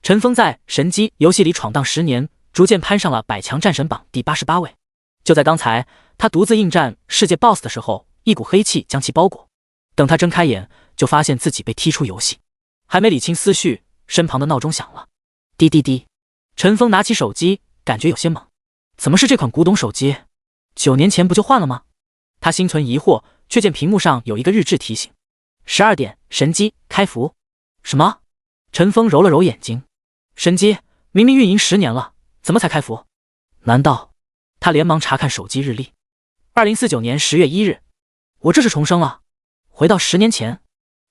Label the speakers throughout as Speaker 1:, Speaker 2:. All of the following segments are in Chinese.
Speaker 1: 陈峰在神机游戏里闯荡10年，逐渐攀上了百强战神榜第88位。就在刚才，他独自应战世界 BOSS 的时候，一股黑气将其包裹。等他睁开眼，就发现自己被踢出游戏。还没理清思绪，身旁的闹钟响了，滴滴滴。陈峰拿起手机，感觉有些懵，怎么是这款古董手机？9年前不就换了吗？他心存疑惑，却见屏幕上有一个日志提醒：12点，神机开服。什么？陈峰揉了揉眼睛，神机明明运营10年了，怎么才开服？难道？他连忙查看手机日历，2049年10月1日，我这是重生了，回到10年前。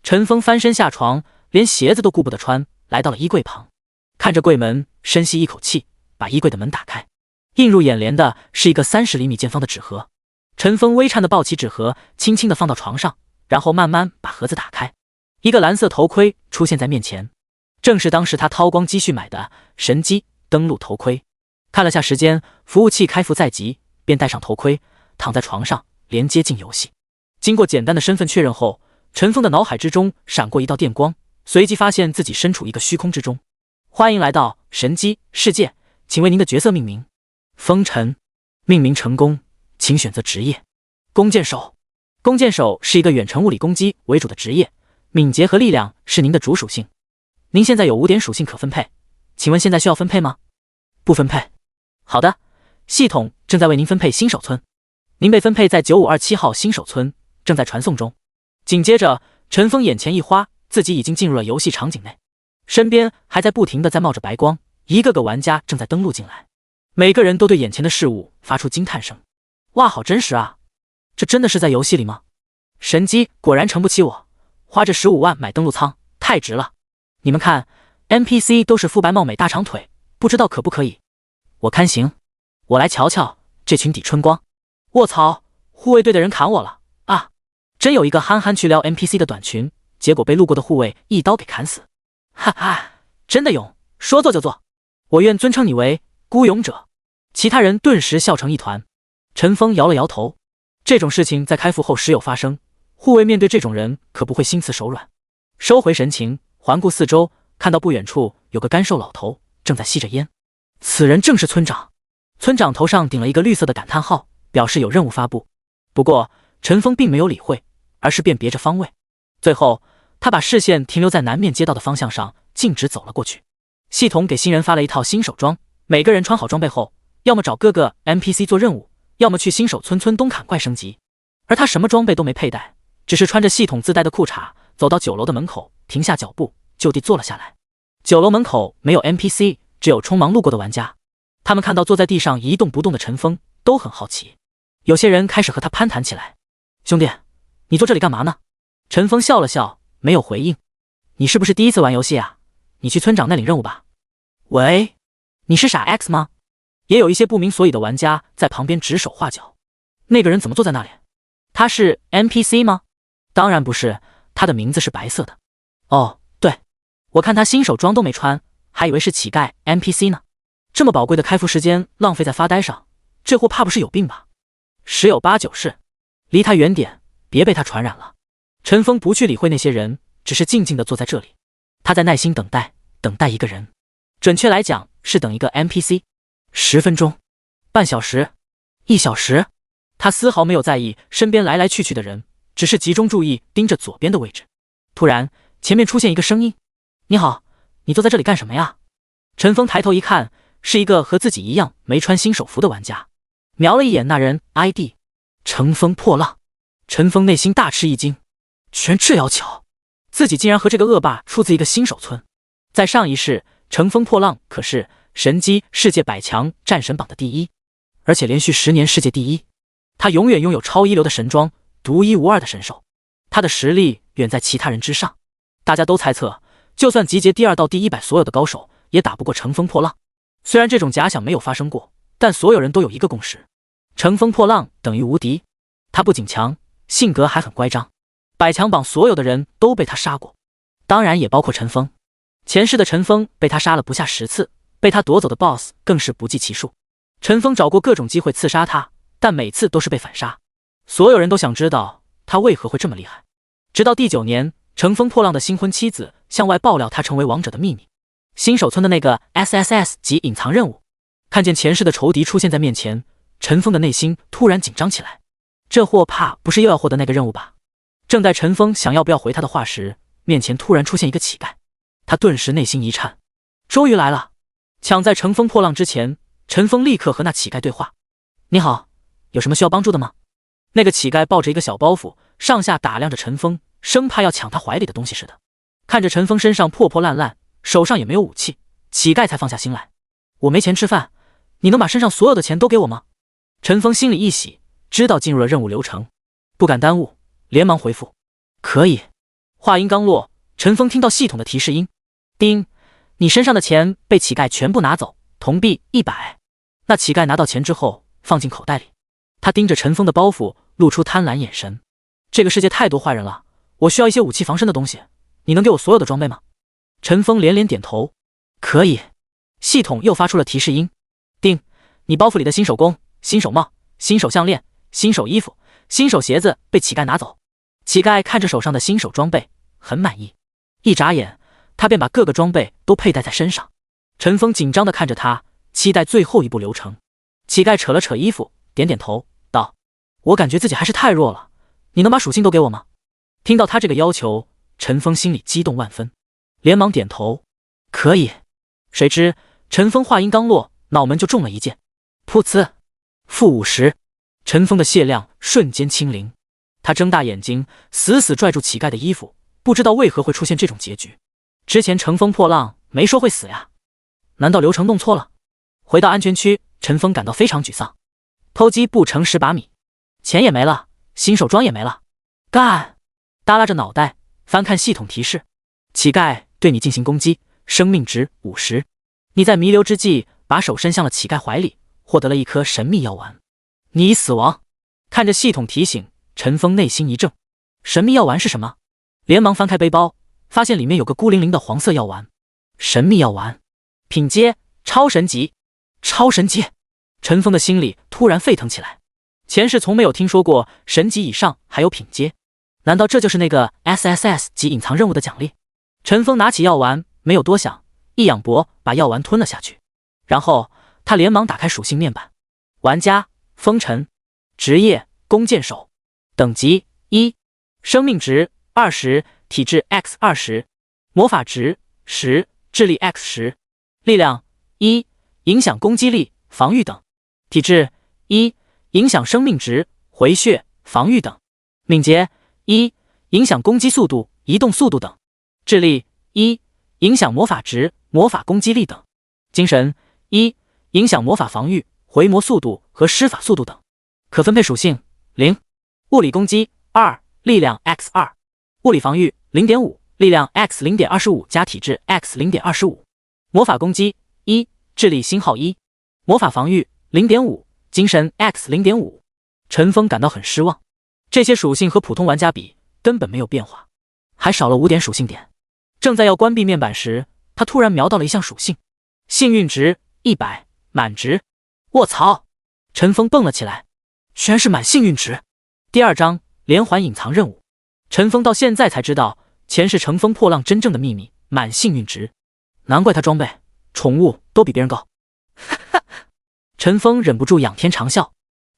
Speaker 1: 陈峰翻身下床，连鞋子都顾不得穿，来到了衣柜旁，看着柜门，深吸一口气，把衣柜的门打开。映入眼帘的是一个30厘米见方的纸盒。陈峰微颤地抱起纸盒，轻轻地放到床上，然后慢慢把盒子打开。一个蓝色头盔出现在面前，正是当时他掏光积蓄买的神机登陆头盔。看了下时间，服务器开服在即，便戴上头盔，躺在床上连接进游戏。经过简单的身份确认后，陈峰的脑海之中闪过一道电光，随即发现自己身处一个虚空之中。欢迎来到神机世界，请为您的角色命名。风尘。命名成功，请选择职业。弓箭手。弓箭手是一个远程物理攻击为主的职业，敏捷和力量是您的主属性。您现在有5点属性可分配，请问现在需要分配吗？不分配。好的，系统正在为您分配新手村，您被分配在9527号新手村，正在传送中。紧接着，陈峰眼前一花，自己已经进入了游戏场景内，身边还在不停地在冒着白光，一个个玩家正在登录进来，每个人都对眼前的事物发出惊叹声。哇，好真实啊！这真的是在游戏里吗？神机果然撑不起我，花这15万买登录舱，太值了。你们看 ，NPC 都是肤白貌美大长腿，不知道可不可以？我看行。我来瞧瞧这群抵春光。卧槽，护卫队的人砍我了啊！真有一个憨憨去撩 NPC 的短裙，结果被路过的护卫一刀给砍死。哈哈，真的勇，说做就做。我愿尊称你为孤勇者。其他人顿时笑成一团。陈峰摇了摇头，这种事情在开服后时有发生，护卫面对这种人可不会心慈手软。收回神情，环顾四周，看到不远处有个干瘦老头正在吸着烟，此人正是村长。村长头上顶了一个绿色的感叹号，表示有任务发布。不过陈峰并没有理会，而是辨别着方位。最后他把视线停留在南面街道的方向上，径直走了过去。系统给新人发了一套新手装，每个人穿好装备后，要么找各个 NPC 做任务，要么去新手村东砍怪升级。而他什么装备都没佩戴，只是穿着系统自带的裤衩，走到酒楼的门口，停下脚步，就地坐了下来。酒楼门口没有 NPC， 只有匆忙路过的玩家。他们看到坐在地上一动不动的陈峰，都很好奇。有些人开始和他攀谈起来。兄弟，你坐这里干嘛呢？陈峰笑了笑，没有回应。你是不是第一次玩游戏啊？你去村长那领任务吧。喂，你是傻 X 吗？也有一些不明所以的玩家在旁边指手画脚。那个人怎么坐在那里？他是 NPC 吗？当然不是，他的名字是白色的。哦，对，我看他新手装都没穿，还以为是乞丐 NPC 呢。这么宝贵的开服时间浪费在发呆上，这货怕不是有病吧？十有八九是，离他远点，别被他传染了。陈峰不去理会那些人，只是静静地坐在这里。他在耐心等待，等待一个人，准确来讲是等一个 NPC。10分钟，半小时，1小时，他丝毫没有在意身边来来去去的人，只是集中注意盯着左边的位置。突然，前面出现一个声音：“你好，你坐在这里干什么呀？”陈峰抬头一看，是一个和自己一样没穿新手服的玩家，瞄了一眼那人 ID， 乘风破浪。陈峰内心大吃一惊，居然这要巧，自己竟然和这个恶霸出自一个新手村。在上一世，乘风破浪可是神机世界100强战神榜的第一，而且连续10年世界第一。他永远拥有超一流的神装，独一无二的神手，他的实力远在其他人之上。大家都猜测，就算集结第2到第100所有的高手，也打不过乘风破浪。虽然这种假想没有发生过，但所有人都有一个共识：乘风破浪等于无敌。他不仅强，性格还很乖张。100强榜所有的人都被他杀过，当然也包括陈峰。前世的陈峰被他杀了不下10次，被他夺走的 BOSS 更是不计其数。陈峰找过各种机会刺杀他，但每次都是被反杀。所有人都想知道他为何会这么厉害。直到第9年，乘风破浪的新婚妻子向外爆料他成为王者的秘密。新手村的那个 SSS 级隐藏任务。看见前世的仇敌出现在面前，陈峰的内心突然紧张起来。这货怕不是又要获得那个任务吧？正在陈峰想要不要回他的话时，面前突然出现一个乞丐，他顿时内心一颤，终于来了！抢在乘风破浪之前，陈峰立刻和那乞丐对话：“你好，有什么需要帮助的吗？”那个乞丐抱着一个小包袱，上下打量着陈峰，生怕要抢他怀里的东西似的。看着陈峰身上破破烂烂，手上也没有武器，乞丐才放下心来：“我没钱吃饭，你能把身上所有的钱都给我吗？”陈峰心里一喜，知道进入了任务流程，不敢耽误，连忙回复：“可以。”话音刚落，陈峰听到系统的提示音：“叮，你身上的钱被乞丐全部拿走，铜币100。”那乞丐拿到钱之后放进口袋里，他盯着陈峰的包袱，露出贪婪眼神：“这个世界太多坏人了，我需要一些武器防身的东西，你能给我所有的装备吗？”陈峰连连点头：“可以。”系统又发出了提示音：“叮，你包袱里的新手弓、新手帽、新手项链、新手衣服、新手鞋子被乞丐拿走。”乞丐看着手上的新手装备，很满意，一眨眼，他便把各个装备都佩戴在身上。陈峰紧张地看着他，期待最后一步流程。乞丐扯了扯衣服，点点头，道：“我感觉自己还是太弱了，你能把属性都给我吗？”听到他这个要求，陈峰心里激动万分，连忙点头：“可以。”谁知陈峰话音刚落，脑门就中了一箭，噗呲，-50。陈峰的血量瞬间清零，他睁大眼睛，死死拽住乞丐的衣服，不知道为何会出现这种结局。之前乘风破浪没说会死呀，难道流程弄错了？回到安全区，陈峰感到非常沮丧。偷鸡不成蚀把米，钱也没了，新手装也没了，干！耷拉着脑袋翻看系统提示：乞丐对你进行攻击，生命值50。你在弥留之际把手伸向了乞丐怀里，获得了一颗神秘药丸，你已死亡。看着系统提醒，陈峰内心一怔，神秘药丸是什么？连忙翻开背包，发现里面有个孤零零的黄色药丸。神秘药丸，品阶超神级。超神级！陈峰的心里突然沸腾起来，前世从没有听说过神级以上还有品阶，难道这就是那个 SSS 级隐藏任务的奖励？陈峰拿起药丸，没有多想，一仰脖把药丸吞了下去，然后他连忙打开属性面板。玩家风尘，职业弓箭手，等级1，生命值20，体质 X20，魔法值10，智力 X10，力量1，影响攻击力、防御等，体质1，影响生命值、回血、防御等，敏捷1，影响攻击速度、移动速度等，智力1，影响魔法值、魔法攻击力等，精神1，影响魔法防御、回魔速度和施法速度等。可分配属性0，物理攻击2，力量 X2，物理防御 0.5，力量 X0.25 加体质 X0.25，魔法攻击1，智力星号1，魔法防御 0.5，精神 X0.5。陈峰感到很失望，这些属性和普通玩家比根本没有变化，还少了5点属性点。正在要关闭面板时，他突然瞄到了一项属性：幸运值100，满值。卧槽！陈峰蹦了起来，居然是满幸运值。第2章连环隐藏任务。陈峰到现在才知道前世乘风破浪真正的秘密，满幸运值。难怪他装备、宠物都比别人高。陈峰忍不住仰天长啸。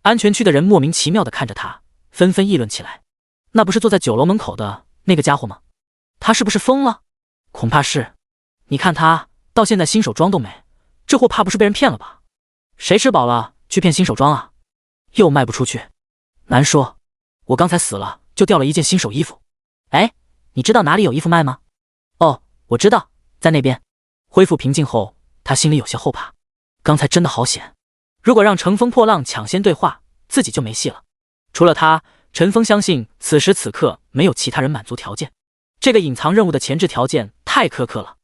Speaker 1: 安全区的人莫名其妙地看着他，纷纷议论起来：那不是坐在酒楼门口的那个家伙吗？他是不是疯了？恐怕是。你看他到现在新手装都没，这货怕不是被人骗了吧？谁吃饱了去骗新手装啊？又卖不出去，难说。我刚才死了就掉了一件新手衣服。哎，你知道哪里有衣服卖吗？哦，我知道，在那边。恢复平静后，他心里有些后怕，刚才真的好险。如果让乘风破浪抢先对话，自己就没戏了。除了他，陈峰相信此时此刻没有其他人满足条件。这个隐藏任务的前置条件太苛刻了。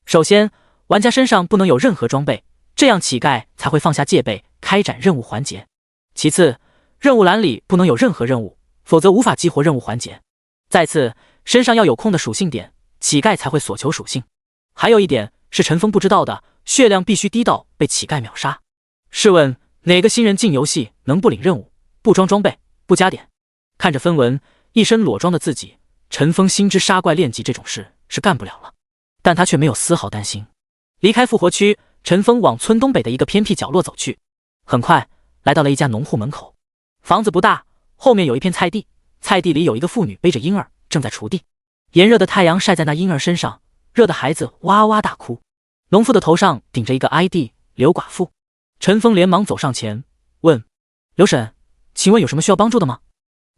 Speaker 1: 首先，玩家身上不能有任何装备，这样乞丐才会放下戒备，开展任务环节。其次，任务栏里不能有任何任务，否则无法激活任务环节。再次，身上要有空的属性点，乞丐才会索求属性。还有一点是陈峰不知道的，血量必须低到被乞丐秒杀。试问哪个新人进游戏能不领任务、不装装备、不加点？看着分文，一身裸装的自己，陈峰心知杀怪练级这种事是干不了了，但他却没有丝毫担心。离开复活区，陈峰往村东北的一个偏僻角落走去。很快来到了一家农户门口，房子不大，后面有一片菜地，菜地里有一个妇女背着婴儿正在锄地。炎热的太阳晒在那婴儿身上，热的孩子哇哇大哭。农妇的头上顶着一个 ID 刘寡妇。陈峰连忙走上前问：刘婶，请问有什么需要帮助的吗？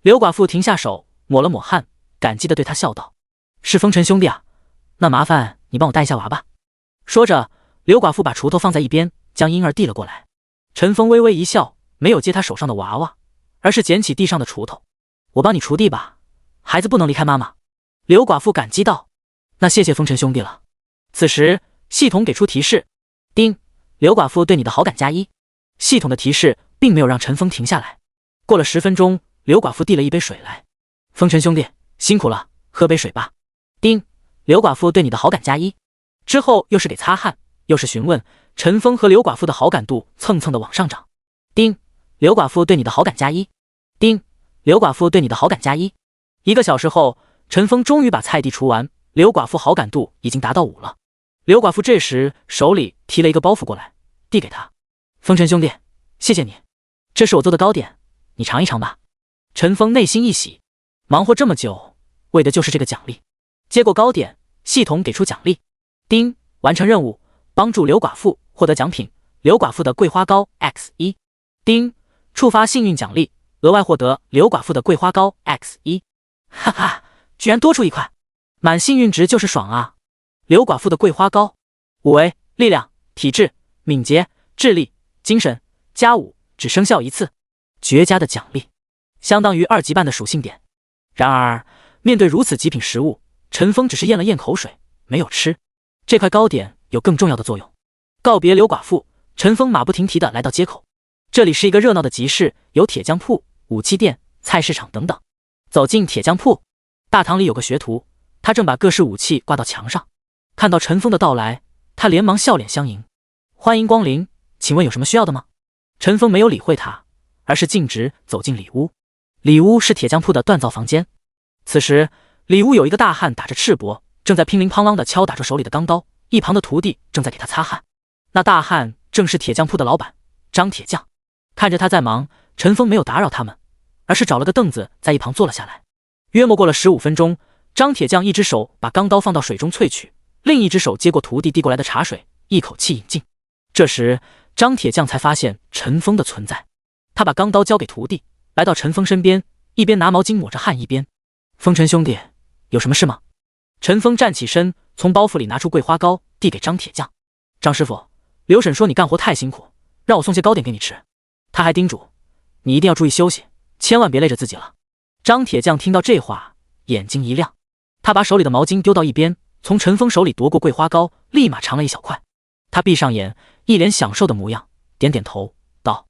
Speaker 1: 刘寡妇停下手，抹了抹汗，感激地对他笑道：是风尘兄弟啊，那麻烦你帮我带一下娃吧。说着，刘寡妇把锄头放在一边，将婴儿递了过来。陈峰微微一笑，没有接他手上的娃娃，而是捡起地上的锄头。我帮你锄地吧，孩子不能离开妈妈。刘寡妇感激道：那谢谢风尘兄弟了。此时系统给出提示：丁，刘寡妇对你的好感+1。系统的提示并没有让陈峰停下来。过了10分钟，刘寡妇递了一杯水来。风尘兄弟辛苦了，喝杯水吧。丁，刘寡妇对你的好感+1。之后又是给擦汗，又是询问，陈峰和刘寡妇的好感度蹭蹭的往上涨。丁，刘寡妇对你的好感+1。丁，刘寡妇对你的好感+1。1个小时后，陈峰终于把菜地锄完，刘寡妇好感度已经达到5了。刘寡妇这时手里提了一个包袱过来，递给他：风尘兄弟，谢谢你，这是我做的糕点，你尝一尝吧。陈峰内心一喜，忙活这么久，为的就是这个奖励。接过糕点，系统给出奖励：丁，完成任务，帮助刘寡妇获得奖品刘寡妇的桂花糕 X1。丁，触发幸运奖励，额外获得刘寡妇的桂花糕 X1。哈哈，居然多出1块，满幸运值就是爽啊！刘寡妇的桂花糕，5维力量、体质、敏捷、智力、精神+5，只生效1次，绝佳的奖励，相当于2级半的属性点。然而面对如此极品食物，陈峰只是咽了咽口水，没有吃。这块糕点有更重要的作用。告别刘寡妇，陈峰马不停蹄地来到街口。这里是一个热闹的集市，有铁匠铺、武器店、菜市场等等。走进铁匠铺，大堂里有个学徒，他正把各式武器挂到墙上。看到陈峰的到来，他连忙笑脸相迎：欢迎光临，请问有什么需要的吗？陈峰没有理会他，而是径直走进里屋。里屋是铁匠铺的锻造房间。此时里屋有一个大汉打着赤膊，正在乒铃乓啷地敲打着手里的钢刀，一旁的徒弟正在给他擦汗。那大汉正是铁匠铺的老板张铁匠。看着他在忙，陈峰没有打扰他们，而是找了个凳子在一旁坐了下来。约莫过了15分钟，张铁匠一只手把钢刀放到水中萃取，另一只手接过徒弟递过来的茶水，一口气饮尽。这时张铁匠才发现陈峰的存在。他把钢刀交给徒弟，来到陈峰身边，一边拿毛巾抹着汗，一边：风尘兄弟，有什么事吗？陈峰站起身，从包袱里拿出桂花糕，递给张铁匠：张师傅，刘婶说你干活太辛苦，让我送些糕点给你吃。他还叮嘱你一定要注意休息，千万别累着自己了。张铁匠听到这话，眼睛一亮，他把手里的毛巾丢到一边，从陈峰手里夺过桂花糕，立马尝了一小块。他闭上眼，一脸享受的模样，点点头道：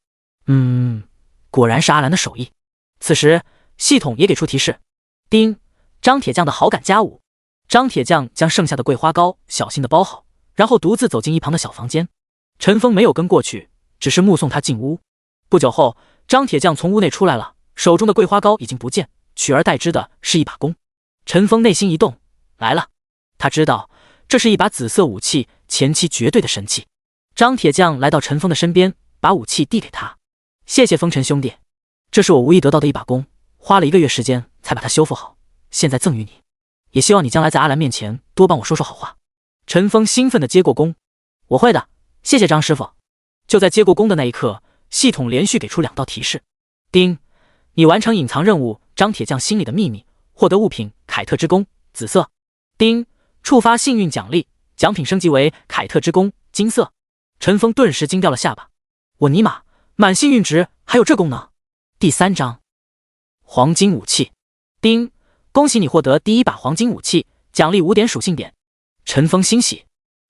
Speaker 1: 果然是阿兰的手艺。此时系统也给出提示：丁，张铁匠的好感+5。张铁匠将剩下的桂花糕小心的包好，然后独自走进一旁的小房间。陈峰没有跟过去，只是目送他进屋。不久后，张铁匠从屋内出来了，手中的桂花糕已经不见，取而代之的是一把弓。陈峰内心一动，来了。他知道这是一把紫色武器，前期绝对的神器。张铁匠来到陈峰的身边，把武器递给他：谢谢风尘兄弟，这是我无意得到的一把弓，花了1个月时间才把它修复好，现在赠予你，也希望你将来在阿兰面前多帮我说说好话。陈峰兴奋地接过弓：我会的，谢谢张师傅。就在接过弓的那一刻，系统连续给出2道提示：丁，你完成隐藏任务张铁匠心里的秘密，获得物品凯特之弓紫色。丁，触发幸运奖励，奖品升级为凯特之弓金色。陈峰顿时惊掉了下巴：我尼玛，满幸运值还有这功能！第3章黄金武器。丁，恭喜你获得第1把黄金武器，奖励5点属性点。陈峰欣喜，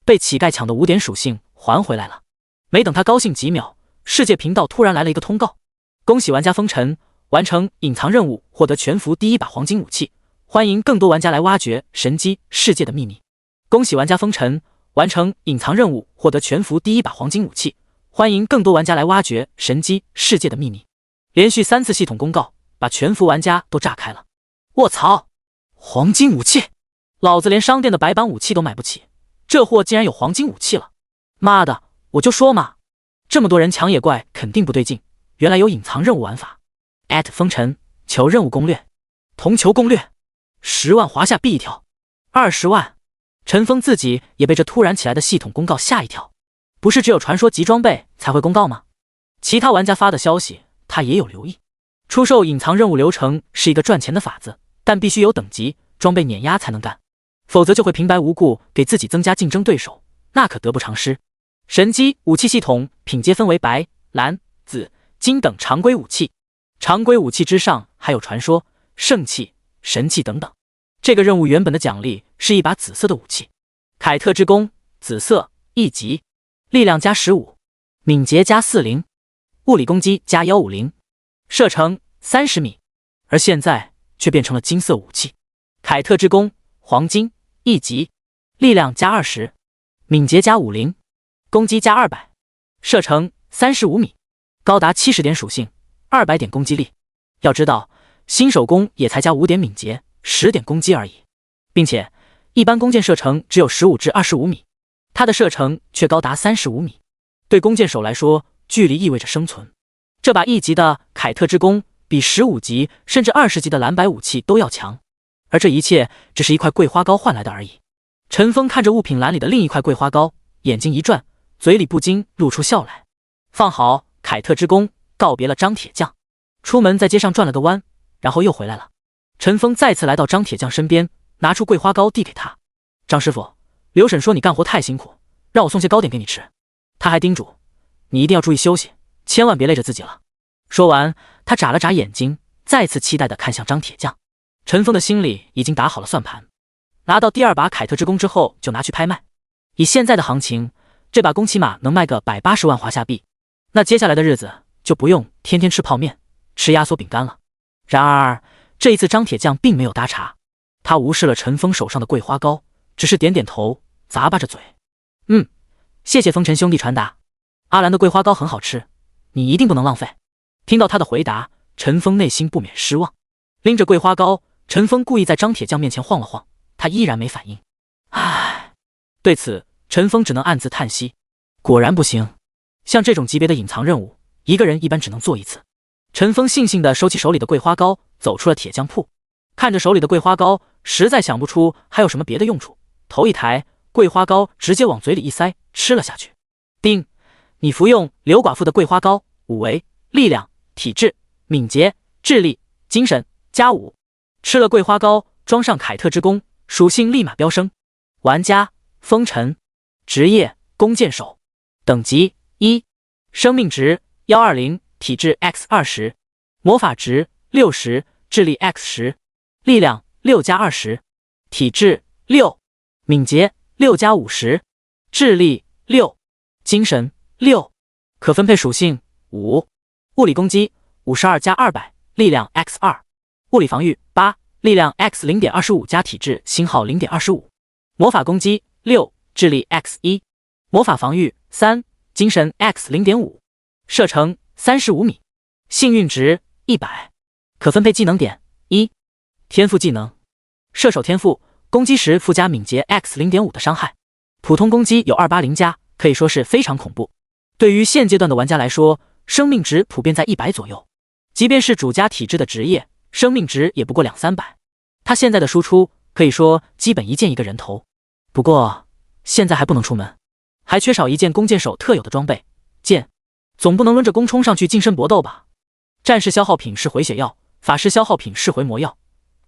Speaker 1: 被乞丐抢的5点属性还回来了。没等他高兴几秒，世界频道突然来了一个通告：恭喜玩家风尘完成隐藏任务，获得全服第1把黄金武器，欢迎更多玩家来挖掘神机世界的秘密。恭喜玩家风尘完成隐藏任务，获得全服第1把黄金武器，欢迎更多玩家来挖掘神机世界的秘密。连续3次系统公告，把全服玩家都炸开了。卧槽，黄金武器！老子连商店的白板武器都买不起，这货竟然有黄金武器了！妈的，我就说嘛，这么多人抢野怪肯定不对劲，原来有隐藏任务玩法。风尘求任务攻略，同求攻略，10万华夏币一条，20万。陈峰自己也被这突然起来的系统公告吓一跳，不是只有传说级装备才会公告吗？其他玩家发的消息他也有留意。出售隐藏任务流程是一个赚钱的法子，但必须有等级装备碾压才能干，否则就会平白无故给自己增加竞争对手，那可得不偿失。神机武器系统品阶分为白、蓝、紫、金等常规武器，常规武器之上还有传说、圣器、神器等等。这个任务原本的奖励是一把紫色的武器，凯特之弓，紫色1级，力量加15，敏捷加40，物理攻击加150，射程30米。而现在却变成了金色武器，凯特之弓，黄金1级，力量加20，敏捷加50，攻击加200，射程35米，高达70点属性，200点攻击力。要知道，新手弓也才加5点敏捷，10点攻击而已，并且一般弓箭射程只有15至25米，它的射程却高达35米。对弓箭手来说，距离意味着生存。这把1级的凯特之弓比15级甚至20级的蓝白武器都要强，而这一切只是一块桂花糕换来的而已。陈峰看着物品栏里的另一块桂花糕，眼睛一转，嘴里不禁露出笑来。放好凯特之弓，告别了张铁匠，出门在街上转了个弯，然后又回来了。陈峰再次来到张铁匠身边，拿出桂花糕递给他。张师傅，刘婶说你干活太辛苦，让我送些糕点给你吃。他还叮嘱你一定要注意休息，千万别累着自己了。说完，他眨了眨眼睛，再次期待地看向张铁匠。陈峰的心里已经打好了算盘，拿到第2把凯特之弓之后就拿去拍卖。以现在的行情，这把弓起码能卖个180万华夏币，那接下来的日子就不用天天吃泡面、吃压缩饼干了。然而这一次张铁匠并没有搭茬，他无视了陈峰手上的桂花糕，只是点点头，咂巴着嘴。谢谢风尘兄弟传达，阿兰的桂花糕很好吃，你一定不能浪费。听到他的回答，陈峰内心不免失望。拎着桂花糕，陈峰故意在张铁匠面前晃了晃，他依然没反应。唉，对此陈峰只能暗自叹息，果然不行，像这种级别的隐藏任务，一个人一般只能做一次。陈峰悻悻地收起手里的桂花糕，走出了铁匠铺。看着手里的桂花糕，实在想不出还有什么别的用处，头一抬，桂花糕直接往嘴里一塞，吃了下去。丁，你服用刘寡妇的桂花糕，5为力量、体质、敏捷、智力、精神加5。吃了桂花糕，装上凯特之弓，属性立马飙升。玩家风尘，职业弓箭手，等级1，生命值120，体质 X20，魔法值60，智力 X10，力量6加20，体质6，敏捷6加50，智力6，精神6，可分配属性5，物理攻击52加200，力量 X2，物理防御8，力量 X0.25 加体质星号0.25，魔法攻击6，智力 X1，魔法防御3，精神 X0.5，射程35米，幸运值100，可分配技能点1，天赋技能射手天赋，攻击时附加敏捷 X0.5 的伤害，普通攻击有280加，可以说是非常恐怖。对于现阶段的玩家来说，生命值普遍在100左右，即便是主加体质的职业，生命值也不过200-300。他现在的输出可以说基本一件一个人头。不过现在还不能出门，还缺少一件弓箭手特有的装备剑，总不能抡着弓冲上去近身搏斗吧。战士消耗品是回血药，法师消耗品是回魔药，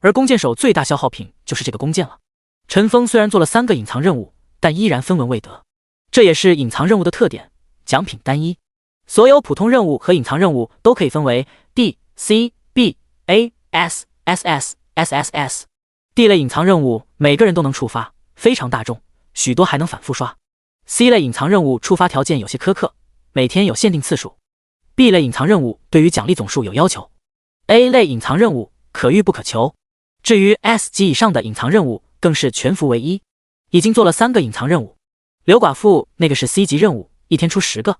Speaker 1: 而弓箭手最大消耗品就是这个弓箭了。陈峰虽然做了3个隐藏任务，但依然分文未得，这也是隐藏任务的特点，奖品单一。所有普通任务和隐藏任务都可以分为 D、C、B、A、S、SS、SSS。D 类隐藏任务每个人都能触发，非常大众，许多还能反复刷。C 类隐藏任务触发条件有些苛刻，每天有限定次数。B 类隐藏任务对于奖励总数有要求。A 类隐藏任务可遇不可求。至于 S 级以上的隐藏任务更是全服为1。已经做了3个隐藏任务，刘寡妇那个是 C 级任务，一天出10个。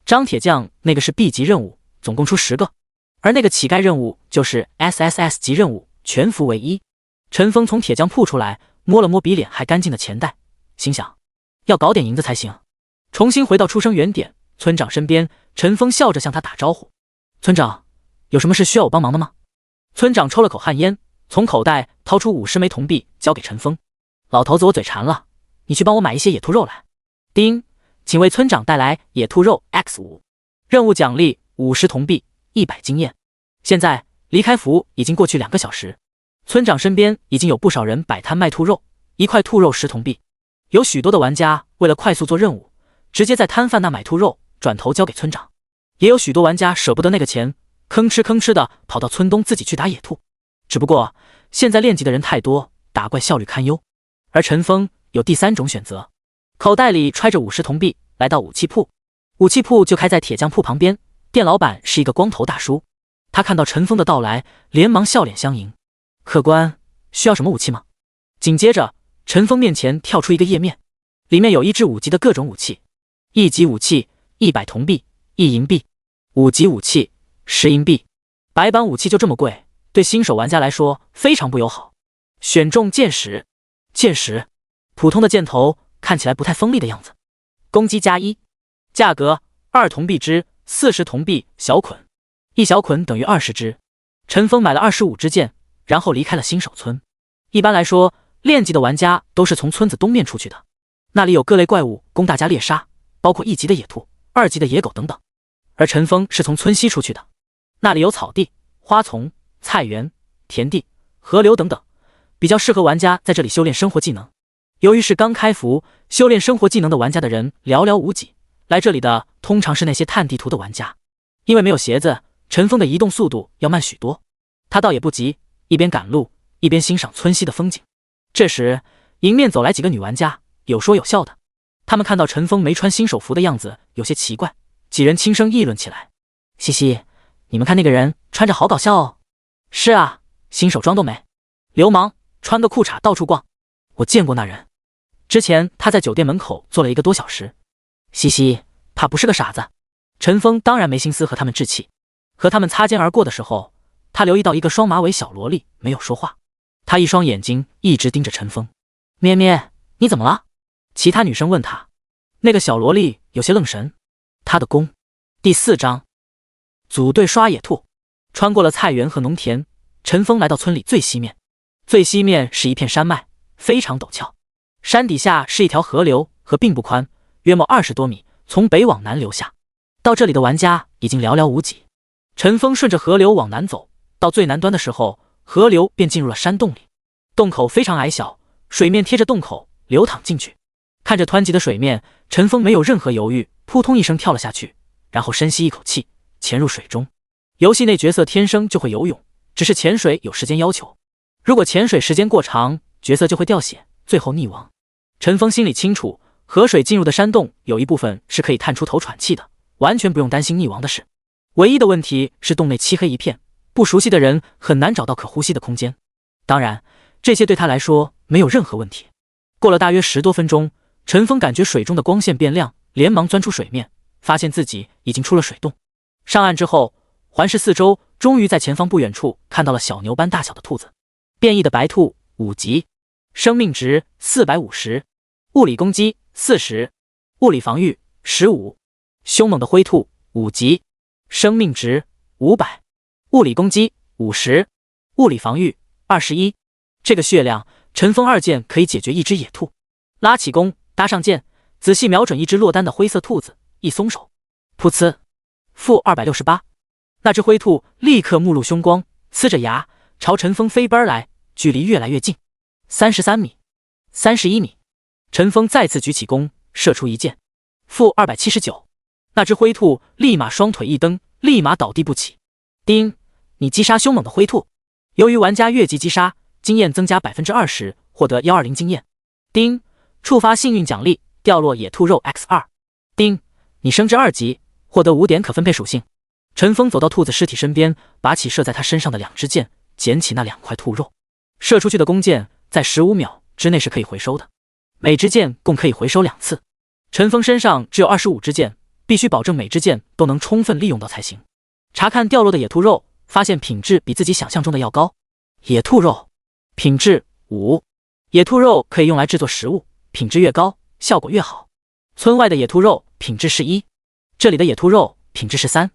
Speaker 1: 张铁匠那个是 B 级任务，总共出10个，而那个乞丐任务就是 SSS 级任务，全服为1。陈峰从铁匠铺出来，摸了摸比脸还干净的钱袋，心想要搞点银子才行。重新回到出生原点，村长身边，陈峰笑着向他打招呼：“村长，有什么事需要我帮忙的吗？”村长抽了口旱烟，从口袋掏出50枚铜币交给陈峰：“老头子，我嘴馋了，你去帮我买一些野兔肉来。”丁，请为村长带来野兔肉 X5， 任务奖励50铜币，100经验。现在离开府已经过去2个小时，村长身边已经有不少人摆摊卖兔肉，1块兔肉10铜币。有许多的玩家为了快速做任务，直接在摊贩那买兔肉，转头交给村长。也有许多玩家舍不得那个钱，吭哧吭哧的跑到村东自己去打野兔。只不过现在练级的人太多，打怪效率堪忧。而陈峰有第3种选择，口袋里揣着50铜币，来到武器铺。武器铺就开在铁匠铺旁边，店老板是一个光头大叔。他看到陈峰的到来，连忙笑脸相迎：“客官，需要什么武器吗？”紧接着陈峰面前跳出一个页面，里面有1至5级的各种武器。1级武器100铜币1银币，5级武器10银币。白板武器就这么贵，对新手玩家来说非常不友好。选中剑矢，剑矢普通的箭头，看起来不太锋利的样子。攻击+1，价格2铜币支，40铜币小捆，1小捆等于20支。陈峰买了25支箭，然后离开了新手村。一般来说，练级的玩家都是从村子东面出去的，那里有各类怪物供大家猎杀，包括1级的野兔、2级的野狗等等。而陈峰是从村西出去的，那里有草地、花丛、菜园、田地、河流等等，比较适合玩家在这里修炼生活技能。由于是刚开服，修炼生活技能的玩家的人寥寥无几，来这里的通常是那些探地图的玩家。因为没有鞋子，陈峰的移动速度要慢许多，他倒也不急，一边赶路一边欣赏村西的风景。这时迎面走来几个女玩家，有说有笑的。他们看到陈峰没穿新手服的样子有些奇怪，几人轻声议论起来：“西西，你们看那个人穿着好搞笑哦。”“是啊，新手装都没，流氓，穿个裤衩到处逛。我见过那人，之前他在酒店门口坐了1个多小时。”西西怕不是个傻子。陈峰当然没心思和他们置气，和他们擦肩而过的时候，他留意到一个双马尾小萝莉没有说话，他一双眼睛一直盯着陈峰。“咩咩，你怎么了？”其他女生问他。那个小萝莉有些愣神。他的弓。第4章，组队刷野兔。穿过了菜园和农田，陈峰来到村里最西面。最西面是一片山脉，非常陡峭，山底下是一条河流，河并不宽，约莫20多米，从北往南流下。到这里的玩家已经寥寥无几。陈峰顺着河流往南走，到最南端的时候，河流便进入了山洞里。洞口非常矮小，水面贴着洞口流淌进去。看着湍急的水面，陈峰没有任何犹豫，扑通一声跳了下去，然后深吸一口气，潜入水中。游戏内角色天生就会游泳，只是潜水有时间要求，如果潜水时间过长，角色就会掉血，最后溺亡。陈峰心里清楚，河水进入的山洞有一部分是可以探出头喘气的，完全不用担心溺亡的事。唯一的问题是洞内漆黑一片，不熟悉的人很难找到可呼吸的空间。当然，这些对他来说没有任何问题。过了大约10多分钟，陈峰感觉水中的光线变亮，连忙钻出水面，发现自己已经出了水洞。上岸之后，环视四周，终于在前方不远处看到了小牛般大小的兔子。变异的白兔5级，生命值450，物理攻击40，物理防御15。凶猛的灰兔5级，生命值500，物理攻击50，物理防御21。这个血量，陈峰2箭可以解决1只野兔。拉起弓，搭上箭，仔细瞄准1只落单的灰色兔子，一松手，噗呲，负268。那只灰兔立刻目露凶光，呲着牙朝陈峰飞奔来，距离越来越近。33米，31米。陈峰再次举起弓，射出1箭，负279。那只灰兔立马双腿一蹬，立马倒地不起。丁，你击杀凶猛的灰兔。由于玩家越级击杀，经验增加 20%， 获得120经验。丁，触发幸运奖励，掉落野兔肉 X2。丁，你升至2级，获得5点可分配属性。陈峰走到兔子尸体身边，拔起射在他身上的2支箭，捡起那2块兔肉。射出去的弓箭在15秒之内是可以回收的，每支箭共可以回收2次。陈峰身上只有25支箭，必须保证每支箭都能充分利用到才行。查看掉落的野兔肉，发现品质比自己想象中的要高。野兔肉品质5，野兔肉可以用来制作食物，品质越高，效果越好。村外的野兔肉品质是1，这里的野兔肉品质是3，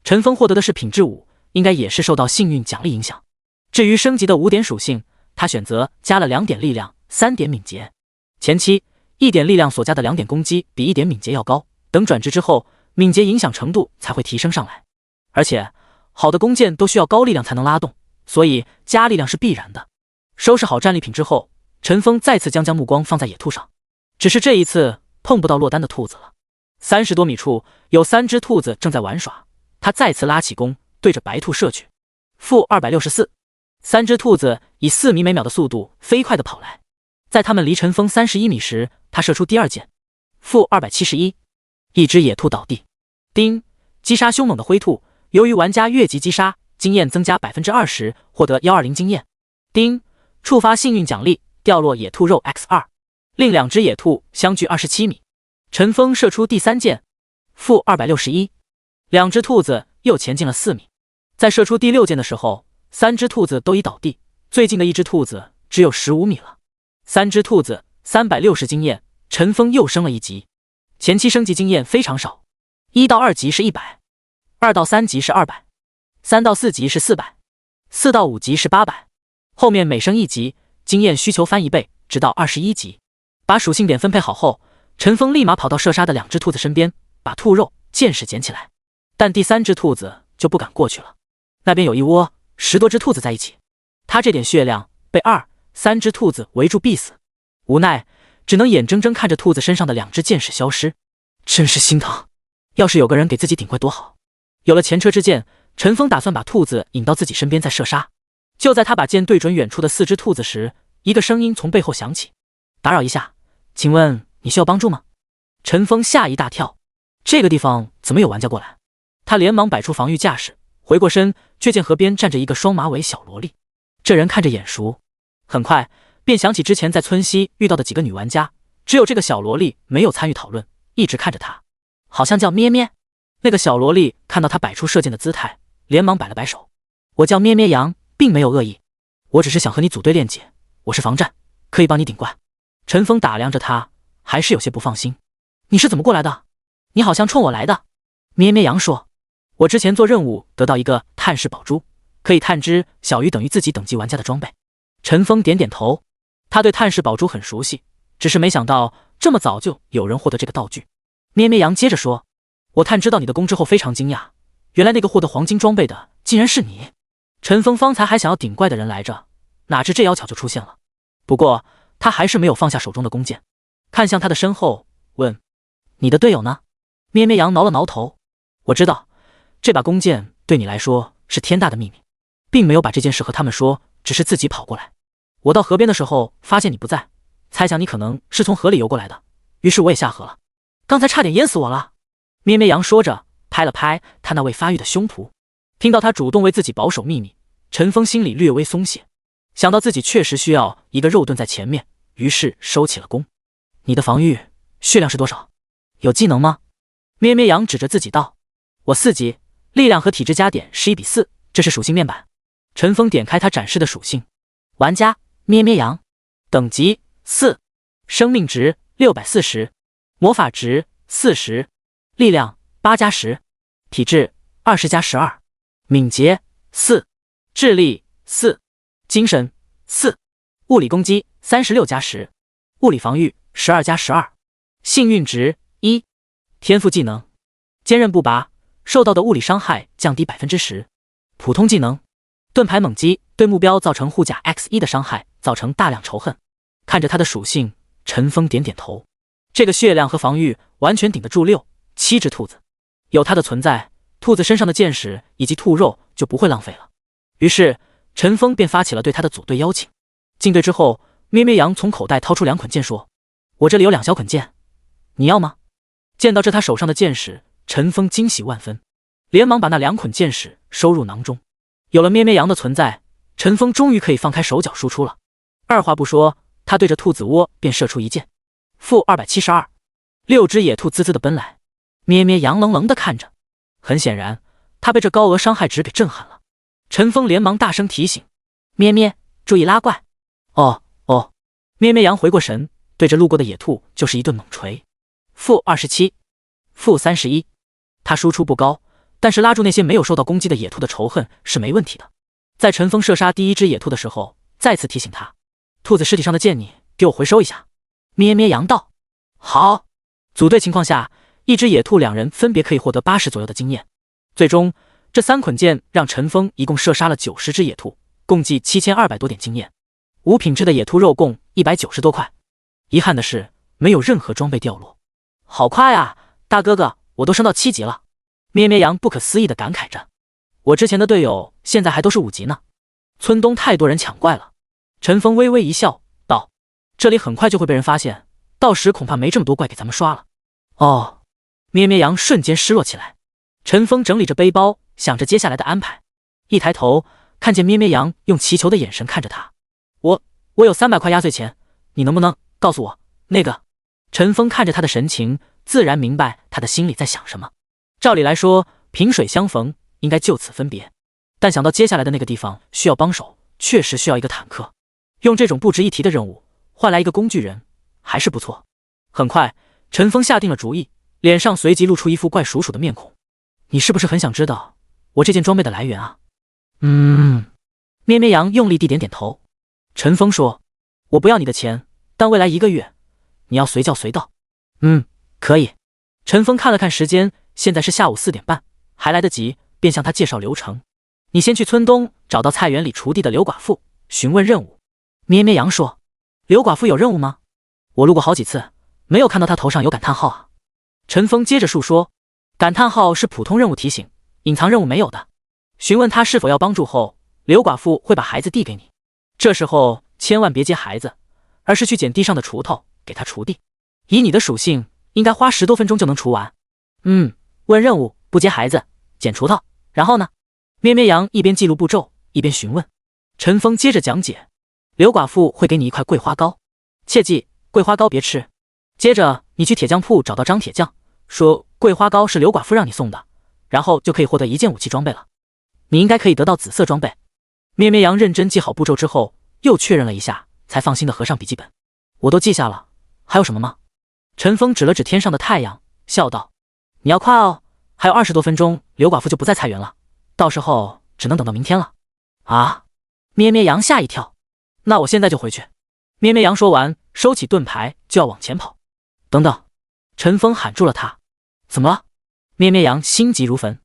Speaker 1: 陈峰获得的是品质5，应该也是受到幸运奖励影响。至于升级的5点属性，他选择加了2点力量、3点敏捷。前期1点力量所加的2点攻击比1点敏捷要高，等转职之后，敏捷影响程度才会提升上来。而且好的弓箭都需要高力量才能拉动，所以加力量是必然的。收拾好战利品之后，陈峰再次将目光放在野兔上，只是这一次碰不到落单的兔子了。30多米处有3只兔子正在玩耍，他再次拉起弓，对着白兔射去。-264， 3只兔子以4米每秒的速度飞快地跑来，在他们离陈峰31米时，他射出第2箭。-271， 一只野兔倒地。丁，击杀凶猛的灰兔，由于玩家越级击杀，经验增加 20%， 获得120经验。丁，触发幸运奖励，掉落野兔肉 X2， 另2只野兔相距27米。陈峰射出第3箭。-261， 2只兔子又前进了4米。在射出第6箭的时候，3只兔子都已倒地，最近的一只兔子只有15米了。3只兔子360经验，陈峰又升了1级。前期升级经验非常少，1到2级是100，2到3级是200，3到4级是400，4到5级是800，后面每升1级，经验需求翻1倍，直到21级。把属性点分配好后，陈峰立马跑到射杀的2只兔子身边，把兔肉、箭矢捡起来。但第3只兔子就不敢过去了，那边有一窝10多只兔子在一起，他这点血量被2、3只兔子围住必死，无奈只能眼睁睁看着兔子身上的2只箭矢消失，真是心疼。要是有个人给自己顶怪多好。有了前车之鉴，陈峰打算把兔子引到自己身边再射杀。就在他把箭对准远处的4只兔子时，一个声音从背后响起：“打扰一下，请问你需要帮助吗？”陈峰吓一大跳，这个地方怎么有玩家过来？他连忙摆出防御架势，回过身，却见河边站着一个双马尾小萝莉。这人看着眼熟，很快便想起之前在村西遇到的几个女玩家，只有这个小萝莉没有参与讨论，一直看着他，好像叫咩咩。那个小萝莉看到他摆出射箭的姿态，连忙摆了摆手：“我叫咩咩羊，并没有恶意，我只是想和你组队练姐，我是防战，可以帮你顶怪。”陈峰打量着他，还是有些不放心：“你是怎么过来的？你好像冲我来的。”咩咩羊说：“我之前做任务得到一个探视宝珠，可以探知小于等于自己等级玩家的装备。”陈峰点点头，他对探视宝珠很熟悉，只是没想到这么早就有人获得这个道具。咩咩羊接着说：“我探知到你的弓之后非常惊讶，原来那个获得黄金装备的竟然是你。”陈峰方才还想要顶怪的人来着，哪知这妖巧就出现了。不过他还是没有放下手中的弓箭，看向他的身后问：“你的队友呢？”咩咩羊挠了挠头：“我知道，这把弓箭对你来说是天大的秘密，并没有把这件事和他们说，只是自己跑过来。我到河边的时候发现你不在，猜想你可能是从河里游过来的，于是我也下河了，刚才差点淹死我了。”咩咩羊说着拍了拍他那未发育的胸脯。听到他主动为自己保守秘密，陈峰心里略微松懈，想到自己确实需要一个肉盾在前面，于是收起了弓。“你的防御血量是多少？有技能吗？”咩咩羊指着自己道：“我4级，力量和体质加点是1比4，这是属性面板。”陈峰点开他展示的属性：玩家咩咩羊，等级4，生命值640，魔法值40，力量8+10，体质20+12，敏捷4，智力4，精神4，物理攻击36+10，物理防御12+12，幸运值1。天赋技能：坚韧不拔，受到的物理伤害降低 10%。普通技能：盾牌猛击，对目标造成护甲 X1 的伤害，造成大量仇恨。看着他的属性，陈峰点点头。这个血量和防御完全顶得住6、7只兔子，有他的存在，兔子身上的箭矢以及兔肉就不会浪费了。于是陈峰便发起了对他的组队邀请。进队之后，咩咩羊从口袋掏出2捆箭说：“我这里有2小捆箭，你要吗？”见到这他手上的箭矢，陈峰惊喜万分，连忙把那2捆箭矢收入囊中。有了咩咩羊的存在，陈峰终于可以放开手脚输出了。二话不说，他对着兔子窝便射出1箭。-272， 6只野兔滋滋的奔来，咩咩羊愣愣的看着，很显然他被这高额伤害值给震撼了。陈峰连忙大声提醒：“咩咩，注意拉怪。”“哦。”咩咩羊回过神，对着路过的野兔就是一顿猛锤。-27， -31。他输出不高，但是拉住那些没有受到攻击的野兔的仇恨是没问题的。在陈峰射杀第一只野兔的时候，再次提醒他：兔子尸体上的剑你给我回收一下。咩咩羊道：好。组队情况下，一只野兔两人分别可以获得80左右的经验。最终，这3捆剑让陈峰一共射杀了90只野兔，共计7200多点经验。5品质的野兔肉共190多块。遗憾的是，没有任何装备掉落。好快啊，大哥哥，我都升到7级了。咩咩羊不可思议地感慨着。我之前的队友现在还都是5级呢。村东太多人抢怪了。陈峰微微一笑，道：这里很快就会被人发现，到时恐怕没这么多怪给咱们刷了。哦，咩咩羊瞬间失落起来。陈峰整理着背包，想着接下来的安排。一抬头，看见咩咩羊用祈求的眼神看着他。我有300块压岁钱，你能不能告诉我那个？陈峰看着他的神情，自然明白他的心里在想什么。照理来说，萍水相逢应该就此分别，但想到接下来的那个地方需要帮手，确实需要一个坦克。用这种不值一提的任务换来一个工具人，还是不错。很快，陈峰下定了主意，脸上随即露出一副怪叔叔的面孔。你是不是很想知道我这件装备的来源啊？咩咩羊用力地点点头。陈峰说：我不要你的钱，但未来1个月你要随叫随到。可以。陈峰看了看时间，现在是下午4点半，还来得及，便向他介绍流程。你先去村东找到菜园里锄地的刘寡妇，询问任务。咩咩羊说：刘寡妇有任务吗？我路过好几次，没有看到她头上有感叹号啊。陈峰接着述说：感叹号是普通任务提醒，隐藏任务没有的。询问她是否要帮助后，刘寡妇会把孩子递给你，这时候千万别接孩子，而是去捡地上的锄头给她锄地。以你的属性，应该花10多分钟就能锄完。问任务，不接孩子，捡锄头，然后呢？咩咩羊一边记录步骤，一边询问。陈峰接着讲解：刘寡妇会给你一块桂花糕，切记桂花糕别吃。接着你去铁匠铺找到张铁匠，说桂花糕是刘寡妇让你送的，然后就可以获得1件武器装备了。你应该可以得到紫色装备。咩咩羊认真记好步骤之后，又确认了一下，才放心的合上笔记本。我都记下了，还有什么吗？陈峰指了指天上的太阳，笑道：你要快哦，还有20多分钟，刘寡妇就不在菜园了，到时候只能等到明天了。啊！咩咩羊吓一跳。那我现在就回去。咩咩羊说完，收起盾牌就要往前跑。等等！陈峰喊住了他。怎么了？咩咩羊心急如焚。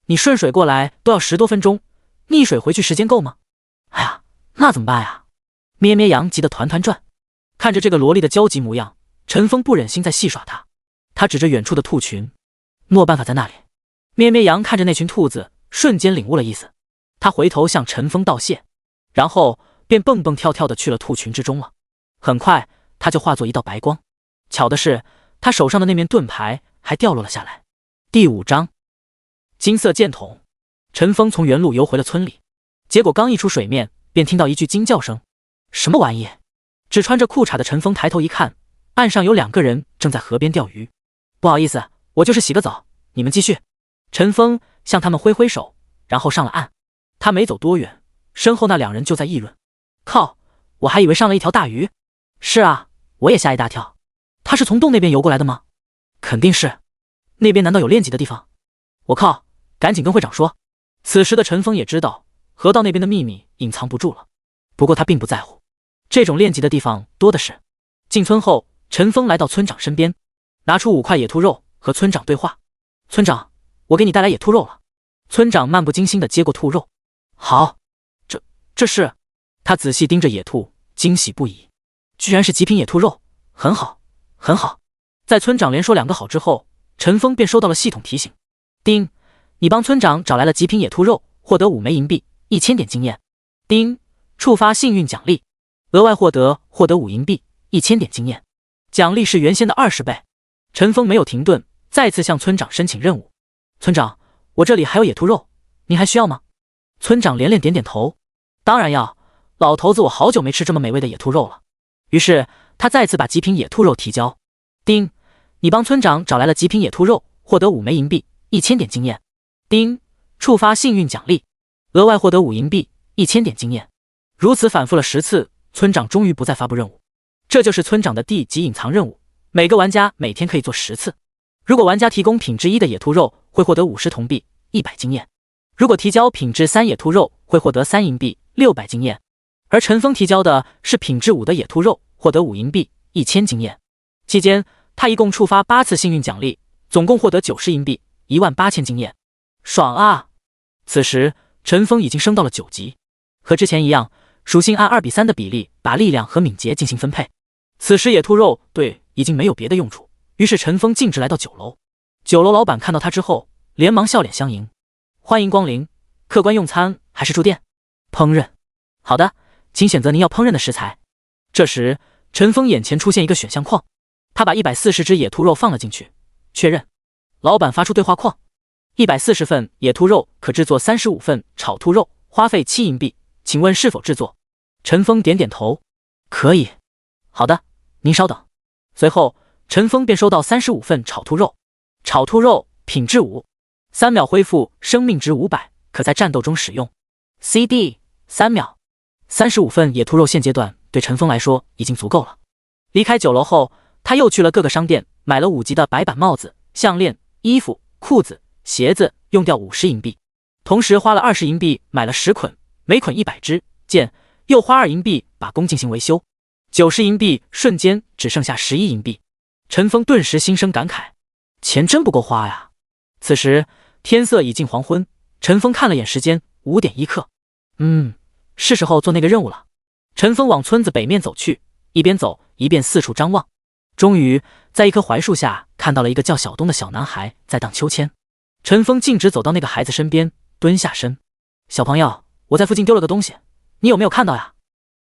Speaker 1: 你顺水过来都要10多分钟，逆水回去时间够吗？哎呀，那怎么办呀？咩咩羊急得团团转。看着这个萝莉的焦急模样，陈峰不忍心再戏耍他。他指着远处的兔群，没办法在那里。咩咩羊看着那群兔子，瞬间领悟了意思。他回头向陈峰道谢，然后便蹦蹦跳跳的去了兔群之中了。很快，他就化作一道白光。巧的是，他手上的那面盾牌还掉落了下来。第5章，金色箭筒。陈峰从原路游回了村里，结果刚一出水面，便听到一句惊叫声：什么玩意？只穿着裤衩的陈峰抬头一看，岸上有2个人正在河边钓鱼。不好意思，我就是洗个澡，你们继续。陈峰向他们挥挥手，然后上了岸。他没走多远，身后那2人就在议论：靠，我还以为上了一条大鱼。是啊，我也吓一大跳。他是从洞那边游过来的吗？肯定是。那边难道有练级的地方？我靠，赶紧跟会长说。此时的陈峰也知道河道那边的秘密隐藏不住了，不过他并不在乎，这种练级的地方多的是。进村后，陈峰来到村长身边，拿出5块野兔肉和村长对话。村长，我给你带来野兔肉了。村长漫不经心地接过兔肉。好，这是……他仔细盯着野兔，惊喜不已，居然是极品野兔肉，很好，很好。在村长连说2个好之后，陈峰便收到了系统提醒：丁，你帮村长找来了极品野兔肉，获得5枚银币，1000点经验。丁，触发幸运奖励，额外获得5银币，1000点经验。奖励是原先的20倍。陈峰没有停顿，再次向村长申请任务。村长，我这里还有野兔肉，您还需要吗？村长连连点点头，当然要，老头子我好久没吃这么美味的野兔肉了。于是他再次把极品野兔肉提交。丁，你帮村长找来了极品野兔肉，获得5枚银币，1000点经验。丁，触发幸运奖励，额外获得5银币，1000点经验。如此反复了10次，村长终于不再发布任务。这就是村长的地级隐藏任务，每个玩家每天可以做10次。如果玩家提供品质1的野兔肉，会获得50铜币100经验；如果提交品质3野兔肉，会获得3银币600经验。而陈峰提交的是品质5的野兔肉，获得5银币1000经验。期间，他一共触发8次幸运奖励，总共获得90银币18000经验。爽啊！此时，陈峰已经升到了9级，和之前一样，属性按2:3的比例把力量和敏捷进行分配。此时野兔肉对已经没有别的用处，于是陈峰径直来到酒楼。酒楼老板看到他之后，连忙笑脸相迎：“欢迎光临，客官用餐还是住店？”“烹饪。”“好的，请选择您要烹饪的食材。”这时，陈峰眼前出现一个选项框，他把140只野兔肉放了进去，确认。老板发出对话框：“140份野兔肉可制作35份炒兔肉，花费7银币，请问是否制作？”陈峰点点头：“可以。”“好的，您稍等。”随后，陈峰便收到35份炒兔肉。炒兔肉品质5，3秒恢复生命值500，可在战斗中使用。CD 3秒。35份野兔肉现阶段对陈峰来说已经足够了。离开酒楼后，他又去了各个商店，买了5级的白板帽子、项链、衣服、裤子、鞋子，用掉50银币，同时花了20银币买了10捆，每捆100支剑，又花2银币把弓进行维修。90银币瞬间只剩下11银币，陈峰顿时心生感慨，钱真不够花呀。此时天色已近黄昏，陈峰看了眼时间，5点1刻。是时候做那个任务了。陈峰往村子北面走去，一边走一边四处张望，终于在一棵槐树下看到了一个叫小东的小男孩在荡秋千。陈峰径直走到那个孩子身边，蹲下身：“小朋友，我在附近丢了个东西，你有没有看到呀？”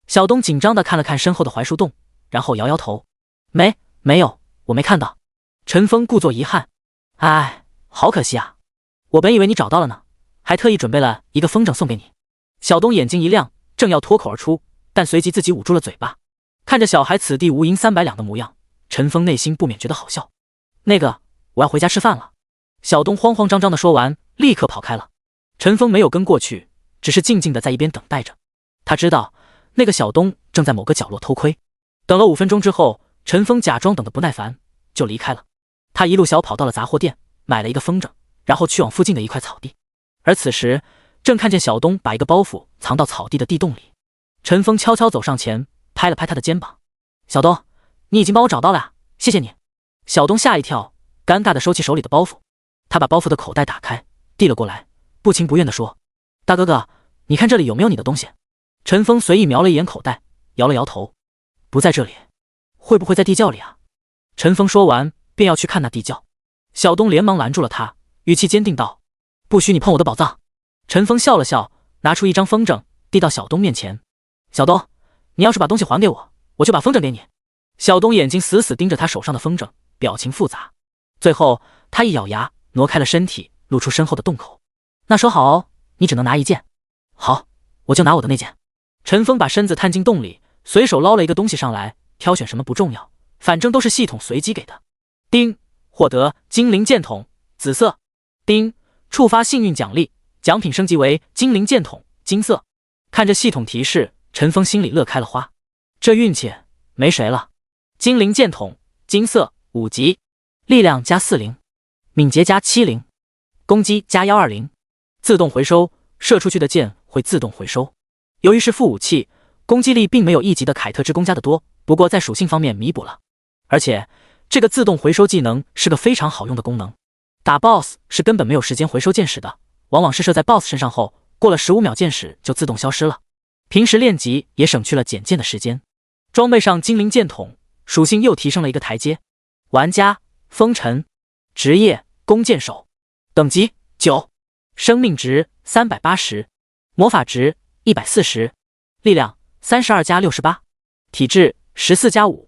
Speaker 1: 小东紧张地看了看身后的槐树洞，然后摇摇头：“没有，我没看到。”陈峰故作遗憾：“哎，好可惜啊，我本以为你找到了呢，还特意准备了一个风筝送给你。”小东眼睛一亮，正要脱口而出，但随即自己捂住了嘴巴。看着小孩此地无银300两的模样，陈峰内心不免觉得好笑。“那个，我要回家吃饭了。”小东慌慌张张地说完，立刻跑开了。陈峰没有跟过去，只是静静地在一边等待着。他知道那个小东正在某个角落偷窥。等了5分钟之后，陈峰假装等得不耐烦，就离开了。他一路小跑到了杂货店，买了一个风筝，然后去往附近的一块草地。而此时正看见小东把一个包袱藏到草地的地洞里。陈峰悄悄走上前，拍了拍他的肩膀：“小东，你已经帮我找到了呀，谢谢你。”小东吓一跳，尴尬地收起手里的包袱。他把包袱的口袋打开，递了过来，不情不愿地说：“大哥哥，你看这里有没有你的东西？”陈峰随意瞄了一眼口袋，摇了摇头：“不在这里。会不会在地窖里啊？”陈峰说完便要去看那地窖。小东连忙拦住了他，语气坚定道：“不许你碰我的宝藏。”陈峰笑了笑，拿出一张风筝递到小东面前：“小东，你要是把东西还给我，我就把风筝给你。”小东眼睛死死盯着他手上的风筝，表情复杂。最后他一咬牙，挪开了身体，露出身后的洞口：“那说好哦，你只能拿1件。”“好，我就拿我的那件。”陈峰把身子探进洞里，随手捞了一个东西上来，挑选什么不重要，反正都是系统随机给的。丁，获得精灵剑筒，紫色。丁，触发幸运奖励，奖品升级为精灵剑筒，金色。看着系统提示，陈峰心里乐开了花，这运气没谁了。精灵剑筒，金色，5级，力量加40，敏捷加70，攻击加120，自动回收，射出去的箭会自动回收。由于是副武器，攻击力并没有1级的凯特之弓加的多，不过在属性方面弥补了。而且这个自动回收技能是个非常好用的功能，打 BOSS 是根本没有时间回收箭矢的，往往是射在 BOSS 身上后，过了15秒箭矢就自动消失了。平时练级也省去了捡箭的时间。装备上精灵剑筒，属性又提升了一个台阶。玩家风尘，职业弓箭手，等级9，生命值380，魔法值140，力量32加68，体质14加5，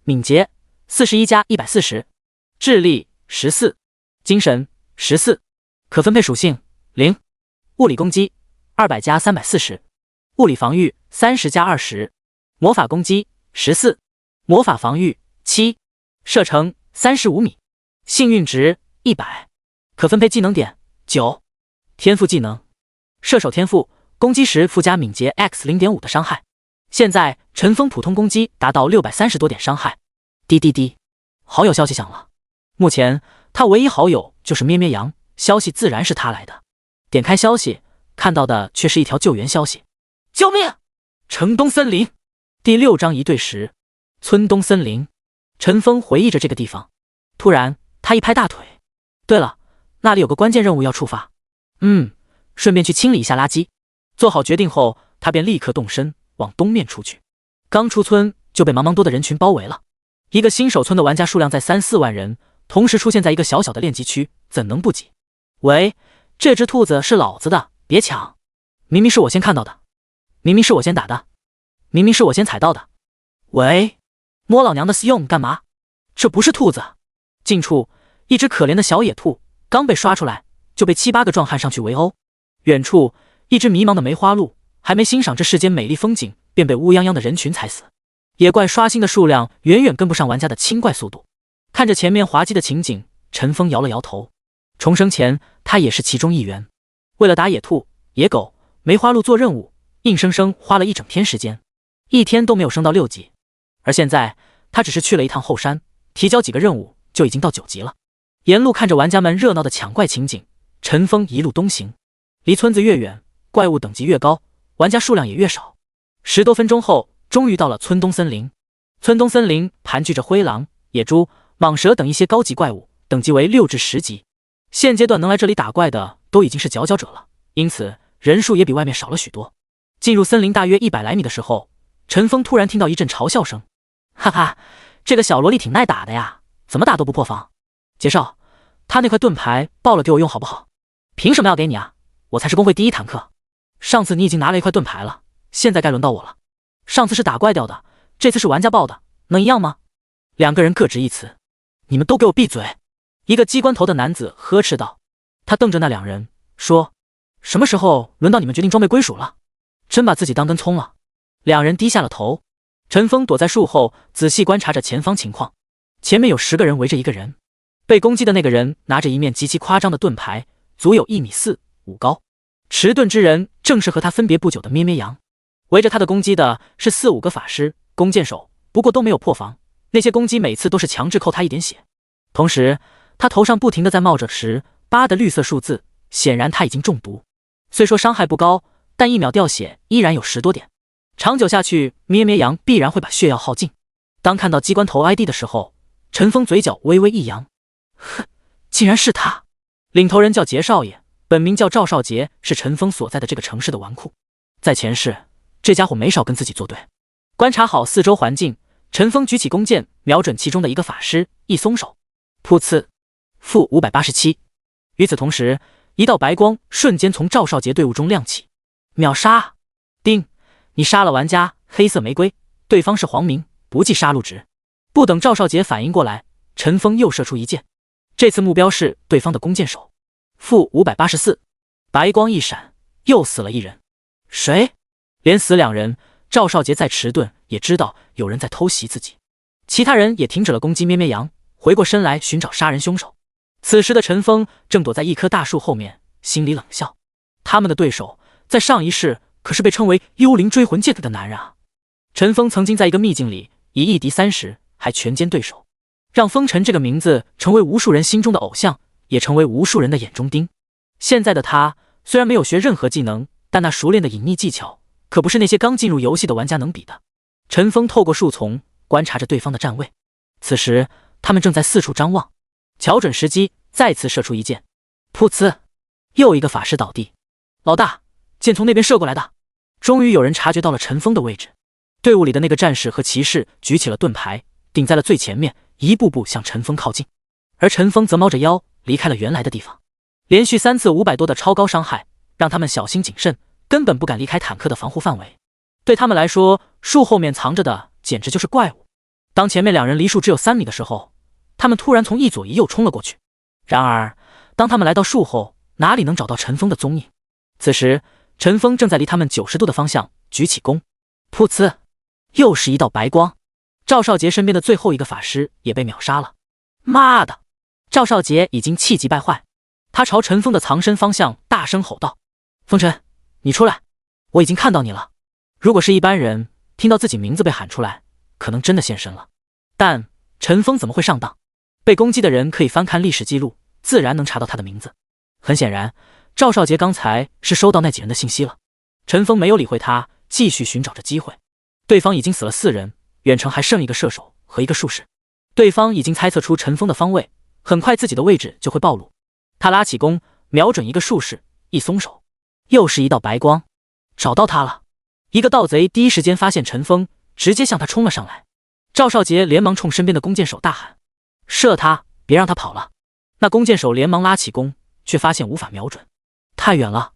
Speaker 1: 敏捷41加140，智力14，精神14，可分配属性0，物理攻击200加340，物理防御30加20，魔法攻击14，魔法防御7，射程35米，幸运值100，可分配技能点9，天赋技能射手天赋，攻击时附加敏捷 X0.5 的伤害。现在陈峰普通攻击达到630多点伤害。滴滴滴，好友消息响了，目前他唯一好友就是咩咩羊，消息自然是他来的。点开消息，看到的却是一条救援消息：救命！城东森林。第6章一对10。村东森林。陈峰回忆着这个地方，突然他一拍大腿：对了，那里有个关键任务要触发。顺便去清理一下垃圾。做好决定后，他便立刻动身往东面出去。刚出村就被茫茫多的人群包围了。一个新手村的玩家数量在3、4万人，同时出现在一个小小的练级区，怎能不挤？喂，这只兔子是老子的，别抢！明明是我先看到的，明明是我先打的，明明是我先踩到的。喂，摸老娘的私用干嘛？这不是兔子。近处，一只可怜的小野兔刚被刷出来，就被7、8个壮汉上去围殴。远处，一只迷茫的梅花鹿还没欣赏这世间美丽风景，便被乌泱泱的人群踩死。野怪刷新的数量远远跟不上玩家的清怪速度。看着前面滑稽的情景，陈峰摇了摇头。重生前，他也是其中一员。为了打野兔、野狗、梅花鹿做任务，硬生生花了一整天时间，一天都没有升到6级。而现在，他只是去了一趟后山，提交几个任务，就已经到9级了。沿路看着玩家们热闹的抢怪情景，陈峰一路东行。离村子越远，怪物等级越高，玩家数量也越少。10多分钟后，终于到了村东森林。村东森林盘踞着灰狼、野猪、蟒蛇等一些高级怪物，等级为6至10级。现阶段能来这里打怪的都已经是佼佼者了，因此人数也比外面少了许多。进入森林大约100来米的时候，陈峰突然听到一阵嘲笑声：哈哈，这个小萝莉挺耐打的呀，怎么打都不破防。介绍，他那块盾牌爆了给我用好不好？凭什么要给你啊？我才是公会第1坦克。上次你已经拿了一块盾牌了，现在该轮到我了。上次是打怪掉的，这次是玩家爆的，能一样吗？2个人各执一词。你们都给我闭嘴！一个机关头的男子呵斥道。他瞪着那2人说：什么时候轮到你们决定装备归属了？真把自己当根葱了。2人低下了头。陈峰躲在树后仔细观察着前方情况。前面有10个人围着一个人，被攻击的那个人拿着一面极其夸张的盾牌，足有1米4、5高。持盾之人正是和他分别不久的咩咩羊。围着他的攻击的是4、5个法师、弓箭手，不过都没有破防。那些攻击每次都是强制扣他一点血，同时他头上不停地在冒着10、8的绿色数字，显然他已经中毒。虽说伤害不高，但1秒掉血依然有10多点，长久下去咩咩羊必然会把血药耗尽。当看到机关头 ID 的时候，陈峰嘴角微微一扬，哼，竟然是他。领头人叫杰少爷，本名叫赵少杰，是陈峰所在的这个城市的纨绔。在前世，这家伙没少跟自己作对。观察好四周环境，陈峰举起弓箭，瞄准其中的一个法师，一松手，噗呲，负587。与此同时，一道白光瞬间从赵少杰队伍中亮起，秒杀！叮，你杀了玩家黑色玫瑰，对方是黄明，不计杀戮值。不等赵少杰反应过来，陈峰又射出一箭，这次目标是对方的弓箭手，负584。白光一闪，又死了一人。谁？连死2人，赵少杰再迟钝也知道有人在偷袭自己。其他人也停止了攻击咩咩羊，回过身来寻找杀人凶手。此时的陈峰正躲在一棵大树后面，心里冷笑。他们的对手在上一世可是被称为幽灵追魂剑的男人啊！陈峰曾经在一个秘境里以1敌30，还全歼对手，让风尘这个名字成为无数人心中的偶像，也成为无数人的眼中钉。现在的他虽然没有学任何技能，但那熟练的隐匿技巧可不是那些刚进入游戏的玩家能比的。陈峰透过树丛观察着对方的站位，此时他们正在四处张望，瞧准时机再次射出一箭，噗呲，又一个法师倒地。老大，箭从那边射过来的。终于有人察觉到了陈峰的位置，队伍里的那个战士和骑士举起了盾牌，顶在了最前面，一步步向陈峰靠近。而陈峰则猫着腰离开了原来的地方。连续3次500多的超高伤害，让他们小心谨慎，根本不敢离开坦克的防护范围。对他们来说，树后面藏着的简直就是怪物。当前面2人离树只有3米的时候，他们突然从一左一右冲了过去。然而当他们来到树后，哪里能找到陈峰的踪影？此时陈峰正在离他们90度的方向举起弓，噗呲，又是一道白光。赵少杰身边的最后一个法师也被秒杀了。妈的！赵少杰已经气急败坏，他朝陈峰的藏身方向大声吼道：风尘，你出来，我已经看到你了。如果是一般人，听到自己名字被喊出来，可能真的现身了。但陈峰怎么会上当？被攻击的人可以翻看历史记录，自然能查到他的名字。很显然，赵少杰刚才是收到那几人的信息了。陈峰没有理会他，继续寻找着机会。对方已经死了4人，远程还剩一个射手和一个术士。对方已经猜测出陈峰的方位，很快自己的位置就会暴露。他拉起弓，瞄准一个术士，一松手，又是一道白光。找到他了！一个盗贼第一时间发现陈峰，直接向他冲了上来。赵少杰连忙冲身边的弓箭手大喊：“射他，别让他跑了！”那弓箭手连忙拉起弓，却发现无法瞄准，太远了。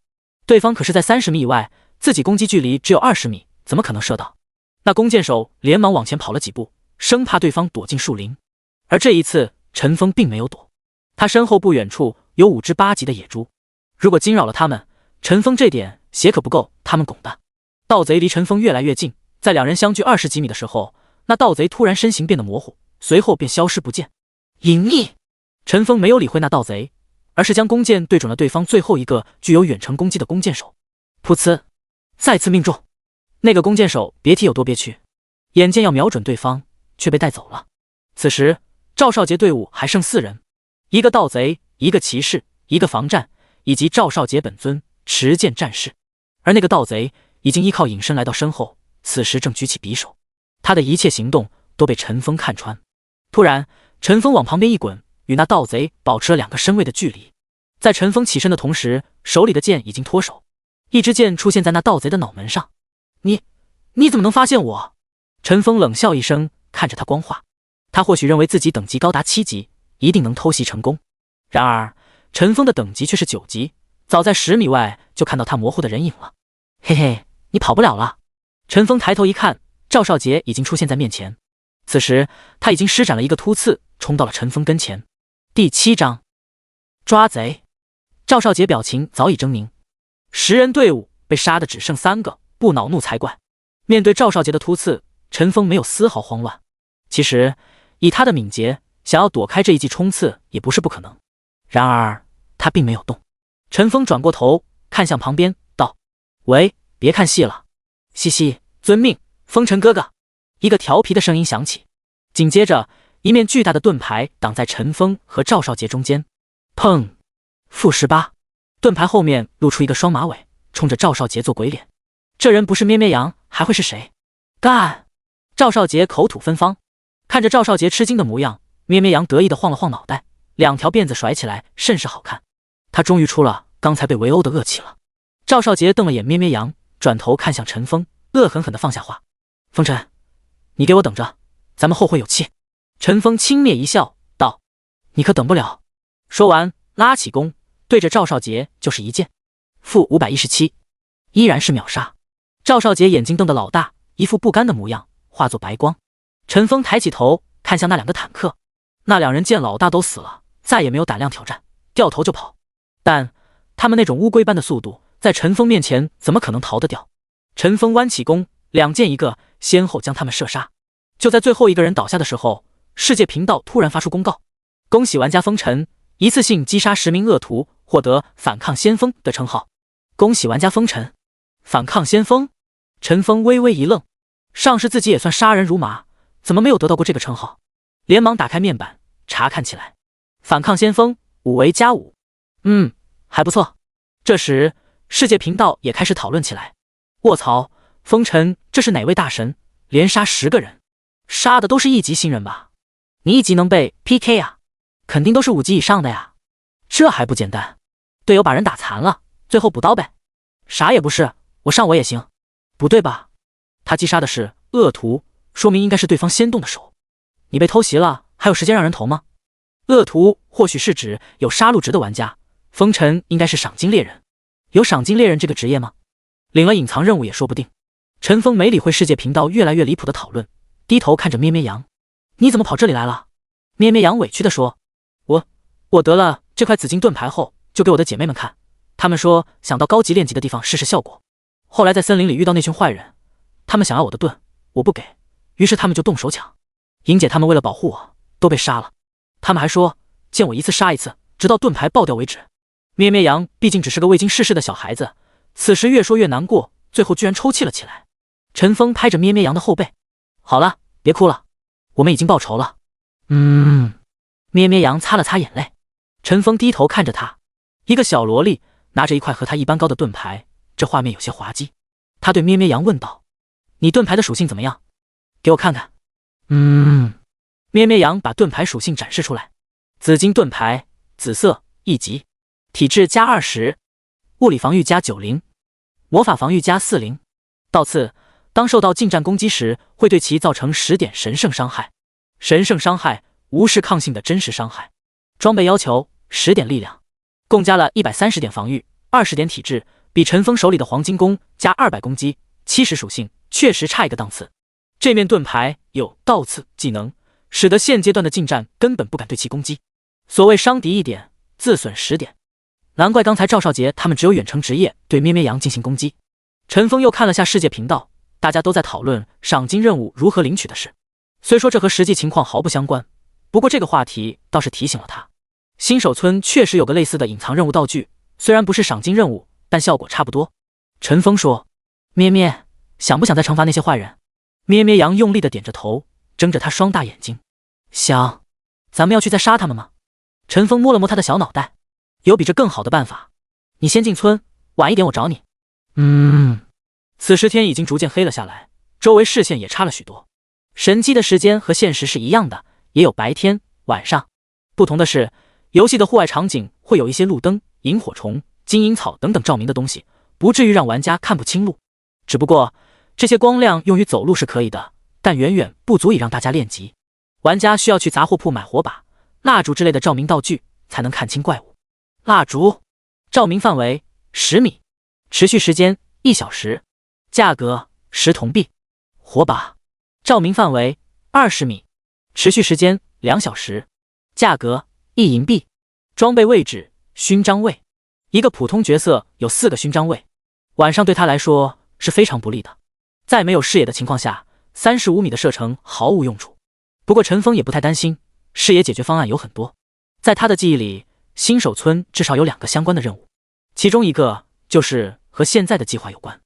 Speaker 1: 对方可是在30米以外，自己攻击距离只有20米，怎么可能射到？那弓箭手连忙往前跑了几步，生怕对方躲进树林。而这一次，陈峰并没有躲，他身后不远处有5只8级的野猪，如果惊扰了他们，陈峰这点血可不够他们拱的。盗贼离陈峰越来越近，在2人相距20几米的时候，那盗贼突然身形变得模糊，随后便消失不见。隐匿！陈峰没有理会那盗贼，而是将弓箭对准了对方最后一个具有远程攻击的弓箭手。噗呲，再次命中。那个弓箭手别提有多憋屈，眼见要瞄准对方，却被带走了。此时赵少杰队伍还剩4人，一个盗贼，一个骑士，一个防战，以及赵少杰本尊持剑战士。而那个盗贼已经依靠隐身来到身后，此时正举起匕首，他的一切行动都被陈峰看穿。突然，陈峰往旁边一滚，与那盗贼保持了2个身位的距离。在陈峰起身的同时，手里的剑已经脱手，一支箭出现在那盗贼的脑门上。你怎么能发现我？陈峰冷笑一声，看着他光化。他或许认为自己等级高达7级，一定能偷袭成功。然而，陈峰的等级却是9级，早在10米外就看到他模糊的人影了。嘿嘿，你跑不了了。陈峰抬头一看，赵少杰已经出现在面前。此时，他已经施展了一个突刺，冲到了陈峰跟前。第7章，抓贼。赵少杰表情早已狰狞，10人队伍被杀的只剩3个，不恼怒才怪。面对赵少杰的突刺，陈峰没有丝毫慌乱。其实，以他的敏捷，想要躲开这一记冲刺也不是不可能。然而，他并没有动。陈峰转过头，看向旁边，道：“喂，别看戏了。”“嘻嘻，遵命，风尘哥哥。”一个调皮的声音响起。紧接着，一面巨大的盾牌挡在陈峰和赵少杰中间。砰！负18。盾牌后面露出一个双马尾，冲着赵少杰做鬼脸。这人不是咩咩羊，还会是谁？干！赵少杰口吐芬芳。看着赵少杰吃惊的模样，咩咩羊得意地晃了晃脑袋，2条辫子甩起来，甚是好看。他终于出了刚才被围殴的恶气了。赵少杰瞪了眼咩咩羊，转头看向陈峰，恶狠狠地放下话：“风尘，你给我等着，咱们后会有期。”陈峰轻蔑一笑，道：“你可等不了。”说完，拉起弓，对着赵少杰就是一箭。负517，依然是秒杀。赵少杰眼睛瞪得老大，一副不甘的模样，化作白光。陈峰抬起头，看向那2个坦克。那2人见老大都死了，再也没有胆量挑战，掉头就跑。但他们那种乌龟般的速度，在陈峰面前怎么可能逃得掉？陈峰弯起弓，2箭一个，先后将他们射杀。就在最后一个人倒下的时候，世界频道突然发出公告：恭喜玩家风尘一次性击杀10名恶徒，获得反抗先锋的称号。恭喜玩家风尘！反抗先锋？陈峰微微一愣，上世自己也算杀人如麻，怎么没有得到过这个称号？连忙打开面板查看起来。反抗先锋5为+5，还不错。这时世界频道也开始讨论起来。卧槽，风尘这是哪位大神，连杀10个人，杀的都是1级新人吧？你1级能被 PK 啊？肯定都是5级以上的呀，这还不简单？队友把人打残了，最后补刀呗。啥也不是，我上我也行。不对吧？他击杀的是恶徒，说明应该是对方先动的手。你被偷袭了，还有时间让人头吗？恶徒或许是指有杀戮值的玩家，风尘应该是赏金猎人。有赏金猎人这个职业吗？领了隐藏任务也说不定。陈峰没理会世界频道越来越离谱的讨论，低头看着咩咩羊：“你怎么跑这里来了？”咩咩羊委屈地说：“我得了这块紫金盾牌后，就给我的姐妹们看，她们说想到高级练级的地方试试效果。后来在森林里遇到那群坏人，他们想要我的盾，我不给，于是他们就动手抢。莹姐他们为了保护我，都被杀了。他们还说见我一次杀一次，直到盾牌爆掉为止。”咩咩羊毕竟只是个未经世事的小孩子，此时越说越难过，最后居然抽泣了起来。陈峰拍着咩咩羊的后背：“好了，别哭了，我们已经报仇了。咩咩羊擦了擦眼泪，陈峰低头看着他，一个小萝莉拿着一块和他一般高的盾牌，这画面有些滑稽。他对咩咩羊问道：“你盾牌的属性怎么样？给我看看。”咩咩羊把盾牌属性展示出来：紫金盾牌，紫色，1级，体质加20，物理防御加90，魔法防御加40。倒刺，当受到近战攻击时，会对其造成10点神圣伤害。神圣伤害，无视抗性的真实伤害。装备要求10点力量，共加了130点防御，20点体质，比陈峰手里的黄金弓加200攻击，70属性，确实差一个档次。这面盾牌有倒刺技能，使得现阶段的近战根本不敢对其攻击。所谓伤敌1点，自损10点。难怪刚才赵少杰他们只有远程职业对咩咩羊进行攻击。陈峰又看了下世界频道，大家都在讨论赏金任务如何领取的事。虽说这和实际情况毫不相关，不过这个话题倒是提醒了他，新手村确实有个类似的隐藏任务道具，虽然不是赏金任务，但效果差不多。陈峰说：“咩咩，想不想再惩罚那些坏人？”咩咩羊用力的点着头，睁着他双大眼睛：“想。咱们要去再杀他们吗？”陈峰摸了摸他的小脑袋：“有比这更好的办法。你先进村，晚一点我找你。”此时天已经逐渐黑了下来，周围视线也差了许多。神机的时间和现实是一样的，也有白天、晚上。不同的是，游戏的户外场景会有一些路灯、萤火虫、金银草等等照明的东西，不至于让玩家看不清路。只不过这些光亮用于走路是可以的，但远远不足以让大家练级。玩家需要去杂货铺买火把、蜡烛之类的照明道具，才能看清怪物。蜡烛，照明范围10米，持续时间1小时，价格10铜币。火把，照明范围20米，持续时间2小时，价格1银币。装备位置勋章位，一个普通角色有4个勋章位，晚上对他来说是非常不利的。在没有视野的情况下，35米的射程毫无用处。不过陈峰也不太担心，视野解决方案有很多。在他的记忆里，新手村至少有2个相关的任务，其中一个就是和现在的计划有关。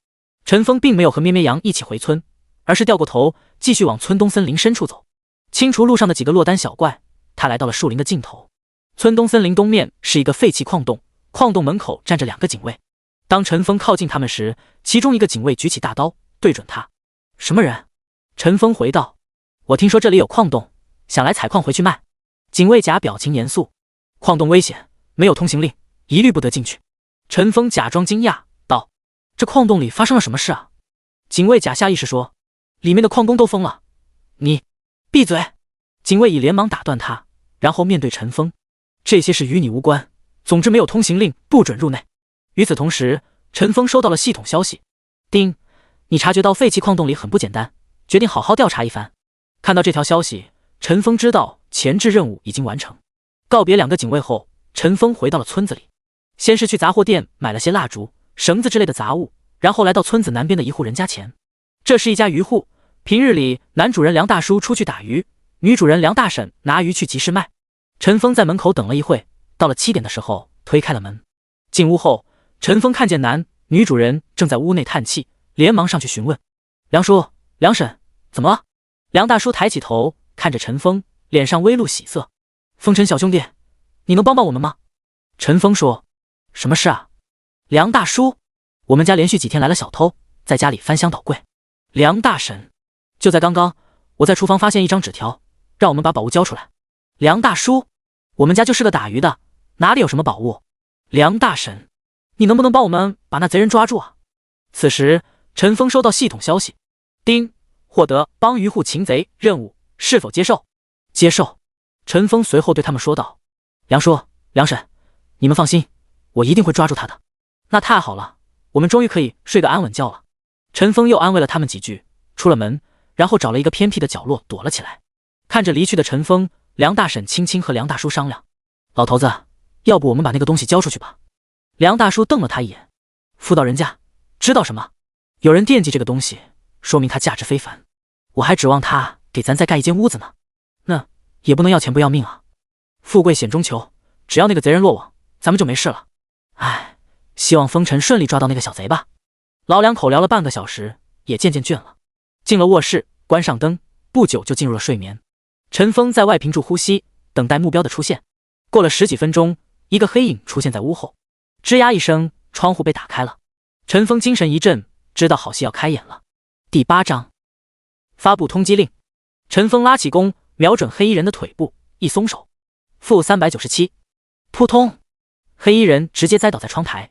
Speaker 1: 陈峰并没有和咩咩羊一起回村，而是掉过头继续往村东森林深处走。清除路上的几个落单小怪，他来到了树林的尽头。村东森林东面是一个废弃矿洞，矿洞门口站着2个警卫。当陈峰靠近他们时，其中一个警卫举起大刀对准他。什么人？陈峰回道：我听说这里有矿洞，想来采矿回去卖。警卫甲表情严肃：矿洞危险，没有通行令，一律不得进去。陈峰假装惊讶道：这矿洞里发生了什么事啊？警卫甲下意识说：里面的矿工都疯了。你闭嘴！警卫乙连忙打断他，然后面对陈峰：这些事与你无关，总之没有通行令，不准入内。与此同时，陈峰收到了系统消息：丁，你察觉到废弃矿洞里很不简单，决定好好调查一番。看到这条消息，陈峰知道前置任务已经完成。告别2个警卫后，陈峰回到了村子里，先是去杂货店买了些蜡烛、绳子之类的杂物，然后来到村子南边的一户人家前。这是一家渔户，平日里男主人梁大叔出去打鱼，女主人梁大婶拿鱼去集市卖。陈峰在门口等了一会，到了7点的时候推开了门。进屋后，陈峰看见男女主人正在屋内叹气，连忙上去询问：梁叔、梁婶，怎么了？梁大叔抬起头看着陈峰，脸上微露喜色：风尘小兄弟，你能帮帮我们吗？陈峰说：什么事啊？梁大叔，我们家连续几天来了小偷，在家里翻箱倒柜。梁大婶，就在刚刚，我在厨房发现一张纸条，让我们把宝物交出来。梁大叔，我们家就是个打鱼的，哪里有什么宝物？梁大婶，你能不能帮我们把那贼人抓住啊？此时陈峰收到系统消息：丁，获得帮渔户擒贼任务，是否接受？接受。陈峰随后对他们说道：梁叔、梁婶，你们放心，我一定会抓住他的。那太好了，我们终于可以睡个安稳觉了。陈峰又安慰了他们几句，出了门，然后找了一个偏僻的角落躲了起来。看着离去的陈峰，梁大婶轻轻和梁大叔商量：老头子，要不我们把那个东西交出去吧？梁大叔瞪了他一眼：妇道人家知道什么？有人惦记这个东西，说明它价值非凡，我还指望他给咱再盖一间屋子呢。那也不能要钱不要命啊！富贵险中求，只要那个贼人落网，咱们就没事了。唉，希望风尘顺利抓到那个小贼吧。老两口聊了半个小时，也渐渐倦了。进了卧室，关上灯，不久就进入了睡眠。陈峰在外屏住呼吸，等待目标的出现。过了10几分钟，一个黑影出现在屋后，吱呀一声，窗户被打开了。陈峰精神一振，知道好戏要开演了。第8章，发布通缉令。陈峰拉起弓，瞄准黑衣人的腿部，一松手，负397，扑通，黑衣人直接栽倒在窗台。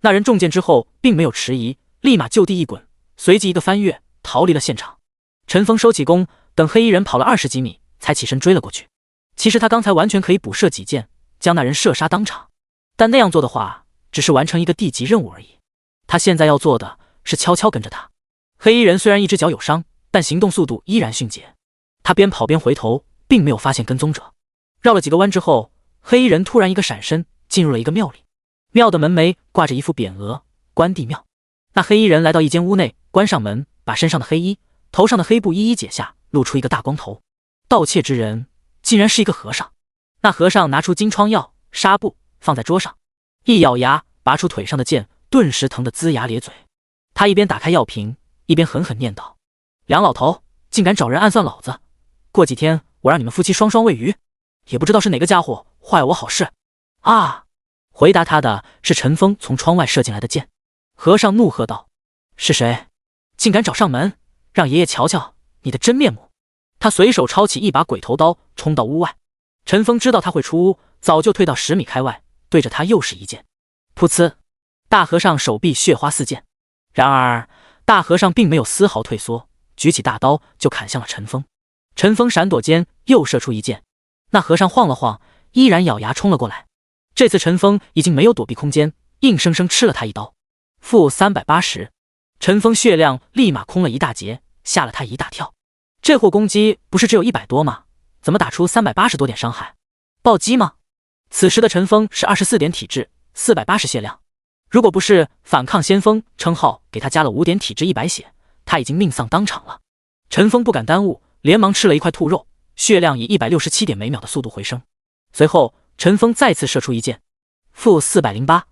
Speaker 1: 那人中箭之后并没有迟疑，立马就地一滚，随即一个翻越，逃离了现场。陈峰收起弓，等黑衣人跑了20几米，才起身追了过去。其实他刚才完全可以补射几箭，将那人射杀当场，但那样做的话，只是完成一个地级任务而已。他现在要做的是悄悄跟着他。黑衣人虽然一只脚有伤，但行动速度依然迅捷。他边跑边回头，并没有发现跟踪者。绕了几个弯之后，黑衣人突然一个闪身，进入了一个庙里。庙的门楣挂着一副匾额“关帝庙”。那黑衣人来到一间屋内，关上门，把身上的黑衣、头上的黑布一一解下，露出一个大光头。盗窃之人竟然是一个和尚。那和尚拿出金疮药、纱布放在桌上，一咬牙，拔出腿上的剑，顿时疼得龇牙咧嘴。他一边打开药瓶，一边狠狠念道：“梁老头竟敢找人暗算老子！过几天我让你们夫妻双双喂鱼！也不知道是哪个家伙坏我好事！”啊！回答他的是陈峰从窗外射进来的箭。和尚怒喝道：“是谁？竟敢找上门，让爷爷瞧瞧你的真面目！”他随手抄起一把鬼头刀，冲到屋外。陈峰知道他会出屋，早就退到10米开外，对着他又是一剑。噗呲！大和尚手臂血花四溅。然而大和尚并没有丝毫退缩，举起大刀就砍向了陈峰。陈峰闪躲间又射出一剑，那和尚晃了晃，依然咬牙冲了过来。这次陈峰已经没有躲避空间，硬生生吃了他一刀，负380。陈峰血量立马空了一大截，吓了他一大跳。这货攻击不是只有100多吗？怎么打出380多点伤害？暴击吗？此时的陈峰是24点体质，480血量。如果不是反抗先锋称号给他加了5点体质100血，他已经命丧当场了。陈峰不敢耽误，连忙吃了一块兔肉，血量以167点每秒的速度回升。随后陈峰再次射出一箭，负408。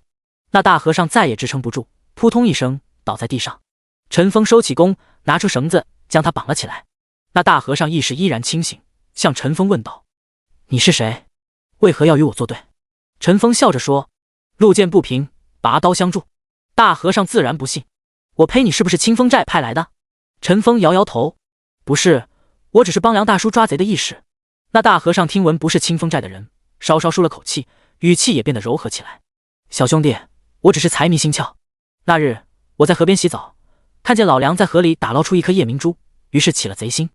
Speaker 1: 那大和尚再也支撑不住，扑通一声倒在地上。陈峰收起弓，拿出绳子将他绑了起来。那大和尚意识依然清醒，向陈峰问道：“你是谁？为何要与我作对？”陈峰笑着说：“路见不平，拔刀相助。”大和尚自然不信：“我呸，你是不是清风寨派来的？”陈峰摇摇头：“不是，我只是帮梁大叔抓贼的义士。”那大和尚听闻不是清风寨的人，稍稍舒了口气，语气也变得柔和起来：“小兄弟，我只是财迷心窍。那日我在河边洗澡，看见老梁在河里打捞出一颗夜明珠，于是起了贼心。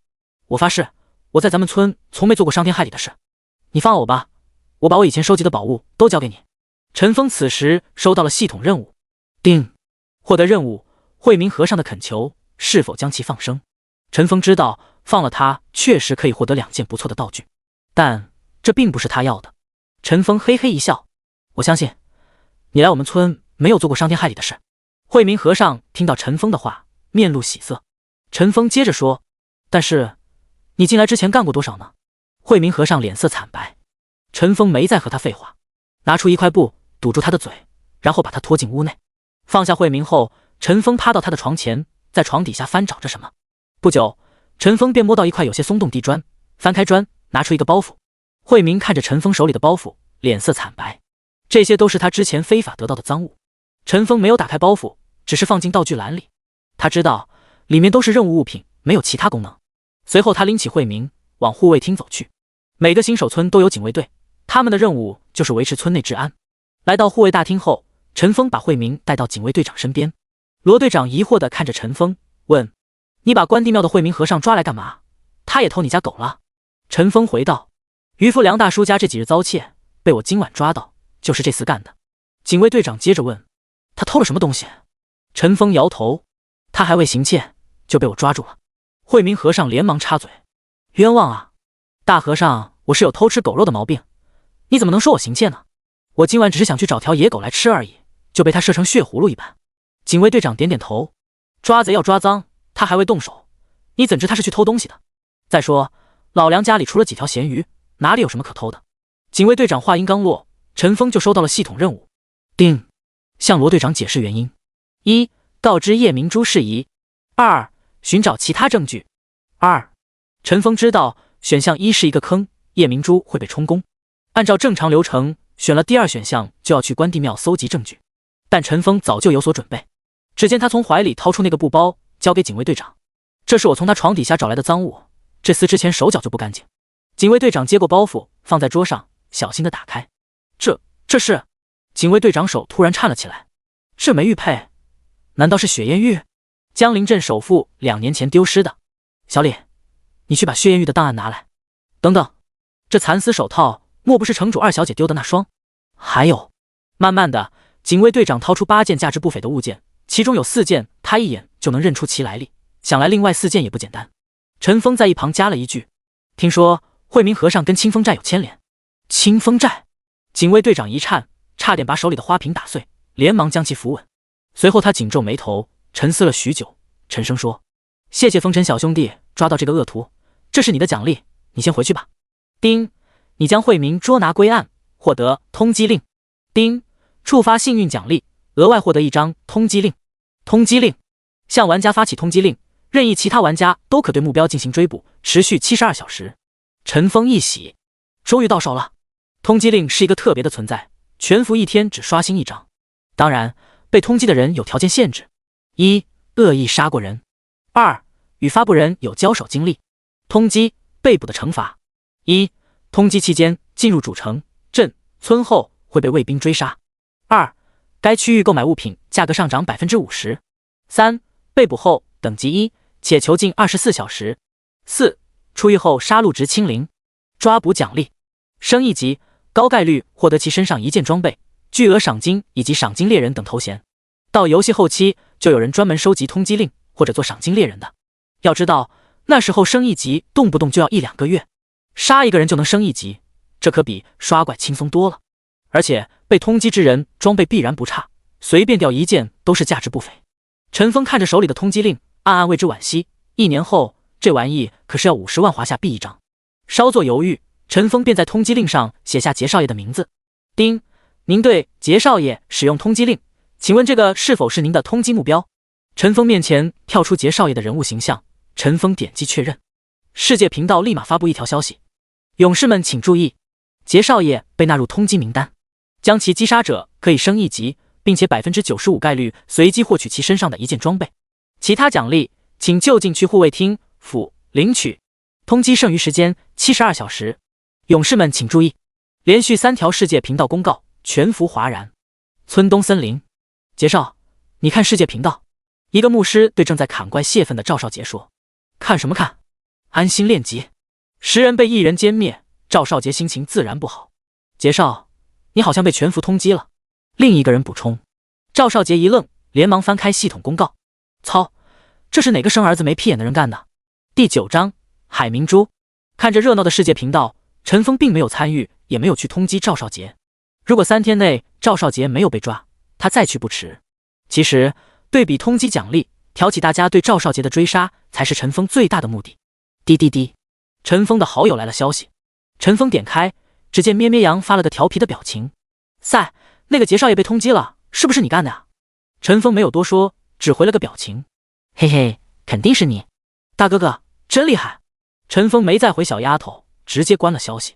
Speaker 1: 我发誓，我在咱们村从没做过伤天害理的事。你放了我吧，我把我以前收集的宝物都交给你。”陈峰此时收到了系统任务，丁，获得任务，慧明和尚的恳求，是否将其放生？陈峰知道放了他确实可以获得2件不错的道具，但这并不是他要的。陈峰嘿嘿一笑：“我相信你来我们村没有做过伤天害理的事。”慧明和尚听到陈峰的话，面露喜色。陈峰接着说：“但是你进来之前干过多少呢？”慧明和尚脸色惨白。陈峰没再和他废话，拿出一块布堵住他的嘴，然后把他拖进屋内。放下慧明后，陈峰趴到他的床前，在床底下翻找着什么。不久，陈峰便摸到一块有些松动地砖，翻开砖，拿出一个包袱。慧明看着陈峰手里的包袱，脸色惨白。这些都是他之前非法得到的赃物。陈峰没有打开包袱，只是放进道具栏里。他知道里面都是任务物品，没有其他功能。随后他拎起慧明往护卫厅走去。每个新手村都有警卫队，他们的任务就是维持村内治安。来到护卫大厅后，陈峰把慧明带到警卫队长身边。罗队长疑惑地看着陈峰，问：“你把关帝庙的慧明和尚抓来干嘛？他也偷你家狗了？”陈峰回道：“渔夫梁大叔家这几日遭窃，被我今晚抓到，就是这厮干的。”警卫队长接着问：“他偷了什么东西？”陈峰摇头：“他还未行窃，就被我抓住了。”慧明和尚连忙插嘴：“冤枉啊！大和尚，我是有偷吃狗肉的毛病，你怎么能说我行窃呢？我今晚只是想去找条野狗来吃而已，就被他射成血葫芦一般。”警卫队长点点头：“抓贼要抓赃，他还未动手，你怎知他是去偷东西的？再说老梁家里除了几条咸鱼，哪里有什么可偷的？”警卫队长话音刚落，陈峰就收到了系统任务。丁，向罗队长解释原因：一、告知夜明珠事宜；二、寻找其他证据。陈峰知道选项1是一个坑，叶明珠会被充公。按照正常流程，选了第二选项就要去关帝庙搜集证据，但陈峰早就有所准备。只见他从怀里掏出那个布包，交给警卫队长。这是我从他床底下找来的赃物，这厮之前手脚就不干净。警卫队长接过包袱，放在桌上，小心地打开。这是……警卫队长手突然颤了起来。这枚玉佩，难道是雪艳玉？江陵镇首富2年前丢失的。小李，你去把血艳玉的档案拿来。等等，这蚕丝手套莫不是城主二小姐丢的那双？还有……慢慢的，警卫队长掏出8件价值不菲的物件，其中有4件他一眼就能认出其来历，想来另外4件也不简单。陈峰在一旁加了一句：“听说惠民和尚跟清风寨有牵连。”清风寨？警卫队长一颤，差点把手里的花瓶打碎，连忙将其扶稳。随后他紧皱眉头，沉思了许久，沉声说：“谢谢风尘小兄弟抓到这个恶徒，这是你的奖励，你先回去吧。”丁，你将惠民捉拿归案，获得通缉令。丁，触发幸运奖励，额外获得1张通缉令。通缉令，向玩家发起通缉令，任意其他玩家都可对目标进行追捕，持续72小时。陈峰一喜，终于到手了。通缉令是一个特别的存在，全服1天只刷新1张。当然，被通缉的人有条件限制：1. 恶意杀过人； 2. 与发布人有交手经历。通缉，被捕的惩罚：1. 通缉期间进入主城、镇、村后会被卫兵追杀； 2. 该区域购买物品价格上涨 50%； 3. 被捕后等级1，且囚禁24小时； 4. 出狱后杀戮值清零。抓捕奖励：升1级，高概率获得其身上1件装备、巨额赏金以及赏金猎人等头衔。到游戏后期，就有人专门收集通缉令或者做赏金猎人的。要知道，那时候升1级动不动就要1-2个月，杀一个人就能升1级，这可比刷怪轻松多了。而且被通缉之人装备必然不差，随便掉1件都是价值不菲。陈峰看着手里的通缉令，暗暗为之惋惜。1年后，这玩意可是要50万华夏币1张。稍作犹豫，陈峰便在通缉令上写下杰少爷的名字。丁，您对杰少爷使用通缉令，请问这个是否是您的通缉目标？陈峰面前跳出杰少爷的人物形象，陈峰点击确认。世界频道立马发布一条消息：勇士们请注意，杰少爷被纳入通缉名单，将其击杀者可以升1级，并且 95% 概率随机获取其身上的1件装备。其他奖励请就近去护卫厅府领取。通缉剩余时间72小时。勇士们请注意，连续3条世界频道公告，全服哗然。村东森林，杰少，你看世界频道。一个牧师对正在砍怪泄愤的赵少杰说：“看什么看？安心练级。”10人被1人歼灭，赵少杰心情自然不好。杰少，你好像被全服通缉了。另一个人补充。赵少杰一愣，连忙翻开系统公告。操，这是哪个生儿子没屁眼的人干的？第9章海明珠。看着热闹的世界频道，陈峰并没有参与，也没有去通缉赵少杰。如果3天内赵少杰没有被抓，他再去不迟。其实对比通缉奖励，挑起大家对赵少杰的追杀才是陈峰最大的目的。滴滴滴，陈峰的好友来了消息。陈峰点开，只见咩咩羊发了个调皮的表情。塞，那个杰少爷被通缉了，是不是你干的啊？陈峰没有多说，只回了个表情。嘿嘿，肯定是你，大哥哥真厉害。陈峰没再回小丫头，直接关了消息。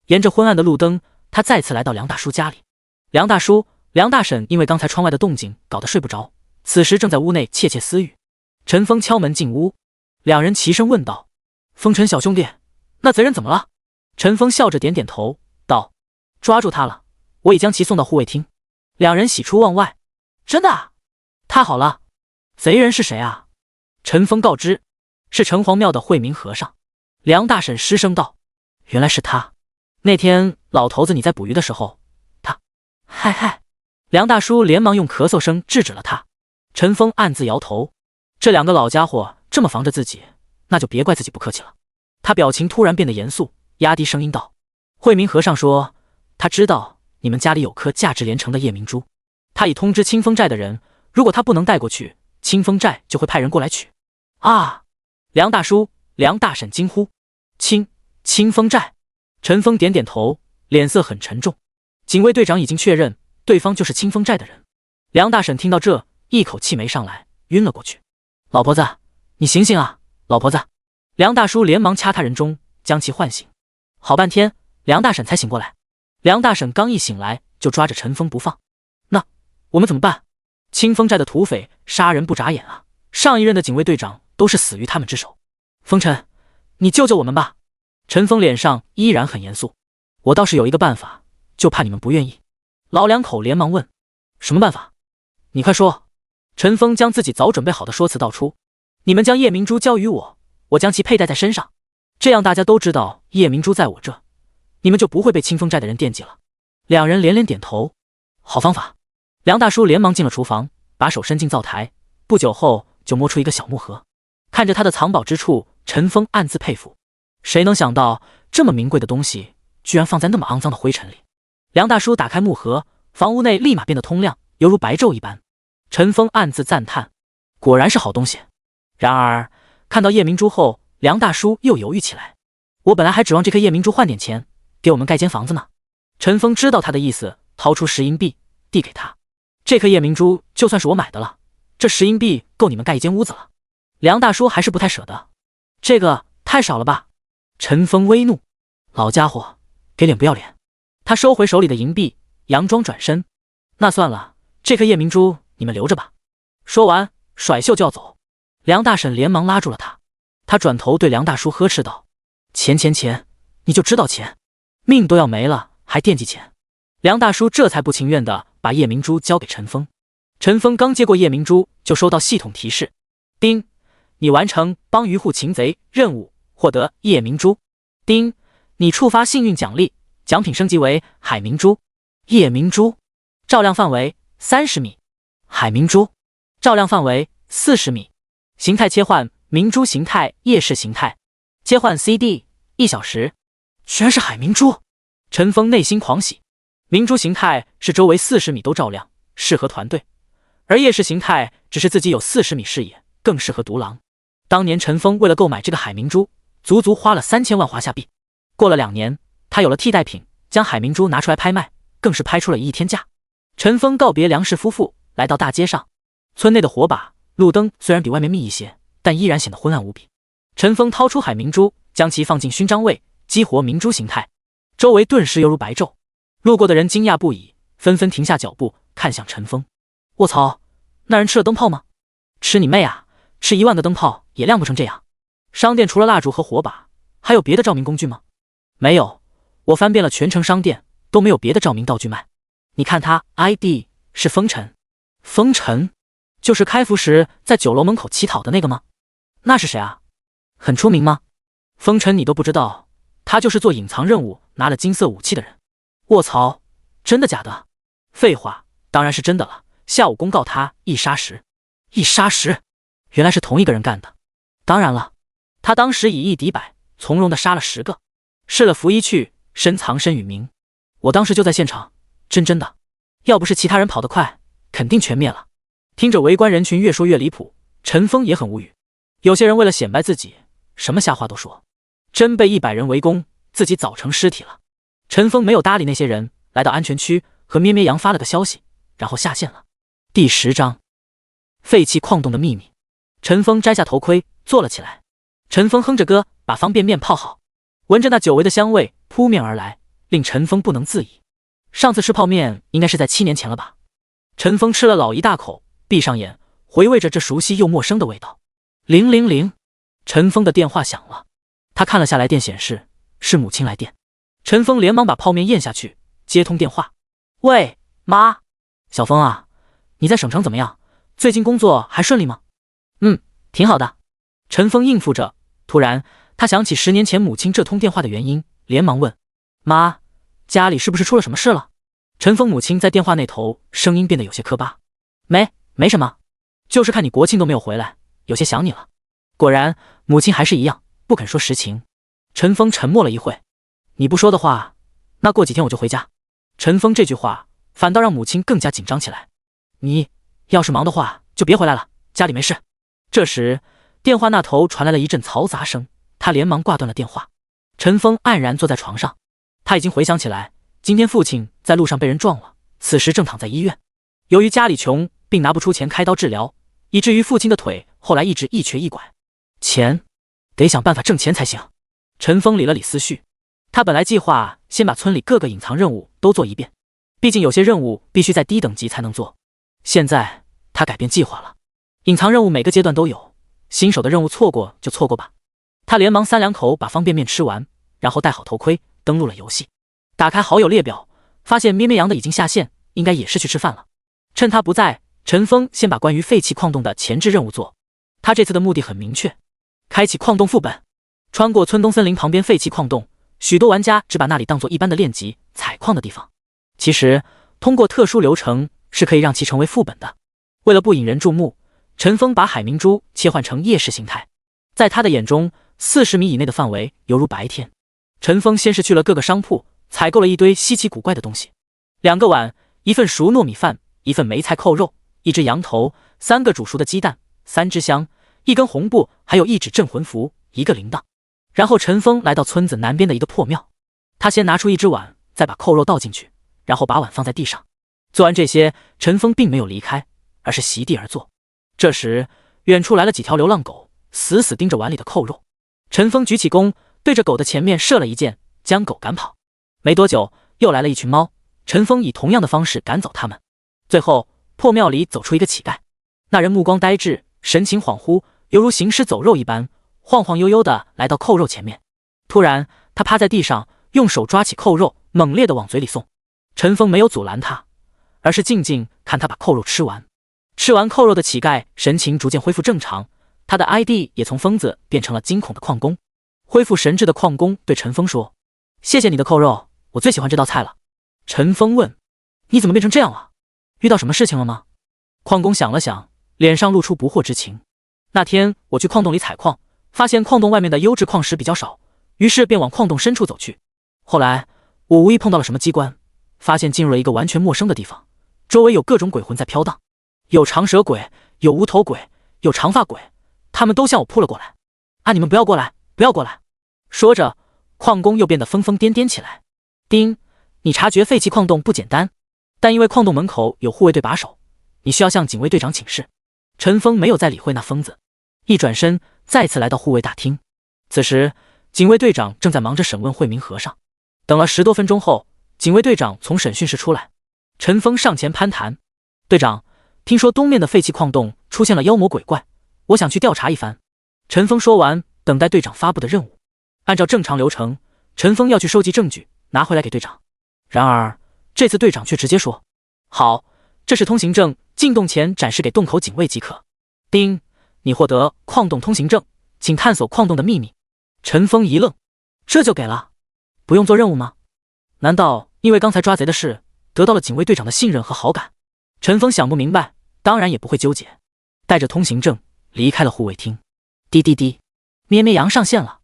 Speaker 1: 沿着昏暗的路灯，他再次来到梁大叔家里。梁大叔、梁大婶因为刚才窗外的动静搞得睡不着，此时正在屋内窃窃私语。陈峰敲门进屋，两人齐声问道：“风尘小兄弟，那贼人怎么了？”陈峰笑着点点头，道：“抓住他了，我已将其送到护卫厅。”两人喜出望外：“真的啊？太好了！贼人是谁啊？”陈峰告知：“是城隍庙的惠民和尚。”梁大婶失声道：“原来是他。那天老头子你在捕鱼的时候，他……嗨嗨！”梁大叔连忙用咳嗽声制止了他。陈峰暗自摇头，这两个老家伙这么防着自己，那就别怪自己不客气了。他表情突然变得严肃，压低声音道：“惠民和尚说，他知道你们家里有颗价值连城的夜明珠，他已通知清风寨的人，如果他不能带过去，清风寨就会派人过来取。”啊！梁大叔、梁大婶惊呼：“清风寨！”陈峰点点头，脸色很沉重。警卫队长已经确认对方就是清风寨的人。梁大婶听到这，一口气没上来，晕了过去。“老婆子，你醒醒啊，老婆子！”梁大叔连忙掐他人中，将其唤醒。好半天，梁大婶才醒过来。梁大婶刚一醒来，就抓着陈峰不放。那我们怎么办？清风寨的土匪杀人不眨眼啊！上一任的警卫队长都是死于他们之手。风尘，你救救我们吧！陈峰脸上依然很严肃。我倒是有一个办法，就怕你们不愿意。老两口连忙问：什么办法？你快说。陈峰将自己早准备好的说辞道出：你们将夜明珠交于我，我将其佩戴在身上，这样大家都知道夜明珠在我这，你们就不会被清风寨的人惦记了。两人连连点头，好方法。梁大叔连忙进了厨房，把手伸进灶台，不久后就摸出一个小木盒。看着他的藏宝之处，陈峰暗自佩服，谁能想到这么名贵的东西居然放在那么肮脏的灰尘里。梁大叔打开木盒，房屋内立马变得通亮，犹如白昼一般。陈峰暗自赞叹，果然是好东西。然而看到夜明珠后，梁大叔又犹豫起来。我本来还指望这颗夜明珠换点钱，给我们盖间房子呢。陈峰知道他的意思，掏出10银币递给他。这颗夜明珠就算是我买的了，这10银币够你们盖一间屋子了。梁大叔还是不太舍得，这个太少了吧？陈峰微怒，老家伙，给脸不要脸。他收回手里的银币，佯装转身。那算了，这颗夜明珠你们留着吧。说完甩袖就要走，梁大婶连忙拉住了他。他转头对梁大叔呵斥道：钱，你就知道钱，命都要没了还惦记钱。梁大叔这才不情愿地把夜明珠交给陈峰。陈峰刚接过夜明珠，就收到系统提示：丁，你完成帮渔户擒贼任务，获得夜明珠。丁，你触发幸运奖励，奖品升级为海明珠。夜明珠照亮范围30米，海明珠照亮范围40米，形态切换明珠形态、夜视形态，切换 CD 1小时。居然是海明珠！陈峰内心狂喜。明珠形态是周围40米都照亮，适合团队，而夜视形态只是自己有40米视野，更适合独狼。当年陈峰为了购买这个海明珠，足足花了3000万华夏币。过了2年，他有了替代品，将海明珠拿出来拍卖，更是拍出了1亿天价。陈峰告别梁氏夫妇，来到大街上。村内的火把、路灯虽然比外面密一些，但依然显得昏暗无比。陈峰掏出海明珠，将其放进勋章位，激活明珠形态，周围顿时犹如白昼。路过的人惊讶不已，纷纷停下脚步看向陈峰。卧槽，那人吃了灯泡吗？吃你妹啊，吃1万个灯泡也亮不成这样。商店除了蜡烛和火把，还有别的照明工具吗？没有，我翻遍了全城商店，都没有别的照明道具卖。你看他 ID 是风尘。风尘就是开服时在酒楼门口乞讨的那个吗？那是谁啊？很出名吗？风尘你都不知道，他就是做隐藏任务拿了金色武器的人。卧槽，真的假的？废话，当然是真的了。下午公告他一杀10。一杀10，原来是同一个人干的。当然了，他当时以1敌100，从容的杀了10个。试了符衣去，深藏身与名。我当时就在现场，真的，要不是其他人跑得快，肯定全灭了。听着围观人群越说越离谱，陈峰也很无语。有些人为了显摆自己，什么瞎话都说，真被100人围攻，自己早成尸体了。陈峰没有搭理那些人，来到安全区和咩咩羊发了个消息，然后下线了。第10章，废弃矿洞的秘密。陈峰摘下头盔，坐了起来。陈峰哼着歌，把方便面泡好，闻着那久违的香味扑面而来，令陈峰不能自已。上次吃泡面应该是在7年前了吧？陈峰吃了老一大口，闭上眼，回味着这熟悉又陌生的味道。000，陈峰的电话响了，他看了下来电显示是母亲来电。陈峰连忙把泡面咽下去，接通电话。喂，妈。小峰啊，你在省城怎么样？最近工作还顺利吗？挺好的。陈峰应付着，突然他想起10年前母亲这通电话的原因，连忙问：妈，家里是不是出了什么事了？陈峰母亲在电话那头声音变得有些磕巴：没什么，就是看你国庆都没有回来，有些想你了。果然母亲还是一样不肯说实情。陈峰沉默了一会：你不说的话，那过几天我就回家。陈峰这句话反倒让母亲更加紧张起来：你要是忙的话就别回来了，家里没事。这时电话那头传来了一阵嘈杂声，他连忙挂断了电话。陈峰黯然坐在床上，他已经回想起来，今天父亲在路上被人撞了，此时正躺在医院。由于家里穷，并拿不出钱开刀治疗，以至于父亲的腿后来一直一瘸一拐。钱，得想办法挣钱才行。陈峰理了理思绪，他本来计划先把村里各个隐藏任务都做一遍，毕竟有些任务必须在低等级才能做。现在他改变计划了，隐藏任务每个阶段都有，新手的任务错过就错过吧。他连忙3两口把方便面吃完，然后戴好头盔，登录了游戏，打开好友列表，发现咩咩羊的已经下线，应该也是去吃饭了。趁他不在，陈峰先把关于废弃矿洞的前置任务做。他这次的目的很明确，开启矿洞副本。穿过村东森林旁边废弃矿洞，许多玩家只把那里当作一般的练级采矿的地方，其实通过特殊流程是可以让其成为副本的。为了不引人注目，陈峰把海明珠切换成夜视形态，在他的眼中，40米以内的范围犹如白天。陈峰先是去了各个商铺，采购了一堆稀奇古怪的东西：2个碗，1份熟糯米饭，1份梅菜扣肉，1只羊头，3个煮熟的鸡蛋，3支香，1根红布，还有1纸镇魂符，1个铃铛。然后陈峰来到村子南边的一个破庙，他先拿出1只碗，再把扣肉倒进去，然后把碗放在地上。做完这些，陈峰并没有离开，而是席地而坐。这时，远处来了几条流浪狗，死死盯着碗里的扣肉。陈峰举起弓，对着狗的前面射了一箭，将狗赶跑。没多久，又来了一群猫，陈峰以同样的方式赶走它们。最后，破庙里走出一个乞丐，那人目光呆滞，神情恍惚，犹如行尸走肉一般，晃晃悠悠地来到扣肉前面。突然，他趴在地上，用手抓起扣肉，猛烈地往嘴里送。陈峰没有阻拦他，而是静静看他把扣肉吃完。吃完扣肉的乞丐神情逐渐恢复正常，他的 ID 也从疯子变成了惊恐的矿工。恢复神智的矿工对陈峰说：“谢谢你的扣肉，我最喜欢这道菜了。”陈峰问：“你怎么变成这样了？遇到什么事情了吗？”矿工想了想，脸上露出不惑之情。那天我去矿洞里采矿，发现矿洞外面的优质矿石比较少，于是便往矿洞深处走去。后来我无意碰到了什么机关，发现进入了一个完全陌生的地方，周围有各种鬼魂在飘荡，有长舌鬼，有无头鬼，有长发鬼，他们都向我扑了过来。啊，你们不要过来，不要过来！说着，矿工又变得疯疯癫癫起来。丁，你察觉废弃矿洞不简单，但因为矿洞门口有护卫队把守，你需要向警卫队长请示。陈峰没有再理会那疯子，一转身再次来到护卫大厅。此时，警卫队长正在忙着审问慧明和尚。等了10多分钟后，警卫队长从审讯室出来。陈峰上前攀谈：“队长，听说东面的废弃矿洞出现了妖魔鬼怪，我想去调查一番。”陈峰说完，等待队长发布的任务。按照正常流程，陈峰要去收集证据，拿回来给队长。然而，这次队长却直接说：“好，这是通行证，进洞前展示给洞口警卫即可。”丁，你获得矿洞通行证，请探索矿洞的秘密。陈峰一愣，这就给了？不用做任务吗？难道因为刚才抓贼的事得到了警卫队长的信任和好感？陈峰想不明白，当然也不会纠结，带着通行证离开了护卫厅。滴滴滴，咩咩羊上线了，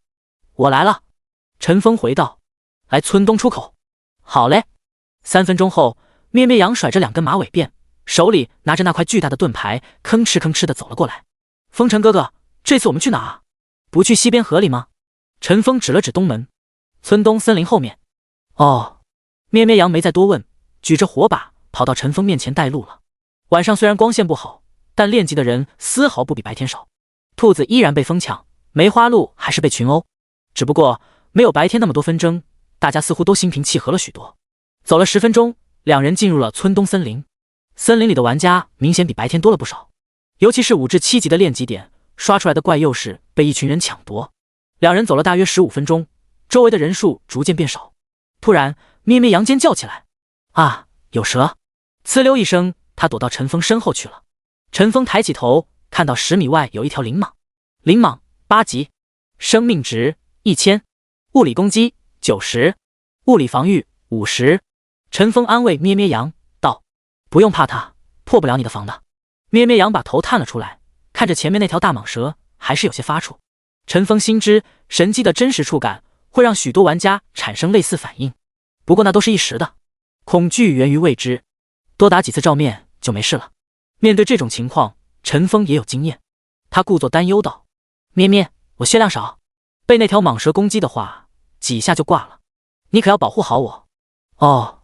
Speaker 1: 我来了。陈峰回道：“来村东出口。”好嘞。3分钟后，咩咩羊甩着2根马尾辫，手里拿着那块巨大的盾牌，吭哧吭哧地走了过来。风尘哥哥，这次我们去哪啊？不去西边河里吗？陈峰指了指东门，村东森林后面。哦，咩咩羊没再多问，举着火把跑到陈峰面前带路了。晚上虽然光线不好，但练级的人丝毫不比白天少。兔子依然被疯抢，梅花鹿还是被群殴，只不过没有白天那么多纷争，大家似乎都心平气和了许多。走了10分钟，2人进入了村东森林。森林里的玩家明显比白天多了不少，尤其是5至7级的练级点，刷出来的怪幼士被一群人抢夺。2人走了大约15分钟，周围的人数逐渐变少。突然，咩咩羊尖叫起来：“啊，有蛇！”呲溜一声，他躲到陈峰身后去了。陈峰抬起头，看到10米外有一条灵蟒。灵蟒8级，生命值1000，物理攻击90，物理防御50。陈峰安慰咩咩羊道：“不用怕它，破不了你的防的。”咩咩羊把头探了出来，看着前面那条大蟒蛇，还是有些发怵。陈峰心知神机的真实触感会让许多玩家产生类似反应，不过那都是一时的，恐惧源于未知，多打几次照面就没事了。面对这种情况，陈峰也有经验，他故作担忧道：“咩咩，我血量少，被那条蟒蛇攻击的话，几下就挂了，你可要保护好我。”哦。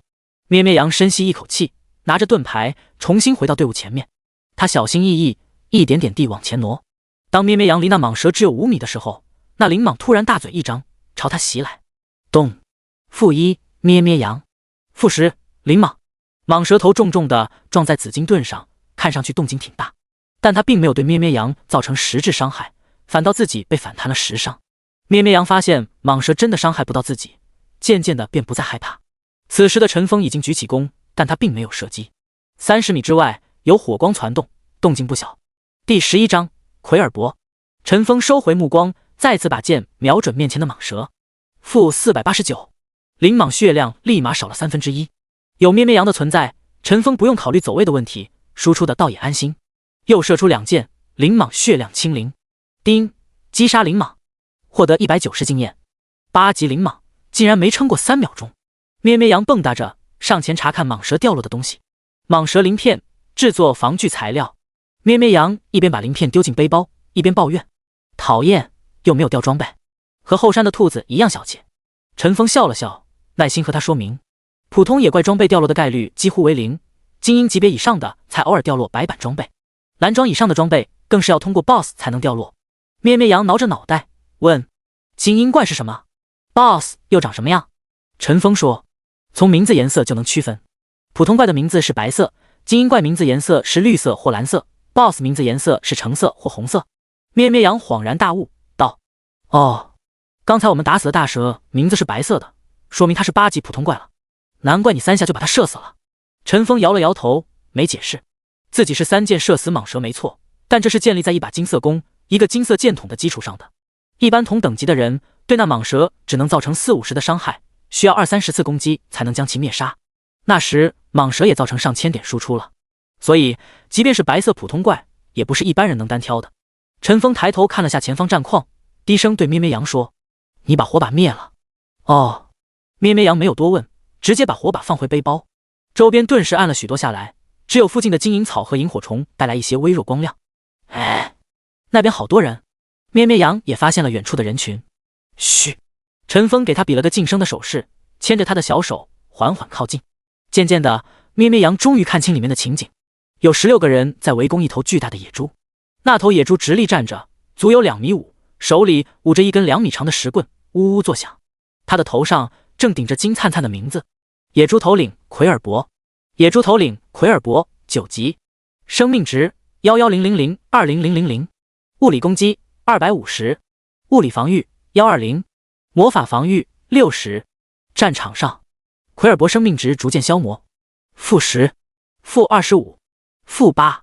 Speaker 1: 咩咩羊深吸一口气，拿着盾牌重新回到队伍前面。他小心翼翼，一点点地往前挪。当咩咩羊离那蟒蛇只有5米的时候，那灵蟒突然大嘴一张，朝他袭来。咚！负一咩咩羊，负10灵蟒。蟒蛇头重重的撞在紫金盾上，看上去动静挺大，但它并没有对咩咩羊造成实质伤害，反倒自己被反弹了10伤。咩咩羊发现蟒蛇真的伤害不到自己，渐渐的便不再害怕。此时的陈峰已经举起弓，但他并没有射击。30米之外有火光攒动，动静不小。第11章奎尔伯。陈峰收回目光，再次把箭瞄准面前的蟒蛇。负489，灵蟒血量立马少了1/3。有咩咩羊的存在，陈峰不用考虑走位的问题，输出的倒也安心。又射出2箭，灵蟒血量清零。叮，击杀灵蟒，获得190经验。8级灵蟒竟然没撑过3秒钟。咩咩羊蹦跶着上前查看蟒蛇掉落的东西。蟒蛇鳞片，制作防具材料。咩咩羊一边把鳞片丢进背包，一边抱怨：讨厌，又没有掉装备，和后山的兔子一样小气。陈峰笑了笑，耐心和他说明，普通野怪装备掉落的概率几乎为0，精英级别以上的才偶尔掉落白板装备，蓝装以上的装备更是要通过 BOSS 才能掉落。咩咩羊挠着脑袋问：精英怪是什么？ BOSS 又长什么样？陈峰说：从名字颜色就能区分，普通怪的名字是白色，精英怪名字颜色是绿色或蓝色， BOSS 名字颜色是橙色或红色。咩咩羊恍然大悟道：哦，刚才我们打死的大蛇名字是白色的，说明它是8级普通怪了，难怪你3下就把它射死了。陈峰摇了摇头，没解释，自己是3箭射死蟒蛇没错，但这是建立在一把金色弓、一个金色箭筒的基础上的。一般同等级的人对那蟒蛇只能造成40-50的伤害，需要20-30次攻击才能将其灭杀。那时蟒蛇也造成上千点输出了，所以即便是白色普通怪，也不是一般人能单挑的。陈峰抬头看了下前方战况，低声对咩咩羊说：你把火把灭了。哦。咩咩羊没有多问，直接把火把放回背包。周边顿时暗了许多下来，只有附近的金银草和萤火虫带来一些微弱光亮。哎，那边好多人。咩咩羊也发现了远处的人群。嘘。陈峰给他比了个噤声的手势，牵着他的小手缓缓靠近。渐渐的，咩咩羊终于看清里面的情景，有16个人在围攻一头巨大的野猪。那头野猪直立站着，足有2.5米，手里捂着一根2米长的石棍，呜呜作响。他的头上正顶着金灿灿的名字：野猪头领奎尔伯。野猪头领奎尔伯9级，生命值11000-20000，物理攻击250，物理防御120，魔法防御60。战场上，奎尔伯生命值逐渐消磨，负10，负25，负8。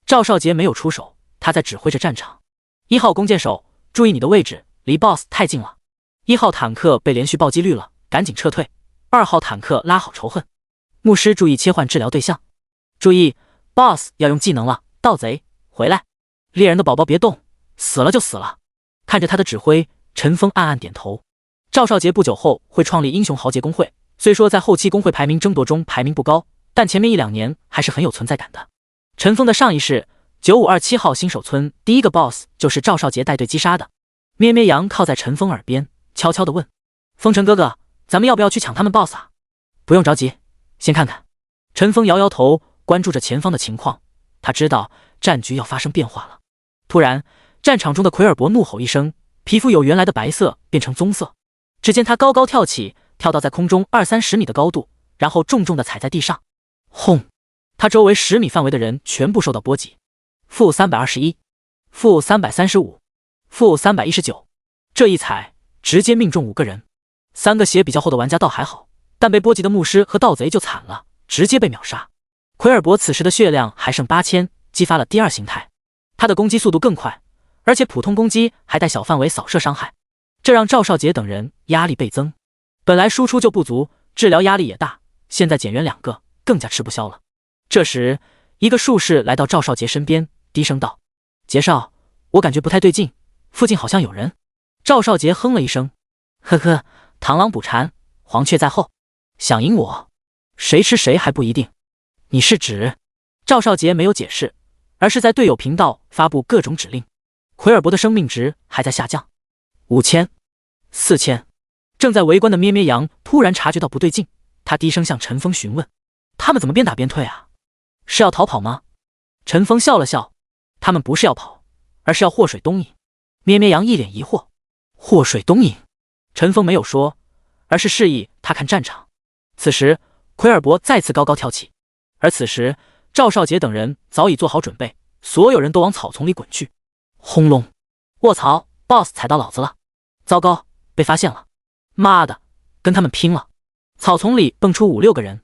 Speaker 1: 赵少杰没有出手，他在指挥着战场。1号弓箭手，注意你的位置，离 BOSS 太近了。1号坦克被连续暴击绿了，赶紧撤退。2号坦克拉好仇恨。牧师注意切换治疗对象。注意 BOSS 要用技能了，盗贼回来。猎人的宝宝别动，死了就死了。看着他的指挥，陈峰暗暗点头。赵少杰不久后会创立英雄豪杰公会，虽说在后期公会排名争夺中排名不高，但前面1-2年还是很有存在感的。陈峰的上一世9527号新手村第一个 BOSS 就是赵少杰带队击杀的。咩咩羊靠在陈峰耳边悄悄地问：风尘哥哥，咱们要不要去抢他们 BOSS 啊？不用着急，先看看。陈峰摇摇头，关注着前方的情况，他知道战局要发生变化了。突然，战场中的奎尔伯怒吼一声，皮肤由原来的白色变成棕色。只见他高高跳起，跳到在空中20-30米的高度，然后重重地踩在地上。轰！他周围10米范围的人全部受到波及。负321，负335，负319。这一踩直接命中5个人。3个血比较厚的玩家倒还好，但被波及的牧师和盗贼就惨了，直接被秒杀。奎尔伯此时的血量还剩8000，激发了第2形态。他的攻击速度更快，而且普通攻击还带小范围扫射伤害，这让赵少杰等人压力倍增。本来输出就不足，治疗压力也大，现在减员2个，更加吃不消了。这时，一个术士来到赵少杰身边，低声道：杰少，我感觉不太对劲，附近好像有人。赵少杰哼了一声，呵呵，螳螂捕蝉，黄雀在后，想赢我，谁吃谁还不一定。你是指？赵少杰没有解释，而是在队友频道发布各种指令。奎尔伯的生命值还在下降，5000、4000。正在围观的咩咩羊突然察觉到不对劲，他低声向陈峰询问：他们怎么边打边退啊？是要逃跑吗？陈峰笑了笑，他们不是要跑，而是要祸水东引。咩咩羊一脸疑惑，祸水东引？陈峰没有说，而是示意他看战场。此时，奎尔伯再次高高跳起，而此时赵少杰等人早已做好准备，所有人都往草丛里滚去。轰隆！卧槽 ，BOSS 踩到老子了！糟糕，被发现了！妈的，跟他们拼了！草丛里蹦出5、6个人，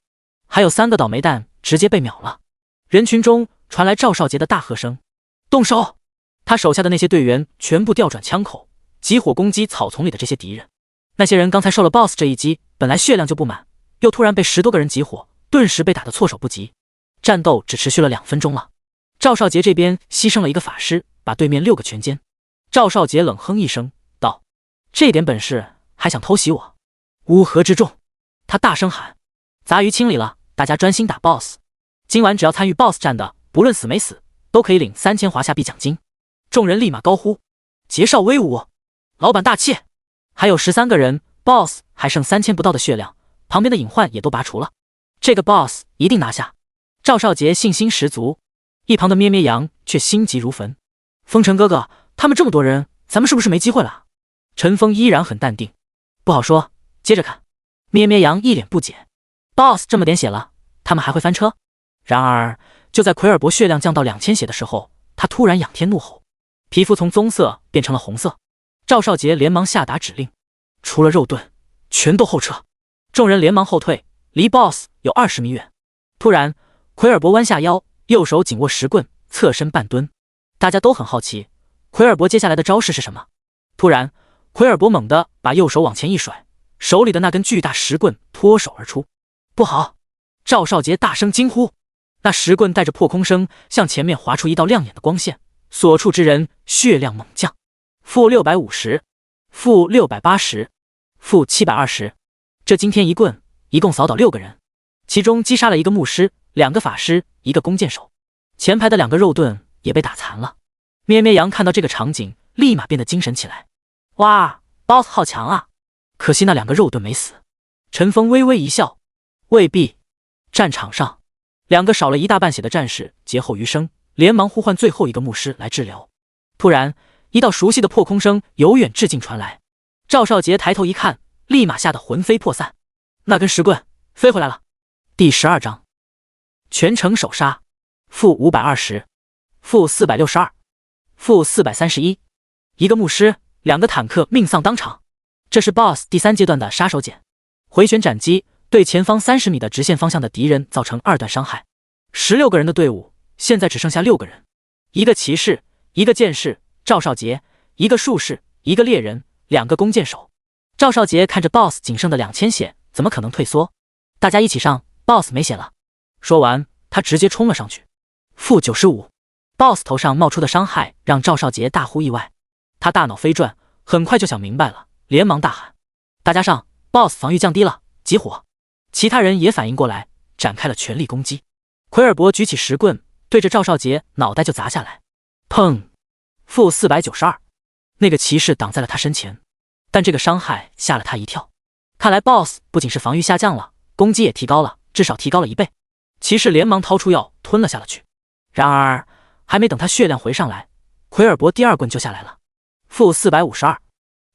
Speaker 1: 还有3个倒霉蛋直接被秒了。人群中传来赵少杰的大喝声：“动手！”他手下的那些队员全部调转枪口，集火攻击草丛里的这些敌人。那些人刚才受了 BOSS 这一击，本来血量就不满，又突然被10多个人集火，顿时被打得措手不及。战斗只持续了2分钟了。赵少杰这边牺牲了一个法师，把对面6个全歼。赵少杰冷哼一声道：“这点本事还想偷袭我？乌合之众！”他大声喊：“杂鱼清理了，大家专心打 BOSS。今晚只要参与 BOSS 战的，不论死没死，都可以领3000华夏币奖金。”众人立马高呼：“杰少威武，老板大气！”还有13个人 ，BOSS 还剩3000不到的血量，旁边的隐患也都拔除了，这个 BOSS 一定拿下。赵少杰信心十足，一旁的咩咩羊却心急如焚。风尘哥哥，他们这么多人，咱们是不是没机会了？陈峰依然很淡定，不好说，接着看。咩咩羊一脸不解 ，BOSS 这么点血了，他们还会翻车？然而，就在奎尔伯血量降到2000血的时候，他突然仰天怒吼，皮肤从棕色变成了红色。赵少杰连忙下达指令，除了肉盾，全都后撤。众人连忙后退，离 BOSS 有20米远。突然，奎尔伯弯下腰，右手紧握石棍，侧身半蹲。大家都很好奇，奎尔伯接下来的招式是什么？突然，奎尔伯猛地把右手往前一甩，手里的那根巨大石棍脱手而出。不好！赵少杰大声惊呼。那石棍带着破空声向前面划出一道亮眼的光线，所处之人血量猛降，负650，负680，负720。这惊天一棍一共扫倒6个人，其中击杀了1个牧师、2个法师、1个弓箭手，前排的2个肉盾也被打残了。咩咩羊看到这个场景，立马变得精神起来。哇 ，BOSS 好强啊！可惜那2个肉盾没死。陈峰微微一笑，未必。战场上，2个少了1大半血的战士劫后余生，连忙呼唤最后1个牧师来治疗。突然，一道熟悉的破空声由远至近传来。赵少杰抬头一看，立马吓得魂飞魄散。那根石棍飞回来了。第12章，全城首杀，负520，负462，负431。1个牧师，2个坦克命丧当场。这是 BOSS 第3阶段的杀手锏，回旋斩击对前方30米的直线方向的敌人造成2段伤害。16个人的队伍现在只剩下6个人，1个骑士，1个剑士赵少杰，1个术士，1个猎人，2个弓箭手。赵少杰看着 BOSS 仅剩的2000血，怎么可能退缩？大家一起上 ，BOSS 没血了。说完，他直接冲了上去。负95 ，BOSS 头上冒出的伤害让赵少杰大呼意外，他大脑飞转，很快就想明白了，连忙大喊：“大家上 ！BOSS 防御降低了，集火！”其他人也反应过来，展开了全力攻击。奎尔伯举起石棍，对着赵少杰脑袋就砸下来。砰！负492，那个骑士挡在了他身前，但这个伤害吓了他一跳。看来 BOSS 不仅是防御下降了，攻击也提高了，至少提高了1倍。骑士连忙掏出药吞了下去。然而还没等他血量回上来，奎尔伯第2棍就下来了。负452，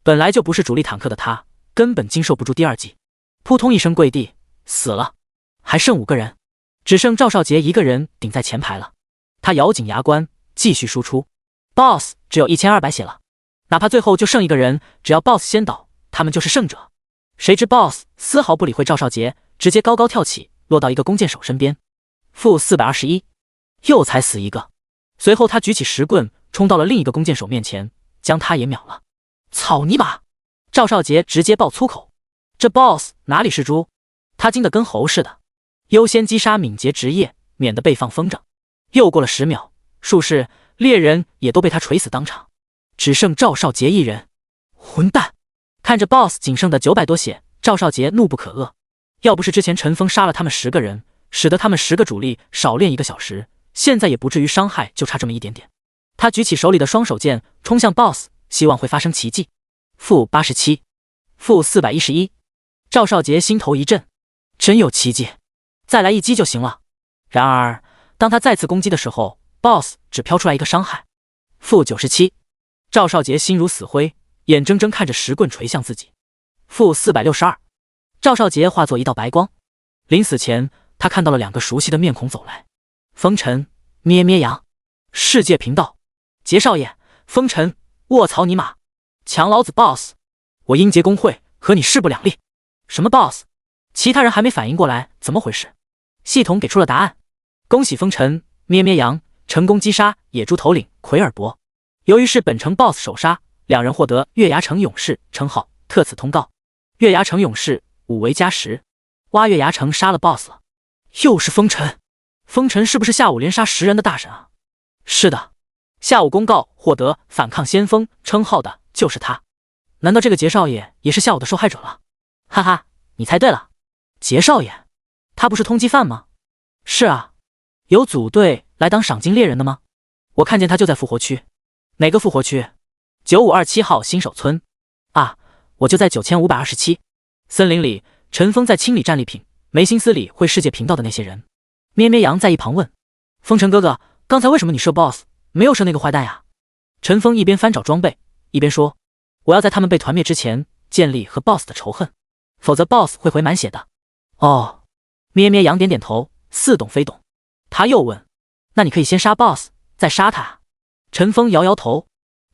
Speaker 1: 本来就不是主力坦克的他，根本经受不住第2击，扑通一声跪地死了。还剩5个人，只剩赵少杰1个人顶在前排了。他咬紧牙关，继续输出。BOSS 只有1200血了，哪怕最后就剩1个人，只要 BOSS 先倒，他们就是胜者。谁知 BOSS 丝毫不理会赵少杰，直接高高跳起，落到1个弓箭手身边。负421，又才死1个。随后他举起石棍，冲到了另1个弓箭手面前，将他也秒了。草泥马！赵少杰直接爆粗口，这 BOSS 哪里是猪，他精得跟猴似的。优先击杀敏捷职业，免得被放风筝。又过了10秒，术士、猎人也都被他锤死当场，只剩赵少杰1人。混蛋！看着 BOSS 仅剩的900多血，赵少杰怒不可遏。要不是之前陈峰杀了他们10个人，使得他们10个主力少练1个小时，现在也不至于伤害就差这么一点点。他举起手里的双手剑，冲向 BOSS， 希望会发生奇迹。负87，负411。赵少杰心头一震，真有奇迹，再来1击就行了。然而当他再次攻击的时候， BOSS 只飘出来1个伤害。负97，赵少杰心如死灰，眼睁睁看着石棍锤向自己。负462，赵少杰化作一道白光，临死前他看到了2个熟悉的面孔走来，风尘、咩咩羊。世界频道，杰少爷，风尘，卧槽尼玛，抢老子 boss！ 我英杰公会和你势不两立。什么 boss？ 其他人还没反应过来怎么回事，系统给出了答案。恭喜风尘、咩咩羊成功击杀野猪头领奎尔伯，由于是本城 boss 首杀，2人获得月牙城勇士称号。特此通告，月牙城勇士5为加10。挖月牙城杀了 boss 了，又是风尘。风尘是不是下午连杀10人的大神啊？是的，下午公告获得反抗先锋称号的就是他。难道这个杰少爷也是下午的受害者了？哈哈，你猜对了，杰少爷，他不是通缉犯吗？是啊，有组队来当赏金猎人的吗？我看见他就在复活区。哪个复活区？9527号新手村。啊，我就在9527。森林里，陈峰在清理战利品，没心思理会世界频道的那些人。咩咩羊在一旁问：风尘哥哥，刚才为什么你射 boss， 没有射那个坏蛋呀？陈峰一边翻找装备，一边说：我要在他们被团灭之前建立和 boss 的仇恨，否则 boss 会回满血的。哦，咩咩羊点点头，似懂非懂。他又问：那你可以先杀 boss， 再杀他啊？陈峰摇摇头：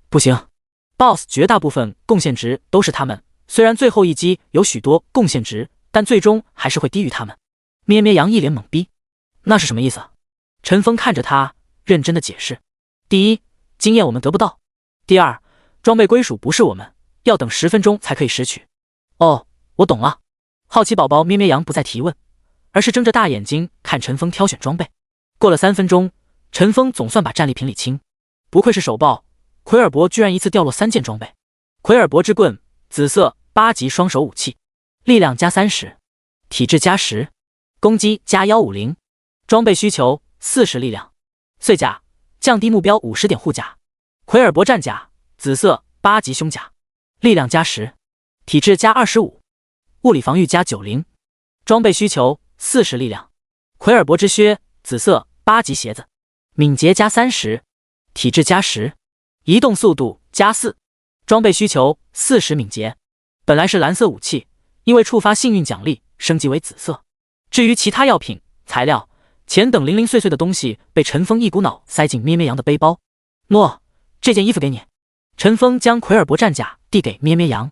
Speaker 1: 不行， boss 绝大部分贡献值都是他们，虽然最后一击有许多贡献值，但最终还是会低于他们。咩咩羊一脸懵逼，那是什么意思？陈峰看着他，认真的解释：第一，经验我们得不到；第二，装备归属不是我们，要等10分钟才可以拾取。哦，我懂了。好奇宝宝咩咩羊不再提问，而是睁着大眼睛看陈峰挑选装备。过了3分钟，陈峰总算把战利品理清。不愧是首爆，奎尔伯居然一次掉落3件装备。奎尔伯之棍，紫色8级双手武器，力量加30，体质加10，攻击加150。装备需求40力量，碎甲降低目标50点护甲。奎尔伯战甲，紫色8级胸甲，力量加10，体质加25，物理防御加90。装备需求40力量。奎尔伯之靴，紫色8级鞋子，敏捷加30，体质加10，移动速度加4。装备需求40敏捷。本来是蓝色武器，因为触发幸运奖励升级为紫色。至于其他药品、材料、钱等零零碎碎的东西被陈峰一股脑塞进咩咩羊的背包。诺，这件衣服给你。陈峰将奎尔伯战甲递给咩咩羊。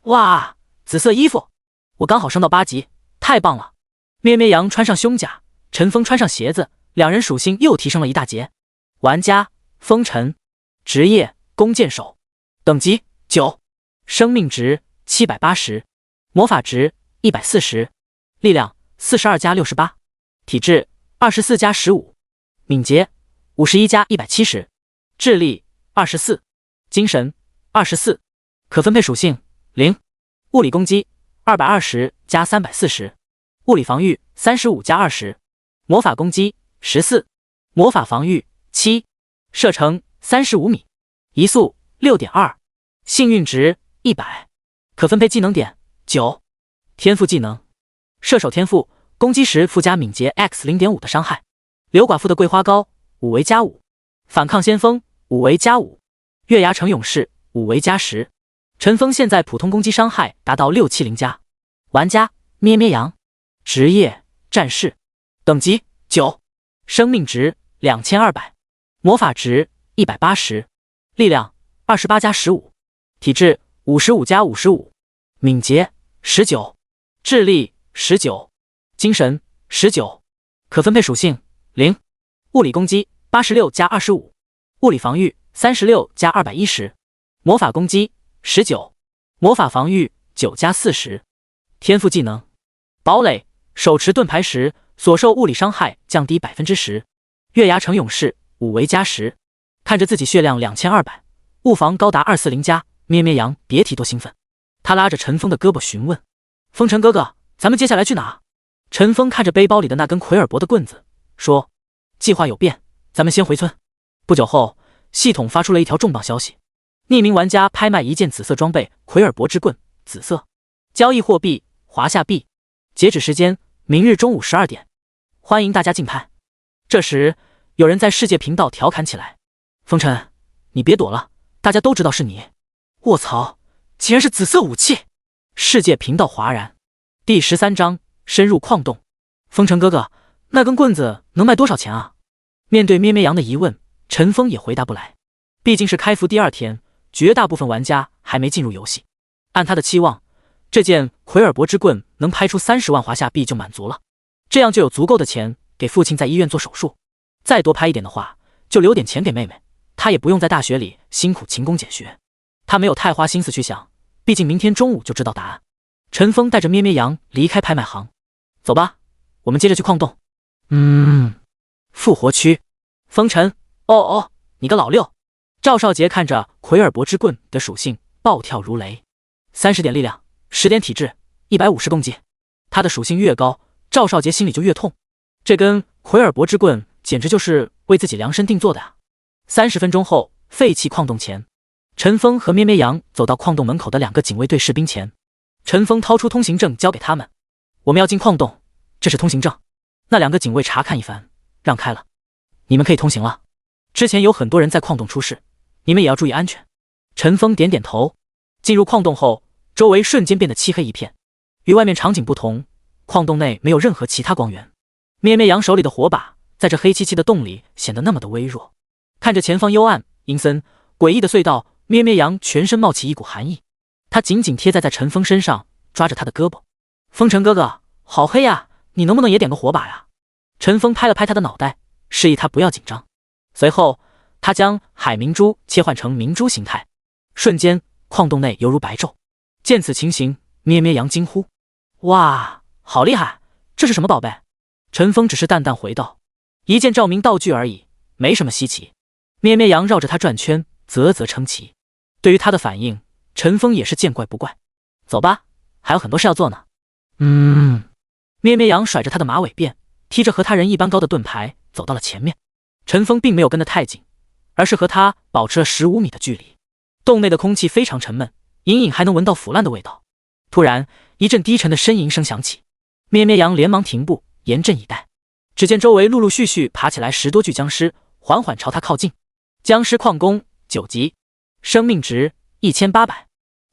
Speaker 1: 哇，紫色衣服，我刚好升到8级，太棒了。咩咩羊穿上胸甲，陈峰穿上鞋子，2人属性又提升了一大截。玩家风尘，职业弓箭手，等级9，生命值780，魔法值140，力量42加68，体质24加15，敏捷51加170，智力24，精神24，可分配属性0，物理攻击220加340，物理防御35加20，魔法攻击14，魔法防御7，射程35米，移速6.2，幸运值100，可分配技能点9。天赋技能：射手天赋，攻击时附加敏捷 X 0.5 的伤害。刘寡妇的桂花糕5为加5，反抗先锋5为加5，月牙城勇士5为加10。陈峰现在普通攻击伤害达到670加。玩家咩咩羊，职业战士，等级9，生命值2200，魔法值180，力量28加15，体质55加55，敏捷19，智力19，精神19，可分配属性0，物理攻击86加25，物理防御36加210，魔法攻击19，魔法防御9加40。天赋技能：堡垒，手持盾牌时所受物理伤害降低 10%。月牙城勇士5为加10。看着自己血量2200，物防高达240加，咩咩羊别提多兴奋。他拉着陈峰的胳膊询问：风尘哥哥，咱们接下来去哪？陈峰看着背包里的那根奎尔伯的棍子，说：计划有变，咱们先回村。不久后，系统发出了一条重磅消息：匿名玩家拍卖1件紫色装备奎尔伯之棍，紫色，交易货币华夏币，截止时间明日中午12点，欢迎大家竞拍。这时，有人在世界频道调侃起来：风尘，你别躲了，大家都知道是你。卧槽，竟然是紫色武器！世界频道哗然。第13章深入矿洞。风尘哥哥，那根棍子能卖多少钱啊？面对咩咩羊的疑问，陈峰也回答不来。毕竟是开服第2天，绝大部分玩家还没进入游戏。按他的期望，这件奎尔伯之棍能拍出30万华夏币就满足了，这样就有足够的钱给父亲在医院做手术。再多拍一点的话，就留点钱给妹妹，她也不用在大学里辛苦勤工俭学。他没有太花心思去想，毕竟明天中午就知道答案。陈峰带着咩咩羊离开拍卖行，走吧，我们接着去矿洞。复活区。风尘，哦，你个老六。赵少杰看着奎尔伯之棍的属性，暴跳如雷。30点力量，10点体质，150攻击。他的属性越高，赵少杰心里就越痛。这根奎尔伯之棍简直就是为自己量身定做的啊！30分钟后，废弃矿洞前，陈峰和咩咩羊走到矿洞门口的2个警卫队士兵前。陈峰掏出通行证交给他们，我们要进矿洞，这是通行证。那2个警卫查看一番，让开了，你们可以通行了。之前有很多人在矿洞出事，你们也要注意安全。陈峰点点头。进入矿洞后，周围瞬间变得漆黑一片。与外面场景不同，矿洞内没有任何其他光源。咩咩羊手里的火把在这黑漆漆的洞里显得那么的微弱。看着前方幽暗、阴森、诡异的隧道，咩咩羊全身冒起一股寒意。他紧紧贴在陈峰身上，抓着他的胳膊。风尘哥哥，好黑呀，你能不能也点个火把呀？陈峰拍了拍他的脑袋，示意他不要紧张。随后他将海明珠切换成明珠形态，瞬间矿洞内犹如白昼。见此情形，咩咩羊惊呼：哇，好厉害，这是什么宝贝？陈峰只是淡淡回道：一件照明道具而已，没什么稀奇。咩咩羊绕着他转圈，啧啧称奇。对于他的反应，陈峰也是见怪不怪。走吧，还有很多事要做呢。咩咩羊甩着他的马尾辫，踢着和他人一般高的盾牌走到了前面。陈峰并没有跟得太紧，而是和他保持了15米的距离。洞内的空气非常沉闷，隐隐还能闻到腐烂的味道。突然，一阵低沉的呻吟声响起，咩咩羊连忙停步，严阵以待。只见周围陆陆续续爬起来10多具僵尸，缓缓朝他靠近。僵尸矿工9级，生命值1800，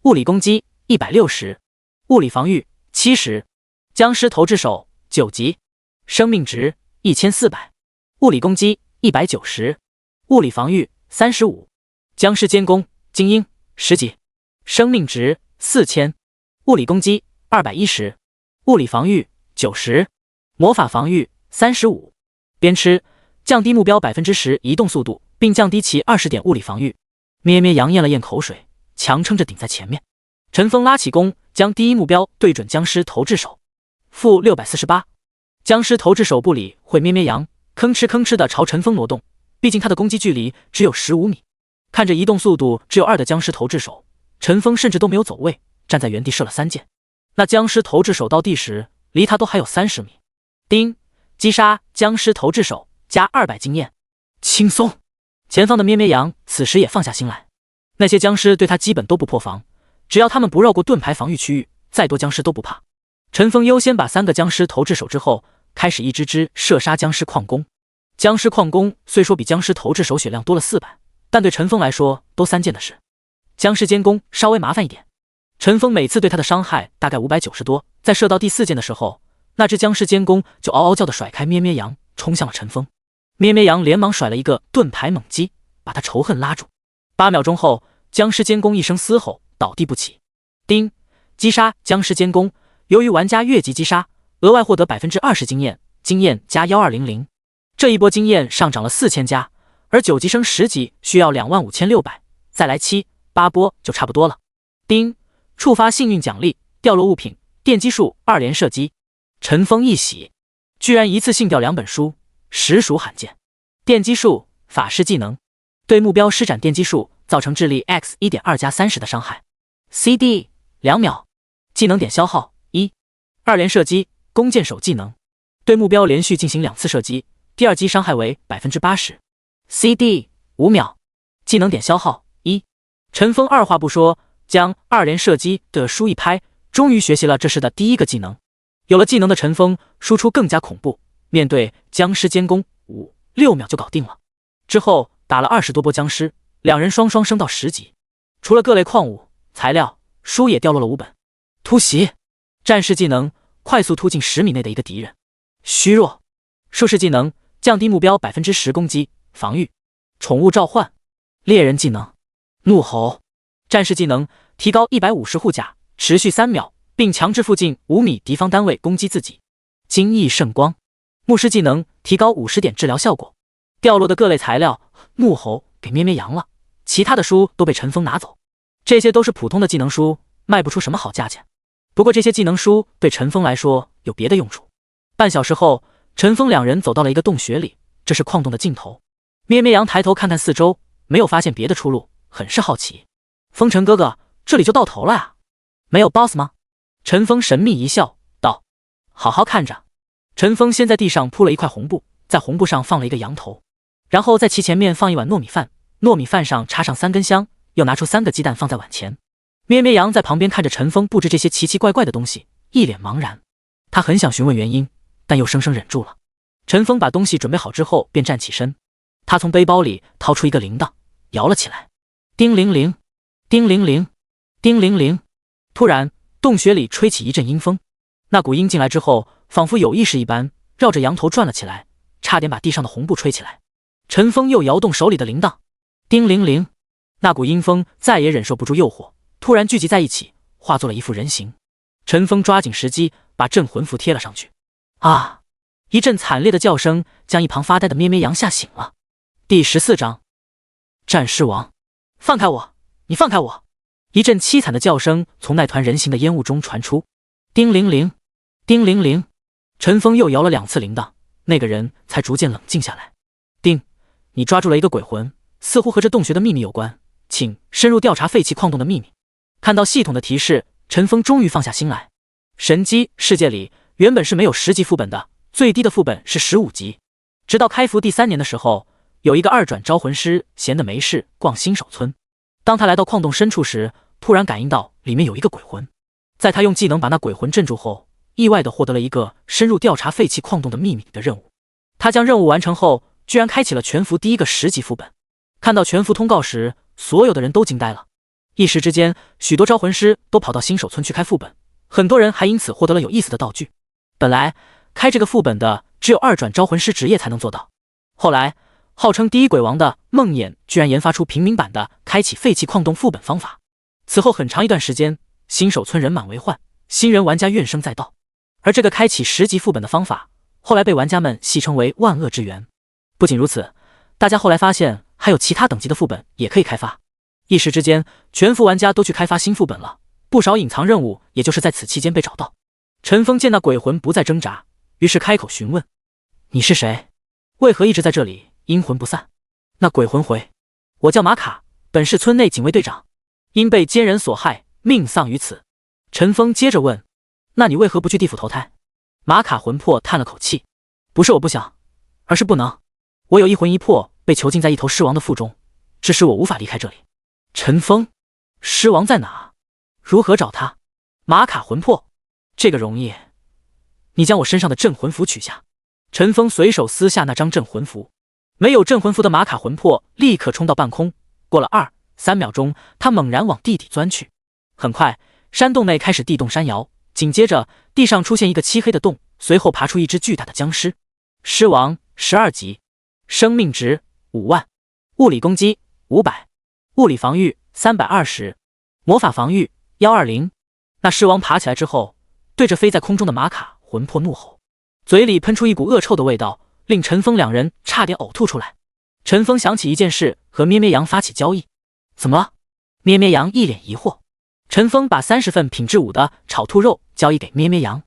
Speaker 1: 物理攻击160，物理防御70。僵尸投掷手9级，生命值1400，物理攻击190，物理防御35。僵尸监工精英10级，生命值4000，物理攻击210，物理防御90，魔法防御35。边吃降低目标10%移动速度，并降低其20点物理防御。咩咩羊咽了咽口水，强撑着顶在前面。陈峰拉起弓，将第一目标对准僵尸投掷手。负648，僵尸投掷手不理会咩咩羊，吭哧吭哧地朝陈峰挪动。毕竟他的攻击距离只有15米。看着移动速度只有2的僵尸投掷手，陈峰甚至都没有走位，站在原地射了3箭。那僵尸投掷手到地时，离他都还有30米。叮！击杀僵尸投掷手，加200经验，轻松。前方的咩咩羊此时也放下心来，那些僵尸对他基本都不破防，只要他们不绕过盾牌防御区域，再多僵尸都不怕。陈峰优先把3个僵尸投掷手之后，开始一支支射杀僵尸矿工。僵尸矿工虽说比僵尸投掷手血量多了400，但对陈峰来说都3件的事。僵尸监工稍微麻烦一点，陈峰每次对他的伤害大概590多，在射到第4件的时候，那只僵尸监工就嗷嗷叫的甩开咩咩羊，冲向了陈峰。咩咩羊连忙甩了一个盾牌猛击，把他仇恨拉住。8秒钟后，僵尸监工一声嘶吼，倒地不起。叮！击杀僵尸监工，由于玩家越级击杀，额外获得20%经验，经验加1200。这一波经验上涨了4000加，而9级升10级需要25600，再来7、8波就差不多了。叮！触发幸运奖励，掉落物品，电击术2连射击。陈峰一喜，居然一次性掉2本书，实属罕见。电击术法师技能，对目标施展电击术，造成智力 x1.2 加30的伤害。CD 2秒，技能点消耗1。2连射击弓箭手技能，对目标连续进行2次射击，第2击伤害为 80%。CD 5秒，技能点消耗1。陈峰二话不说，将2连射击的书一拍，终于学习了这时的第1个技能。有了技能的陈峰输出更加恐怖，面对僵尸监工5、6秒就搞定了。之后打了20多波僵尸，2人双双升到10级。除了各类矿物、材料、书也掉落了5本。突袭战士技能快速突进10米内的一个敌人。虚弱。术士技能，降低目标 10% 攻击、防御。宠物召唤。猎人技能，怒吼。战士技能，提高150护甲，持续3秒，并强制附近5米敌方单位攻击自己。惊异圣光。牧师技能，提高50点治疗效果。掉落的各类材料，怒吼给咩咩羊了，其他的书都被陈峰拿走。这些都是普通的技能书，卖不出什么好价钱。不过这些技能书对陈峰来说有别的用处。半小时后，陈峰两人走到了一个洞穴里，这是矿洞的尽头。咩咩羊抬头看看四周，没有发现别的出路，很是好奇。风尘哥哥，这里就到头了啊？没有 BOSS 吗？陈峰神秘一笑，道：好好看着。陈峰先在地上铺了一块红布，在红布上放了一个羊头，然后在其前面放一碗糯米饭，糯米饭上插上3根香，又拿出3个鸡蛋放在碗前。咩咩羊在旁边看着陈峰布置这些奇奇怪怪的东西，一脸茫然。他很想询问原因，但又生生忍住了。陈峰把东西准备好之后便站起身，他从背包里掏出一个铃铛，摇了起来。叮铃铃，叮铃铃，叮铃铃。突然洞穴里吹起一阵阴风，那股阴进来之后仿佛有意识一般，绕着羊头转了起来，差点把地上的红布吹起来。陈峰又摇动手里的铃铛，叮铃铃。那股阴风再也忍受不住诱惑，突然聚集在一起，化作了一副人形。陈峰抓紧时机，把镇魂符贴了上去。啊！一阵惨烈的叫声将一旁发呆的咩咩羊吓醒了。第14章，战狮王，放开我！你放开我！一阵凄惨的叫声从那团人形的烟雾中传出。叮铃铃，叮铃铃。陈峰又摇了2次铃铛，那个人才逐渐冷静下来。叮，你抓住了一个鬼魂，似乎和这洞穴的秘密有关，请深入调查废弃矿洞的秘密。看到系统的提示，陈峰终于放下心来。神机世界里原本是没有10级副本的，最低的副本是15级。直到开服第3年的时候，有一个2转招魂师闲得没事逛新手村。当他来到矿洞深处时，突然感应到里面有一个鬼魂。在他用技能把那鬼魂镇住后，意外地获得了一个深入调查废弃矿洞的秘密的任务。他将任务完成后，居然开启了全服第1个10级副本。看到全服通告时，所有的人都惊呆了。一时之间，许多招魂师都跑到新手村去开副本，很多人还因此获得了有意思的道具。本来开这个副本的只有2转招魂师职业才能做到，后来号称第1鬼王的梦魇居然研发出平民版的开启废弃矿洞副本方法。此后很长一段时间，新手村人满为患，新人玩家怨声载道。而这个开启10级副本的方法，后来被玩家们戏称为万恶之源。不仅如此，大家后来发现还有其他等级的副本也可以开发。一时之间，全服玩家都去开发新副本了，不少隐藏任务也就是在此期间被找到。陈峰见那鬼魂不再挣扎，于是开口询问：你是谁？为何一直在这里阴魂不散？那鬼魂回：我叫马卡，本是村内警卫队长，因被奸人所害，命丧于此。陈峰接着问：那你为何不去地府投胎？马卡魂魄叹了口气：不是我不想，而是不能。我有一魂一魄被囚禁在一头狮王的腹中，致使我无法离开这里。陈峰，狮王在哪？如何找他？马卡魂魄，这个容易，你将我身上的镇魂符取下。陈峰随手撕下那张镇魂符，没有镇魂符的马卡魂魄立刻冲到半空，过了2、3秒钟，他猛然往地底钻去。很快，山洞内开始地动山摇，紧接着地上出现一个漆黑的洞，随后爬出一只巨大的僵尸。狮王12级，生命值5万，物理攻击500，物理防御320，魔法防御120。那狮王爬起来之后，对着飞在空中的马卡魂魄怒吼，嘴里喷出一股恶臭的味道，令陈峰两人差点呕吐出来。陈峰想起一件事，和咩咩羊发起交易。怎么了？咩咩羊一脸疑惑。陈峰把30份品质5的炒兔肉交易给咩咩羊，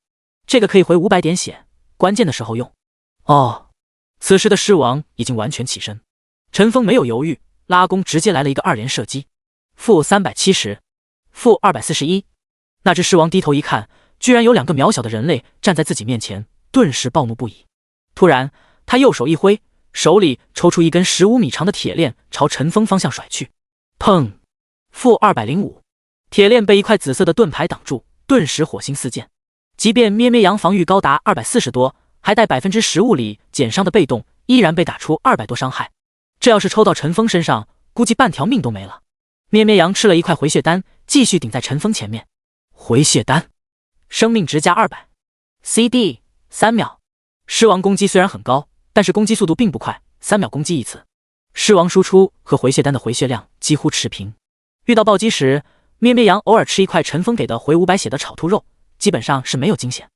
Speaker 1: 这个可以回500点血，关键的时候用。哦，此时的狮王已经完全起身。陈峰没有犹豫，拉弓直接来了一个2连射击，负370，负241。那只狮王低头一看，居然有2个渺小的人类站在自己面前，顿时暴怒不已。突然，他右手一挥，手里抽出一根15米长的铁链，朝陈峰方向甩去。砰！负205，铁链被一块紫色的盾牌挡住，顿时火星四溅。即便咩咩羊防御高达240多，还带10%物理减伤的被动，依然被打出200多伤害。这要是抽到陈峰身上，估计半条命都没了。咩咩羊吃了一块回血丹，继续顶在陈峰前面。回血丹，生命值加200， CD 3秒。狮王攻击虽然很高，但是攻击速度并不快，3秒攻击一次。狮王输出和回血丹的回血量几乎持平。遇到暴击时，咩咩羊偶尔吃一块陈峰给的回500血的炒兔肉，基本上是没有惊险，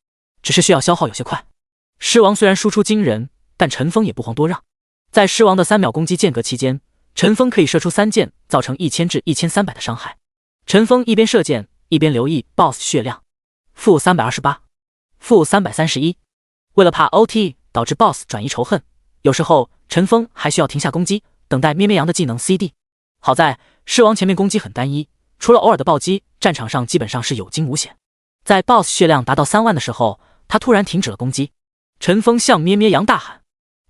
Speaker 1: 只是需要消耗有些快。狮王虽然输出惊人，但陈峰也不遑多让。在狮王的3秒攻击间隔期间，陈峰可以射出3箭，造成1000至1300的伤害。陈峰一边射箭一边留意 BOSS 血量，负328，负331。为了怕 OT 导致 BOSS 转移仇恨，有时候陈峰还需要停下攻击，等待咩咩羊的技能 CD。好在狮王前面攻击很单一，除了偶尔的暴击，战场上基本上是有惊无险。在 BOSS 血量达到3万的时候，他突然停止了攻击。陈峰向咩咩羊大喊：“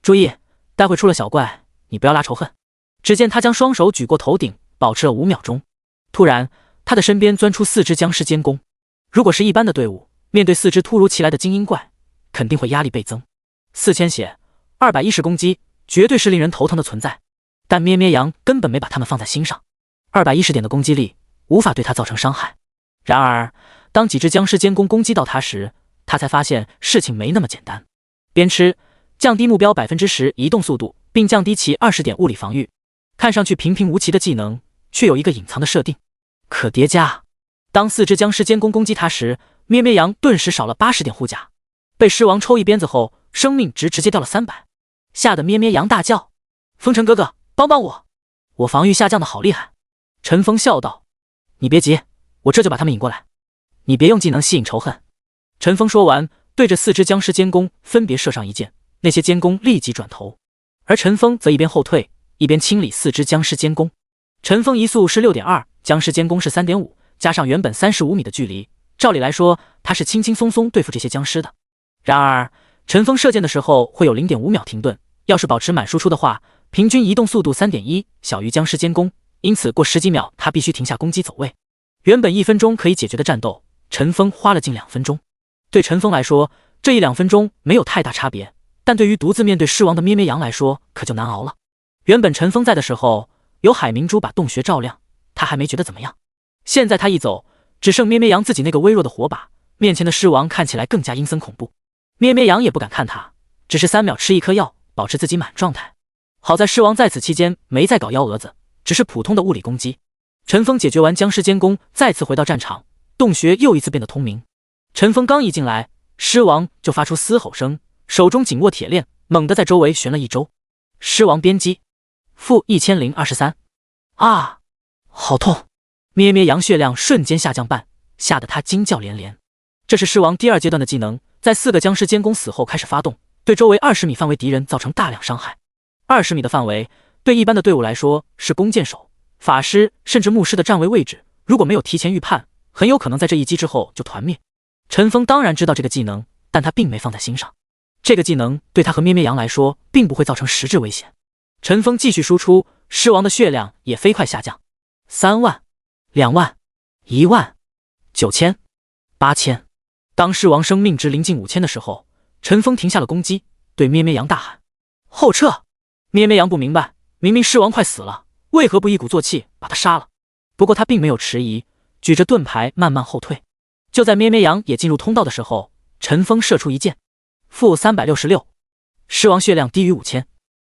Speaker 1: 注意，待会出了小怪，你不要拉仇恨。”只见他将双手举过头顶，保持了5秒钟。突然，他的身边钻出4只僵尸监工。如果是一般的队伍，面对4只突如其来的精英怪，肯定会压力倍增。4000血，210攻击，绝对是令人头疼的存在。但咩咩羊根本没把他们放在心上，210点的攻击力无法对他造成伤害。然而，当几只僵尸监工攻击到他时，他才发现事情没那么简单。边吃，降低目标 10% 移动速度，并降低其20点物理防御。看上去平平无奇的技能，却有一个隐藏的设定：可叠加。当4只僵尸监工攻击他时，咩咩羊顿时少了80点护甲。被狮王抽一鞭子后，生命值直接掉了300，吓得咩咩羊大叫：“风尘哥哥，帮帮我！我防御下降的好厉害！”陈峰笑道：“你别急，我这就把他们引过来。你别用技能吸引仇恨。”陈峰说完，对着4只僵尸监工分别射上一箭，那些监工立即转头，而陈峰则一边后退，一边清理4只僵尸监工。陈峰移速是 6.2， 僵尸监工是 3.5， 加上原本35米的距离，照理来说他是轻轻松松对付这些僵尸的。然而，陈峰射箭的时候会有 0.5 秒停顿，要是保持满输出的话，平均移动速度 3.1， 小于僵尸监工，因此过10几秒他必须停下攻击走位。原本1分钟可以解决的战斗，陈峰花了近2分钟。对陈峰来说，这1-2分钟没有太大差别，但对于独自面对狮王的咩咩羊来说可就难熬了。原本陈峰在的时候，有海明珠把洞穴照亮，他还没觉得怎么样。现在他一走，只剩咩咩羊自己那个微弱的火把，面前的狮王看起来更加阴森恐怖。咩咩羊也不敢看他，只是3秒吃一颗药，保持自己满状态。好在狮王在此期间没再搞幺蛾子，只是普通的物理攻击。陈峰解决完僵尸监工，再次回到战场，洞穴又一次变得通明。陈峰刚一进来，狮王就发出嘶吼声，手中紧握铁链，猛地在周围旋了一周。狮王边击，负1023。啊，好痛！咩咩羊血量瞬间下降半，吓得他惊叫连连。这是狮王第2阶段的技能，在4个僵尸监工死后开始发动，对周围20米范围敌人造成大量伤害。20米的范围对一般的队伍来说是弓箭手、法师甚至牧师的站位位置，如果没有提前预判，很有可能在这一击之后就团灭。陈峰当然知道这个技能，但他并没放在心上。这个技能对他和咩咩羊来说并不会造成实质危险。陈峰继续输出，狮王的血量也飞快下降，3万、2万、1万、9000、8000。当狮王生命值临近5000的时候，陈峰停下了攻击，对咩咩羊大喊：“后撤！”咩咩羊不明白，明明狮王快死了，为何不一鼓作气把他杀了？不过他并没有迟疑，举着盾牌慢慢后退。就在咩咩羊也进入通道的时候，陈峰射出一箭，负366。狮王血量低于5000。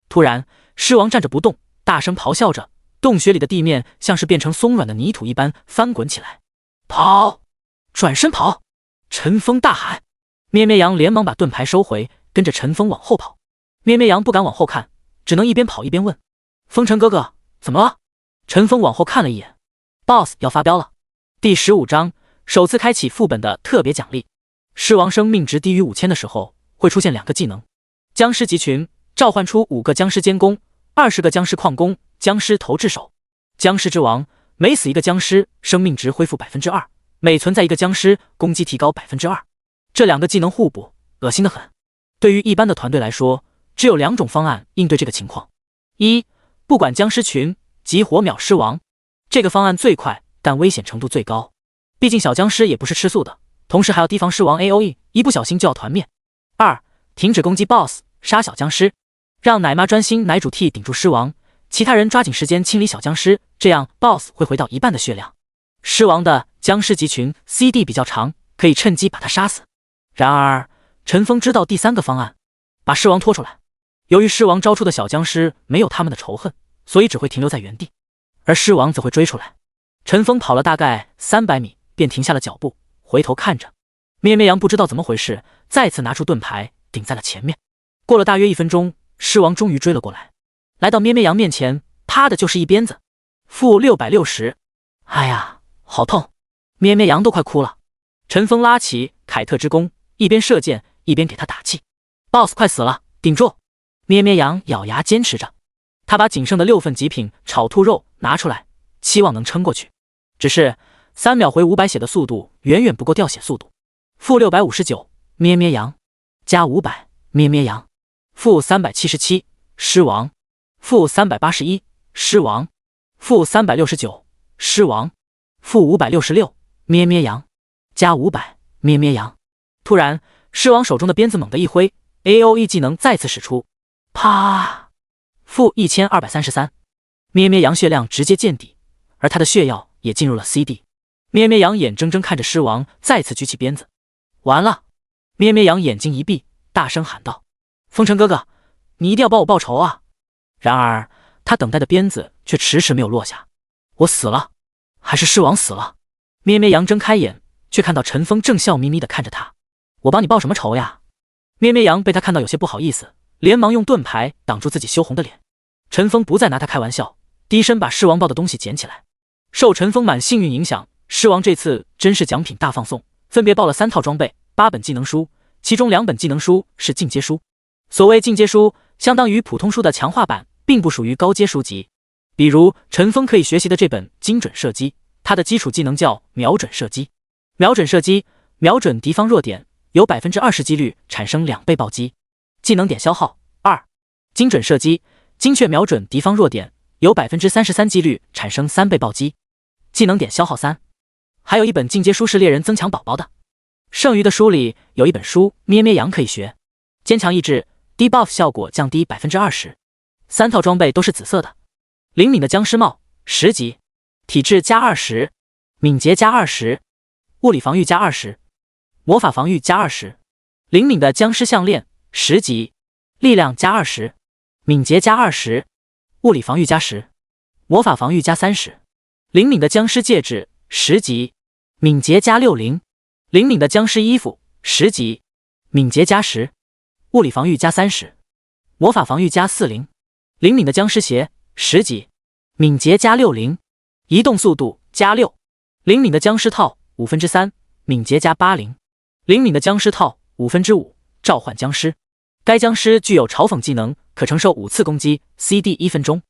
Speaker 1: 突然，狮王站着不动，大声咆哮着，洞穴里的地面像是变成松软的泥土一般翻滚起来。跑！转身跑！陈峰大喊。咩咩羊连忙把盾牌收回，跟着陈峰往后跑。咩咩羊不敢往后看，只能一边跑一边问：“风尘哥哥，怎么了？”陈峰往后看了一眼 ，BOSS 要发飙了。第15章首次开启副本的特别奖励。狮王生命值低于5000的时候，会出现2个技能：僵尸集群，召唤出5个僵尸监工、20个僵尸矿工、僵尸投掷手。僵尸之王，每死一个僵尸，生命值恢复 2%， 每存在一个僵尸，攻击提高 2%。这2个技能互补，恶心得很。对于一般的团队来说，只有2种方案应对这个情况：一，不管僵尸群，集火秒狮王。这个方案最快，但危险程度最高。毕竟小僵尸也不是吃素的，同时还要提防狮王 AOE， 一不小心就要团灭。2，停止攻击 BOSS， 杀小僵尸，让奶妈专心奶主 T 顶住狮王，其他人抓紧时间清理小僵尸，这样 BOSS 会回到1半的血量。狮王的僵尸集群 CD 比较长，可以趁机把他杀死。然而陈峰知道第3个方案，把狮王拖出来。由于狮王招出的小僵尸没有他们的仇恨，所以只会停留在原地，而狮王则会追出来。陈峰跑了大概300米，便停下了脚步，回头看着。咩咩羊不知道怎么回事，再次拿出盾牌顶在了前面。过了大约1分钟，狮王终于追了过来，来到咩咩羊面前，啪的就是一鞭子，负660。哎呀，好痛！咩咩羊都快哭了。陈峰拉起凯特之弓，一边射箭一边给他打气。BOSS 快死了，顶住！咩咩羊咬牙坚持着，他把仅剩的6份极品炒兔肉拿出来，期望能撑过去。只是3秒回500血的速度远远不够掉血速度。负659，咩咩羊加500，咩咩羊负377，狮王负381，狮王负369，狮王负566，咩咩羊加500，咩咩羊。突然，狮王手中的鞭子猛地一挥 ，AOE 技能再次使出，啪，负1233，咩咩羊血量直接见底，而他的血药也进入了 CD。咩咩羊眼睁睁看着狮王再次举起鞭子，完了！咩咩羊眼睛一闭，大声喊道：“风尘哥哥，你一定要帮我报仇啊！”然而，他等待的鞭子却迟迟没有落下。我死了，还是狮王死了？咩咩羊睁开眼，却看到陈峰正笑眯眯地看着他。我帮你报什么仇呀？咩咩羊被他看到有些不好意思，连忙用盾牌挡住自己羞红的脸。陈峰不再拿他开玩笑，低身把狮王报的东西捡起来。受陈峰满幸运影响，狮王这次真是奖品大放送，分别报了3套装备、8本技能书，其中2本技能书是进阶书。所谓进阶书，相当于普通书的强化版，并不属于高阶书籍。比如陈峰可以学习的这本精准射击，它的基础技能叫瞄准射击。瞄准射击，瞄准敌方弱点，有 20% 几率产生2倍暴击。技能点消耗2。精准射击，精确瞄准敌方弱点，有 33% 几率产生3倍暴击。技能点消耗3。还有一本进阶书是猎人增强宝宝的。剩余的书里有一本书咩咩羊可以学，坚强意志 debuff 效果降低 20%。3套装备都是紫色的。灵敏的僵尸帽10级，体质加20，敏捷加20，物理防御加20，魔法防御加20。灵敏的僵尸项链10级，力量加20，敏捷加20，物理防御加10，魔法防御加30。灵敏的僵尸戒指10级，敏捷加60。灵敏的僵尸衣服10级，敏捷加10，物理防御加30，魔法防御加40。灵敏的僵尸鞋10级，敏捷加60，移动速度加6。灵敏的僵尸套3%，敏捷加80。灵敏的僵尸套5%，召唤僵尸。该僵尸具有嘲讽技能，可承受5次攻击 ，CD 1分钟。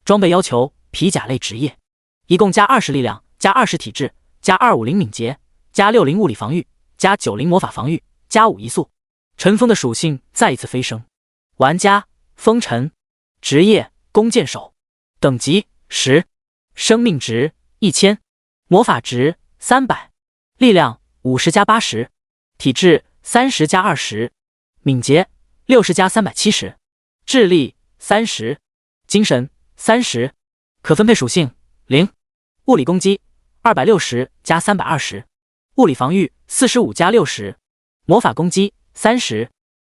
Speaker 1: 装备要求皮甲类职业，一共加20力量，加20体质，加250敏捷，加60物理防御，加90魔法防御，加5移速。陈峰的属性再一次飞升。玩家风尘，职业弓箭手，等级10，生命值1000，魔法值300，力量50加80，体质30加20，敏捷60加370，智力30，精神30。可分配属性0，物理攻击260加320，物理防御45加60，魔法攻击30，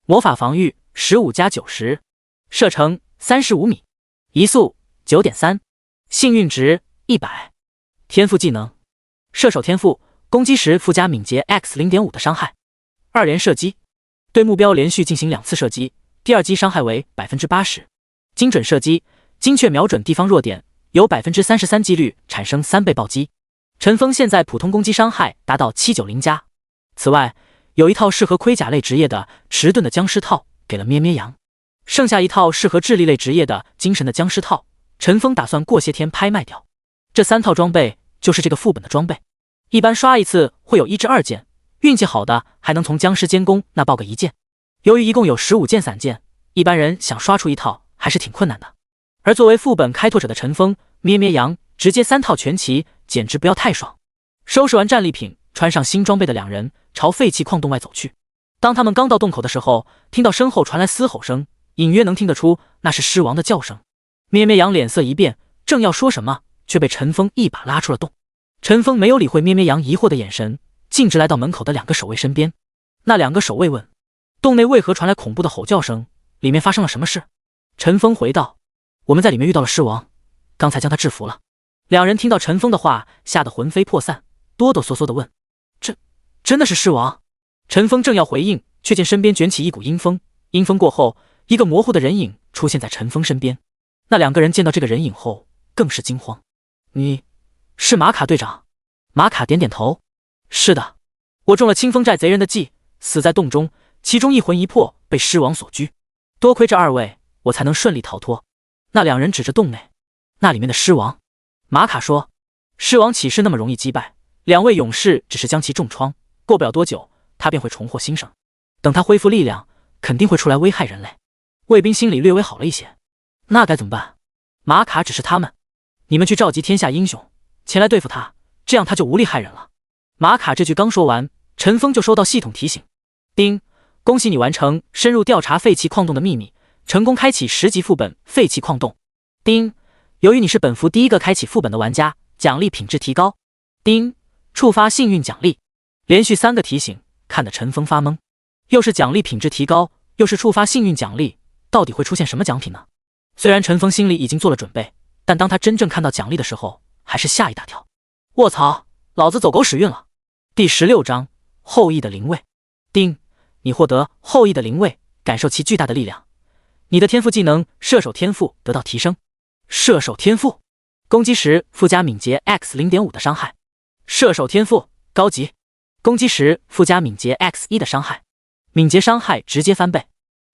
Speaker 1: 魔法防御15加90，射程35米，移速 9.3， 幸运值100。天赋技能射手天赋，攻击时附加敏捷 X 0.5 的伤害，2连射击，对目标连续进行2次射击，第2击伤害为 80%。精准射击，精确瞄准地方弱点，有 33% 几率产生3倍暴击。陈峰现在普通攻击伤害达到790加。此外，有一套适合盔甲类职业的迟钝的僵尸套给了咩咩羊，剩下一套适合智力类职业的精神的僵尸套，陈峰打算过些天拍卖掉。这3套装备就是这个副本的装备，一般刷一次会有1至2件，运气好的还能从僵尸监工那爆个1件。由于一共有15件散件，一般人想刷出一套还是挺困难的。而作为副本开拓者的陈峰，咩咩羊直接3套全齐，简直不要太爽。收拾完战利品，穿上新装备的2人朝废弃矿洞外走去。当他们刚到洞口的时候，听到身后传来嘶吼声，隐约能听得出那是狮王的叫声。咩咩羊脸色一变，正要说什么，却被陈峰一把拉出了洞。陈峰没有理会咩咩羊疑惑的眼神，径直来到门口的2个守卫身边。那两个守卫问：洞内为何传来恐怖的吼叫声？里面发生了什么事？陈峰回道：我们在里面遇到了狮王，刚才将他制服了。两人听到陈峰的话，吓得魂飞魄散，哆哆嗦嗦地问：真的是狮王？陈峰正要回应，却见身边卷起一股阴风，阴风过后，一个模糊的人影出现在陈峰身边。那两个人见到这个人影后，更是惊慌。你是马卡队长？马卡点点头。是的，我中了清风寨贼人的计，死在洞中，其中一魂一魄被狮王所拘，多亏这二位，我才能顺利逃脱。那两人指着洞内，那里面的狮王。马卡说：狮王岂是那么容易击败？两位勇士只是将其重创，过不了多久，他便会重获新生。等他恢复力量，肯定会出来危害人类。卫兵心里略微好了一些。那该怎么办？马卡指示他们：你们去召集天下英雄，前来对付他，这样他就无力害人了。马卡这句刚说完，陈峰就收到系统提醒：丁，恭喜你完成深入调查废弃矿洞的秘密，成功开启10级副本废弃矿洞。丁，由于你是本服第一个开启副本的玩家，奖励品质提高。丁，触发幸运奖励。连续3个提醒，看得陈峰发懵，又是奖励品质提高，又是触发幸运奖励，到底会出现什么奖品呢？虽然陈峰心里已经做了准备，但当他真正看到奖励的时候，还是吓一大跳。卧槽，老子走狗屎运了！第16章后羿的灵位。丁，你获得后羿的灵位，感受其巨大的力量。你的天赋技能射手天赋得到提升。射手天赋，攻击时附加敏捷 X0.5 的伤害。射手天赋高级，攻击时附加敏捷 X1 的伤害，敏捷伤害直接翻倍。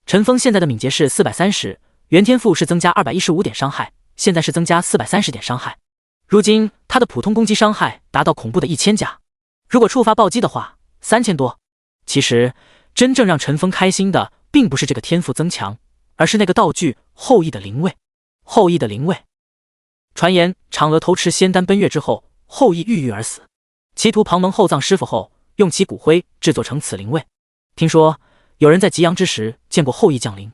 Speaker 1: 陈峰现在的敏捷是430，原天赋是增加215点伤害，现在是增加430点伤害。如今他的普通攻击伤害达到恐怖的1000加，如果触发暴击的话，3000多。其实真正让陈峰开心的并不是这个天赋增强，而是那个道具后羿的灵位。后羿的灵位，传言嫦娥偷吃仙丹奔月之后，后羿郁郁而死，其徒庞蒙厚葬师傅后，用其骨灰制作成此灵位。听说有人在极阳之时见过后羿降临，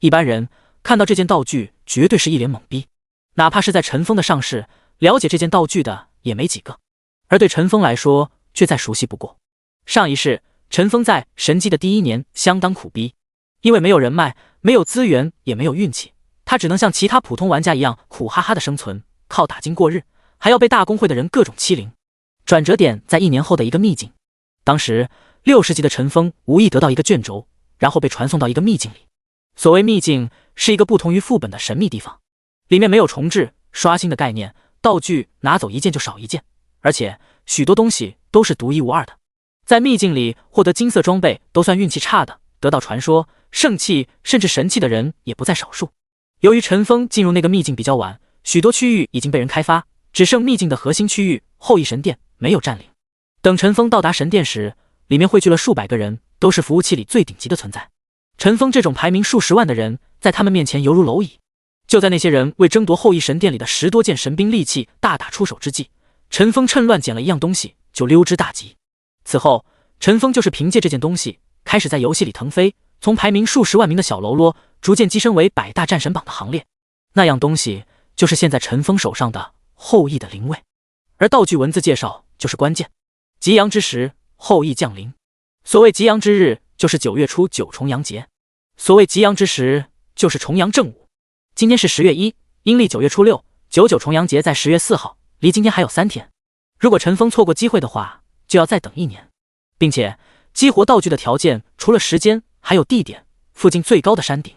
Speaker 1: 一般人看到这件道具绝对是一脸懵逼，哪怕是在陈峰的上世，了解这件道具的也没几个，而对陈峰来说却再熟悉不过。上一世陈峰在神机的第1年相当苦逼，因为没有人脉，没有资源，也没有运气，他只能像其他普通玩家一样苦哈哈的生存，靠打金过日，还要被大公会的人各种欺凌。转折点在1年后的一个秘境，当时60级的陈峰无意得到一个卷轴，然后被传送到一个秘境里。所谓秘境，是一个不同于副本的神秘地方，里面没有重置、刷新的概念，道具拿走一件就少一件，而且许多东西都是独一无二的。在秘境里获得金色装备都算运气差的，得到传说、圣器甚至神器的人也不在少数。由于陈峰进入那个秘境比较晚，许多区域已经被人开发，只剩秘境的核心区域后羿神殿没有占领。等陈峰到达神殿时，里面汇聚了数百个人，都是服务器里最顶级的存在。陈峰这种排名数十万的人，在他们面前犹如蝼蚁。就在那些人为争夺后羿神殿里的10多件神兵利器大打出手之际，陈峰趁乱捡了一样东西就溜之大吉。此后陈峰就是凭借这件东西开始在游戏里腾飞，从排名数十万名的小喽啰逐渐跻身为100大战神榜的行列。那样东西就是现在陈峰手上的后羿的灵位，而道具文字介绍就是关键。极阳之时，后羿降临。所谓极阳之日，就是9月初9重阳节。所谓极阳之时，就是重阳正午。今天是10月1，阴历9月初6，99重阳节在10月4号，离今天还有3天。如果陈峰错过机会的话，就要再等1年。并且激活道具的条件除了时间，还有地点，附近最高的山顶。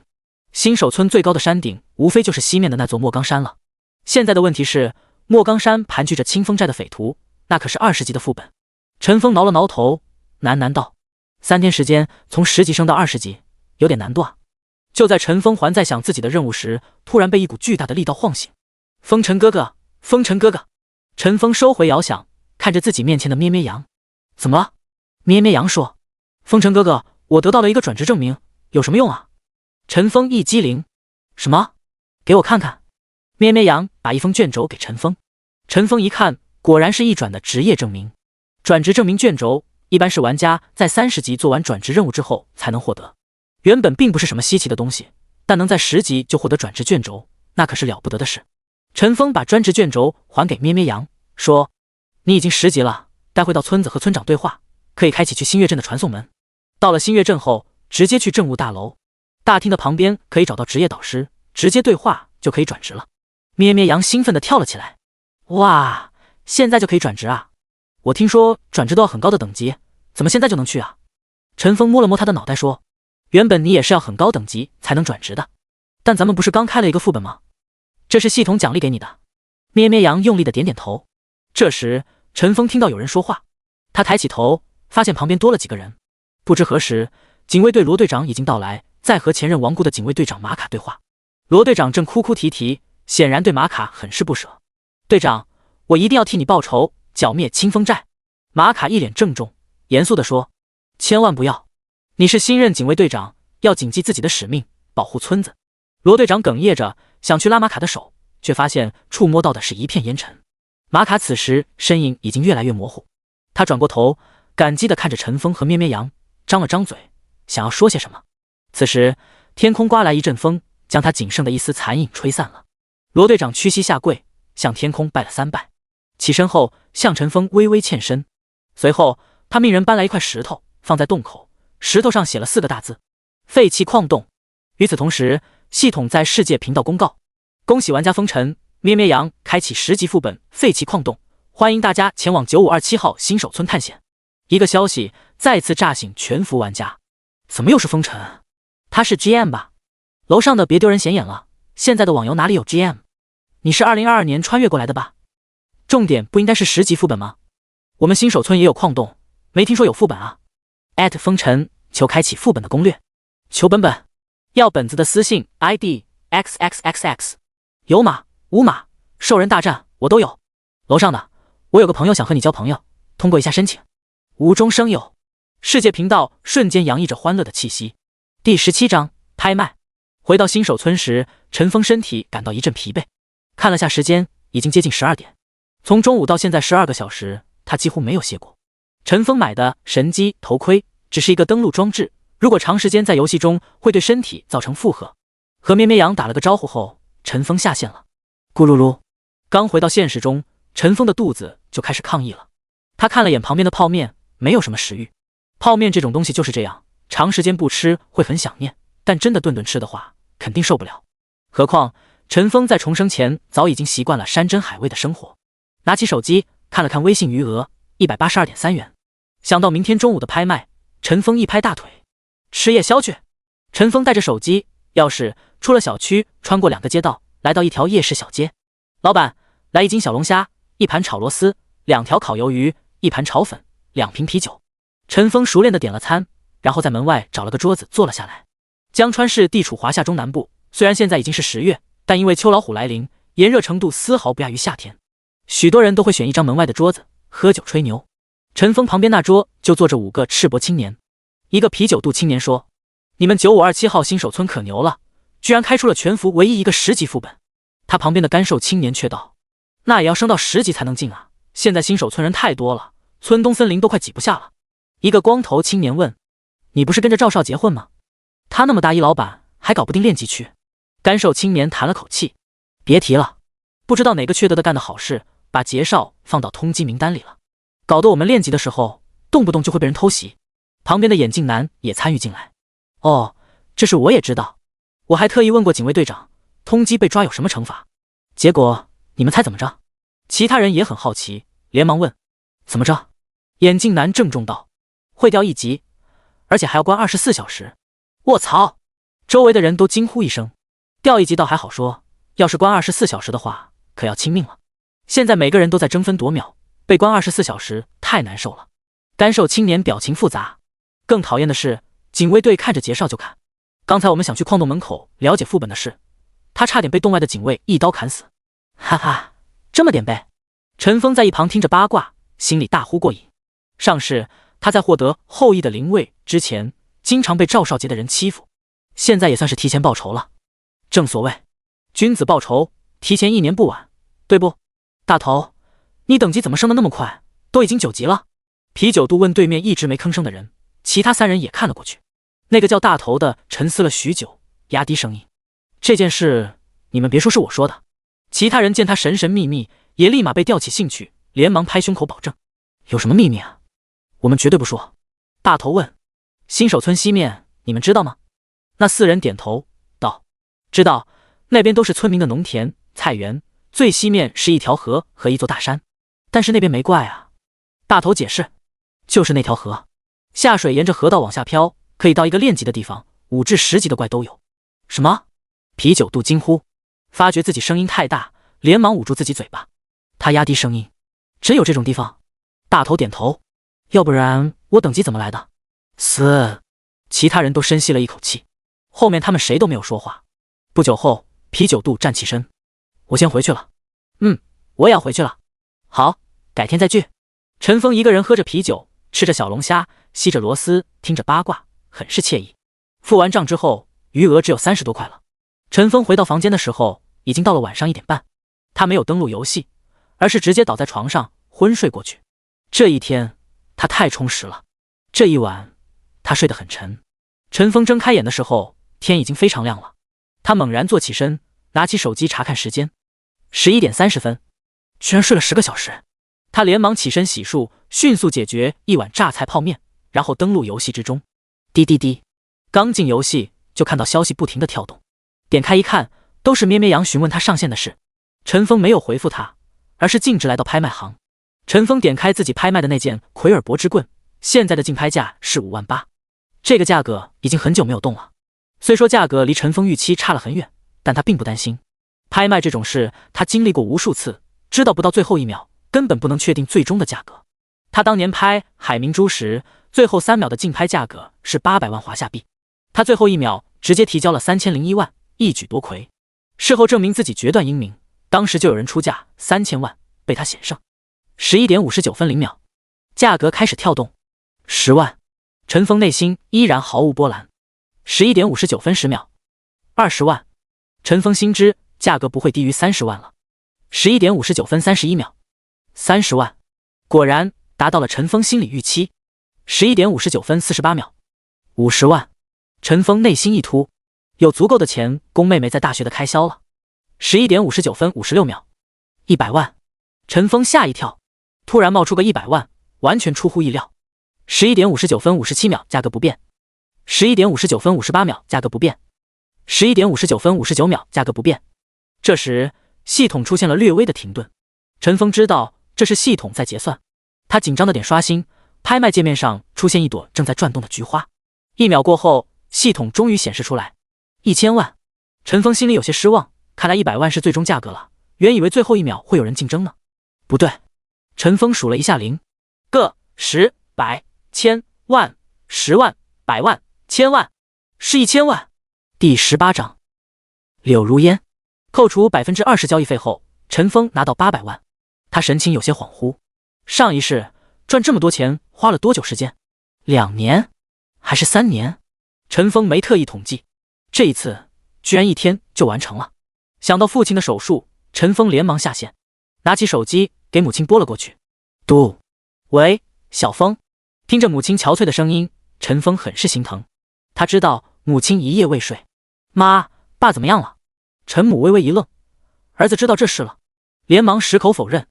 Speaker 1: 新手村最高的山顶无非就是西面的那座莫冈山了。现在的问题是，莫冈山盘踞着清风寨的匪徒，那可是20级的副本。陈峰挠了挠头，喃喃道：3天时间从10级升到20级，有点难度啊。就在陈峰还在想自己的任务时，突然被一股巨大的力道晃醒。风尘哥哥，风尘哥哥！陈峰收回遥想，看着自己面前的咩咩羊。怎么了？咩咩羊说：风尘哥哥，我得到了一个转职证明，有什么用啊？陈峰一激灵，什么？给我看看。咩咩羊把一封卷轴给陈峰。陈峰一看，果然是一转的职业证明。转职证明卷轴一般是玩家在30级做完转职任务之后才能获得，原本并不是什么稀奇的东西，但能在10级就获得转职卷轴，那可是了不得的事。陈峰把专职卷轴还给咩咩羊，说：你已经10级了，待会到村子和村长对话，可以开启去星月镇的传送门。到了新月镇后，直接去政务大楼，大厅的旁边可以找到职业导师，直接对话就可以转职了。咩咩羊兴奋地跳了起来，哇，现在就可以转职啊！我听说转职都要很高的等级，怎么现在就能去啊？陈峰摸了摸他的脑袋说，原本你也是要很高等级才能转职的，但咱们不是刚开了一个副本吗？这是系统奖励给你的。咩咩羊用力的点点头。这时陈峰听到有人说话，他抬起头，发现旁边多了几个人。不知何时，警卫队罗队长已经到来，在和前任亡故的警卫队长马卡对话。罗队长正哭哭啼啼，显然对马卡很是不舍。队长，我一定要替你报仇，剿灭清风寨。马卡一脸郑重，严肃地说，千万不要，你是新任警卫队长，要谨记自己的使命，保护村子。罗队长哽咽着想去拉马卡的手，却发现触摸到的是一片烟尘。马卡此时身影已经越来越模糊，他转过头，感激地看着陈峰和咩咩羊，张了张嘴，想要说些什么。此时天空刮来一阵风，将他仅剩的一丝残影吹散了。罗队长屈膝下跪，向天空拜了3拜，起身后向陈峰微微欠身。随后他命人搬来一块石头，放在洞口，石头上写了4个大字：废弃矿洞。与此同时，系统在世界频道公告，恭喜玩家风尘咩咩羊开启10级副本废弃矿洞，欢迎大家前往9527号新手村探险。一个消息再次炸醒全服玩家，怎么又是风尘？他是 GM 吧？楼上的别丢人显眼了，现在的网游哪里有 GM？ 你是2022年穿越过来的吧？重点不应该是10级副本吗？我们新手村也有矿洞，没听说有副本啊。风尘求开启副本的攻略，求本本，要本子的私信 ID xxxx， 有码无码，兽人大战我都有。楼上的，我有个朋友想和你交朋友，通过一下申请。无中生有，世界频道瞬间洋溢着欢乐的气息。第17章拍卖。回到新手村时，陈峰身体感到一阵疲惫，看了下时间，已经接近12点。从中午到现在12个小时，他几乎没有歇过。陈峰买的神机头盔只是一个登录装置，如果长时间在游戏中会对身体造成负荷。和咩咩羊打了个招呼后，陈峰下线了。咕噜噜，刚回到现实中，陈峰的肚子就开始抗议了。他看了眼旁边的泡面，没有什么食欲。泡面这种东西就是这样，长时间不吃会很想念，但真的顿顿吃的话，肯定受不了。何况陈峰在重生前早已经习惯了山珍海味的生活。拿起手机看了看微信余额，182.3元。想到明天中午的拍卖，陈峰一拍大腿，吃夜宵去。陈峰带着手机钥匙出了小区，穿过2个街道，来到一条夜市小街。老板，来1斤小龙虾，1盘炒螺丝，2条烤鱿鱼，1盘炒粉，2瓶啤酒。陈峰熟练地点了餐，然后在门外找了个桌子坐了下来。江川市地处华夏中南部，虽然现在已经是10月，但因为秋老虎来临，炎热程度丝毫不亚于夏天。许多人都会选一张门外的桌子喝酒吹牛。陈峰旁边那桌就坐着5个赤膊青年。一个啤酒肚青年说，你们9527号新手村可牛了，居然开出了全服唯一一个10级副本。他旁边的干瘦青年却道，那也要升到10级才能进啊，现在新手村人太多了，村东森林都快挤不下了。一个光头青年问，你不是跟着赵少结婚吗？他那么大一老板还搞不定练级区。干瘦青年叹了口气，别提了，不知道哪个缺德的干的好事，把杰少放到通缉名单里了，搞得我们练级的时候动不动就会被人偷袭。旁边的眼镜男也参与进来，哦，这事我也知道，我还特意问过警卫队长，通缉被抓有什么惩罚，结果你们猜怎么着？其他人也很好奇，连忙问，怎么着？眼镜男郑重道，会掉1级，而且还要关24小时。卧槽！周围的人都惊呼一声。掉1级倒还好说，要是关24小时的话，可要亲命了。现在每个人都在争分夺秒，被关24小时太难受了。干瘦青年表情复杂。更讨厌的是，警卫队看着杰少就砍。刚才我们想去矿洞门口了解副本的事，他差点被洞外的警卫一刀砍死。哈哈，这么点呗。陈峰在一旁听着八卦，心里大呼过瘾。上世他在获得后羿的灵位之前，经常被赵少杰的人欺负，现在也算是提前报仇了。正所谓君子报仇，提前1年不晚，对不？大头，你等级怎么升得那么快？都已经9级了。啤酒肚问对面一直没吭声的人，其他3人也看了过去。那个叫大头的沉思了许久，压低声音，这件事你们别说是我说的。其他人见他神神秘秘，也立马被吊起兴趣，连忙拍胸口保证，有什么秘密啊？我们绝对不说。大头问，新手村西面你们知道吗？那4人点头道：知道，那边都是村民的农田、菜园，最西面是一条河和一座大山，但是那边没怪啊。大头解释，就是那条河，下水沿着河道往下飘，可以到一个练级的地方，5至10级的怪都有。什么？啤酒肚惊呼，发觉自己声音太大，连忙捂住自己嘴巴。他压低声音，真有这种地方？大头点头，要不然我等级怎么来的？其他人都深吸了一口气，后面他们谁都没有说话。不久后，啤酒肚站起身，我先回去了。我也要回去了。好，改天再聚。陈峰一个人喝着啤酒，吃着小龙虾，吸着螺丝，听着八卦，很是惬意。付完账之后，余额只有30多块了。陈峰回到房间的时候，已经到了晚上1点半。他没有登录游戏，而是直接倒在床上昏睡过去。这一天，他太充实了。这一晚，他睡得很沉。陈峰睁开眼的时候，天已经非常亮了。他猛然坐起身，拿起手机查看时间，11点30分，居然睡了10个小时。他连忙起身洗漱，迅速解决一碗榨菜泡面，然后登录游戏之中。滴滴滴，刚进游戏就看到消息不停地跳动，点开一看，都是咩咩羊询问他上线的事。陈峰没有回复他，而是径直来到拍卖行。陈峰点开自己拍卖的那件奎尔伯之棍，现在的竞拍价是5万8，这个价格已经很久没有动了。虽说价格离陈峰预期差了很远，但他并不担心。拍卖这种事他经历过无数次，知道不到最后1秒根本不能确定最终的价格。他当年拍海明珠时，最后3秒的竞拍价格是800万华夏币，他最后1秒直接提交了3001万，一举夺魁。事后证明自己决断英明，当时就有人出价3000万，被他险胜。11点59分0秒，价格开始跳动，10万。陈峰内心依然毫无波澜。11点59分10秒，20万。陈峰心知价格不会低于30万了。11点59分31秒，30万。果然达到了陈峰心理预期。11点59分48秒，50万。陈峰内心一突，有足够的钱供妹妹在大学的开销了。11点59分56秒，100万。陈峰吓一跳，突然冒出个100万，完全出乎意料。11点59分57秒，价格不变。11点59分58秒，价格不变。11点59分59秒，价格不变。这时系统出现了略微的停顿，陈峰知道这是系统在结算。他紧张的点刷新，拍卖界面上出现一朵正在转动的菊花。1秒过后，系统终于显示出来1000万。陈峰心里有些失望，看来100万是最终价格了，原以为最后1秒会有人竞争呢。不对，陈峰数了一下0，个、10、百、千、万、10万、100万、1000万，是1000万。第18章，柳如烟。扣除20%交易费后，陈峰拿到800万，他神情有些恍惚。上一世赚这么多钱花了多久时间？2年还是3年？陈峰没特意统计，这一次居然1天就完成了。想到父亲的手术，陈峰连忙下线，拿起手机给母亲拨了过去。嘟，喂，小峰。听着母亲憔悴的声音，陈峰很是心疼。他知道母亲一夜未睡。妈，爸怎么样了？陈母微微一愣，儿子知道这事了，连忙矢口否认，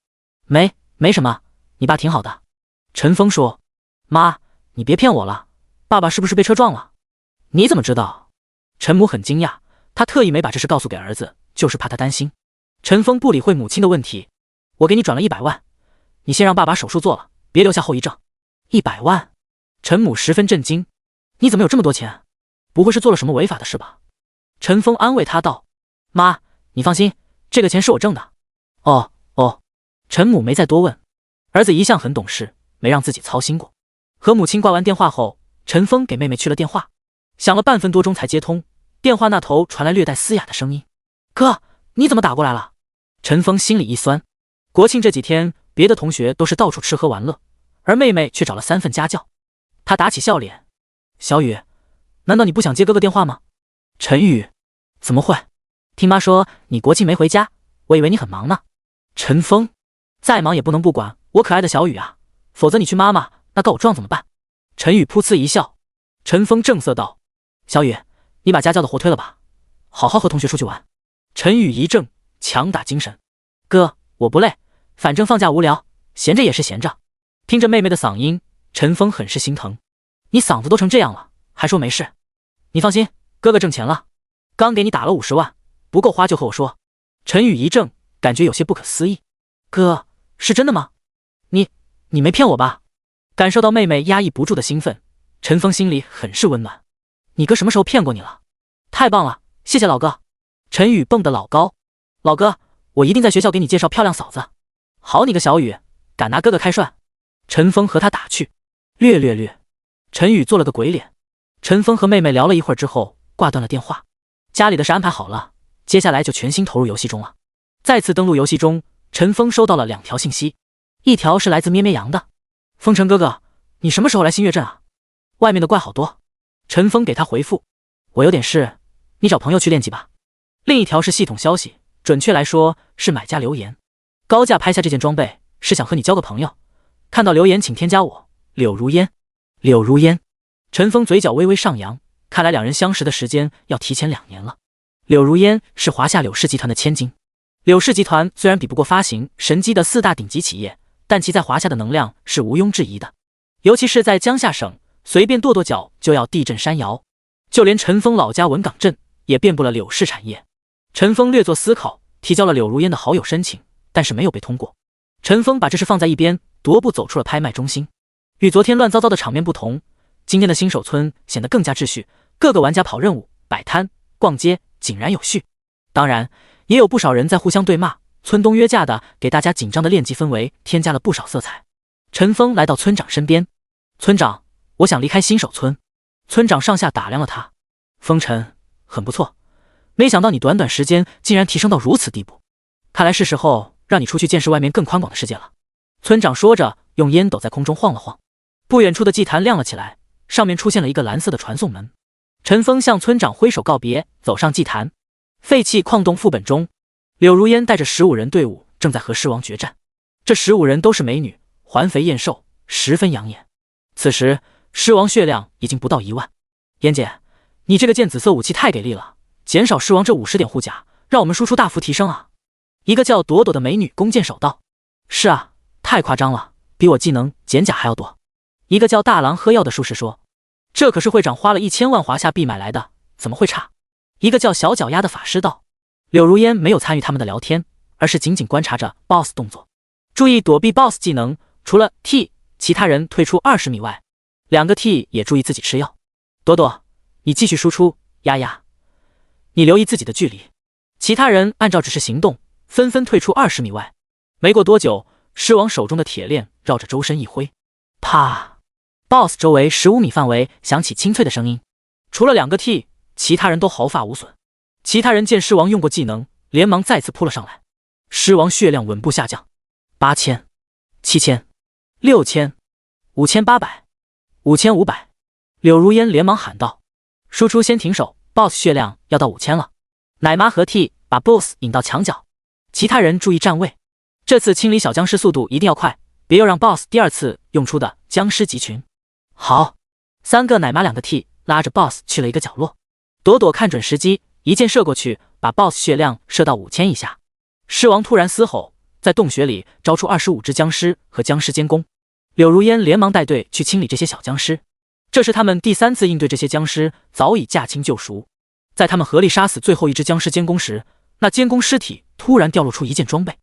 Speaker 1: 没什么，你爸挺好的。陈峰说，妈，你别骗我了，爸爸是不是被车撞了？你怎么知道？陈母很惊讶，她特意没把这事告诉给儿子，就是怕他担心。陈峰不理会母亲的问题，我给你转了100万，你先让爸把手术做了，别留下后遗症。100万？陈母十分震惊，你怎么有这么多钱？不会是做了什么违法的事吧？陈峰安慰他道，妈，你放心，这个钱是我挣的。哦。陈母没再多问，儿子一向很懂事，没让自己操心过。和母亲挂完电话后，陈峰给妹妹去了电话，响了半分多钟才接通，电话那头传来略带嘶哑的声音，哥，你怎么打过来了？陈峰心里一酸，国庆这几天别的同学都是到处吃喝玩乐，而妹妹却找了3份家教。他打起笑脸，小雨，难道你不想接哥哥电话吗？陈宇，怎么会？听妈说你国庆没回家，我以为你很忙呢。陈峰，再忙也不能不管我可爱的小雨啊，否则你去妈妈那告我状怎么办？陈宇噗呲一笑。陈峰正色道，小雨，你把家教的活推了吧，好好和同学出去玩。陈宇一怔，强打精神，哥，我不累，反正放假无聊，闲着也是闲着。听着妹妹的嗓音，陈峰很是心疼，你嗓子都成这样了，还说没事。你放心，哥哥挣钱了，刚给你打了50万，不够花就和我说。陈宇一怔，感觉有些不可思议。哥，是真的吗？你没骗我吧？感受到妹妹压抑不住的兴奋，陈峰心里很是温暖。你哥什么时候骗过你了？太棒了，谢谢老哥。陈宇蹦得老高。老哥，我一定在学校给你介绍漂亮嫂子。好你个小雨，敢拿哥哥开涮。陈峰和他打趣。略。陈宇做了个鬼脸。陈峰和妹妹聊了一会儿之后挂断了电话。家里的事安排好了，接下来就全心投入游戏中了。再次登录游戏中，陈峰收到了2条信息，一条是来自咩咩羊的。风尘哥哥，你什么时候来新月镇啊？外面的怪好多。陈峰给他回复，我有点事，你找朋友去练级吧。另一条是系统消息，准确来说是买家留言，高价拍下这件装备是想和你交个朋友，看到留言请添加我，柳如烟。柳如烟。陈峰嘴角微微上扬，看来两人相识的时间要提前2年了。柳如烟是华夏柳氏集团的千金。柳氏集团虽然比不过发行神机的4大顶级企业，但其在华夏的能量是毋庸置疑的，尤其是在江夏省，随便跺脚就要地震山摇，就连陈峰老家文岗镇也遍布了柳氏产业。陈峰略作思考，提交了柳如烟的好友申请，但是没有被通过。陈峰把这事放在一边，踱步走出了拍卖中心。与昨天乱糟糟的场面不同，今天的新手村显得更加秩序，各个玩家跑任务、摆摊、逛街，井然有序。当然，也有不少人在互相对骂，村东约架的给大家紧张的练级氛围添加了不少色彩。陈峰来到村长身边，村长，我想离开新手村。村长上下打量了他，风尘，很不错，没想到你短短时间竟然提升到如此地步，看来是时候让你出去见识外面更宽广的世界了。村长说着，用烟斗在空中晃了晃，不远处的祭坛亮了起来，上面出现了一个蓝色的传送门。陈峰向村长挥手告别，走上祭坛。废弃矿洞副本中，柳如烟带着15人队伍正在和狮王决战。这15人都是美女，环肥燕瘦，十分养眼。此时狮王血量已经不到1万。烟姐，你这个剑紫色武器太给力了，减少狮王这50点护甲，让我们输出大幅提升啊！一个叫朵朵的美女弓箭手道。是啊，太夸张了，比我技能减甲还要多。一个叫大郎喝药的术士说，这可是会长花了1000万华夏币买来的，怎么会差？一个叫小脚丫的法师道。柳如烟没有参与他们的聊天，而是紧紧观察着 BOSS 动作，注意躲避 BOSS 技能，除了 T 其他人退出20米外，2个 T 也注意自己吃药。朵朵，你继续输出，丫丫，你留意自己的距离。其他人按照指示行动，纷纷退出20米外。没过多久，狮王手中的铁链绕着周身一挥，啪 ！BOSS 周围15米范围响起清脆的声音，除了2个 T， 其他人都毫发无损。其他人见狮王用过技能，连忙再次扑了上来。狮王血量稳步下降，8000、7000、6000、5800、5500。柳如烟连忙喊道：“输出先停手 ，BOSS 血量要到5000了。”奶妈和 T 把 BOSS 引到墙角，其他人注意站位。这次清理小僵尸速度一定要快，别又让 BOSS 第2次用出的僵尸集群。好，3个奶妈2个 T 拉着 BOSS 去了一个角落。朵朵看准时机，一箭射过去，把 BOSS 血量射到5000以下。狮王突然嘶吼，在洞穴里招出25只僵尸和僵尸监工。柳如烟连忙带队去清理这些小僵尸。这是他们第3次应对这些僵尸，早已驾轻就熟。在他们合力杀死最后一只僵尸监工时，那监工尸体突然掉落出一件装备。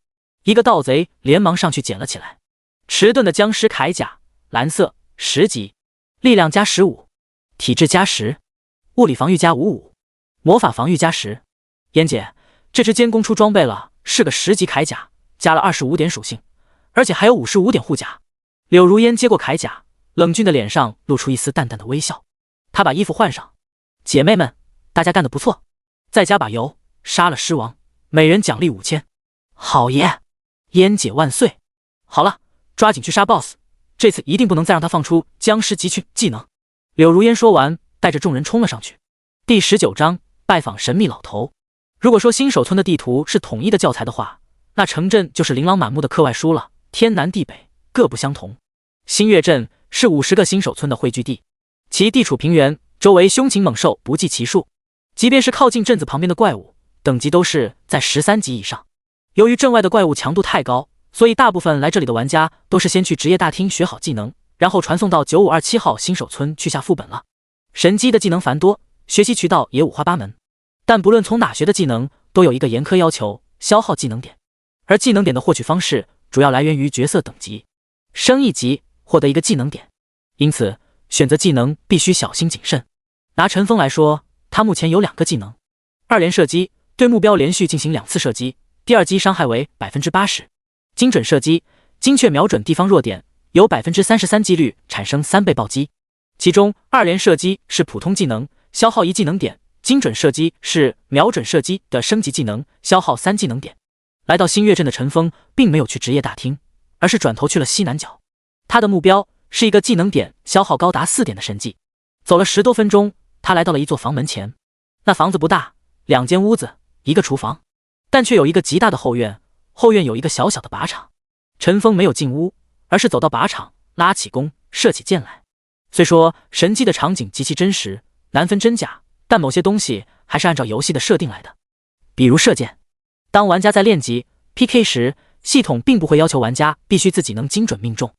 Speaker 1: 一个盗贼连忙上去捡了起来，迟钝的僵尸铠甲，蓝色，10级，力量加15，体质加10，物理防御加55，魔法防御加10。烟姐，这只监工出装备了，是个10级铠甲，加了25点属性，而且还有55点护甲。柳如烟接过铠甲，冷峻的脸上露出一丝淡淡的微笑。她把衣服换上，姐妹们，大家干得不错，再加把油，杀了狮王，每人奖励5000。好耶！烟姐万岁！好了，抓紧去杀 BOSS， 这次一定不能再让他放出僵尸集群技能。柳如烟说完，带着众人冲了上去。第19章拜访神秘老头。如果说新手村的地图是统一的教材的话，那城镇就是琳琅满目的课外书了，天南地北，各不相同。新月镇是50个新手村的汇聚地，其地处平原，周围凶禽猛兽不计其数，即便是靠近镇子旁边的怪物，等级都是在13级以上。由于镇外的怪物强度太高，所以大部分来这里的玩家都是先去职业大厅学好技能，然后传送到9527号新手村去下副本了。神机的技能繁多，学习渠道也五花八门，但不论从哪学的技能，都有一个严苛要求：消耗技能点。而技能点的获取方式主要来源于角色等级，升一级获得一个技能点，因此选择技能必须小心谨慎。拿陈锋来说，他目前有2个技能：二连射击，对目标连续进行2次射击，第2击伤害为 80%； 精准射击，精确瞄准地方弱点，有 33% 几率产生3倍暴击。其中二连射击是普通技能，消耗1技能点；精准射击是瞄准射击的升级技能，消耗3技能点。来到新月镇的陈锋并没有去职业大厅，而是转头去了西南角。他的目标是一个技能点消耗高达4点的神技。走了10多分钟，他来到了一座房门前。那房子不大，2间屋子，1个厨房，但却有一个极大的后院，后院有一个小小的靶场。陈锋没有进屋，而是走到靶场，拉起弓，射起箭来。虽说神机的场景极其真实，难分真假，但某些东西还是按照游戏的设定来的。比如射箭，当玩家在练级 PK 时，系统并不会要求玩家必须自己能精准命中，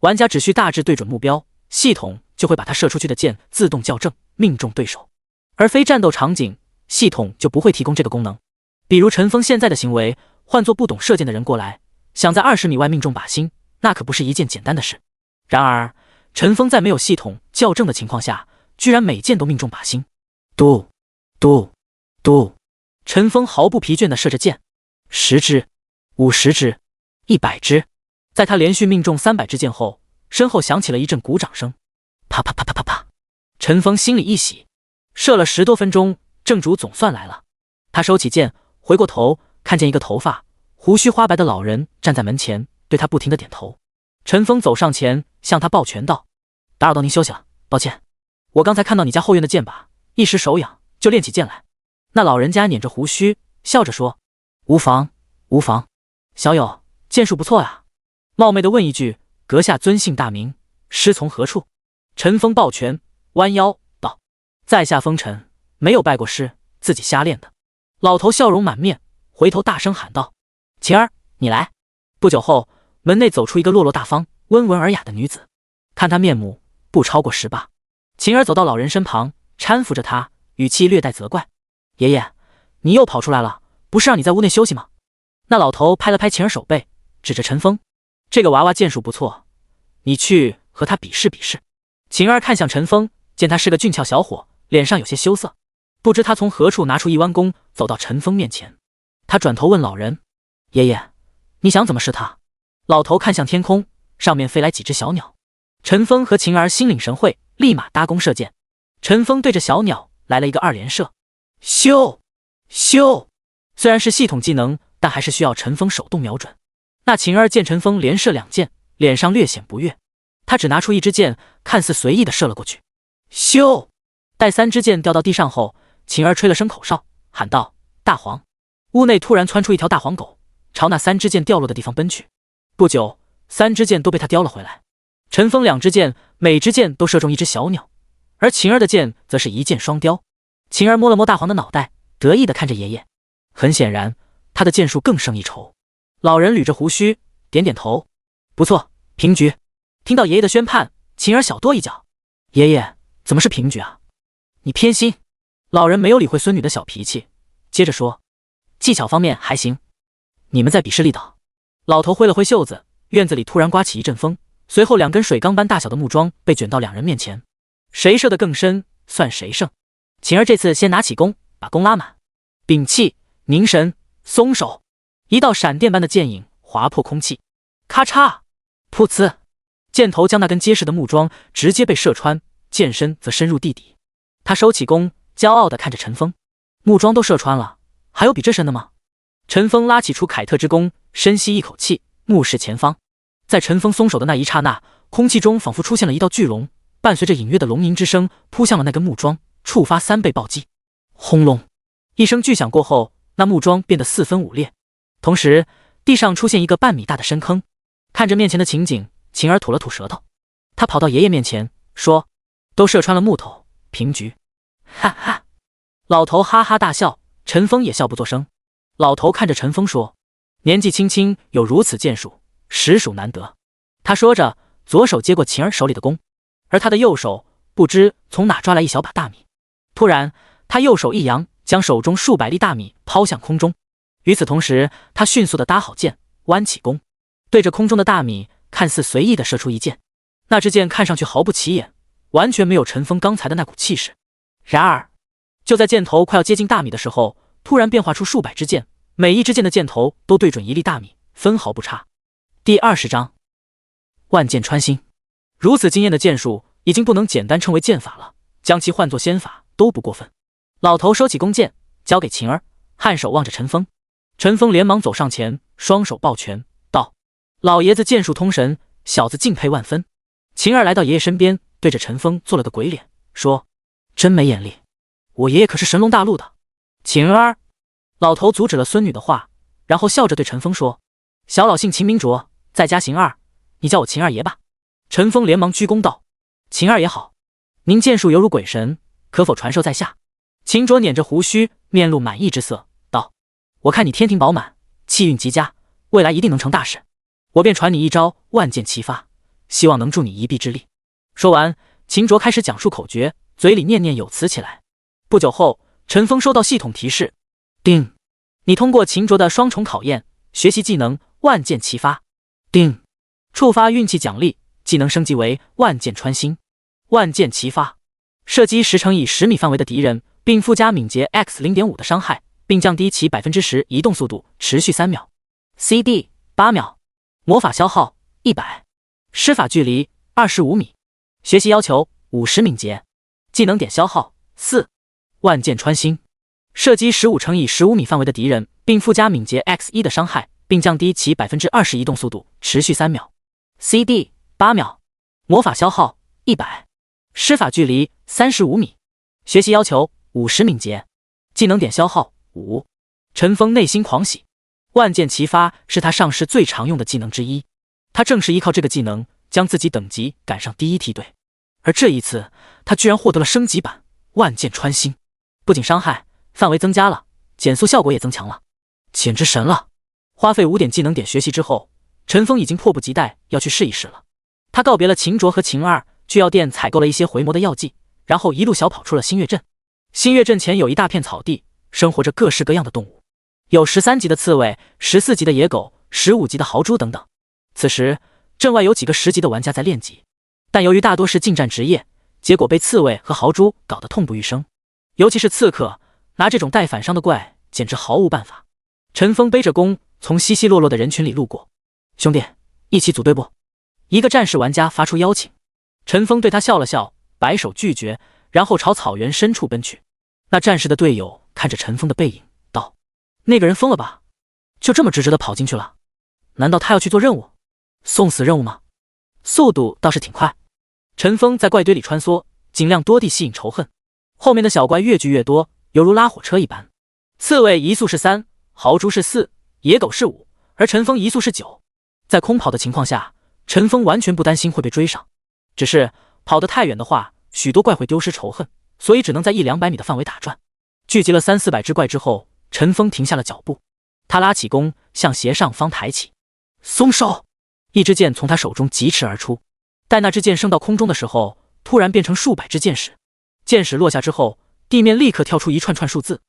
Speaker 1: 玩家只需大致对准目标，系统就会把他射出去的箭自动校正，命中对手。而非战斗场景，系统就不会提供这个功能。比如陈锋现在的行为，换作不懂射箭的人过来，想在20米外命中靶心，那可不是一件简单的事。然而陈锋在没有系统校正的情况下，居然每箭都命中靶心。嘟嘟嘟，陈锋毫不疲倦地射着箭，10支、50支、100支。在他连续命中300支箭后，身后响起了一阵鼓掌声。啪啪啪啪啪啪，陈锋心里一喜，射了10多分钟，正主总算来了。他收起箭，回过头，看见一个头发胡须花白的老人站在门前，对他不停地点头。陈锋走上前，向他抱拳道：“打扰到您休息了，抱歉，我刚才看到你家后院的箭靶，一时手痒，就练起箭来。”那老人家捻着胡须，笑着说：“无妨，无妨，小友箭术不错呀。”冒昧地问一句：“阁下尊姓大名，师从何处？”陈锋抱拳，弯腰道：“在下风尘，没有拜过师，自己瞎练的。”老头笑容满面，回头大声喊道：“晴儿，你来。”不久后，门内走出一个落落大方、温文尔雅的女子，看她面目不超过18。晴儿走到老人身旁，搀扶着他，语气略带责怪：“爷爷，你又跑出来了，不是让你在屋内休息吗？”那老头拍了拍晴儿手背，指着陈锋：“这个娃娃剑术不错，你去和他比试比试。”晴儿看向陈锋，见他是个俊俏小伙，脸上有些羞涩，不知他从何处拿出一弯弓，走到陈锋面前。他转头问老人：“爷爷，你想怎么试他？”老头看向天空，上面飞来几只小鸟。陈锋和晴儿心领神会，立马搭弓射箭。陈锋对着小鸟来了一个2连射，咻咻。虽然是系统技能，但还是需要陈锋手动瞄准。那晴儿见陈锋连射2箭，脸上略显不悦，他只拿出1支箭，看似随意的射了过去。咻！待3支箭掉到地上后，晴儿吹了声口哨，喊道：“大黄！”屋内突然窜出一条大黄狗，朝那3支箭掉落的地方奔去。不久，3支箭都被他叼了回来。陈锋2支箭，每支箭都射中1只小鸟，而晴儿的箭则是1箭双雕。晴儿摸了摸大黄的脑袋，得意地看着爷爷。很显然，他的箭术更胜一筹。老人捋着胡须，点点头：“不错，平局。”听到爷爷的宣判，晴儿小跺一脚：“爷爷，怎么是平局啊？你偏心。”老人没有理会孙女的小脾气，接着说：“技巧方面还行，你们再比试力道。”老头挥了挥袖子，院子里突然刮起一阵风，随后2根水缸般大小的木桩被卷到2人面前，谁射得更深，算谁胜。晴儿这次先拿起弓，把弓拉满，屏气，凝神，松手，一道闪电般的箭影划破空气，咔嚓，噗呲，箭头将那根结实的木桩直接被射穿，箭身则深入地底。他收起弓，骄傲地看着陈锋：“木桩都射穿了，还有比这深的吗？”陈锋拉起出凯特之弓，深吸一口气，目视前方。在陈锋松手的那一刹那，空气中仿佛出现了一道巨龙，伴随着隐约的龙吟之声，扑向了那根木桩，触发3倍暴击。轰隆一声巨响过后，那木桩变得4分5裂，同时地上出现一个半米大的深坑。看着面前的情景，晴儿吐了吐舌头。他跑到爷爷面前说：“都射穿了木头，平局。”哈哈，老头哈哈大笑，陈锋也笑不作声。老头看着陈锋说：“年纪轻轻有如此剑术，实属难得。”他说着，左手接过晴儿手里的弓，而他的右手不知从哪抓来一小把大米。突然，他右手一扬，将手中数百粒大米抛向空中。与此同时，他迅速地搭好箭，弯起弓，对着空中的大米看似随意地射出一箭。那支箭看上去毫不起眼，完全没有陈峰刚才的那股气势。然而，就在箭头快要接近大米的时候，突然变化出数百支箭，每一支箭的箭头都对准一粒大米，分毫不差。第20章，万箭穿心。如此惊艳的箭术，已经不能简单称为箭法了，将其换作仙法都不过分。老头收起弓箭，交给晴儿，颔首望着陈峰。陈峰连忙走上前，双手抱拳道：“老爷子剑术通神，小子敬佩万分。”晴儿来到爷爷身边，对着陈峰做了个鬼脸，说：“真没眼力，我爷爷可是神龙大陆的。”晴儿，老头阻止了孙女的话，然后笑着对陈峰说：“小老姓秦明卓，在家邢二，你叫我秦二爷吧。”陈峰连忙鞠躬道：“秦二爷好，您剑术犹如鬼神，可否传授在下？”秦卓捻着胡须，面露满意之色，道：“我看你天庭饱满，气运极佳，未来一定能成大事。我便传你一招万箭齐发，希望能助你一臂之力。”说完，秦卓开始讲述口诀，嘴里念念有词起来。不久后，陈峰收到系统提示：“叮，你通过秦卓的双重考验，学习技能万箭齐发。叮，触发运气奖励，技能升级为万箭穿心。万箭齐发，射击10乘以10米范围的敌人，并附加敏捷 X0.5 的伤害，并降低其 10% 移动速度，持续3秒。CD 8秒。魔法消耗100，施法距离25米。学习要求50敏捷。技能点消耗4。万箭穿心，射击15乘以15米范围的敌人，并附加敏捷 X1 的伤害，并降低其 20% 移动速度，持续3秒。CD 8秒。魔法消耗100，施法距离35米。学习要求50敏捷。技能点消耗5。陈峰内心狂喜，万箭齐发是他上世最常用的技能之一，他正是依靠这个技能将自己等级赶上第1梯队，而这一次他居然获得了升级版万箭穿心，不仅伤害范围增加了，减速效果也增强了，简直神了。花费5点技能点学习之后，陈峰已经迫不及待要去试一试了。他告别了秦卓和秦二，去药店采购了一些回魔的药剂，然后一路小跑出了新月镇。新月镇前有一大片草地，生活着各式各样的动物，有13级的刺猬、14级的野狗、15级的豪猪等等。此时镇外有几个10级的玩家在练级，但由于大多是近战职业，结果被刺猬和豪猪搞得痛不欲生。尤其是刺客，拿这种带反伤的怪简直毫无办法。陈峰背着弓从稀稀落落的人群里路过，兄弟，一起组队不？一个战士玩家发出邀请。陈峰对他笑了笑，摆手拒绝，然后朝草原深处奔去。那战士的队友看着陈峰的背影道：“那个人疯了吧？就这么直直的跑进去了？难道他要去做任务？送死任务吗？速度倒是挺快。”陈峰在怪堆里穿梭，尽量多地吸引仇恨。后面的小怪越聚越多，犹如拉火车一般。刺猬移速是3，豪猪是4，野狗是5，而陈峰移速是9。在空跑的情况下，陈峰完全不担心会被追上，只是跑得太远的话，许多怪会丢失仇恨，所以只能在100-200米的范围打转。聚集了300-400只怪之后，陈峰停下了脚步，他拉起弓向斜上方抬起，松手！一支箭从他手中疾驰而出，待那支箭升到空中的时候，突然变成数百支箭矢。箭矢落下之后，地面立刻跳出一串串数字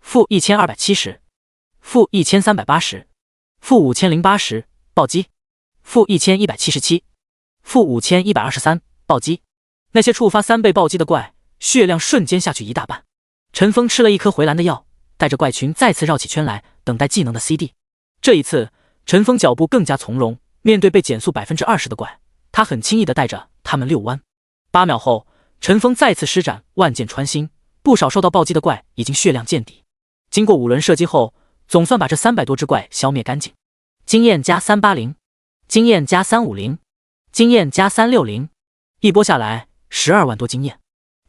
Speaker 1: ：-1270、-1380、-5080，暴击；-1177、-5123，暴击。那些触发3倍暴击的怪，血量瞬间下去一大半。陈峰吃了一颗回蓝的药，带着怪群再次绕起圈来，等待技能的 CD。这一次，陈峰脚步更加从容，面对被减速 20% 的怪，他很轻易地带着他们遛弯。8秒后，陈峰再次施展万箭穿心，不少受到暴击的怪已经血量见底。经过5轮射击后，总算把这300多只怪消灭干净。经验加380，经验加350，经验加360，一波下来12万多经验，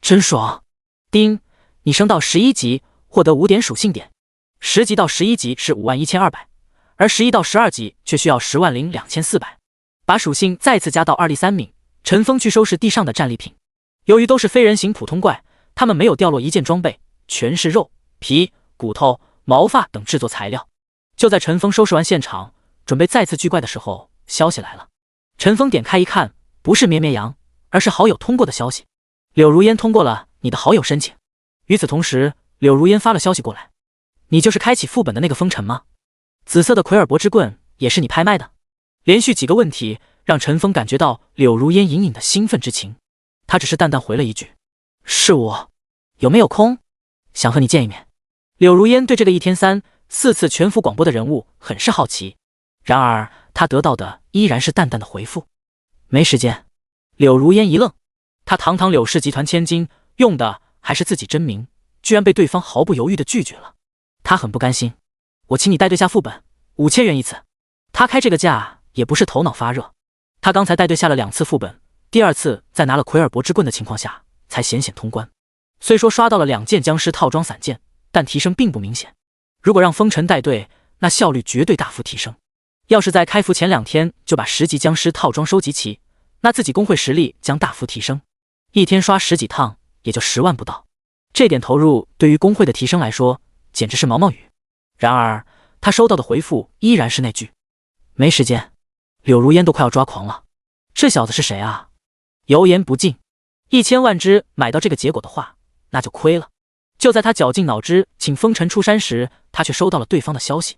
Speaker 1: 真爽！丁，你升到11级，获得5点属性点，10级到11级是51200，而11到12级却需要102400。把属性再次加到2第3名，陈峰去收拾地上的战利品。由于都是非人形普通怪，他们没有掉落一件装备，全是肉、皮、骨头、毛发等制作材料。就在陈峰收拾完现场，准备再次聚怪的时候，消息来了。陈峰点开一看，不是咩咩羊，而是好友通过的消息。柳如烟通过了你的好友申请。与此同时，柳如烟发了消息过来，你就是开启副本的那个风尘吗？紫色的奎尔伯之棍也是你拍卖的？连续几个问题让陈峰感觉到柳如烟隐隐的兴奋之情，他只是淡淡回了一句：是我，有没有空？想和你见一面。柳如烟对这个1天3、4次全服广播的人物很是好奇，然而他得到的依然是淡淡的回复：没时间。柳如烟一愣，他堂堂柳氏集团千金，用的还是自己真名，居然被对方毫不犹豫地拒绝了。他很不甘心。我请你带队下副本，5000元一次。他开这个价也不是头脑发热，他刚才带队下了2次副本，第2次在拿了奎尔伯之棍的情况下才险险通关。虽说刷到了2件僵尸套装散件，但提升并不明显。如果让风尘带队，那效率绝对大幅提升。要是在开服前2天就把10级僵尸套装收集齐，那自己工会实力将大幅提升。1天刷10几趟也就10万不到，这点投入对于工会的提升来说简直是毛毛雨。然而他收到的回复依然是那句：没时间。柳如烟都快要抓狂了，这小子是谁啊？油盐不进，1000万只买到这个结果的话，那就亏了。就在他绞尽脑汁请风尘出山时，他却收到了对方的消息。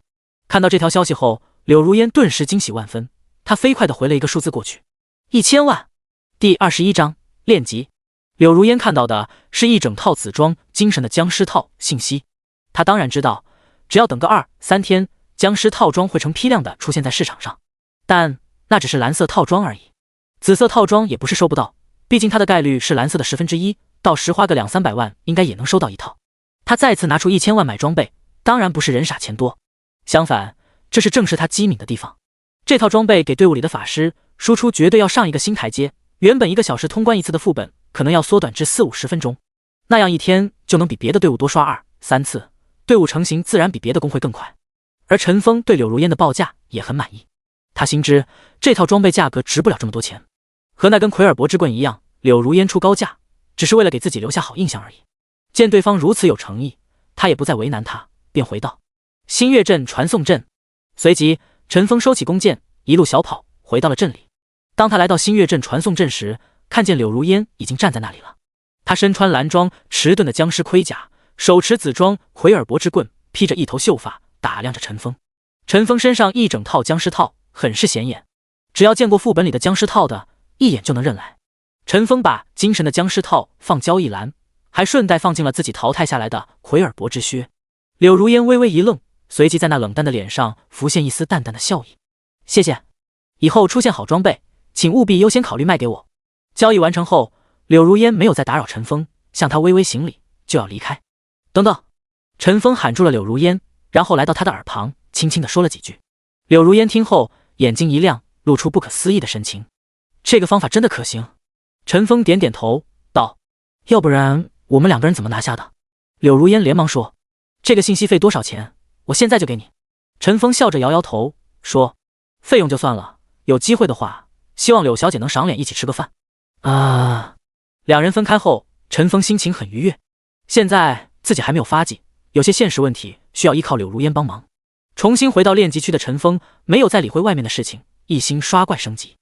Speaker 1: 看到这条消息后，柳如烟顿时惊喜万分，他飞快地回了一个数字过去：1000万。第21章练级。柳如烟看到的是一整套紫装精神的僵尸套信息，他当然知道只要等个2、3天，僵尸套装会成批量的出现在市场上，但那只是蓝色套装而已。紫色套装也不是收不到，毕竟它的概率是蓝色的1/10，到时花个2、300万应该也能收到一套。他再次拿出1000万买装备，当然不是人傻钱多，相反，这是正是他机敏的地方。这套装备给队伍里的法师输出绝对要上一个新台阶，原本1个小时通关一次的副本，可能要缩短至4、50分钟，那样1天就能比别的队伍多刷2、3次，队伍成型自然比别的工会更快。而陈峰对柳如烟的报价也很满意，他心知这套装备价格值不了这么多钱，和那根奎尔伯之棍一样，柳如烟出高价只是为了给自己留下好印象而已。见对方如此有诚意，他也不再为难他，便回道：新月镇传送阵。随即陈峰收起弓箭，一路小跑回到了镇里。当他来到新月镇传送阵时，看见柳如烟已经站在那里了。他身穿蓝装迟钝的僵尸盔甲，手持紫装奎尔伯之棍，披着一头秀发，打量着陈峰。陈峰身上一整套僵尸套，很是显眼，只要见过副本里的僵尸套的，一眼就能认来。陈峰把精神的僵尸套放交易栏，还顺带放进了自己淘汰下来的奎尔伯之靴。柳如烟微微一愣，随即在那冷淡的脸上浮现一丝淡淡的笑意。谢谢，以后出现好装备，请务必优先考虑卖给我。交易完成后，柳如烟没有再打扰陈峰，向他微微行礼，就要离开。等等！陈峰喊住了柳如烟，然后来到他的耳旁，轻轻地说了几句。柳如烟听后，眼睛一亮，露出不可思议的神情。这个方法真的可行？陈峰点点头，道：要不然我们2个人怎么拿下的？柳如烟连忙说：这个信息费多少钱？我现在就给你。陈峰笑着摇摇头，说：费用就算了，有机会的话，希望柳小姐能赏脸一起吃个饭。2人分开后，陈峰心情很愉悦。现在自己还没有发迹，有些现实问题需要依靠柳如烟帮忙。重新回到练级区的陈峰没有再理会外面的事情，一心刷怪升级。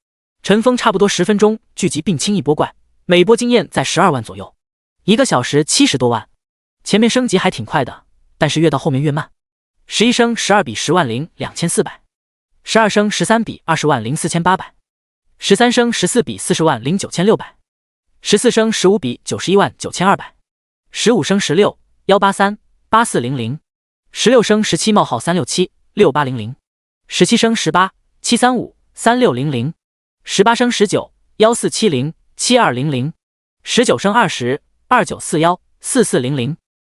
Speaker 1: 陈峰差不多10分钟聚集并清一波怪，每波经验在12万左右，1个小时70多万。前面升级还挺快的，但是越到后面越慢。11升12比10万零2400，12升13比20万零4800，13升14比40万零9600，14升15比91万9200，15升16 183 8400，16升17冒号367 6800，17升18 735 3600，18升19 1470 7200，19升20 2941 4400。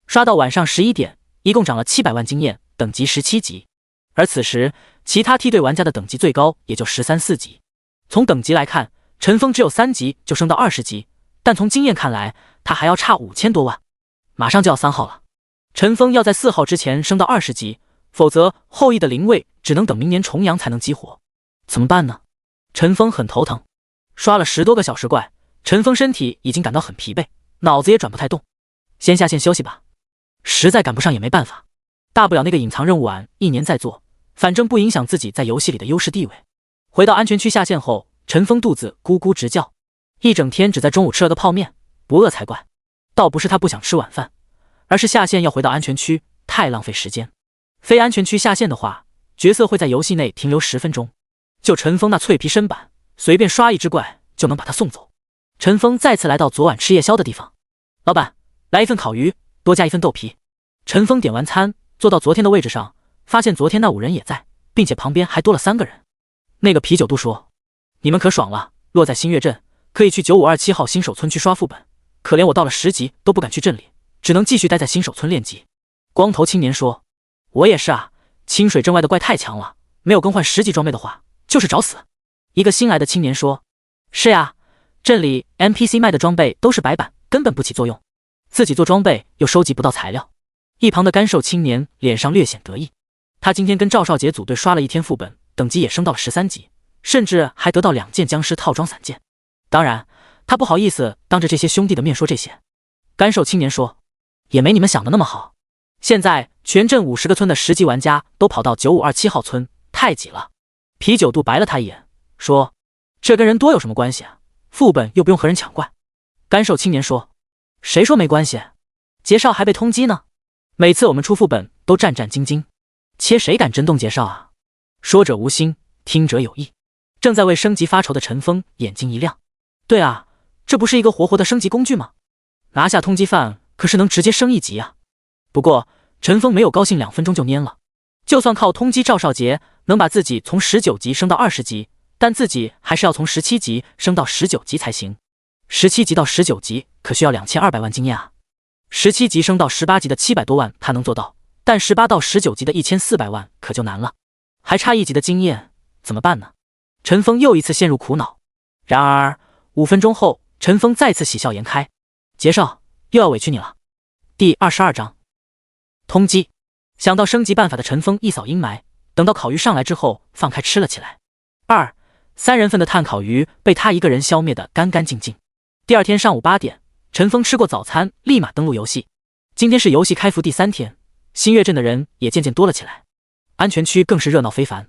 Speaker 1: 刷到晚上11点，一共涨了700万经验，等级17级。而此时其他梯队玩家的等级最高也就13、14级。从等级来看，陈峰只有3级就升到20级，但从经验看来，他还要差5000多万。马上就要3号了，陈峰要在4号之前升到20级，否则后羿的灵位只能等明年重阳才能激活。怎么办呢？陈峰很头疼。刷了10多个小时怪，陈峰身体已经感到很疲惫，脑子也转不太动，先下线休息吧。实在赶不上也没办法，大不了那个隐藏任务晚1年再做，反正不影响自己在游戏里的优势地位。回到安全区下线后，陈峰肚子咕咕直叫，一整天只在中午吃了个泡面，不饿才怪。倒不是他不想吃晚饭，而是下线要回到安全区，太浪费时间。非安全区下线的话，角色会在游戏内停留10分钟。就陈峰那脆皮身板，随便刷一只怪就能把他送走。陈峰再次来到昨晚吃夜宵的地方，老板，来一份烤鱼，多加一份豆皮。陈峰点完餐，坐到昨天的位置上，发现昨天那5人也在，并且旁边还多了3个人。那个啤酒肚说：“你们可爽了，落在新月镇，可以去9527号新手村区刷副本。可怜我到了10级都不敢去镇里，只能继续待在新手村练级。”光头青年说：“我也是啊，清水镇外的怪太强了，没有更换10级装备的话，就是找死。”一个新来的青年说：“是呀，镇里 NPC 卖的装备都是白板，根本不起作用，自己做装备又收集不到材料。”一旁的干瘦青年脸上略显得意，他今天跟赵少杰组队刷了1天副本，等级也升到了13级，甚至还得到2件僵尸套装散件。当然，他不好意思当着这些兄弟的面说这些。干瘦青年说：“也没你们想的那么好，现在全镇50个村的10级玩家都跑到9527号村，太挤了。”啤酒肚白了他一眼，说：“这跟人多有什么关系啊？副本又不用和人抢怪。”干瘦青年说：“谁说没关系？杰少还被通缉呢。每次我们出副本都战战兢兢，切谁敢真动杰少啊？”说者无心，听者有意。正在为升级发愁的陈峰眼睛一亮：“对啊，这不是一个活活的升级工具吗？拿下通缉犯可是能直接升1级啊！”不过陈峰没有高兴2分钟就蔫了。就算靠通缉赵少杰能把自己从19级升到20级，但自己还是要从17级升到19级才行。17级到19级可需要2200万经验啊！17级升到18级的700多万他能做到，但18到19级的1400万可就难了，还差1级的经验，怎么办呢？陈峰又一次陷入苦恼。然而5分钟后，陈峰再次喜笑颜开：“杰少，又要委屈你了。”第22章通缉。想到升级办法的陈峰一扫阴霾，等到烤鱼上来之后放开吃了起来。3人份的碳烤鱼被他一个人消灭得干干净净。第2天上午8点，陈峰吃过早餐，立马登录游戏。今天是游戏开服第3天，新月镇的人也渐渐多了起来，安全区更是热闹非凡。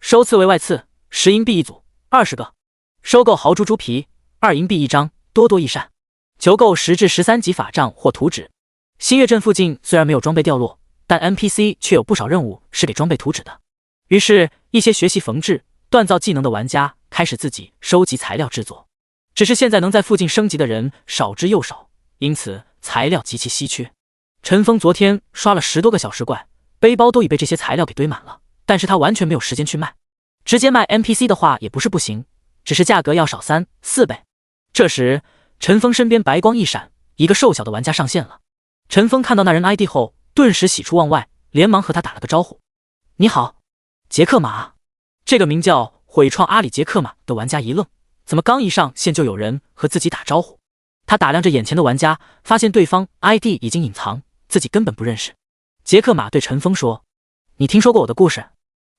Speaker 1: 收刺猬外刺10银币一组，20个；收购豪猪猪皮2银币一张，多多益善。求购10至13级法杖或图纸。新月镇附近虽然没有装备掉落，但 NPC 却有不少任务是给装备图纸的。于是，一些学习缝制、锻造技能的玩家开始自己收集材料制作。只是现在能在附近升级的人少之又少，因此材料极其稀缺。陈峰昨天刷了10多个小时怪，背包都已被这些材料给堆满了，但是他完全没有时间去卖。直接卖 NPC 的话也不是不行，只是价格要少3、4倍。这时，陈峰身边白光一闪，一个瘦小的玩家上线了。陈峰看到那人 ID 后，顿时喜出望外，连忙和他打了个招呼：“你好，杰克马。”这个名叫毁创阿里杰克马的玩家一愣，怎么刚一上线就有人和自己打招呼？他打量着眼前的玩家，发现对方 ID 已经隐藏，自己根本不认识。杰克马对陈峰说：“你听说过我的故事？”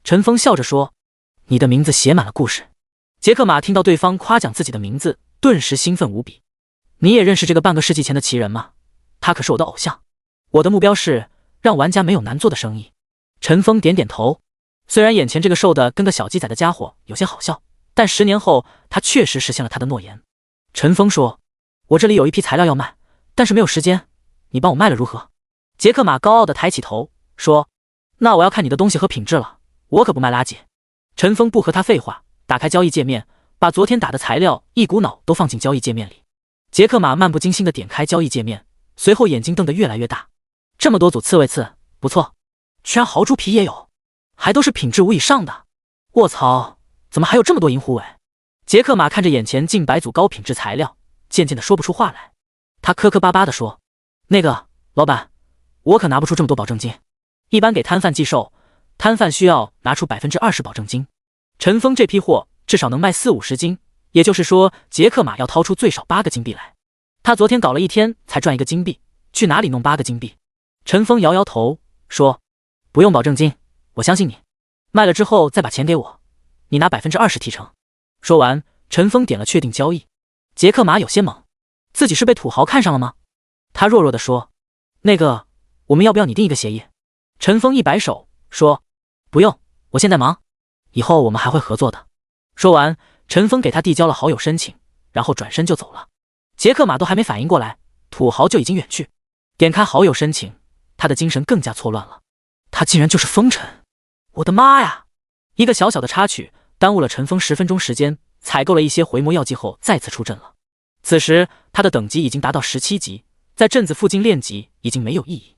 Speaker 1: 陈峰笑着说：“你的名字写满了故事。”杰克马听到对方夸奖自己的名字，顿时兴奋无比。“你也认识这个半个世纪前的奇人吗？他可是我的偶像。我的目标是让玩家没有难做的生意。”陈峰点点头。虽然眼前这个瘦的跟个小鸡仔的家伙有些好笑，但10年后他确实实现了他的诺言。陈峰说：“我这里有一批材料要卖，但是没有时间，你帮我卖了如何？”杰克马高傲地抬起头说：“那我要看你的东西和品质了，我可不卖垃圾。”陈峰不和他废话，打开交易界面，把昨天打的材料一股脑都放进交易界面里。杰克马漫不经心地点开交易界面，随后眼睛瞪得越来越大。这么多组刺猬刺，不错，居然豪猪皮也有，还都是品质5以上的。卧槽，怎么还有这么多银狐尾？杰克马看着眼前近100组高品质材料，渐渐地说不出话来。他磕磕巴巴地说：“那个老板，我可拿不出这么多保证金，一般给摊贩寄售，摊贩需要拿出20%保证金。陈峰这批货至少能卖40-50斤，也就是说杰克马要掏出最少8个金币来。他昨天搞了1天才赚1个金币，去哪里弄8个金币？”陈峰摇摇头说：“不用保证金，我相信你，卖了之后再把钱给我，你拿20%提成。”说完，陈峰点了确定交易。杰克马有些懵，自己是被土豪看上了吗？他弱弱地说：“那个，我们要不要拟定一个协议？”陈峰一摆手说：“不用，我现在忙，以后我们还会合作的。”说完，陈峰给他递交了好友申请，然后转身就走了。杰克马都还没反应过来，土豪就已经远去。点开好友申请，他的精神更加错乱了。他竟然就是风尘！我的妈呀！一个小小的插曲耽误了陈峰10分钟时间，采购了一些回魔药剂后再次出阵了。此时他的等级已经达到17级，在镇子附近练级已经没有意义。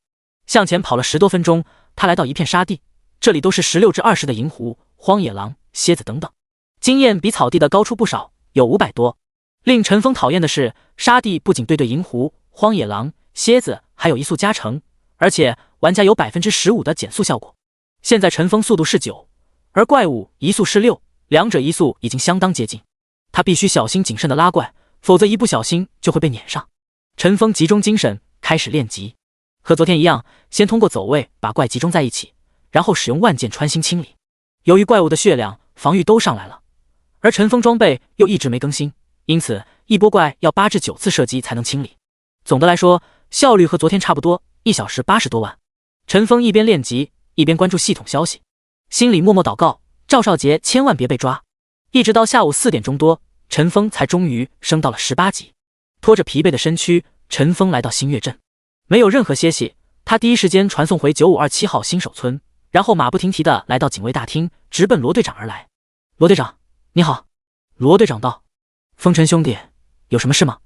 Speaker 1: 向前跑了10多分钟，他来到一片沙地，这里都是16至20的银狐、荒野狼、蝎子等等，经验比草地的高出不少，有500多。令陈峰讨厌的是，沙地不仅对银狐、荒野狼、蝎子还有移速加成，而且玩家有 15% 的减速效果。现在陈峰速度是9，而怪物移速是6，两者移速已经相当接近，他必须小心谨慎的拉怪，否则一不小心就会被撵上。陈峰集中精神开始练级，和昨天一样，先通过走位把怪集中在一起，然后使用万箭穿心清理。由于怪物的血量、防御都上来了，而陈峰装备又一直没更新，因此一波怪要8至9次射击才能清理。总的来说，效率和昨天差不多，1小时80多万。陈峰一边练级，一边关注系统消息，心里默默祷告，赵少杰千万别被抓。一直到下午4点钟多，陈峰才终于升到了18级。拖着疲惫的身躯，陈峰来到新月镇，没有任何歇息，他第一时间传送回9527号新手村，然后马不停蹄地来到警卫大厅，直奔罗队长而来。罗队长，你好。罗队长道：风尘兄弟，有什么事吗？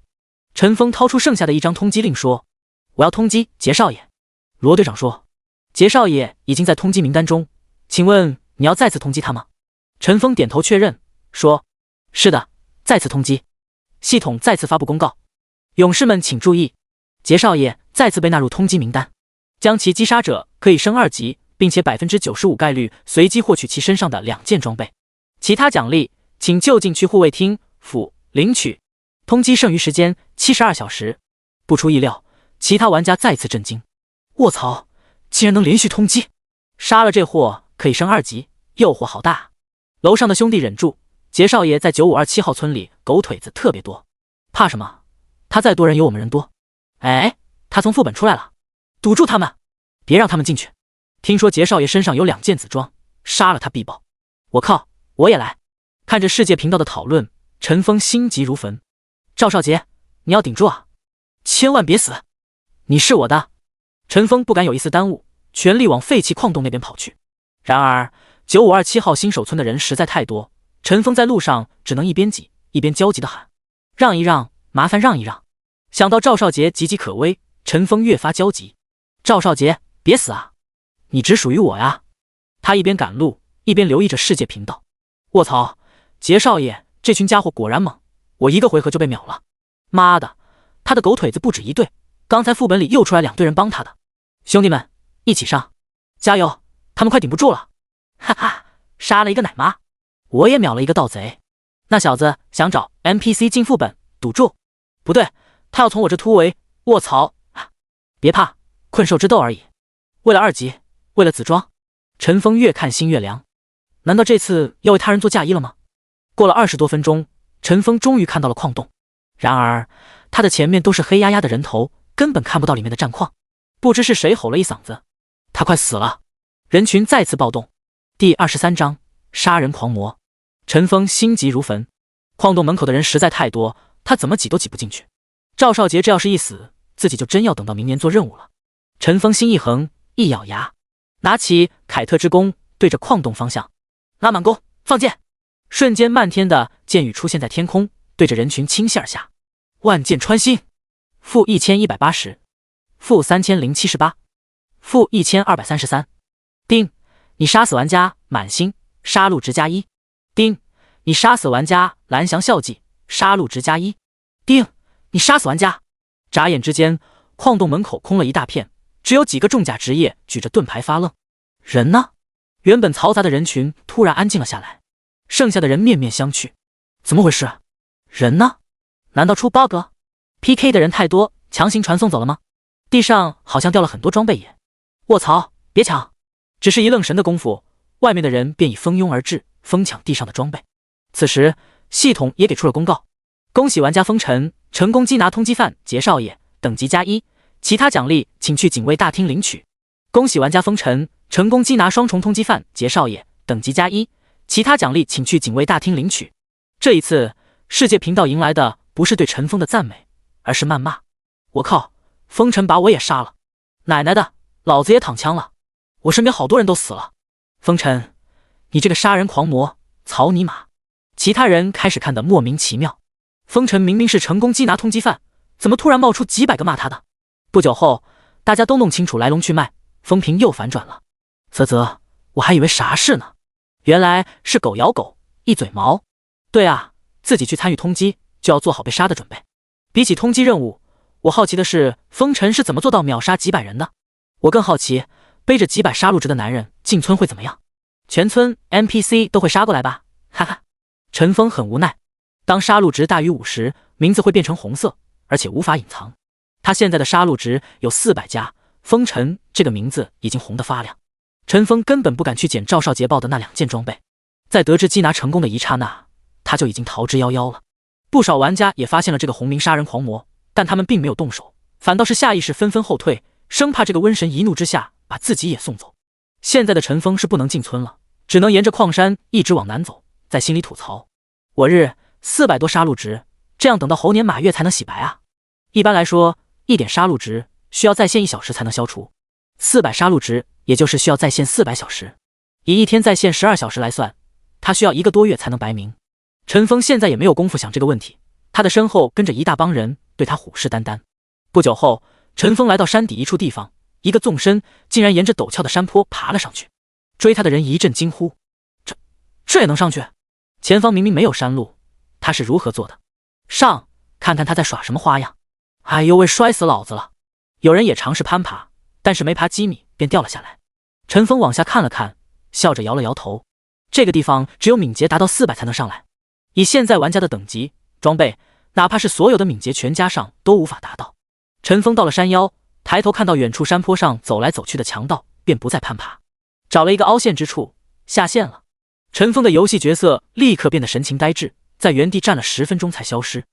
Speaker 1: 陈峰掏出剩下的一张通缉令说：我要通缉杰少爷。罗队长说：杰少爷已经在通缉名单中，请问你要再次通缉他吗？陈峰点头确认说：是的，再次通缉。系统再次发布公告，勇士们请注意，杰少爷再次被纳入通缉名单，将其击杀者可以升2级，并且 95% 概率随机获取其身上的2件装备。其他奖励请就近去护卫厅府领取。通缉剩余时间72小时。不出意料，其他玩家再次震惊，卧槽，竟然能连续通缉，杀了这货可以升2级，诱惑好大。楼上的兄弟忍住，杰少爷在9527号村里狗腿子特别多，怕什么？他再多人有我们人多。哎，他从副本出来了，堵住他们，别让他们进去。听说杰少爷身上有2件紫装，杀了他必爆。我靠，我也来。看着世界频道的讨论，陈峰心急如焚。赵少杰，你要顶住啊，千万别死，你是我的。陈峰不敢有一丝耽误，全力往废弃矿洞那边跑去。然而9527号新手村的人实在太多，陈峰在路上只能一边挤一边焦急地喊：让一让，麻烦让一让。想到赵少杰岌岌可危，陈峰越发焦急。赵少杰，别死啊，你只属于我呀。他一边赶路一边留意着世界频道。卧槽，杰少爷这群家伙果然猛，我一个回合就被秒了。妈的，他的狗腿子不止一队，刚才副本里又出来2队人帮他的。兄弟们，一起上，加油，他们快顶不住了。哈哈，杀了一个奶妈，我也秒了一个盗贼。那小子想找 NPC 进副本堵住，不对，他要从我这突围。卧槽，别怕，困兽之斗而已。为了2级，为了紫装，陈峰越看心越凉。难道这次要为他人做嫁衣了吗？过了20多分钟，陈峰终于看到了矿洞，然而他的前面都是黑压压的人头，根本看不到里面的战况。不知是谁吼了一嗓子，他快死了。人群再次暴动。第23章杀人狂魔。陈峰心急如焚，矿洞门口的人实在太多，他怎么挤都挤不进去。赵少杰这要是一死，自己就真要等到明年做任务了。陈峰心一横，一咬牙，拿起凯特之弓，对着矿洞方向拉满弓，放箭。瞬间漫天的箭雨出现在天空，对着人群倾泻而下。万箭穿心，负1180，负3078，负1233。丁，你杀死玩家满星，杀戮值+1。丁，你杀死玩家蓝翔校技，杀戮值+1。丁，你杀死玩家。眨眼之间，矿洞门口空了一大片，只有几个重甲职业举着盾牌发愣。人呢？原本嘈杂的人群突然安静了下来，剩下的人面面相觑。怎么回事？人呢？难道出 bug？PK 的人太多，强行传送走了吗？地上好像掉了很多装备耶。卧槽，别抢！只是一愣神的功夫，外面的人便已蜂拥而至，疯抢地上的装备。此时系统也给出了公告，恭喜玩家风尘成功缉拿通缉犯杰少爷，等级+1，其他奖励请去警卫大厅领取。恭喜玩家风尘成功缉拿双重通缉犯杰少爷，等级+1，其他奖励请去警卫大厅领取。这一次世界频道迎来的不是对陈峰的赞美，而是谩骂。我靠，风尘把我也杀了，奶奶的，老子也躺枪了，我身边好多人都死了。风尘，你这个杀人狂魔，草泥马！其他人开始看得莫名其妙，风尘明明是成功缉拿通缉犯，怎么突然冒出几百个骂他的？不久后，大家都弄清楚来龙去脉，风评又反转了。啧，我还以为啥事呢，原来是狗咬狗，一嘴毛。对啊，自己去参与通缉，就要做好被杀的准备。比起通缉任务，我好奇的是风尘是怎么做到秒杀几百人的。我更好奇，背着几百杀戮值的男人进村会怎么样？全村 NPC 都会杀过来吧？哈哈。陈峰很无奈，当杀戮值大于50，名字会变成红色，而且无法隐藏。他现在的杀戮值有400加，风尘这个名字已经红得发亮。陈峰根本不敢去捡赵少杰报的那2件装备，在得知缉拿成功的一刹那，他就已经逃之夭夭了。不少玩家也发现了这个红名杀人狂魔，但他们并没有动手，反倒是下意识纷纷后退，生怕这个瘟神一怒之下把自己也送走。现在的陈峰是不能进村了，只能沿着矿山一直往南走，在心里吐槽：我日，400多杀戮值，这样等到猴年马月才能洗白啊！一般来说，1点杀戮值需要在线1小时才能消除，400杀戮值也就是需要在线400小时。以1天在线12小时来算，他需要1个多月才能白名。陈峰现在也没有功夫想这个问题，他的身后跟着一大帮人对他虎视眈眈。不久后，陈峰来到山底一处地方，一个纵身竟然沿着陡峭的山坡爬了上去。追他的人一阵惊呼：这也能上去？前方明明没有山路，他是如何做的？上，看看他在耍什么花样！哎呦喂，摔死老子了！有人也尝试攀爬，但是没爬几米便掉了下来。陈峰往下看了看，笑着摇了摇头。这个地方只有敏捷达到400才能上来，以现在玩家的等级装备，哪怕是所有的敏捷全加上都无法达到。陈峰到了山腰，抬头看到远处山坡上走来走去的强盗，便不再攀爬，找了一个凹陷之处下线了。陈峰的游戏角色立刻变得神情呆滞，在原地站了10分钟才消失。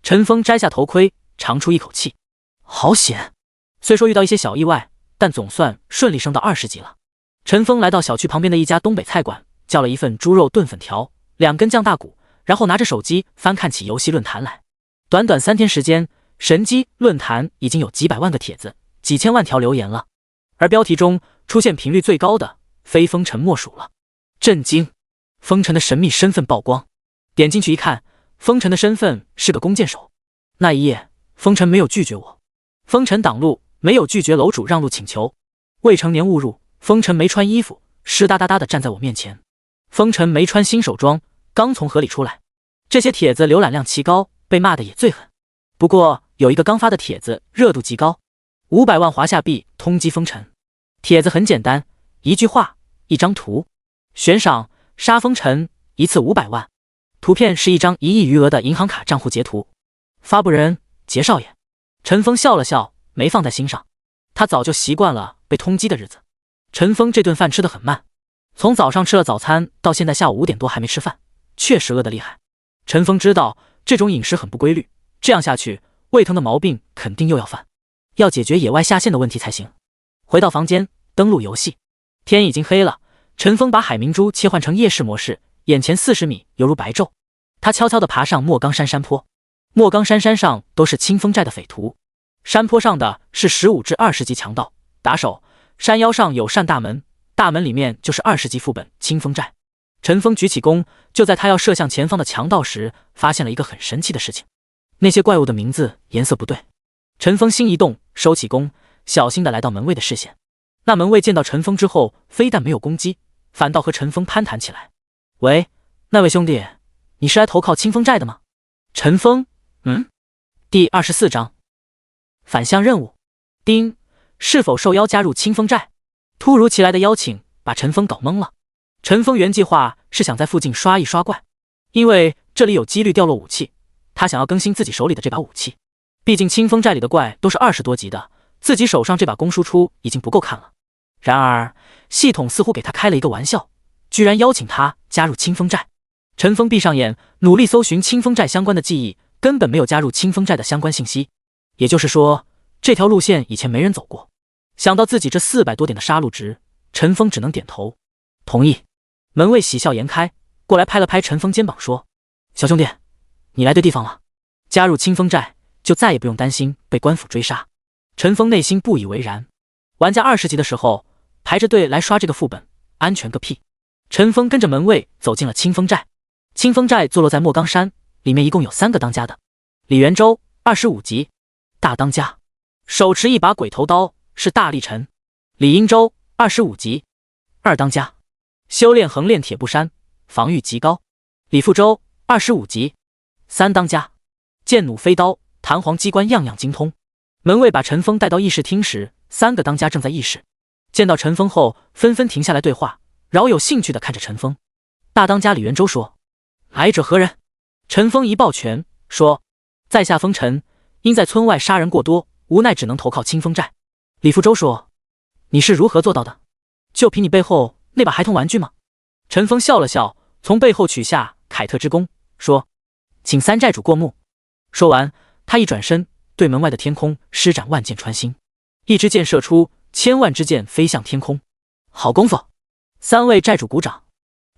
Speaker 1: 陈峰摘下头盔，长出一口气，好险！虽说遇到一些小意外，但总算顺利升到20级了。陈峰来到小区旁边的一家东北菜馆，叫了一份猪肉炖粉条，2根酱大骨，然后拿着手机翻看起游戏论坛来。短短3天时间，神机论坛已经有几百万个帖子，几千万条留言了，而标题中出现频率最高的非风尘莫属了。震惊！风尘的神秘身份曝光，点进去一看，风尘的身份是个弓箭手。那一夜，风尘没有拒绝我，风尘挡路，没有拒绝楼主让路请求。未成年误入，风尘没穿衣服，湿哒哒哒的站在我面前。风尘没穿新手装，刚从河里出来。这些帖子浏览量奇高，被骂的也最狠。不过有一个刚发的帖子热度极高，500万华夏币通缉风尘。帖子很简单，一句话，一张图，悬赏杀风尘一次500万。图片是一张1亿余额的银行卡账户截图。发布人杰少爷。陈峰笑了笑，没放在心上，他早就习惯了被通缉的日子。陈峰这顿饭吃得很慢，从早上吃了早餐到现在下午5点多还没吃饭，确实饿得厉害。陈峰知道这种饮食很不规律，这样下去胃疼的毛病肯定又要犯，要解决野外下线的问题才行。回到房间，登录游戏，天已经黑了。陈峰把海明珠切换成夜视模式，眼前40米犹如白昼。他悄悄地爬上莫冈山山坡，莫冈山山上都是清风寨的匪徒，山坡上的是15至20级强盗打手，山腰上有扇大门，大门里面就是20级副本清风寨。陈峰举起弓，就在他要射向前方的强盗时，发现了一个很神奇的事情，那些怪物的名字颜色不对。陈峰心一动，收起弓，小心地来到门卫的视线。那门卫见到陈峰之后，非但没有攻击，反倒和陈峰攀谈起来。喂，那位兄弟，你是来投靠清风寨的吗？陈峰，第24章反向任务。丁，是否受邀加入清风寨？突如其来的邀请把陈峰搞懵了。陈峰原计划是想在附近刷一刷怪，因为这里有几率掉落武器，他想要更新自己手里的这把武器。毕竟清风寨里的怪都是20多级的，自己手上这把弓输出已经不够看了。然而系统似乎给他开了一个玩笑，居然邀请他加入清风寨。陈峰闭上眼，努力搜寻清风寨相关的记忆，根本没有加入清风寨的相关信息，也就是说这条路线以前没人走过。想到自己这400多点的杀戮值，陈峰只能点头同意。门卫喜笑颜开，过来拍了拍陈峰肩膀说：小兄弟，你来对地方了，加入清风寨就再也不用担心被官府追杀。陈峰内心不以为然。玩家20级的时候，排着队来刷这个副本，安全个屁！陈峰跟着门卫走进了清风寨。清风寨坐落在莫冈山，里面一共有3个当家的。李元周25级，大当家，手持一把鬼头刀，是大力神。李英州25级，二当家，修炼横练铁布衫，防御极高。李富周25级，三当家，剑弩飞刀，弹簧机关样样精通。门卫把陈峰带到议事厅时，3个当家正在议事，见到陈峰后纷纷停下来对话，饶有兴趣地看着陈峰。大当家李元周说：“来者何人？”陈峰一抱拳说：“在下风尘，因在村外杀人过多，无奈只能投靠清风寨。”李富周说：“你是如何做到的？就凭你背后那把孩童玩具吗？”陈峰笑了笑，从背后取下凯特之弓，说：“请3寨主过目。”说完，他一转身，对门外的天空施展万箭穿心，一支箭射出，千万支箭飞向天空。好功夫！3位寨主鼓掌。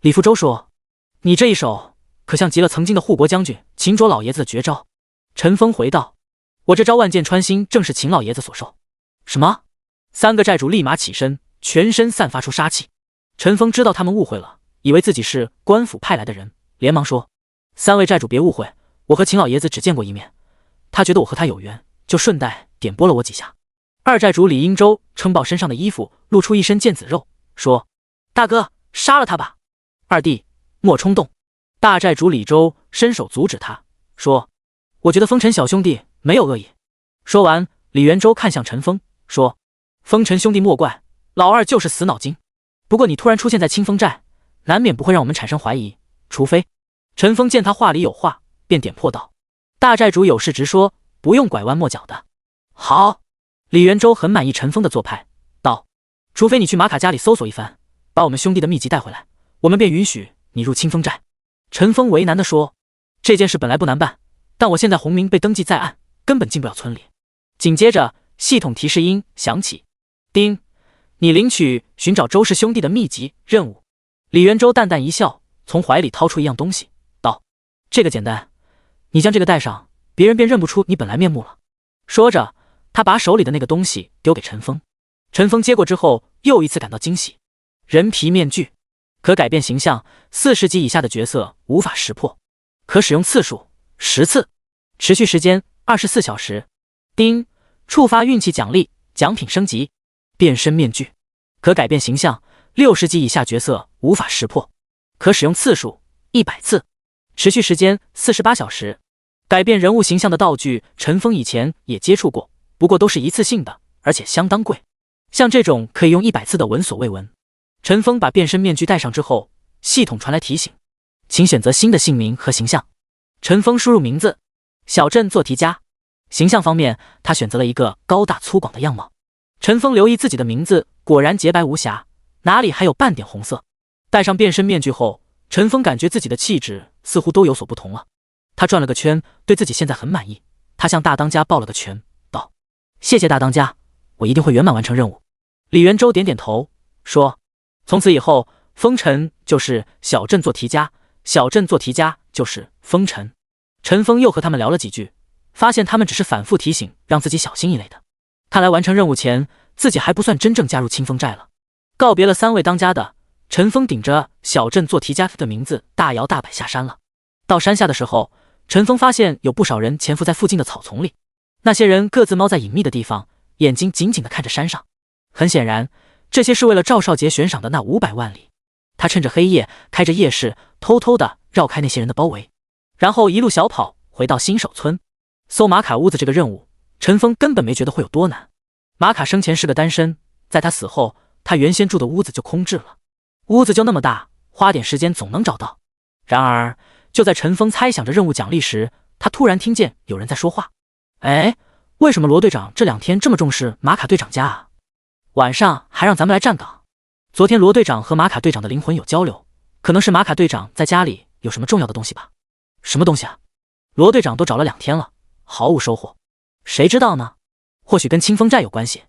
Speaker 1: 李富周说：“你这一手可像极了曾经的护国将军秦卓老爷子的绝招。”陈峰回道：“我这招万箭穿心正是秦老爷子所授。”什么？3个寨主立马起身，全身散发出杀气。陈峰知道他们误会了，以为自己是官府派来的人，连忙说：“3位寨主别误会，我和秦老爷子只见过一面，他觉得我和他有缘，就顺带点拨了我几下。”二寨主李英州撑爆身上的衣服，露出一身腱子肉，说：“大哥，杀了他吧！”二弟莫冲动。大寨主李州伸手阻止他，说：“我觉得风尘小兄弟没有恶意。”说完，李元州看向陈峰，说：“风尘兄弟莫怪，老二就是死脑筋。不过你突然出现在清风寨，难免不会让我们产生怀疑，除非……”陈峰见他话里有话，便点破道：“大寨主有事直说，不用拐弯抹角的。”好。李元州很满意陈峰的做派，道：“除非你去马卡家里搜索一番，把我们兄弟的秘籍带回来，我们便允许你入清风寨。”陈峰为难地说：“这件事本来不难办，但我现在洪名被登记在案，根本进不了村里。”紧接着，系统提示音响起：“叮，你领取寻找周氏兄弟的秘籍任务。”李元州淡淡一笑，从怀里掏出一样东西，道：“这个简单，你将这个带上，别人便认不出你本来面目了。”说着，他把手里的那个东西丢给陈峰。陈峰接过之后，又一次感到惊喜。人皮面具，可改变形象，40级以下的角色无法识破，可使用次数10次，持续时间24小时。叮，触发运气奖励，奖品升级。变身面具，可改变形象，60级以下角色无法识破，可使用次数100次，持续时间48小时。改变人物形象的道具，陈峰以前也接触过，不过都是一次性的，而且相当贵。像这种可以用100次的闻所未闻。陈峰把变身面具戴上之后，系统传来提醒：“请选择新的姓名和形象。”陈峰输入名字：小镇做题家。形象方面，他选择了一个高大粗犷的样貌。陈峰留意自己的名字，果然洁白无瑕，哪里还有半点红色。戴上变身面具后，陈峰感觉自己的气质似乎都有所不同了。他转了个圈，对自己现在很满意。他向大当家抱了个拳，道：“谢谢大当家，我一定会圆满完成任务。”李元州点点头，说：“从此以后，风尘就是小镇做题家，小镇做题家就是风尘。”陈峰又和他们聊了几句，发现他们只是反复提醒让自己小心一类的。看来完成任务前，自己还不算真正加入清风寨了。告别了3位当家的，陈峰顶着小镇做题家的名字大摇大摆下山了。到山下的时候，陈峰发现有不少人潜伏在附近的草丛里，那些人各自猫在隐秘的地方，眼睛紧紧地看着山上。很显然，这些是为了赵少杰悬赏的那500万里。他趁着黑夜，开着夜视，偷偷地绕开那些人的包围，然后一路小跑回到新手村。搜马卡屋子这个任务，陈峰根本没觉得会有多难。马卡生前是个单身，在他死后，他原先住的屋子就空置了。屋子就那么大，花点时间总能找到。然而就在陈峰猜想着任务奖励时，他突然听见有人在说话：“哎，为什么罗队长这2天这么重视马卡队长家啊？晚上还让咱们来站岗。昨天罗队长和马卡队长的灵魂有交流，可能是马卡队长在家里有什么重要的东西吧？什么东西啊？罗队长都找了2天了，毫无收获。谁知道呢？或许跟清风寨有关系。”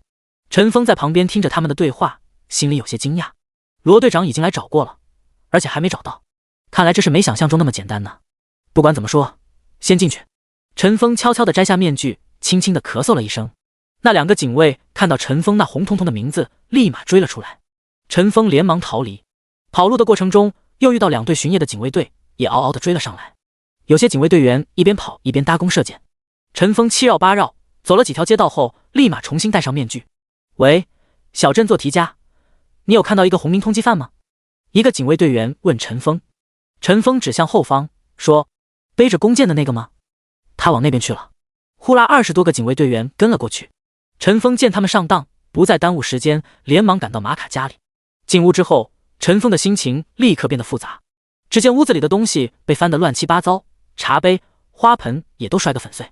Speaker 1: 陈峰在旁边听着他们的对话，心里有些惊讶。罗队长已经来找过了，而且还没找到，看来这事没想象中那么简单呢。不管怎么说，先进去。陈峰悄悄地摘下面具，轻轻地咳嗽了一声。那2个警卫看到陈峰那红彤彤的名字，立马追了出来。陈峰连忙逃离，跑路的过程中又遇到2队巡夜的警卫队，也嗷嗷地追了上来。有些警卫队员一边跑一边搭弓射箭。陈峰7绕8绕，走了几条街道后，立马重新戴上面具。喂，小镇做题家，你有看到一个红名通缉犯吗？一个警卫队员问陈峰。陈峰指向后方，说：背着弓箭的那个吗？他往那边去了。呼啦，20多个警卫队员跟了过去。陈峰见他们上当，不再耽误时间，连忙赶到马卡家里。进屋之后，陈峰的心情立刻变得复杂。只见屋子里的东西被翻得乱七八糟，茶杯、花盆也都摔个粉碎。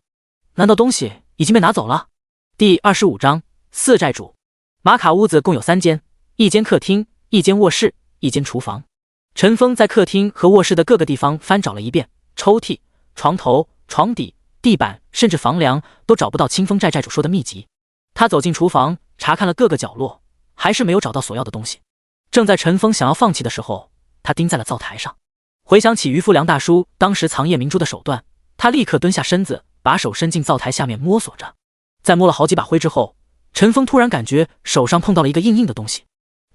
Speaker 1: 难道东西已经被拿走了？第25章4债主。马卡屋子共有3间，一间客厅，一间卧室，一间厨房。陈峰在客厅和卧室的各个地方翻找了一遍，抽屉、床头、床底、地板，甚至房梁都找不到清风寨寨主说的秘籍。他走进厨房，查看了各个角落，还是没有找到所要的东西。正在陈峰想要放弃的时候，他盯在了灶台上，回想起渔夫梁大叔当时藏夜明珠的手段，他立刻蹲下身子，把手伸进灶台下面摸索着。在摸了好几把灰之后，陈峰突然感觉手上碰到了一个硬硬的东西。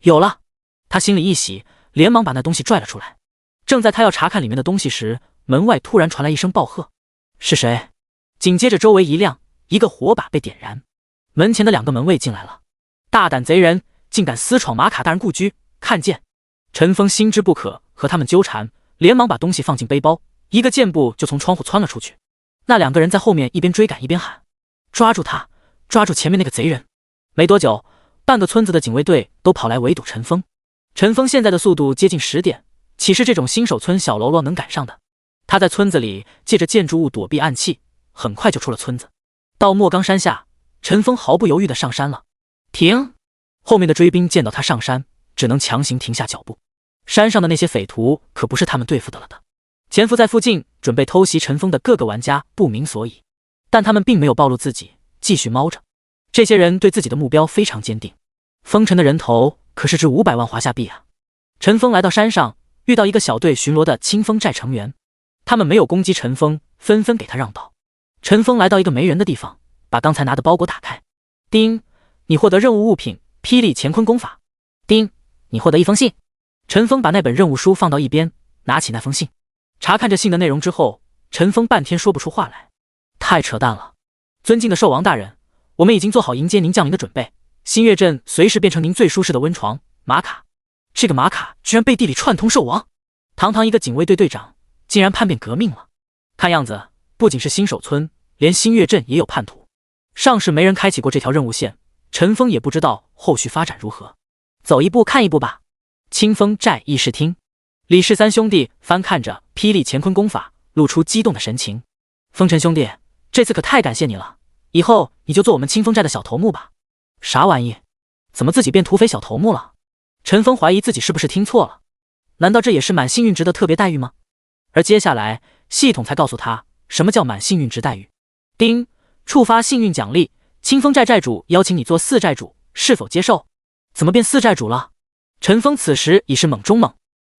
Speaker 1: 有了！他心里一喜，连忙把那东西拽了出来。正在他要查看里面的东西时，门外突然传来一声暴喝：是谁？紧接着周围一亮，一个火把被点燃。门前的2个门卫进来了。大胆贼人，竟敢私闯马卡大人故居，看剑！陈峰心知不可和他们纠缠，连忙把东西放进背包，一个箭步就从窗户窜了出去。那2个人在后面一边追赶一边喊：抓住他，抓住前面那个贼人！没多久，半个村子的警卫队都跑来围堵陈峰。陈峰现在的速度接近10点，岂是这种新手村小喽啰能赶上的？他在村子里借着建筑物躲避暗器，很快就出了村子。到莫冈山下，陈峰毫不犹豫地上山了。停！后面的追兵见到他上山，只能强行停下脚步。山上的那些匪徒可不是他们对付的了的。潜伏在附近准备偷袭陈峰的各个玩家不明所以，但他们并没有暴露自己，继续猫着。这些人对自己的目标非常坚定。风尘的人头可是值500万华夏币啊！陈峰来到山上，遇到一个小队巡逻的清风寨成员，他们没有攻击陈峰，纷纷给他让道。陈峰来到一个没人的地方，把刚才拿的包裹打开。丁，你获得任务物品霹雳乾坤功法。丁，你获得一封信。陈峰把那本任务书放到一边，拿起那封信，查看着信的内容之后，陈峰半天说不出话来。太扯淡了！尊敬的兽王大人，我们已经做好迎接您降临的准备，新月镇随时变成您最舒适的温床。马卡，这个马卡居然背地里串通兽王，堂堂一个警卫队队长，竟然叛变革命了。看样子不仅是新手村，连新月镇也有叛徒。上世没人开启过这条任务线，陈峰也不知道后续发展如何。走一步看一步吧。清风寨议事厅，李氏3兄弟翻看着霹雳乾坤功法，露出激动的神情。风尘兄弟，这次可太感谢你了，以后你就做我们清风寨的小头目吧。啥玩意？怎么自己变土匪小头目了？陈峰怀疑自己是不是听错了，难道这也是满幸运值的特别待遇吗？而接下来系统才告诉他什么叫满幸运值待遇。丁，触发幸运奖励，清风寨寨主邀请你做4寨主，是否接受？怎么变4寨主了？陈峰此时已是猛中猛。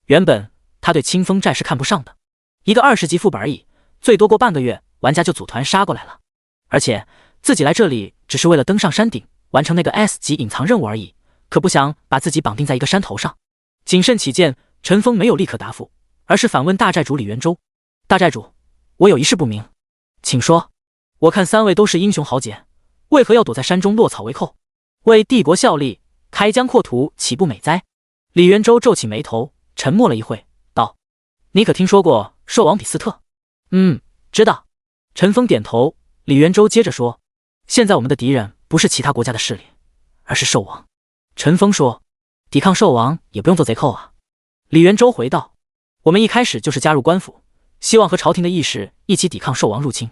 Speaker 1: 原本他对清风寨是看不上的，一个20级副本而已，最多过半个月玩家就组团杀过来了。而且自己来这里只是为了登上山顶，完成那个 S 级隐藏任务而已，可不想把自己绑定在一个山头上。谨慎起见，陈峰没有立刻答复，而是反问大寨主李元周：大寨主，我有一事不明，请说。我看3位都是英雄豪杰，为何要躲在山中落草为寇？为帝国效力，开疆扩土，岂不美哉？李元周皱起眉头，沉默了一会，道：你可听说过兽王比斯特？知道。陈峰点头。李元周接着说：现在我们的敌人不是其他国家的势力，而是兽王。陈峰说：抵抗兽王也不用做贼寇啊。李元周回道：我们一开始就是加入官府，希望和朝廷的义士一起抵抗兽王入侵。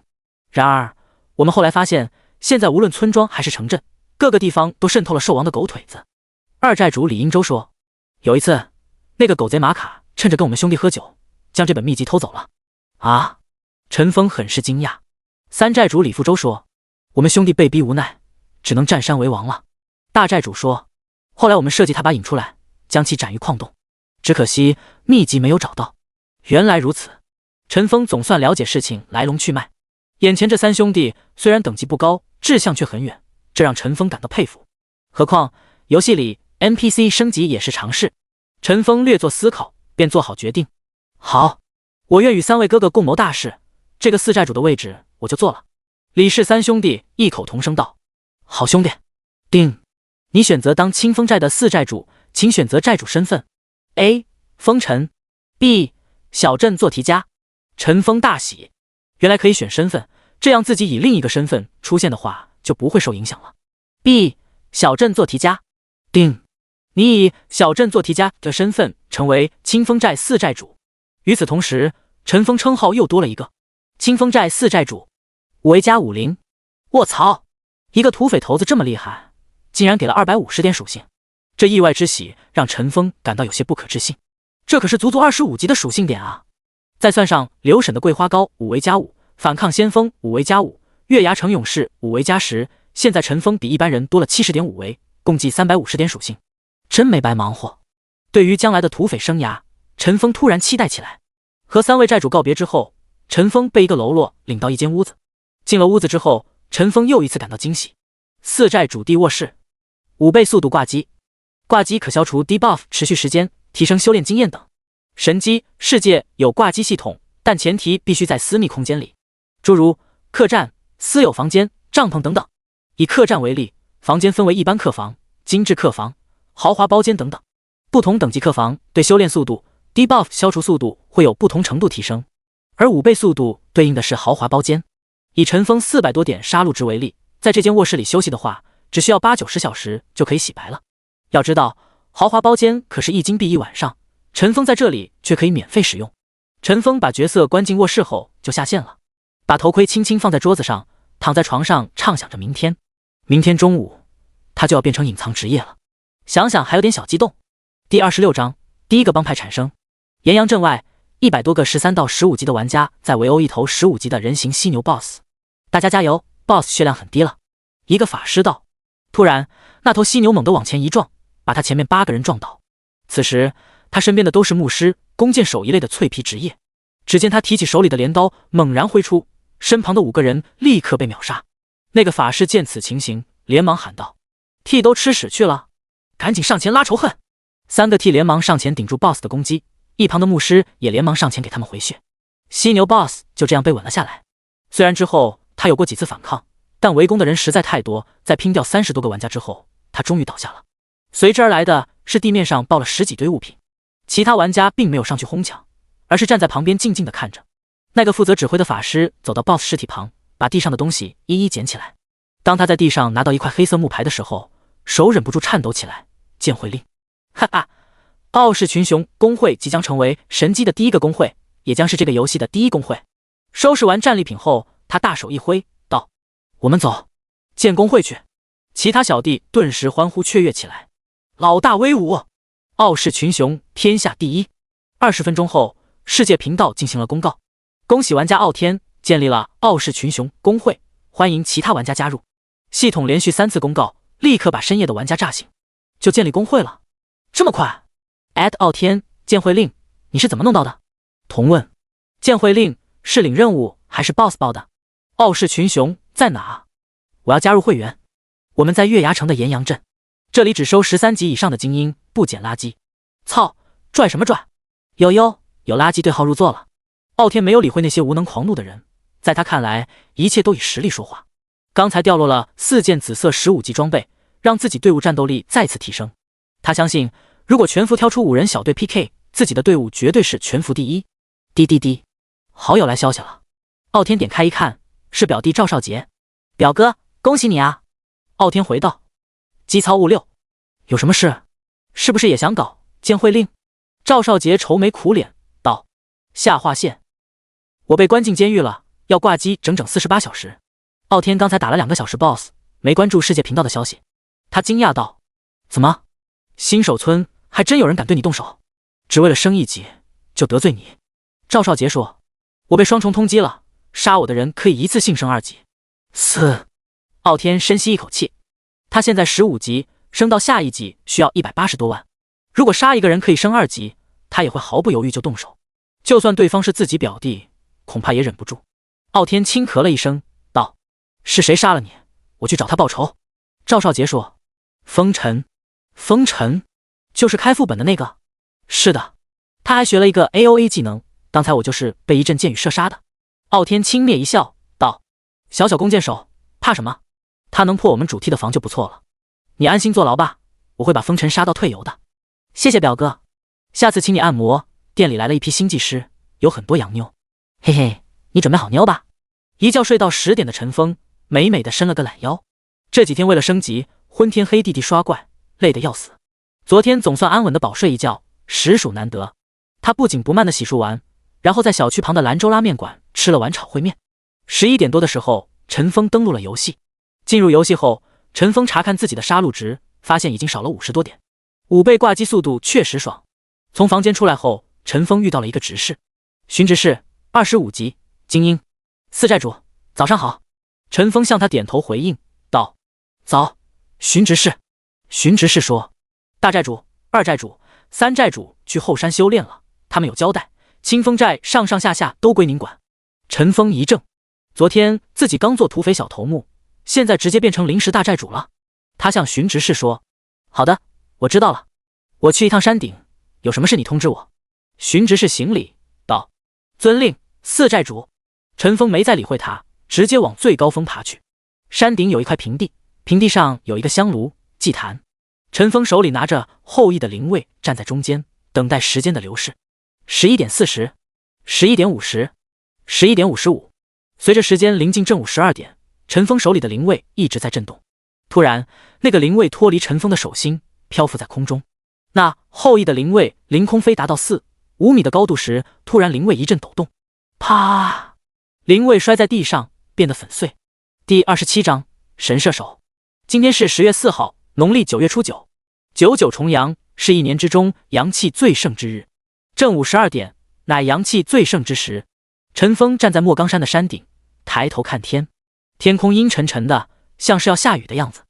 Speaker 1: 然而我们后来发现，现在无论村庄还是城镇，各个地方都渗透了兽王的狗腿子。2寨主李英洲说：有一次那个狗贼马卡趁着跟我们兄弟喝酒，将这本秘籍偷走了。啊！陈峰很是惊讶。3寨主李富洲说：我们兄弟被逼无奈，只能占山为王了。大寨主说：后来我们设计他把引出来，将其斩于矿洞，只可惜秘籍没有找到。原来如此。陈峰总算了解事情来龙去脉。眼前这三兄弟虽然等级不高，志向却很远，这让陈峰感到佩服。何况游戏里 NPC 升级也是常事。陈峰略作思考，便做好决定。好，我愿与三位哥哥共谋大事，这个四寨主的位置我就做了。李氏三兄弟异口同声道：好兄弟。定，你选择当清风寨的四寨主，请选择寨主身份。A. 风尘 B. 小镇做题家。陈峰大喜，原来可以选身份，这样自己以另一个身份出现的话就不会受影响了。B. 小镇做题家。定，你以小镇做题家的身份成为清风寨四寨主。与此同时，陈峰称号又多了一个清风寨四寨主5A+50。卧槽，一个土匪头子这么厉害，竟然给了250点属性。这意外之喜让陈峰感到有些不可置信，这可是足足25级的属性点啊！再算上刘沈的桂花糕5A+5，反抗先锋5A+5，月牙城勇士5A+10，现在陈峰比一般人多了70点5维，共计350点属性，真没白忙活。对于将来的土匪生涯，陈峰突然期待起来。和三位寨主告别之后，陈峰被一个喽啰领到一间屋子。进了屋子之后，陈峰又一次感到惊喜。四寨主地卧室，5倍速度挂机，挂机可消除 debuff 持续时间，提升修炼经验等。神机世界有挂机系统，但前提必须在私密空间里，诸如客栈、私有房间、帐篷等等。以客栈为例，房间分为一般客房、精致客房、豪华包间等等。不同等级客房对修炼速度、debuff 消除速度会有不同程度提升，而5倍速度对应的是豪华包间。以陈峰400多点杀戮值为例，在这间卧室里休息的话，只需要8-90小时就可以洗白了。要知道，豪华包间可是1金币1晚上，陈峰在这里却可以免费使用。陈峰把角色关进卧室后就下线了，把头盔轻轻放在桌子上，躺在床上畅想着明天中午他就要变成隐藏职业了，想想还有点小激动。第26章，第一个帮派产生。岩阳镇外100多个13到15级的玩家在围殴一头15级的人形犀牛 BOSS， 大家加油， BOSS 血量很低了。一个法师道。突然那头犀牛猛地往前一撞，把他前面8个人撞倒。此时他身边的都是牧师、弓箭手一类的脆皮职业。只见他提起手里的镰刀猛然挥出，身旁的5个人立刻被秒杀。那个法师见此情形，连忙喊道： T 都吃屎去了，赶紧上前拉仇恨。3个 T 连忙上前顶住 BOSS 的攻击，一旁的牧师也连忙上前给他们回血。犀牛 BOSS 就这样被稳了下来。虽然之后他有过几次反抗，但围攻的人实在太多，在拼掉30多个玩家之后，他终于倒下了。随之而来的是地面上爆了10几堆物品，其他玩家并没有上去哄抢，而是站在旁边静静地看着。那个负责指挥的法师走到 BOSS 尸体旁，把地上的东西一一捡起来。当他在地上拿到一块黑色木牌的时候，手忍不住颤抖起来。剑会令，哈哈，傲视群雄公会即将成为神机的第一个公会，也将是这个游戏的第一公会。收拾完战利品后，他大手一挥道：我们走，建公会去。其他小弟顿时欢呼雀跃起来。老大威武，傲视群雄，天下第一。20分钟后，世界频道进行了公告，恭喜玩家傲天建立了傲视群雄公会，欢迎其他玩家加入。系统连续3次公告，立刻把深夜的玩家炸醒。就建立公会了？这么快？ 傲天建会令你是怎么弄到的？童问。建会令是领任务还是 BOSS 报的？傲视群雄在哪？我要加入会员。我们在月牙城的岩阳镇，这里只收13级以上的精英，不捡垃圾。操，拽什么拽？有垃圾对号入座了。傲天没有理会那些无能狂怒的人，在他看来，一切都以实力说话。刚才掉落了4件紫色15级装备，让自己队伍战斗力再次提升。他相信，如果全服挑出5人小队 PK， 自己的队伍绝对是全服第一。滴滴滴，好友来消息了。傲天点开一看，是表弟赵少杰。表哥，恭喜你啊！傲天回道。机操物6，有什么事？是不是也想搞建会令？赵少杰愁眉苦脸道。下划线，我被关进监狱了，要挂机整整48小时。傲天刚才打了2个小时 BOSS， 没关注世界频道的消息。他惊讶道：怎么，新手村还真有人敢对你动手？只为了升1级就得罪你？赵少杰说。我被双重通缉了，杀我的人可以一次性升2级。傲天深吸一口气，他现在15级，升到下一级需要180多万。如果杀一个人可以升2级，他也会毫不犹豫就动手，就算对方是自己表弟，恐怕也忍不住。傲天轻咳了一声，道：“是谁杀了你？我去找他报仇。”赵少杰说：“风尘。”风尘就是开副本的那个。是的，他还学了一个 AOA 技能，刚才我就是被一阵箭雨射杀的。傲天轻蔑一笑，道：“小小弓箭手，怕什么？他能破我们主 T 的防就不错了。你安心坐牢吧，我会把风尘杀到退游的。”谢谢表哥，下次请你按摩。店里来了一批新技师，有很多洋妞。嘿嘿，你准备好妞吧。一觉睡到10点的陈峰美美的伸了个懒腰。这几天为了升级，昏天黑地地刷怪，累得要死。昨天总算安稳的饱睡一觉，实属难得。他不紧不慢的洗漱完，然后在小区旁的兰州拉面馆吃了碗炒烩面。11点多的时候，陈峰登录了游戏。进入游戏后，陈峰查看自己的杀戮值，发现已经少了50多点，5倍挂机速度确实爽。从房间出来后，陈峰遇到了一个执事，荀执事，25级，精英。4寨主，早上好。陈峰向他点头回应道：“早，荀执事。”荀执事说：“大寨主、2寨主、3寨主去后山修炼了，他们有交代，清风寨上上下下都归您管。”陈峰一怔，昨天自己刚做土匪小头目，现在直接变成临时大寨主了。他向荀执事说：“好的，我知道了。我去一趟山顶，有什么事你通知我。”荀执事行礼道：“遵令，4寨主。”陈峰没再理会他，直接往最高峰爬去。山顶有一块平地，平地上有一个香炉、祭坛。陈峰手里拿着后羿的灵位，站在中间，等待时间的流逝。11点40 11点50 11点55，随着时间临近正午12点，陈峰手里的灵位一直在震动。突然，那个灵位脱离陈峰的手心，漂浮在空中。那后羿的灵位凌空飞达到4、5米的高度时，突然灵位一阵抖动，啪！灵位摔在地上，变得粉碎。第27章神射手。今天是10月4号，农历9月初9，九九重阳，是一年之中阳气最盛之日。正午12点，乃阳气最盛之时。陈峰站在莫冈山的山顶，抬头看天，天空阴沉沉的，像是要下雨的样子。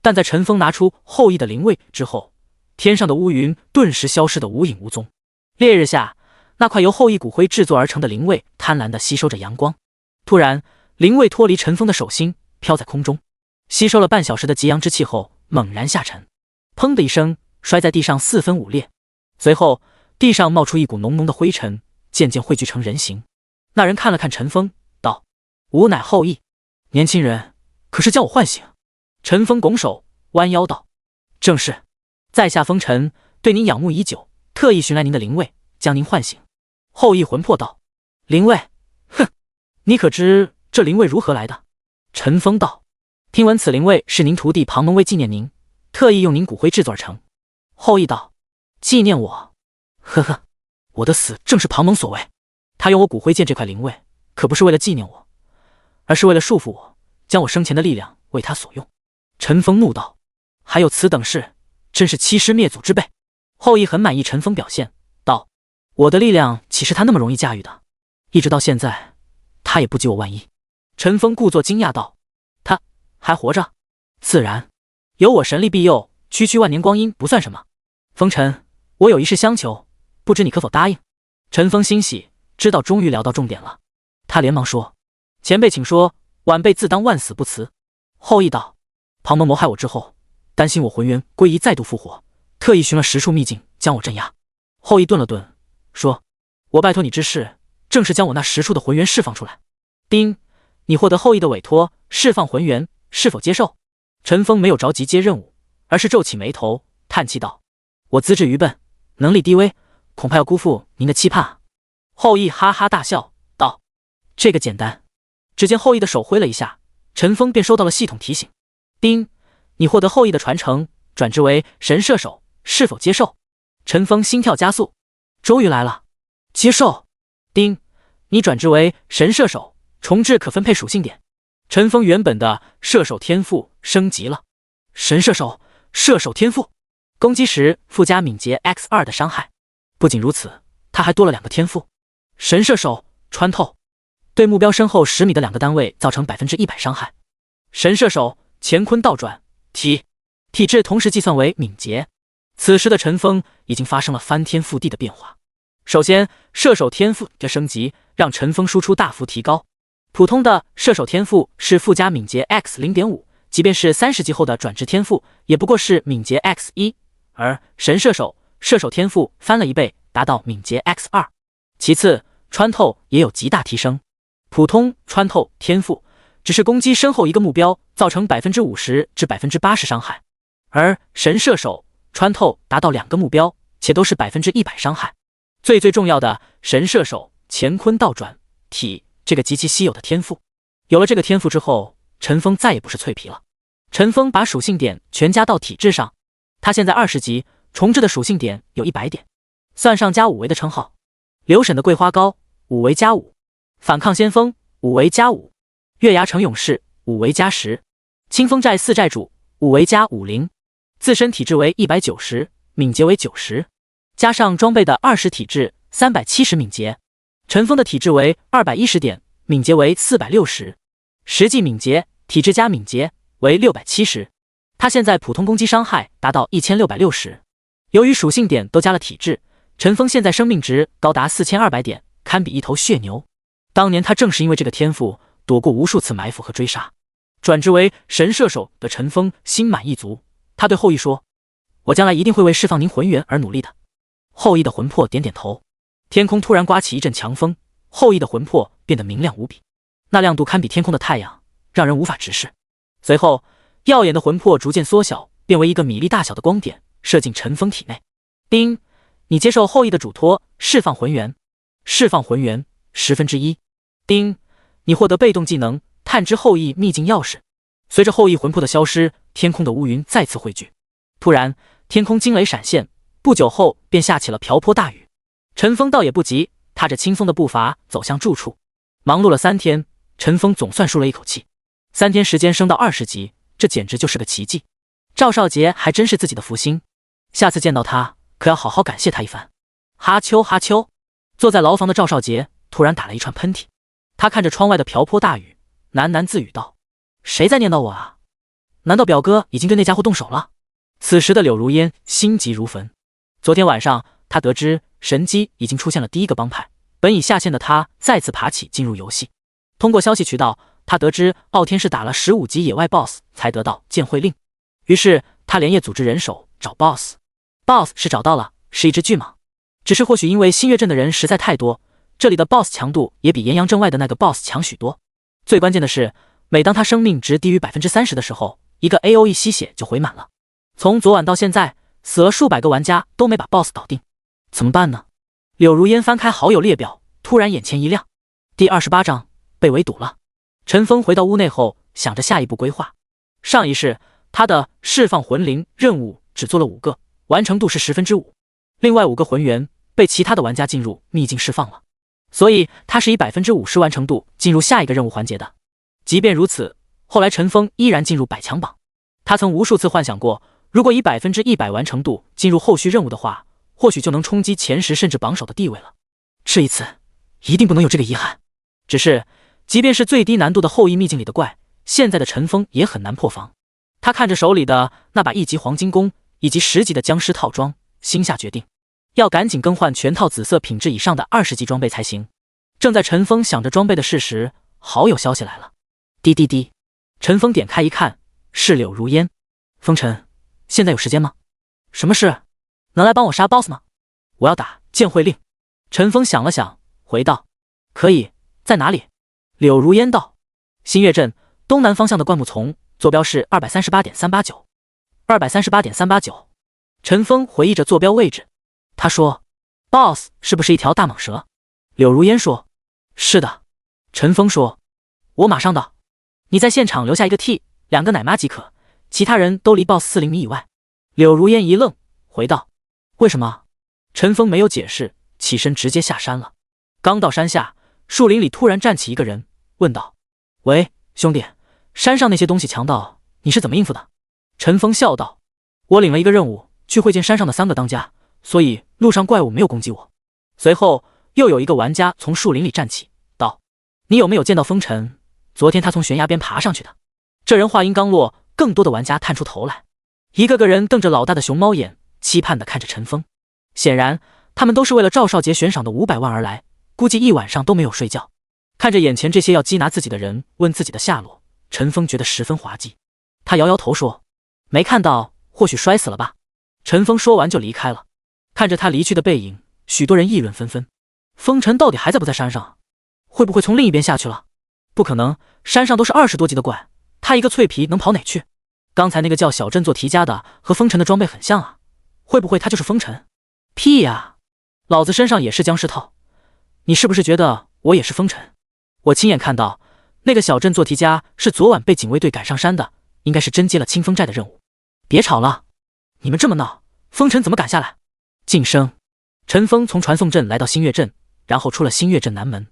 Speaker 1: 但在陈峰拿出后羿的灵位之后，天上的乌云顿时消失得无影无踪。烈日下，那块由后羿骨灰制作而成的灵位贪婪地吸收着阳光。突然，灵位脱离陈峰的手心，飘在空中，吸收了半小时的极阳之气后，猛然下沉，砰的一声摔在地上4分5裂。随后，地上冒出一股浓浓的灰尘，渐渐汇聚成人形。那人看了看陈峰，道：“吾乃后羿。年轻人，可是将我唤醒？”陈峰拱手弯腰道：“正是，在下风尘，对您仰慕已久，特意寻来您的灵位，将您唤醒。”后羿魂魄道：“灵位？哼，你可知这灵位如何来的？”陈峰道：“听闻此灵位是您徒弟庞蒙为纪念您，特意用您骨灰制作而成。”后羿道：“纪念我？呵呵，我的死正是庞蒙所为。他用我骨灰建这块灵位，可不是为了纪念我，而是为了束缚我，将我生前的力量为他所用。”陈峰怒道：“还有此等事，真是欺师灭祖之辈。”后羿很满意陈峰表现，道：“我的力量岂是他那么容易驾驭的？一直到现在，他也不及我万一。”陈峰故作惊讶道：“他还活着？自然，有我神力庇佑，区区万年光阴不算什么。风尘，我有一事相求，不知你可否答应？”陈峰欣喜，知道终于聊到重点了。他连忙说：“前辈请说，晚辈自当万死不辞。”后羿道：“庞蒙谋害我之后，担心我魂元归一再度复活，特意寻了10处秘境将我镇压。”后羿顿了顿，说：“我拜托你之事，正是将我那10处的魂元释放出来。丁，你获得后羿的委托，释放魂元，是否接受？”陈峰没有着急接任务，而是皱起眉头，叹气道：“我资质愚笨，能力低微，恐怕要辜负您的期盼啊。”后羿哈哈大笑道：“这个简单。”只见后羿的手挥了一下，陈峰便收到了系统提醒：“丁，你获得后羿的传承，转职为神射手，是否接受？”陈峰心跳加速，终于来了，接受。丁，你转职为神射手，重置可分配属性点。陈峰原本的射手天赋升级了，神射手，射手天赋，攻击时附加敏捷 X2 的伤害。不仅如此，他还多了2个天赋：神射手穿透，对目标身后10米的2个单位造成100%伤害；神射手乾坤倒转，体质同时计算为敏捷。此时的陈峰已经发生了翻天覆地的变化。首先，射手天赋的升级让陈峰输出大幅提高，普通的射手天赋是附加敏捷 X0.5， 即便是30级后的转职天赋，也不过是敏捷 X1， 而神射手天赋翻了1倍，达到敏捷 X2。其次，穿透也有极大提升。普通穿透天赋只是攻击身后一个目标，造成 50% 至 80% 伤害，而神射手穿透达到2个目标，且都是 100% 伤害。最重要的，神射手乾坤倒转体这个极其稀有的天赋，有了这个天赋之后，陈锋再也不是脆皮了。陈锋把属性点全加到体质上，他现在20级，重置的属性点有100点，算上加5维的称号。刘沈的桂花糕5维加5，反抗先锋5维加5，月牙城勇士5维加10，清风寨4寨主5维加50，自身体质为190，敏捷为90，加上装备的20体质370敏捷，陈锋的体质为210点，敏捷为460，实际敏捷体质加敏捷为670。他现在普通攻击伤害达到1660。由于属性点都加了体质，陈锋现在生命值高达4200点，堪比一头血牛。当年他正是因为这个天赋躲过无数次埋伏和追杀。转职为神射手的陈锋心满意足，他对后羿说：“我将来一定会为释放您魂元而努力的。”后羿的魂魄点点头。天空突然刮起一阵强风，后羿的魂魄变得明亮无比，那亮度堪比天空的太阳，让人无法直视。随后，耀眼的魂魄逐渐缩小，变为一个米粒大小的光点，射进陈锋体内。叮，你接受后羿的嘱托，释放魂元，释放魂元1/10。叮，你获得被动技能探知后羿秘境钥匙。随着后羿魂魄的消失，天空的乌云再次汇聚。突然，天空惊雷闪现，不久后便下起了瓢泼大雨。陈锋倒也不急，踏着轻松的步伐走向住处。忙碌了3天，陈锋总算舒了一口气。3天时间升到20级，这简直就是个奇迹。赵少杰还真是自己的福星，下次见到他可要好好感谢他一番。哈秋哈秋，坐在牢房的赵少杰突然打了一串喷嚏。他看着窗外的瓢泼大雨，喃喃自语道：“谁在念叨我啊？难道表哥已经对那家伙动手了？”此时的柳如烟心急如焚。昨天晚上，他得知神机已经出现了第1个帮派，本已下线的他再次爬起进入游戏。通过消息渠道，他得知傲天是打了15级野外 BOSS 才得到剑会令，于是他连夜组织人手找 BOSS。BOSS 是找到了，是一只巨蟒。只是或许因为新月镇的人实在太多，这里的 BOSS 强度也比岩阳镇外的那个 BOSS 强许多。最关键的是，每当他生命值低于 30% 的时候，一个 AOE 吸血就回满了。从昨晚到现在，死了数百个玩家都没把 BOSS 搞定，怎么办呢？柳如烟翻开好友列表，突然眼前一亮。第28章被围堵了。陈锋回到屋内后，想着下一步规划。上一世他的释放魂灵任务只做了5个，完成度是5%，另外5个魂元被其他的玩家进入秘境释放了，所以他是以 50% 完成度进入下一个任务环节的。即便如此，后来陈锋依然进入100强榜。他曾无数次幻想过，如果以 100% 完成度进入后续任务的话，或许就能冲击前10甚至榜首的地位了。这一次一定不能有这个遗憾。只是即便是最低难度的后羿秘境里的怪，现在的陈锋也很难破防。他看着手里的那把1级黄金弓以及10级的僵尸套装，心下决定要赶紧更换全套紫色品质以上的20级装备才行。正在陈锋想着装备的事时，好友消息来了。滴滴滴，陈锋点开一看，是柳如烟。风尘，现在有时间吗？什么事？能来帮我杀 BOSS 吗？我要打剑会令。陈锋想了想，回道：可以，在哪里？柳如烟道：新月镇东南方向的灌木丛，坐标是 238.389。238.389。陈锋回忆着坐标位置。他说 BOSS 是不是一条大蟒蛇？柳如烟说：是的。陈锋说：我马上到。你在现场留下一个 T2个奶妈即可，其他人都离 BOSS 40米以外。柳如烟一愣，回道：为什么？陈锋没有解释，起身直接下山了。刚到山下，树林里突然站起一个人，问道：喂，兄弟，山上那些东西强盗你是怎么应付的？陈锋笑道：我领了一个任务，去会见山上的3个当家，所以路上怪物没有攻击我。随后又有一个玩家从树林里站起，道：你有没有见到风尘？昨天他从悬崖边爬上去的。这人话音刚落，更多的玩家探出头来，一个个人瞪着老大的熊猫眼，期盼地看着陈锋。显然他们都是为了赵少杰悬赏的500万而来，估计一晚上都没有睡觉。看着眼前这些要缉拿自己的人问自己的下落，陈峰觉得十分滑稽。他摇摇头说：“没看到，或许摔死了吧。”陈峰说完就离开了。看着他离去的背影，许多人议论纷纷。风尘到底还在不在山上？会不会从另一边下去了？不可能，山上都是20多级的怪，他一个脆皮能跑哪去？刚才那个叫小镇做题家的和风尘的装备很像啊，会不会他就是风尘？屁呀，老子身上也是僵尸套，你是不是觉得我也是风尘？我亲眼看到那个小镇做题家是昨晚被警卫队赶上山的，应该是真接了清风寨的任务。别吵了，你们这么闹，风尘怎么赶下来？晋升。陈峰从传送阵来到新月镇，然后出了新月镇南门。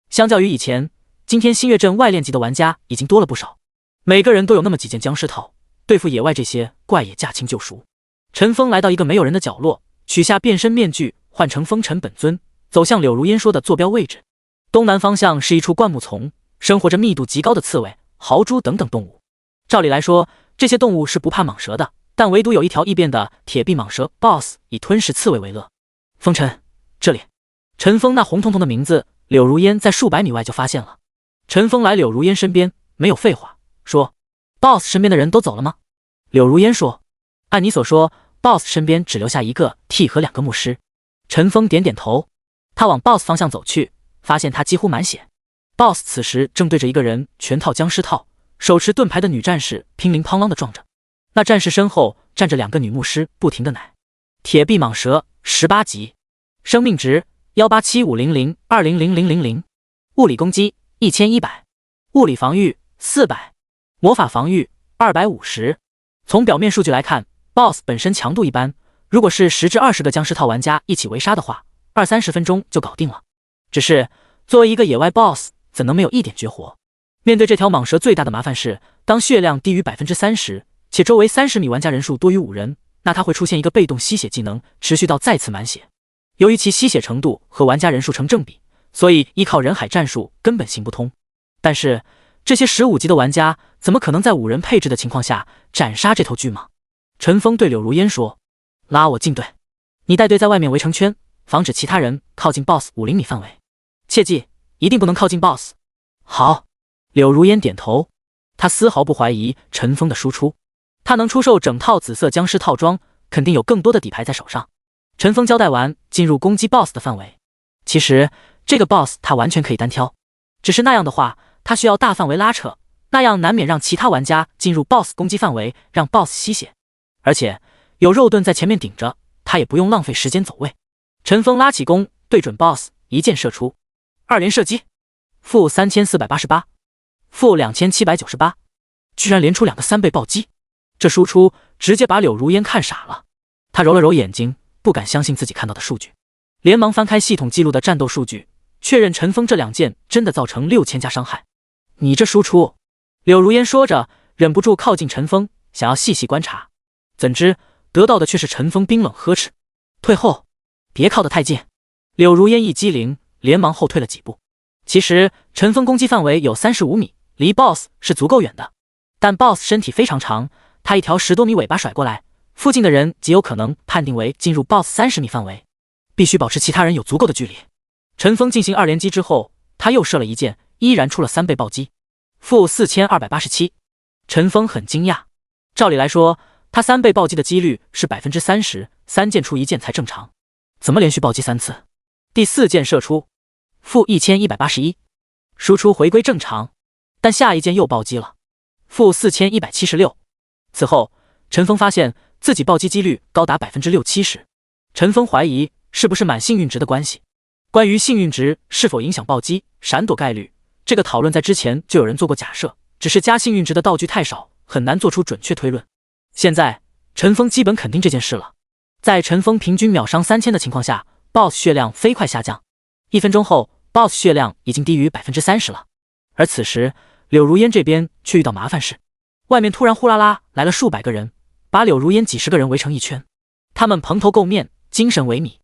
Speaker 1: 相较于以前，今天新月镇外链级的玩家已经多了不少，每个人都有那么几件僵尸套，对付野外这些怪也驾轻就熟。陈峰来到一个没有人的角落，取下变身面具，换成风尘本尊，走向柳如烟说的坐标位置。东南方向是一处灌木丛，生活着密度极高的刺猬、豪猪等等动物。照理来说，这些动物是不怕蟒蛇的，但唯独有一条异变的铁臂蟒蛇 BOSS 以吞噬刺猬为乐。风尘，这里。陈峰那红彤彤的名字，柳如烟在数百米外就发现了。陈峰来柳如烟身边，没有废话，说 ：“BOSS 身边的人都走了吗？”柳如烟说：“按你所说 ，BOSS 身边只留下一个 T 和2个牧师。”陈峰点点头，他往 BOSS 方向走去，发现他几乎满血。BOSS 此时正对着一个人全套僵尸套、手持盾牌的女战士乒铃乓啷的撞着。那战士身后站着2个女牧师，不停的奶。铁臂蟒蛇18级，生命值18750020000，物理攻击1100，物理防御400，魔法防御250。从表面数据来看 ，BOSS 本身强度一般，如果是10至20个僵尸套玩家一起围杀的话，20-30分钟就搞定了。只是作为一个野外 BOSS， 怎能没有一点绝活？面对这条蟒蛇，最大的麻烦是，当血量低于 30%， 且周围30米玩家人数多于5人，那它会出现一个被动吸血技能，持续到再次满血。由于其吸血程度和玩家人数成正比，所以依靠人海战术根本行不通。但是这些15级的玩家怎么可能在5人配置的情况下斩杀这头巨蟒？陈峰对柳如烟说：“拉我进队，你带队在外面围成圈，防止其他人靠近 BOSS 50米范围。切记，一定不能靠近 BOSS。”好。柳如烟点头，他丝毫不怀疑陈峰的输出，他能出售整套紫色僵尸套装，肯定有更多的底牌在手上。陈峰交代完，进入攻击 BOSS 的范围。其实这个 BOSS 他完全可以单挑，只是那样的话，他需要大范围拉扯，那样难免让其他玩家进入 BOSS 攻击范围，让 BOSS 吸血。而且有肉盾在前面顶着，他也不用浪费时间走位。陈峰拉起弓，对准 BOSS 一箭射出，2连射击，负3488，负2798，居然连出2个3倍暴击，这输出直接把柳如烟看傻了。他揉了揉眼睛，不敢相信自己看到的数据，连忙翻开系统记录的战斗数据，确认陈峰这2箭真的造成6000加伤害。你这输出，柳如烟说着，忍不住靠近陈峰，想要细细观察，怎知得到的却是陈峰冰冷呵斥：“退后，别靠得太近。”柳如烟一激灵，连忙后退了几步。其实陈峰攻击范围有35米，离 BOSS 是足够远的，但 BOSS 身体非常长，他一条10多米尾巴甩过来，附近的人极有可能判定为进入 BOSS 30米范围，必须保持其他人有足够的距离。陈峰进行2连击之后，他又射了一箭，依然出了3倍暴击，负4287。陈峰很惊讶，照理来说，他3倍暴击的几率是 30%，3箭出1箭才正常，怎么连续暴击3次？第4箭射出，负1181，输出回归正常，但下一箭又暴击了，负4176。此后，陈峰发现自己暴击几率高达 60-70%， 陈峰怀疑是不是满幸运值的关系。关于幸运值是否影响暴击、闪躲概率，这个讨论在之前就有人做过假设，只是加幸运值的道具太少，很难做出准确推论。现在陈峰基本肯定这件事了。在陈峰平均秒伤3000的情况下， BOSS 血量飞快下降，1分钟后 BOSS 血量已经低于 30% 了。而此时柳如烟这边却遇到麻烦事，外面突然呼啦啦来了数百个人，把柳如烟几十个人围成一圈，他们蓬头垢面，精神萎靡，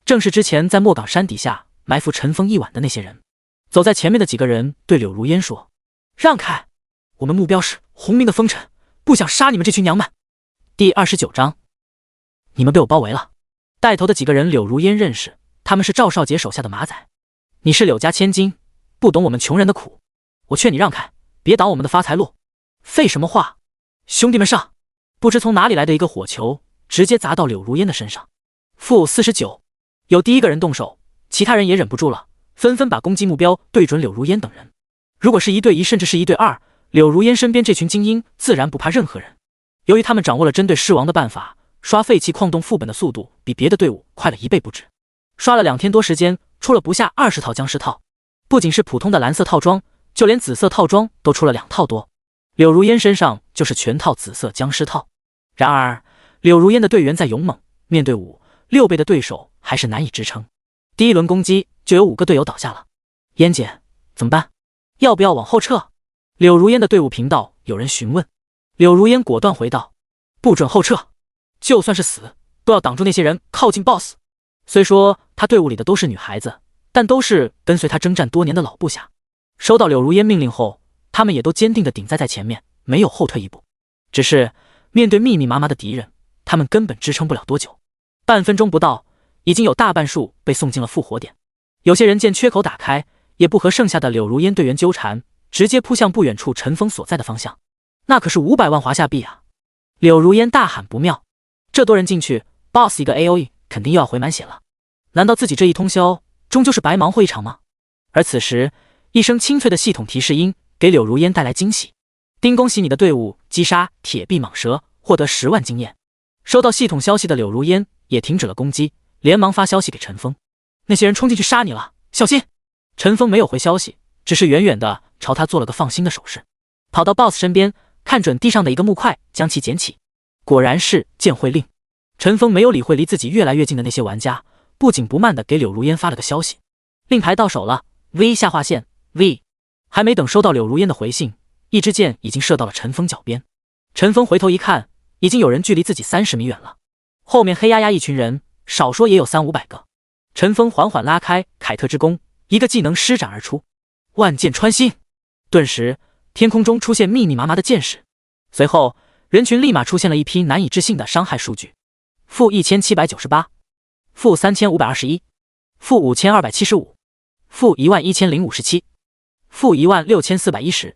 Speaker 1: 正是之前在莫岗山底下埋伏陈峰一晚的那些人。走在前面的几个人对柳如烟说：“让开，我们目标是红明的风尘，不想杀你们这群娘们。”第29章，你们被我包围了。带头的几个人柳如烟认识，他们是赵少杰手下的马仔。你是柳家千金，不懂我们穷人的苦。我劝你让开，别挡我们的发财路。废什么话！兄弟们上！不知从哪里来的一个火球，直接砸到柳如烟的身上。负49，有第一个人动手，其他人也忍不住了，纷纷把攻击目标对准柳如烟等人。如果是1对1，甚至是1对2，柳如烟身边这群精英自然不怕任何人。由于他们掌握了针对狮王的办法，刷废弃矿洞副本的速度比别的队伍快了1倍不止。刷了2天多时间，出了不下20套僵尸套，不仅是普通的蓝色套装，就连紫色套装都出了2套多。柳如烟身上就是全套紫色僵尸套。然而，柳如烟的队员再勇猛，面对5、6倍的对手还是难以支撑。第一轮攻击就有5个队友倒下了。烟姐，怎么办？要不要往后撤？柳如烟的队伍频道有人询问。柳如烟果断回道：不准后撤，就算是死，都要挡住那些人靠近 BOSS。虽说他队伍里的都是女孩子，但都是跟随他征战多年的老部下。收到柳如烟命令后，他们也都坚定地顶在前面，没有后退一步。只是面对密密麻麻的敌人，他们根本支撑不了多久。半分钟不到，已经有大半数被送进了复活点。有些人见缺口打开，也不和剩下的柳如烟队员纠缠，直接扑向不远处陈峰所在的方向。那可是500万华夏币啊！柳如烟大喊不妙，这多人进去 ，BOSS 一个 AOE 肯定又要回满血了。难道自己这一通宵终究是白忙活一场吗？而此时，一声清脆的系统提示音给柳如烟带来惊喜：丁，恭喜你的队伍击杀铁臂蟒蛇，获得10万经验。收到系统消息的柳如烟也停止了攻击，连忙发消息给陈峰：那些人冲进去杀你了，小心！陈峰没有回消息，只是远远的朝他做了个放心的手势，跑到 BOSS 身边，看准地上的一个木块，将其捡起。果然是剑会令。陈峰没有理会离自己越来越近的那些玩家，不紧不慢地给柳如烟发了个消息：令牌到手了 ，V 下划线 V。还没等收到柳如烟的回信，一支箭已经射到了陈峰脚边。陈峰回头一看，已经有人距离自己30米远了，后面黑压压一群人，少说也有300-500个。陈峰缓缓拉开凯特之弓，一个技能施展而出，万箭穿心。顿时，天空中出现密密麻麻的箭矢，随后人群立马出现了一批难以置信的伤害数据：负1798，负3521，负5275，负11057，负16410。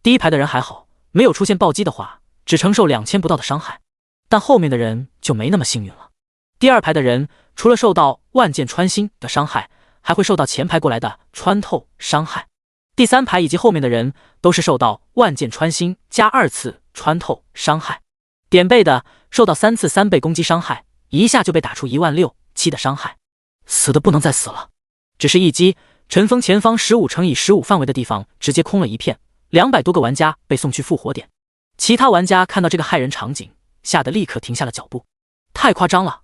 Speaker 1: 第一排的人还好，没有出现暴击的话，只承受2000不到的伤害，但后面的人就没那么幸运了。第二排的人除了受到万箭穿心的伤害，还会受到前排过来的穿透伤害。第三排以及后面的人都是受到万箭穿心加2次穿透伤害，点背的受到3次3倍攻击伤害，一下就被打出16007的伤害，死的不能再死了。只是一击，陈峰前方15×15范围的地方直接空了一片，200多个玩家被送去复活点。其他玩家看到这个骇人场景，吓得立刻停下了脚步。太夸张了！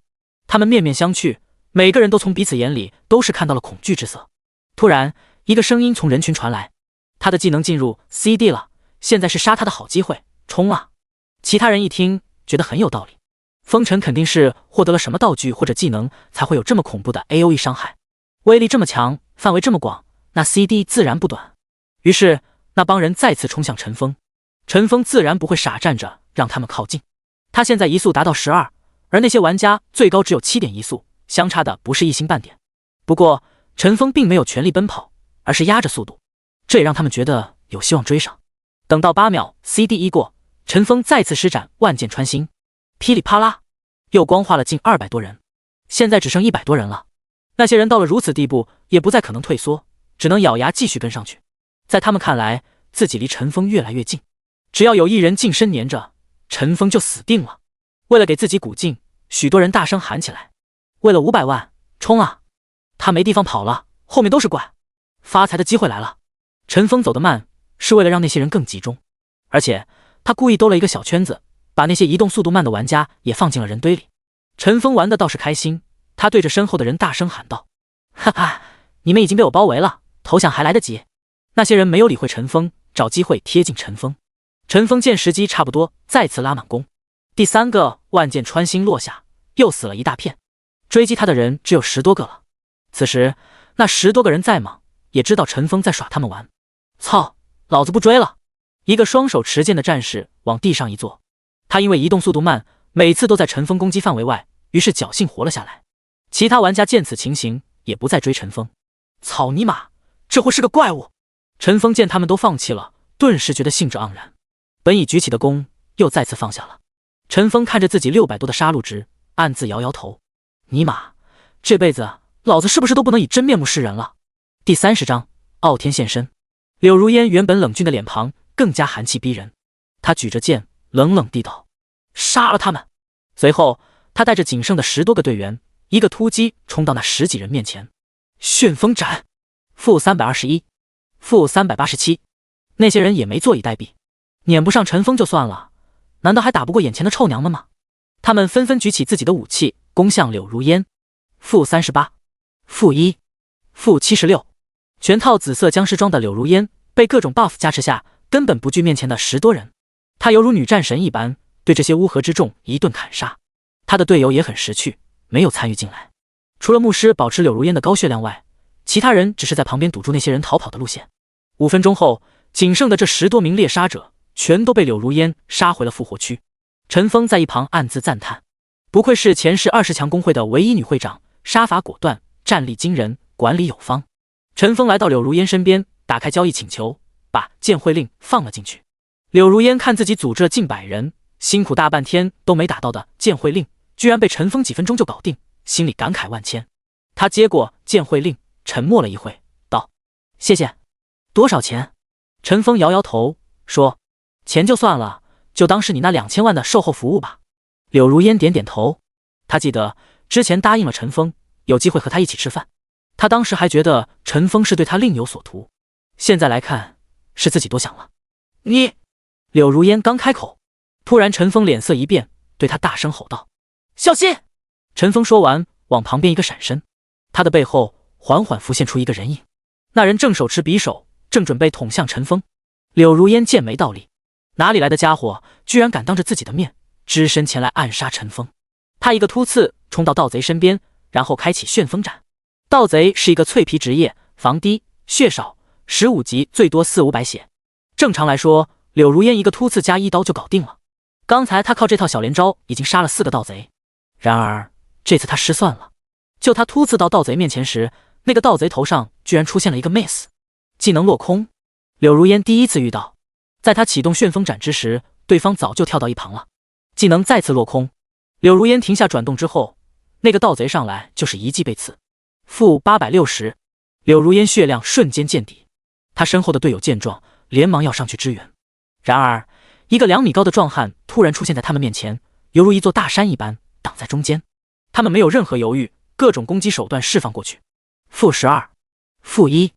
Speaker 1: 他们面面相觑，每个人都从彼此眼里都是看到了恐惧之色。突然，一个声音从人群传来：他的技能进入 CD 了，现在是杀他的好机会，冲啊！其他人一听，觉得很有道理。风尘肯定是获得了什么道具或者技能，才会有这么恐怖的 AOE 伤害，威力这么强，范围这么广，那 CD 自然不短。于是那帮人再次冲向陈峰，陈峰自然不会傻站着让他们靠近。他现在移速达到12，而那些玩家最高只有7点移速，相差的不是一星半点。不过陈峰并没有全力奔跑，而是压着速度，这也让他们觉得有希望追上。等到8秒 CD 一过，陈峰再次施展万箭穿心，噼里啪啦又光化了近200多人，现在只剩100多人了。那些人到了如此地步，也不再可能退缩，只能咬牙继续跟上去。在他们看来，自己离陈峰越来越近，只要有一人近身黏着，陈峰就死定了。为了给自己鼓劲，许多人大声喊起来：为了500万，冲啊！他没地方跑了，后面都是怪，发财的机会来了。陈峰走得慢，是为了让那些人更集中，而且他故意兜了一个小圈子，把那些移动速度慢的玩家也放进了人堆里。陈峰玩的倒是开心，他对着身后的人大声喊道：哈哈，你们已经被我包围了，投降还来得及。那些人没有理会陈峰，找机会贴近陈峰。陈峰见时机差不多，再次拉满弓。第3个万箭穿心落下，又死了一大片。追击他的人只有10多个了。此时那10多个人再莽，也知道陈峰在耍他们玩。操，老子不追了！一个双手持剑的战士往地上一坐，他因为移动速度慢，每次都在陈峰攻击范围外，于是侥幸活了下来。其他玩家见此情形，也不再追陈峰。草尼玛，这会是个怪物。陈峰见他们都放弃了，顿时觉得兴致盎然，本已举起的弓又再次放下了。陈峰看着自己600多的杀戮值，暗自摇摇头，尼玛，这辈子老子是不是都不能以真面目示人了？第30章，傲天现身。柳如烟原本冷峻的脸庞更加寒气逼人，他举着剑冷冷地道：杀了他们！随后他带着仅剩的10多个队员，一个突击冲到那10几人面前。旋风斩-321-387，那些人也没坐以待毙，撵不上陈峰就算了，难道还打不过眼前的臭娘们吗？他们纷纷举起自己的武器攻向柳如烟。-38 -1 -76，全套紫色僵尸装的柳如烟被各种 buff 加持下，根本不惧面前的10多人，她犹如女战神一般，对这些乌合之众一顿砍杀。他的队友也很识趣，没有参与进来，除了牧师保持柳如烟的高血量外，其他人只是在旁边堵住那些人逃跑的路线。5分钟后，仅剩的这10多名猎杀者全都被柳如烟杀回了复活区。陈峰在一旁暗自赞叹，不愧是前世20强公会的唯一女会长，杀伐果断，战力惊人，管理有方。陈峰来到柳如烟身边，打开交易请求，把剑会令放了进去。柳如烟看自己组织了近100人，辛苦大半天都没打到的剑会令，居然被陈峰几分钟就搞定，心里感慨万千。他接过剑会令，沉默了一会，道：谢谢。多少钱？陈峰摇摇头说：钱就算了，就当是你那2000万的售后服务吧。柳如烟点点头，他记得之前答应了陈峰，有机会和他一起吃饭，他当时还觉得陈峰是对他另有所图，现在来看是自己多想了。你……柳如烟刚开口，突然陈峰脸色一变，对他大声吼道：小心！陈峰说完往旁边一个闪身，他的背后缓缓浮现出一个人影，那人正手持匕首，正准备捅向陈峰。柳如烟剑眉倒立，哪里来的家伙居然敢当着自己的面只身前来暗杀陈峰。他一个突刺冲到盗贼身边，然后开启旋风斩。盗贼是一个脆皮职业，防低，血少，15级最多400-500血。正常来说，柳如烟一个突刺加1刀就搞定了。刚才他靠这套小连招已经杀了4个盗贼，然而这次他失算了，就他突刺到盗贼面前时，那个盗贼头上居然出现了一个 miss 技能落空。柳如烟第一次遇到，在他启动旋风斩之时，对方早就跳到一旁了。技能再次落空，柳如烟停下转动之后，那个盗贼上来就是一记被刺。-860，柳如烟血量瞬间见底，他身后的队友见状连忙要上去支援，然而一个2米高的壮汉突然出现在他们面前，犹如一座大山一般挡在中间。他们没有任何犹豫，各种攻击手段释放过去。-12 -1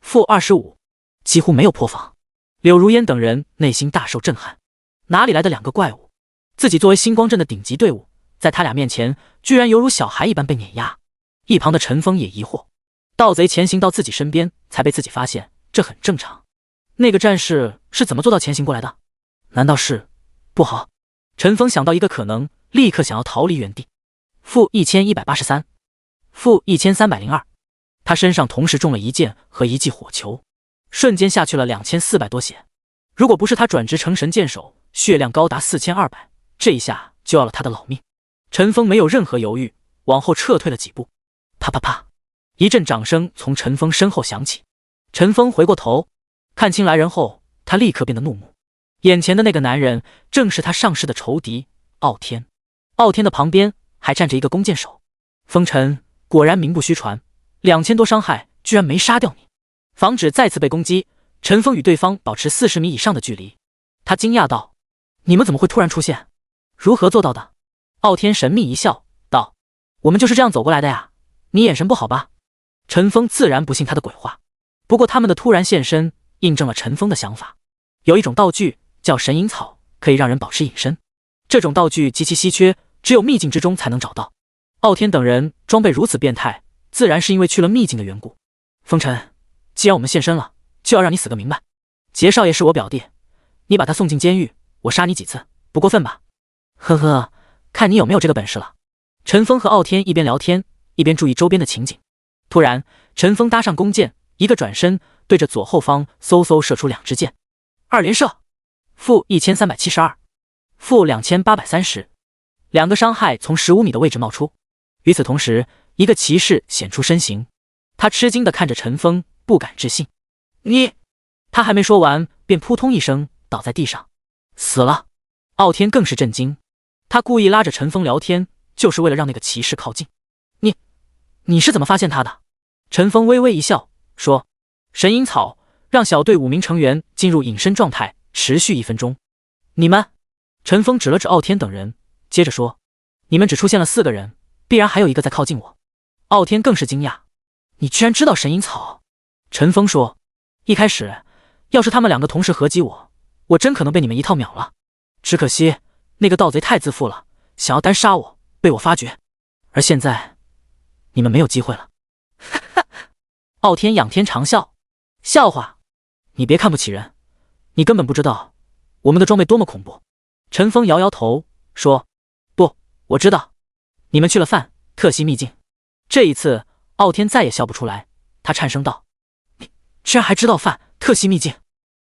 Speaker 1: -25，几乎没有破防。柳如烟等人内心大受震撼，哪里来的2个怪物？自己作为星光镇的顶级队伍，在他俩面前居然犹如小孩一般被碾压。一旁的陈峰也疑惑，盗贼前行到自己身边才被自己发现，这很正常。那个战士是怎么做到前行过来的？难道是……不好！陈峰想到一个可能，立刻想要逃离原地。-1183 -1302，他身上同时中了一箭和一记火球，瞬间下去了2400多血。如果不是他转职成神箭手，血量高达4200，这一下就要了他的老命。陈峰没有任何犹豫，往后撤退了几步。啪啪啪，一阵掌声从陈峰身后响起。陈峰回过头，看清来人后，他立刻变得怒目。眼前的那个男人正是他上世的仇敌傲天。傲天的旁边还站着一个弓箭手。风尘果然名不虚传，2000多伤害居然没杀掉你。防止再次被攻击，陈峰与对方保持40米以上的距离。他惊讶道：你们怎么会突然出现？如何做到的？傲天神秘一笑道：我们就是这样走过来的呀，你眼神不好吧？陈峰自然不信他的鬼话，不过他们的突然现身印证了陈峰的想法。有一种道具叫神隐草，可以让人保持隐身，这种道具极其稀缺，只有秘境之中才能找到。傲天等人装备如此变态，自然是因为去了秘境的缘故。风尘，既然我们现身了，就要让你死个明白。杰少爷是我表弟，你把他送进监狱，我杀你几次，不过分吧？呵呵，看你有没有这个本事了。陈峰和傲天一边聊天，一边注意周边的情景。突然，陈峰搭上弓箭，一个转身，对着左后方嗖嗖射出2支箭，2连射，-1372 -2830，两个伤害从15米的位置冒出。与此同时，一个骑士显出身形，他吃惊地看着陈峰，不敢置信。你……他还没说完，便扑通一声倒在地上，死了。傲天更是震惊，他故意拉着陈峰聊天，就是为了让那个骑士靠近。你是怎么发现他的？陈峰微微一笑，说：神隐草，让小队5名成员进入隐身状态，持续1分钟。你们……陈峰指了指傲天等人，接着说：你们只出现了4个人，必然还有一个在靠近我。傲天更是惊讶，你居然知道神隐草？陈峰说：一开始要是他们2个同时合击我真可能被你们一套秒了。只可惜那个盗贼太自负了，想要单杀我，被我发觉。而现在你们没有机会了。哈哈！傲天仰天长笑，笑话，你别看不起人，你根本不知道我们的装备多么恐怖。陈峰摇摇头说：不，我知道，你们去了范特西秘境。这一次傲天再也笑不出来，他颤声道：你居然还知道范特西秘境？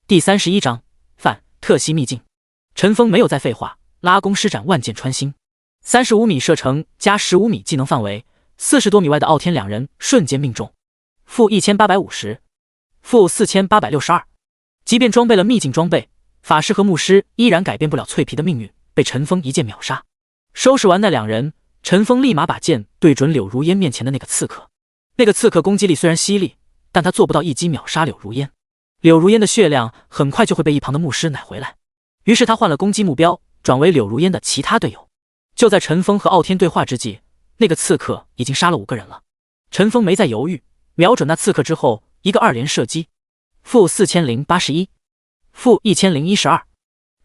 Speaker 1: 第31章范特西秘境。陈峰没有再废话，拉弓施展万箭穿心，35米射程加15米技能范围，40多米外的傲天2人瞬间命中，负1850，负4862。即便装备了秘境装备，法师和牧师依然改变不了脆皮的命运，被陈峰一剑秒杀。收拾完那2人，陈峰立马把剑对准柳如烟面前的那个刺客。那个刺客攻击力虽然犀利，但他做不到一击秒杀柳如烟。柳如烟的血量很快就会被一旁的牧师奶回来，于是他换了攻击目标，转为柳如烟的其他队友。就在陈峰和傲天对话之际，那个刺客已经杀了5个人了。陈峰没再犹豫，瞄准那刺客之后，一个2连射击，负4081，负1012。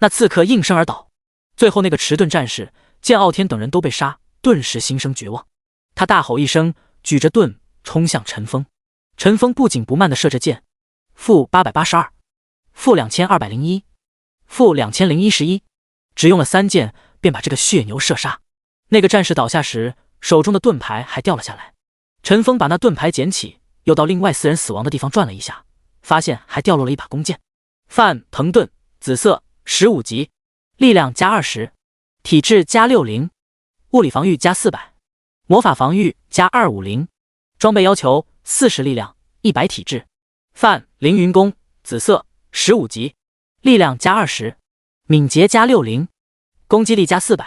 Speaker 1: 那刺客应声而倒。最后那个迟钝战士见傲天等人都被杀，顿时心生绝望。他大吼一声，举着盾冲向陈峰。陈峰不紧不慢地射着箭，负882，负2201，负2011，只用了3箭便把这个血牛射杀。那个战士倒下时，手中的盾牌还掉了下来。陈峰把那盾牌捡起，又到另外4人死亡的地方转了一下，发现还掉落了一把弓箭。范腾盾，紫色，15级，力量加20，体质加60，物理防御加400，魔法防御加250。装备要求40力量，100体质。范凌云弓，紫色，15级，力量加20，敏捷加60，攻击力加400，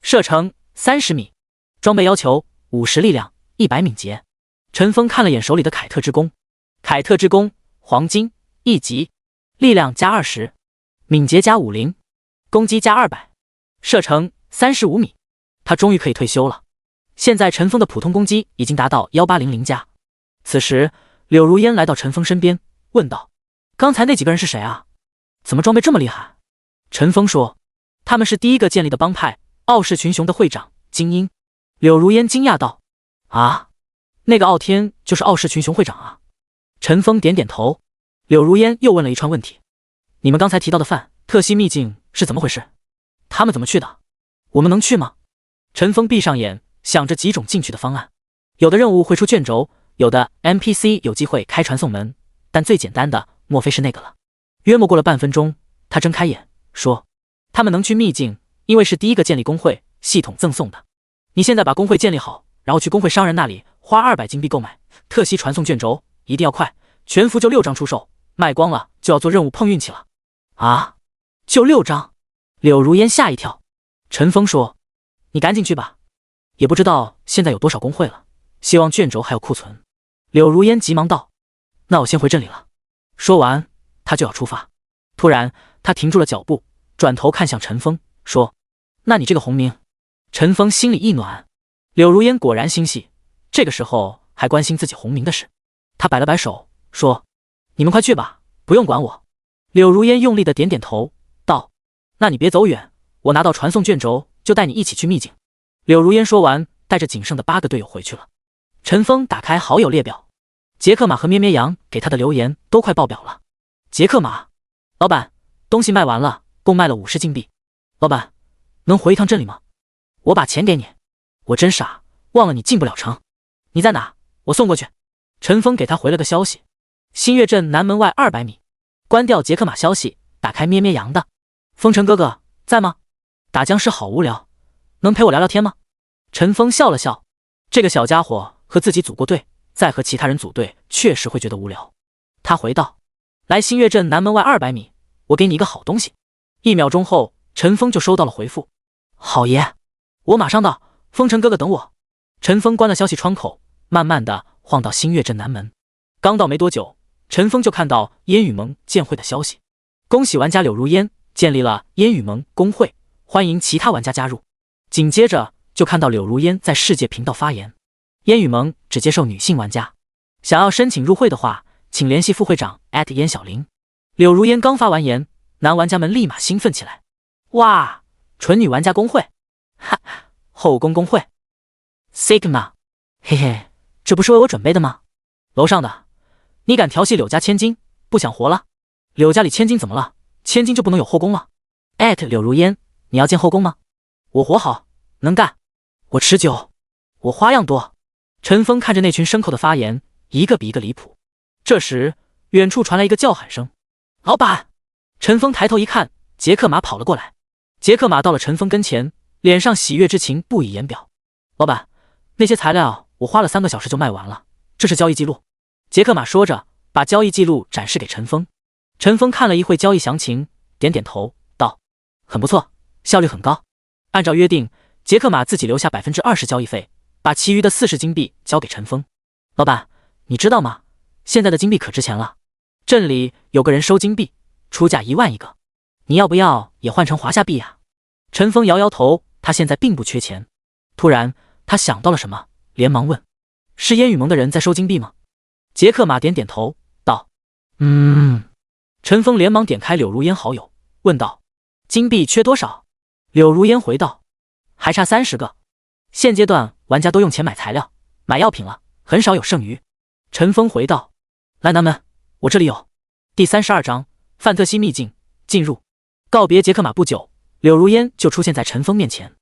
Speaker 1: 射程30米。装备要求50力量，100敏捷。陈峰看了眼手里的凯特之弓，凯特之弓，黄金，1级，力量加20，敏捷加50，攻击加200，射程35米。他终于可以退休了。现在陈峰的普通攻击已经达到1800加。此时柳如烟来到陈峰身边，问道：刚才那几个人是谁啊？怎么装备这么厉害？陈峰说：他们是第一个建立的帮派傲视群雄的会长精英。柳如烟惊讶道：啊，那个傲天就是傲视群雄会长啊？陈峰点点头。柳如烟又问了一串问题：你们刚才提到的范特西秘境是怎么回事？他们怎么去的？我们能去吗？陈峰闭上眼，想着几种进去的方案。有的任务会出卷轴，有的 NPC 有机会开传送门，但最简单的莫非是那个了。约莫过了半分钟，他睁开眼说：他们能去秘境，因为是第一个建立工会，系统赠送的。你现在把工会建立好，然后去工会商人那里花200金币购买特西传送卷轴，一定要快，全服就6张出售，卖光了就要做任务碰运气了。啊，就6张？柳如烟吓一跳。陈峰说：你赶紧去吧，也不知道现在有多少工会了，希望卷轴还有库存。柳如烟急忙道：那我先回镇里了。说完他就要出发，突然他停住了脚步，转头看向陈峰说：那你这个红名？陈峰心里一暖，柳如烟果然心细，这个时候还关心自己红名的事。他摆了摆手说：你们快去吧，不用管我。柳如烟用力的点点头道：那你别走远，我拿到传送卷轴就带你一起去秘境。柳如烟说完，带着仅剩的8个队友回去了。陈峰打开好友列表，杰克马和咩咩羊给他的留言都快爆表了。杰克马：老板，东西卖完了，共卖了50金币。老板，能回一趟镇里吗？我把钱给你。我真傻，忘了你进不了城。你在哪？我送过去。陈峰给他回了个消息：新月镇南门外200米。关掉杰克马消息，打开咩咩羊的：风尘哥哥在吗？打僵尸好无聊，能陪我聊聊天吗？陈峰笑了笑，这个小家伙和自己组过队，再和其他人组队确实会觉得无聊。他回道：“来新月镇南门外200米，我给你一个好东西。”1秒钟后，陈峰就收到了回复：“好爷，我马上到，风尘哥哥等我。”陈峰关了消息窗口，慢慢的晃到新月镇南门。刚到没多久，陈峰就看到烟雨盟建会的消息，恭喜玩家柳如烟建立了烟雨盟公会，欢迎其他玩家加入。紧接着就看到柳如烟在世界频道发言，烟雨盟只接受女性玩家，想要申请入会的话，请联系副会长烟小玲。柳如烟刚发完言，男玩家们立马兴奋起来，哇，纯女玩家公会，哈，后宫公会 Sigma， 嘿嘿，这不是为我准备的吗？楼上的，你敢调戏柳家千金，不想活了？柳家里千金怎么了？千金就不能有后宫了？柳如烟，你要建后宫吗？我活好，能干，我持久，我花样多。陈峰看着那群牲口的发言，一个比一个离谱。这时，远处传来一个叫喊声：“老板！”陈峰抬头一看，杰克马跑了过来。杰克马到了陈峰跟前，脸上喜悦之情不以言表。老板，那些材料我花了3个小时就卖完了，这是交易记录。杰克马说着，把交易记录展示给陈峰。陈峰看了一会交易详情，点点头，道：“很不错，效率很高。”按照约定，杰克马自己留下20%交易费，把其余的40金币交给陈峰。老板，你知道吗？现在的金币可值钱了。镇里有个人收金币，出价1万1个，你要不要也换成华夏币啊？陈峰摇摇头，他现在并不缺钱。突然，他想到了什么，连忙问：“是烟雨盟的人在收金币吗？”杰克马点点头，道：“陈峰连忙点开柳如烟好友，问道：“金币缺多少？”柳如烟回道：“还差30个。现阶段玩家都用钱买材料、买药品了，很少有剩余。”陈峰回道：“来南门，我这里有。”第32章范特西秘境进入。告别杰克马不久，柳如烟就出现在陈峰面前。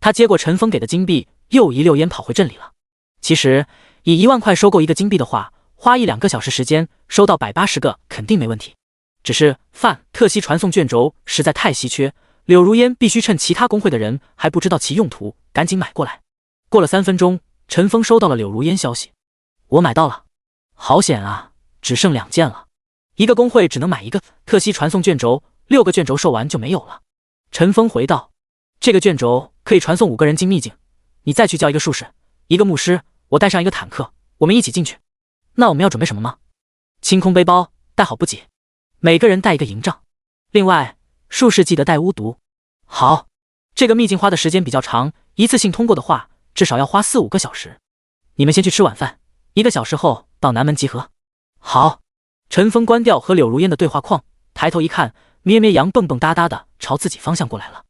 Speaker 1: 他接过陈峰给的金币，又一溜烟跑回镇里了。其实以1万块收购一个金币的话，花1-2个小时时间收到180个肯定没问题。只是范特西传送卷轴实在太稀缺，柳如烟必须趁其他工会的人还不知道其用途，赶紧买过来。过了3分钟，陈峰收到了柳如烟消息：“我买到了。”好险啊，只剩2件了。一个工会只能买1个特西传送卷轴，6个卷轴售完就没有了。陈峰回道：“这个卷轴可以传送5个人进秘境，你再去叫1个术士，1个牧师，我带上1个坦克，我们一起进去。那我们要准备什么吗？”清空背包，带好补给，每个人带1个营帐。另外，术士记得带巫毒。好，这个秘境花的时间比较长，一次性通过的话，至少要花4-5个小时。你们先去吃晚饭，1个小时后到南门集合。好。陈峰关掉和柳如烟的对话框，抬头一看，咩咩羊蹦蹦哒哒的朝自己方向过来了。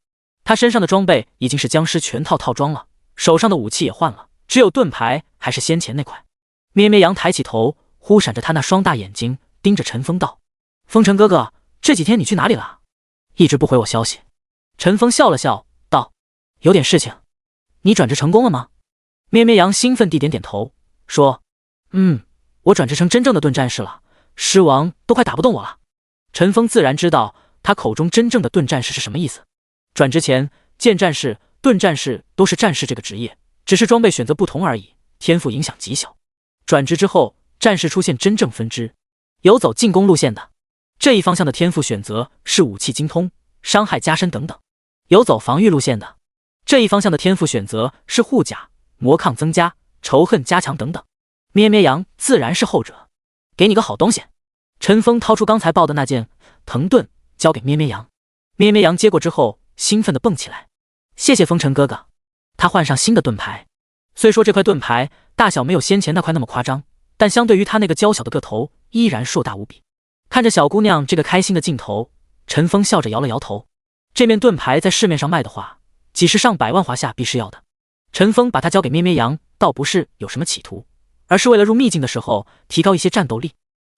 Speaker 1: 他身上的装备已经是僵尸全套套装了，手上的武器也换了，只有盾牌还是先前那块。咩咩羊抬起头，忽闪着他那双大眼睛，盯着陈峰道：“风尘哥哥，这几天你去哪里了？一直不回我消息。”陈峰笑了笑，道：“有点事情。你转职成功了吗？”咩咩羊兴奋地点点头，说：“我转职成真正的盾战士了。狮王都快打不动我了。”陈峰自然知道他口中真正的盾战士是什么意思。转职前，剑战士、盾战士都是战士这个职业，只是装备选择不同而已，天赋影响极小。转职之后，战士出现真正分支，有走进攻路线的，这一方向的天赋选择是武器精通、伤害加深等等；有走防御路线的，这一方向的天赋选择是护甲、魔抗增加、仇恨加强等等。咩咩羊自然是后者。给你个好东西。陈峰掏出刚才报的那件藤盾，交给咩咩羊。咩咩羊接过之后，兴奋地蹦起来：“谢谢风尘哥哥。”他换上新的盾牌，虽说这块盾牌大小没有先前那块那么夸张，但相对于他那个娇小的个头，依然硕大无比。看着小姑娘这个开心的镜头，陈峰笑着摇了摇头。这面盾牌在市面上卖的话，几十上百万华夏币是要的。陈峰把它交给咩咩羊，倒不是有什么企图，而是为了入秘境的时候提高一些战斗力。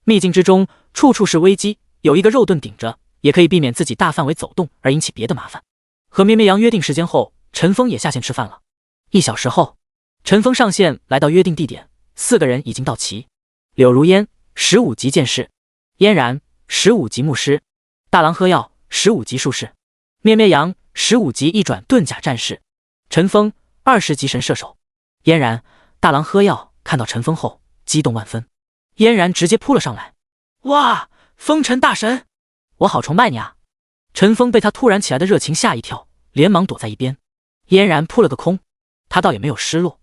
Speaker 1: 秘境之中处处是危机，有一个肉盾顶着，也可以避免自己大范围走动而引起别的麻烦。和咩咩羊约定时间后，陈峰也下线吃饭了。1小时后，陈峰上线来到约定地点，4个人已经到齐：柳如烟15级剑士，嫣然15级牧师，大郎喝药15级术士，咩咩羊15级一转盾甲战士，陈峰20级神射手。嫣然、大郎喝药看到陈峰后激动万分，嫣然直接扑了上来。哇，风尘大神，我好崇拜你啊！陈峰被他突然起来的热情吓一跳，连忙躲在一边。嫣然扑了个空，他倒也没有失落，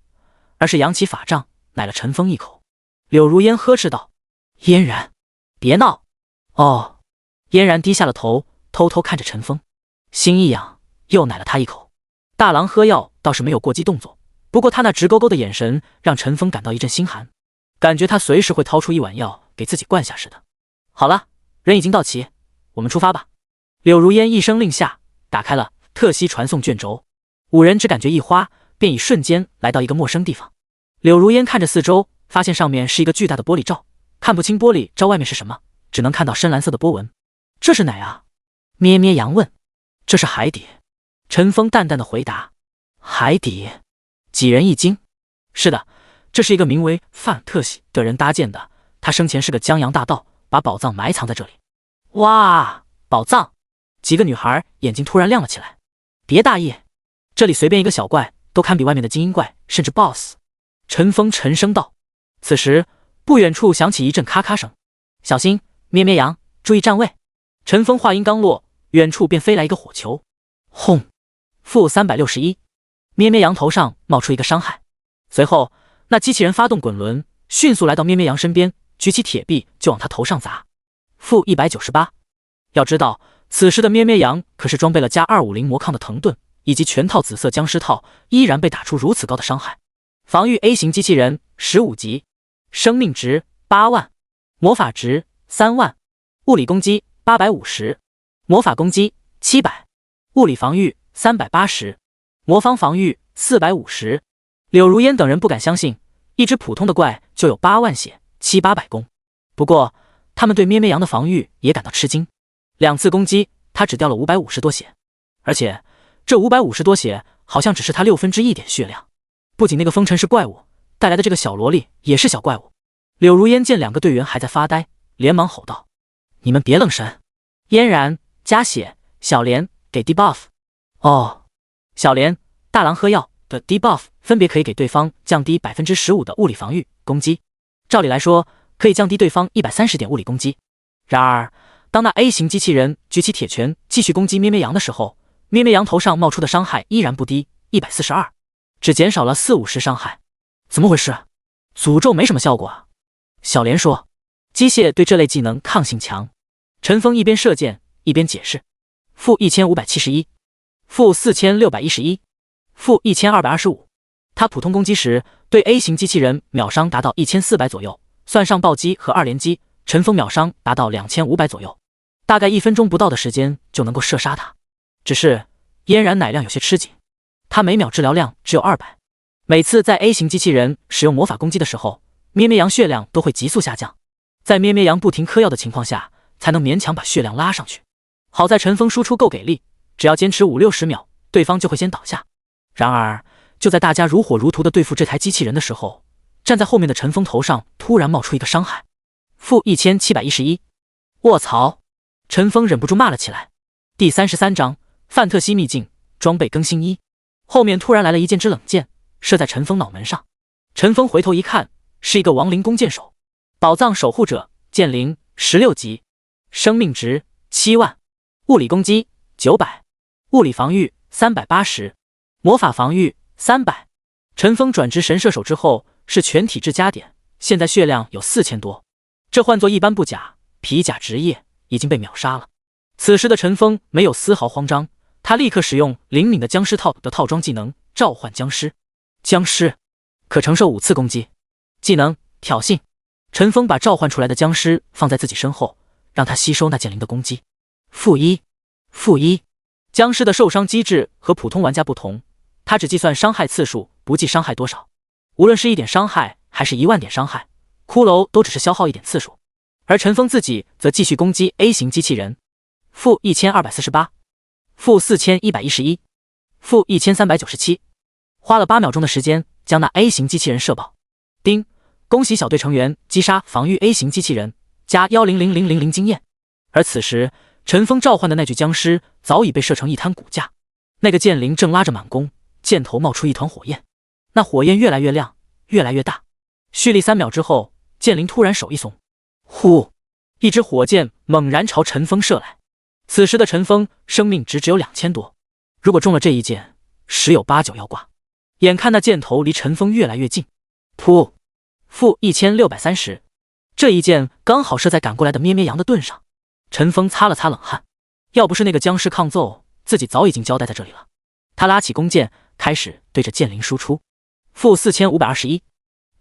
Speaker 1: 而是扬起法杖奶了陈峰一口。柳如烟呵斥道：“嫣然，别闹！”哦，嫣然低下了头，偷偷看着陈峰，心一痒，又奶了他一口。大郎喝药倒是没有过激动作，不过他那直勾勾的眼神让陈峰感到一阵心寒，感觉他随时会掏出一碗药给自己灌下似的。好了，人已经到齐，我们出发吧。柳如烟一声令下，打开了特西传送卷轴，五人只感觉一花，便已瞬间来到一个陌生地方。柳如烟看着四周，发现上面是一个巨大的玻璃罩，看不清玻璃罩外面是什么，只能看到深蓝色的波纹。这是哪啊？咩咩羊问。这是海底。陈峰淡淡的回答。海底？几人一惊。是的，这是一个名为范特西的人搭建的，他生前是个江洋大盗，把宝藏埋藏在这里。哇，宝藏！几个女孩眼睛突然亮了起来。别大意，这里随便一个小怪都堪比外面的精英怪，甚至 BOSS。陈峰沉声道。此时不远处响起一阵咔咔声。小心，咩咩羊，注意站位。陈峰话音刚落，远处便飞来一个火球。轰！负361。咩咩羊头上冒出一个伤害，随后那机器人发动滚轮，迅速来到咩咩羊身边，举起铁臂就往他头上砸。负198。要知道此时的咩咩羊可是装备了加250魔抗的藤盾以及全套紫色僵尸套，依然被打出如此高的伤害。防御 A 型机器人15级，生命值8万，魔法值3万，物理攻击850，魔法攻击700，物理防御380，魔方防御450。柳如烟等人不敢相信，一只普通的怪就有8万血，700-800攻。不过他们对咩咩羊的防御也感到吃惊，2次攻击他只掉了550多血，而且这550多血好像只是他1/6点血量。不仅那个风尘是怪物，带来的这个小萝莉也是小怪物。柳如烟见两个队员还在发呆，连忙吼道：“你们别愣神！嫣然加血，小莲给 debuff。哦，小莲、大郎喝药的 debuff 分别可以给对方降低 15% 的物理防御攻击，照理来说可以降低对方130点物理攻击。然而当那 A 型机器人举起铁拳继续攻击咩咩羊的时候，咩咩羊头上冒出的伤害依然不低，142，只减少了40-50伤害。怎么回事？诅咒没什么效果啊。小莲说，机械对这类技能抗性强。陈峰一边射箭一边解释，负1571，负4611，负1225。他普通攻击时对 A 型机器人秒伤达到1400左右，算上暴击和2连击，陈峰秒伤达到2500左右，大概1分钟不到的时间就能够射杀他。只是嫣然奶量有些吃紧，他每秒治疗量只有200。每次在 A 型机器人使用魔法攻击的时候，咩咩羊血量都会急速下降，在咩咩羊不停嗑药的情况下，才能勉强把血量拉上去。好在陈峰输出够给力，只要坚持50-60秒，对方就会先倒下。然而就在大家如火如荼地对付这台机器人的时候，站在后面的陈峰头上突然冒出一个伤害，负1711。卧槽！陈峰忍不住骂了起来。第33章范特西秘境装备更新1。后面突然来了一箭之冷箭，射在陈峰脑门上。陈峰回头一看，是一个亡灵弓箭手，宝藏守护者，剑灵16级，生命值7万，物理攻击900，物理防御380，魔法防御300。陈峰转职神射手之后是全体质加点，现在血量有4000多，这换作一般不甲、皮甲职业已经被秒杀了。此时的陈峰没有丝毫慌张，他立刻使用灵敏的僵尸套的套装技能召唤僵尸。僵尸可承受5次攻击。技能挑衅。陈峰把召唤出来的僵尸放在自己身后，让他吸收那剑灵的攻击。负1。僵尸的受伤机制和普通玩家不同，他只计算伤害次数，不计伤害多少。无论是1点伤害还是1万点伤害，骷髅都只是消耗1点次数。而陈峰自己则继续攻击 A 型机器人。负1248，负4111，负1397。花了8秒钟的时间将那 A 型机器人射爆。叮！恭喜小队成员击杀防御 A 型机器人，加1000000经验。而此时陈峰召唤的那具僵尸早已被射成一滩骨架，那个剑灵正拉着满弓，箭头冒出一团火焰，那火焰越来越亮，越来越大。蓄力3秒之后，剑灵突然手一松，呼，一支火箭猛然朝陈峰射来。此时的陈峰生命值只有2000多，如果中了这一箭，10有8九要挂。眼看那箭头离陈峰越来越近，噗，负1630，这一箭刚好射在赶过来的咩咩羊的盾上。陈峰擦了擦冷汗，要不是那个僵尸抗揍，自己早已经交代在这里了。他拉起弓箭，开始对着剑灵输出，负4521，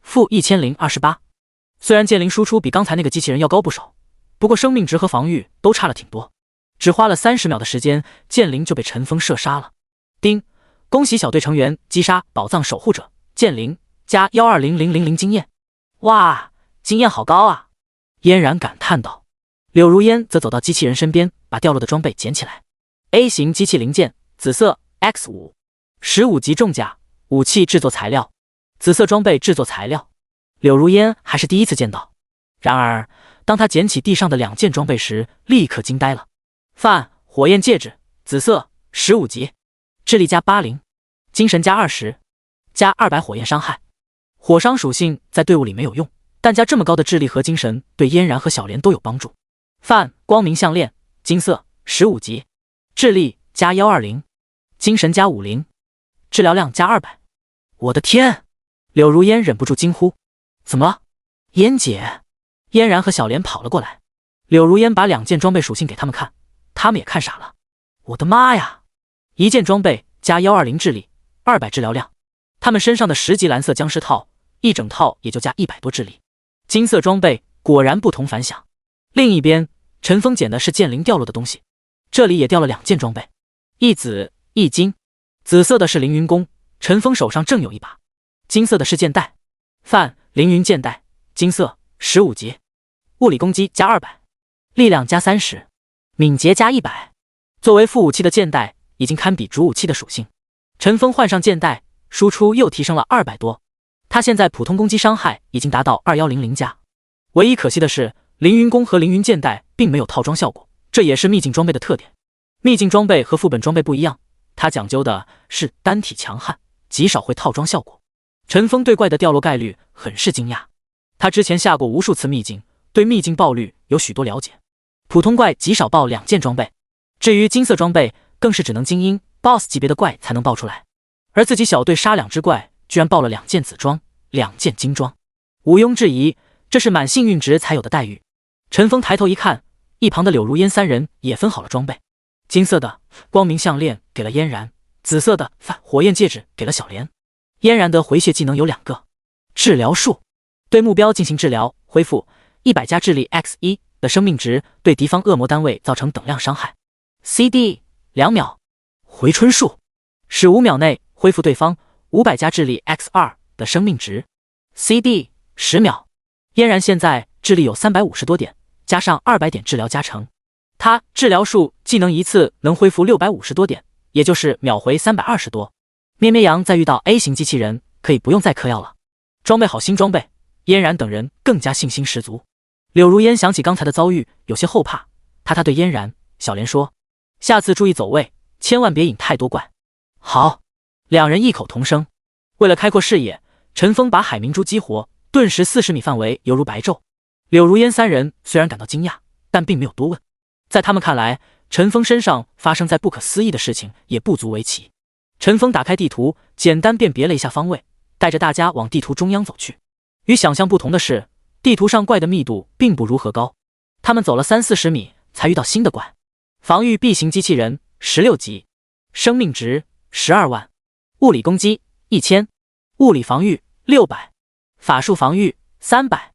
Speaker 1: 负1028。虽然剑灵输出比刚才那个机器人要高不少，不过生命值和防御都差了挺多。只花了30秒的时间，剑灵就被陈峰射杀了。叮！恭喜小队成员击杀宝藏守护者剑灵，加12000经验。哇，经验好高啊！嫣然感叹道。柳如烟则走到机器人身边，把掉落的装备捡起来。A 型机器零件，紫色 X5，15级重甲，武器制作材料，紫色装备制作材料。柳如烟还是第一次见到，然而当他捡起地上的2件装备时，立刻惊呆了。范火焰戒指，紫色，15级，智力加80，精神加20，加200火焰伤害。火伤属性在队伍里没有用，但加这么高的智力和精神对嫣然和小莲都有帮助。范光明项链，金色，15级，智力加120，精神加50，治疗量加200。我的天！柳如烟忍不住惊呼：怎么了？嫣姐！嫣然和小莲跑了过来。柳如烟把2件装备属性给他们看，他们也看傻了。我的妈呀！1件装备加120智力，200治疗量。他们身上的10级蓝色僵尸套，一整套也就加100多智力。金色装备果然不同凡响。另一边，陈峰捡的是剑灵掉落的东西，这里也掉了2件装备，一紫一金。紫色的是凌云弓，陈峰手上正有一把；金色的是剑带，范凌云剑带，金色，15级，物理攻击加200，力量加30，敏捷加100。作为副武器的剑带已经堪比主武器的属性。陈峰换上剑带，输出又提升了200多。他现在普通攻击伤害已经达到2100加。唯一可惜的是，凌云弓和凌云剑带并没有套装效果，这也是秘境装备的特点。秘境装备和副本装备不一样，它讲究的是单体强悍，极少会套装效果。陈峰对怪的掉落概率很是惊讶，他之前下过无数次秘境，对秘境爆率有许多了解。普通怪极少爆2件装备，至于金色装备更是只能精英 BOSS 级别的怪才能爆出来，而自己小队杀2只怪，居然爆了2件紫装，2件金装，毋庸置疑，这是满幸运值才有的待遇。陈峰抬头一看，一旁的柳如烟3人也分好了装备，金色的光明项链给了嫣然，紫色的火焰戒指给了小莲。嫣然的回血技能有2个，治疗术，对目标进行治疗，恢复100加智力 X1 的生命值，对敌方恶魔单位造成等量伤害。CD 2秒，回春术，使5秒内恢复对方500加智力 X2 的生命值。CD 10秒。嫣然现在智力有350多点，加上200点治疗加成，他治疗术技能一次能恢复650多点，也就是秒回320多。咩咩羊在遇到 A 型机器人，可以不用再嗑药了。装备好新装备，嫣然等人更加信心十足。柳如烟想起刚才的遭遇，有些后怕，他对嫣然、小莲说：下次注意走位，千万别引太多怪。好，2人异口同声。为了开阔视野，陈峰把海明珠激活，顿时40米范围犹如白昼。柳如烟3人虽然感到惊讶，但并没有多问。在他们看来，陈峰身上发生在不可思议的事情也不足为奇。陈峰打开地图，简单辨别了一下方位，带着大家往地图中央走去。与想象不同的是，地图上怪的密度并不如何高。他们走了30-40米才遇到新的怪。防御 B 型机器人16级，生命值12万，物理攻击1000，物理防御600，法术防御300。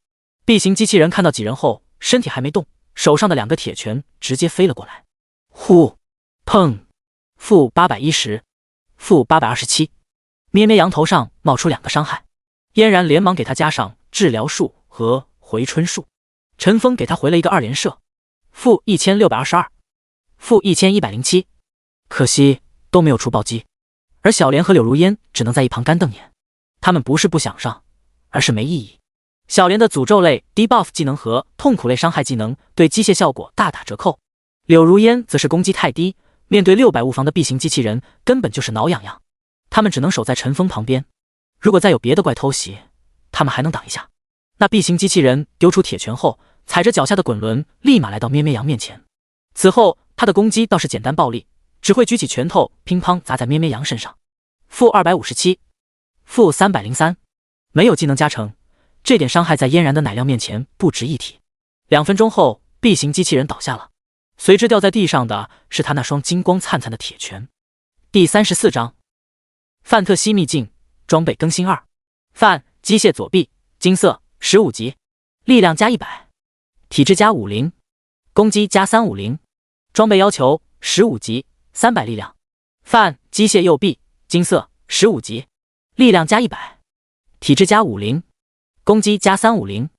Speaker 1: B 型机器人看到几人后，身体还没动，手上的2个铁拳直接飞了过来。呼，砰，负810，负827。咩咩羊头上冒出2个伤害，嫣然连忙给他加上治疗术和回春术。陈峰给他回了一个2连射，负1622，负1107。可惜都没有出暴击，而小莲和柳如烟只能在一旁干瞪眼。他们不是不想上，而是没意义。小莲的诅咒类 debuff 技能和痛苦类伤害技能对机械效果大打折扣，柳如烟则是攻击太低，面对600物防的 B 型机器人根本就是挠痒痒。他们只能守在陈峰旁边，如果再有别的怪偷袭，他们还能挡一下。那 B 型机器人丢出铁拳后，踩着脚下的滚轮，立马来到咩咩羊面前。此后，他的攻击倒是简单暴力，只会举起拳头乒乓砸在咩咩羊身上。-257，-303，没有技能加成，这点伤害在嫣然的奶量面前不值一提。2分钟后，B 型机器人倒下了，随之掉在地上的是他那双金光灿灿的铁拳。第34章，范特西秘境装备更新2。范机械左臂，金色，15级，力量加100，体质加50，攻击加350，装备要求15级，300力量。范机械右臂，金色，15级，力量加100，体质加50，攻击加350，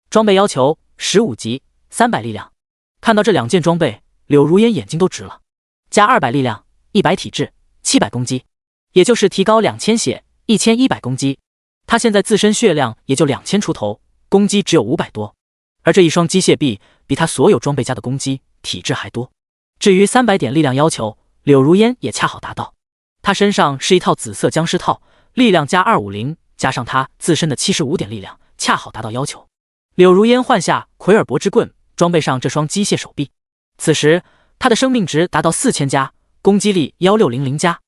Speaker 1: 装备要求15级，300力量。看到这2件装备，柳如烟眼睛都直了。加200力量，100体质，700攻击，也就是提高2000血，1100攻击。他现在自身血量也就2000出头，攻击只有500多，而这一双机械臂比他所有装备加的攻击、体质还多。至于300点力量要求，柳如烟也恰好达到。他身上是一套紫色僵尸套，力量加250，加上他自身的75点力量，恰好达到要求。柳如烟换下奎尔伯之棍，装备上这双机械手臂。此时他的生命值达到4000加，攻击力1600加，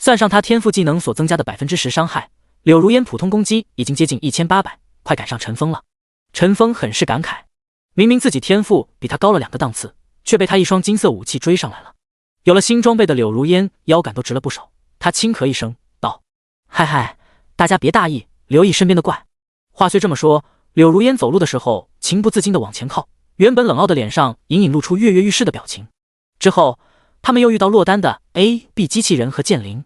Speaker 1: 算上他天赋技能所增加的10%伤害，柳如烟普通攻击已经接近1800，快赶上陈峰了。陈峰很是感慨，明明自己天赋比他高了2个档次，却被他一双金色武器追上来了。有了新装备的柳如烟腰杆都直了不少，他轻咳一声道：“嗨嗨，大家别大意，留意身边的怪。”话虽这么说，柳如烟走路的时候情不自禁地往前靠，原本冷傲的脸上隐隐露出跃跃欲试的表情。之后他们又遇到落单的 A、B 机器人和剑灵，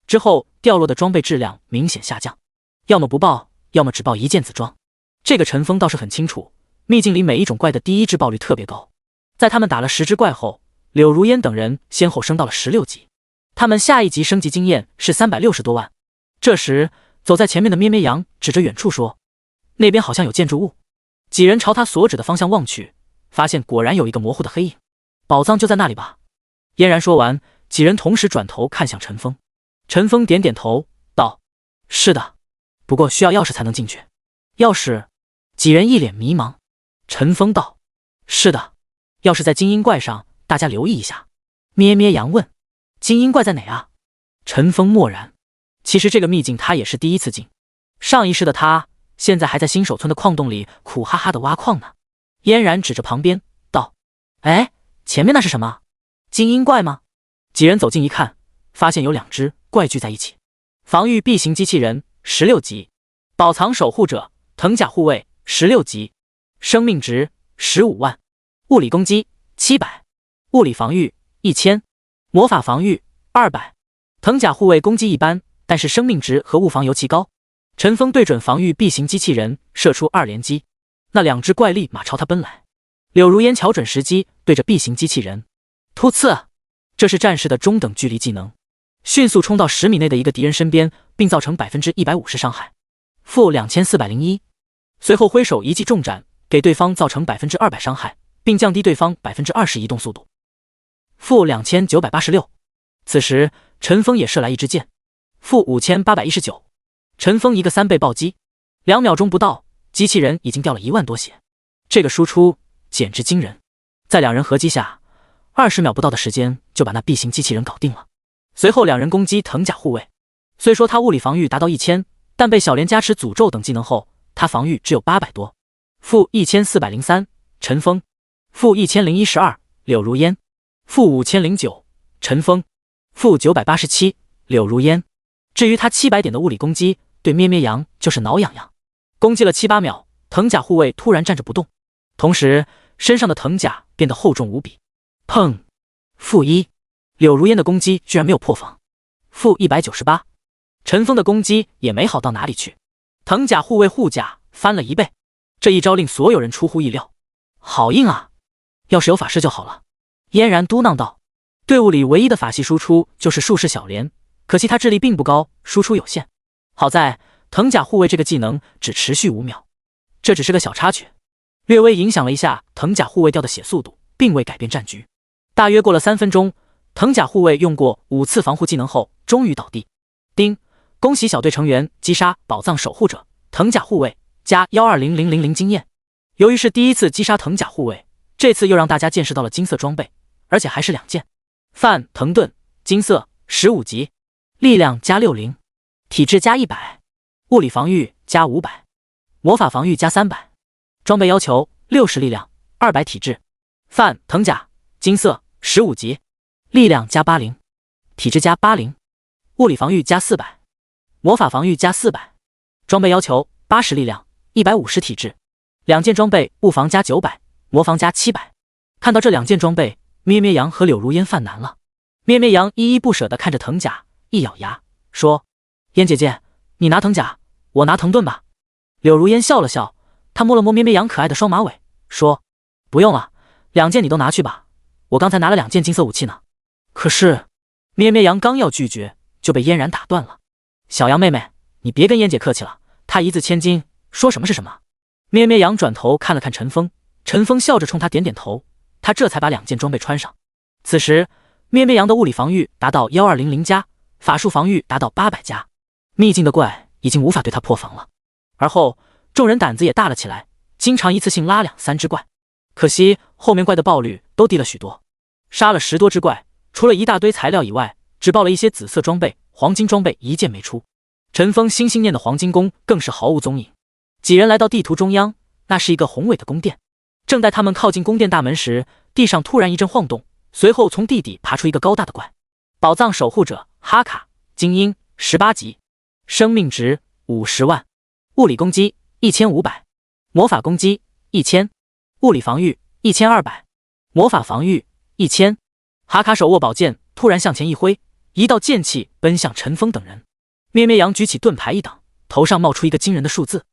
Speaker 1: 之后掉落的装备质量明显下降，要么不爆，要么只爆一件紫装。这个陈峰倒是很清楚，秘境里每一种怪的第一质爆率特别高。在他们打了10只怪后，柳如烟等人先后升到了16级，他们下一级升级经验是360多万。这时走在前面的咩咩羊指着远处说：“那边好像有建筑物。”几人朝他所指的方向望去，发现果然有一个模糊的黑影，宝藏就在那里吧。嫣然说完，几人同时转头看向陈峰。陈峰点点头道：“是的，不过需要钥匙才能进去。”钥匙？几人一脸迷茫。陈峰道：“是的，钥匙在精英怪上，大家留意一下。”咩咩羊问：“精英怪在哪啊？”陈峰默然。其实这个秘境他也是第一次进，上一世的他现在还在新手村的矿洞里苦哈哈的挖矿呢。嫣然指着旁边道：“哎，前面那是什么？精英怪吗？”几人走近一看，发现有2只怪聚在一起。防御 B 型机器人16级，宝藏守护者藤甲护卫16级，生命值15万，物理攻击700，物理防御1000，魔法防御200。藤甲护卫攻击一般，但是生命值和物防尤其高。陈峰对准防御 B 型机器人射出2连击，那2只怪立马朝他奔来。柳如烟瞧准时机，对着 B 型机器人突刺，这是战士的中等距离技能，迅速冲到10米内的一个敌人身边，并造成150%伤害，-2401。随后挥手一记重斩，给对方造成200%伤害，并降低对方20%移动速度，-2986。此时陈峰也射来一支箭，-5819。陈峰一个3倍暴击，2秒钟不到，机器人已经掉了1万多血，这个输出简直惊人。在2人合击下，20秒不到的时间就把那 B 型机器人搞定了。随后2人攻击藤甲护卫，虽说他物理防御达到1000，但被小莲加持诅咒等技能后，他防御只有800多。-1403陈峰，-1012柳如烟，-5009陈峰，-987柳如烟。至于他700点的物理攻击，对咩咩羊就是挠痒痒。攻击了7-8秒，藤甲护卫突然站着不动，同时身上的藤甲变得厚重无比。砰！-1，柳如烟的攻击居然没有破防。-198，陈峰的攻击也没好到哪里去，藤甲护卫护甲翻了1倍。这一招令所有人出乎意料，好硬啊！要是有法师就好了。嫣然嘟囔道。队伍里唯一的法系输出就是术士小莲，可惜他智力并不高，输出有限。好在藤甲护卫这个技能只持续5秒，这只是个小插曲，略微影响了一下藤甲护卫掉的血速度，并未改变战局。大约过了3分钟，藤甲护卫用过5次防护技能后终于倒地。丁，恭喜小队成员击杀宝藏守护者藤甲护卫，加12000经验。由于是第一次击杀藤甲护卫，这次又让大家见识到了金色装备，而且还是2件。范藤盾，金色，15级，力量加60，体质加100，物理防御加500，魔法防御加300。装备要求60力量，200体质。范藤甲，金色，15级，力量加80，体质加80，物理防御加400，魔法防御加400。装备要求80力量，150体质。2件装备，物防加900，魔防加700。看到这2件装备，咩咩羊和柳如烟犯难了。咩咩羊依依不舍地看着藤甲，一咬牙说：“烟姐姐，你拿藤甲，我拿藤盾吧。”柳如烟笑了笑，她摸了摸咩咩羊可爱的双马尾，说：“不用了，2件你都拿去吧，我刚才拿了2件金色武器呢。”可是咩咩羊刚要拒绝，就被嫣然打断了。“小羊妹妹，你别跟嫣姐客气了，她一字千金，说什么是什么。”咩咩羊转头看了看陈峰，陈峰笑着冲他点点头，他这才把2件装备穿上。此时咩咩羊的物理防御达到1200加，法术防御达到800加，秘境的怪已经无法对他破防了。而后众人胆子也大了起来，经常一次性拉2、3只怪。可惜后面怪的爆率都低了许多，杀了10多只怪，除了一大堆材料以外，只爆了一些紫色装备，黄金装备一件没出。陈峰心心念的黄金宫更是毫无踪影。几人来到地图中央，那是一个宏伟的宫殿。正待他们靠近宫殿大门时，地上突然一阵晃动，随后从地底爬出一个高大的怪。宝藏守护者哈卡，精英18级，生命值50万，物理攻击1500，魔法攻击1000，物理防御1200，魔法防御1000。哈卡手握宝剑，突然向前一挥，一道剑气奔向陈峰等人。咩咩羊举起盾牌一挡，头上冒出一个惊人的数字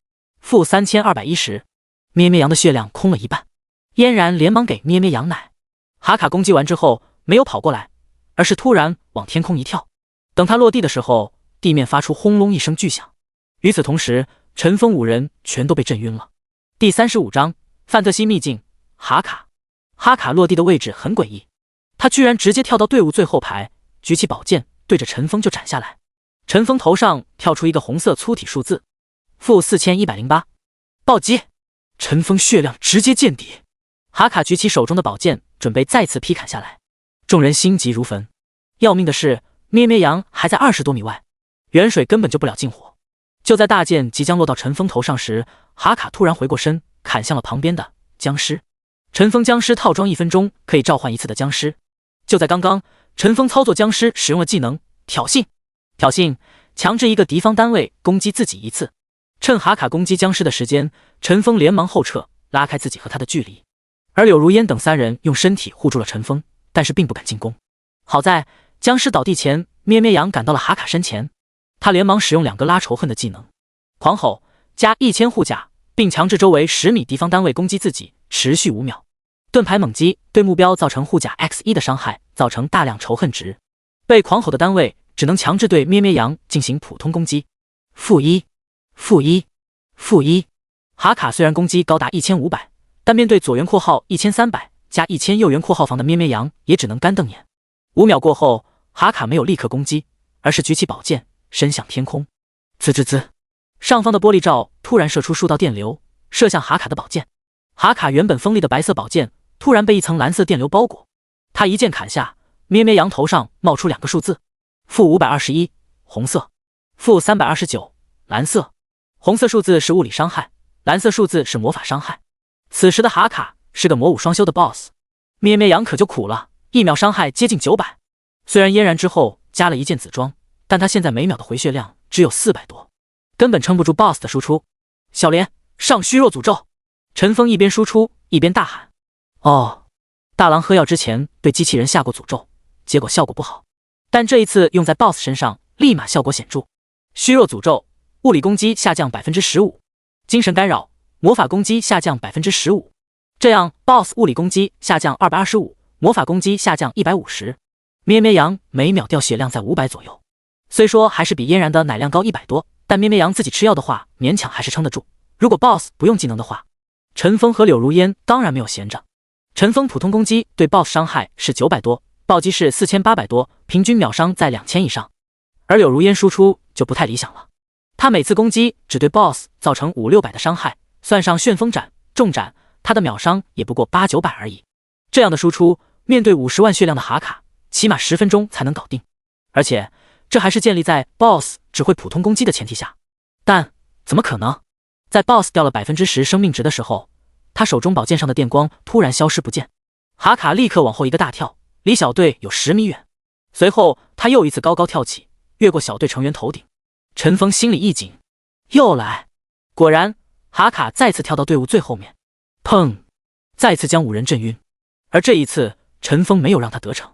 Speaker 1: -3210。咩咩羊的血量空了一半，嫣然连忙给咩咩羊奶。哈卡攻击完之后没有跑过来，而是突然往天空一跳。等他落地的时候，地面发出轰隆一声巨响。与此同时，陈峰5人全都被震晕了。第35章范特西秘境。哈卡落地的位置很诡异，他居然直接跳到队伍最后排，举起宝剑对着陈峰就斩下来。陈峰头上跳出一个红色粗体数字-4108，暴击！陈峰血量直接见底。哈卡举起手中的宝剑，准备再次劈砍下来。众人心急如焚。要命的是，咩咩羊还在20多米外，远水根本就不了近火。就在大剑即将落到陈峰头上时，哈卡突然回过身，砍向了旁边的僵尸。陈峰僵尸套装1分钟可以召唤1次的僵尸。就在刚刚，陈峰操作僵尸使用了技能挑衅，强制一个敌方单位攻击自己1次。趁哈卡攻击僵尸的时间，陈峰连忙后撤，拉开自己和他的距离。而柳如烟等3人用身体护住了陈峰，但是并不敢进攻。好在僵尸倒地前，咩咩羊赶到了哈卡身前，他连忙使用2个拉仇恨的技能狂吼加1000护甲，并强制周围10米敌方单位攻击自己，持续5秒。盾牌猛击对目标造成护甲 X1 的伤害，造成大量仇恨值。被狂吼的单位只能强制对咩咩羊进行普通攻击-1，-1，-1。哈卡虽然攻击高达1500，但面对左圆括号1300加1000右圆括号防的咩咩羊，也只能干瞪眼。5秒过后，哈卡没有立刻攻击，而是举起宝剑伸向天空。滋滋滋，上方的玻璃罩突然射出数道电流，射向哈卡的宝剑。哈卡原本锋利的白色宝剑突然被一层蓝色电流包裹，他一剑砍下，咩咩羊头上冒出2个数字-521，红色-329，蓝色。红色数字是物理伤害，蓝色数字是魔法伤害。此时的哈卡是个魔武双修的 BOSS， 咩咩羊可就苦了，1秒伤害接近900。虽然嫣然之后加了1件紫装，但他现在每秒的回血量只有400多，根本撑不住 BOSS 的输出。小莲上虚弱诅咒！陈峰一边输出一边大喊。哦，大郎喝药之前对机器人下过诅咒，结果效果不好，但这一次用在 BOSS 身上，立马效果显著。虚弱诅咒，物理攻击下降 15%， 精神干扰，魔法攻击下降 15%， 这样 BOSS 物理攻击下降225，魔法攻击下降150。咩咩羊每秒掉血量在500左右，虽说还是比嫣然的奶量高100多，但咩咩羊自己吃药的话，勉强还是撑得住。如果 BOSS 不用技能的话，陈峰和柳如烟当然没有闲着。陈峰普通攻击对 BOSS 伤害是900多，暴击是4800多，平均秒伤在2000以上。而柳如烟输出就不太理想了，他每次攻击只对 BOSS 造成500-600的伤害，算上旋风斩，重斩，他的秒伤也不过800-900而已。这样的输出，面对50万血量的哈卡，起码10分钟才能搞定。而且这还是建立在 BOSS 只会普通攻击的前提下。但怎么可能？在 BOSS 掉了10%生命值的时候，他手中宝剑上的电光突然消失不见。哈卡立刻往后一个大跳，离小队有10米远。随后他又一次高高跳起，越过小队成员头顶。陈峰心里一紧，又来。果然，哈卡再次跳到队伍最后面，砰，再次将5人震晕。而这一次，陈峰没有让他得逞。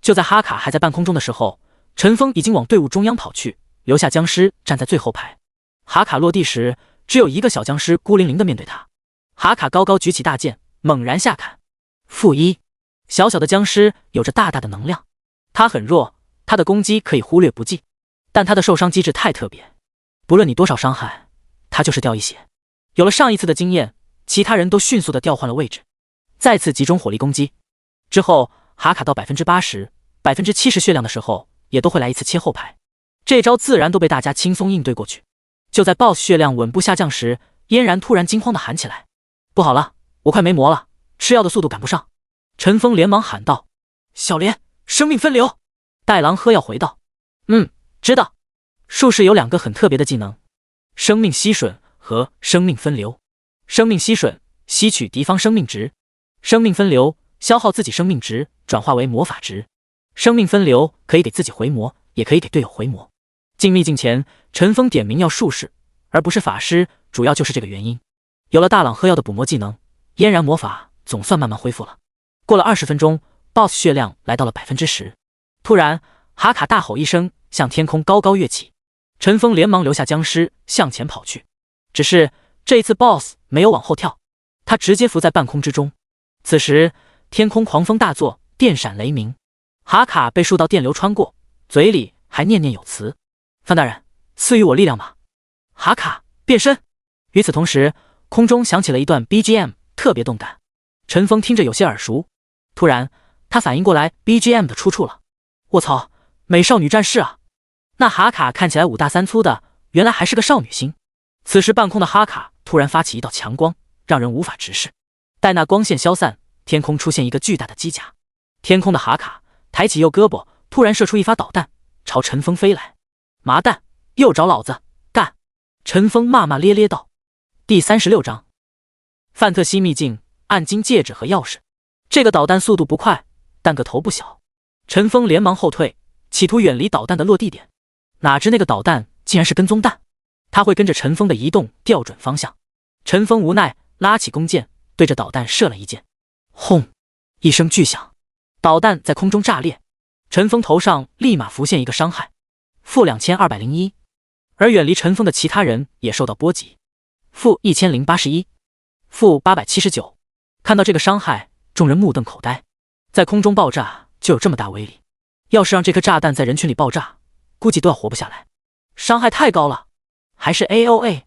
Speaker 1: 就在哈卡还在半空中的时候，陈峰已经往队伍中央跑去，留下僵尸站在最后排。哈卡落地时，只有一个小僵尸孤零零的面对他。哈卡高高举起大剑，猛然下砍。-1，小小的僵尸有着大大的能量，他很弱，他的攻击可以忽略不计，但他的受伤机制太特别，不论你多少伤害，他就是掉一血。有了上一次的经验，其他人都迅速的调换了位置，再次集中火力攻击。之后哈卡到80%、70%血量的时候，也都会来一次切后排。这招自然都被大家轻松应对过去。就在 BOSS 血量稳步下降时，嫣然突然惊慌的喊起来：“不好了，我快没魔了，吃药的速度赶不上！”陈峰连忙喊道：“小莲，生命分流！”带狼喝药回道：“知道。”术士有2个很特别的技能：生命吸吮和生命分流。生命吸吮，吸取敌方生命值；生命分流，消耗自己生命值，转化为魔法值。生命分流可以给自己回魔，也可以给队友回魔。进秘境前，陈峰点名要术士，而不是法师，主要就是这个原因。有了大朗喝药的补魔技能，嫣然魔法总算慢慢恢复了。过了20分钟 ，BOSS 血量来到了10%。突然，哈卡大吼一声，向天空高高跃起。陈峰连忙留下僵尸向前跑去，只是这一次 BOSS 没有往后跳，他直接浮在半空之中。此时，天空狂风大作，电闪雷鸣。哈卡被数道电流穿过，嘴里还念念有词：“范大人，赐予我力量吧！”哈卡变身。与此同时，空中响起了一段 BGM， 特别动感。陈峰听着有些耳熟，突然他反应过来 BGM 的出处了。我操，美少女战士啊！那哈卡看起来5大3粗的，原来还是个少女心。此时半空的哈卡突然发起一道强光，让人无法直视。待那光线消散，天空出现一个巨大的机甲。天空的哈卡抬起右胳膊，突然射出一发导弹，朝陈峰飞来。麻蛋，又找老子干！陈峰骂骂咧咧道。第36章范特西秘境，暗金戒指和钥匙。这个导弹速度不快，但个头不小。陈峰连忙后退，企图远离导弹的落地点。哪知那个导弹竟然是跟踪弹，他会跟着陈峰的移动调准方向。陈峰无奈，拉起弓箭，对着导弹射了一箭。轰！一声巨响，导弹在空中炸裂，陈峰头上立马浮现一个伤害，-2201。而远离陈峰的其他人也受到波及，-1081，-879。看到这个伤害，众人目瞪口呆。在空中爆炸就有这么大威力，要是让这颗炸弹在人群里爆炸，估计都要活不下来。伤害太高了，还是 AOA。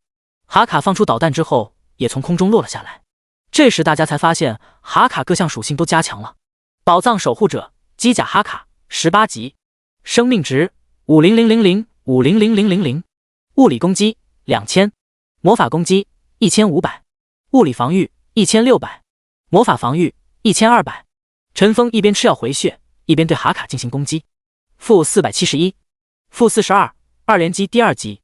Speaker 1: 哈卡放出导弹之后，也从空中落了下来。这时大家才发现，哈卡各项属性都加强了。宝藏守护者机甲哈卡18级，生命值50000，5000000，物理攻击2000，魔法攻击1500，物理防御1600，魔法防御1200。陈峰一边吃药回血，一边对哈卡进行攻击。-471，-42，二连击第2级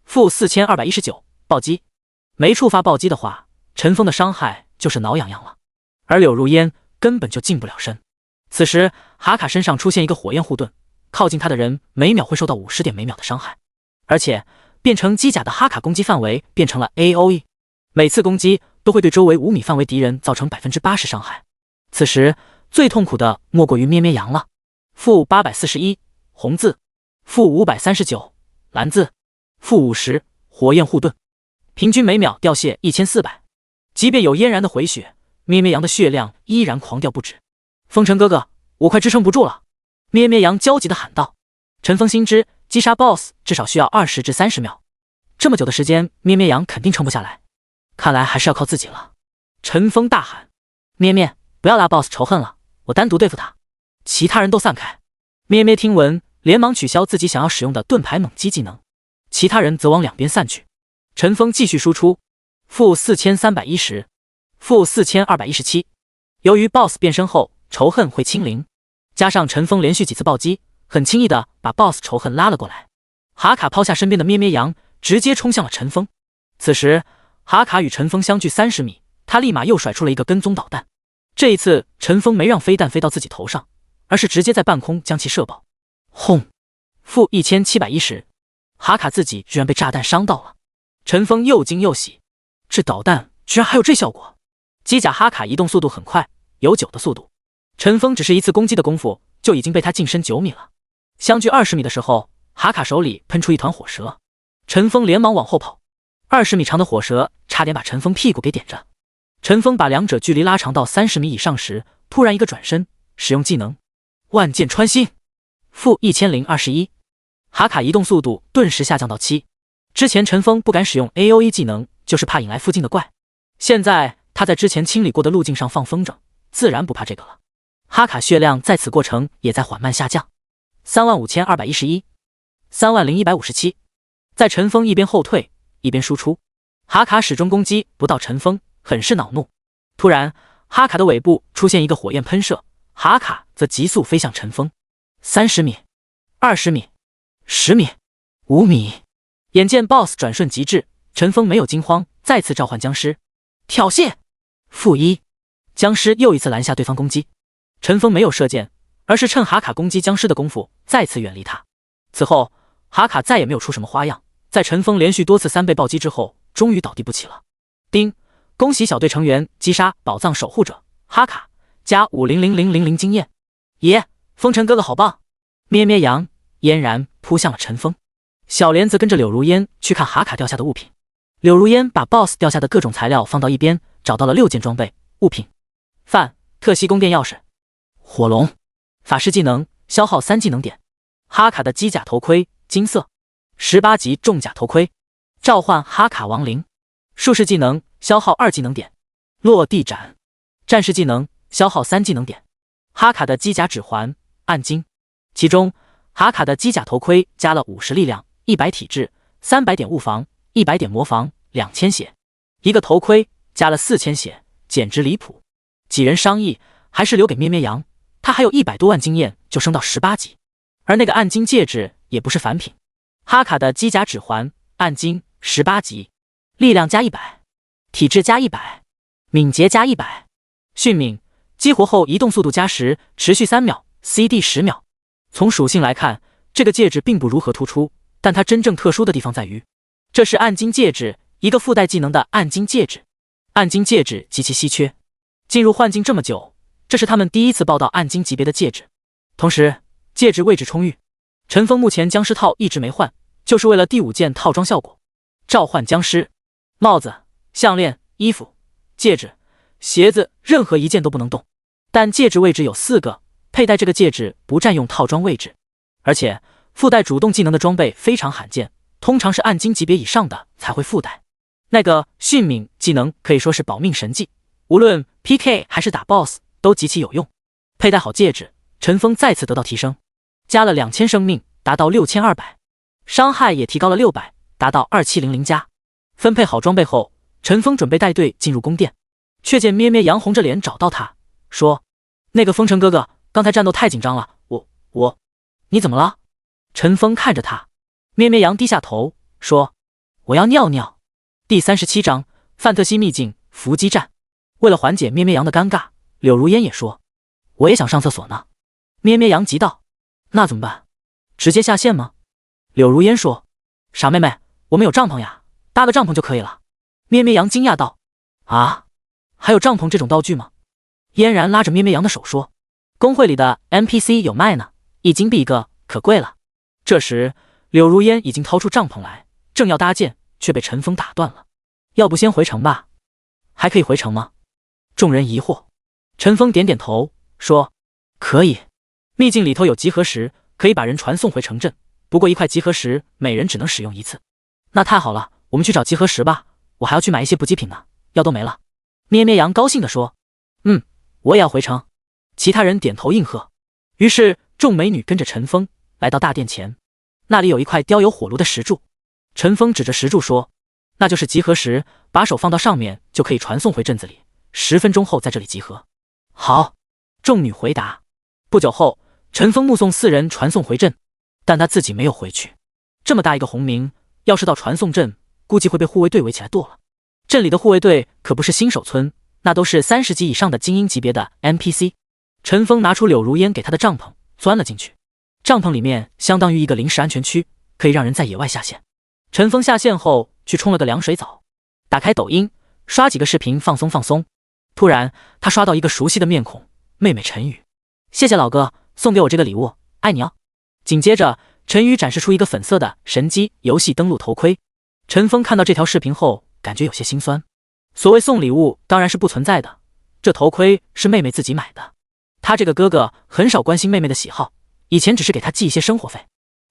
Speaker 1: ，-4219，暴击。没触发暴击的话，陈峰的伤害就是挠痒痒了，而柳如烟根本就近不了身。此时哈卡身上出现一个火焰护盾，靠近他的人每秒会受到50点每秒的伤害，而且变成机甲的哈卡攻击范围变成了 AOE， 每次攻击都会对周围5米范围敌人造成80%伤害。此时最痛苦的莫过于咩咩羊了。-841，红字，-539，蓝字，-50，火焰护盾，平均每秒掉血1400。即便有嫣然的回血，咩咩羊的血量依然狂掉不止。风尘哥哥，我快支撑不住了！咩咩羊焦急地喊道。陈峰心知击杀 BOSS 至少需要20至30秒，这么久的时间，咩咩羊肯定撑不下来，看来还是要靠自己了。陈峰大喊：“咩咩，不要拉 BOSS 仇恨了，我单独对付他。”其他人都散开。咩咩听闻，连忙取消自己想要使用的盾牌猛击技能，其他人则往两边散去。陈峰继续输出：-4310，负4217。由于 BOSS 变身后仇恨会清零，加上陈峰连续几次暴击，很轻易的把 BOSS 仇恨拉了过来。哈卡抛下身边的咩咩羊，直接冲向了陈峰。此时哈卡与陈峰相距30米，他立马又甩出了一个跟踪导弹。这一次陈峰没让飞弹飞到自己头上，而是直接在半空将其射爆。轰！负1710。哈卡自己居然被炸弹伤到了。陈峰又惊又喜，这导弹居然还有这效果。机甲哈卡移动速度很快，有9的速度。陈峰只是一次攻击的功夫，就已经被他近身9米了。相距20米的时候，哈卡手里喷出一团火舌，陈峰连忙往后跑。20米长的火舌差点把陈峰屁股给点着。陈峰把两者距离拉长到30米以上时，突然一个转身，使用技能万箭穿心。负1021。哈卡移动速度顿时下降到7。之前陈峰不敢使用 AOE 技能，就是怕引来附近的怪。现在他在之前清理过的路径上放风筝，自然不怕这个了。哈卡血量在此过程也在缓慢下降。35211。30157。在陈峰一边后退一边输出，哈卡始终攻击不到陈峰，很是恼怒。突然哈卡的尾部出现一个火焰喷射，哈卡则急速飞向陈峰。30米、20米、10米、5米。眼见 BOSS 转瞬即至，陈峰没有惊慌，再次召唤僵尸。挑衅！负1。僵尸又一次拦下对方攻击。陈峰没有射箭，而是趁哈卡攻击僵尸的功夫再次远离他。此后哈卡再也没有出什么花样，在陈峰连续多次3倍暴击之后，终于倒地不起了。丁，恭喜小队成员击杀宝藏守护者哈卡，加500000经验。爷，风尘哥哥好棒！咩咩羊嫣然扑向了陈峰，小莲则跟着柳如烟去看哈卡掉下的物品。柳如烟把 BOSS 掉下的各种材料放到一边，找到了6件装备物品：范特西宫殿钥匙、火龙、法师技能消耗3技能点，哈卡的机甲头盔金色，18级重甲头盔，召唤哈卡亡灵，术士技能消耗2技能点，落地斩，战士技能消耗3技能点，哈卡的机甲指环暗金。其中哈卡的机甲头盔加了50力量、100体质、300点物防、100点魔防、2000血，一个头盔加了4000血，简直离谱。几人商议，还是留给咩咩羊，他还有100多万经验就升到18级。而那个暗金戒指也不是凡品，哈卡的机甲指环暗金18级，力量加100，体质加100，敏捷加100，迅敏，激活后移动速度加10，持续3秒 ，CD 10秒。从属性来看，这个戒指并不如何突出，但它真正特殊的地方在于，这是暗金戒指，一个附带技能的暗金戒指。暗金戒指极其稀缺，进入幻境这么久，这是他们第一次报到暗金级别的戒指。同时戒指位置充裕，陈峰目前僵尸套一直没换，就是为了第5件套装效果。召唤僵尸，帽子、项链、衣服、戒指、鞋子，任何一件都不能动。但戒指位置有4个，佩戴这个戒指不占用套装位置，而且附带主动技能的装备非常罕见，通常是暗金级别以上的才会附带。那个迅敏技能可以说是保命神技，无论 PK 还是打 BOSS 都极其有用。佩戴好戒指，陈峰再次得到提升，加了2000生命，达到6200，伤害也提高了600，达到2700加。分配好装备后，陈峰准备带队进入宫殿，却见咩咩羊红着脸找到他，说：“那个风尘哥哥，刚才战斗太紧张了，你怎么了？”陈峰看着他，咩咩羊低下头说：“我要尿尿。”第37章范特西秘境伏击战。为了缓解咩咩羊的尴尬，柳如烟也说：“我也想上厕所呢。”咩咩羊急道：“那怎么办？直接下线吗？”柳如烟说：“傻妹妹，我们有帐篷呀，搭个帐篷就可以了。”咩咩羊惊讶道：“啊，还有帐篷这种道具吗？”嫣然拉着咩咩羊的手说：“工会里的 NPC 有卖呢，1金币一个，可贵了。”这时柳如烟已经掏出帐篷来，正要搭建，却被陈峰打断了：“要不先回城吧？还可以回城吗？”众人疑惑，陈峰点点头说：“可以。秘境里头有集合石，可以把人传送回城镇，不过1块集合石每人只能使用1次。”那太好了，我们去找集合石吧，我还要去买一些补给品呢，药都没了。咩咩羊高兴地说：“我也要回城。”其他人点头应和。于是众美女跟着陈峰来到大殿前，那里有一块雕有火炉的石柱。陈峰指着石柱说：“那就是集合石，把手放到上面就可以传送回镇子里， 10分钟后在这里集合。好，众女回答。不久后，陈峰目送4人传送回镇，但他自己没有回去。这么大一个洪明，要是到传送镇，估计会被护卫队围起来剁了。镇里的护卫队可不是新手村，那都是30级以上的精英级别的 NPC。陈峰拿出柳如烟给他的帐篷，钻了进去。帐篷里面相当于一个临时安全区，可以让人在野外下线。陈峰下线后去冲了个凉水澡，打开抖音刷几个视频放松放松。突然他刷到一个熟悉的面孔，妹妹陈宇。谢谢老哥送给我这个礼物，爱你哦。紧接着陈宇展示出一个粉色的神机游戏登录头盔。陈峰看到这条视频后感觉有些心酸。所谓送礼物当然是不存在的，这头盔是妹妹自己买的。他这个哥哥很少关心妹妹的喜好，以前只是给她寄一些生活费，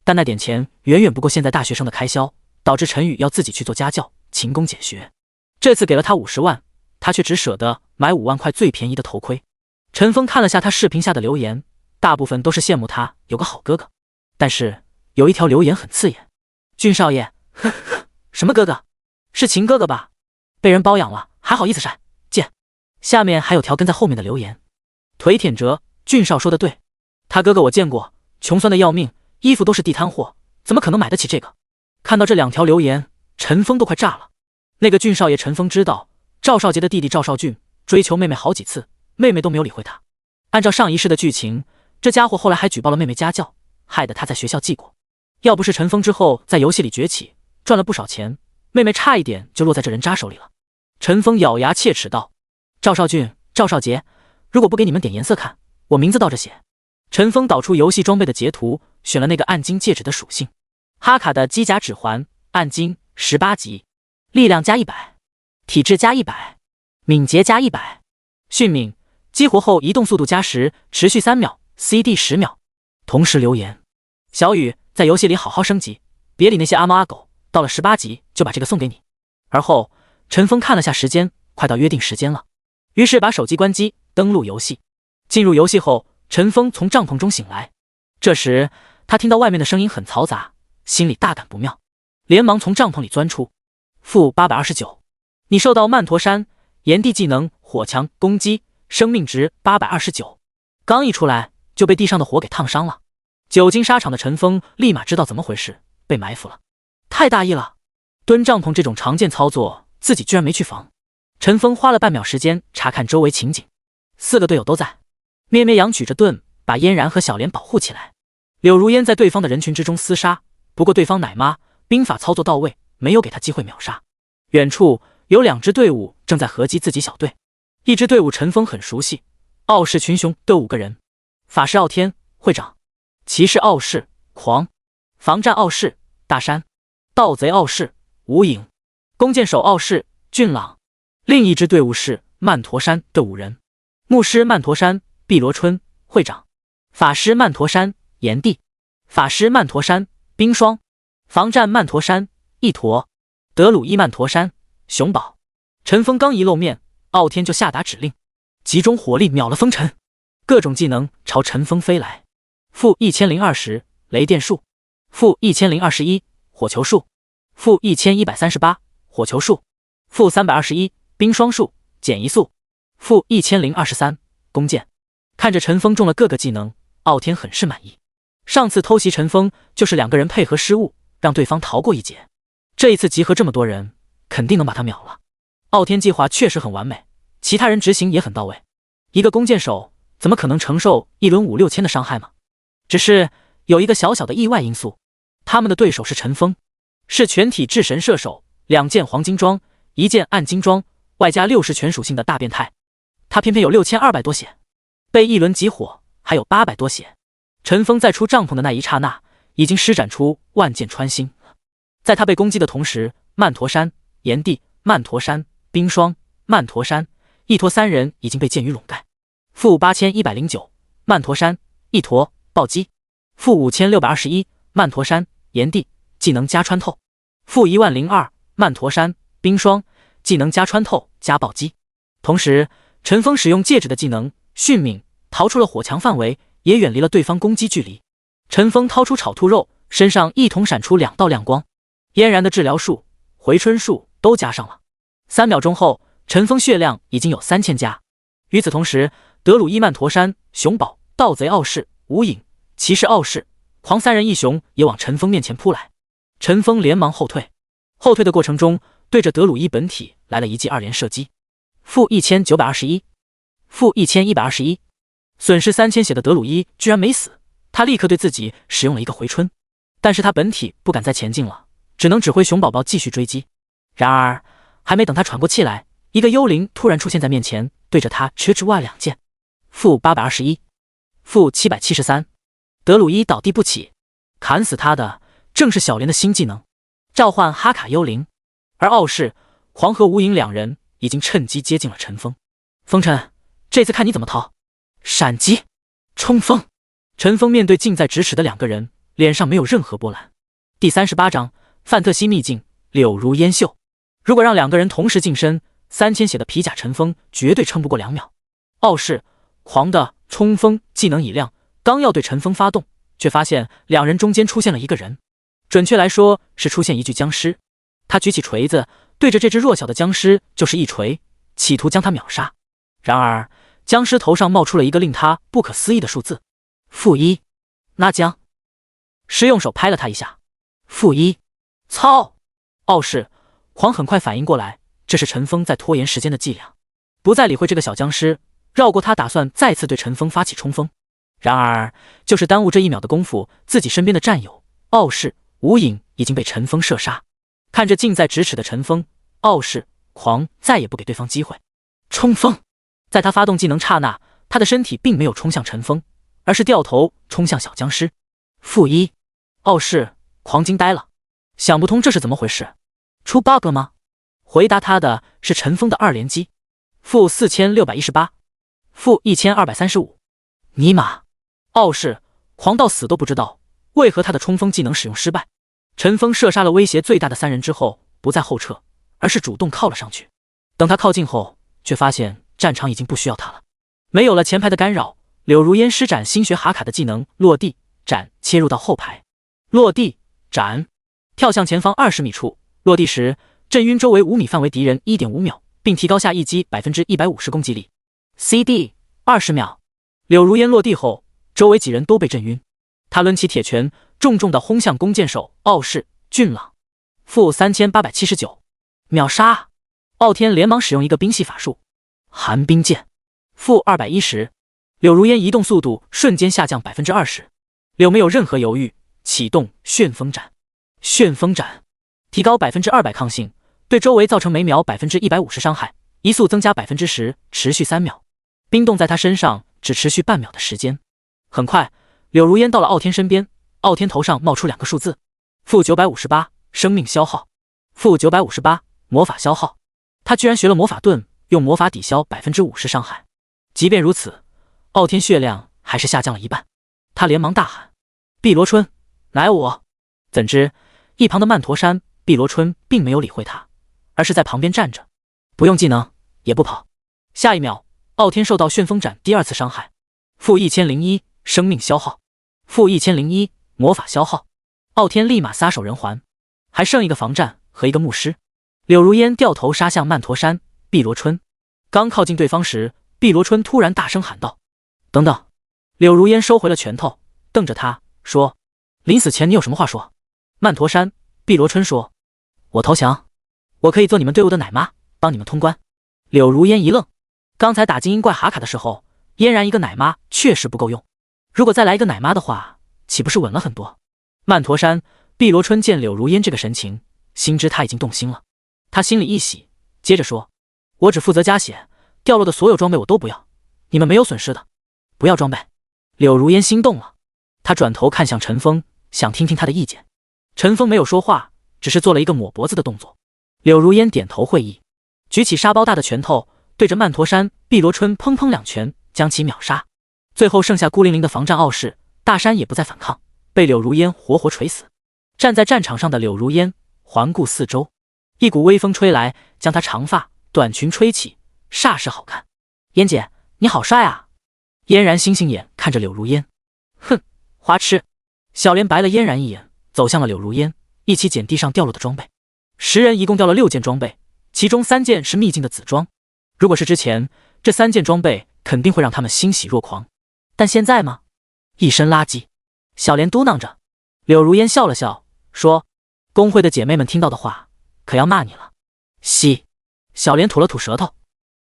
Speaker 1: 但那点钱远远不够现在大学生的开销，导致陈宇要自己去做家教，勤工俭学。这次给了他50万，他却只舍得买5万块最便宜的头盔。陈峰看了下他视频下的留言，大部分都是羡慕他有个好哥哥，但是有一条留言很刺眼：俊少爷，呵呵，什么哥哥？是秦哥哥吧？被人包养了还好意思晒，贱。下面还有条跟在后面的留言：腿舔折，俊少说的对，他哥哥我见过，穷酸的要命，衣服都是地摊货，怎么可能买得起这个？看到这2条留言，陈峰都快炸了。那个俊少爷陈峰知道赵少杰的弟弟赵少俊追求妹妹好几次，妹妹都没有理会他。按照上一世的剧情，这家伙后来还举报了妹妹家教，害得他在学校记过。要不是陈峰之后在游戏里崛起，赚了不少钱，妹妹差一点就落在这人渣手里了。陈峰咬牙切齿道：赵少俊、赵少杰，如果不给你们点颜色看，我名字倒着写。陈峰导出游戏装备的截图，选了那个暗金戒指的属性。哈卡的机甲指环，暗金18级，力量加100，体质加100，敏捷加100，迅敏，激活后移动速度加10，持续3秒 ，CD 10秒。同时留言：小雨在游戏里好好升级，别理那些阿猫阿狗，到了18级就把这个送给你。而后陈峰看了下时间，快到约定时间了，于是把手机关机，登录游戏。进入游戏后，陈峰从帐篷中醒来，这时他听到外面的声音很嘈杂，心里大感不妙，连忙从帐篷里钻出。负829，你受到曼陀山炎帝技能火墙攻击，生命值829。刚一出来就被地上的火给烫伤了。久经沙场的陈峰立马知道怎么回事，被埋伏了。太大意了，蹲帐篷这种常见操作自己居然没去防。陈峰花了半秒时间查看周围情景，4个队友都在。咩咩羊举着盾把嫣然和小莲保护起来。柳如烟在对方的人群之中厮杀，不过对方奶妈兵法操作到位，没有给他机会秒杀。远处有2支队伍正在合击自己小队，一支队伍陈峰很熟悉，傲视群雄队5个人：法师傲天会长，骑士傲视狂，防战傲视大山，盗贼傲视无影，弓箭手傲视俊朗。另一支队伍是曼陀山队5人：牧师曼陀山碧螺春会长，法师曼陀山炎帝，法师曼陀山冰霜，防战曼陀山一驼，德鲁伊曼陀山熊宝。陈峰刚一露面，傲天就下达指令，集中火力秒了风尘，各种技能朝陈峰飞来。负1020雷电术，负1021火球术，负1138火球术，负321冰霜术减移速，负1023弓箭。看着陈峰中了各个技能，傲天很是满意。上次偷袭陈峰就是2个人配合失误，让对方逃过一劫。这一次集合这么多人，肯定能把他秒了。傲天计划确实很完美，其他人执行也很到位。一个弓箭手怎么可能承受一轮5、6千的伤害嘛？只是有一个小小的意外因素，他们的对手是陈峰，是全体至神射手，2件黄金装，1件暗金装，外加60全属性的大变态。他偏偏有6200多血，被一轮集火还有800多血。陈峰在出帐篷的那一刹那，已经施展出万箭穿心。在他被攻击的同时，曼陀山炎帝、曼陀山冰霜、曼陀山一驼3人已经被箭雨笼盖。负8109曼陀山一驼暴击，负5621曼陀山炎帝技能加穿透，负10002曼陀山冰霜技能加穿透加暴击。同时陈峰使用戒指的技能迅敏，逃出了火墙范围，也远离了对方攻击距离。陈峰掏出炒兔肉，身上一同闪出2道亮光，嫣然的治疗术、回春术都加上了。3秒钟后，尘封血量已经有3000加。与此同时，德鲁伊、曼陀山、熊宝、盗贼傲视、无影、骑士傲视、狂三人一雄也往陈锋面前扑来。陈锋连忙后退，后退的过程中，对着德鲁伊本体来了一记2连射击，负1921，负1121，损失3000血的德鲁伊居然没死，他立刻对自己使用了一个回春，但是他本体不敢再前进了，只能指挥熊宝宝继续追击。然而还没等他喘过气来，一个幽灵突然出现在面前，对着他吃之外2剑，负821，负773，德鲁伊倒地不起，砍死他的正是小莲的新技能召唤哈卡幽灵，而傲视、狂和无影2人已经趁机接近了陈锋。风尘，这次看你怎么逃！闪击，冲锋！陈锋面对近在咫尺的2个人，脸上没有任何波澜。第38章范特西秘境，柳如烟秀。如果让2个人同时近身，3000血的皮甲陈锋绝对撑不过2秒。傲视、狂的冲锋技能已亮，刚要对陈锋发动，却发现2人中间出现了一个人，准确来说是出现一具僵尸。他举起锤子，对着这只弱小的僵尸就是一锤，企图将他秒杀。然而僵尸头上冒出了一个令他不可思议的数字，负1。那僵尸用手拍了他一下，负1。操！傲视、狂很快反应过来，这是陈锋在拖延时间的伎俩，不再理会这个小僵尸，绕过他打算再次对陈锋发起冲锋。然而就是耽误这1秒的功夫，自己身边的战友傲视、无影已经被陈锋射杀。看着近在咫尺的陈锋，傲视、狂再也不给对方机会，冲锋！在他发动技能刹那，他的身体并没有冲向陈锋，而是掉头冲向小僵尸。负1，傲视、狂惊呆了，想不通这是怎么回事，出 bug 了吗？回答他的是陈锋的2连击，负4618，负1235。尼玛！傲视、狂到死都不知道为何他的冲锋技能使用失败。陈锋射杀了威胁最大的3人之后，不再后撤，而是主动靠了上去。等他靠近后，却发现战场已经不需要他了，没有了前排的干扰。柳如烟施展新学哈卡的技能落地斩，切入到后排，落地斩，跳向前方20米处，落地时震晕周围5米范围敌人 1.5 秒，并提高下一击 150% 攻击力。CD 20秒。柳如烟落地后，周围几人都被震晕，他抡起铁拳，重重地轰向弓箭手傲视、俊朗，负3879，秒杀！傲天连忙使用一个冰系法术，寒冰剑，负210。柳如烟移动速度瞬间下降 20%， 柳没有任何犹豫，启动旋风斩。旋风斩提高 200% 抗性，对周围造成每秒 150% 伤害，移速增加 10%， 持续3秒。冰冻在他身上只持续半秒的时间。很快，柳如烟到了傲天身边，傲天头上冒出2个数字，负958，生命消耗，负958，魔法消耗。他居然学了魔法盾，用魔法抵消 50% 伤害。即便如此，傲天血量还是下降了一半。他连忙大喊：碧螺春，乃我！怎知一旁的曼陀山、碧螺春并没有理会他，而是在旁边站着，不用技能，也不跑。下一秒，傲天受到旋风斩第2次伤害，负1001，生命消耗，负1001，魔法消耗。傲天立马撒手人寰，还剩一个防战和一个牧师。柳如烟掉头杀向曼陀山、碧螺春，刚靠近对方时，碧螺春突然大声喊道：等等！柳如烟收回了拳头，瞪着他说：临死前你有什么话说？曼陀山、碧螺春说：我投降，我可以做你们队伍的奶妈，帮你们通关。柳如烟一愣，刚才打精英怪哈卡的时候，嫣然一个奶妈确实不够用，如果再来一个奶妈的话，岂不是稳了很多？曼陀山、碧螺春见柳如烟这个神情，心知他已经动心了，他心里一喜，接着说：我只负责加血，掉落的所有装备我都不要，你们没有损失的，不要装备。柳如烟心动了，他转头看向陈锋，想听听他的意见。陈锋没有说话，只是做了一个抹脖子的动作。柳如烟点头会意，举起沙包大的拳头，对着曼陀山、碧螺春砰砰2拳，将其秒杀。最后剩下孤零零的防战傲视，大山也不再反抗，被柳如烟活活锤死。站在战场上的柳如烟环顾四周，一股微风吹来，将她长发短裙吹起，煞是好看。嫣姐，你好帅啊！嫣然星星眼看着柳如烟，哼，花痴。小莲白了嫣然一眼，走向了柳如烟，一起捡地上掉落的装备。10人一共掉了6件装备，其中3件是秘境的紫装，如果是之前，这3件装备肯定会让他们欣喜若狂，但现在吗？一身垃圾。小莲嘟囔着。柳如烟笑了笑，说：“工会的姐妹们听到的话，可要骂你了。”嘻，小莲吐了吐舌头。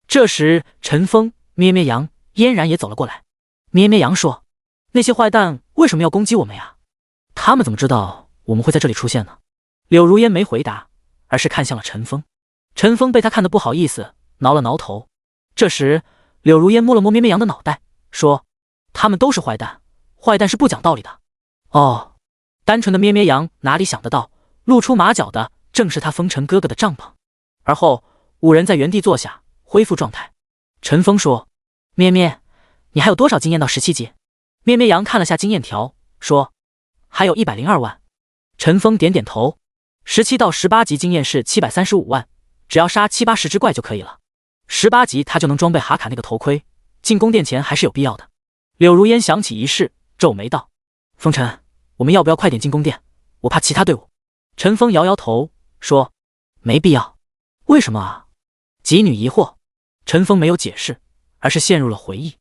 Speaker 1: 这时，陈峰、咩咩羊、嫣然也走了过来。咩咩羊说：“那些坏蛋为什么要攻击我们呀？他们怎么知道我们会在这里出现呢？”柳如烟没回答，而是看向了陈峰。陈峰被他看得不好意思，挠了挠头。这时，柳如烟摸了摸咩咩羊的脑袋，说：“他们都是坏蛋，坏蛋是不讲道理的。”哦。单纯的咩咩羊哪里想得到，露出马脚的正是他风尘哥哥的帐篷。而后5人在原地坐下，恢复状态。陈峰说：“咩咩，你还有多少经验到17级？”咩咩羊看了下经验条，说：“还有102万。”陈峰点点头。17到18级经验是735万，只要杀70-80只怪就可以了。18级他就能装备哈卡那个头盔，进宫殿前还是有必要的。柳如烟想起一事，皱眉道：“风尘，我们要不要快点进宫殿？我怕其他队伍。”陈峰摇摇头说：“没必要。”为什么啊？吉女疑惑。陈峰没有解释，而是陷入了回忆。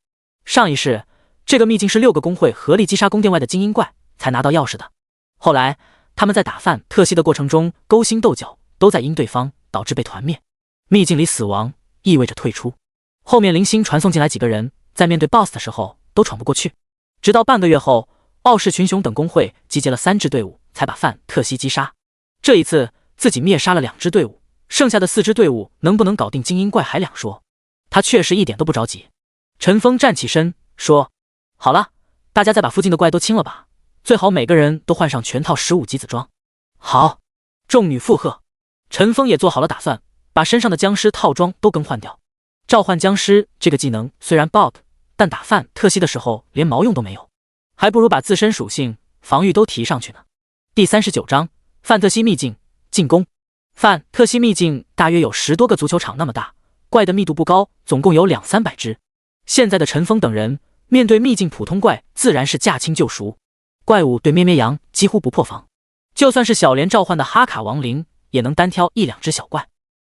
Speaker 1: 上一世，这个秘境是6个工会合力击杀宫殿外的精英怪才拿到钥匙的。后来他们在打范特西的过程中勾心斗角，都在因对方导致被团灭。秘境里死亡意味着退出。后面零星传送进来几个人，在面对 BOSS 的时候都闯不过去。直到半个月后，傲视群雄等工会集结了3支队伍，才把范特西击杀。这一次自己灭杀了2支队伍，剩下的4支队伍能不能搞定精英怪还两说。他确实一点都不着急。陈峰站起身说：“好了，大家再把附近的怪都清了吧，最好每个人都换上全套15级紫装。”好，众女附和。陈峰也做好了打算，把身上的僵尸套装都更换掉。召唤僵尸这个技能虽然 bug， 但打范特西的时候连毛用都没有，还不如把自身属性、防御都提上去呢。第39章范特西秘境进攻。范特西秘境大约有10多个足球场那么大，怪的密度不高，总共有200-300只。现在的陈峰等人面对秘境普通怪自然是驾轻就熟，怪物对咩咩羊几乎不破防，就算是小莲召唤的哈卡亡灵也能单挑1-2只小怪。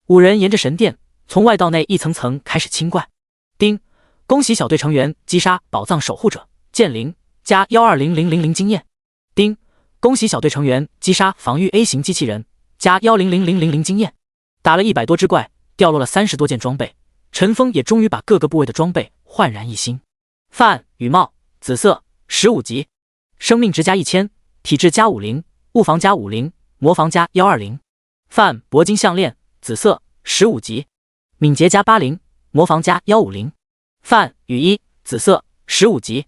Speaker 1: 5人沿着神殿从外到内一层层开始清怪。丁，恭喜小队成员击杀宝藏守护者剑灵，加1200000经验。丁，恭喜小队成员击杀防御 A 型机器人，加1000000经验。打了100多只怪，掉落了30多件装备，陈峰也终于把各个部位的装备焕然一新。范羽帽紫色15级，生命值加1000，体质加50，物防加50，魔防加120。范铂金项链紫色15级，敏捷加80，魔防加150。范羽衣紫色15级，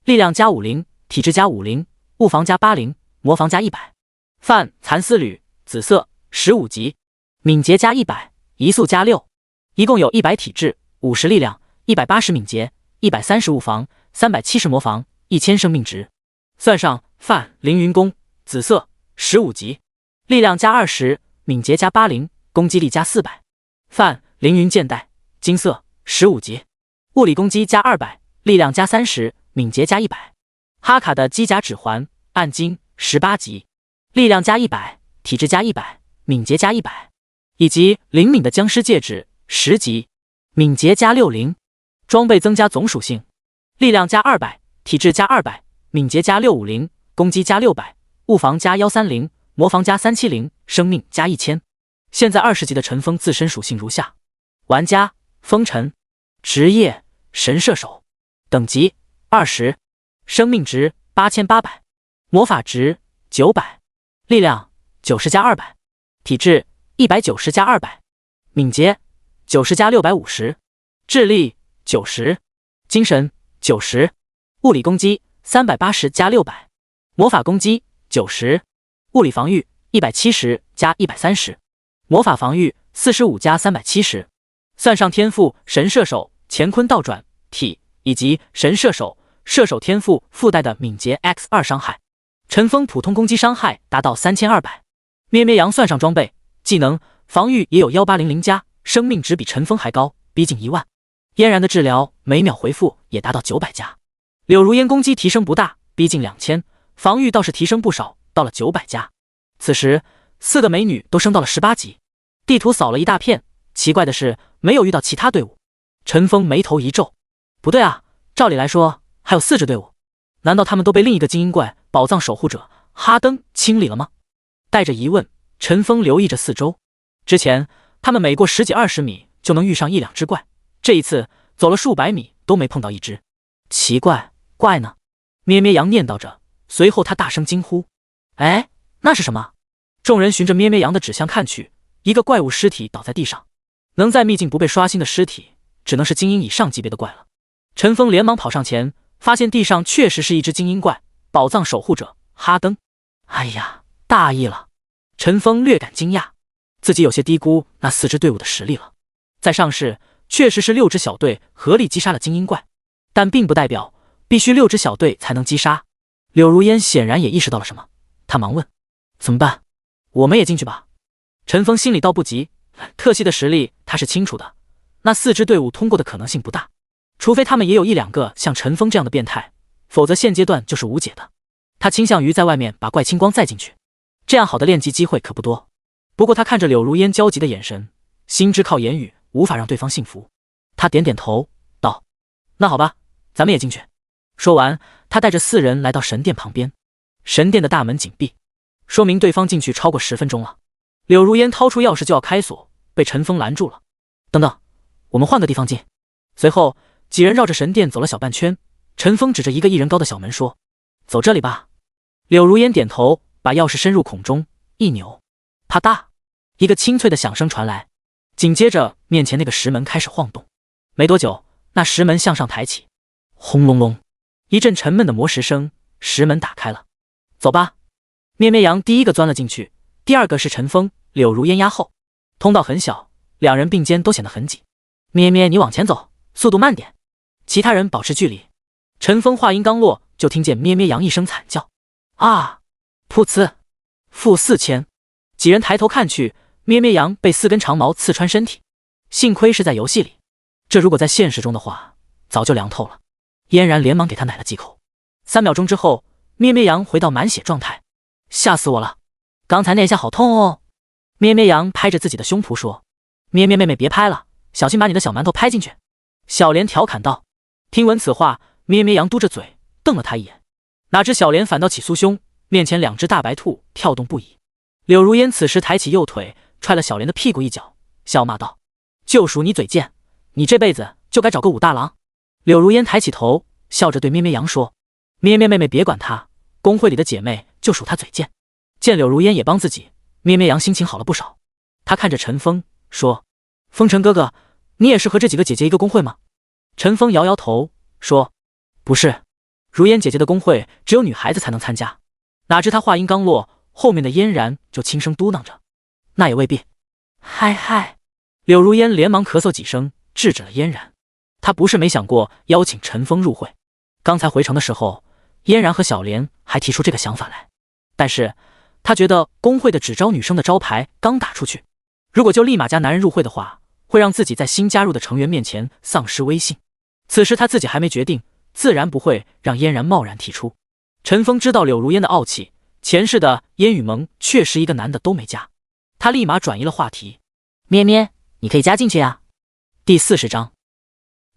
Speaker 1: 力量加50，体质加50，物防加80，魔防加100。范蚕丝履紫色15级，敏捷加100，移速加6，一共有100体质，50力量，180敏捷，130物防，370魔防，1000生命值。算上范凌云弓紫色15级，力量加20，敏捷加80，攻击力加400。范凌云剑带金色15级，物理攻击加200，力量加30，敏捷加100。哈卡的机甲指环暗金18级，力量加100，体质加100，敏捷加100。以及灵敏的僵尸戒指10级，敏捷加60。装备增加总属性：力量加200，体质加200，敏捷加650，攻击加600，物防加130，魔防加370，生命加1000。现在20级的陈峰自身属性如下：玩家风尘，职业神射手，等级20，生命值8800，魔法值900，力量90加200，体质190加200，敏捷90加650，智力90，精神90，物理攻击380加600，魔法攻击90，物理防御170加130，魔法防御45加370。算上天赋神射手乾坤倒转体以及神射手射手天赋附带的敏捷 X2 伤害，陈峰普通攻击伤害达到3200。咩咩羊算上装备技能防御也有1800加，生命值比陈峰还高，逼近1万。嫣然的治疗每秒回复也达到900加。柳如烟攻击提升不大，逼近2000，防御倒是提升不少，到了900加。此时4个美女都升到了18级。地图扫了一大片，奇怪的是没有遇到其他队伍，陈峰眉头一皱，不对啊，照理来说还有4支队伍，难道他们都被另一个精英怪宝藏守护者哈登清理了吗？带着疑问，陈峰留意着四周。之前他们每过10几20米就能遇上1、2只怪，这一次走了数百米都没碰到一只。奇怪，怪呢？咩咩羊念叨着，随后他大声惊呼：“哎，那是什么？”众人循着咩咩羊的指向看去，一个怪物尸体倒在地上。能在秘境不被刷新的尸体，只能是精英以上级别的怪了。陈峰连忙跑上前，发现地上确实是一只精英怪，宝藏守护者哈登。哎呀，大意了！陈峰略感惊讶，自己有些低估那4支队伍的实力了。在上世确实是6支小队合力击杀了精英怪，但并不代表必须6支小队才能击杀。柳如烟显然也意识到了什么，他忙问：“怎么办？我们也进去吧？”陈峰心里倒不急，特系的实力他是清楚的，那4支队伍通过的可能性不大，除非他们也有1、2个像陈峰这样的变态，否则现阶段就是无解的。他倾向于在外面把怪清光再进去，这样好的练级机会可不多。不过他看着柳如烟焦急的眼神，心知靠言语无法让对方信服。他点点头道：“那好吧，咱们也进去。”说完，他带着4人来到神殿旁边。神殿的大门紧闭，说明对方进去超过10分钟了。柳如烟掏出钥匙就要开锁，被陈峰拦住了。等等，我们换个地方进。随后几人绕着神殿走了小半圈，陈峰指着一个1人高的小门说：“走这里吧。”柳如烟点头，把钥匙伸入孔中，一扭，啪嗒，一个清脆的响声传来，紧接着面前那个石门开始晃动。没多久，那石门向上抬起，轰隆隆，一阵沉闷的磨石声，石门打开了。走吧。咩咩羊第一个钻了进去，第二个是陈峰，柳如烟压后。通道很小，两人并肩都显得很紧。咩咩，你往前走，速度慢点，其他人保持距离。陈峰话音刚落，就听见咩咩羊一声惨叫，啊！噗呲，负4000。几人抬头看去，咩咩羊被4根长矛刺穿身体，幸亏是在游戏里，这如果在现实中的话，早就凉透了。嫣然连忙给他奶了几口。3秒钟之后，咩咩羊回到满血状态，吓死我了！刚才那下好痛哦！咩咩羊拍着自己的胸脯说：“咩咩妹妹别拍了，小心把你的小馒头拍进去。”小莲调侃道。听闻此话，咩咩羊嘟着嘴瞪了他一眼，哪知小莲反倒起酥胸，面前2只大白兔跳动不已。柳如烟此时抬起右腿，踹了小莲的屁股一脚，笑骂道：“就属你嘴贱，你这辈子就该找个武大郎。”柳如烟抬起头，笑着对咩咩羊说：“咩咩妹妹别管他，公会里的姐妹就属她嘴贱。”见柳如烟也帮自己，咩咩羊心情好了不少。他看着陈峰说：“风尘哥哥，你也是和这几个姐姐一个公会吗？”陈峰摇摇头说：“不是，如烟姐姐的公会只有女孩子才能参加。”哪知他话音刚落，后面的嫣然就轻声嘟囔着：“那也未必。”嗨嗨！柳如烟连忙咳嗽几声，制止了嫣然。他不是没想过邀请陈峰入会，刚才回城的时候，嫣然和小莲还提出这个想法来，但是他觉得公会的只招女生的招牌刚打出去，如果就立马加男人入会的话，会让自己在新加入的成员面前丧失威信。此时他自己还没决定，自然不会让嫣然贸然提出。陈峰知道柳如烟的傲气，前世的烟雨盟确实一个男的都没加，他立马转移了话题：“咩咩，你可以加进去呀。”第40章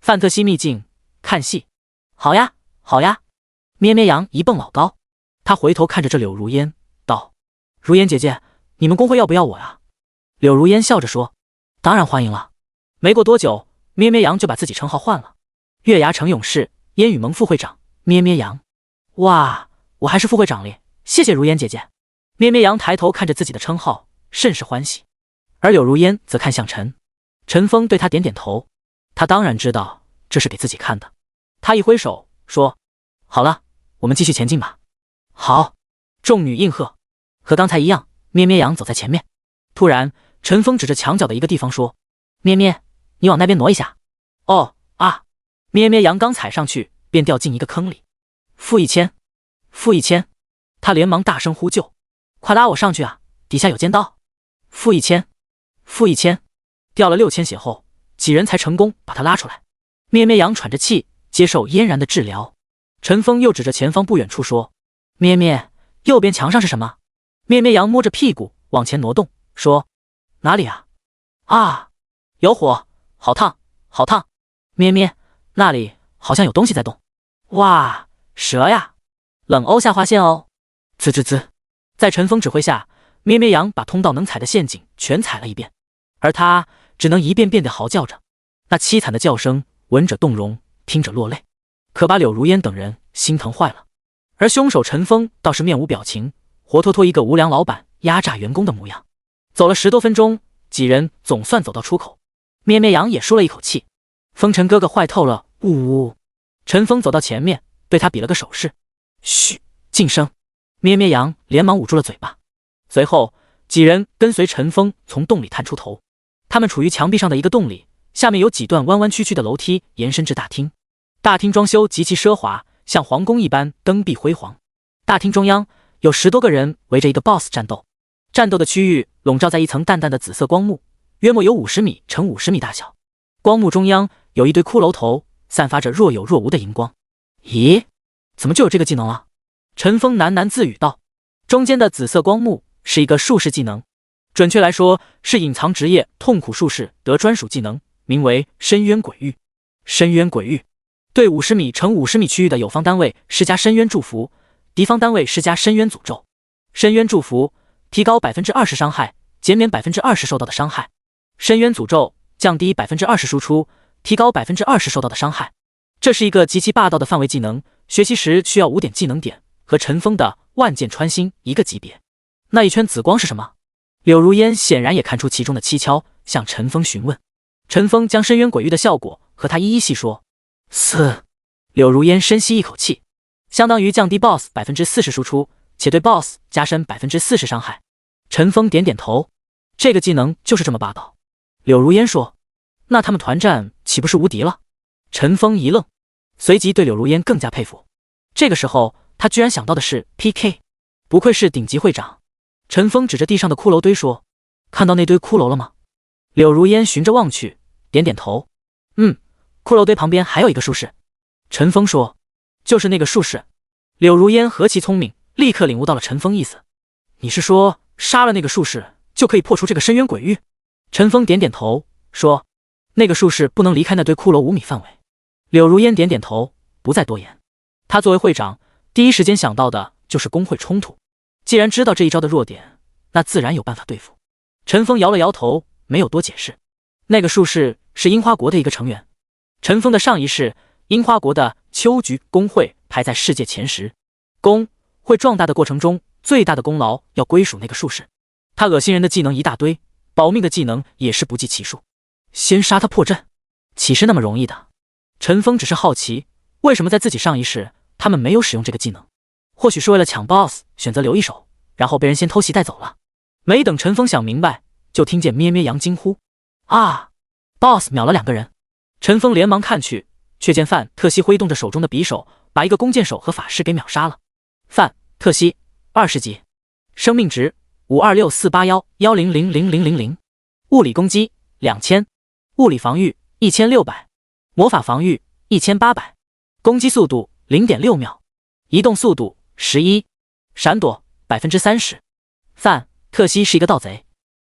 Speaker 1: 范特西秘境看戏。好呀好呀！咩咩羊一蹦老高，他回头看着这柳如烟道：“如烟姐姐，你们公会要不要我呀？”柳如烟笑着说：“当然欢迎了。”没过多久，咩咩羊就把自己称号换了，月牙城勇士，烟雨盟副会长咩咩羊。哇，我还是副会长哩，谢谢如烟姐姐。咩咩羊抬头看着自己的称号，甚是欢喜。而柳如烟则看向陈峰，对他点点头，他当然知道这是给自己看的。他一挥手说：“好了，我们继续前进吧。”好，众女应和。和刚才一样，咩咩羊走在前面。突然，陈峰指着墙角的一个地方说：“咩咩，你往那边挪一下。”哦啊！咩咩羊刚踩上去，便掉进一个坑里。负1000，负1000！他连忙大声呼救：“快拉我上去啊！底下有尖刀！”负1000，负1000！掉了6000血后，几人才成功把他拉出来。咩咩羊喘着气接受嫣然的治疗。陈峰又指着前方不远处说：“咩咩，右边墙上是什么？”咩咩羊摸着屁股往前挪动，说：“哪里啊？啊，有火，好烫，好烫！”咩咩，那里好像有东西在动。哇，蛇呀！冷欧下划线哦。滋吱滋，在陈峰指挥下，咩咩羊把通道能踩的陷阱全踩了一遍，而他只能一遍遍地嚎叫着，那凄惨的叫声闻者动容，听者落泪，可把柳如烟等人心疼坏了。而凶手陈峰倒是面无表情，活脱脱一个无良老板压榨员工的模样。走了10多分钟，几人总算走到出口，咩咩羊也舒了一口气。风尘哥哥坏透了，呜呜！陈峰走到前面，对他比了个手势，嘘，静声。咩咩羊连忙捂住了嘴巴。随后，几人跟随陈峰从洞里探出头，他们处于墙壁上的一个洞里，下面有几段弯弯曲曲的楼梯延伸至大厅。大厅装修极其奢华，像皇宫一般灯壁辉煌。大厅中央有10多个人围着一个 BOSS 战斗，战斗的区域笼罩在一层淡淡的紫色光幕，约莫有50米乘50米大小。光幕中央有一堆骷髅头，散发着若有若无的荧光。咦，怎么就有这个技能了？陈峰喃喃自语道。中间的紫色光幕是一个术士技能，准确来说是隐藏职业痛苦术士得专属技能，名为深渊鬼域。深渊鬼域对50米乘50米区域的友方单位施加深渊祝福，敌方单位施加深渊诅咒。深渊祝福提高 20% 伤害，减免 20% 受到的伤害。深渊诅咒降低 20% 输出，提高 20% 受到的伤害。这是一个极其霸道的范围技能，学习时需要5点技能点，和陈峰的万箭穿心一个级别。那一圈紫光是什么？柳如烟显然也看出其中的蹊跷，向陈峰询问。陈峰将深渊鬼域的效果和他一一细说。柳如烟深吸一口气，相当于降低 BOSS 40% 输出，且对 BOSS 加深 40% 伤害。陈峰点点头，这个技能就是这么霸道。柳如烟说，那他们团战岂不是无敌了？陈峰一愣，随即对柳如烟更加佩服。这个时候他居然想到的是 PK， 不愧是顶级会长。陈峰指着地上的骷髅堆说，看到那堆骷髅了吗？柳如烟循着望去，点点头，骷髅堆旁边还有一个术士。陈峰说，就是那个术士。柳如烟何其聪明，立刻领悟到了陈峰意思。你是说杀了那个术士就可以破除这个深渊鬼域？陈峰点点头说，那个术士不能离开那堆骷髅5米范围。柳如烟点点头，不再多言。他作为会长，第一时间想到的就是工会冲突。既然知道这一招的弱点，那自然有办法对付。陈峰摇了摇头，没有多解释。那个术士是樱花国的一个成员。陈峰的上一世，樱花国的秋菊工会排在世界前10。工会壮大的过程中，最大的功劳要归属那个术士。他恶心人的技能一大堆，保命的技能也是不计其数。先杀他破阵，岂是那么容易的？陈峰只是好奇，为什么在自己上一世他们没有使用这个技能？或许是为了抢 BOSS 选择留一手，然后被人先偷袭带走了。没等陈峰想明白，就听见咩咩羊惊呼，啊 BOSS 秒了2个人。陈峰连忙看去，却见范特西挥动着手中的匕首，把一个弓箭手和法师给秒杀了。范特西20级，生命值526481100000，物理攻击2000，物理防御1600，魔法防御1800，攻击速度 0.6 秒，移动速度11，闪躲 30%。 范特西是一个盗贼，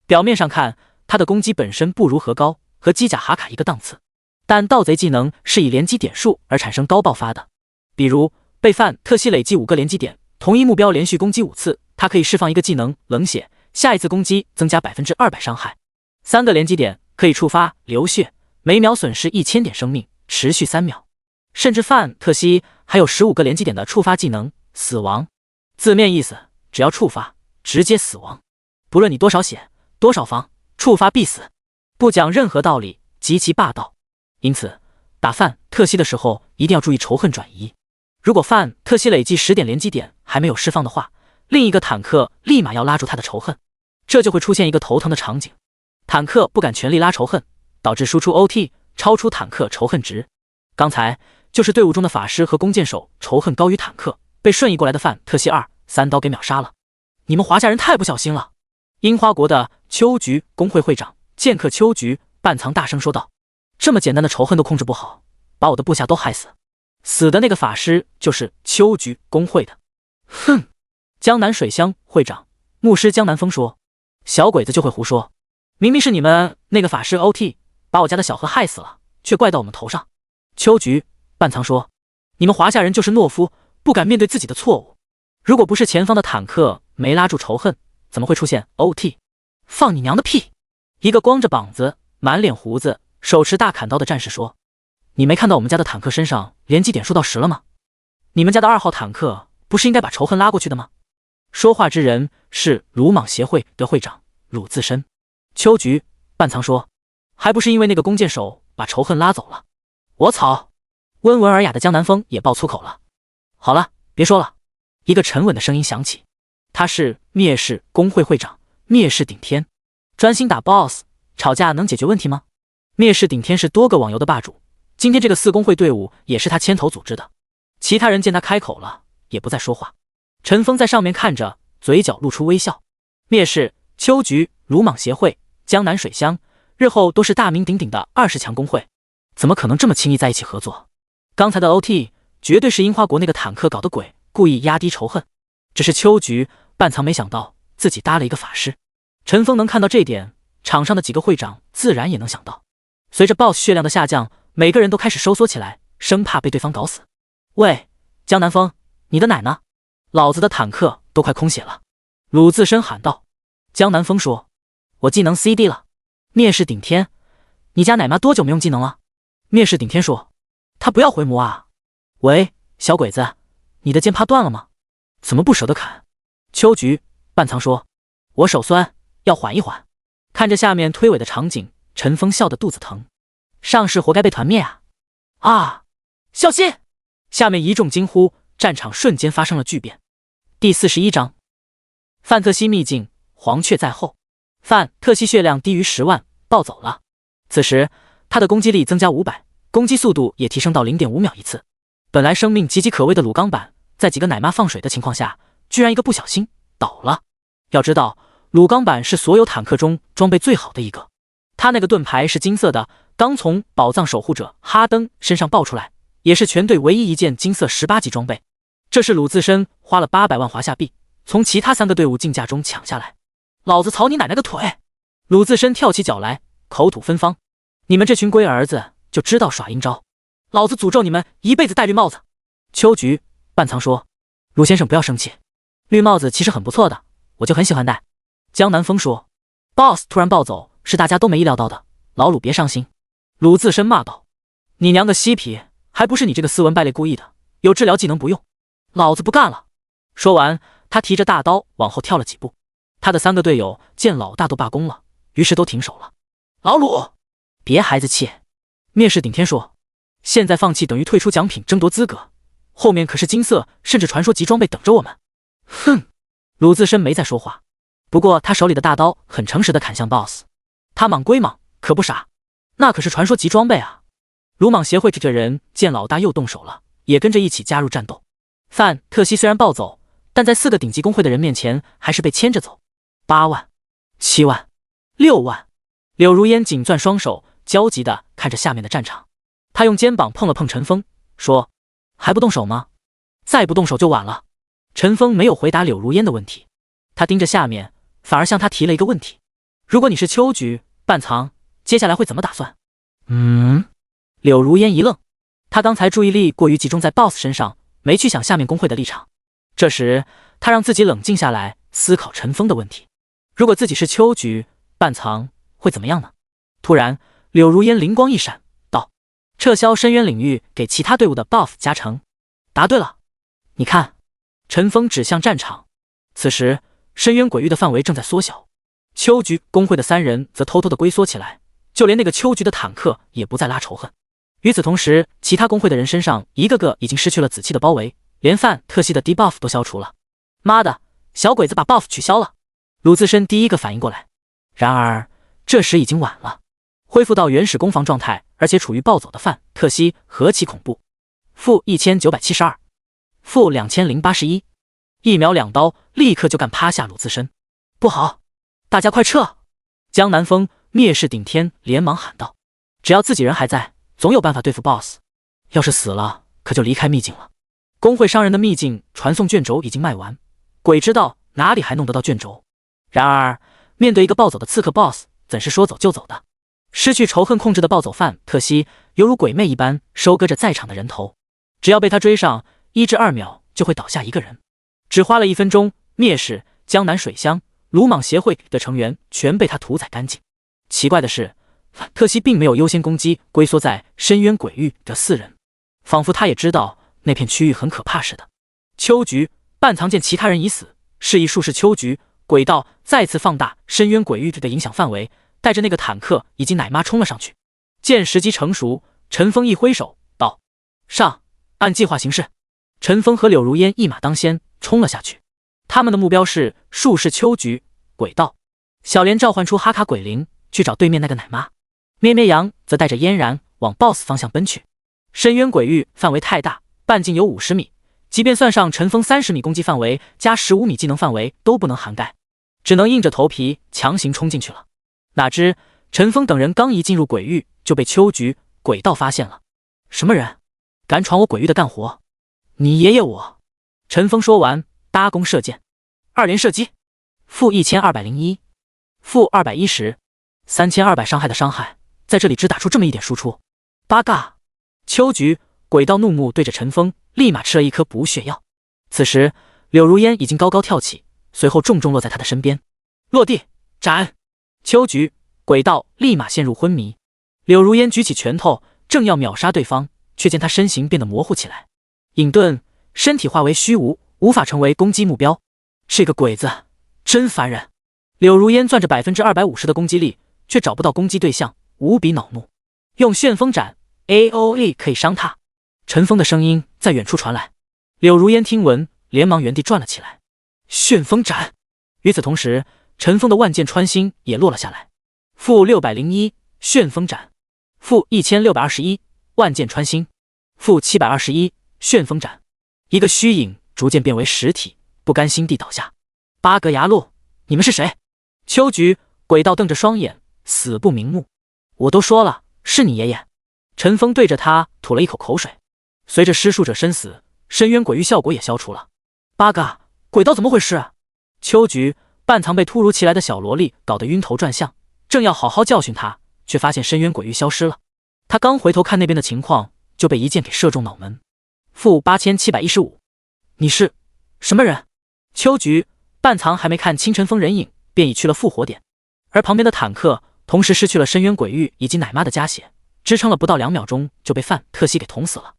Speaker 1: 表面上看他的攻击本身不如何高，和机甲哈卡一个档次，但盗贼技能是以连击点数而产生高爆发的。比如被范特西累计5个连击点，同一目标连续攻击5次，他可以释放一个技能冷血，下一次攻击增加 200% 伤害。3个连击点可以触发流血，每秒损失1000点生命，持续3秒。甚至范特西还有15个连击点的触发技能死亡，字面意思只要触发直接死亡，不论你多少血多少防，触发必死，不讲任何道理，极其霸道。因此打范特西的时候一定要注意仇恨转移。如果范特西累计10点连击点还没有释放的话，另一个坦克立马要拉住他的仇恨，这就会出现一个头疼的场景，坦克不敢全力拉仇恨，导致输出 OT 超出坦克仇恨值。刚才就是队伍中的法师和弓箭手仇恨高于坦克，被瞬移过来的范特西3刀给秒杀了。你们华夏人太不小心了！樱花国的秋菊工会会长剑客秋菊半藏大声说道，这么简单的仇恨都控制不好，把我的部下都害死。死的那个法师就是秋菊工会的。哼！江南水乡会长牧师江南风说，小鬼子就会胡说，明明是你们那个法师 OT 把我家的小何害死了，却怪到我们头上。秋菊、半藏说：“你们华夏人就是懦夫，不敢面对自己的错误。如果不是前方的坦克没拉住仇恨，怎么会出现 OT？ 放你娘的屁！”一个光着膀子、满脸胡子、手持大砍刀的战士说：“你没看到我们家的坦克身上连击点数到10了吗？你们家的2号坦克不是应该把仇恨拉过去的吗？”说话之人是鲁莽协会的会长鲁自身。秋菊、半藏说：“还不是因为那个弓箭手把仇恨拉走了。”我操！温文尔雅的江南风也爆粗口了。好了，别说了。一个沉稳的声音响起，他是灭世工会会长灭世顶天。专心打 BOSS， 吵架能解决问题吗？灭世顶天是多个网游的霸主，今天这个4工会队伍也是他牵头组织的。其他人见他开口了，也不再说话。陈峰在上面看着，嘴角露出微笑。灭世、秋菊、鲁莽协会、江南水乡，日后都是大名鼎鼎的20强工会，怎么可能这么轻易在一起合作？刚才的 OT 绝对是樱花国那个坦克搞的鬼，故意压低仇恨。只是秋菊、半藏没想到自己搭了一个法师。陈峰能看到这点，场上的几个会长自然也能想到。随着 BOSS 血量的下降，每个人都开始收缩起来，生怕被对方搞死。喂，江南风，你的奶呢？老子的坦克都快空血了。鲁自身喊道。江南风说：“我技能 CD 了。”灭世顶天，你家奶妈多久没用技能了？灭世顶天说：“他不要回魔啊。”喂，小鬼子，你的剑怕断了吗？怎么不舍得砍？秋菊、半藏说：“我手酸，要缓一缓。”看着下面推诿的场景，陈峰笑得肚子疼。上士活该被团灭啊！啊！小心！下面一众惊呼，战场瞬间发生了巨变。第41章，范特西秘境，黄雀在后。范特西血量低于10万，暴走了。此时他的攻击力增加500，攻击速度也提升到 0.5 秒一次。本来生命岌岌可危的鲁钢板，在几个奶妈放水的情况下，居然一个不小心倒了。要知道，鲁钢板是所有坦克中装备最好的一个，他那个盾牌是金色的，刚从宝藏守护者哈登身上爆出来，也是全队唯一一件金色18级装备。这是鲁自身花了800万华夏币从其他3个队伍竞价中抢下来。老子操你奶奶个腿！鲁自身跳起脚来，口吐芬芳。你们这群龟儿子就知道耍阴招，老子诅咒你们一辈子戴绿帽子。秋菊、半藏说：“鲁先生不要生气，绿帽子其实很不错的，我就很喜欢戴。”江南风说 ：“BOSS 突然暴走是大家都没意料到的，老鲁别伤心。”鲁自身骂道：“你娘个嬉皮，还不是你这个斯文败类故意的，有治疗技能不用，老子不干了。”说完，他提着大刀往后跳了几步。他的3个队友见老大都罢工了，于是都停手了。老鲁，别孩子气。灭世顶天说：“现在放弃等于退出奖品争夺资格，后面可是金色甚至传说级装备等着我们。”哼，鲁自身没再说话，不过他手里的大刀很诚实的砍向 BOSS。他莽归莽，可不傻，那可是传说级装备啊。鲁莽协会这个人见老大又动手了，也跟着一起加入战斗。范特西虽然暴走，但在4个顶级工会的人面前还是被牵着走。8万、7万、6万。柳如烟紧攥双手，焦急地看着下面的战场。他用肩膀碰了碰陈峰，说：“还不动手吗？再不动手就晚了。”陈峰没有回答柳如烟的问题，他盯着下面，反而向他提了一个问题：“如果你是秋菊、半藏，接下来会怎么打算？”柳如烟一愣，他刚才注意力过于集中在 BOSS 身上，没去想下面工会的立场。这时他让自己冷静下来，思考陈峰的问题。如果自己是秋菊、半藏会怎么样呢？突然柳如烟灵光一闪，道：“撤销深渊领域给其他队伍的 buff 加成。”答对了。你看，陈峰指向战场。此时深渊鬼域的范围正在缩小，秋菊工会的3人则偷偷的龟缩起来，就连那个秋菊的坦克也不再拉仇恨。与此同时，其他工会的人身上一个个已经失去了紫气的包围，连范特西的 debuff 都消除了。妈的，小鬼子把 buff 取消了！鲁自身第一个反应过来，然而这时已经晚了。恢复到原始攻防状态，而且处于暴走的范特西何其恐怖！负1972，负2081，一秒2刀，立刻就干趴下鲁自身。不好，大家快撤！江南风、灭世顶天连忙喊道：“只要自己人还在，总有办法对付 BOSS。要是死了，可就离开秘境了。工会商人的秘境传送卷轴已经卖完，鬼知道哪里还弄得到卷轴。然而面对一个暴走的刺客 BOSS， 怎是说走就走的？失去仇恨控制的暴走范特西犹如鬼魅一般收割着在场的人头，只要被他追上，1至2秒就会倒下一个人。只花了1分钟，灭世、江南水乡、鲁莽协会的成员全被他屠宰干净。奇怪的是，范特西并没有优先攻击龟缩在深渊鬼域的4人，仿佛他也知道那片区域很可怕似的。秋菊、半藏见其他人已死，示意术士秋菊、鬼道再次放大深渊鬼域的影响范围，带着那个坦克以及奶妈冲了上去。见时机成熟，陈峰一挥手道：“上，按计划行事。”陈峰和柳如烟一马当先冲了下去，他们的目标是术士秋菊、鬼道。小莲召唤出哈卡鬼灵去找对面那个奶妈，咩咩羊则带着嫣然往 BOSS 方向奔去。深渊鬼域范围太大，半径有50米，即便算上陈峰30米攻击范围加15米技能范围都不能涵盖，只能硬着头皮强行冲进去了。哪知陈峰等人刚一进入鬼域，就被秋菊、鬼道发现了。什么人敢闯我鬼域的干活？你爷爷我！陈峰说完，搭弓射箭，2连射击，负1201，负210， 3200伤害的伤害，在这里只打出这么一点输出。八嘎！秋菊、鬼道怒目对着陈峰，立马吃了一颗补血药。此时柳如烟已经高高跳起，随后重重落在他的身边，落地斩。秋菊、鬼道立马陷入昏迷。柳如烟举起拳头，正要秒杀对方，却见他身形变得模糊起来，隐遁，身体化为虚无，无法成为攻击目标。这个鬼子真烦人。柳如烟攥着250%的攻击力，却找不到攻击对象，无比恼怒。用旋风斩 AOE 可以伤他。陈峰的声音在远处传来，柳如烟听闻，连忙原地转了起来。旋风斩！与此同时，陈峰的万箭穿心也落了下来。负601，旋风斩；负1621，万箭穿心；负721，旋风斩。一个虚影逐渐变为实体，不甘心地倒下。八格牙路，你们是谁？秋菊、鬼道瞪着双眼，死不瞑目。我都说了，是你爷爷。陈峰对着他吐了一口口水。随着施术者身死，深渊鬼域效果也消除了。八嘎，鬼道怎么回事？秋菊、半藏被突如其来的小萝莉搞得晕头转向，正要好好教训他，却发现深渊鬼域消失了。他刚回头看那边的情况，就被一箭给射中脑门。负8715，你是什么人？秋菊、半藏还没看清陈峰人影，便已去了复活点，而旁边的坦克同时失去了深渊鬼域以及奶妈的加血，支撑了不到2秒钟就被范特西给捅死了。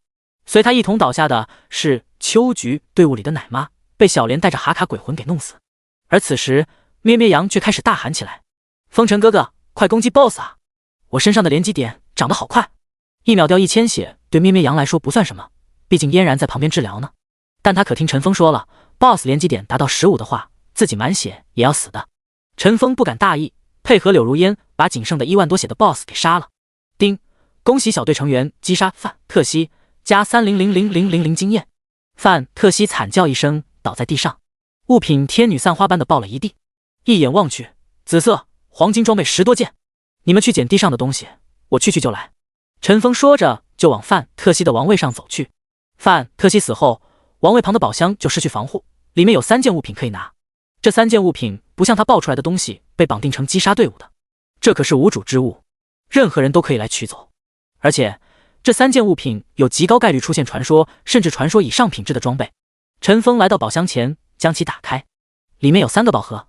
Speaker 1: 随他一同倒下的是秋菊队伍里的奶妈，被小莲带着哈卡鬼魂给弄死。而此时咩咩羊却开始大喊起来：风尘哥哥，快攻击 BOSS 啊！我身上的连击点长得好快，1秒掉1000血对咩咩羊来说不算什么，毕竟嫣然在旁边治疗呢。但他可听陈峰说了， BOSS 连击点达到15的话，自己满血也要死的。陈峰不敢大意，配合柳如烟把仅剩的1万多血的 BOSS 给杀了。丁，恭喜小队成员击杀范特西，加30000000经验。范特西惨叫一声倒在地上，物品天女散花般的爆了一地。一眼望去，紫色、黄金装备10多件，你们去捡地上的东西，我去就来。陈峰说着就往范特西的王位上走去。范特西死后，王位旁的宝箱就失去防护，里面有3件物品可以拿。这3件物品不像他爆出来的东西被绑定成击杀队伍的，这可是无主之物，任何人都可以来取走。而且这3件物品有极高概率出现传说甚至传说以上品质的装备。陈峰来到宝箱前，将其打开，里面有3个宝盒。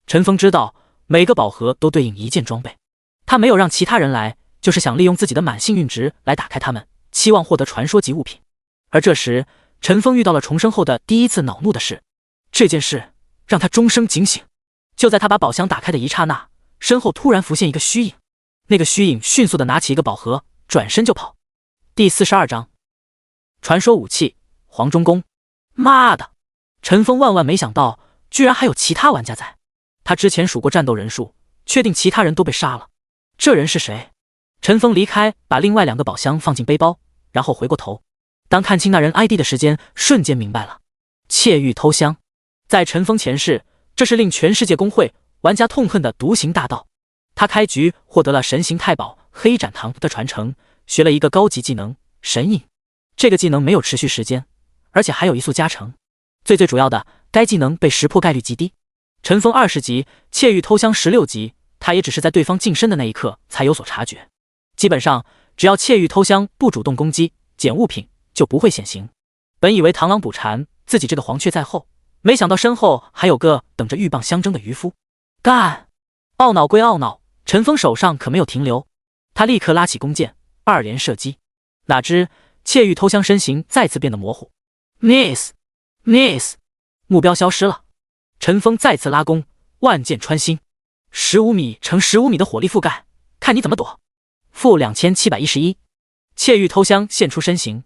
Speaker 1: 陈峰知道每个宝盒都对应1件装备，他没有让其他人来，就是想利用自己的满幸运值来打开它们，期望获得传说级物品。而这时陈峰遇到了重生后的第一次恼怒的事，这件事让他终生警醒。就在他把宝箱打开的一刹那，身后突然浮现一个虚影，那个虚影迅速地拿起一个宝盒，转身就跑。第42章传说武器黄忠弓。妈的！陈峰万万没想到，居然还有其他玩家在。他之前数过战斗人数，确定其他人都被杀了。这人是谁？陈峰离开，把另外2个宝箱放进背包，然后回过头。当看清那人 ID 的时间，瞬间明白了。窃玉偷香，在陈峰前世，这是令全世界公会玩家痛恨的独行大盗。他开局获得了神行太保黑斩堂的传承，学了一个高级技能神隐。这个技能没有持续时间，而且还有1速加成。最主要的，该技能被识破概率极低。陈峰20级，窃玉偷香16级，他也只是在对方近身的那一刻才有所察觉。基本上，只要窃玉偷香不主动攻击捡物品，就不会显形。本以为螳螂捕蝉，自己这个黄雀在后，没想到身后还有个等着鹬蚌相争的渔夫。干！懊恼归懊恼，陈峰手上可没有停留，他立刻拉起弓箭，二连射击。哪知窃玉偷香身形再次变得模糊 ，miss， 目标消失了。陈峰再次拉弓，万箭穿心，15米乘15米的火力覆盖，看你怎么躲。负2711，窃玉偷香现出身形，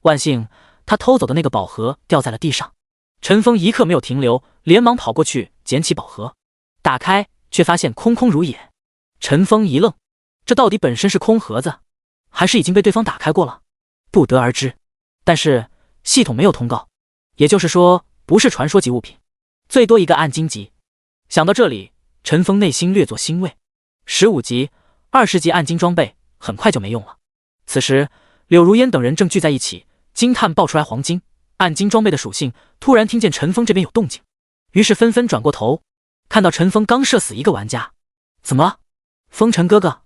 Speaker 1: 万幸他偷走的那个宝盒掉在了地上。陈峰一刻没有停留，连忙跑过去捡起宝盒，打开却发现空空如也。陈峰一愣，这到底本身是空盒子，还是已经被对方打开过了？不得而知。但是系统没有通告，也就是说不是传说级物品，最多一个暗金级。想到这里，陈峰内心略作欣慰。15级、20级暗金装备很快就没用了。此时柳如烟等人正聚在一起惊叹爆出来黄金、暗金装备的属性，突然听见陈峰这边有动静，于是纷纷转过头，看到陈峰刚射死一个玩家。怎么了？风尘哥哥？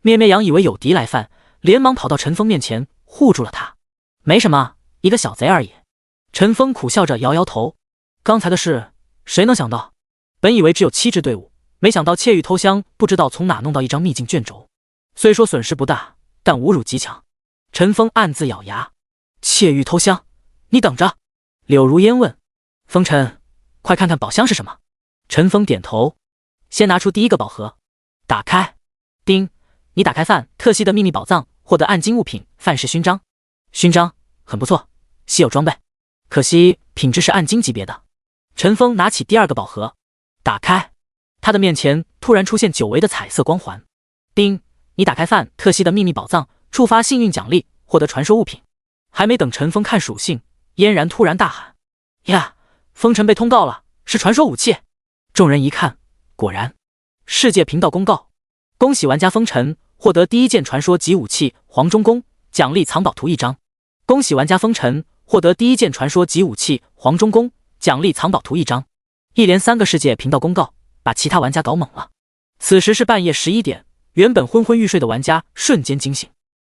Speaker 1: 咩咩羊以为有敌来犯，连忙跑到陈峰面前护住了他。没什么，一个小贼而已。陈峰苦笑着摇摇头。刚才的事谁能想到？本以为只有7支队伍，没想到窃玉偷香不知道从哪弄到一张秘境卷轴，虽说损失不大，但侮辱极强。陈峰暗自咬牙。窃玉偷香，你等着。柳如烟问。风尘，快看看宝箱是什么。陈峰点头，先拿出第一个宝盒，打开。叮，你打开范特西的秘密宝藏，获得暗金物品范氏勋章。勋章很不错，稀有装备，可惜品质是暗金级别的。陈峰拿起第二个宝盒，打开，他的面前突然出现久违的彩色光环。叮，你打开范特西的秘密宝藏，触发幸运奖励，获得传说物品。还没等陈峰看属性，嫣然突然大喊：呀，风尘被通告了，是传说武器。众人一看，果然，世界频道公告，恭喜玩家风尘获得第一件传说级武器黄忠弓，奖励藏宝图1张。恭喜玩家风尘获得第一件传说级武器黄忠弓，奖励藏宝图1张。一连3个世界频道公告，把其他玩家搞懵了。此时是半夜11点，原本昏昏欲睡的玩家瞬间惊醒。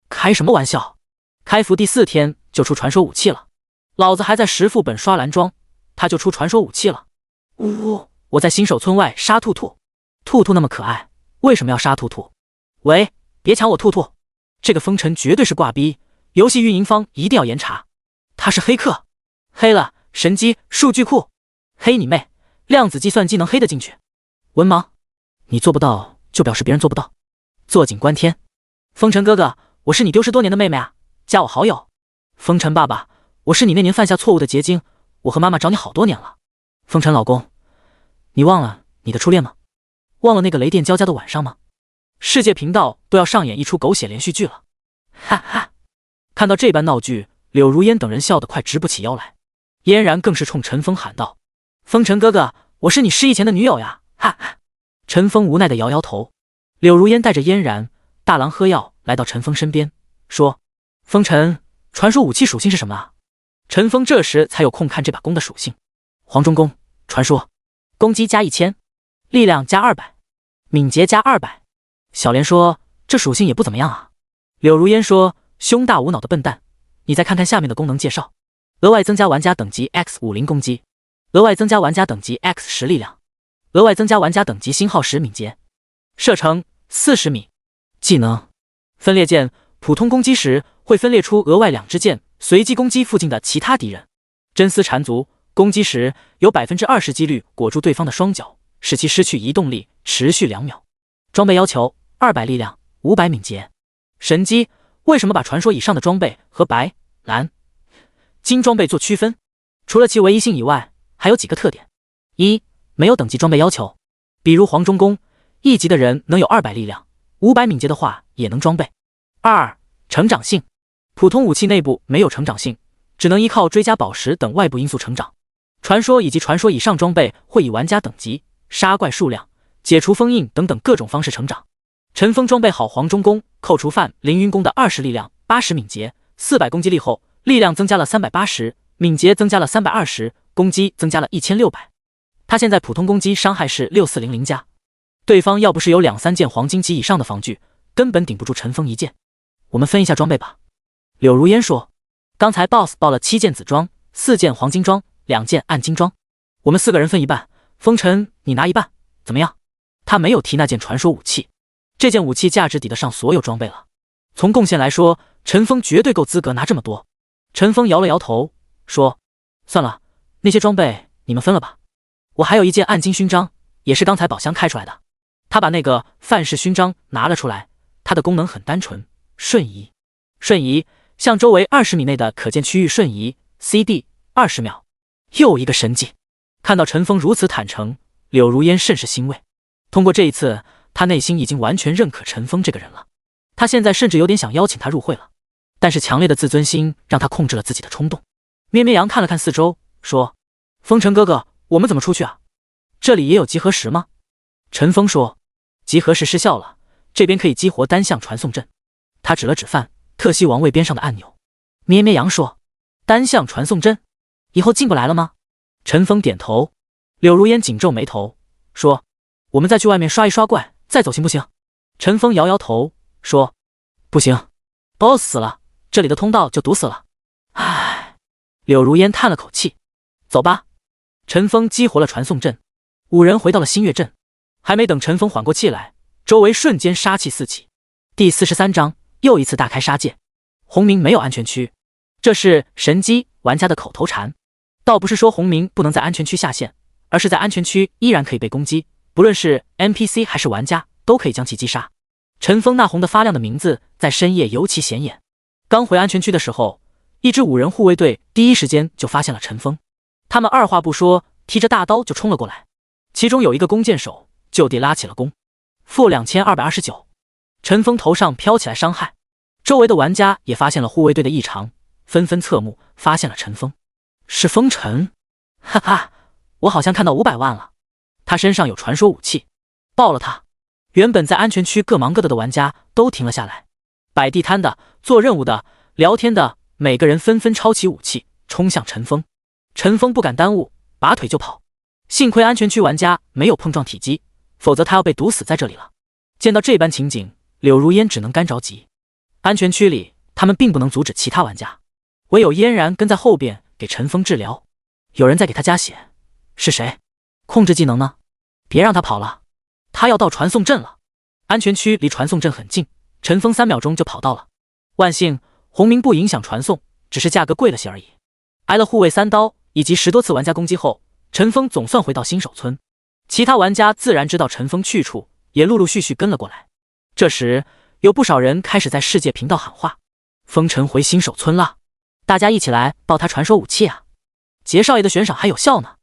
Speaker 1: 开什么玩笑？开服第4天就出传说武器了，老子还在10副本刷蓝装，他就出传说武器了。呜，我在新手村外杀兔兔，兔兔那么可爱，为什么要杀兔兔？喂，别抢我兔兔！这个风尘绝对是挂逼，游戏运营方一定要严查，他是黑客，黑了神机数据库，黑你妹！量子计算机能黑得进去？文盲，你做不到就表示别人做不到，坐井观天。风尘哥哥，我是你丢失多年的妹妹啊，加我好友。风尘爸爸，我是你那年犯下错误的结晶，我和妈妈找你好多年了。风尘老公，你忘了你的初恋吗？忘了那个雷电交加的晚上吗？世界频道都要上演一出狗血连续剧了，哈哈！看到这般闹剧，柳如烟等人笑得快直不起腰来，嫣然更是冲陈峰喊道：风尘哥哥，我是你失忆前的女友呀，哈哈！陈峰无奈地摇摇头。柳如烟带着嫣然、大郎喝药来到陈峰身边，说：风尘，传说武器属性是什么啊？陈峰这时才有空看这把弓的属性。黄忠弓，传说，攻击加1000，力量加200，敏捷加200。小莲说这属性也不怎么样啊。柳如烟说，胸大无脑的笨蛋，你再看看下面的功能介绍，额外增加玩家等级 X50攻击，额外增加玩家等级 X10力量，额外增加玩家等级星号10敏捷，射程40米。技能分裂键，普通攻击时会分裂出额外2支箭，随机攻击附近的其他敌人。真丝缠足，攻击时有 20% 几率裹住对方的双脚，使其失去移动力，持续2秒。装备要求200力量，500敏捷。神机，为什么把传说以上的装备和白、蓝、金装备做区分？除了其唯一性以外，还有几个特点：一、没有等级装备要求，比如黄忠弓，1级的人能有200力量，500敏捷的话也能装备。二、成长性，普通武器内部没有成长性，只能依靠追加宝石等外部因素成长。传说以及传说以上装备会以玩家等级、杀怪数量、解除封印等等各种方式成长。陈峰装备好黄忠弓，扣除范凌云弓的20力量、80敏捷、400攻击力后，力量增加了380，敏捷增加了320，攻击增加了1600。他现在普通攻击伤害是6400加，对方要不是有2-3件黄金级以上的防具，根本顶不住陈峰一剑。我们分一下装备吧。柳如烟说，刚才 BOSS 报了7件紫装，4件黄金装，2件暗金装，我们4个人分一半，风尘你拿一半，怎么样？他没有提那件传说武器，这件武器价值抵得上所有装备了。从贡献来说，陈峰绝对够资格拿这么多。陈峰摇了摇头，说，算了，那些装备你们分了吧。我还有一件暗金勋章，也是刚才宝箱开出来的。他把那个范式勋章拿了出来，它的功能很单纯，瞬移。瞬移向周围20米内的可见区域瞬移 ，CD 20秒，又一个神技。看到陈峰如此坦诚，柳如烟甚是欣慰。通过这一次，他内心已经完全认可陈峰这个人了。他现在甚至有点想邀请他入会了，但是强烈的自尊心让他控制了自己的冲动。咩咩羊看了看四周，说，风尘哥哥，我们怎么出去啊？这里也有集合石吗？陈峰说，集合石失效了，这边可以激活单向传送阵。他指了指范特西王位边上的按钮。咩咩羊说，单向传送阵，以后进不来了吗？陈峰点头。柳如烟紧皱眉头，说，我们再去外面刷一刷怪，再走行不行？陈峰摇摇头，说，不行 ，BOSS 死了，这里的通道就堵死了。唉，柳如烟叹了口气，走吧。陈峰激活了传送阵，5人回到了新月镇。还没等陈峰缓过气来，周围瞬间杀气四起。第43章又一次大开杀戒。红明没有安全区，这是神机玩家的口头禅，倒不是说红明不能在安全区下线，而是在安全区依然可以被攻击，不论是 NPC 还是玩家都可以将其击杀。陈峰那红得发亮的名字在深夜尤其显眼。刚回安全区的时候，一支5人护卫队第一时间就发现了陈峰，他们二话不说，提着大刀就冲了过来。其中有一个弓箭手就地拉起了弓。负2229，陈峰头上飘起来伤害。周围的玩家也发现了护卫队的异常，纷纷侧目发现了陈峰。是风尘，哈哈，我好像看到500万了。他身上有传说武器，爆了他！原本在安全区各忙各的玩家都停了下来，摆地摊的、做任务的、聊天的，每个人纷纷抄起武器冲向陈峰。陈峰不敢耽误，拔腿就跑。幸亏安全区玩家没有碰撞体积，否则他要被毒死在这里了。见到这般情景，柳如烟只能干着急。安全区里，他们并不能阻止其他玩家，唯有嫣然跟在后边给陈峰治疗。有人在给他加血，是谁？控制技能呢？别让他跑了，他要到传送阵了。安全区离传送阵很近，陈峰3秒钟就跑到了。万幸，红明不影响传送，只是价格贵了些而已。挨了护卫3刀以及10多次玩家攻击后，陈峰总算回到新手村。其他玩家自然知道陈峰去处，也陆陆续续跟了过来。这时，有不少人开始在世界频道喊话：“风尘回新手村了，大家一起来报他传说武器啊！杰少爷的悬赏还有效呢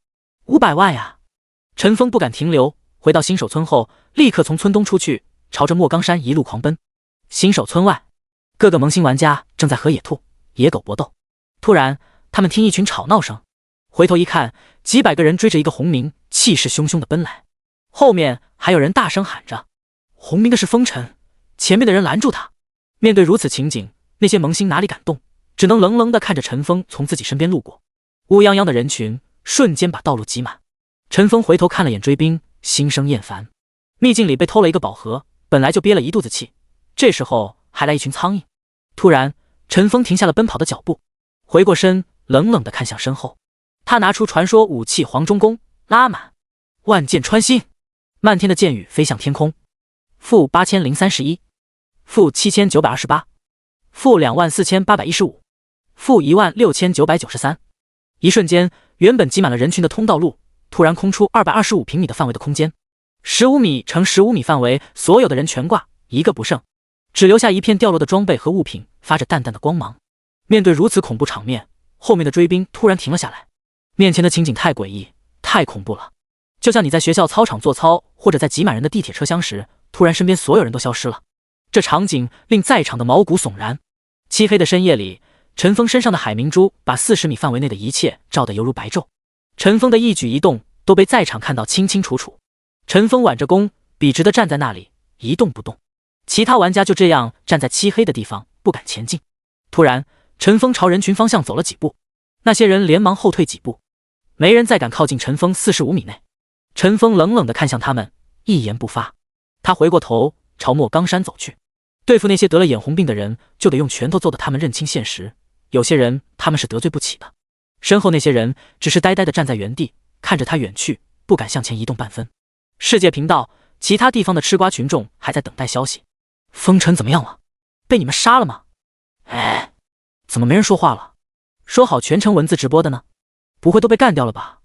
Speaker 1: ，500万呀！”陈峰不敢停留，回到新手村后，立刻从村东出去，朝着莫冈山一路狂奔。新手村外，各个萌新玩家正在和野兔、野狗搏斗。突然，他们听一群吵闹声，回头一看，几百个人追着一个红明，气势汹汹地奔来。后面还有人大声喊着：“红明的是风尘！”前面的人拦住他。面对如此情景，那些萌新哪里敢动，只能冷冷地看着陈峰从自己身边路过。乌泱泱的人群瞬间把道路挤满。陈峰回头看了眼追兵，心生厌烦。秘境里被偷了一个宝盒，本来就憋了一肚子气，这时候还来一群苍蝇。突然，陈峰停下了奔跑的脚步，回过身，冷冷地看向身后。他拿出传说武器黄忠弓，拉满，万箭穿心，漫天的箭雨飞向天空。负8031，负7928，负24815，负16993。一瞬间，原本挤满了人群的通道路突然空出225平米的范围的空间，15米乘15米范围，所有的人全挂，一个不剩，只留下一片掉落的装备和物品，发着淡淡的光芒。面对如此恐怖场面，后面的追兵突然停了下来。面前的情景太诡异，太恐怖了，就像你在学校操场做操，或者在挤满人的地铁车厢时，突然身边所有人都消失了。这场景令在场的毛骨悚然。漆黑的深夜里，陈峰身上的海明珠把40米范围内的一切照得犹如白昼。陈峰的一举一动都被在场看到清清楚楚。陈峰挽着弓，笔直地站在那里，一动不动。其他玩家就这样站在漆黑的地方，不敢前进。突然，陈峰朝人群方向走了几步，那些人连忙后退几步，没人再敢靠近陈峰45米内。陈峰冷冷地看向他们，一言不发。他回过头朝莫冈山走去。对付那些得了眼红病的人，就得用拳头揍得他们认清现实。有些人他们是得罪不起的。身后那些人只是呆呆地站在原地，看着他远去，不敢向前移动半分。世界频道，其他地方的吃瓜群众还在等待消息。风尘怎么样了？被你们杀了吗？哎，怎么没人说话了？说好全程文字直播的呢？不会都被干掉了吧？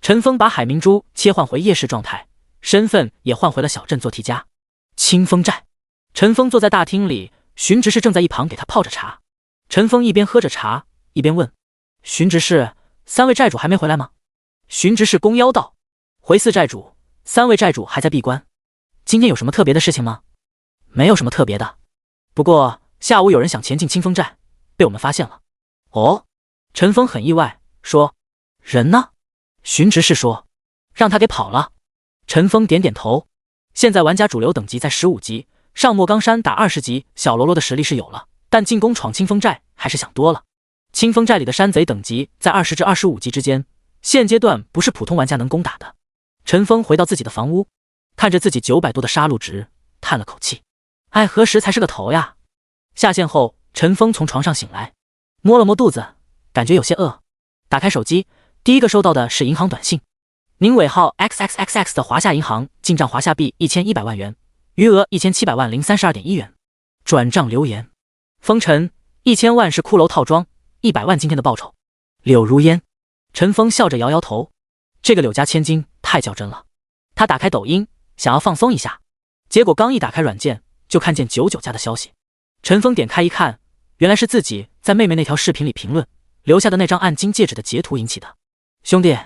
Speaker 1: 陈峰把海明珠切换回夜视状态，身份也换回了小镇做题家。清风寨，陈峰坐在大厅里，荀执事正在一旁给他泡着茶。陈峰一边喝着茶，一边问荀执事：“3位寨主还没回来吗？”荀执事弓腰道：“回4寨主，3位寨主还在闭关。今天有什么特别的事情吗？”“没有什么特别的，不过下午有人想前进清风寨，被我们发现了。”“哦？”陈峰很意外，说：“人呢？”荀执事说：“让他给跑了。”陈峰点点头。现在玩家主流等级在15级，上莫冈山打20级小喽啰的实力是有了，但进攻闯清风寨还是想多了。清风寨里的山贼等级在20至25级之间，现阶段不是普通玩家能攻打的。陈峰回到自己的房屋，看着自己900多的杀戮值，叹了口气：“哎，何时才是个头呀？”下线后，陈峰从床上醒来，摸了摸肚子，感觉有些饿。打开手机，第一个收到的是银行短信：“您尾号 XXXX 的华夏银行进账华夏币1100万元，余额1700万零32.1元。”转账留言：“风尘，1000万是骷髅套装，100万今天的报酬。”柳如烟。陈峰笑着摇摇头，这个柳家千金太较真了。他打开抖音，想要放松一下，结果刚一打开软件，就看见99家的消息。陈峰点开一看，原来是自己在妹妹那条视频里评论留下的那张暗金戒指的截图引起的。兄弟，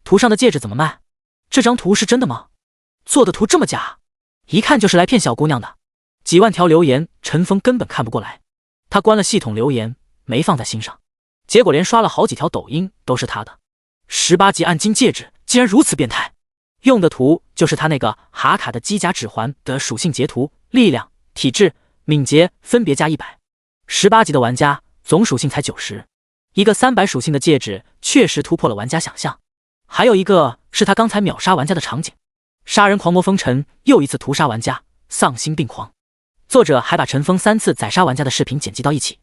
Speaker 1: 图上的戒指怎么卖？这张图是真的吗？做的图这么假，一看就是来骗小姑娘的。几万条留言，陈峰根本看不过来，他关了系统留言，没放在心上。结果连刷了好几条抖音都是他的。18级暗金戒指竟然如此变态，用的图就是他那个哈卡的机甲指环的属性截图，力量、体质、敏捷分别加100。18级的玩家总属性才90，一个300属性的戒指确实突破了玩家想象。还有一个是他刚才秒杀玩家的场景，杀人狂魔风尘又一次屠杀玩家，丧心病狂。作者还把陈峰3次宰杀玩家的视频剪辑到一起。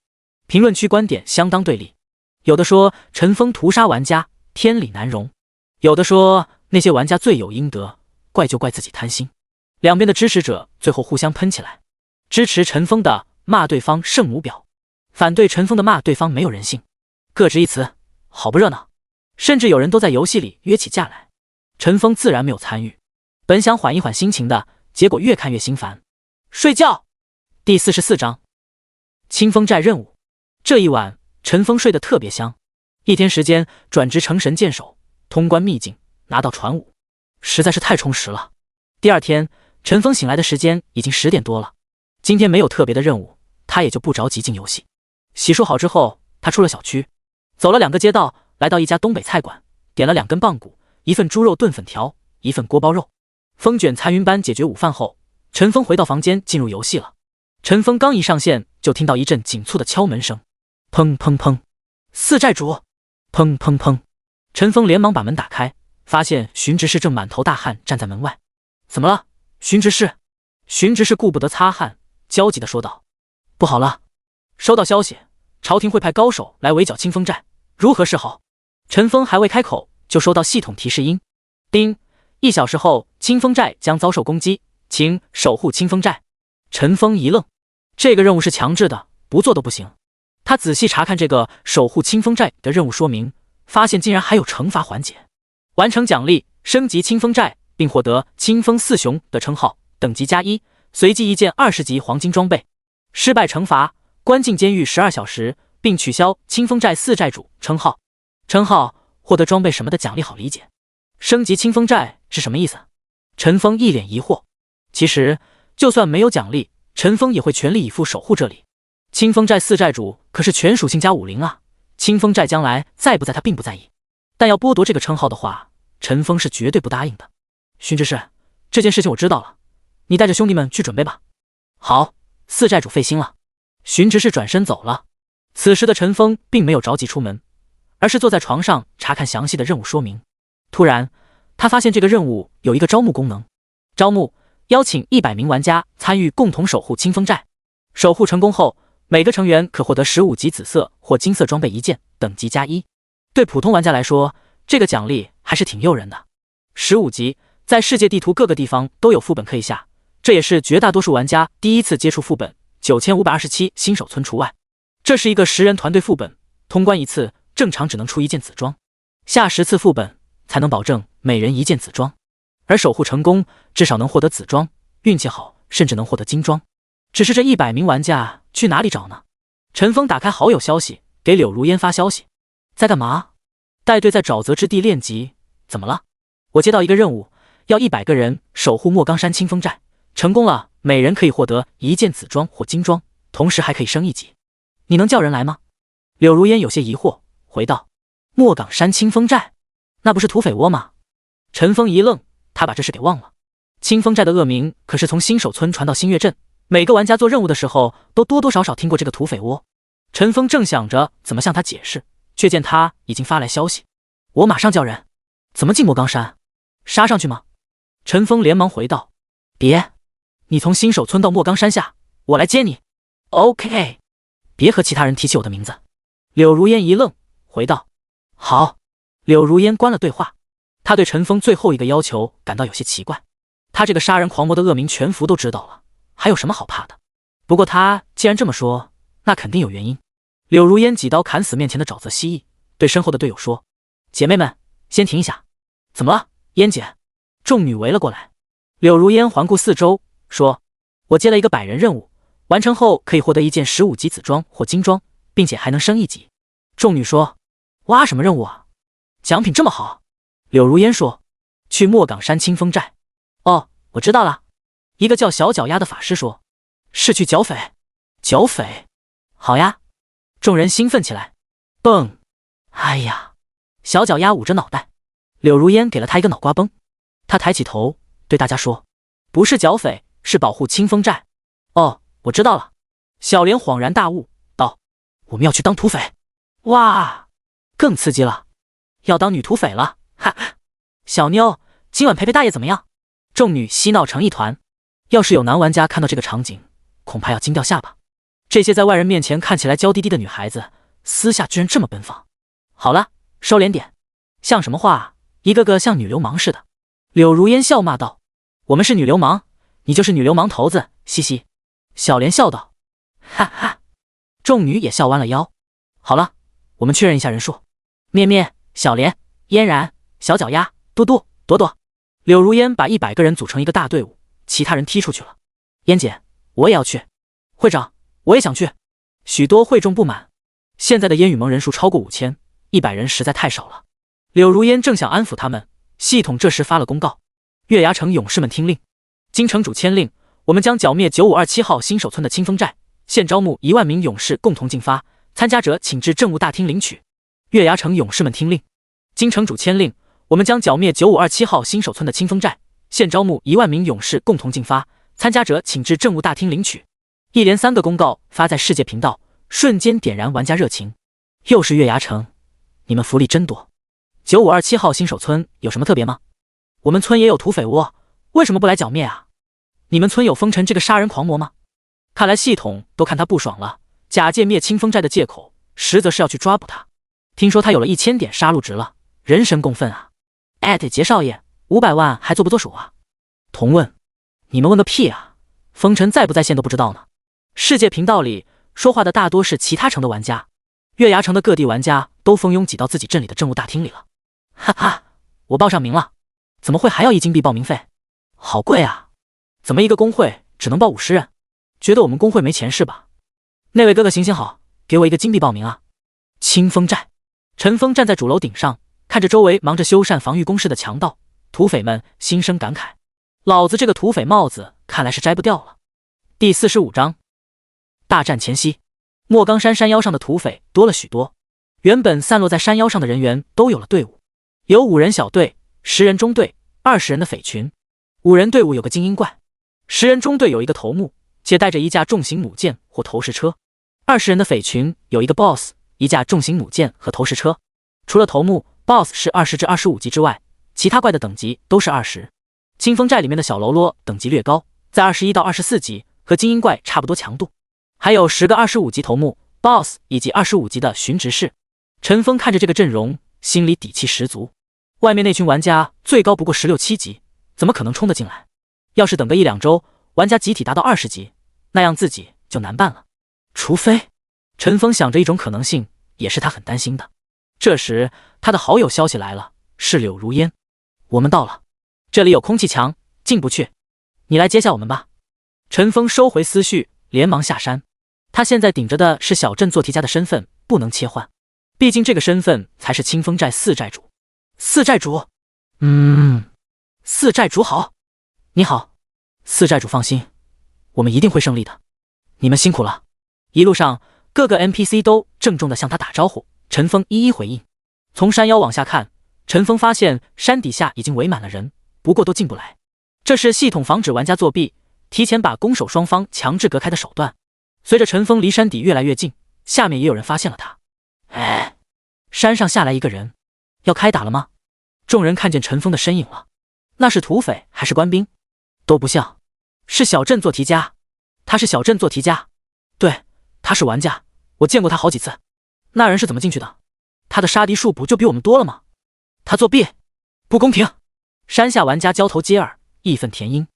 Speaker 1: 评论区观点相当对立，有的说陈峰屠杀玩家天理难容，有的说那些玩家罪有应得，怪就怪自己贪心。两边的支持者最后互相喷起来，支持陈峰的骂对方圣母婊，反对陈峰的骂对方没有人性，各执一词，好不热闹。甚至有人都在游戏里约起架来。陈峰自然没有参与，本想缓一缓心情的，结果越看越心烦。睡觉。第44章清风寨任务。这一晚陈峰睡得特别香，一天时间转职成神剑手，通关秘境，拿到传武，实在是太充实了。第二天陈峰醒来的时间已经10点多了，今天没有特别的任务，他也就不着急进游戏。洗漱好之后，他出了小区，走了2个街道，来到一家东北菜馆，点了2根棒骨，1份猪肉炖粉条，1份锅包肉。风卷残云般解决午饭后，陈峰回到房间进入游戏了。陈峰刚一上线，就听到一阵紧促的敲门声，砰砰砰，4寨主，砰砰砰。陈峰连忙把门打开，发现荀执事正满头大汗站在门外。怎么了，荀执事？荀执事顾不得擦汗，焦急地说道：“不好了，收到消息，朝廷会派高手来围剿清风寨，如何是好？”陈峰还未开口，就收到系统提示音：叮，1小时后清风寨将遭受攻击，请守护清风寨。陈峰一愣，这个任务是强制的，不做都不行。他仔细查看这个守护清风寨的任务说明，发现竟然还有惩罚环节。完成奖励，升级清风寨并获得清风四雄的称号，等级+1，随机一件20级黄金装备。失败惩罚，关进监狱12小时，并取消清风寨4寨主称号。称号获得装备什么的奖励好理解，升级清风寨是什么意思？陈峰一脸疑惑。其实就算没有奖励，陈峰也会全力以赴守护这里。清风寨4寨主可是全属性加50啊，清风寨将来在不在他并不在意，但要剥夺这个称号的话，陈峰是绝对不答应的。荀执事，这件事情我知道了，你带着兄弟们去准备吧。好，4寨主费心了。荀执事转身走了。此时的陈峰并没有着急出门，而是坐在床上查看详细的任务说明。突然他发现这个任务有一个招募功能，招募邀请100名玩家参与共同守护清风寨。守护成功后，每个成员可获得15级紫色或金色装备1件，等级+1。对普通玩家来说，这个奖励还是挺诱人的。15级，在世界地图各个地方都有副本可以下，这也是绝大多数玩家第一次接触副本，9527新手村除外。这是一个10人团队副本，通关一次正常只能出1件紫装，下10次副本才能保证每人1件紫装。而守护成功至少能获得紫装，运气好甚至能获得金装。只是这100名玩家去哪里找呢？陈峰打开好友消息，给柳如烟发消息：在干嘛？带队在沼泽之地练级。怎么了？我接到一个任务，要100个人守护莫冈山清风寨，成功了每人可以获得1件紫装或金装，同时还可以升1级。你能叫人来吗？柳如烟有些疑惑，回道：莫冈山清风寨，那不是土匪窝吗？陈峰一愣，他把这事给忘了。清风寨的恶名可是从新手村传到新月镇，每个玩家做任务的时候都多多少少听过这个土匪窝。陈峰正想着怎么向他解释，却见他已经发来消息：我马上叫人。怎么进莫冈山？杀上去吗？陈峰连忙回道：别，你从新手村到莫冈山下，我来接你。OK， 别和其他人提起我的名字。柳如烟一愣，回道：好。柳如烟关了对话。他对陈峰最后一个要求感到有些奇怪，他这个杀人狂魔的恶名全服都知道了，还有什么好怕的？不过他既然这么说，那肯定有原因。柳如烟几刀砍死面前的沼泽蜥蜴，对身后的队友说：姐妹们，先停一下。怎么了，烟姐？众女围了过来。柳如烟环顾四周，说：我接了一个100人任务，完成后可以获得1件15级紫装或金装，并且还能升1级。众女说：哇，什么任务啊？奖品这么好？柳如烟说：去莫冈山清风寨。哦，我知道了。一个叫小脚丫的法师说：是去剿匪。剿匪？好呀。众人兴奋起来。蹦！哎呀！小脚丫捂着脑袋。柳如烟给了他一个脑瓜崩。他抬起头对大家说：不是剿匪，是保护清风寨。哦，我知道了。小莲恍然大悟道：我们要去当土匪。哇，更刺激了，要当女土匪了，哈哈。小妞，今晚陪陪大爷怎么样？众女嬉闹成一团。要是有男玩家看到这个场景，恐怕要惊掉下巴。这些在外人面前看起来娇滴滴的女孩子，私下居然这么奔放。好了，收敛点，像什么话，一个个像女流氓似的。柳如烟笑骂道：我们是女流氓，你就是女流氓头子，嘻嘻。小莲笑道：哈哈。众女也笑弯了腰。好了，我们确认一下人数。咩咩、小莲、嫣然、小脚丫、嘟嘟、朵朵。柳如烟把100个人组成一个大队伍，其他人踢出去了。嫣姐，我也要去。会长，我也想去。许多会众不满，现在的烟雨盟人数超过5000，100人实在太少了。柳如烟正想安抚他们，系统这时发了公告：月牙城勇士们听令，经城主签令，我们将剿灭9527号新手村的清风寨，现招募1万名勇士共同进发，参加者请至政务大厅领取。月牙城勇士们听令，经城主签令，我们将剿灭9527号新手村的清风寨，现招募1万名勇士共同进发，参加者请至政务大厅领取。一连3个公告发在世界频道，瞬间点燃玩家热情。又是月牙城，你们福利真多。9527号新手村有什么特别吗？我们村也有土匪窝，为什么不来剿灭啊？你们村有风尘这个杀人狂魔吗？看来系统都看他不爽了，假借灭清风寨的借口，实则是要去抓捕他。听说他有了1000点杀戮值了，人神共愤啊！杰少爷，500万还做不做手啊？同问，你们问个屁啊！风尘在不在线都不知道呢。世界频道里说话的大多是其他城的玩家，月牙城的各地玩家都蜂拥挤到自己镇里的政务大厅里了。哈哈，我报上名了，怎么会还要1金币报名费？好贵啊！怎么一个工会只能报50人？觉得我们工会没钱是吧？那位哥哥行行好，给我1个金币报名啊！清风寨，陈峰站在主楼顶上，看着周围忙着修缮防御工事的强盗土匪们，心生感慨：老子这个土匪帽子看来是摘不掉了。第45章，大战前夕，莫冈山山腰上的土匪多了许多，原本散落在山腰上的人员都有了队伍，有5人小队、10人中队、20人的匪群。5人队伍有个精英怪，10人中队有一个头目，且带着一架重型弩箭或投石车。20人的匪群有一个 BOSS， 一架重型弩箭和投石车。除了头目 BOSS 是20至25级之外，其他怪的等级都是20。清风寨里面的小喽啰等级略高，在21到24级，和精英怪差不多强度。还有10个25级头目 BOSS 以及25级的巡执事。陈峰看着这个阵容，心里底气十足。外面那群玩家最高不过16、17级，怎么可能冲得进来？要是等个1、2周，玩家集体达到20级，那样自己就难办了。除非……陈峰想着一种可能性，也是他很担心的。这时，他的好友消息来了，是柳如烟。我们到了，这里有空气墙，进不去，你来接下我们吧。陈峰收回思绪，连忙下山。他现在顶着的是小镇做题家的身份，不能切换，毕竟这个身份才是清风寨4寨主。4寨主，4寨主好。你好，4寨主放心，我们一定会胜利的，你们辛苦了。一路上，各个 NPC 都郑重地向他打招呼，陈峰一一回应。从山腰往下看，陈峰发现山底下已经围满了人，不过都进不来。这是系统防止玩家作弊，提前把攻守双方强制隔开的手段。随着陈峰离山底越来越近，下面也有人发现了他。哎，山上下来一个人，要开打了吗？众人看见陈峰的身影了，那是土匪还是官兵？都不像，是小镇做题家。他是小镇做题家，对，他是玩家，我见过他好几次。那人是怎么进去的？他的杀敌数不就比我们多了吗？他作弊，不公平！山下玩家交头接耳，义愤填膺。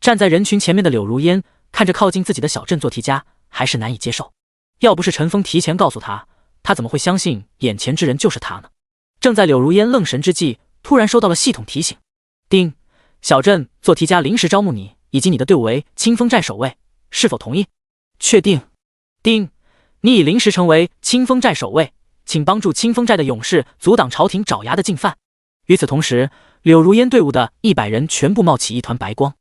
Speaker 1: 站在人群前面的柳如烟看着靠近自己的小镇做题家，还是难以接受。要不是陈峰提前告诉他，他怎么会相信眼前之人就是他呢？正在柳如烟愣神之际，突然收到了系统提醒：丁，小镇做题家临时招募你以及你的队伍为清风寨守卫，是否同意？确定。丁，你已临时成为清风寨守卫，请帮助清风寨的勇士阻挡朝廷爪牙的进犯。与此同时，柳如烟队伍的100人全部冒起一团白光，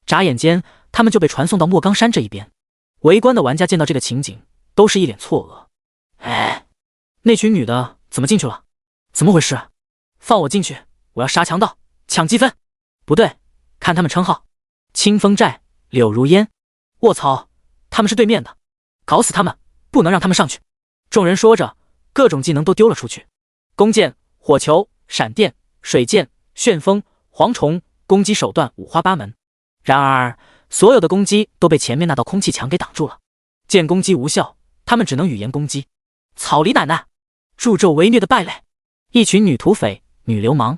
Speaker 1: 眨眼间他们就被传送到莫冈山这一边。围观的玩家见到这个情景，都是一脸错愕。哎，那群女的怎么进去了？怎么回事？放我进去，我要杀强盗，抢积分。不对，看他们称号，清风寨柳如烟。卧槽，他们是对面的，搞死他们，不能让他们上去。众人说着，各种技能都丢了出去，弓箭、火球、闪电、水箭、旋风、蝗虫，攻击手段五花八门。然而所有的攻击都被前面那道空气墙给挡住了，剑攻击无效，他们只能语言攻击。草梨奶奶，助纣为虐的败类，一群女土匪、女流氓，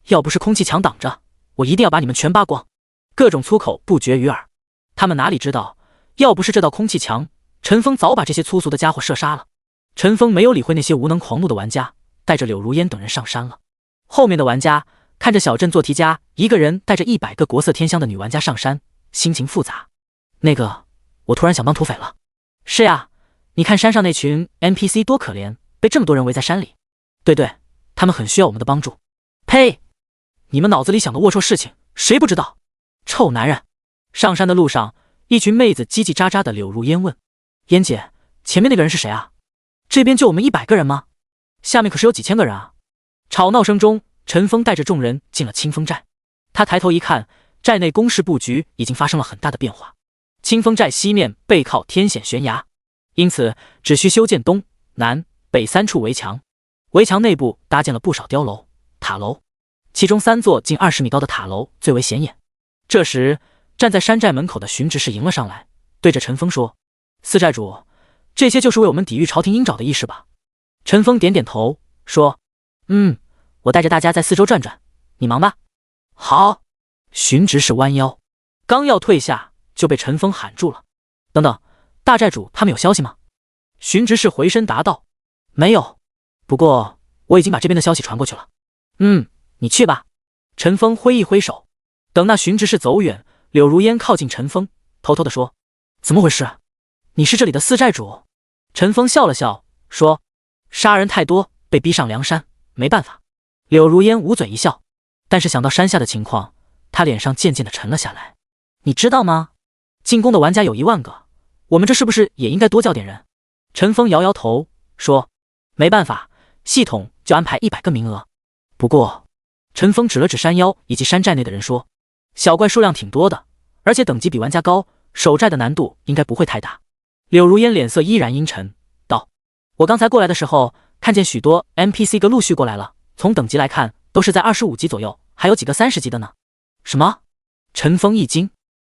Speaker 1: 要不是空气墙挡着，我一定要把你们全扒光。各种粗口不绝于耳。他们哪里知道，要不是这道空气墙，陈峰早把这些粗俗的家伙射杀了。陈峰没有理会那些无能狂怒的玩家，带着柳如烟等人上山了。后面的玩家看着小镇做题家一个人带着100个国色天香的女玩家上山，心情复杂。那个，我突然想帮土匪了。是呀，你看山上那群 NPC 多可怜，被这么多人围在山里。对，他们很需要我们的帮助。呸！你们脑子里想的龌龊事情，谁不知道？臭男人！上山的路上，一群妹子叽叽喳喳的。柳如烟问：烟姐，前面那个人是谁啊？这边就我们100个人吗？下面可是有几千个人啊！吵闹声中，陈峰带着众人进了清风寨。他抬头一看，寨内工事布局已经发生了很大的变化。清风寨西面背靠天险悬崖，因此只需修建东南北3处围墙。围墙内部搭建了不少碉楼、塔楼，其中3座近20米高的塔楼最为显眼。这时，站在山寨门口的巡执事迎了上来，对着陈峰说：四寨主，这些就是为我们抵御朝廷鹰爪的意识吧？陈峰点点头，说：我带着大家在4周转转，你忙吧。好。巡执事弯腰，刚要退下，就被陈峰喊住了。等等，大寨主他们有消息吗？巡执事回身答道：没有，不过我已经把这边的消息传过去了。你去吧。陈峰挥一挥手。等那巡执事走远，柳如烟靠近陈峰，偷偷地说：怎么回事？你是这里的4寨主？陈峰笑了笑，说：杀人太多，被逼上梁山，没办法。柳如烟捂嘴一笑，但是想到山下的情况，他脸上渐渐地沉了下来。你知道吗？进宫的玩家有1万个，我们这是不是也应该多叫点人？陈峰摇摇头，说：没办法，系统就安排100个名额。不过，陈峰指了指山腰以及山寨内的人说：小怪数量挺多的，而且等级比玩家高，守寨的难度应该不会太大。柳如烟脸色依然阴沉，道：我刚才过来的时候，看见许多 NPC 个陆续过来了，从等级来看，都是在25级左右，还有几个30级的呢。什么？陈峰一惊，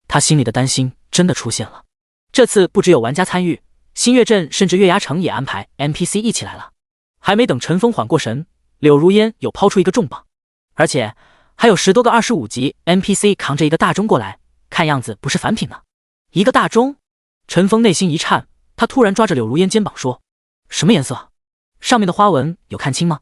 Speaker 1: 他心里的担心真的出现了。这次不只有玩家参与，新月镇甚至月牙城也安排 NPC 一起来了。还没等陈峰缓过神，柳如烟又抛出一个重磅，而且还有10多个25级 NPC 扛着一个大钟过来，看样子不是凡品呢。一个大钟，陈峰内心一颤，他突然抓着柳如烟肩膀说：“什么颜色？上面的花纹有看清吗？”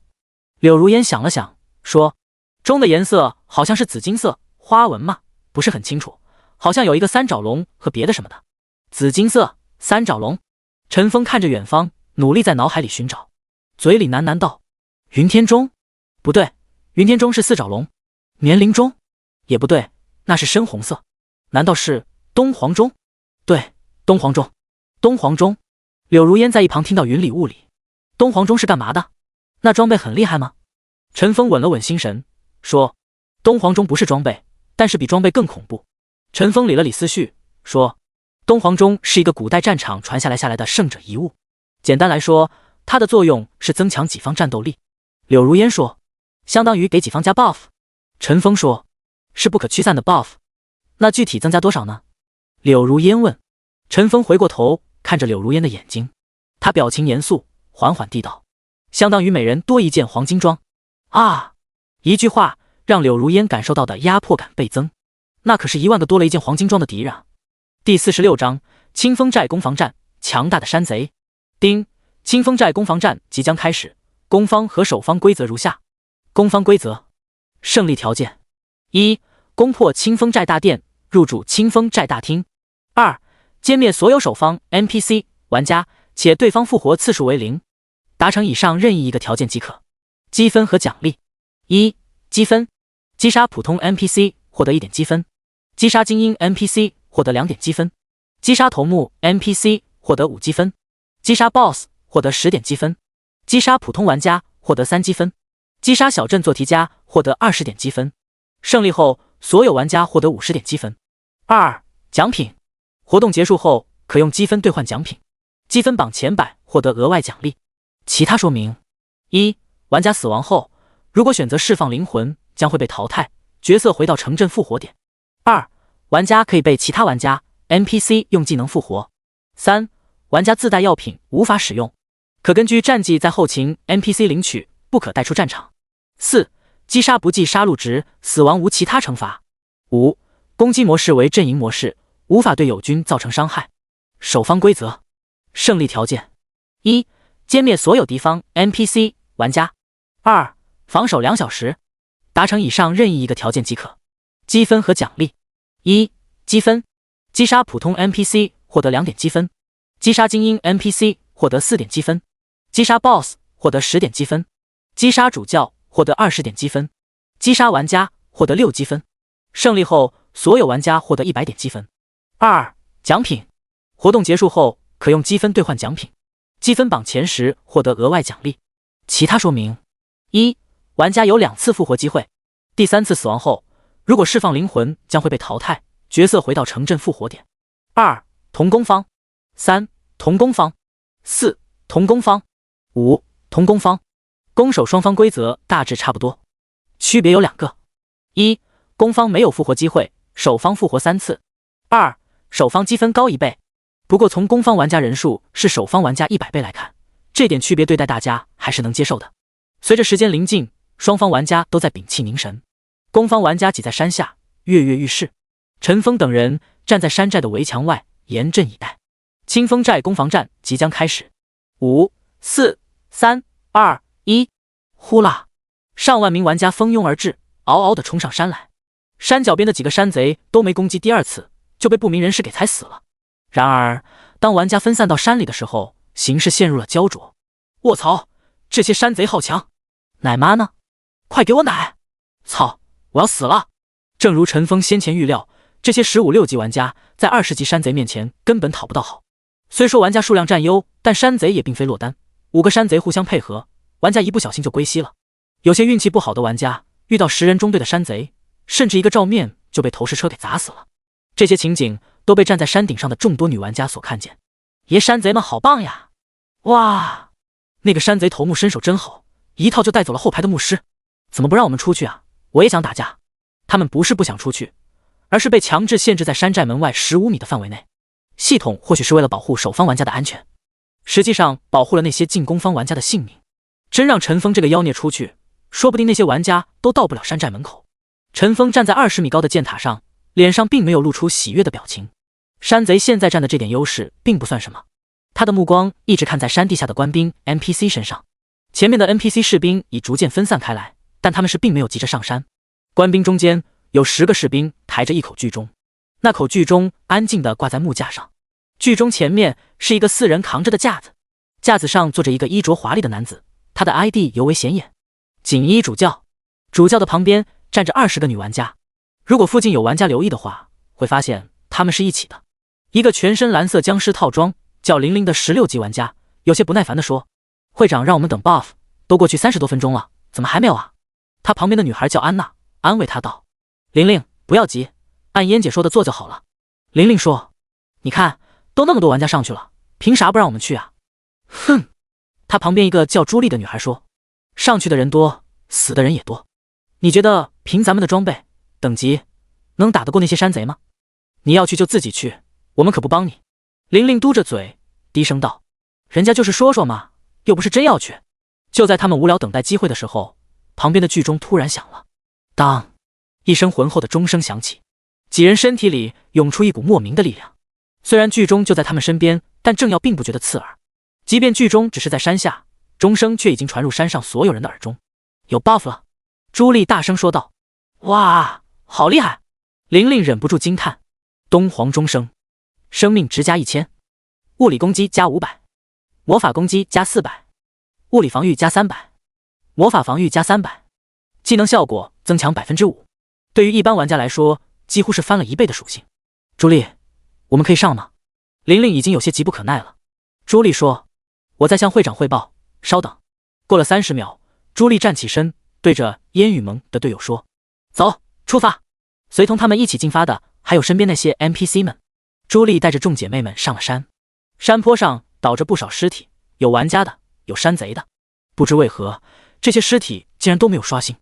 Speaker 1: 柳如烟想了想，说：“钟的颜色好像是紫金色，花纹嘛，不是很清楚，好像有一个三爪龙和别的什么的。”紫金色，三爪龙。陈峰看着远方，努力在脑海里寻找，嘴里喃喃道：“云天钟？不对，云天钟是四爪龙。年龄钟？也不对，那是深红色。难道是东皇钟？对，东皇钟。东皇钟。”柳如烟在一旁听到云里雾里。东皇钟是干嘛的？那装备很厉害吗？陈峰稳了稳心神，说：“东皇钟不是装备，但是比装备更恐怖。”陈峰理了理思绪，说：“东皇钟是一个古代战场传下来的圣者遗物，简单来说，它的作用是增强己方战斗力。”柳如烟说：“相当于给己方加 buff。”陈峰说：“是不可驱散的 buff。那具体增加多少呢？”柳如烟问。陈峰回过头看着柳如烟的眼睛，他表情严肃，缓缓地道：“相当于每人多一件黄金装。”啊！一句话让柳如烟感受到的压迫感倍增，那可是1万个多了一件黄金装的敌人啊！第46章清风寨攻防战，强大的山贼。丁，清风寨攻防战即将开始，攻方和守方规则如下。攻方规则：胜利条件：1. 攻破清风寨大殿，入主清风寨大厅。2. 歼灭所有守方 NPC 玩家，且对方复活次数为0，达成以上任意一个条件即可。积分和奖励：1. 积分，击杀普通 NPC 获得1点积分，击杀精英 NPC 获得2点积分，击杀头目 NPC 获得5积分，击杀 BOSS 获得10点积分，击杀普通玩家获得3积分，击杀小镇做题家获得20点积分。胜利后，所有玩家获得50点积分。2. 奖品，活动结束后可用积分兑换奖品，积分榜前100获得额外奖励。其他说明：1. 玩家死亡后，如果选择释放灵魂，将会被淘汰，角色回到城镇复活点。2. 玩家可以被其他玩家 NPC 用技能复活。3. 玩家自带药品无法使用，可根据战绩在后勤 NPC 领取，不可带出战场。4. 击杀不计杀戮值，死亡无其他惩罚。5. 攻击模式为阵营模式，无法对友军造成伤害。守方规则：胜利条件：1. 歼灭所有敌方 NPC 玩家。2. 防守2小时，达成以上任意一个条件即可。积分和奖励：1. 积分，击杀普通 NPC 获得2点积分，击杀精英 NPC 获得4点积分，击杀 BOSS 获得10点积分，击杀主教获得20点积分，击杀玩家获得6积分。胜利后，所有玩家获得100点积分。2. 奖品，活动结束后可用积分兑换奖品，积分榜前10获得额外奖励。其他说明：1. 玩家有2次复活机会，第3次死亡后，如果释放灵魂将会被淘汰，角色回到城镇复活点。2. 同攻方。3. 同攻方。4. 同攻方。5. 同攻方。攻守双方规则大致差不多，区别有2个： 1. 攻方没有复活机会，守方复活3次。 2. 守方积分高1倍，不过从攻方玩家人数是守方玩家100倍来看，这点区别对待大家还是能接受的。随着时间临近，双方玩家都在屏气凝神，攻方玩家挤在山下，跃跃欲试。陈峰等人站在山寨的围墙外，严阵以待。清风寨攻防战即将开始。5、4、3、2、1，呼啦！上万名玩家蜂拥而至，嗷嗷地冲上山来。山脚边的几个山贼都没攻击第2次，就被不明人士给踩死了。然而，当玩家分散到山里的时候，形势陷入了焦灼。卧槽！这些山贼好强！奶妈呢？快给我奶！操！我要死了！正如陈峰先前预料，这些15、16级玩家在20级山贼面前根本讨不到好。虽说玩家数量占优，但山贼也并非落单，5个山贼互相配合，玩家一不小心就归西了。有些运气不好的玩家遇到10人中队的山贼，甚至一个照面就被投石车给砸死了。这些情景都被站在山顶上的众多女玩家所看见。爷山贼们好棒呀！哇，那个山贼头目身手真好，一套就带走了后排的牧师。怎么不让我们出去啊？我也想打架。他们不是不想出去，而是被强制限制在山寨门外15米的范围内。系统或许是为了保护守方玩家的安全，实际上保护了那些进攻方玩家的性命。真让陈峰这个妖孽出去，说不定那些玩家都到不了山寨门口。陈峰站在20米高的箭塔上，脸上并没有露出喜悦的表情。山贼现在占的这点优势并不算什么，他的目光一直看在山地下的官兵 NPC 身上。前面的 NPC 士兵已逐渐分散开来，但他们是并没有急着上山。官兵中间有10个士兵抬着一口巨钟，那口巨钟安静地挂在木架上。巨钟前面是一个4人扛着的架子，架子上坐着一个衣着华丽的男子，他的 ID 尤为显眼，锦衣主教。主教的旁边站着20个女玩家，如果附近有玩家留意的话，会发现他们是一起的。一个全身蓝色僵尸套装叫00的16级玩家有些不耐烦地说，会长让我们等 buff 都过去30多分钟了，怎么还没有啊？他旁边的女孩叫安娜，安慰他道：00不要急，按烟姐说的做就好了。00说，你看都那么多玩家上去了，凭啥不让我们去啊？哼。他旁边一个叫朱莉的女孩说，上去的人多，死的人也多，你觉得凭咱们的装备等级能打得过那些山贼吗？你要去就自己去，我们可不帮你。00嘟着嘴低声道，人家就是说说嘛，又不是真要去。就在他们无聊等待机会的时候，旁边的巨钟突然响了，当一声浑厚的钟声响起，几人身体里涌出一股莫名的力量。虽然巨钟就在他们身边，但郑耀并不觉得刺耳。即便巨钟只是在山下，钟声却已经传入山上所有人的耳中。有 buff 了，朱莉大声说道。哇，好厉害！00忍不住惊叹。东皇钟声，生命值加1000，物理攻击加500，魔法攻击加400，物理防御加300，魔法防御加300，技能效果增强 5%。 对于一般玩家来说，几乎是翻了1倍的属性。朱莉，我们可以上吗？00已经有些急不可耐了。朱莉说，我在向会长汇报，稍等。过了30秒，朱莉站起身，对着烟雨盟的队友说，走，出发。随同他们一起进发的还有身边那些 NPC 们。朱莉带着众姐妹们上了山，山坡上倒着不少尸体，有玩家的，有山贼的。不知为何，这些尸体竟然都没有刷新，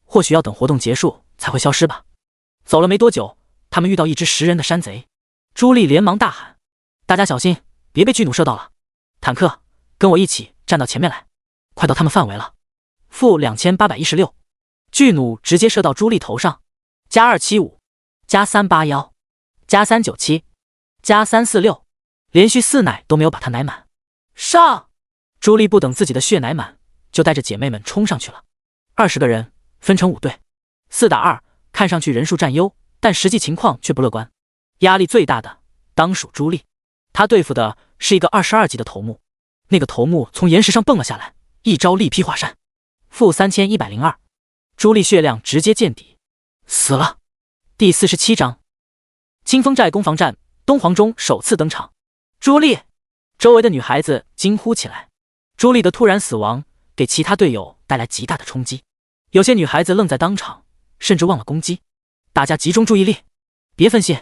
Speaker 1: 或许要等活动结束才会消失吧。走了没多久，他们遇到一只10人的山贼。朱莉连忙大喊，大家小心，别被巨弩射到了。坦克，跟我一起站到前面来，快到他们范围了。负2816，巨弩直接射到朱莉头上，加275，加381，加397，加346，连续4奶都没有把他奶满。上！朱莉不等自己的血奶满，就带着姐妹们冲上去了。20个人分成5队，4打2，看上去人数占优，但实际情况却不乐观。压力最大的当属朱莉，她对付的是一个22级的头目，那个头目从岩石上蹦了下来，一招力劈华山。负3102，朱莉血量直接见底，死了。第47章，清风寨攻防战，东皇钟首次登场。朱莉，周围的女孩子惊呼起来。朱莉的突然死亡给其他队友带来极大的冲击，有些女孩子愣在当场，甚至忘了攻击。大家集中注意力，别分心。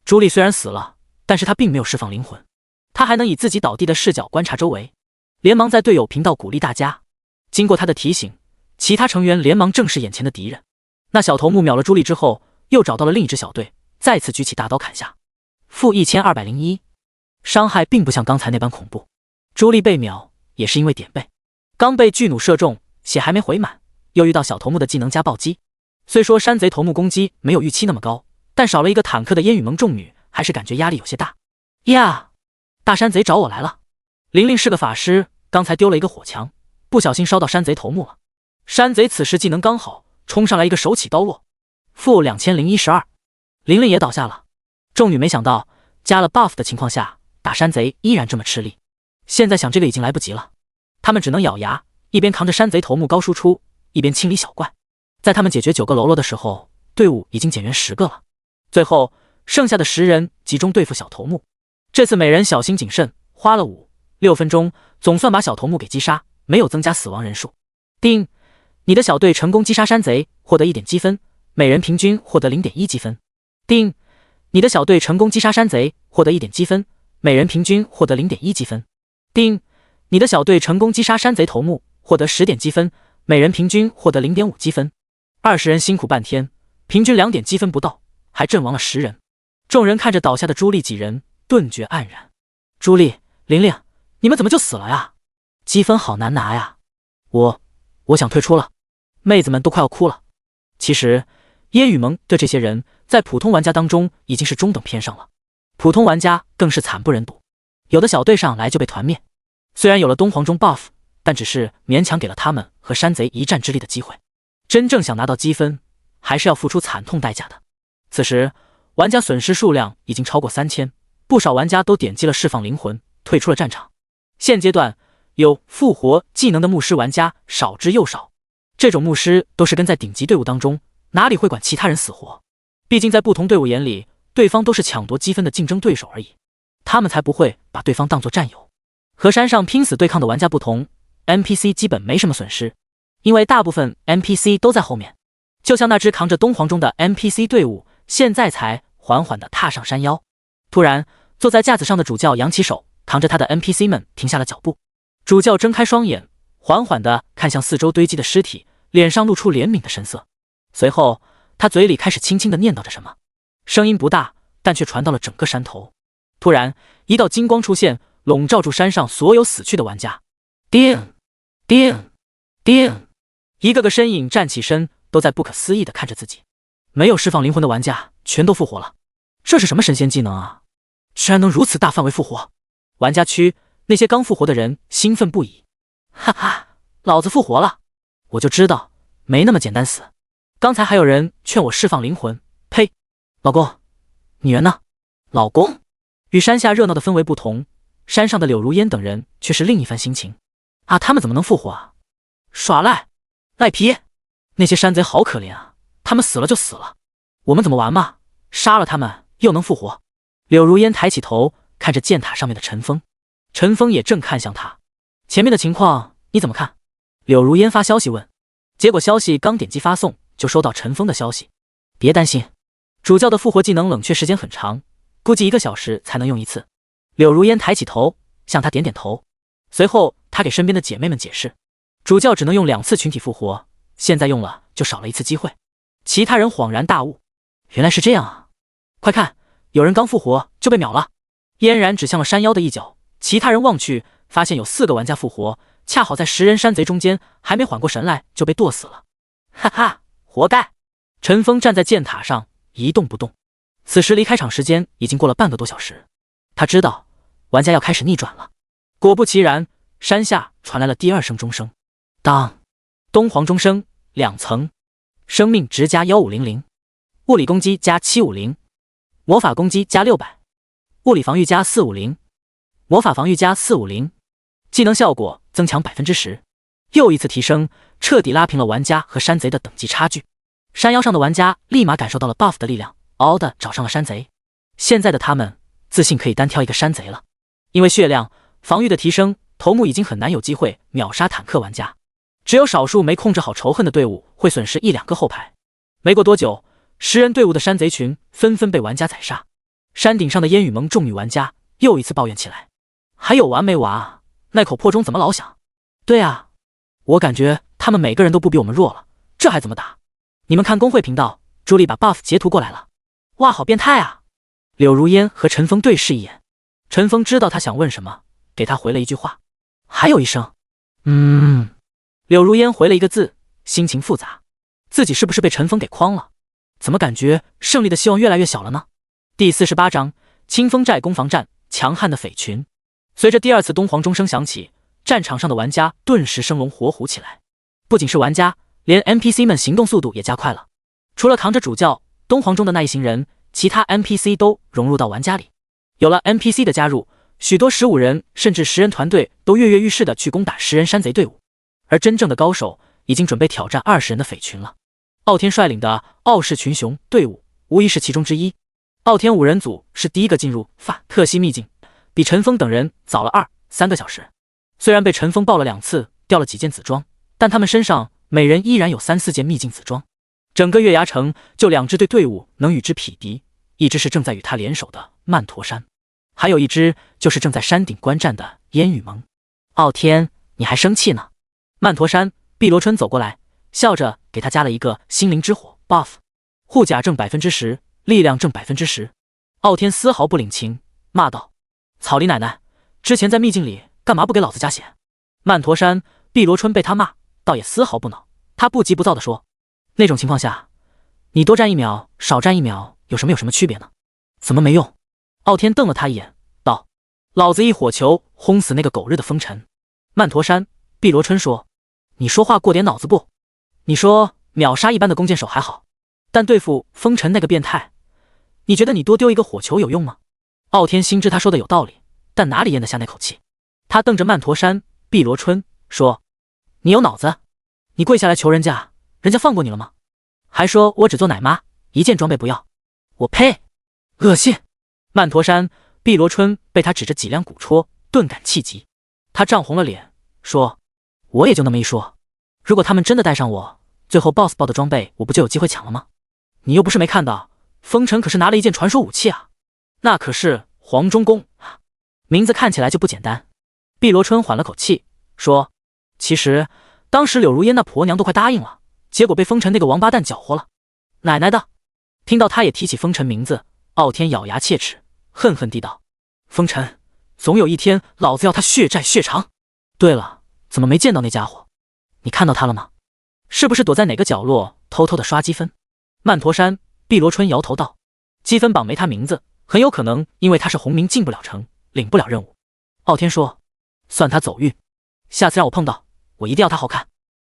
Speaker 1: 朱莉虽然死了，但是她并没有释放灵魂，她还能以自己倒地的视角观察周围，连忙在队友频道鼓励大家。经过她的提醒，其他成员连忙正视眼前的敌人。那小头目秒了朱莉之后，又找到了另一支小队，再次举起大刀砍下。负1201，伤害并不像刚才那般恐怖。朱莉被秒也是因为点背，刚被巨弩射中，血还没回满，又遇到小头目的技能加暴击。虽说山贼头目攻击没有预期那么高，但少了一个坦克的烟雨盟众女，还是感觉压力有些大。呀，大山贼找我来了。00是个法师，刚才丢了一个火墙，不小心烧到山贼头目了。山贼此时技能刚好，冲上来一个手起刀落。负2012，00也倒下了。众女没想到加了 buff 的情况下，打山贼依然这么吃力。现在想这个已经来不及了，他们只能咬牙，一边扛着山贼头目高输出，一边清理小怪。在他们解决9个喽啰的时候，队伍已经减员10个了。最后剩下的10人集中对付小头目。这次每人小心谨慎，花了5、6分钟，总算把小头目给击杀，没有增加死亡人数。丁，你的小队成功击杀山贼，获得1点积分，每人平均获得 0.1 积分。丁，你的小队成功击杀山贼，获得1点积分，每人平均获得 0.1 积分。丁，你的小队成功击杀山贼头目，获得10点积分，每人平均获得 0.5 积分。20人辛苦半天，平均2点积分不到，还阵亡了10人。众人看着倒下的朱莉几人，顿觉黯然。朱莉、玲玲，你们怎么就死了呀？积分好难拿呀！我想退出了。妹子们都快要哭了。其实，烟雨萌对这些人在普通玩家当中已经是中等偏上了，普通玩家更是惨不忍睹，有的小队上来就被团灭。虽然有了东皇钟 buff， 但只是勉强给了他们和山贼一战之力的机会。真正想拿到积分，还是要付出惨痛代价的。此时，玩家损失数量已经超过3000，不少玩家都点击了释放灵魂，退出了战场。现阶段有复活技能的牧师玩家少之又少，这种牧师都是跟在顶级队伍当中，哪里会管其他人死活？毕竟在不同队伍眼里，对方都是抢夺积分的竞争对手而已，他们才不会把对方当作战友。和山上拼死对抗的玩家不同， NPC 基本没什么损失，因为大部分 NPC 都在后面。就像那支扛着东皇钟的 NPC 队伍，现在才缓缓地踏上山腰。突然，坐在架子上的主教扬起手，扛着他的 NPC 们停下了脚步。主教睁开双眼，缓缓地看向四周堆积的尸体，脸上露出怜悯的神色。随后，他嘴里开始轻轻地念叨着什么，声音不大，但却传到了整个山头。突然，一道金光出现，笼罩住山上所有死去的玩家。叮叮叮，一个个身影站起身，都在不可思议地看着自己。没有释放灵魂的玩家全都复活了，这是什么神仙技能啊？居然能如此大范围复活！玩家区那些刚复活的人兴奋不已。哈哈，老子复活了！我就知道没那么简单死。刚才还有人劝我释放灵魂，呸！老公，女人呢？老公。与山下热闹的氛围不同，山上的柳如烟等人却是另一番心情。啊，他们怎么能复活啊？耍赖！赖皮！那些山贼好可怜啊，他们死了就死了，我们怎么玩嘛？杀了他们又能复活？柳如烟抬起头看着剑塔上面的陈峰，陈峰也正看向他。前面的情况你怎么看？柳如烟发消息问。结果消息刚点击发送，就收到陈峰的消息。别担心，主教的复活技能冷却时间很长，估计1个小时才能用一次。柳如烟抬起头向他点点头，随后他给身边的姐妹们解释，主教只能用2次群体复活，现在用了就少了1次机会。其他人恍然大悟，原来是这样啊！快看，有人刚复活就被秒了。嫣然指向了山腰的一角，其他人望去，发现有4个玩家复活，恰好在10人山贼中间，还没缓过神来就被剁死了。哈哈，活该！陈峰站在剑塔上一动不动。此时离开场时间已经过了半个多小时，他知道玩家要开始逆转了。果不其然，山下传来了第2声钟声。当，东皇钟声2层，生命值加1500，物理攻击加750，魔法攻击加600，物理防御加450，魔法防御加450，技能效果增强10%。又一次提升，彻底拉平了玩家和山贼的等级差距。山腰上的玩家立马感受到了 buff 的力量，嗷嗷的找上了山贼。现在的他们自信可以单挑一个山贼了，因为血量、防御的提升，头目已经很难有机会秒杀坦克玩家。只有少数没控制好仇恨的队伍会损失1-2个后排。没过多久，10人队伍的山贼群纷纷被玩家宰杀。山顶上的烟雨萌众女玩家又一次抱怨起来：还有完没完啊？那口破钟怎么老响？对啊，我感觉他们每个人都不比我们弱了，这还怎么打？你们看公会频道，朱莉把 buff 截图过来了。哇，好变态啊！柳如烟和陈峰对视一眼，陈峰知道他想问什么，给他回了一句话。还有1声。柳如烟回了一个字，心情复杂。自己是不是被陈峰给诓了？怎么感觉胜利的希望越来越小了呢？第48章清风寨攻防战，强悍的匪群。随着第2次东皇钟声响起，战场上的玩家顿时生龙活虎起来。不仅是玩家，连 NPC 们行动速度也加快了。除了扛着主教东皇钟的那一行人，其他 NPC 都融入到玩家里。有了 NPC 的加入，许多15人甚至10人团队都跃跃欲试的去攻打10人山贼队伍。而真正的高手已经准备挑战20人的匪群了。傲天率领的傲视群雄队伍无疑是其中之一。傲天5人组是第一个进入法特西秘境，比陈峰等人早了2-3个小时。虽然被陈峰爆了2次，掉了几件紫装，但他们身上每人依然有3-4件秘境紫装。整个月牙城就2支队伍能与之匹敌，一支是正在与他联手的曼陀山，还有一支就是正在山顶观战的烟雨萌。傲天，你还生气呢？曼陀山碧螺春走过来，笑着给他加了一个心灵之火 buff， 护甲正10%，力量正10%。傲天丝毫不领情，骂道：“草梨奶奶，之前在秘境里干嘛不给老子加血？”曼陀山、碧螺春被他骂，倒也丝毫不恼，他不急不躁地说：“那种情况下，你多站1秒，少站1秒，有什么区别呢？怎么没用？”傲天瞪了他一眼，道：“老子一火球轰死那个狗日的风尘。”曼陀山、碧螺春说：“你说话过点脑子不？你说秒杀一般的弓箭手还好，但对付风尘那个变态，你觉得你多丢一个火球有用吗？”傲天心知他说的有道理，但哪里咽得下那口气？他瞪着曼陀山、碧螺春说：“你有脑子？你跪下来求人家，人家放过你了吗？还说我只做奶妈，一件装备不要。我呸！恶心！”曼陀山、碧螺春被他指着脊梁骨戳，顿感气急。他涨红了脸，说：“我也就那么一说，如果他们真的带上我，最后 BOSS 报的装备我不就有机会抢了吗？你又不是没看到，风尘可是拿了一件传说武器啊，那可是黄忠公啊，名字看起来就不简单。”碧螺春缓了口气，说：“其实当时柳如烟那婆娘都快答应了，结果被风尘那个王八蛋搅和了。奶奶的！”听到他也提起风尘名字，傲天咬牙切齿，恨恨地道：“风尘，总有一天老子要他血债血偿。对了，怎么没见到那家伙？你看到他了吗？是不是躲在哪个角落偷偷的刷积分？”曼陀山、碧螺春摇头道：“积分榜没他名字，很有可能因为他是红名进不了城，领不了任务。”傲天说：“算他走运，下次让我碰到，我一定要他好看。”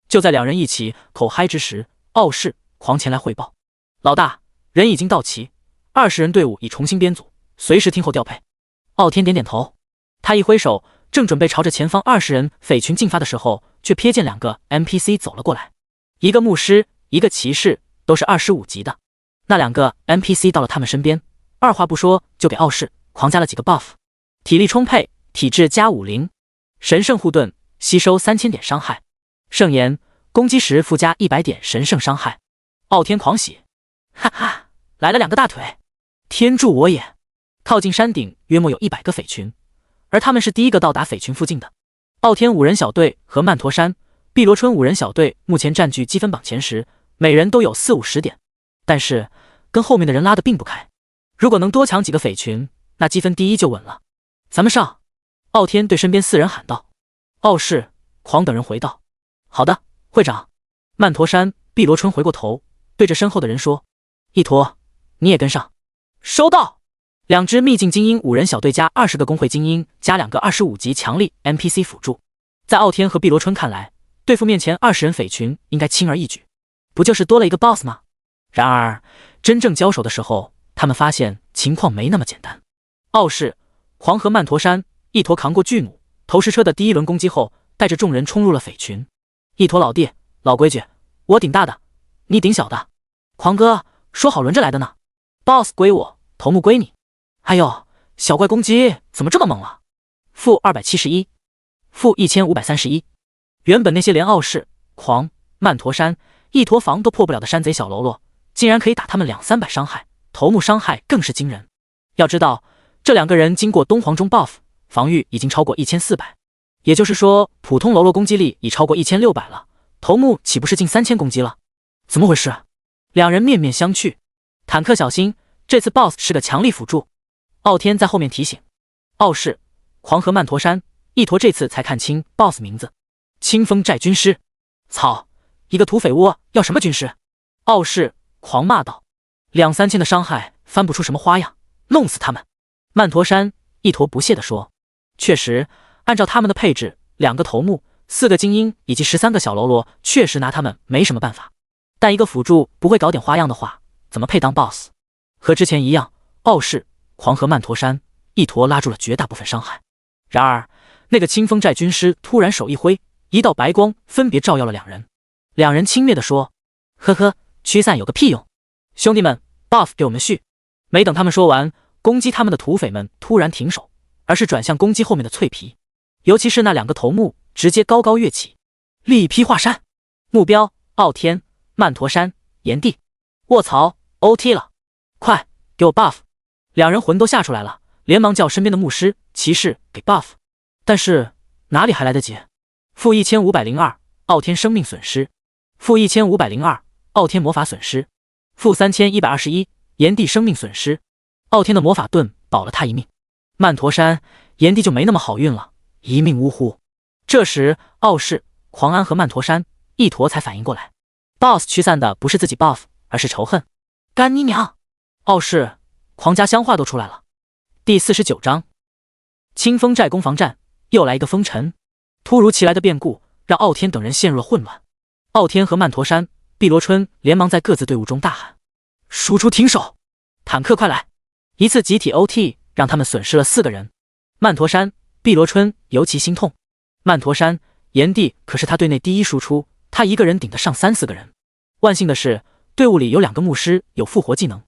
Speaker 1: 就在两人一起口嗨之时，傲视、狂前来汇报：“老大，人已经到齐，20人队伍已重新编组，随时听候调配。”傲天点点头，他一挥手，正准备朝着前方20人匪群进发的时候，却瞥见2个 NPC 走了过来，一个牧师，一个骑士，都是25级的。那2个 NPC 到了他们身边，二话不说就给傲视、狂加了几个 buff， 体力充沛，体质加50，神圣护盾，吸收3000点伤害，圣言，攻击时附加100点神圣伤害。傲天狂喜，哈哈，来了2个大腿，天助我也！靠近山顶约莫有100个匪群，而他们是第一个到达匪群附近的。傲天5人小队和曼陀山、碧螺春5人小队目前占据积分榜前10，每人都有40-50点，但是跟后面的人拉得并不开。如果能多抢几个匪群，那积分第一就稳了。咱们上！傲天对身边4人喊道。傲视、狂等人回道：“好的，会长。”曼陀山、碧螺春回过头，对着身后的人说：“一坨，你也跟上。”收到。2支秘境精英5人小队加20个工会精英加2个25级强力 NPC 辅助，在傲天和碧螺春看来，对付面前20人匪群应该轻而易举，不就是多了一个 BOSS 吗？然而真正交手的时候，他们发现情况没那么简单。傲视、狂和曼陀山一坨扛过巨弩投石车的第1轮攻击后，带着众人冲入了匪群。一坨老弟，老规矩，我顶大的，你顶小的。狂哥，说好轮着来的呢。BOSS 归我，头目归你。哎呦，小怪攻击怎么这么猛了？-271，-1531。原本那些连傲视、狂、曼陀山、一坨防都破不了的山贼小喽啰，竟然可以打他们200-300伤害，头目伤害更是惊人。要知道，这2个人经过东皇钟 buff， 防御已经超过1400，也就是说，普通喽啰攻击力已超过1600了，头目岂不是近3000攻击了？怎么回事？2人面面相觑。坦克小心，这次 BOSS 是个强力辅助。傲天在后面提醒。傲视、狂和曼陀山一坨这次才看清 BOSS 名字：清风寨军师。操，一个土匪窝要什么军师？傲视、狂骂道：2-3千的伤害翻不出什么花样，弄死他们。曼陀山一坨不屑地说：确实，按照他们的配置，2个头目、4个精英以及13个小喽啰，确实拿他们没什么办法。但一个辅助不会搞点花样的话，怎么配当 BOSS？ 和之前一样，傲视、狂和曼陀山一坨拉住了绝大部分伤害。然而那个清风寨军师突然手一挥，一道白光分别照耀了2人。2人轻蔑地说：呵呵，驱散有个屁用，兄弟们 buff 给我们续。没等他们说完，攻击他们的土匪们突然停手，而是转向攻击后面的脆皮，尤其是那2个头目直接高高跃起，力劈华山。目标：傲天、曼陀山、炎帝。卧槽 OT 了，快给我 buff。2人魂都吓出来了，连忙叫身边的牧师、骑士给 buff， 但是哪里还来得及？-1502，傲天生命损失；-1502，傲天魔法损失；-3121，炎帝生命损失，傲天的魔法盾保了他一命。曼陀山，炎帝就没那么好运了，一命呜呼。这时，傲视、狂安和曼陀山一坨才反应过来 ，BOSS 驱散的不是自己 buff， 而是仇恨。干你娘！傲视、狂家乡话都出来了。第49章，清风寨攻防战，又来一个风尘。突如其来的变故让傲天等人陷入了混乱。傲天和曼陀山、碧螺春连忙在各自队伍中大喊：“输出停手！坦克快来！”一次集体 OT 让他们损失了4个人。曼陀山、碧螺春尤其心痛。曼陀山、炎帝可是他队内第一输出，他一个人顶得上3、4个人。万幸的是，队伍里有2个牧师有复活技能，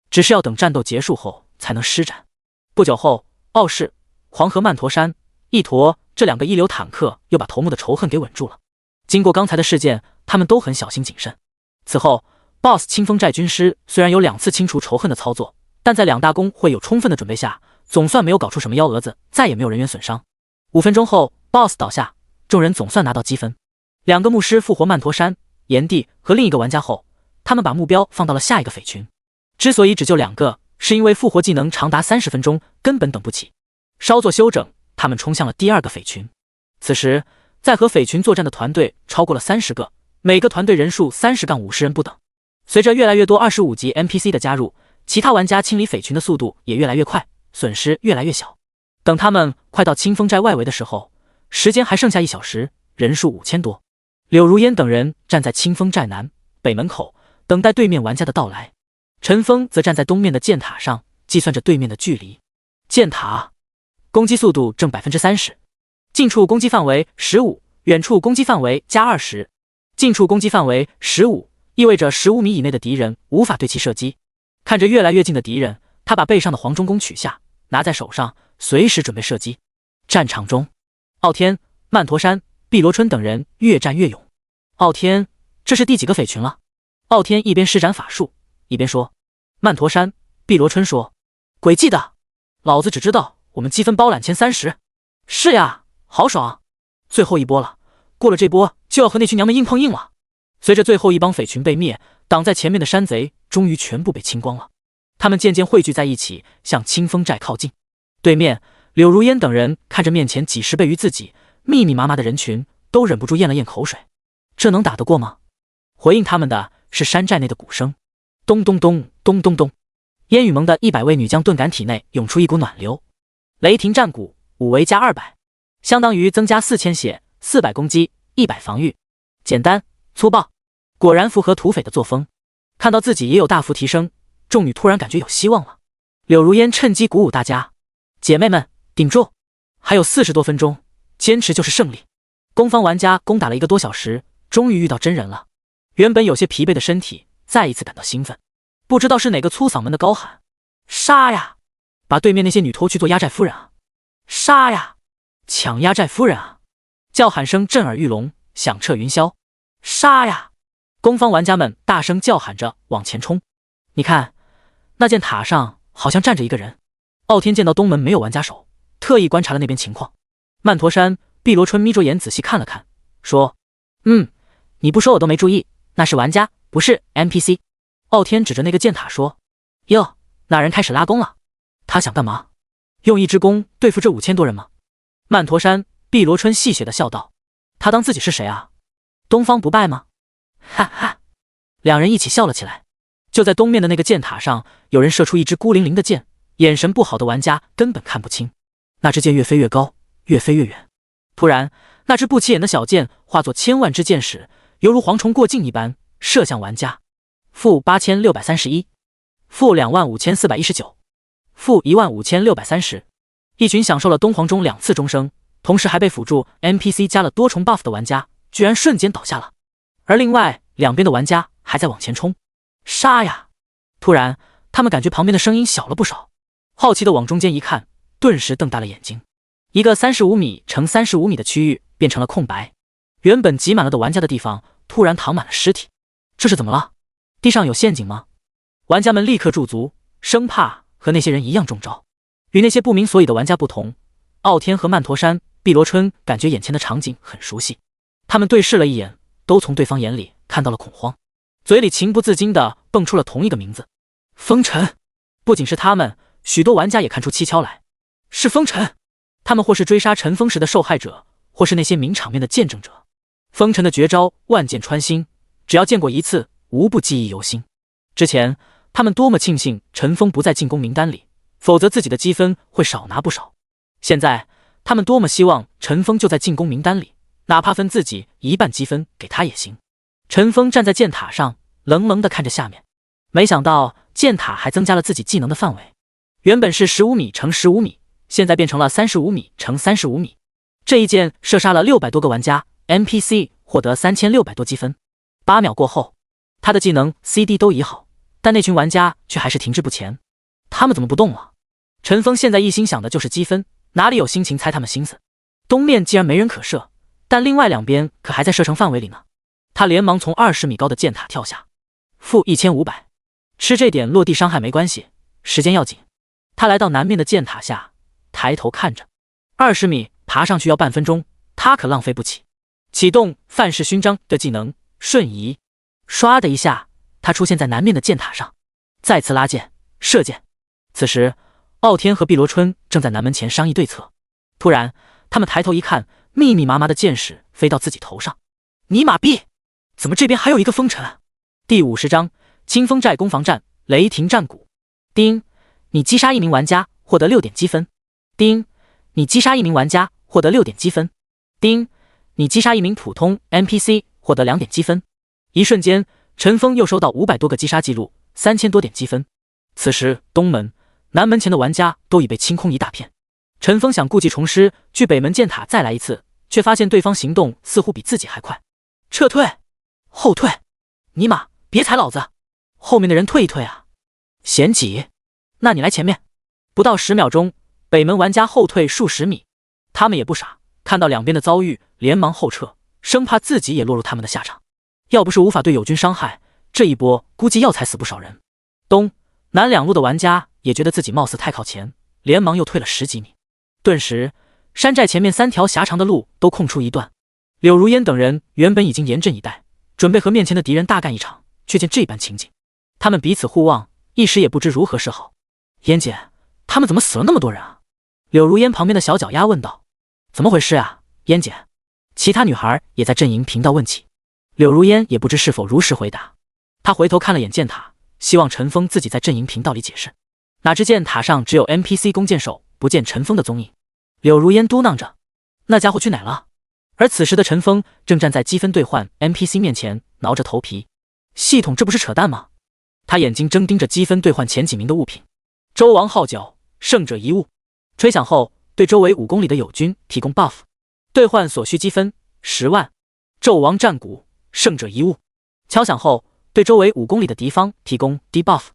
Speaker 1: 只是要等战斗结束后才能施展。不久后，傲视、狂和曼陀山、一坨这2个一流坦克又把头目的仇恨给稳住了。经过刚才的事件，他们都很小心谨慎。此后 ，BOSS 清风寨军师虽然有2次清除仇恨的操作，但在2大公会有充分的准备下，总算没有搞出什么幺蛾子，再也没有人员损伤。5分钟后 ，BOSS 倒下，众人总算拿到积分。2个牧师复活曼陀山、炎帝和另一个玩家后，他们把目标放到了下一个匪群。之所以只救2个，是因为复活技能长达30分钟，根本等不起。稍作休整，他们冲向了第2个匪群。此时，在和匪群作战的团队超过了30个，每个团队人数30-50人不等。随着越来越多25级 NPC 的加入，其他玩家清理匪群的速度也越来越快，损失越来越小。等他们快到清风寨外围的时候，时间还剩下1小时，人数5000多。柳如烟等人站在清风寨南北门口，等待对面玩家的到来。陈峰则站在东面的箭塔上，计算着对面的距离。箭塔攻击速度正 30%， 近处攻击范围15%，远处攻击范围加20%。近处攻击范围15%，意味着15米以内的敌人无法对其射击。看着越来越近的敌人，他把背上的黄忠弓取下，拿在手上，随时准备射击。战场中，傲天、曼陀山、碧螺春等人越战越勇。傲天，这是第几个匪群了？傲天一边施展法术，一边说。曼陀山、碧螺春说：“鬼记得，老子只知道我们积分包揽前30。是呀，好爽！最后一波了，过了这波就要和那群娘们硬碰硬了。”随着最后一帮匪群被灭，挡在前面的山贼终于全部被清光了。他们渐渐汇聚在一起，向清风寨靠近。对面，柳如烟等人看着面前几10倍于自己密密麻麻的人群，都忍不住咽了咽口水。这能打得过吗？回应他们的是山寨内的鼓声，咚咚咚咚咚咚。烟雨盟的100位女将顿感体内涌出一股暖流。雷霆战鼓5维加200，相当于增加4000血、400攻击、100防御。简单粗暴，果然符合土匪的作风。看到自己也有大幅提升，众女突然感觉有希望了。柳如烟趁机鼓舞大家：“姐妹们，顶住！还有40多分钟，坚持就是胜利。”攻方玩家攻打了1个多小时，终于遇到真人了。原本有些疲惫的身体再一次感到兴奋。不知道是哪个粗嗓门的高喊：“杀呀！把对面那些女偷去做压寨夫人啊！杀呀！抢压寨夫人啊！”叫喊声震耳欲聋，响彻云霄。杀呀！攻方玩家们大声叫喊着往前冲。你看，那箭塔上好像站着一个人。傲天见到东门没有玩家手，特意观察了那边情况。曼陀山、碧螺春眯着眼仔细看了看，说：“你不说我都没注意，那是玩家，不是 NPC。”傲天指着那个箭塔说：“哟，那人开始拉弓了。他想干嘛？用1支弓对付这5000多人吗？”曼陀山、碧螺春戏谑地笑道：“他当自己是谁啊？东方不败吗？”哈哈，两人一起笑了起来。就在东面的那个箭塔上，有人射出1支孤零零的箭，眼神不好的玩家根本看不清。那支箭越飞越高，越飞越远。突然，那支不起眼的小箭化作千万支箭矢，犹如蝗虫过境一般射向玩家。-8631，-25419，-15630。一群享受了东皇钟2次钟声，同时还被辅助 NPC 加了多重 buff 的玩家，居然瞬间倒下了。而另外两边的玩家还在往前冲。杀呀！突然，他们感觉旁边的声音小了不少，好奇的往中间一看，顿时瞪大了眼睛。一个35米乘35米的区域变成了空白，原本挤满了的玩家的地方突然躺满了尸体。这是怎么了？地上有陷阱吗？玩家们立刻驻足，生怕和那些人一样中招。与那些不明所以的玩家不同，傲天和曼陀山、碧螺春感觉眼前的场景很熟悉，他们对视了一眼，都从对方眼里看到了恐慌，嘴里情不自禁地蹦出了同一个名字：风尘！不仅是他们，许多玩家也看出蹊跷来。是风尘！他们或是追杀尘封时的受害者，或是那些名场面的见证者。风尘的绝招万箭穿心，只要见过一次，无不记忆犹新。之前他们多么庆幸陈峰不在进攻名单里，否则自己的积分会少拿不少。现在他们多么希望陈峰就在进攻名单里，哪怕分自己一半积分给他也行。陈峰站在箭塔上，冷冷地看着下面，没想到箭塔还增加了自己技能的范围，原本是15米乘15米，现在变成了35米乘35米。这一箭射杀了600多个玩家 ，NPC 获得3600多积分。8秒过后，他的技能 CD 都已好，但那群玩家却还是停滞不前。他们怎么不动了？陈峰现在一心想的就是积分，哪里有心情猜他们心思？东面既然没人可射，但另外两边可还在射程范围里呢。他连忙从20米高的箭塔跳下，负1500，吃这点落地伤害没关系，时间要紧。他来到南面的箭塔下，抬头看着，20米爬上去要半分钟，他可浪费不起。启动范式勋章的技能瞬移，唰的一下，他出现在南面的箭塔上，再次拉箭射箭。此时傲天和碧螺春正在南门前商议对策，突然他们抬头一看，密密麻麻的箭矢飞到自己头上。尼玛逼，怎么这边还有一个风尘？第50章清风寨攻防战，雷霆战鼓。丁，你击杀一名玩家，获得6点积分。丁，你击杀一名玩家，获得6点积分。丁，你击杀一名普通 NPC， 获得2点积分。一瞬间，陈峰又收到500多个击杀记录，3000多点积分。此时东门、南门前的玩家都已被清空一大片。陈峰想故技重施，去北门箭塔再来一次，却发现对方行动似乎比自己还快。撤退，后退，尼玛，别踩老子！后面的人退一退啊！嫌挤？那你来前面。不到10秒钟，北门玩家后退数十米。他们也不傻，看到两边的遭遇，连忙后撤，生怕自己也落入他们的下场。要不是无法对友军伤害，这一波估计要踩死不少人。东南两路的玩家也觉得自己貌似太靠前，连忙又退了10几米。顿时，山寨前面3条狭长的路都空出一段。柳如烟等人原本已经严阵以待，准备和面前的敌人大干一场，却见这般情景，他们彼此互望，一时也不知如何是好。烟姐，他们怎么死了那么多人啊？柳如烟旁边的小脚丫问道。怎么回事啊，烟姐？其他女孩也在阵营频道问起。柳如烟也不知是否如实回答，她回头看了眼箭塔，希望陈峰自己在阵营频道里解释。哪知箭塔上只有 NPC 弓箭手，不见陈峰的踪影。柳如烟嘟囔着，那家伙去哪了？而此时的陈峰正站在积分兑换 NPC 面前，挠着头皮。系统这不是扯淡吗？他眼睛睁盯着积分兑换前几名的物品。周王号角，胜者一物。吹响后，对周围5公里的友军提供 buff， 兑换所需积分10万。纣王战鼓，胜者一物。敲响后，对周围5公里的敌方提供 debuff，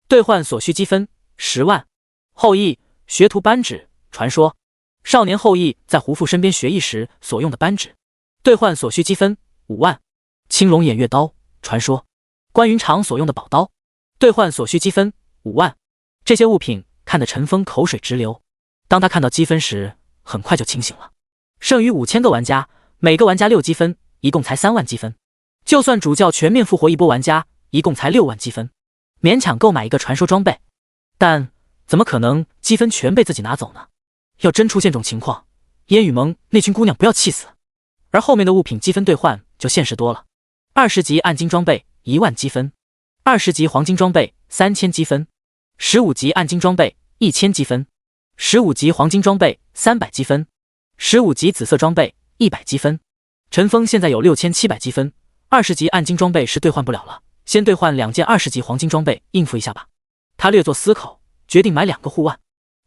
Speaker 1: 兑换所需积分10万。后羿，学徒扳指，传说。少年后羿在胡父身边学艺时所用的扳指，兑换所需积分5万。青龙偃月刀，传说。关云长所用的宝刀，兑换所需积分5万。这些物品看得陈峰口水直流。当他看到积分时，很快就清醒了。剩余5000个玩家，每个玩家6积分，一共才3万积分。就算主教全面复活一波玩家，一共才6万积分，勉强购买一个传说装备。但怎么可能积分全被自己拿走呢？要真出现这种情况，烟雨盟那群姑娘不要气死。而后面的物品积分兑换就现实多了。20级暗金装备1万积分，20级黄金装备3000积分，15级暗金装备1000积分，15级黄金装备300积分，15级紫色装备100积分。陈峰现在有6700积分，20级暗金装备是兑换不了了，先兑换2件20级黄金装备应付一下吧。他略作思考，决定买2个护腕。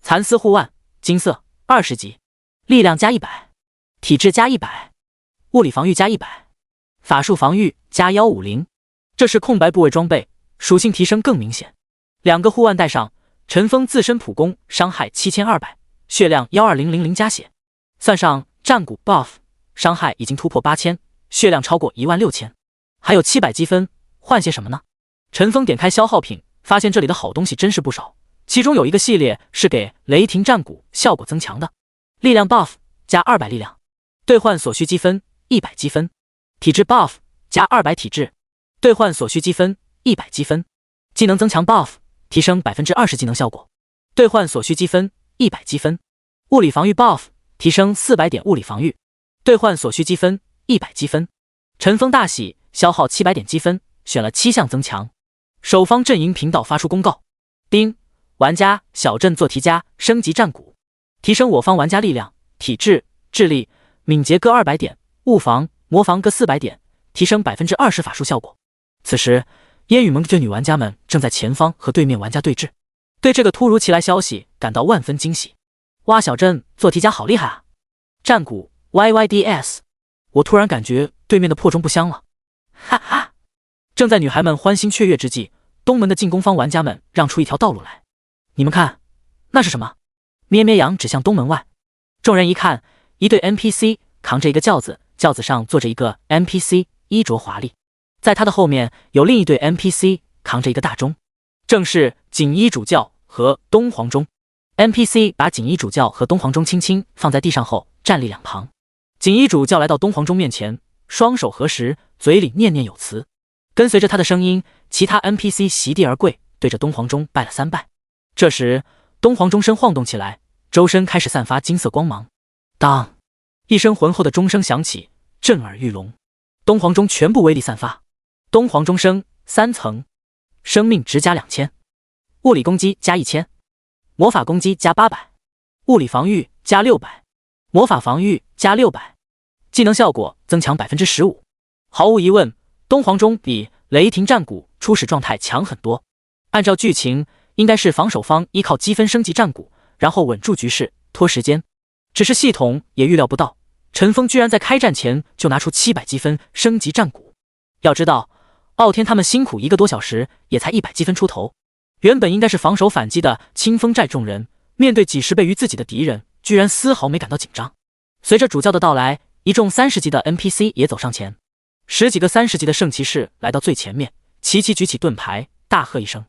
Speaker 1: 蚕丝护腕，金色，20级，力量加100，体质加100，物理防御加100，法术防御加150。这是空白部位装备，属性提升更明显。2个护腕带上，陈峰自身普攻伤害7200，血量12000加血，算上战鼓 buff， 伤害已经突破8000，血量超过16000，还有700积分，换些什么呢？陈峰点开消耗品，发现这里的好东西真是不少。其中有一个系列是给雷霆战鼓效果增强的，力量 buff 加200力量，兑换所需积分100积分，体质 buff 加200体质，兑换所需积分100积分，技能增强 buff 提升20%技能效果。兑换所需积分100积分。物理防御 buff 提升400点物理防御。兑换所需积分100积分。尘封大喜消耗700点积分，选了7项增强。守方阵营频道发出公告：丁，玩家小镇做题家升级战鼓，提升我方玩家力量、体质、智力、敏捷各200点，物防、魔防各400点，提升20%法术效果。此时，烟雨盟的女玩家们正在前方和对面玩家对峙，对这个突如其来消息感到万分惊喜。哇，小镇做题家好厉害啊！战鼓 YYDS， 我突然感觉对面的破中不香了，哈哈！正在女孩们欢欣雀跃之际，东门的进攻方玩家们让出一条道路来。你们看，那是什么？咩咩羊指向东门外。众人一看，一队 NPC 扛着一个轿子，轿子上坐着一个 NPC， 衣着华丽。在他的后面有另一队 NPC 扛着一个大钟，正是锦衣主教和东皇钟。NPC 把锦衣主教和东皇钟轻轻放在地上后，站立两旁。锦衣主教来到东皇钟面前，双手合十，嘴里念念有词。跟随着他的声音，其他 NPC 席地而跪，对着东皇钟拜了3拜。这时，东皇钟身晃动起来，周身开始散发金色光芒。当一声浑厚的钟声响起，震耳欲聋。东皇钟全部威力散发。东皇钟声3层，生命值加2000，物理攻击加1000，魔法攻击加800，物理防御加600，魔法防御加600，技能效果增强15%。毫无疑问，东皇钟比雷霆战鼓初始状态强很多。按照剧情，应该是防守方依靠积分升级战鼓，然后稳住局势，拖时间。只是系统也预料不到，陈峰居然在开战前就拿出700积分升级战鼓。要知道，傲天他们辛苦1个多小时，也才100积分出头。原本应该是防守反击的清风寨众人，面对几10倍于自己的敌人，居然丝毫没感到紧张。随着主教的到来，一众30级的 NPC 也走上前，10几个30级的圣骑士来到最前面，齐齐举起盾牌，大喝一声：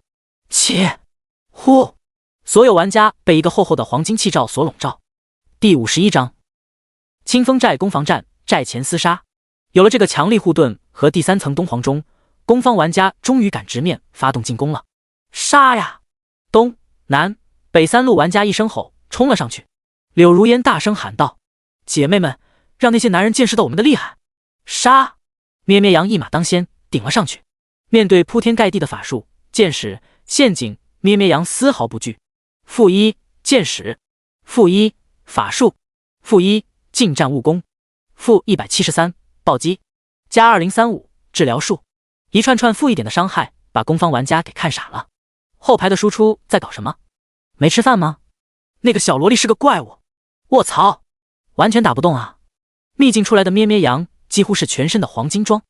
Speaker 1: 切！呼！所有玩家被一个厚厚的黄金气罩所笼罩。第51章，清风寨攻防战，寨前厮杀。有了这个强力护盾和第3层东皇钟，攻方玩家终于敢直面发动进攻了。杀呀！东南北3路玩家一声吼，冲了上去。柳如烟大声喊道：姐妹们，让那些男人见识到我们的厉害！杀！咩咩羊一马当先，顶了上去。面对铺天盖地的法术、箭矢、陷阱，咩咩羊丝毫不惧。负1箭矢，负1法术，负1近战悟功，负173暴击，加2035治疗术，一串串负1点的伤害，把攻方玩家给看傻了。后排的输出在搞什么？没吃饭吗？那个小萝莉是个怪物！卧槽，完全打不动啊！秘境出来的咩咩羊几乎是全身的黄金装，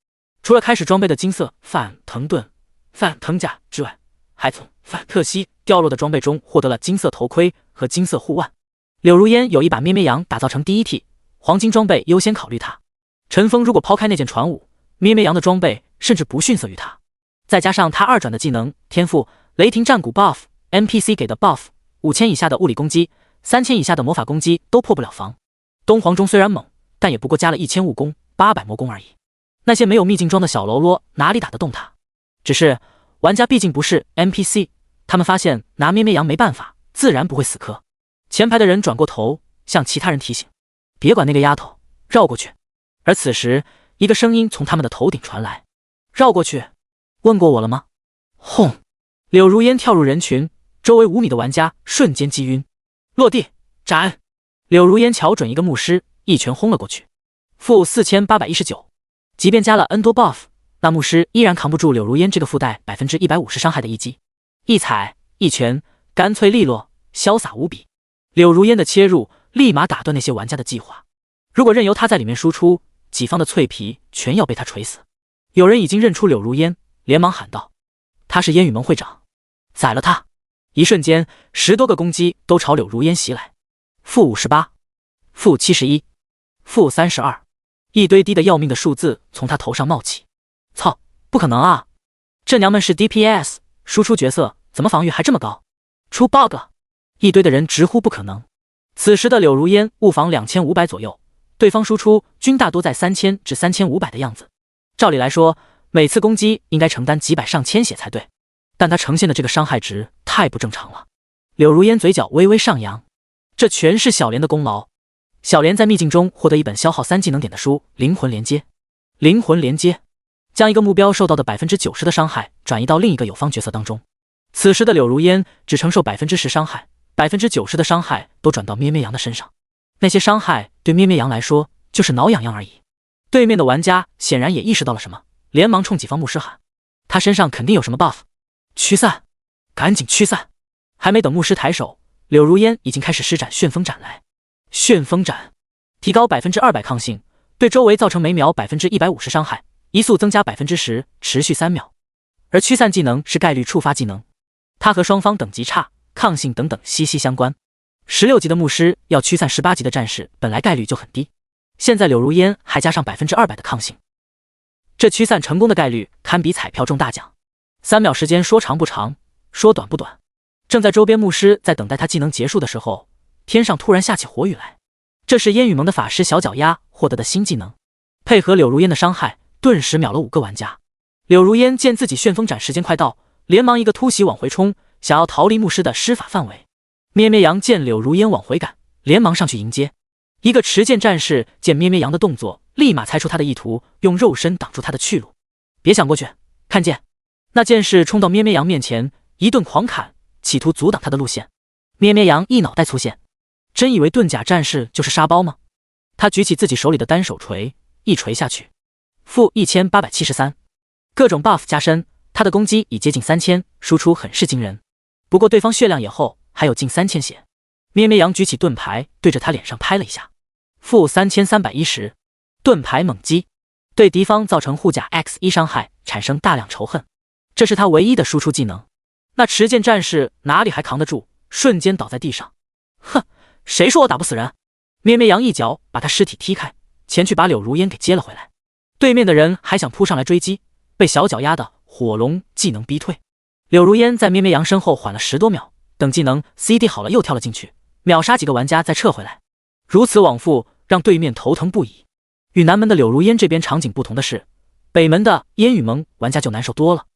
Speaker 1: 除了开始装备的金色反藤盾、反藤甲之外，还从反特西掉落的装备中获得了金色头盔和金色护腕。柳如烟有意把咩咩羊打造成第一替，黄金装备优先考虑他。陈峰如果抛开那件传武，咩咩羊的装备甚至不逊色于他。再加上他2转的技能天赋雷霆战鼓 buff， NPC 给的 buff， 5000以下的物理攻击，3000以下的魔法攻击都破不了防。东皇钟虽然猛，但也不过加了1000悟功，800魔功而已。那些没有秘境装的小喽啰哪里打得动他？只是玩家毕竟不是 NPC， 他们发现拿咩咩羊没办法，自然不会死磕。前排的人转过头向其他人提醒：别管那个丫头，绕过去。而此时一个声音从他们的头顶传来：绕过去？问过我了吗？轰！柳如烟跳入人群，周围5米的玩家瞬间击晕，落地斩！柳如烟瞧准一个牧师，一拳轰了过去，负4819。即便加了 N 多 buff， 那牧师依然扛不住柳如烟这个附带150%伤害的一击。一踩一拳，干脆利落，潇洒无比。柳如烟的切入立马打断那些玩家的计划，如果任由他在里面输出，己方的脆皮全要被他锤死。有人已经认出柳如烟，连忙喊道：他是烟雨盟会长，宰了他！一瞬间10多个攻击都朝柳如烟袭来，负58，负71，负32，一堆低的要命的数字从他头上冒起。操，不可能啊！这娘们是 DPS 输出角色，怎么防御还这么高？出 bug 了！一堆的人直呼不可能。此时的柳如烟物防2500左右，对方输出均大多在3000至3500的样子。照理来说，每次攻击应该承担几百上千血才对，但他呈现的这个伤害值太不正常了。柳如烟嘴角微微上扬，这全是小莲的功劳。小莲在秘境中获得一本消耗3技能点的书《灵魂连接》，灵魂连接将一个目标受到的 90% 的伤害转移到另一个友方角色当中。此时的柳如烟只承受 10% 伤害，90%的伤害都转到咩咩羊的身上。那些伤害对咩咩羊来说就是挠痒痒而已。对面的玩家显然也意识到了什么，连忙冲己方牧师喊：“他身上肯定有什么 buff， 驱散，赶紧驱散！”还没等牧师抬手，柳如烟已经开始施展旋风斩来。旋风斩提高 200% 抗性，对周围造成每秒 150% 伤害，移速增加 10%， 持续3秒。而驱散技能是概率触发技能，它和双方等级差、抗性等等息息相关。16级的牧师要驱散18级的战士，本来概率就很低，现在柳如烟还加上 200% 的抗性，这驱散成功的概率堪比彩票中大奖。3秒时间说长不长，说短不短。正在周边牧师在等待他技能结束的时候，天上突然下起火雨来。这是烟雨盟的法师小脚丫获得的新技能，配合柳如烟的伤害，顿时秒了5个玩家。柳如烟见自己旋风斩时间快到，连忙一个突袭往回冲，想要逃离牧师的施法范围。咩咩羊见柳如烟往回赶，连忙上去迎接。一个持剑战士见咩咩羊的动作，立马猜出他的意图，用肉身挡住他的去路。别想过去，看剑！那剑士冲到咩咩羊面前，一顿狂砍，企图阻挡他的路线。咩咩羊一脑袋粗线，真以为盾甲战士就是沙包吗？他举起自己手里的单手锤，一锤下去，负1873，各种 buff 加深，他的攻击已接近3000，输出很是惊人。不过对方血量也厚，还有近3000血。咩咩羊举起盾牌，对着他脸上拍了一下，负3310，盾牌猛击，对敌方造成护甲 X1 伤害，产生大量仇恨。这是他唯一的输出技能。那持剑战士哪里还扛得住，瞬间倒在地上。哼，谁说我打不死人？咩咩羊一脚把他尸体踢开，前去把柳如烟给接了回来。对面的人还想扑上来追击，被小脚丫的火龙技能逼退。柳如烟在咩咩羊身后缓了10多秒，等技能 CD 好了又跳了进去，秒杀几个玩家再撤回来。如此往复，让对面头疼不已。与南门的柳如烟这边场景不同的是，北门的烟雨盟玩家就难受多了。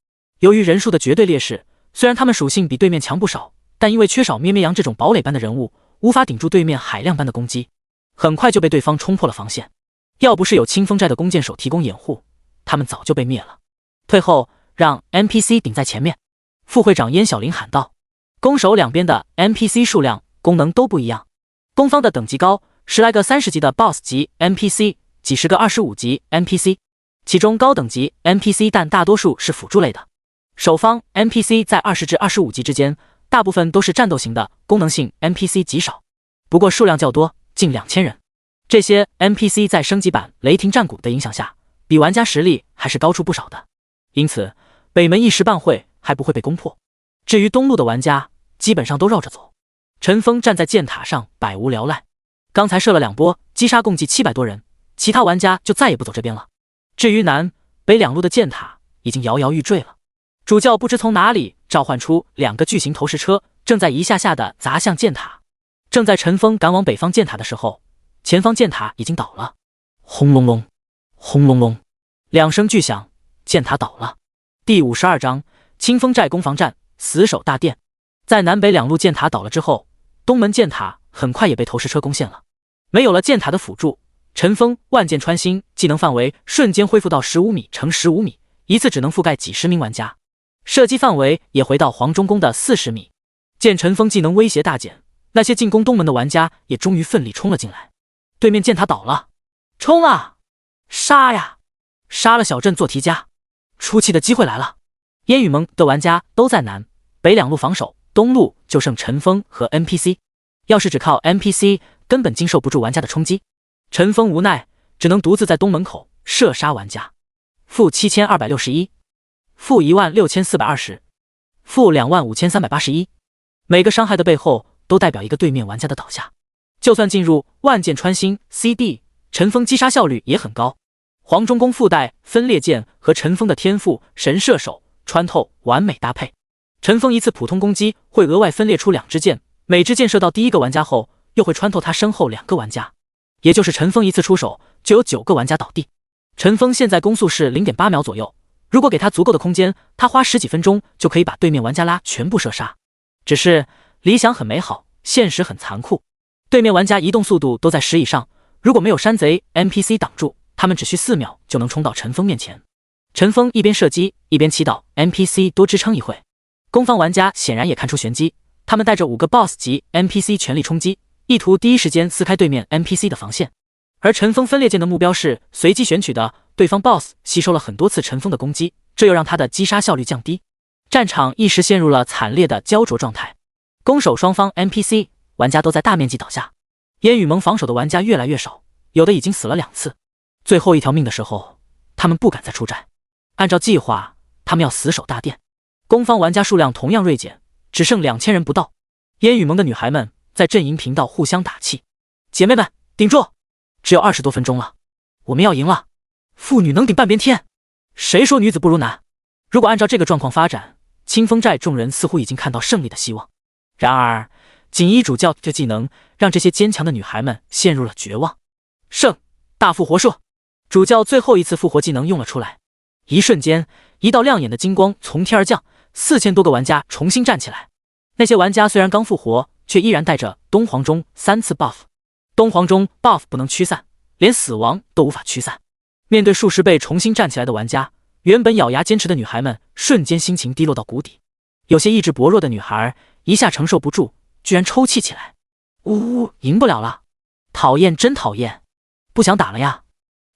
Speaker 1: 由于人数的绝对劣势，虽然他们属性比对面强不少，但因为缺少咩咩羊这种堡垒般的人物，无法顶住对面海量般的攻击，很快就被对方冲破了防线。要不是有清风寨的弓箭手提供掩护，他们早就被灭了。退后，让 NPC 顶在前面。副会长燕小林喊道。攻守两边的 NPC 数量、功能都不一样。攻方的等级高，10来个30级的 BOSS 级 NPC， 几十个25级 NPC， 其中高等级 NPC 但大多数是辅助类的。守方 NPC 在20至25级之间，大部分都是战斗型的，功能性 NPC 极少，不过数量较多，近2000人。这些 NPC 在升级版雷霆战鼓的影响下，比玩家实力还是高出不少的，因此北门一时半会还不会被攻破。至于东路的玩家，基本上都绕着走。陈峰站在箭塔上百无聊赖，刚才射了2波，击杀共计700多人，其他玩家就再也不走这边了。至于南北两路的箭塔已经摇摇欲坠了。主教不知从哪里召唤出2个巨型投石车，正在一下下的砸向箭塔。正在陈峰赶往北方箭塔的时候，前方箭塔已经倒了。轰隆隆，轰隆隆，2声巨响，箭塔倒了。第52章清风寨攻防战，死守大殿。在南北两路箭塔倒了之后，东门箭塔很快也被投石车攻陷了。没有了箭塔的辅助，陈峰万箭穿心技能范围瞬间恢复到15米乘15米，一次只能覆盖几十名玩家，射击范围也回到黄忠公的40米。见陈峰技能威胁大减，那些进攻东门的玩家也终于奋力冲了进来。对面箭塔倒了，冲啊，杀呀，杀了小镇做题家。出气的机会来了。烟雨盟的玩家都在南北两路防守，东路就剩陈峰和 NPC， 要是只靠 NPC 根本经受不住玩家的冲击。陈峰无奈只能独自在东门口射杀玩家。负7261，负16420，负25381。每个伤害的背后都代表一个对面玩家的倒下。就算进入万箭穿心 CD， 陈峰击杀效率也很高。黄忠公附带分裂剑和陈峰的天赋神射手穿透完美搭配。陈峰一次普通攻击会额外分裂出2支箭，每支箭射到第一个玩家后，又会穿透他身后2个玩家，也就是陈峰一次出手就有9个玩家倒地。陈峰现在攻速是 0.8 秒左右，如果给他足够的空间，他花10几分钟就可以把对面玩家拉全部射杀。只是理想很美好，现实很残酷。对面玩家移动速度都在10以上，如果没有山贼 NPC 挡住，他们只需4秒就能冲到陈峰面前。陈峰一边射击一边祈祷 NPC 多支撑一会。攻方玩家显然也看出玄机，他们带着5个 BOSS 级 NPC 全力冲击，意图第一时间撕开对面 NPC 的防线。而陈峰分裂键的目标是随机选取的，对方 BOSS 吸收了很多次陈峰的攻击，这又让他的击杀效率降低。战场一时陷入了惨烈的焦灼状态，攻守双方 NPC 玩家都在大面积倒下，烟雨盟防守的玩家越来越少，有的已经死了2次。最后一条命的时候，他们不敢再出战。按照计划，他们要死守大殿。攻方玩家数量同样锐减，只剩2000人不到。烟雨盟的女孩们在阵营频道互相打气：“姐妹们，顶住！只有20多分钟了，我们要赢了！妇女能顶半边天，谁说女子不如男？”如果按照这个状况发展，清风寨众人似乎已经看到胜利的希望。然而，锦衣主教这技能让这些坚强的女孩们陷入了绝望。圣大复活术，主教最后一次复活技能用了出来，一瞬间，一道亮眼的金光从天而降，4000多个玩家重新站起来。那些玩家虽然刚复活，却依然带着东皇钟3次 buff。东皇钟 buff 不能驱散，连死亡都无法驱散。面对数十倍重新站起来的玩家，原本咬牙坚持的女孩们瞬间心情低落到谷底。有些意志薄弱的女孩一下承受不住，居然抽泣起来：“呜呜，赢不了了，讨厌，真讨厌，不想打了呀，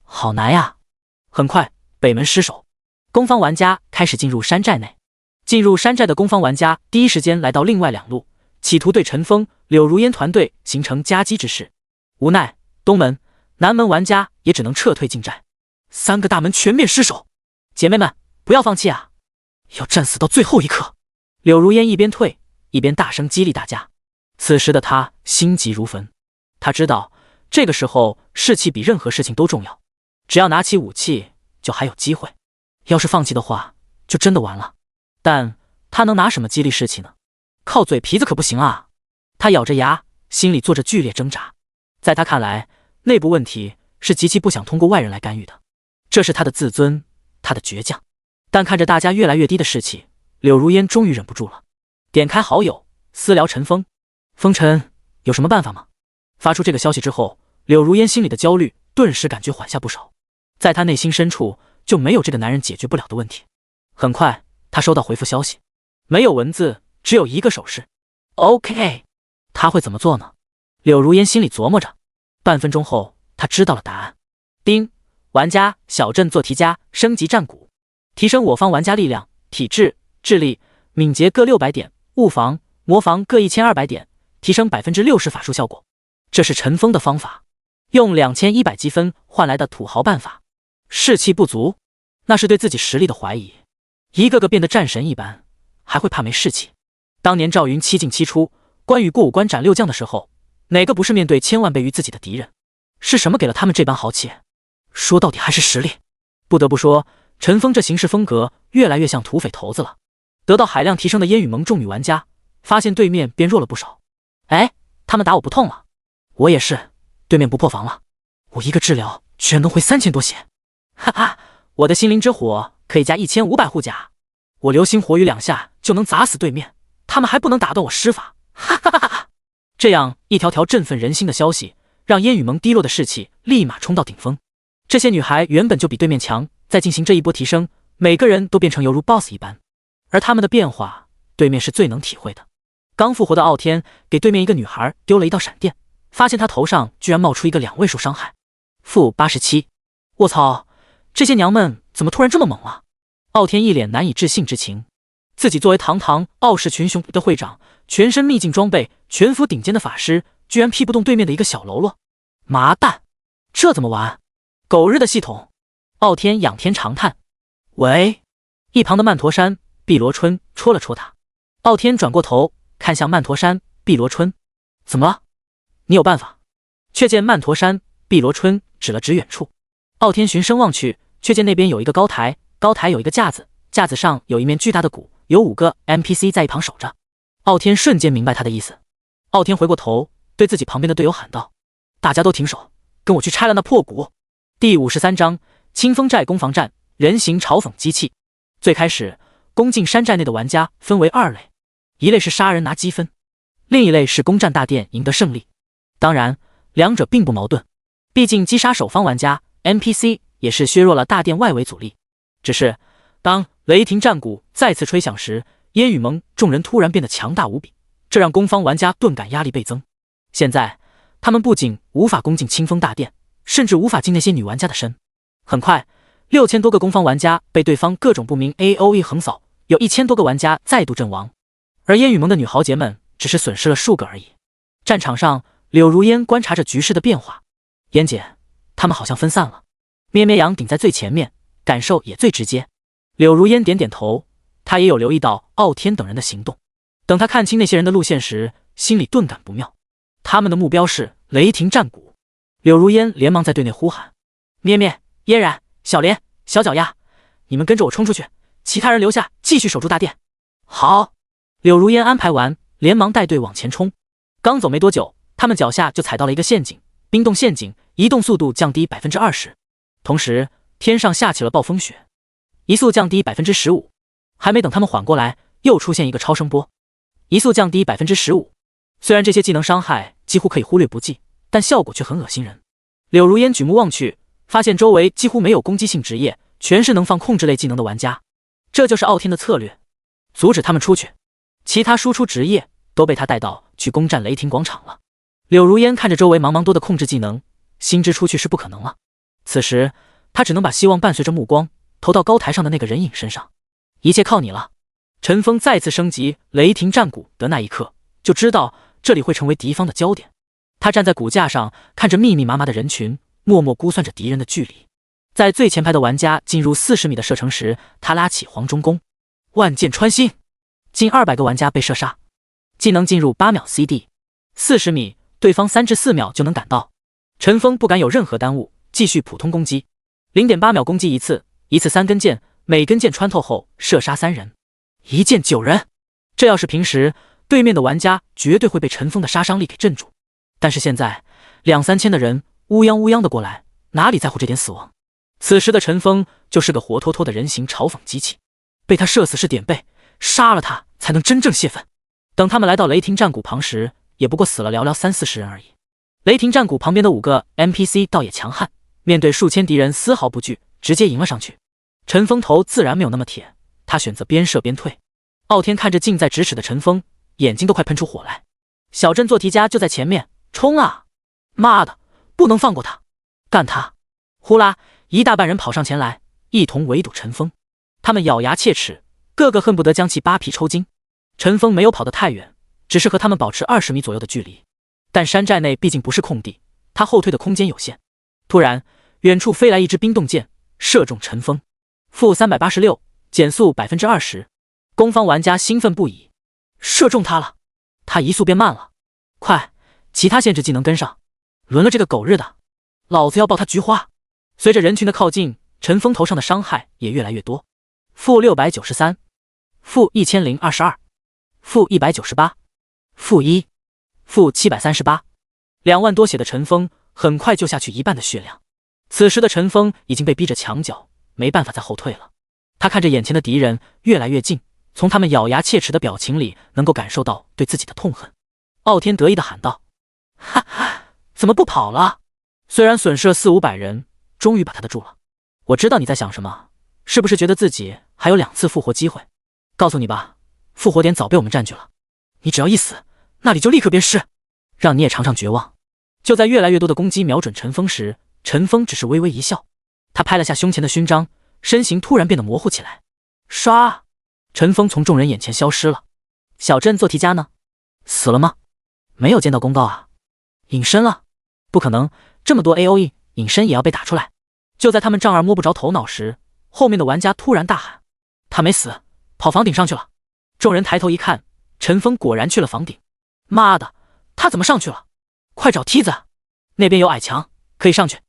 Speaker 1: 好难呀！”很快，北门失守，攻方玩家开始进入山寨内。进入山寨的攻方玩家第一时间来到另外2路，企图对陈峰、柳如烟团队形成夹击之势。无奈，东门、南门玩家也只能撤退进寨，3个大门全面失守。姐妹们，不要放弃啊，要战死到最后一刻！柳如烟一边退一边大声激励大家。此时的他心急如焚，他知道这个时候士气比任何事情都重要，只要拿起武器就还有机会，要是放弃的话就真的完了。但他能拿什么激励士气呢？靠嘴皮子可不行啊！他咬着牙，心里做着剧烈挣扎。在他看来，内部问题是极其不想通过外人来干预的，这是他的自尊，他的倔强。但看着大家越来越低的士气，柳如烟终于忍不住了，点开好友私聊陈峰：“风尘，有什么办法吗？”发出这个消息之后，柳如烟心里的焦虑顿时感觉缓下不少。在他内心深处就没有这个男人解决不了的问题。很快，他收到回复消息，没有文字，只有一个手势。OK， 他会怎么做呢？柳如烟心里琢磨着。半分钟后，他知道了答案。丁，玩家小镇做题家升级战鼓，提升我方玩家力量、体质、智力、敏捷各600点，物防、魔防各1200点，提升60%法术效果。这是陈峰的方法，用2100积分换来的土豪办法。士气不足，那是对自己实力的怀疑。一个个变得战神一般，还会怕没士气？当年赵云7进7出，关羽过5关斩6将的时候，哪个不是面对千万倍于自己的敌人？是什么给了他们这般豪气？说到底还是实力。不得不说，陈峰这行事风格越来越像土匪头子了。得到海量提升的烟雨盟众女玩家发现对面变弱了不少。哎，他们打我不痛了，我也是，对面不破防了，我一个治疗居然能回3000多血。哈哈，我的心灵之火可以加1500护甲，我流星火雨2下就能砸死对面，他们还不能打断我施法。哈哈哈哈！这样一条条振奋人心的消息，让烟雨盟低落的士气立马冲到顶峰。这些女孩原本就比对面强，在进行这一波提升，每个人都变成犹如 BOSS 一般，而他们的变化，对面是最能体会的。刚复活的傲天给对面一个女孩丢了一道闪电，发现她头上居然冒出一个2位数伤害，负87。卧槽，这些娘们怎么突然这么猛了？傲天一脸难以置信之情，自己作为堂堂傲视群雄的会长，全身秘境装备，全服顶尖的法师，居然劈不动对面的一个小喽啰。麻蛋，这怎么玩？狗日的系统！傲天仰天长叹。喂！一旁的曼陀山、碧螺春戳了戳他。傲天转过头看向曼陀山、碧螺春，怎么了？你有办法？却见曼陀山、碧螺春指了指远处。傲天循声望去，却见那边有一个高台，高台有一个架子，架子上有一面巨大的鼓，有5个 NPC 在一旁守着。傲天瞬间明白他的意思。傲天回过头对自己旁边的队友喊道：“大家都停手，跟我去拆了那破鼓。”第53章清风寨攻防战，人形嘲讽机器。最开始，攻进山寨内的玩家分为2类，一类是杀人拿积分，另一类是攻占大殿赢得胜利。当然，两者并不矛盾，毕竟击杀守方玩家 NPC 也是削弱了大殿外围阻力。只是当雷霆战鼓再次吹响时，烟雨盟众人突然变得强大无比，这让攻方玩家顿感压力倍增。现在他们不仅无法攻进清风大殿，甚至无法进那些女玩家的身。很快，6000多个攻方玩家被对方各种不明 AOE 横扫，有1000多个玩家再度阵亡，而烟雨盟的女豪杰们只是损失了数个而已。战场上，柳如烟观察着局势的变化。烟姐，他们好像分散了。咩咩羊顶在最前面，感受也最直接。柳如烟点点头，他也有留意到傲天等人的行动。等他看清那些人的路线时，心里顿感不妙。他们的目标是雷霆战鼓。柳如烟连忙在队内呼喊：咩咩、嫣然、小莲、小脚丫，你们跟着我冲出去，其他人留下继续守住大殿。好。柳如烟安排完，连忙带队往前冲。刚走没多久，他们脚下就踩到了一个陷阱，冰冻陷阱，移动速度降低 20%， 同时天上下起了暴风雪，移速降低 15%。 还没等他们缓过来，又出现一个超声波，移速降低 15%。 虽然这些技能伤害几乎可以忽略不计，但效果却很恶心人。柳如烟举目望去，发现周围几乎没有攻击性职业，全是能放控制类技能的玩家。这就是傲天的策略，阻止他们出去。其他输出职业都被他带到去攻占雷霆广场了。柳如烟看着周围茫茫多的控制技能，心知出去是不可能了。此时他只能把希望伴随着目光投到高台上的那个人影身上。一切靠你了。陈峰再次升级雷霆战鼓的那一刻，就知道这里会成为敌方的焦点。他站在骨架上，看着密密麻麻的人群，默默估算着敌人的距离。在最前排的玩家进入40米的射程时，他拉起黄忠弓，万箭穿心，近200个玩家被射杀。技能进入8秒 CD，40米，对方3至4秒就能赶到。陈峰不敢有任何耽误，继续普通攻击， 0.8秒攻击一次，一次3根箭，每根箭穿透后射杀3人，一箭9人。这要是平时，对面的玩家绝对会被陈峰的杀伤力给镇住。但是现在2、3千的人乌泱乌泱的过来，哪里在乎这点死亡？此时的陈峰就是个活脱脱的人形嘲讽机器，被他射死是点背，杀了他才能真正泄愤。等他们来到雷霆战鼓旁时，也不过死了寥寥30-40人而已。雷霆战鼓旁边的5个 NPC 倒也强悍，面对数千敌人丝毫不惧，直接迎了上去。陈峰头自然没有那么铁，他选择边射边退。傲天看着近在咫尺的陈峰，眼睛都快喷出火来。小镇做题家就在前面，冲啊！妈的，不能放过他，干他！呼啦，一大半人跑上前来，一同围堵陈峰。他们咬牙切齿，个个恨不得将其扒皮抽筋。陈峰没有跑得太远，只是和他们保持20米左右的距离。但山寨内毕竟不是空地，他后退的空间有限。突然，远处飞来一支冰冻箭，射中陈峰，负386，减速 20%。攻方玩家兴奋不已，射中他了，他移速变慢了。快，其他限制技能跟上，轮了这个狗日的，老子要爆他菊花！随着人群的靠近，陈峰头上的伤害也越来越多，负693，负1022，负198，负1，负738。2万多血的陈峰很快就下去一半的血量。此时的陈峰已经被逼着墙角，没办法再后退了。他看着眼前的敌人越来越近，从他们咬牙切齿的表情里能够感受到对自己的痛恨。傲天得意地喊道：哈哈，怎么不跑了？虽然损失了400-500人，终于把他的住了。我知道你在想什么，是不是觉得自己还有2次复活机会？告诉你吧，复活点早被我们占据了，你只要一死，那里就立刻变尸，让你也尝尝绝望。就在越来越多的攻击瞄准陈峰时，陈峰只是微微一笑，他拍了下胸前的勋章，身形突然变得模糊起来。唰，陈峰从众人眼前消失了。小镇做题家呢？死了吗？没有见到公告啊。隐身了？不可能，这么多 AOE， 隐身也要被打出来。就在他们丈二摸不着头脑时，后面的玩家突然大喊：他没死，跑房顶上去了。众人抬头一看，陈峰果然去了房顶。妈的，他怎么上去了？快找梯子，那边有矮墙，可以上去。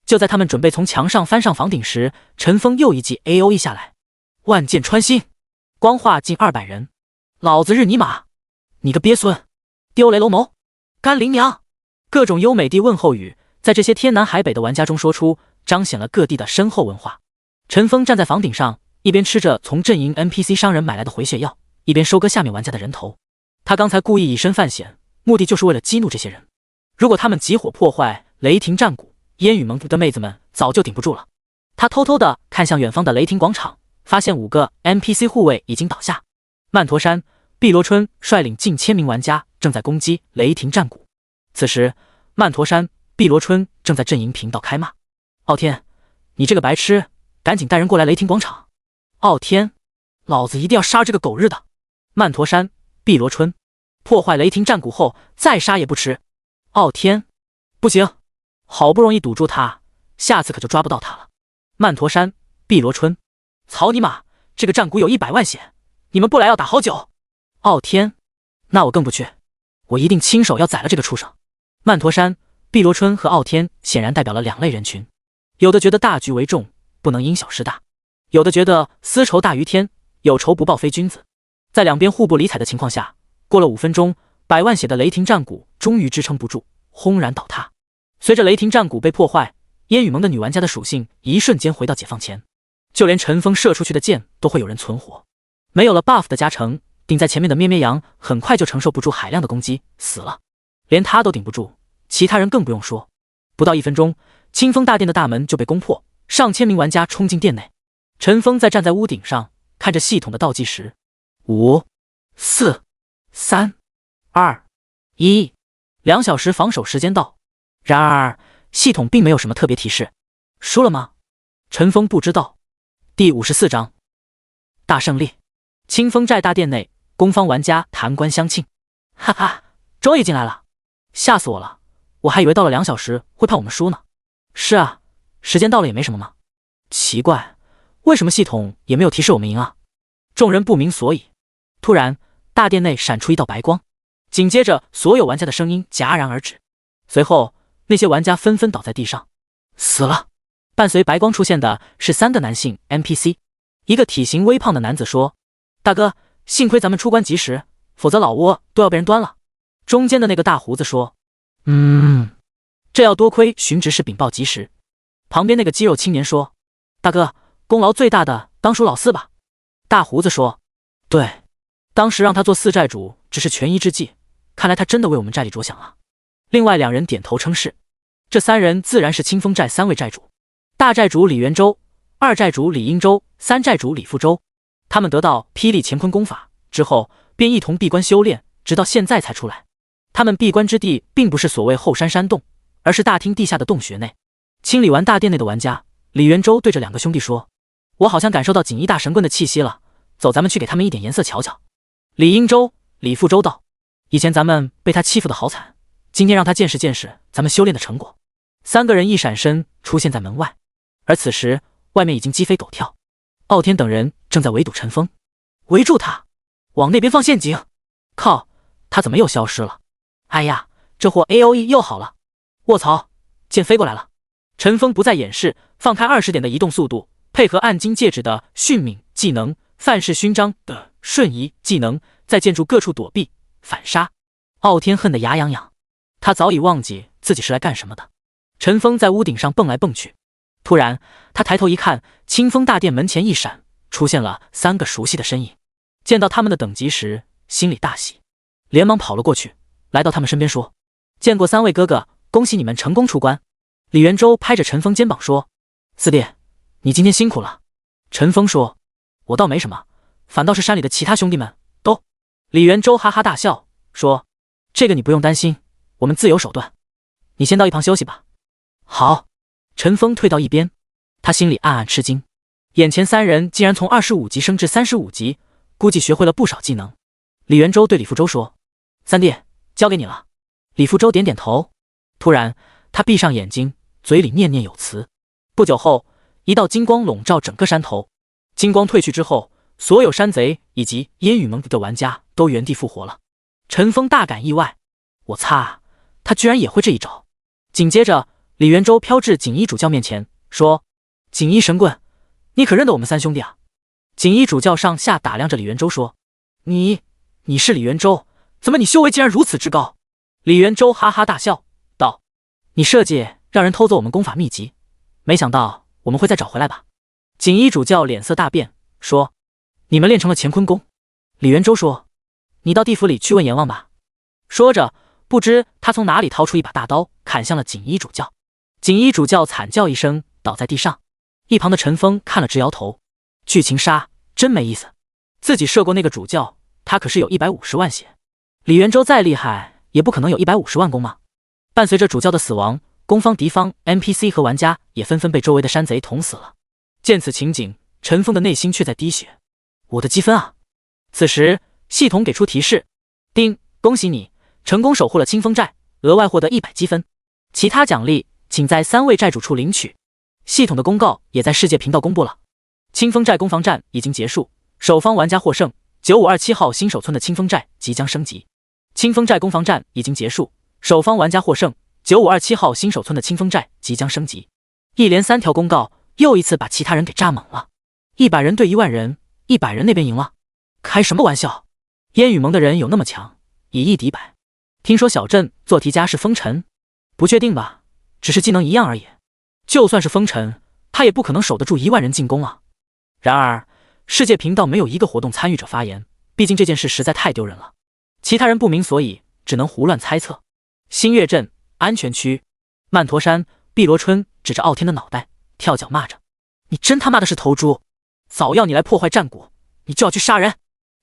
Speaker 1: 就在他们准备从墙上翻上房顶时，陈峰又一记 AOE 下来，万箭穿心，光化近200人。老子日你玛！你个鳖孙，丢雷龙眸，干林娘！各种优美地问候语在这些天南海北的玩家中说出，彰显了各地的深厚文化。陈峰站在房顶上，一边吃着从阵营 NPC 商人买来的回血药，一边收割下面玩家的人头。他刚才故意以身犯险，目的就是为了激怒这些人。如果他们集火破坏雷霆战鼓，烟雨盟的妹子们早就顶不住了。他偷偷地看向远方的雷霆广场，发现5个 NPC 护卫已经倒下。曼陀山、碧螺春率领近1000名玩家正在攻击雷霆战鼓。此时，曼陀山、碧螺春正在阵营频道开骂：“傲天，你这个白痴，赶紧带人过来雷霆广场！”傲天，老子一定要杀这个狗日的！曼陀山、碧螺春，破坏雷霆战鼓后再杀也不迟。傲天，不行，好不容易堵住他，下次可就抓不到他了。曼陀山、碧螺春，草你妈！这个战鼓有100万血，你们不来要打好久。傲天，那我更不去，我一定亲手要宰了这个畜生。曼陀山、碧螺春和傲天显然代表了2类人群，有的觉得大局为重，不能因小失大，有的觉得私仇大于天，有仇不报非君子。在两边互不理睬的情况下，过了5分钟，100万血的雷霆战鼓终于支撑不住，轰然倒塌。随着雷霆战鼓被破坏，烟雨盟的女玩家的属性一瞬间回到解放前，就连陈锋射出去的箭都会有人存活。没有了 buff 的加成，顶在前面的咩咩羊很快就承受不住海量的攻击，死了。连他都顶不住，其他人更不用说。不到1分钟，清风大殿的大门就被攻破，上千名玩家冲进殿内。陈锋在站在屋顶上，看着系统的倒计时：5、4、3、2、1，2小时防守时间到。然而，系统并没有什么特别提示。输了吗？陈锋不知道。第54章，大胜利。清风寨大殿内，攻方玩家弹冠相庆。哈哈，终于进来了，吓死我了！我还以为到了2小时会怕我们输呢。是啊，时间到了也没什么嘛。奇怪，为什么系统也没有提示我们赢啊？众人不明所以。突然，大殿内闪出一道白光，紧接着所有玩家的声音戛然而止。随后，那些玩家纷纷倒在地上，死了。伴随白光出现的是3个男性 NPC。一个体型微胖的男子说：“大哥，幸亏咱们出关及时，否则老窝都要被人端了。”中间的那个大胡子说：“这要多亏寻执事禀报及时。”旁边那个肌肉青年说：“大哥，功劳最大的当属老四吧？”大胡子说：“对，当时让他做4寨主只是权宜之计，看来他真的为我们寨里着想了。”另外2人点头称是。这3人自然是清风寨3位寨主：大寨主李元周、2寨主李英周、3寨主李富周。他们得到霹雳乾坤功法之后，便一同闭关修炼，直到现在才出来。他们闭关之地并不是所谓后山山洞，而是大厅地下的洞穴内。清理完大殿内的玩家，李元周对着2个兄弟说：“我好像感受到锦衣大神棍的气息了，走，咱们去给他们一点颜色瞧瞧。”李英周、李富周道：“以前咱们被他欺负的好惨，今天让他见识见识咱们修炼的成果。”3个人一闪身出现在门外，而此时外面已经鸡飞狗跳。傲天等人正在围堵陈锋，围住他，往那边放陷阱。靠，他怎么又消失了？哎呀，这货 AOE 又好了。卧槽，剑飞过来了。陈锋不再掩饰，放开20点的移动速度，配合暗金戒指的迅敏技能、范式勋章的瞬移技能，在建筑各处躲避反杀。傲天恨得牙痒痒，他早已忘记自己是来干什么的。陈锋在屋顶上蹦来蹦去，突然他抬头一看，清风大殿门前一闪，出现了3个熟悉的身影。见到他们的等级时，心里大喜，连忙跑了过去，来到他们身边说：“见过3位哥哥，恭喜你们成功出关。”李元周拍着陈锋肩膀说：“四弟，你今天辛苦了。”陈锋说：“我倒没什么，反倒是山里的其他兄弟们都……”李元周哈哈大笑说：“这个你不用担心，我们自有手段。你先到一旁休息吧。”好。陈锋退到一边，他心里暗暗吃惊，眼前3人竟然从25级升至35级，估计学会了不少技能。李元周对李富周说：“三弟，交给你了。”李富周点点头，突然他闭上眼睛，嘴里念念有词。不久后，一道金光笼罩整个山头，金光退去之后，所有山贼以及烟雨盟的玩家都原地复活了。陈锋大感意外，我擦，他居然也会这一招。紧接着李元周飘至锦衣主教面前说：“锦衣神棍，你可认得我们3兄弟啊？”锦衣主教上下打量着李元周说：“你是李元周，怎么你修为竟然如此之高？”李元周哈哈大笑道：“你设计让人偷走我们功法秘籍，没想到我们会再找回来吧？”锦衣主教脸色大变说：“你们练成了乾坤功。”李元周说：“你到地府里去问阎王吧。”说着，不知他从哪里掏出一把大刀，砍向了锦衣主教。锦衣主教惨叫一声，倒在地上。一旁的陈峰看了直摇头，剧情杀真没意思。自己射过那个主教，他可是有150万血。李元周再厉害，也不可能有150万弓嘛。伴随着主教的死亡，攻方敌方 NPC 和玩家也纷纷被周围的山贼捅死了。见此情景，陈峰的内心却在滴血。我的积分啊！此时系统给出提示：丁，恭喜你成功守护了清风寨，额外获得100积分。其他奖励请在3位寨主处领取。系统的公告也在世界频道公布了。清风寨攻防战已经结束，守方玩家获胜。9527号新手村的清风寨即将升级。清风寨攻防战已经结束，守方玩家获胜。9527号新手村的清风寨即将升级。一连3条公告，又一次把其他人给炸懵了。100人对1万人，100人那边赢了？开什么玩笑？烟雨盟的人有那么强，以1敌100？听说小镇做题家是风尘，不确定吧？只是技能一样而已。就算是风尘，他也不可能守得住1万人进攻啊。然而，世界频道没有一个活动参与者发言，毕竟这件事实在太丢人了。其他人不明所以，只能胡乱猜测。新月镇安全区，曼陀山碧螺春指着傲天的脑袋，跳脚骂着：“你真他妈的是头猪！早要你来破坏战鼓，你就要去杀人！”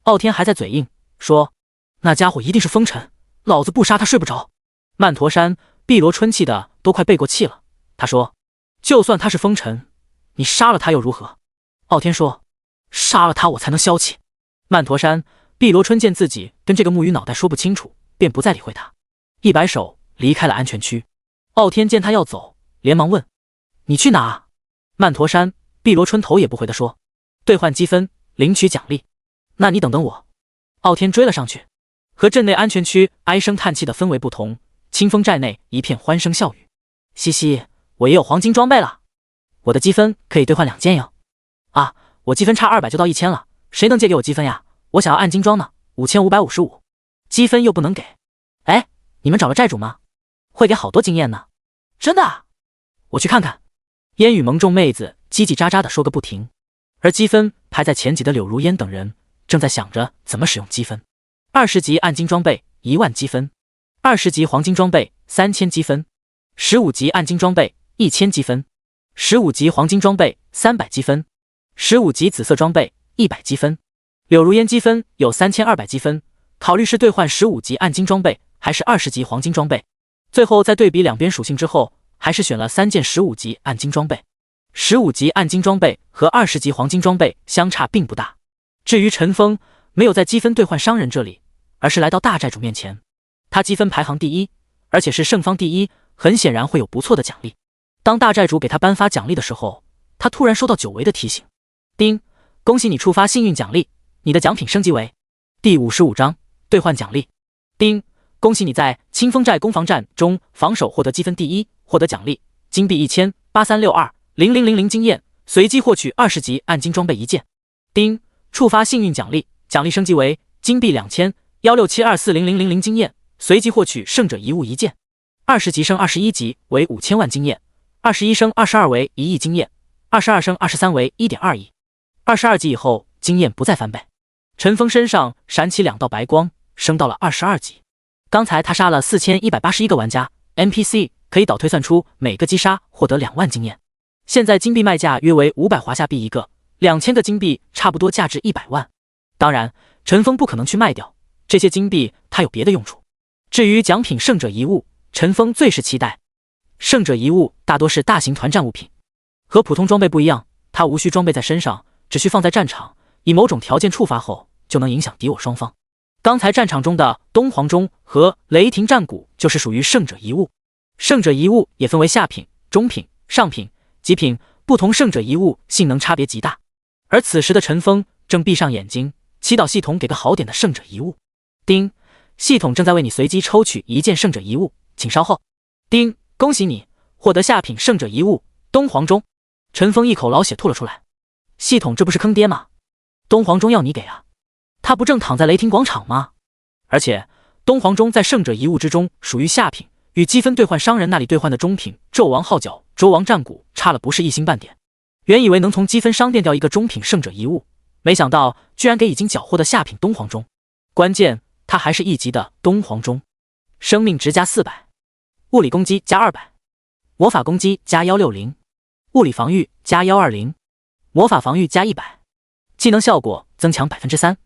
Speaker 1: 傲天还在嘴硬，说：“那家伙一定是风尘，老子不杀他睡不着。”曼陀山碧螺春气的都快背过气了，他说：“就算他是风尘，你杀了他又如何？”傲天说：“杀了他我才能消气。”曼陀山碧螺春见自己跟这个木鱼脑袋说不清楚，便不再理会他，一摆手离开了安全区。傲天见他要走，连忙问：“你去哪？”曼陀山碧螺春头也不回地说：“兑换积分，领取奖励。”“那你等等我。”傲天追了上去。和镇内安全区唉声叹气的氛围不同，清风寨内一片欢声笑语。嘻嘻，我也有黄金装备了，我的积分可以兑换2件哟。啊，我积分差200就到1000了，谁能借给我积分呀？我想要暗金装呢，5555，积分又不能给。哎，你们找了寨主吗？会给好多经验呢。真的啊？我去看看。烟雨盟众妹子叽叽喳喳的说个不停，而积分排在前几的柳如烟等人正在想着怎么使用积分。20级暗金装备1万积分，20级黄金装备3000积分，15级暗金装备1000积分，15级黄金装备300积分，15级紫色装备100积分。柳如烟积分有3200积分，考虑是兑换15级暗金装备还是20级黄金装备。最后在对比两边属性之后，还是选了3件15级暗金装备。15级暗金装备和20级黄金装备相差并不大。至于陈峰，没有在积分兑换商人这里，而是来到大寨主面前。他积分排行第1，而且是胜方第1，很显然会有不错的奖励。当大寨主给他颁发奖励的时候，他突然收到久违的提醒：丁，恭喜你触发幸运奖励，你的奖品升级为第55章兑换奖励。丁，恭喜你在清风寨攻防战中防守获得积分第1，获得奖励金币1000，83620000经验，随机获取20级暗金装备1件。丁，触发幸运奖励，奖励升级为金币2000，167240000经验，随机获取胜者遗物1件。20级升21级为5000万经验，21升22为1亿经验，22升23为1.2亿。22级以后经验不再翻倍。陈峰身上闪起2道白光，升到了22级。刚才他杀了4181个玩家 NPC， 可以倒推算出每个击杀获得2万经验。现在金币卖价约为500华夏币一个，2000个金币差不多价值100万。当然，陈峰不可能去卖掉这些金币，他有别的用处。至于奖品胜者遗物，陈峰最是期待。胜者遗物大多是大型团战物品，和普通装备不一样，它无需装备在身上，只需放在战场，以某种条件触发后就能影响敌我双方。刚才战场中的东皇钟和雷霆战鼓就是属于胜者遗物。胜者遗物也分为下品、中品、上品、极品，不同胜者遗物性能差别极大。而此时的陈峰正闭上眼睛，祈祷系统给个好点的胜者遗物。丁，系统正在为你随机抽取1件胜者遗物，请稍后。丁，恭喜你获得下品胜者遗物东皇钟。陈峰一口老血吐了出来。系统这不是坑爹吗？东皇钟要你给啊，他不正躺在雷霆广场吗？而且东皇钟在胜者遗物之中属于下品，与积分兑换商人那里兑换的中品纣王号角、周王战鼓差了不是一星半点。原以为能从积分商店调一个中品胜者遗物，没想到居然给已经缴获的下品东皇钟，关键他还是1级的东皇钟。生命值加400，物理攻击加200，魔法攻击加160，物理防御加120，魔法防御加100，技能效果增强 3%，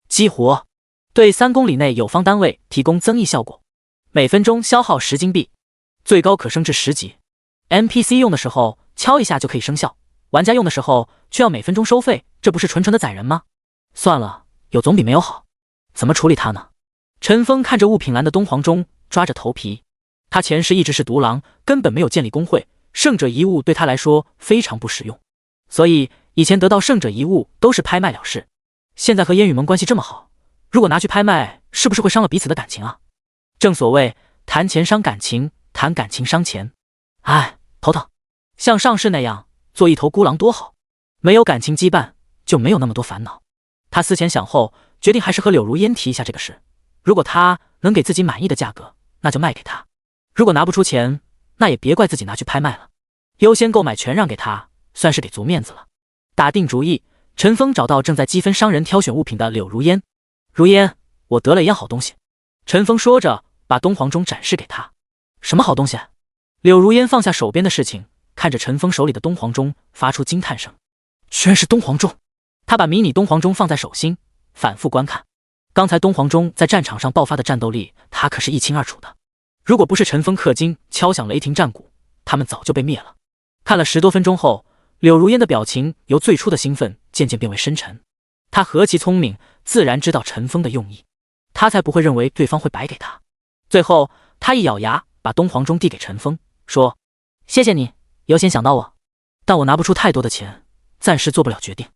Speaker 1: 激活，对3公里内有方单位提供增益效果，每分钟消耗10金币，最高可升至10级。NPC 用的时候敲一下就可以生效，玩家用的时候却要每分钟收费，这不是纯纯的宰人吗？算了，有总比没有好。怎么处理它呢？陈峰看着物品栏的东皇钟，抓着头皮。他前世一直是独狼，根本没有建立公会，圣者遗物对他来说非常不实用，所以以前得到圣者遗物都是拍卖了事。现在和烟雨盟关系这么好，如果拿去拍卖，是不是会伤了彼此的感情啊？正所谓谈钱伤感情，谈感情伤钱。哎，头疼。像上世那样做一头孤狼多好，没有感情羁绊，就没有那么多烦恼。他思前想后，决定还是和柳如烟提一下这个事。如果他能给自己满意的价格，那就卖给他；如果拿不出钱，那也别怪自己拿去拍卖了。优先购买全让给他，算是给足面子了。打定主意，陈峰找到正在积分商人挑选物品的柳如烟。如烟，我得了一样好东西。陈峰说着，把东皇钟展示给他。什么好东西？柳如烟放下手边的事情，看着陈峰手里的东皇钟，发出惊叹声。居然是东皇钟！他把迷你东皇钟放在手心，反复观看。刚才东皇钟在战场上爆发的战斗力，他可是一清二楚的。如果不是陈峰氪金敲响雷霆战鼓，他们早就被灭了。看了10多分钟后，柳如烟的表情由最初的兴奋渐渐变为深沉。他何其聪明，自然知道陈峰的用意，他才不会认为对方会白给他。最后，他一咬牙，把东皇钟递给陈峰，说：“谢谢你优先想到我，但我拿不出太多的钱，暂时做不了决定。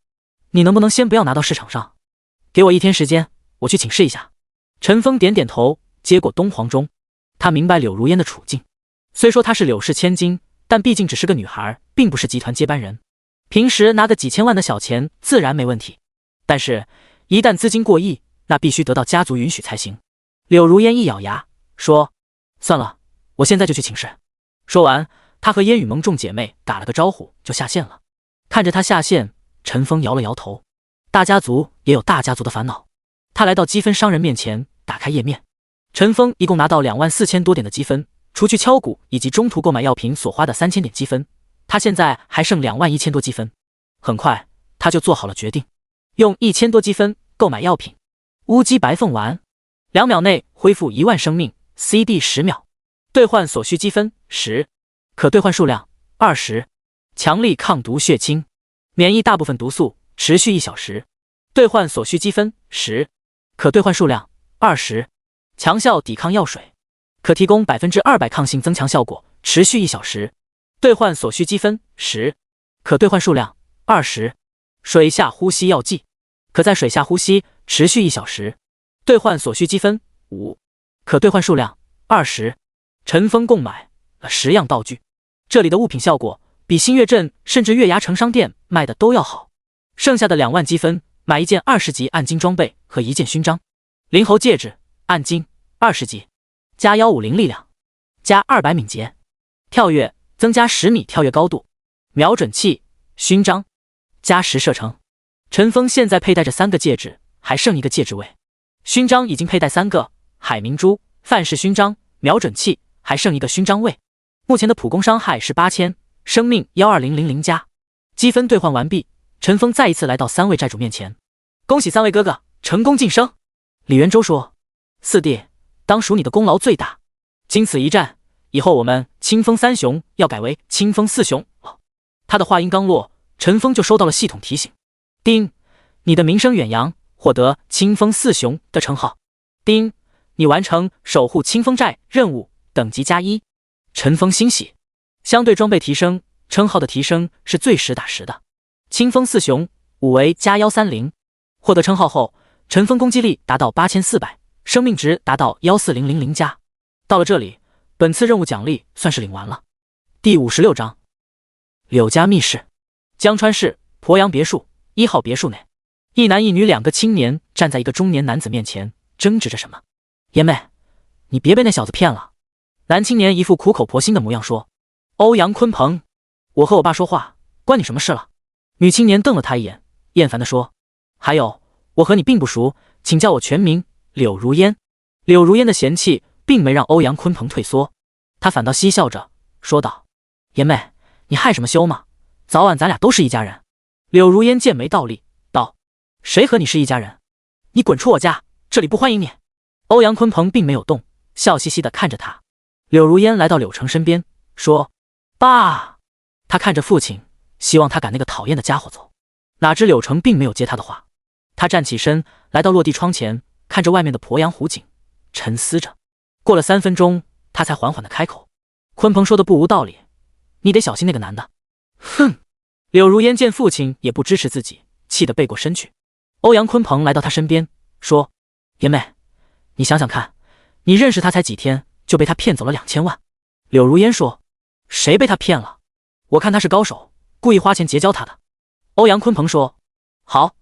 Speaker 1: 你能不能先不要拿到市场上，给我1天时间，我去请示一下。”陈峰点点头，接过东皇钟。他明白柳如烟的处境，虽说她是柳氏千金，但毕竟只是个女孩，并不是集团接班人。平时拿个几千万的小钱自然没问题，但是一旦资金过亿，那必须得到家族允许才行。柳如烟一咬牙说：“算了，我现在就去请示。”说完，她和烟雨盟众姐妹打了个招呼就下线了。看着她下线，陈峰摇了摇头。大家族也有大家族的烦恼。他来到积分商人面前，打开页面。陈峰一共拿到24000多点的积分，除去敲鼓以及中途购买药品所花的3000点积分，他现在还剩21000多积分。很快他就做好了决定，用1000多积分购买药品。乌鸡白凤丸，2秒内恢复1万生命 ，CD 10秒，兑换所需积分10，可兑换数量20。强力抗毒血清，免疫大部分毒素，持续1小时，兑换所需积分10，可兑换数量20。强效抵抗药水，可提供 200% 抗性增强效果，持续1小时，兑换所需积分10，可兑换数量20。水下呼吸药剂，可在水下呼吸，持续1小时，兑换所需积分5，可兑换数量20。陈峰共买了10样道具，这里的物品效果比新月镇甚至月牙城商店卖的都要好。剩下的2万积分买一件20级暗金装备和一件勋章。灵猴戒指暗金20级，加150力量，加200敏捷，跳跃增加10米跳跃高度，瞄准器勋章加10射程。陈峰现在佩戴着3个戒指，还剩1个戒指位。勋章已经佩戴3个，海明珠、范氏勋章、瞄准器还剩1个勋章位。目前的普攻伤害是8000，生命12000加。积分兑换完毕，陈峰再一次来到3位债主面前。恭喜3位哥哥成功晋升。李元周说：“四弟，当属你的功劳最大。经此一战，以后我们清风3雄要改为清风4雄了。”他的话音刚落，陈峰就收到了系统提醒：“丁，你的名声远扬，获得清风4雄的称号。丁，你完成守护清风寨任务，等级+1。”陈峰欣喜，相对装备提升，称号的提升是最实打实的。清风4雄5为+130，获得称号后，陈峰攻击力达到8400，生命值达到14000加。到了这里，本次任务奖励算是领完了。第56章，柳家密室。江川市鄱阳别墅1号别墅内，一男一女2个青年站在一个中年男子面前，争执着什么。爷妹，你别被那小子骗了。男青年一副苦口婆心的模样说：“欧阳鲲鹏，我和我爸说话，关你什么事了？”女青年瞪了他一眼，厌烦地说：“还有，我和你并不熟，请叫我全名柳如烟。柳如烟的嫌弃并没让欧阳鲲鹏退缩，他反倒嬉笑着说道：颜妹，你害什么羞嘛？早晚咱俩都是一家人。柳如烟剑眉倒立道：谁和你是一家人？你滚出我家，这里不欢迎你。欧阳鲲鹏并没有动，笑嘻嘻地看着他。柳如烟来到柳成身边说：爸。他看着父亲，希望他赶那个讨厌的家伙走，哪知柳成并没有接他的话。他站起身来到落地窗前，看着外面的鄱阳湖景，沉思着。过了3分钟，他才缓缓地开口：鲲鹏说的不无道理，你得小心那个男的。哼！柳如烟见父亲也不支持自己，气得背过身去。欧阳鲲鹏来到他身边说：颜妹，你想想看，你认识他才几天，就被他骗走了2000万。柳如烟说：谁被他骗了？我看他是高手，故意花钱结交他的。欧阳鲲鹏说：好，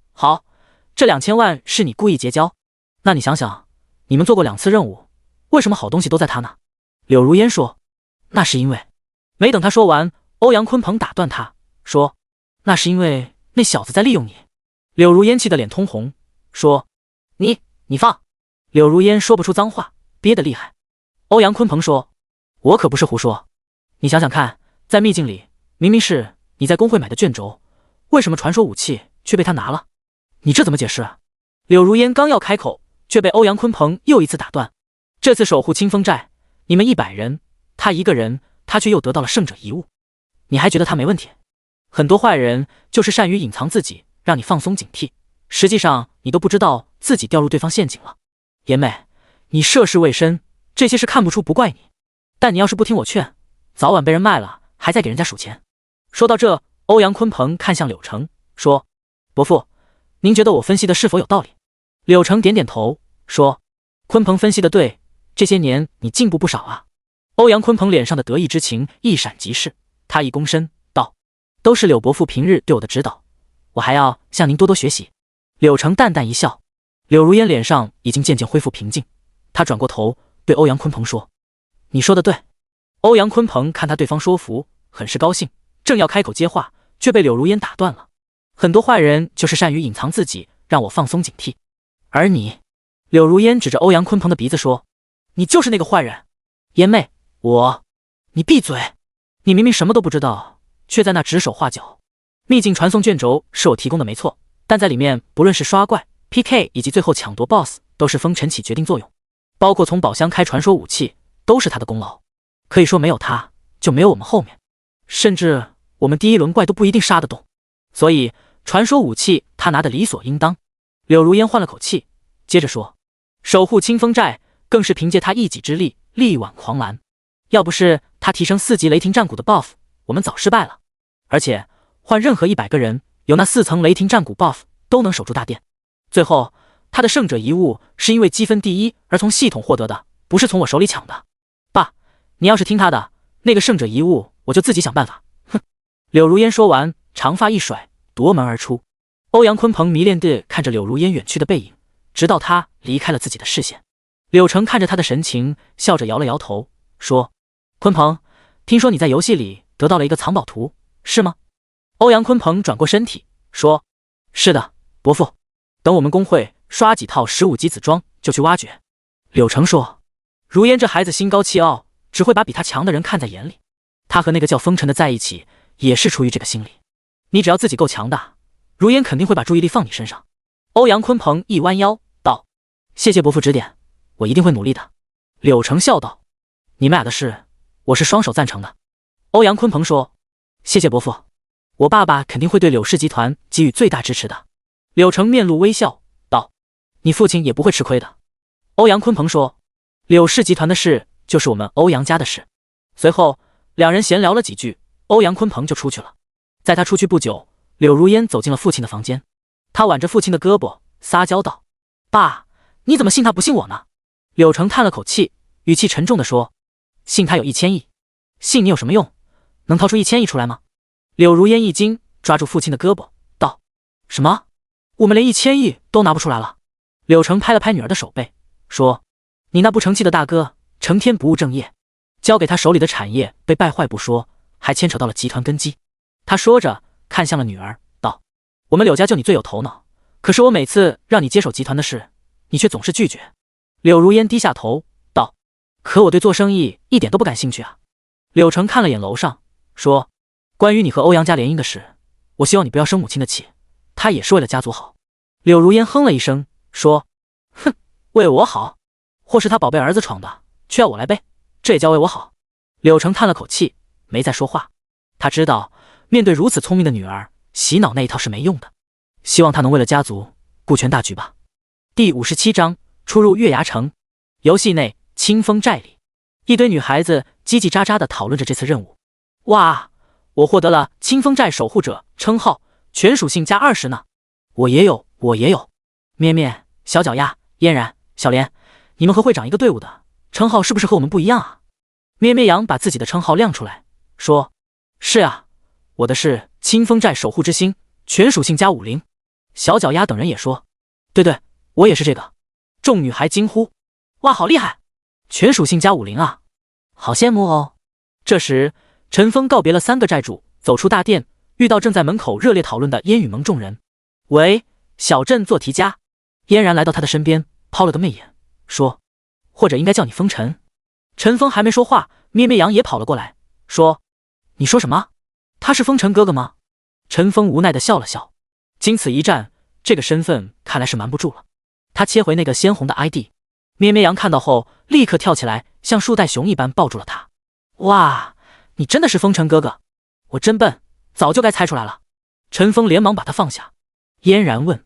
Speaker 1: 这2000万是你故意结交？那你想想，你们做过2次任务，为什么好东西都在他那？柳如烟说：那是因为……没等他说完，欧阳鲲鹏打断他说：那是因为那小子在利用你。柳如烟气得脸通红，说：你放！柳如烟说不出脏话，憋得厉害。欧阳鲲鹏说：我可不是胡说，你想想看，在秘境里明明是你在公会买的卷轴，为什么传说武器却被他拿了？你这怎么解释啊？柳如烟刚要开口，却被欧阳鲲鹏又一次打断。这次守护清风寨，你们100人，他一个人，他却又得到了圣者遗物，你还觉得他没问题？很多坏人就是善于隐藏自己，让你放松警惕，实际上你都不知道自己掉入对方陷阱了。颜妹，你涉世未深，这些事看不出不怪你，但你要是不听我劝，早晚被人卖了，还在给人家数钱。说到这，欧阳鲲鹏看向柳成说：伯父，您觉得我分析的是否有道理？柳成点点头说：鲲鹏分析的对，这些年你进步不少啊。欧阳鲲鹏脸上的得意之情一闪即逝，他一躬身道：都是柳伯父平日对我的指导，我还要向您多多学习。柳成淡淡一笑，柳如烟脸上已经渐渐恢复平静，他转过头对欧阳鲲鹏说：你说的对。欧阳鲲鹏看他对方说服，很是高兴，正要开口接话，却被柳如烟打断了。很多坏人就是善于隐藏自己，让我放松警惕。而你……柳如烟指着欧阳鲲鹏的鼻子说：你就是那个坏人。烟妹，你闭嘴！你明明什么都不知道，却在那指手画脚。秘境传送卷轴是我提供的没错，但在里面不论是刷怪、PK 以及最后抢夺 BOSS 都是风尘起决定作用，包括从宝箱开传说武器都是他的功劳。可以说没有他，就没有我们后面，甚至我们第1轮怪都不一定杀得动。所以传说武器他拿的理所应当。柳如烟换了口气，接着说：守护清风寨更是凭借他一己之力力挽狂澜，要不是他提升4级雷霆战鼓的 buff， 我们早失败了。而且换任何100个人，有那4层雷霆战鼓 buff 都能守住大殿。最后他的圣者遗物是因为积分第1而从系统获得的，不是从我手里抢的。爸，你要是听他的，那个圣者遗物我就自己想办法。哼！柳如烟说完，长发一甩，夺门而出。欧阳鲲鹏迷恋地看着柳如烟远去的背影，直到他离开了自己的视线。柳成看着他的神情，笑着摇了摇头，说：鲲鹏，听说你在游戏里得到了一个藏宝图，是吗？欧阳鲲鹏转过身体说：是的，伯父，等我们公会刷几套15级紫装就去挖掘。柳成说：如烟这孩子心高气傲，只会把比他强的人看在眼里，他和那个叫风尘的在一起也是出于这个心理。你只要自己够强大，如烟肯定会把注意力放你身上。欧阳鲲鹏一弯腰道：谢谢伯父指点，我一定会努力的。柳成笑道：你们俩的事我是双手赞成的。欧阳鲲鹏说：谢谢伯父，我爸爸肯定会对柳氏集团给予最大支持的。柳成面露微笑道：你父亲也不会吃亏的。欧阳鲲鹏说：柳氏集团的事就是我们欧阳家的事。随后两人闲聊了几句，欧阳鲲鹏就出去了。在他出去不久，柳如烟走进了父亲的房间，他挽着父亲的胳膊撒娇道：爸，你怎么信他不信我呢？柳成叹了口气，语气沉重地说：信他有1000亿，信你有什么用？能掏出1000亿出来吗？柳如烟一惊，抓住父亲的胳膊道：什么？我们连1000亿都拿不出来了？柳成拍了拍女儿的手背说：你那不成器的大哥成天不务正业，交给他手里的产业被败坏不说，还牵扯到了集团根基。他说着看向了女儿道：我们柳家就你最有头脑，可是我每次让你接手集团的事，你却总是拒绝。柳如烟低下头道：可我对做生意一点都不感兴趣啊。柳成看了眼楼上，说：关于你和欧阳家联姻的事，我希望你不要生母亲的气，她也是为了家族好。柳如烟哼了一声，说：哼，为我好？或是他宝贝儿子闯的，却要我来背，这也叫为我好？柳成叹了口气，没再说话。他知道面对如此聪明的女儿，洗脑那一套是没用的，希望她能为了家族顾全大局吧。第57章出入月牙城。游戏内清风寨里，一堆女孩子叽叽喳喳地讨论着这次任务。哇，我获得了清风寨守护者称号，全属性加20呢。我也有。咩咩、小脚丫、嫣然、小莲，你们和会长一个队伍的，称号是不是和我们不一样啊？咩咩羊把自己的称号亮出来，说：是啊，我的是清风寨守护之星，全属性加50。小脚丫等人也说：对，我也是这个。众女孩惊呼：哇，好厉害！全属性加50啊，好羡慕哦。这时陈峰告别了3个寨主，走出大殿，遇到正在门口热烈讨论的烟雨盟众人。喂，小镇做题家。嫣然来到他的身边，抛了个媚眼，说：或者应该叫你风尘。陈峰还没说话，咩咩羊也跑了过来，说：你说什么？他是风尘哥哥吗？陈峰无奈地笑了笑，经此一战，这个身份看来是瞒不住了。他切回那个鲜红的 ID， 咩咩羊看到后立刻跳起来，像树袋熊一般抱住了他。哇，你真的是风尘哥哥，我真笨，早就该猜出来了。陈峰连忙把他放下。嫣然问：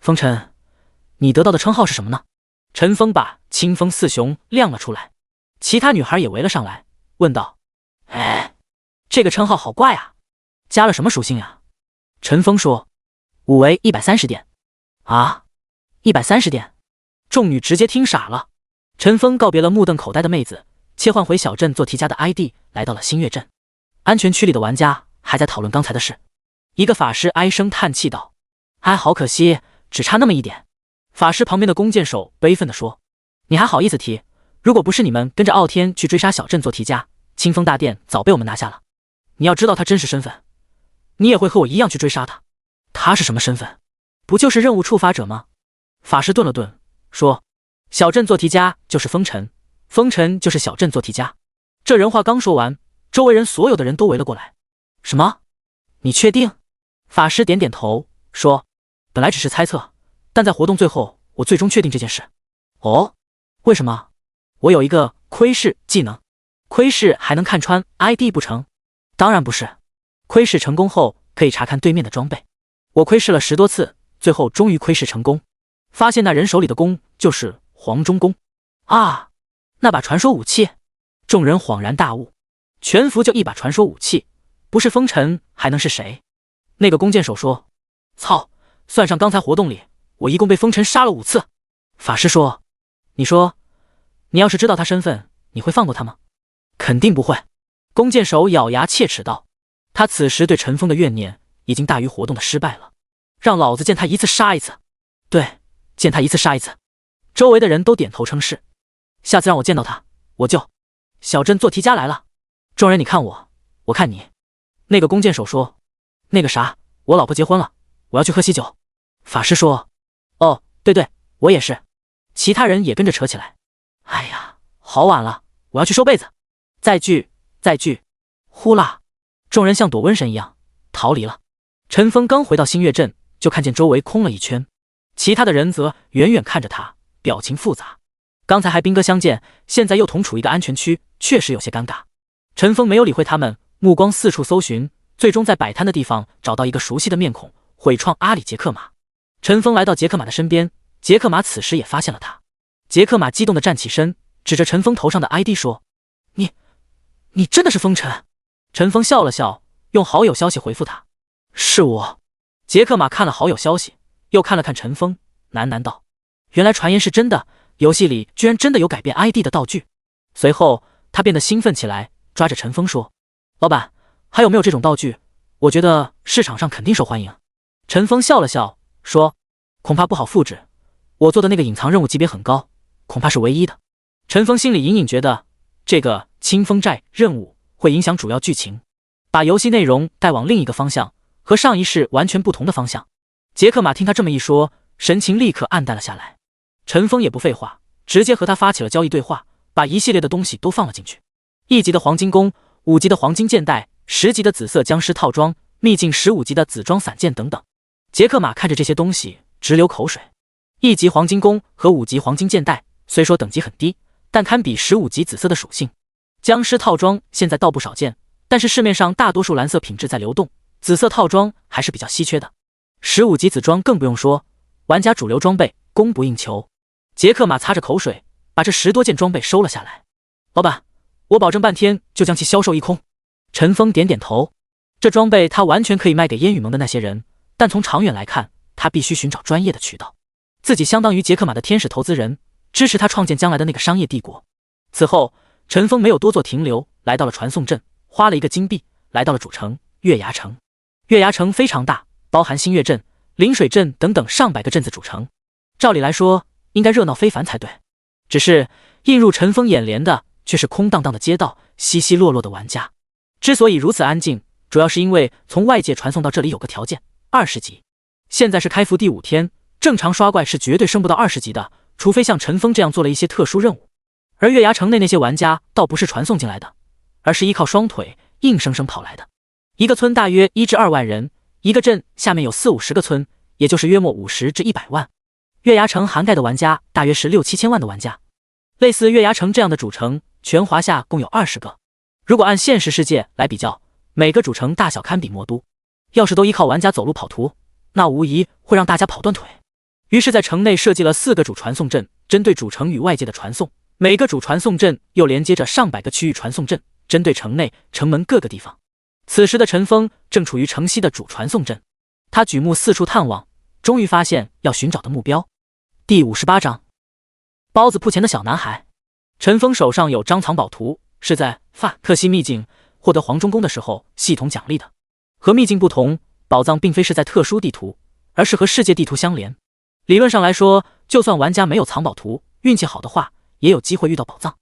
Speaker 1: 风尘，你得到的称号是什么呢？陈峰把清风四雄亮了出来，其他女孩也围了上来，问道：哎，这个称号好怪啊，加了什么属性呀？陈峰说：5为130点。啊，130点？众女直接听傻了。陈峰告别了目瞪口呆的妹子，切换回小镇做题家的 ID， 来到了新月镇。安全区里的玩家还在讨论刚才的事。一个法师唉声叹气道：哎，好可惜，只差那么一点。法师旁边的弓箭手悲愤地说：你还好意思提？如果不是你们跟着傲天去追杀小镇做题家，清风大殿早被我们拿下了。你要知道他真实身份，你也会和我一样去追杀他。他是什么身份？不就是任务触发者吗？法师顿了顿，说：小镇做题家就是风尘，风尘就是小镇做题家。这人话刚说完，周围人所有的人都围了过来。什么？你确定？法师点点头，说：本来只是猜测，但在活动最后，我最终确定这件事。哦，为什么？我有一个窥视技能，窥视还能看穿 ID 不成？当然不是，窥视成功后可以查看对面的装备。我窥视了10多次，最后终于窥视成功，发现那人手里的弓就是黄钟弓。啊，那把传说武器？众人恍然大悟，全服就一把传说武器，不是风尘还能是谁？那个弓箭手说：操，算上刚才活动里，我一共被风尘杀了5次。法师说：你说，你要是知道他身份，你会放过他吗？肯定不会。弓箭手咬牙切齿道：他此时对陈峰的怨念已经大于活动的失败了，让老子见他一次杀一次。对，见他一次杀一次。周围的人都点头称是。下次让我见到他，我就……小镇做题家来了。众人你看我，我看你。那个弓箭手说：那个啥，我老婆结婚了，我要去喝喜酒。法师说：哦，对，我也是。其他人也跟着扯起来。哎呀，好晚了，我要去收被子。再聚。呼啦，众人像躲瘟神一样逃离了。陈峰刚回到新月镇，就看见周围空了一圈，其他的人则远远看着他，表情复杂。刚才还兵戈相见，现在又同处一个安全区，确实有些尴尬。陈峰没有理会他们，目光四处搜寻，最终在摆摊的地方找到一个熟悉的面孔，毁创阿里杰克马。陈峰来到杰克马的身边，杰克马此时也发现了他。杰克马激动地站起身，指着陈峰头上的 ID 说：你真的是风尘？陈峰笑了笑，用好友消息回复他：是我。杰克马看了好友消息，又看了看陈峰，喃喃道：原来传言是真的，游戏里居然真的有改变 ID 的道具。随后他变得兴奋起来，抓着陈峰说：老板，还有没有这种道具？我觉得市场上肯定受欢迎。陈峰笑了笑说：恐怕不好复制，我做的那个隐藏任务级别很高，恐怕是唯一的。陈峰心里隐隐觉得这个清风寨任务会影响主要剧情，把游戏内容带往另一个方向，和上一世完全不同的方向。杰克马听他这么一说，神情立刻暗淡了下来。陈峰也不废话，直接和他发起了交易对话，把一系列的东西都放了进去：1级的黄金弓，5级的黄金剑带，10级的紫色僵尸套装，秘境15级的紫装散剑等等。杰克马看着这些东西直流口水。1级黄金弓和5级黄金剑带虽说等级很低，但堪比15级紫色的属性。僵尸套装现在倒不少见，但是市面上大多数蓝色品质在流动，紫色套装还是比较稀缺的。15级紫装更不用说，玩家主流装备供不应求。杰克马擦着口水，把这10多件装备收了下来。老板，我保证半天就将其销售一空。陈峰点点头，这装备他完全可以卖给烟雨盟的那些人，但从长远来看，他必须寻找专业的渠道。自己相当于杰克马的天使投资人，支持他创建将来的那个商业帝国。此后，陈峰没有多做停留，来到了传送阵，花了1个金币，来到了主城月牙城。月牙城非常大，包含新月镇、临水镇等等上百个镇子组成。照理来说，应该热闹非凡才对。只是映入陈峰眼帘的却是空荡荡的街道，稀稀落落的玩家。之所以如此安静，主要是因为从外界传送到这里有个条件，20级。现在是开服第5天，正常刷怪是绝对升不到20级的，除非像陈峰这样做了一些特殊任务。而月牙城内那些玩家倒不是传送进来的，而是依靠双腿硬生生跑来的。一个村大约1至2万人，一个镇下面有40-50个村，也就是约莫50至100万。月牙城涵盖的玩家大约是6-7千万的玩家。类似月牙城这样的主城，全华夏共有20个。如果按现实世界来比较，每个主城大小堪比魔都。要是都依靠玩家走路跑图，那无疑会让大家跑断腿。于是，在城内设计了4个主传送阵，针对主城与外界的传送。每个主传送阵又连接着上百个区域传送阵，针对城内、城门各个地方。此时的陈峰正处于城西的主传送阵，他举目四处探望，终于发现要寻找的目标。第58章，包子铺前的小男孩。陈峰手上有张藏宝图，是在克西秘境获得黄忠弓的时候系统奖励的。和秘境不同，宝藏并非是在特殊地图，而是和世界地图相连。理论上来说，就算玩家没有藏宝图，运气好的话，也有机会遇到宝藏。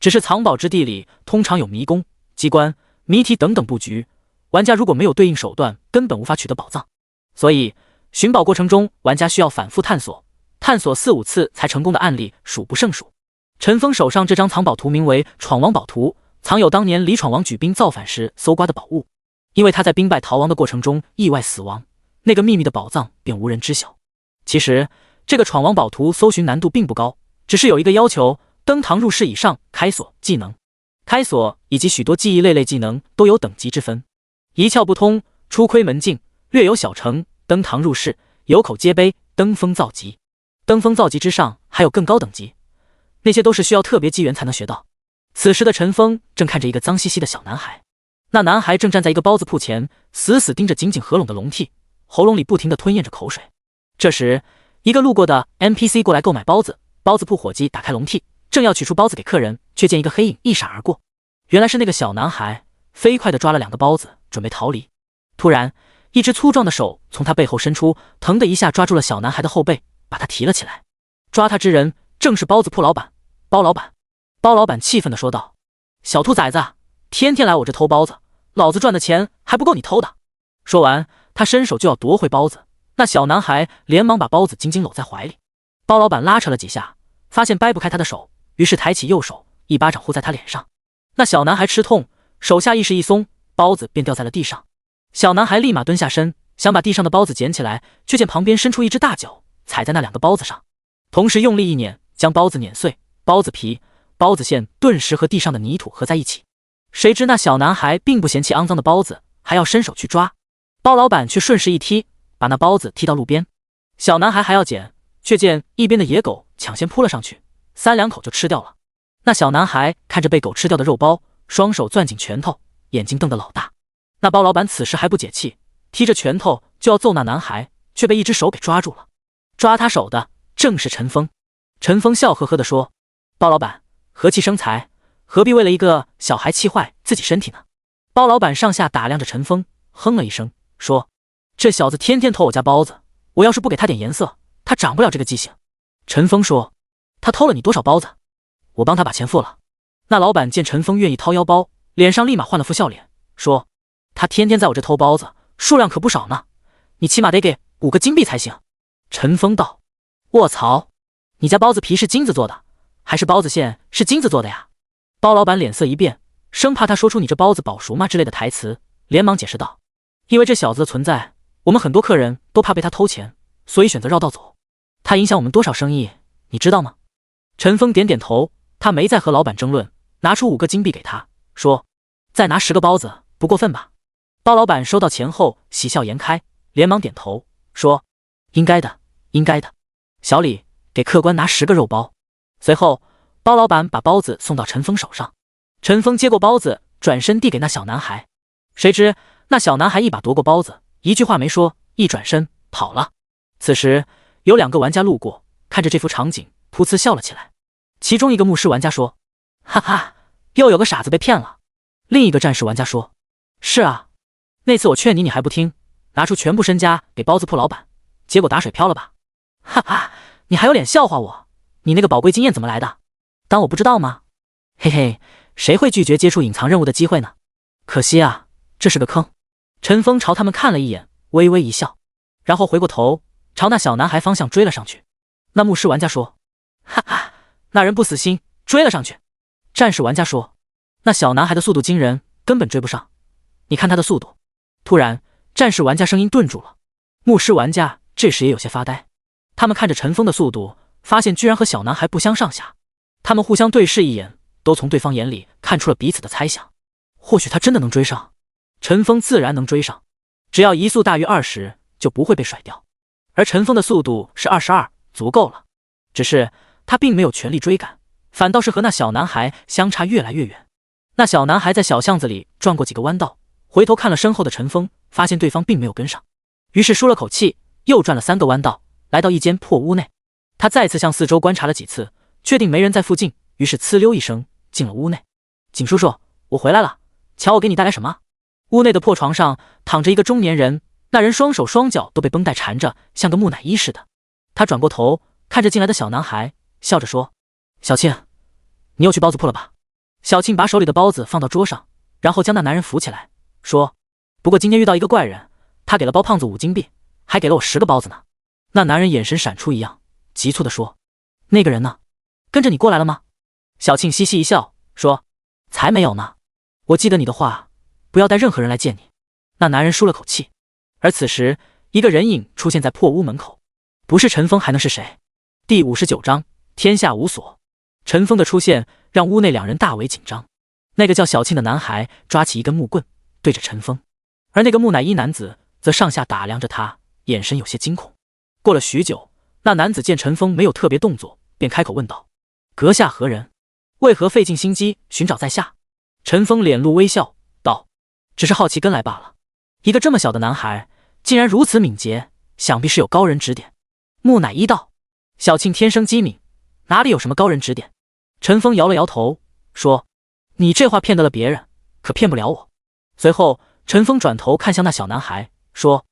Speaker 1: 只是藏宝之地里通常有迷宫、机关、谜题等等布局，玩家如果没有对应手段，根本无法取得宝藏。所以寻宝过程中，玩家需要反复探索4-5次才成功的案例数不胜数。陈峰手上这张藏宝图名为闯王宝图，藏有当年李闯王举兵造反时搜刮的宝物。因为他在兵败逃亡的过程中意外死亡，那个秘密的宝藏便无人知晓。其实这个闯王宝图搜寻难度并不高，只是有一个要求，登堂入室以上开锁技能。开锁以及许多记忆类技能都有等级之分，一窍不通，出窥门径，略有小成，登堂入室，有口皆碑，登峰造极。登峰造极之上还有更高等级，那些都是需要特别机缘才能学到。此时的陈峰正看着一个脏兮兮的小男孩，那男孩正站在一个包子铺前，死死盯着紧紧合拢的笼屉，喉咙里不停地吞咽着口水。这时一个路过的 NPC 过来购买包子，包子铺伙计打开笼屉，正要取出包子给客人，却见一个黑影一闪而过。原来是那个小男孩，飞快地抓了2个包子准备逃离。突然一只粗壮的手从他背后伸出，腾的一下抓住了小男孩的后背，把他提了起来。抓他之人正是包子铺老板包老板。包老板气愤地说道：小兔崽子，天天来我这偷包子，老子赚的钱还不够你偷的。说完他伸手就要夺回包子，那小男孩连忙把包子紧紧搂在怀里。包老板拉扯了几下，发现掰不开他的手，于是抬起右手一巴掌呼在他脸上。那小男孩吃痛，手下意识一松，包子便掉在了地上。小男孩立马蹲下身，想把地上的包子捡起来，却见旁边伸出一只大脚踩在那2个包子上，同时用力一碾，将包子碾碎，包子皮、包子馅顿时和地上的泥土合在一起。谁知那小男孩并不嫌弃肮脏的包子，还要伸手去抓，包老板却顺势一踢，把那包子踢到路边。小男孩还要捡，却见一边的野狗抢先扑了上去，3两口就吃掉了。那小男孩看着被狗吃掉的肉包，双手攥紧拳头，眼睛瞪得老大。那包老板此时还不解气，提着拳头就要揍那男孩，却被一只手给抓住了。抓他手的正是陈峰。陈峰笑呵呵地说：包老板，和气生财，何必为了一个小孩气坏自己身体呢？包老板上下打量着陈峰，哼了一声说：这小子天天偷我家包子，我要是不给他点颜色，他长不了这个记性。陈峰说：他偷了你多少包子？我帮他把钱付了。那老板见陈峰愿意掏腰包，脸上立马换了副笑脸，说：他天天在我这偷包子，数量可不少呢，你起码得给5个金币才行。陈峰道：卧槽，你家包子皮是金子做的，还是包子馅是金子做的呀？包老板脸色一变，生怕他说出你这包子保熟吗之类的台词，连忙解释道：因为这小子的存在，我们很多客人都怕被他偷钱，所以选择绕道走。他影响我们多少生意，你知道吗？陈峰点点头，他没再和老板争论，拿出5个金币给他，说：再拿10个包子，不过分吧？包老板收到钱后喜笑颜开，连忙点头，说：应该的，应该的。小李，给客官拿10个肉包。随后，包老板把包子送到陈峰手上。陈峰接过包子，转身递给那小男孩。谁知那小男孩一把夺过包子，一句话没说，一转身跑了。此时有2个玩家路过，看着这幅场景，噗呲笑了起来。其中一个牧师玩家说：哈哈，又有个傻子被骗了。另一个战士玩家说：是啊，那次我劝你，你还不听，拿出全部身家给包子铺老板，结果打水漂了吧？哈哈，你还有脸笑话我？你那个宝贵经验怎么来的？当我不知道吗？嘿嘿，谁会拒绝接触隐藏任务的机会呢？可惜啊，这是个坑。陈峰朝他们看了一眼，微微一笑，然后回过头朝那小男孩方向追了上去。那牧师玩家说：哈哈，那人不死心，追了上去。战士玩家说：那小男孩的速度惊人，根本追不上，你看他的速度。突然战士玩家声音顿住了，牧师玩家这时也有些发呆。他们看着陈峰的速度，发现居然和小男孩不相上下。他们互相对视一眼，都从对方眼里看出了彼此的猜想。或许他真的能追上，陈峰自然能追上，只要移速大于20，就不会被甩掉。而陈峰的速度是22，足够了。只是他并没有全力追赶，反倒是和那小男孩相差越来越远。那小男孩在小巷子里转过几个弯道，回头看了身后的陈峰，发现对方并没有跟上，于是舒了口气，又转了3个弯道，来到一间破屋内。他再次向四周观察了几次，确定没人在附近，于是呲溜一声进了屋内。景叔叔，我回来了，瞧我给你带来什么？屋内的破床上躺着一个中年人，那人双手双脚都被绷带缠着，像个木乃伊似的。他转过头看着进来的小男孩，笑着说：小庆，你又去包子铺了吧？小庆把手里的包子放到桌上，然后将那男人扶起来，说：不过今天遇到一个怪人，他给了包胖子5金币，还给了我10个包子呢。那男人眼神闪出一样，急促地说：那个人呢？跟着你过来了吗？小庆嘻嘻一笑，说：才没有呢，我记得你的话，不要带任何人来见你。那男人舒了口气。而此时一个人影出现在破屋门口，不是陈峰还能是谁？第59章天下无锁。陈峰的出现让屋内2人大为紧张。那个叫小庆的男孩抓起一根木棍对着陈峰，而那个木乃伊男子则上下打量着他，眼神有些惊恐。过了许久，那男子见陈峰没有特别动作，便开口问道：阁下何人？为何费尽心机寻找在下？陈峰脸露微笑道：只是好奇跟来罢了。一个这么小的男孩竟然如此敏捷，想必是有高人指点。木乃伊道：小庆天生机敏，哪里有什么高人指点？陈峰摇了摇头说：你这话骗得了别人，可骗不了我。随后陈峰转头看向那小男孩说：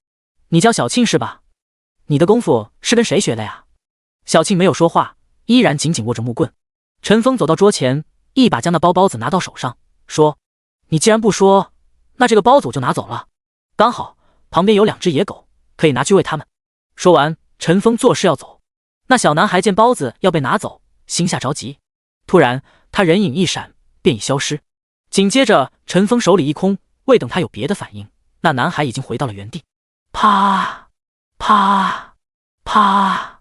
Speaker 1: 你叫小庆是吧？你的功夫是跟谁学的呀？小庆没有说话，依然紧紧握着木棍。陈峰走到桌前，一把将那包子拿到手上，说：你既然不说，那这个包子我就拿走了，刚好旁边有2只野狗，可以拿去喂它们。说完，陈峰作势要走。那小男孩见包子要被拿走，心下着急，突然他人影一闪，便已消失。紧接着陈峰手里一空，未等他有别的反应，那男孩已经回到了原地。啪啪啪！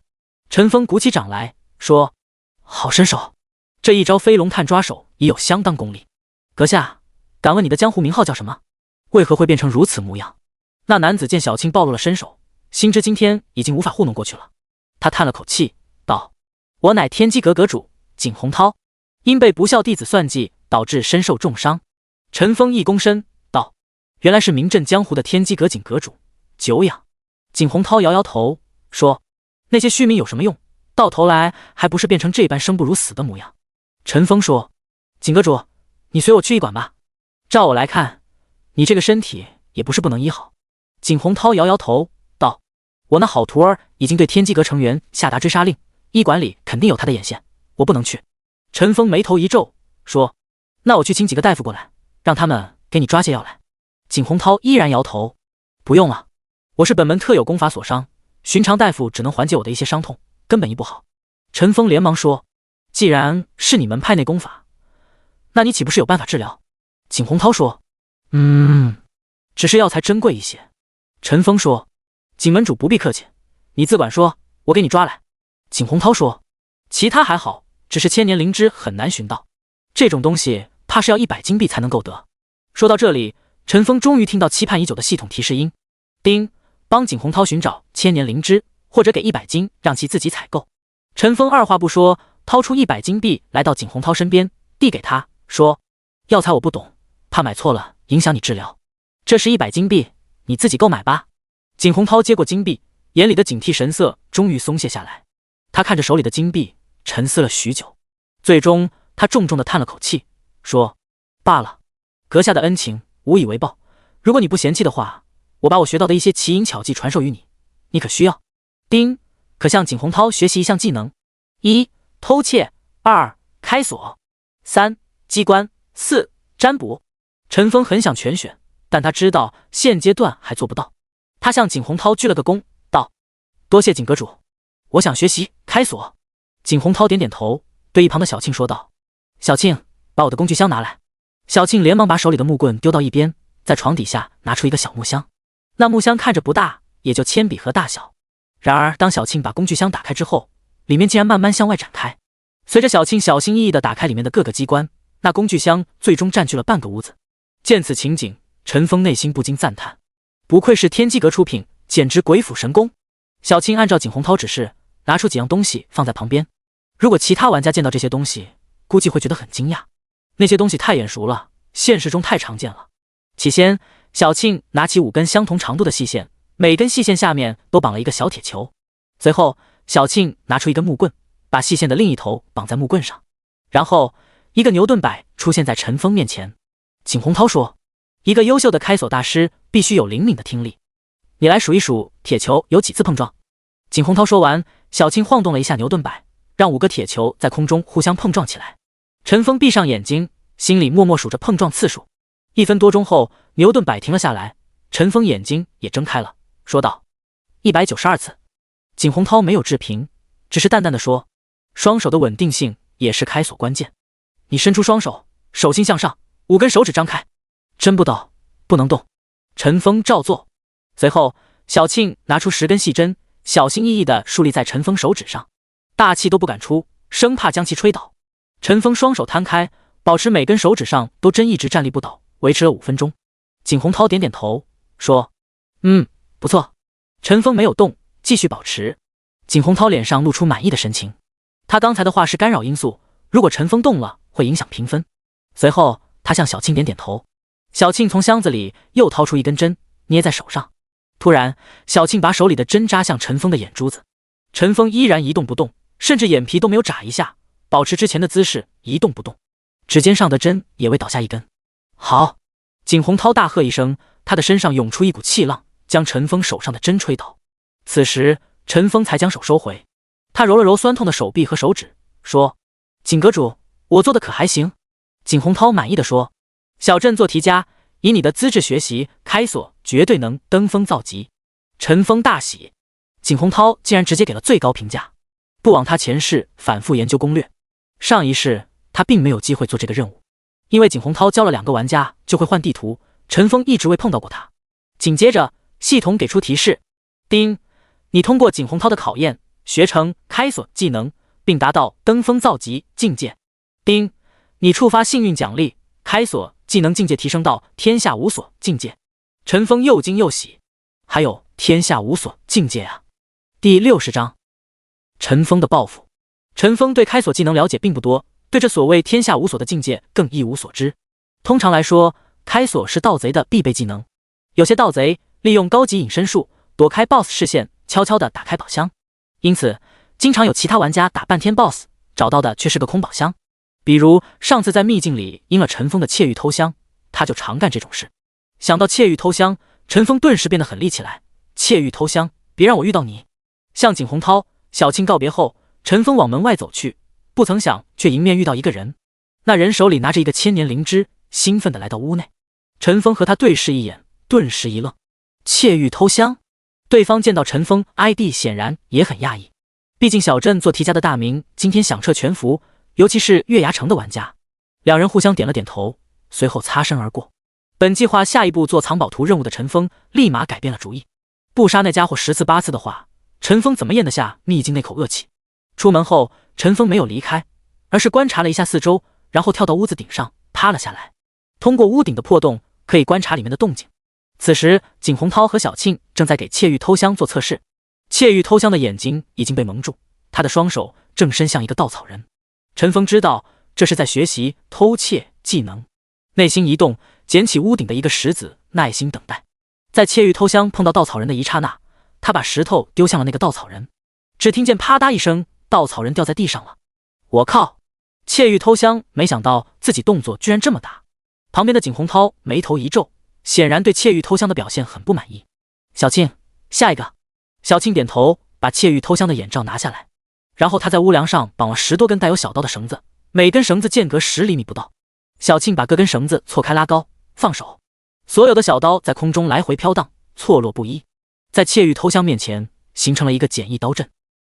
Speaker 1: 陈峰鼓起掌来说：好身手，这一招飞龙探抓手已有相当功力。阁下，敢问你的江湖名号叫什么？为何会变成如此模样？那男子见小庆暴露了身手，心知今天已经无法糊弄过去了，他叹了口气道：我乃天机阁阁主景洪涛，因被不孝弟子算计，导致身受重伤。陈峰一躬身道：原来是名震江湖的天机阁景阁主，久仰。景洪涛摇摇头说：那些虚名有什么用？到头来还不是变成这般生不如死的模样。陈峰说：景阁主，你随我去医馆吧。照我来看，你这个身体也不是不能医好。景洪涛摇摇头道：我那好徒儿已经对天机阁成员下达追杀令，医馆里肯定有他的眼线，我不能去。陈峰眉头一皱说：那我去请几个大夫过来，让他们给你抓些药来。景洪涛依然摇头：不用了，我是本门特有功法所伤，寻常大夫只能缓解我的一些伤痛，根本医不好。陈峰连忙说：“既然是你门派内功法，那你岂不是有办法治疗？”景洪涛说：“只是药材珍贵一些。”陈峰说：“景门主不必客气，你自管说，我给你抓来。”景洪涛说：“其他还好，只是千年灵芝很难寻到，这种东西怕是要100金币才能够得。”说到这里，陈峰终于听到期盼已久的系统提示音：丁，帮景洪涛寻找千年灵芝，或者给100金让其自己采购。陈峰二话不说，掏出100金币来到景洪涛身边，递给他，说：“药材我不懂，怕买错了影响你治疗，这是100金币，你自己购买吧。”景洪涛接过金币，眼里的警惕神色终于松懈下来。他看着手里的金币，沉思了许久，最终他重重地叹了口气，说：“罢了，阁下的恩情无以为报，如果你不嫌弃的话，我把我学到的一些奇淫巧技传授于你，你可需要？”丁，可向景洪涛学习一项技能：1. 偷窃， 2. 开锁， 3. 机关， 4. 占卜。陈峰很想全选，但他知道现阶段还做不到。他向景洪涛鞠了个躬，道：“多谢景阁主，我想学习开锁。”景洪涛点点头，对一旁的小庆说道：“小庆，把我的工具箱拿来。”小庆连忙把手里的木棍丢到一边，在床底下拿出一个小木箱。那木箱看着不大，也就铅笔盒大小。然而当小庆把工具箱打开之后，里面竟然慢慢向外展开。随着小庆小心翼翼地打开里面的各个机关，那工具箱最终占据了半个屋子。见此情景，陈峰内心不禁赞叹，不愧是天机阁出品，简直鬼斧神工。小庆按照景洪涛指示，拿出几样东西放在旁边。如果其他玩家见到这些东西，估计会觉得很惊讶，那些东西太眼熟了，现实中太常见了。起先，小庆拿起5根相同长度的细线，每根细线下面都绑了一个小铁球。随后，小庆拿出一根木棍，把细线的另一头绑在木棍上。然后，一个牛顿摆出现在陈峰面前。景洪涛说：“一个优秀的开锁大师必须有灵敏的听力，你来数一数铁球有几次碰撞。”景洪涛说完，小庆晃动了一下牛顿摆，让5个铁球在空中互相碰撞起来。陈峰闭上眼睛，心里默默数着碰撞次数。1分多钟后，牛顿摆停了下来，陈峰眼睛也睁开了，说道：“192次。”景洪涛没有置评，只是淡淡的说：“双手的稳定性也是开锁关键。你伸出双手，手心向上，5根手指张开。针不到，不能动。”陈峰照做。随后，小庆拿出10根细针，小心翼翼地竖立在陈峰手指上，大气都不敢出，生怕将其吹倒。陈峰双手摊开，保持每根手指上都针一直站立不倒，维持了5分钟。景洪涛点点头，说：“不错。”陈峰没有动，继续保持。景洪涛脸上露出满意的神情。他刚才的话是干扰因素，如果陈峰动了，会影响评分。随后，他向小庆点点头。小庆从箱子里又掏出1根针，捏在手上。突然，小庆把手里的针扎向陈峰的眼珠子。陈峰依然一动不动，甚至眼皮都没有眨一下，保持之前的姿势一动不动。指尖上的针也未倒下1根。好！景洪涛大喝一声，他的身上涌出一股气浪，将陈峰手上的针吹倒。此时，陈峰才将手收回。他揉了揉酸痛的手臂和手指，说：“景阁主，我做的可还行？”景洪涛满意的说：“小镇做题家，以你的资质学习开锁，绝对能登峰造极。”陈峰大喜，景洪涛竟然直接给了最高评价。不枉他前世反复研究攻略，上一世他并没有机会做这个任务，因为景洪涛教了2个玩家就会换地图，陈峰一直未碰到过他。紧接着，系统给出提示：丁，你通过景洪涛的考验，学成开锁技能，并达到登峰造极境界。丁，你触发幸运奖励，开锁技能境界提升到天下无锁境界。陈峰又惊又喜，还有天下无锁境界啊！第60章，陈峰的报复。陈峰对开锁技能了解并不多，对这所谓天下无锁的境界更一无所知。通常来说，开锁是盗贼的必备技能。有些盗贼利用高级隐身术躲开 BOSS 视线，悄悄地打开宝箱，因此经常有其他玩家打半天 BOSS， 找到的却是个空宝箱。比如上次在秘境里阴了陈峰的窃玉偷香，他就常干这种事。想到窃玉偷香，陈峰顿时变得狠厉起来。窃玉偷香，别让我遇到你！向景洪涛、小庆告别后，陈峰往门外走去，不曾想却迎面遇到一个人。那人手里拿着一个千年灵芝，兴奋地来到屋内。陈峰和他对视一眼，顿时一愣。窃玉偷香？对方见到陈峰 ID 显然也很讶异，毕竟小镇做题家的大名今天响彻全服，尤其是月牙城的玩家。两人互相点了点头，随后擦身而过。本计划下一步做藏宝图任务的陈峰立马改变了主意，不杀那家伙10次8次的话，陈峰怎么咽得下秘境那口恶气？出门后，陈峰没有离开，而是观察了一下四周，然后跳到屋子顶上趴了下来。通过屋顶的破洞，可以观察里面的动静。此时，景洪涛和小庆正在给窃玉偷香做测试。窃玉偷香的眼睛已经被蒙住，他的双手正伸向一个稻草人。陈峰知道这是在学习偷窃技能，内心一动，捡起屋顶的一个石子，耐心等待。在窃玉偷香碰到稻草人的一刹那，他把石头丢向了那个稻草人，只听见啪嗒一声，稻草人掉在地上了。我靠！窃玉偷香没想到自己动作居然这么大。旁边的景洪涛眉头一皱，显然对窃玉偷香的表现很不满意。小庆，下一个。小庆点头，把窃玉偷香的眼罩拿下来，然后他在屋梁上绑了10多根带有小刀的绳子，每根绳子间隔10厘米不到。小庆把各根绳子错开拉高，放手，所有的小刀在空中来回飘荡，错落不一，在窃玉偷香面前形成了一个简易刀阵。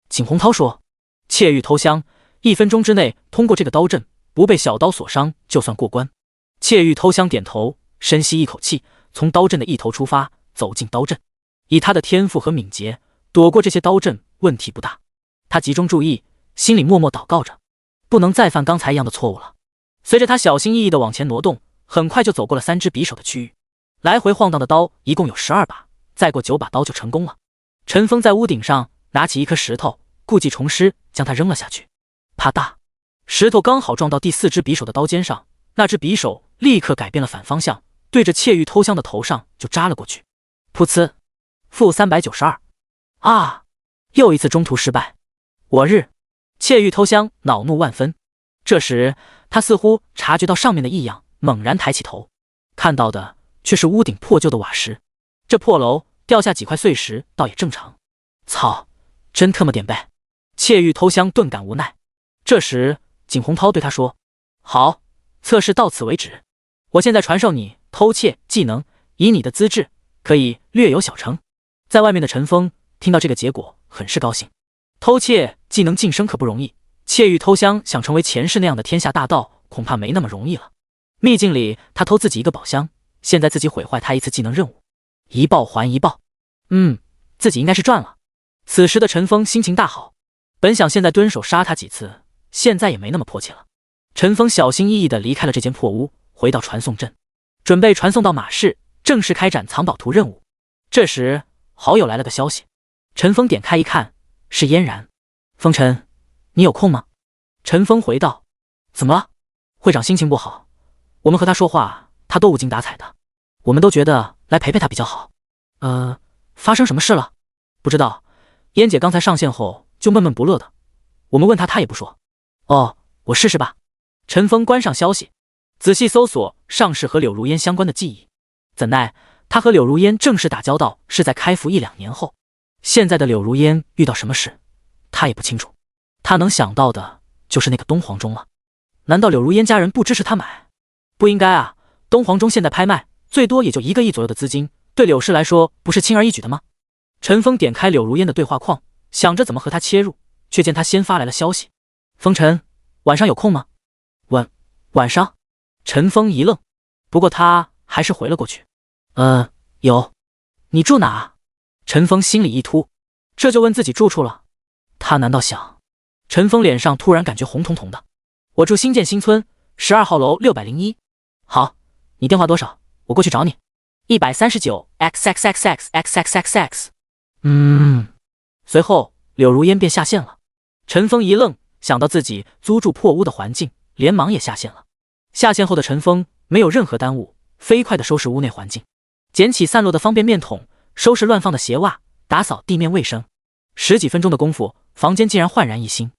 Speaker 1: 景洪涛说，窃玉偷香1分钟之内通过这个刀阵，不被小刀所伤就算过关。窃玉偷香点头，深吸一口气，从刀阵的一头出发，走进刀阵。以他的天赋和敏捷，躲过这些刀阵问题不大。他集中注意，心里默默祷告着，不能再犯刚才一样的错误了。随着他小心翼翼地往前挪动，很快就走过了3只匕首的区域。来回晃荡的刀一共有12把，再过9把刀就成功了。陈峰在屋顶上拿起一颗石头，故技重施，将它扔了下去。啪嗒，石头刚好撞到第4只匕首的刀尖上，那只匕首立刻改变了反方向，对着窃玉偷香的头上就扎了过去。噗呲，负392。啊！又一次中途失败。我日！窃玉偷香恼怒万分。这时他似乎察觉到上面的异样，猛然抬起头，看到的却是屋顶破旧的瓦石。这破楼掉下几块碎石倒也正常。操，真他妈点背！窃玉偷香顿感无奈。这时景洪涛对他说，好，测试到此为止，我现在传授你偷窃技能，以你的资质可以略有小成。在外面的陈峰听到这个结果很是高兴。偷窃技能晋升可不容易，窃玉偷香想成为前世那样的天下大盗恐怕没那么容易了。秘境里他偷自己一个宝箱，现在自己毁坏他一次技能任务，一报还一报。自己应该是赚了。此时的陈峰心情大好，本想现在蹲守杀他几次，现在也没那么迫切了。陈峰小心翼翼地离开了这间破屋，回到传送阵，准备传送到马市，正式开展藏宝图任务。这时好友来了个消息，陈峰点开一看，是嫣然。风尘，你有空吗？陈峰回道，怎么了？会长心情不好，我们和他说话他都无精打采的，我们都觉得来陪陪他比较好。发生什么事了？不知道，嫣姐刚才上线后就闷闷不乐的，我们问他也不说。哦，我试试吧。陈峰关上消息，仔细搜索上世和柳如烟相关的记忆，怎奈他和柳如烟正式打交道是在开服1、2年后，现在的柳如烟遇到什么事他也不清楚，他能想到的就是那个东皇钟了。难道柳如烟家人不支持他买？不应该啊，东皇钟现在拍卖最多也就1个亿左右的资金，对柳氏来说不是轻而易举的吗？陈峰点开柳如烟的对话框，想着怎么和他切入，却见他先发来了消息，风尘，晚上有空吗？晚上？陈峰一愣，不过他还是回了过去。有。你住哪？陈峰心里一突，这就问自己住处了。他难道想……陈峰脸上突然感觉红彤彤的。我住新建新村12号楼601。好，你电话多少？我过去找你。139xxxxxxxx。随后柳如烟便下线了。陈峰一愣，想到自己租住破屋的环境，连忙也下线了。下线后的陈峰没有任何耽误，飞快地收拾屋内环境，捡起散落的方便面桶，收拾乱放的鞋袜，打扫地面卫生。10几分钟的功夫，房间竟然焕然一新。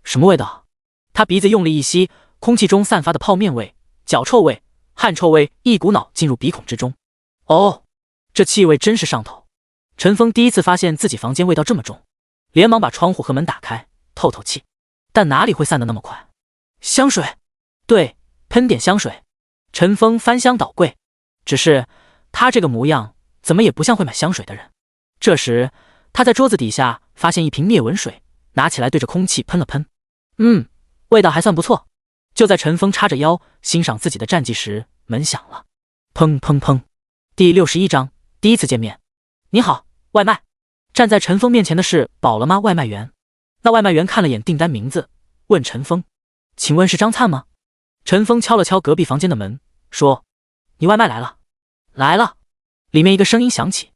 Speaker 1: 什么味道？他鼻子用力一吸，空气中散发的泡面味、脚臭味、汗臭味一股脑进入鼻孔之中。哦，这气味真是上头。陈峰第一次发现自己房间味道这么重，连忙把窗户和门打开，透透气。但哪里会散得那么快？香水，对，喷点香水。陈峰翻箱倒柜，只是他这个模样怎么也不像会买香水的人。这时，他在桌子底下发现一瓶灭蚊水，拿起来对着空气喷了喷。味道还算不错。就在陈峰叉着腰欣赏自己的战绩时，门响了。砰砰砰。第61章，第一次见面。你好，外卖。站在陈峰面前的是饱了吗外卖员。那外卖员看了眼订单名字，问陈峰：请问是张灿吗？陈峰敲了敲隔壁房间的门，说：你外卖来了。来了。里面一个声音响起。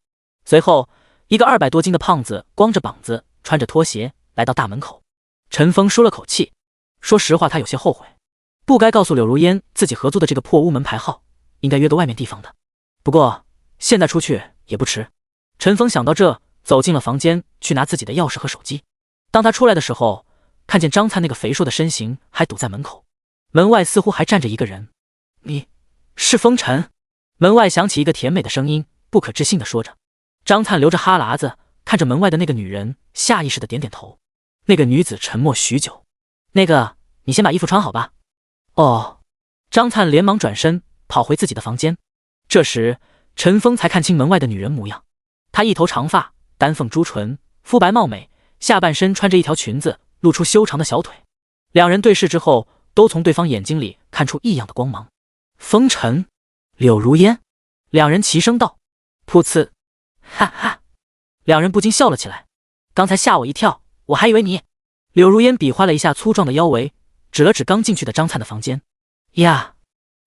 Speaker 1: 随后，一个200多斤的胖子光着膀子，穿着拖鞋来到大门口。陈峰舒了口气，说实话他有些后悔，不该告诉柳如烟自己合租的这个破屋门牌号，应该约个外面地方的。不过现在出去也不迟。陈峰想到这，走进了房间去拿自己的钥匙和手机。当他出来的时候，看见张灿那个肥硕的身形还堵在门口，门外似乎还站着一个人。你是风尘？门外响起一个甜美的声音，不可置信地说着。张灿流着哈喇子看着门外的那个女人，下意识地点点头。那个女子沉默许久。那个，你先把衣服穿好吧。哦。张灿连忙转身跑回自己的房间。这时陈峰才看清门外的女人模样。她一头长发，丹凤朱唇，肤白貌美，下半身穿着一条裙子，露出修长的小腿。两人对视之后，都从对方眼睛里看出异样的光芒。风尘，柳如烟。两人齐声道。噗呲。哈哈。两人不禁笑了起来。刚才吓我一跳，我还以为你……柳如烟比划了一下粗壮的腰围，指了指刚进去的张灿的房间。呀！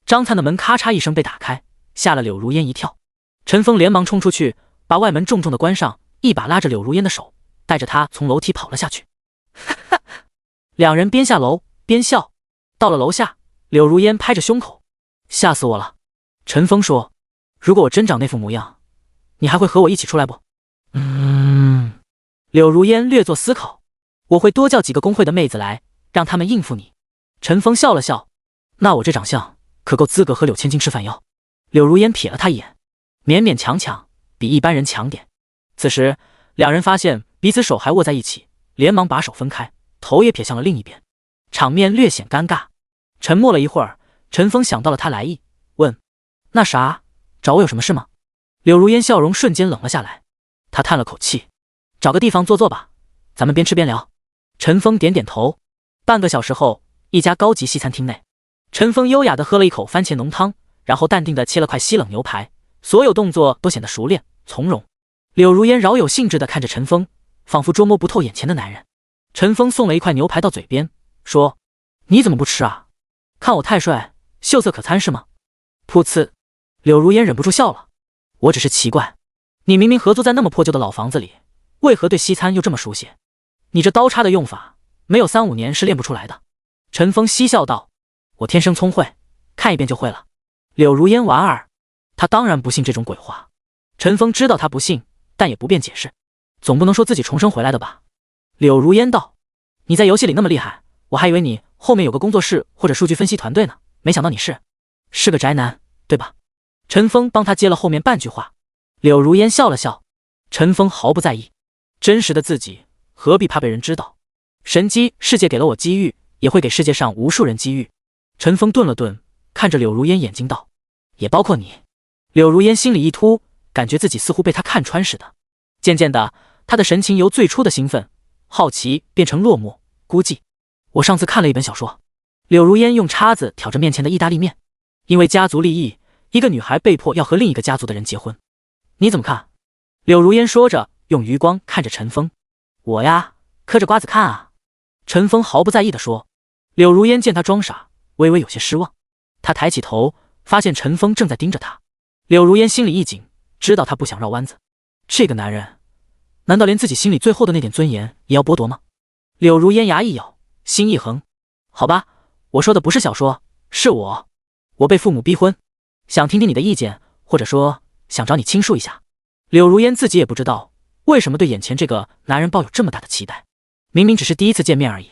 Speaker 1: 张灿的门咔嚓一声被打开，吓了柳如烟一跳。陈峰连忙冲出去，把外门重重的关上，一把拉着柳如烟的手，带着她从楼梯跑了下去。哈哈！两人边下楼边笑。到了楼下，柳如烟拍着胸口：吓死我了。陈峰说：如果我真长那副模样，你还会和我一起出来不？柳如烟略作思考：我会多叫几个工会的妹子来，让他们应付你。陈峰笑了笑：那我这长相可够资格和柳千金吃饭哟。柳如烟瞥了他一眼，勉勉强强，比一般人强点。此时两人发现彼此手还握在一起，连忙把手分开，头也撇向了另一边，场面略显尴尬。沉默了一会儿，陈峰想到了他来意，问：那啥，找我有什么事吗？柳如烟笑容瞬间冷了下来，他叹了口气：找个地方坐坐吧，咱们边吃边聊。陈峰点点头。半个小时后，一家高级西餐厅内，陈峰优雅地喝了一口番茄浓汤，然后淡定地切了块西冷牛排，所有动作都显得熟练从容。柳如烟饶有兴致地看着陈峰，仿佛捉摸不透眼前的男人。陈峰送了一块牛排到嘴边，说：你怎么不吃啊？看我太帅，秀色可餐是吗？噗呲。柳如烟忍不住笑了。我只是奇怪，你明明合租在那么破旧的老房子里，为何对西餐又这么熟悉？你这刀叉的用法，没有3-5年是练不出来的。陈峰嬉笑道：我天生聪慧，看一遍就会了。柳如烟莞尔，他当然不信这种鬼话。陈峰知道他不信，但也不便解释，总不能说自己重生回来的吧。柳如烟道：你在游戏里那么厉害，我还以为你后面有个工作室或者数据分析团队呢，没想到你是个宅男，对吧？陈峰帮他接了后面半句话。柳如烟笑了笑。陈峰毫不在意，真实的自己何必怕被人知道？神机世界给了我机遇，也会给世界上无数人机遇。陈峰顿了顿，看着柳如烟眼睛道：也包括你。柳如烟心里一突，感觉自己似乎被他看穿似的。渐渐的，他的神情由最初的兴奋、好奇变成落寞、孤寂。我上次看了一本小说。柳如烟用叉子挑着面前的意大利面。因为家族利益，一个女孩被迫要和另一个家族的人结婚。你怎么看？柳如烟说着，用余光看着陈峰。我呀，嗑着瓜子看啊。陈峰毫不在意地说。柳如烟见他装傻，微微有些失望。他抬起头，发现陈峰正在盯着他。柳如烟心里一紧，知道他不想绕弯子。这个男人，难道连自己心里最后的那点尊严也要剥夺吗？柳如烟牙一咬，心一横。好吧，我说的不是小说，是我被父母逼婚，想听听你的意见，或者说想找你倾诉一下。柳如烟自己也不知道为什么对眼前这个男人抱有这么大的期待，明明只是第一次见面而已。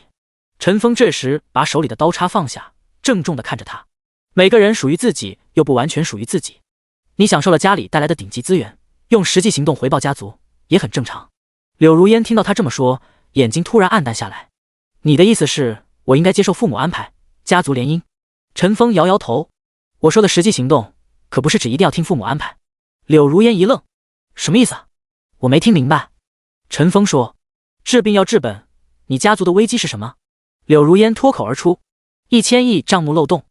Speaker 1: 陈峰这时把手里的刀叉放下，郑重地看着他。每个人属于自己，又不完全属于自己。你享受了家里带来的顶级资源，用实际行动回报家族也很正常。柳如烟听到他这么说，眼睛突然暗淡下来。你的意思是我应该接受父母安排，家族联姻？陈峰摇摇头。我说的实际行动可不是指一定要听父母安排。柳如烟一愣，什么意思？我没听明白。陈峰说：“治病要治本，你家族的危机是什么？”柳如烟脱口而出：“1000亿账目漏洞。”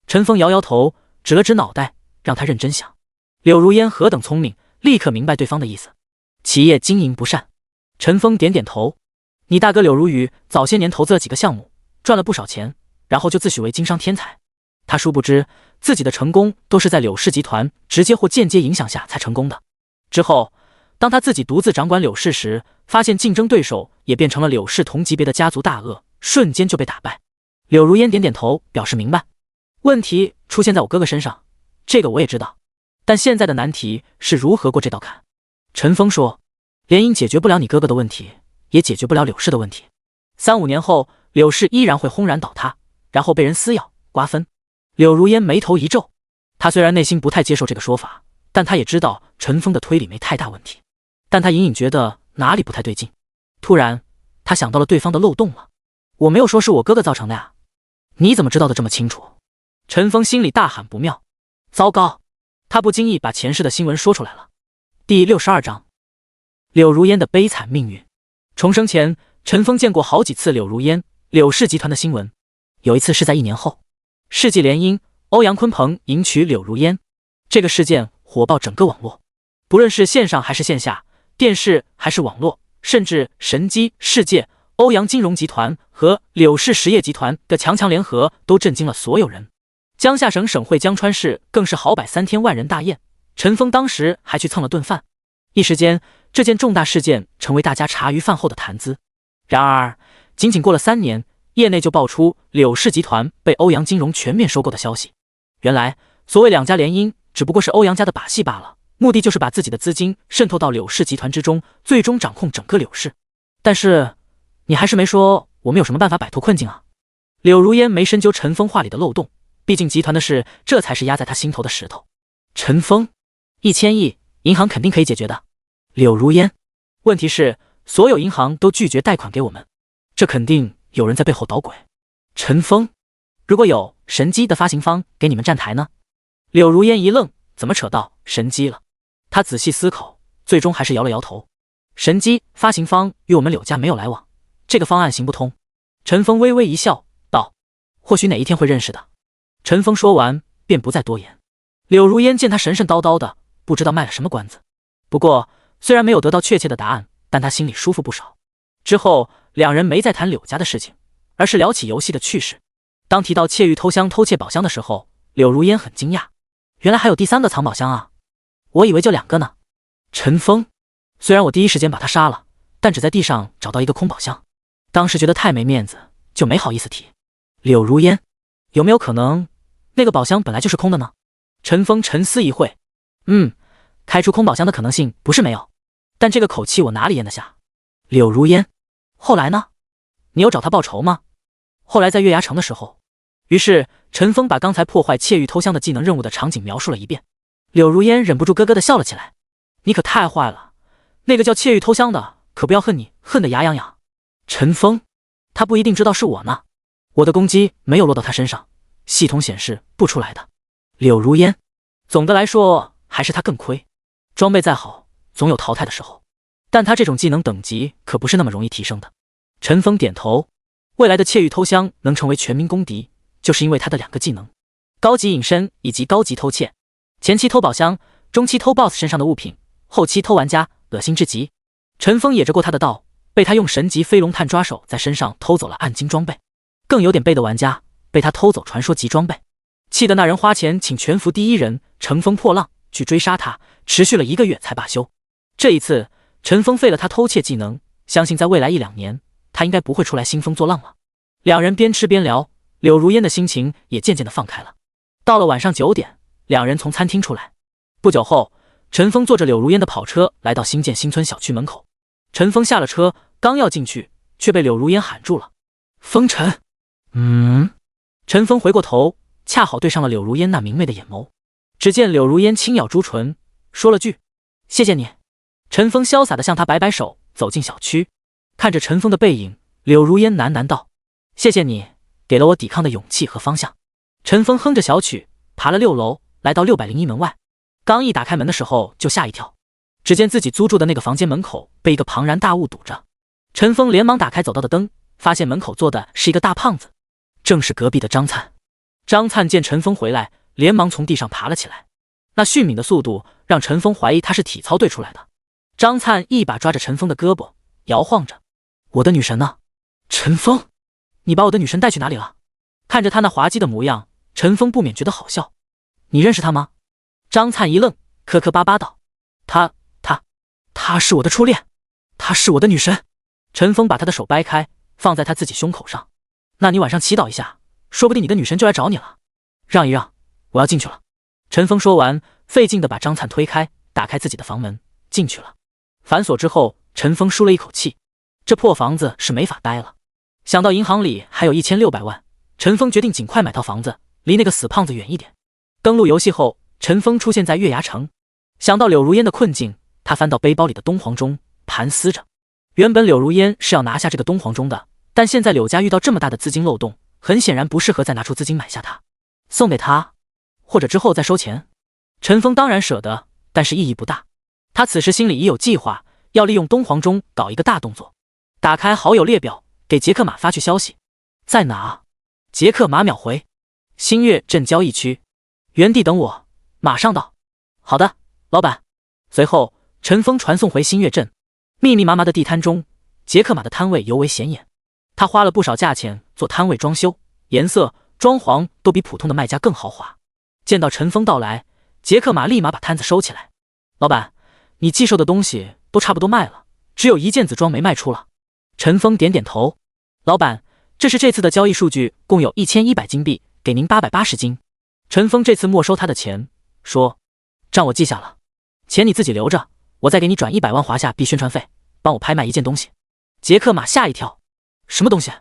Speaker 1: 陈峰摇摇头，指了指脑袋，让他认真想。柳如烟何等聪明，立刻明白对方的意思。企业经营不善。陈峰点点头：“你大哥柳如雨早些年投资了几个项目，赚了不少钱，然后就自诩为经商天才。他殊不知，自己的成功都是在柳氏集团直接或间接影响下才成功的。之后，当他自己独自掌管柳氏时，发现竞争对手也变成了柳氏同级别的家族大鳄，瞬间就被打败。”柳如烟点点头，表示明白。问题出现在我哥哥身上，这个我也知道，但现在的难题是如何过这道坎。陈峰说：“联姻解决不了你哥哥的问题，也解决不了柳氏的问题。3、5年后，柳氏依然会轰然倒塌，然后被人撕咬、瓜分。”柳如烟眉头一皱，他虽然内心不太接受这个说法，但他也知道陈峰的推理没太大问题，但他隐隐觉得哪里不太对劲。突然，他想到了对方的漏洞了。我没有说是我哥哥造成的呀，你怎么知道的这么清楚？陈峰心里大喊不妙，糟糕！他不经意把前世的新闻说出来了。第62章，柳如烟的悲惨命运。重生前，陈峰见过好几次柳如烟、柳氏集团的新闻。有一次是在1年后，世纪联姻，欧阳鲲鹏迎娶柳如烟，这个事件火爆整个网络，不论是线上还是线下，电视还是网络，甚至神机、世界、欧阳金融集团和柳氏实业集团的强强联合都震惊了所有人。江夏省省会江川市更是豪摆3天万人大宴，陈峰当时还去蹭了顿饭。一时间，这件重大事件成为大家茶余饭后的谈资。然而，仅仅过了3年，业内就爆出柳氏集团被欧阳金融全面收购的消息。原来，所谓2家联姻只不过是欧阳家的把戏罢了，目的就是把自己的资金渗透到柳氏集团之中，最终掌控整个柳氏。但是，你还是没说我们有什么办法摆脱困境啊？柳如烟没深究陈峰话里的漏洞，毕竟集团的事，这才是压在他心头的石头。陈峰，1000亿，银行肯定可以解决的。柳如烟，问题是所有银行都拒绝贷款给我们，这肯定有人在背后捣鬼。陈峰，如果有神机的发行方给你们站台呢？柳如烟一愣，怎么扯到神机了？他仔细思考，最终还是摇了摇头。神机发行方与我们柳家没有来往，这个方案行不通。陈峰微微一笑，道：“或许哪一天会认识的。”陈峰说完，便不再多言。柳如烟见他神神叨叨的，不知道卖了什么关子。不过，虽然没有得到确切的答案，但他心里舒服不少。之后，两人没再谈柳家的事情，而是聊起游戏的趣事。当提到窃玉偷香偷窃宝箱的时候，柳如烟很惊讶，原来还有第3个藏宝箱啊！我以为就2个呢。陈峰，虽然我第一时间把他杀了，但只在地上找到一个空宝箱，当时觉得太没面子，就没好意思提。柳如烟，有没有可能那个宝箱本来就是空的呢？陈峰沉思一会，开出空宝箱的可能性不是没有，但这个口气我哪里咽得下？柳如烟，后来呢？你有找他报仇吗？后来在月牙城的时候。于是陈峰把刚才破坏窃玉偷香的技能任务的场景描述了一遍。柳如烟忍不住咯咯地笑了起来，你可太坏了，那个叫窃玉偷香的可不要恨你恨得牙痒痒。陈峰，他不一定知道是我呢，我的攻击没有落到他身上，系统显示不出来的。柳如烟，总的来说还是他更亏，装备再好总有淘汰的时候，但他这种技能等级可不是那么容易提升的。陈峰点头，未来的窃玉偷香能成为全民公敌，就是因为他的2个技能，高级隐身以及高级偷窃。前期偷宝箱，中期偷 BOSS 身上的物品，后期偷玩家，恶心至极。陈峰也着过他的道，被他用神级飞龙探抓手在身上偷走了暗金装备，更有点背的玩家被他偷走传说级装备，气得那人花钱请全服第1人乘风破浪去追杀他，持续了1个月才罢休。这一次陈峰废了他偷窃技能，相信在未来1、2年他应该不会出来兴风作浪了。两人边吃边聊，柳如烟的心情也渐渐地放开了。到了晚上9点，两人从餐厅出来。不久后，陈峰坐着柳如烟的跑车来到新建新村小区门口。陈峰下了车，刚要进去，却被柳如烟喊住了。风尘，陈峰回过头，恰好对上了柳如烟那明媚的眼眸。只见柳如烟轻咬朱唇，说了句谢谢你。陈峰潇洒地向他摆摆手，走进小区。看着陈峰的背影，柳如烟喃喃道：谢谢你，给了我抵抗的勇气和方向。陈峰哼着小曲，爬了6楼，来到601门外。刚一打开门的时候就吓一跳，只见自己租住的那个房间门口被一个庞然大物堵着。陈峰连忙打开走道的灯，发现门口坐的是一个大胖子，正是隔壁的张灿。张灿见陈峰回来，连忙从地上爬了起来，那迅敏的速度让陈峰怀疑他是体操队出来的。张灿一把抓着陈峰的胳膊，摇晃着：“我的女神呢？陈峰，你把我的女神带去哪里了？”看着他那滑稽的模样，陈峰不免觉得好笑。“你认识她吗？”张灿一愣，磕磕巴巴道：“她是我的初恋，她是我的女神。”陈峰把他的手掰开，放在他自己胸口上。“那你晚上祈祷一下，说不定你的女神就来找你了。让一让，我要进去了。”陈峰说完，费劲地把张灿推开，打开自己的房门，进去了。反锁之后，陈峰舒了一口气，这破房子是没法待了。想到银行里还有1600万，陈峰决定尽快买套房子，离那个死胖子远一点。登录游戏后，陈峰出现在月牙城。想到柳如烟的困境，他翻到背包里的东皇钟，盘丝着。原本柳如烟是要拿下这个东皇钟的，但现在柳家遇到这么大的资金漏洞，很显然不适合再拿出资金买下它。送给他，或者之后再收钱。陈峰当然舍得，但是意义不大。他此时心里已有计划，要利用东皇钟搞一个大动作。打开好友列表，给杰克马发去消息：“在哪？”杰克马秒回：“新月镇交易区，原地等我，马上到。”“好的，老板。”随后陈峰传送回新月镇。密密麻麻的地摊中，杰克马的摊位尤为显眼。他花了不少价钱做摊位装修，颜色、装潢都比普通的卖家更豪华。见到陈峰到来，杰克马立马把摊子收起来：“老板，你寄售的东西都差不多卖了，只有一件紫装没卖出了。”陈峰点点头：“老板，这是这次的交易数据，共有1100金币，给您880金。”陈峰这次没收他的钱，说：“账我记下了，钱你自己留着，我再给你转100万华夏币宣传费，帮我拍卖一件东西。”杰克马吓一跳：“什么东西？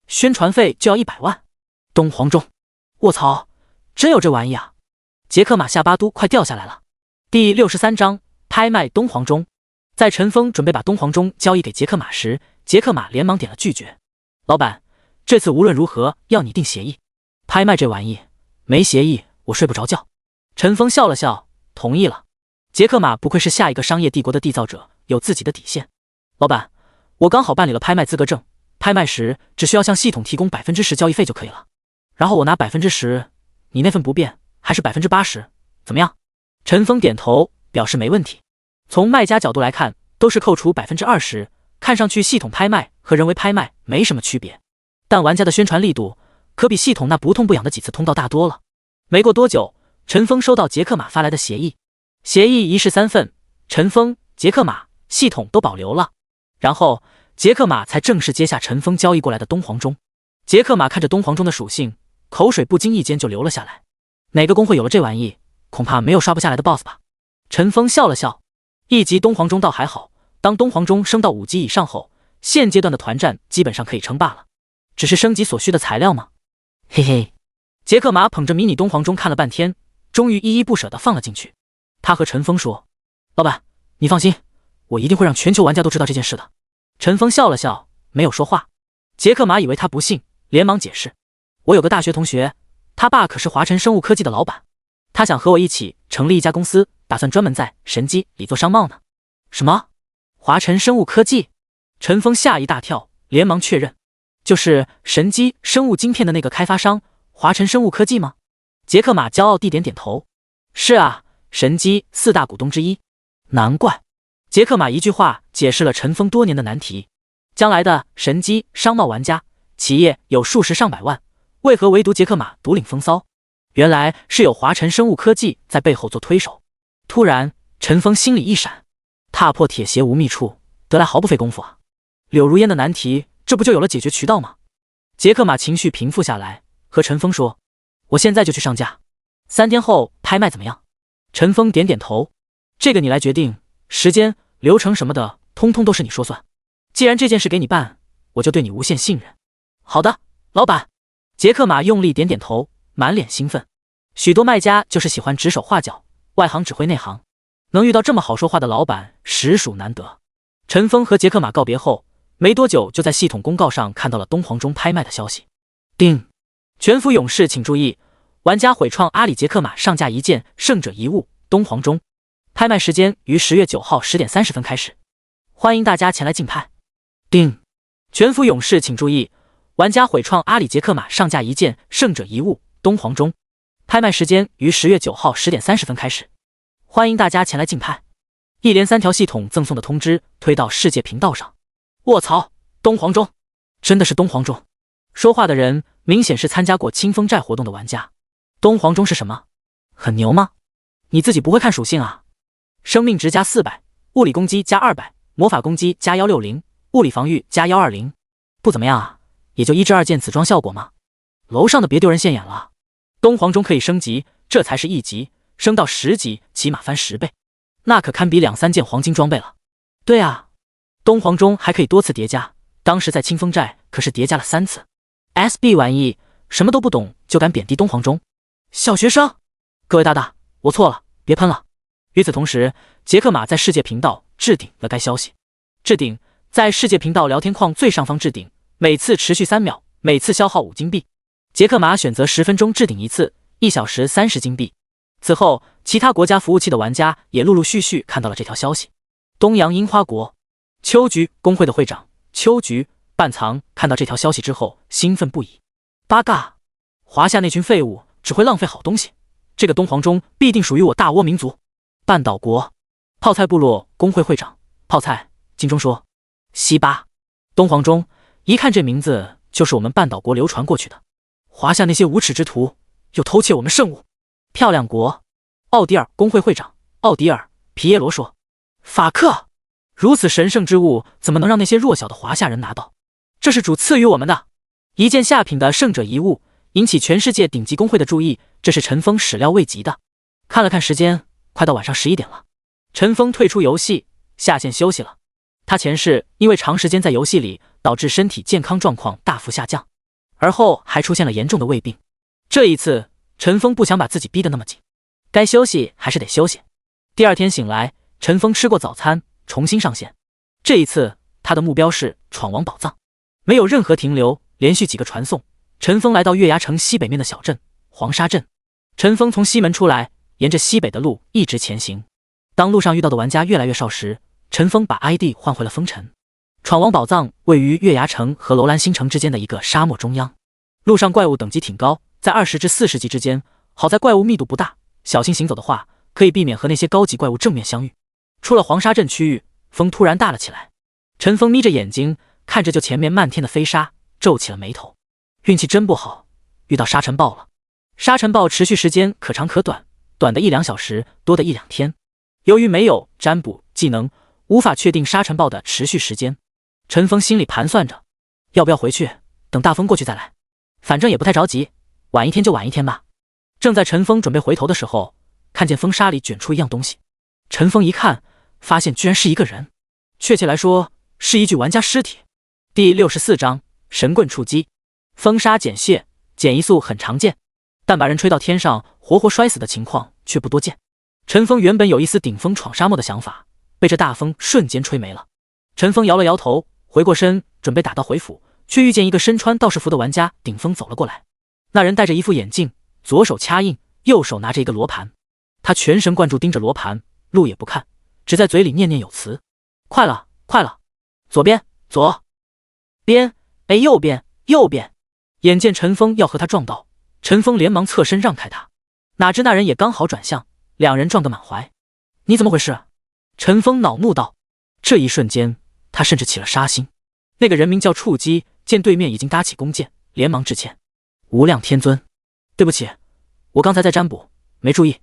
Speaker 1: 宣传费就要100万？东皇钟？卧槽，真有这玩意啊！”杰克马下巴都快掉下来了。第63章拍卖东皇钟。在陈峰准备把东皇钟交易给杰克马时，杰克马连忙点了拒绝：“老板，这次无论如何要你定协议，拍卖这玩意没协议我睡不着觉。”陈峰笑了笑，同意了。杰克马不愧是下一个商业帝国的缔造者，有自己的底线。“老板，我刚好办理了拍卖资格证，拍卖时只需要向系统提供10%交易费就可以了，然后我拿10%，你那份不变，还是80%，怎么样？”陈峰点头表示没问题。从卖家角度来看，都是扣除20%，看上去系统拍卖和人为拍卖没什么区别，但玩家的宣传力度可比系统那不痛不痒的几次通道大多了。没过多久，陈峰收到杰克马发来的协议，协议一式3份，陈峰、杰克马、系统都保留了。然后杰克马才正式接下陈峰交易过来的东皇钟。杰克马看着东皇钟的属性，口水不经意间就流了下来。哪个公会有了这玩意，恐怕没有刷不下来的 BOSS 吧？陈峰笑了笑，1级东皇钟倒还好，当东皇钟升到5级以上后，现阶段的团战基本上可以称霸了，只是升级所需的材料吗？嘿嘿。杰克马捧着迷你东皇钟看了半天，终于依依不舍地放了进去。他和陈峰说：“老板，你放心，我一定会让全球玩家都知道这件事的。”陈峰笑了笑，没有说话。杰克马以为他不信，连忙解释：“我有个大学同学，他爸可是华晨生物科技的老板，他想和我一起成立一家公司，打算专门在神机里做商贸呢。”“什么？华晨生物科技？”陈峰吓一大跳，连忙确认：“就是神机生物晶片的那个开发商华晨生物科技吗？”杰克马骄傲地点点头：“是啊，神机4大股东之一。”难怪。杰克马一句话解释了陈峰多年的难题：将来的神机商贸玩家企业有数十上百万，为何唯独杰克马独领风骚？原来是有华晨生物科技在背后做推手。突然陈峰心里一闪，踏破铁鞋无觅处，得来毫不费功夫啊！柳如烟的难题，这不就有了解决渠道吗？杰克马情绪平复下来，和陈峰说：“我现在就去上架，3天后拍卖怎么样？”陈峰点点头：“这个你来决定，时间、流程什么的，通通都是你说算。既然这件事给你办，我就对你无限信任。”“好的，老板。”杰克马用力点点头，满脸兴奋。许多卖家就是喜欢指手画脚，外行指挥内行，能遇到这么好说话的老板，实属难得。陈峰和杰克马告别后，没多久就在系统公告上看到了东皇钟拍卖的消息。叮！全服勇士请注意，玩家毁创阿里杰克马上架一件胜者一物东皇钟。拍卖时间于10月9号10点30分开始，欢迎大家前来竞拍。定，全服勇士请注意，玩家毁创阿里杰克马上架一件胜者遗物东皇钟，拍卖时间于10月9号10点30分开始，欢迎大家前来竞拍。一连3条系统赠送的通知推到世界频道上。卧槽，东皇钟，真的是东皇钟！说话的人明显是参加过清风寨活动的玩家。东皇钟是什么？很牛吗？你自己不会看属性啊？生命值加400，物理攻击加200，魔法攻击加160，物理防御加120，不怎么样啊，也就1至2件子装效果嘛。楼上的别丢人现眼了。东皇钟可以升级，这才是1级，升到10级起码翻10倍，那可堪比2、3件黄金装备了。对啊，东皇钟还可以多次叠加，当时在清风寨可是叠加了3次。SB 玩意，什么都不懂就敢贬低东皇钟，小学生！各位大大，我错了，别喷了。与此同时，杰克马在世界频道置顶了该消息。置顶在世界频道聊天框最上方置顶，每次持续3秒，每次消耗5金币。杰克马选择10分钟置顶一次，1小时30金币。此后，其他国家服务器的玩家也陆陆续续看到了这条消息。东洋樱花国秋菊工会的会长秋菊半藏看到这条消息之后兴奋不已。八嘎！华夏那群废物只会浪费好东西，这个东皇钟必定属于我大倭民族。半岛国泡菜部落工会会长泡菜金钟说：西巴，东皇钟，一看这名字就是我们半岛国流传过去的。华夏那些无耻之徒又偷窃我们圣物。漂亮国奥迪尔工会会长奥迪尔皮耶罗说：法克，如此神圣之物怎么能让那些弱小的华夏人拿到？这是主赐予我们的一件下品的胜者遗物，引起全世界顶级工会的注意，这是陈峰始料未及的。看了看时间，快到晚上11点了。陈峰退出游戏，下线休息了。他前世因为长时间在游戏里，导致身体健康状况大幅下降，而后还出现了严重的胃病。这一次，陈峰不想把自己逼得那么紧，该休息还是得休息。第二天醒来，陈峰吃过早餐，重新上线。这一次，他的目标是闯王宝藏，没有任何停留，连续几个传送，陈峰来到月牙城西北面的小镇黄沙镇。陈峰从西门出来，沿着西北的路一直前行。当路上遇到的玩家越来越少时，陈峰把 ID 换回了风尘。闯王宝藏位于月牙城和楼兰新城之间的一个沙漠中央，路上怪物等级挺高，在20至40级之间，好在怪物密度不大，小心行走的话可以避免和那些高级怪物正面相遇。出了黄沙镇区域，风突然大了起来。陈峰眯着眼睛看着就前面漫天的飞沙，皱起了眉头。运气真不好，遇到沙尘暴了。沙尘暴持续时间可长可短，短的1、2小时，多的1、2天。由于没有占卜技能，无法确定沙尘暴的持续时间。陈峰心里盘算着，要不要回去，等大风过去再来，反正也不太着急，晚一天就晚一天吧。正在陈峰准备回头的时候，看见风沙里卷出一样东西。陈峰一看，发现居然是一个人，确切来说是一具玩家尸体。第64章神棍触击。风沙减屑，减移速很常见，但把人吹到天上活活摔死的情况却不多见。陈峰原本有一丝顶风闯沙漠的想法，被这大风瞬间吹没了。陈峰摇了摇头，回过身准备打道回府，却遇见一个身穿道士服的玩家顶风走了过来。那人戴着一副眼镜，左手掐印，右手拿着一个罗盘。他全神贯注盯着罗盘，路也不看，只在嘴里念念有词：快了，快了，左边，左边，哎，右边，右边。眼见陈峰要和他撞到，陈峰连忙侧身让开他，哪知那人也刚好转向，两人撞个满怀。你怎么回事？陈峰恼怒道。这一瞬间，他甚至起了杀心。那个人名叫触击，见对面已经搭起弓箭，连忙致歉：无量天尊，对不起，我刚才在占卜，没注意。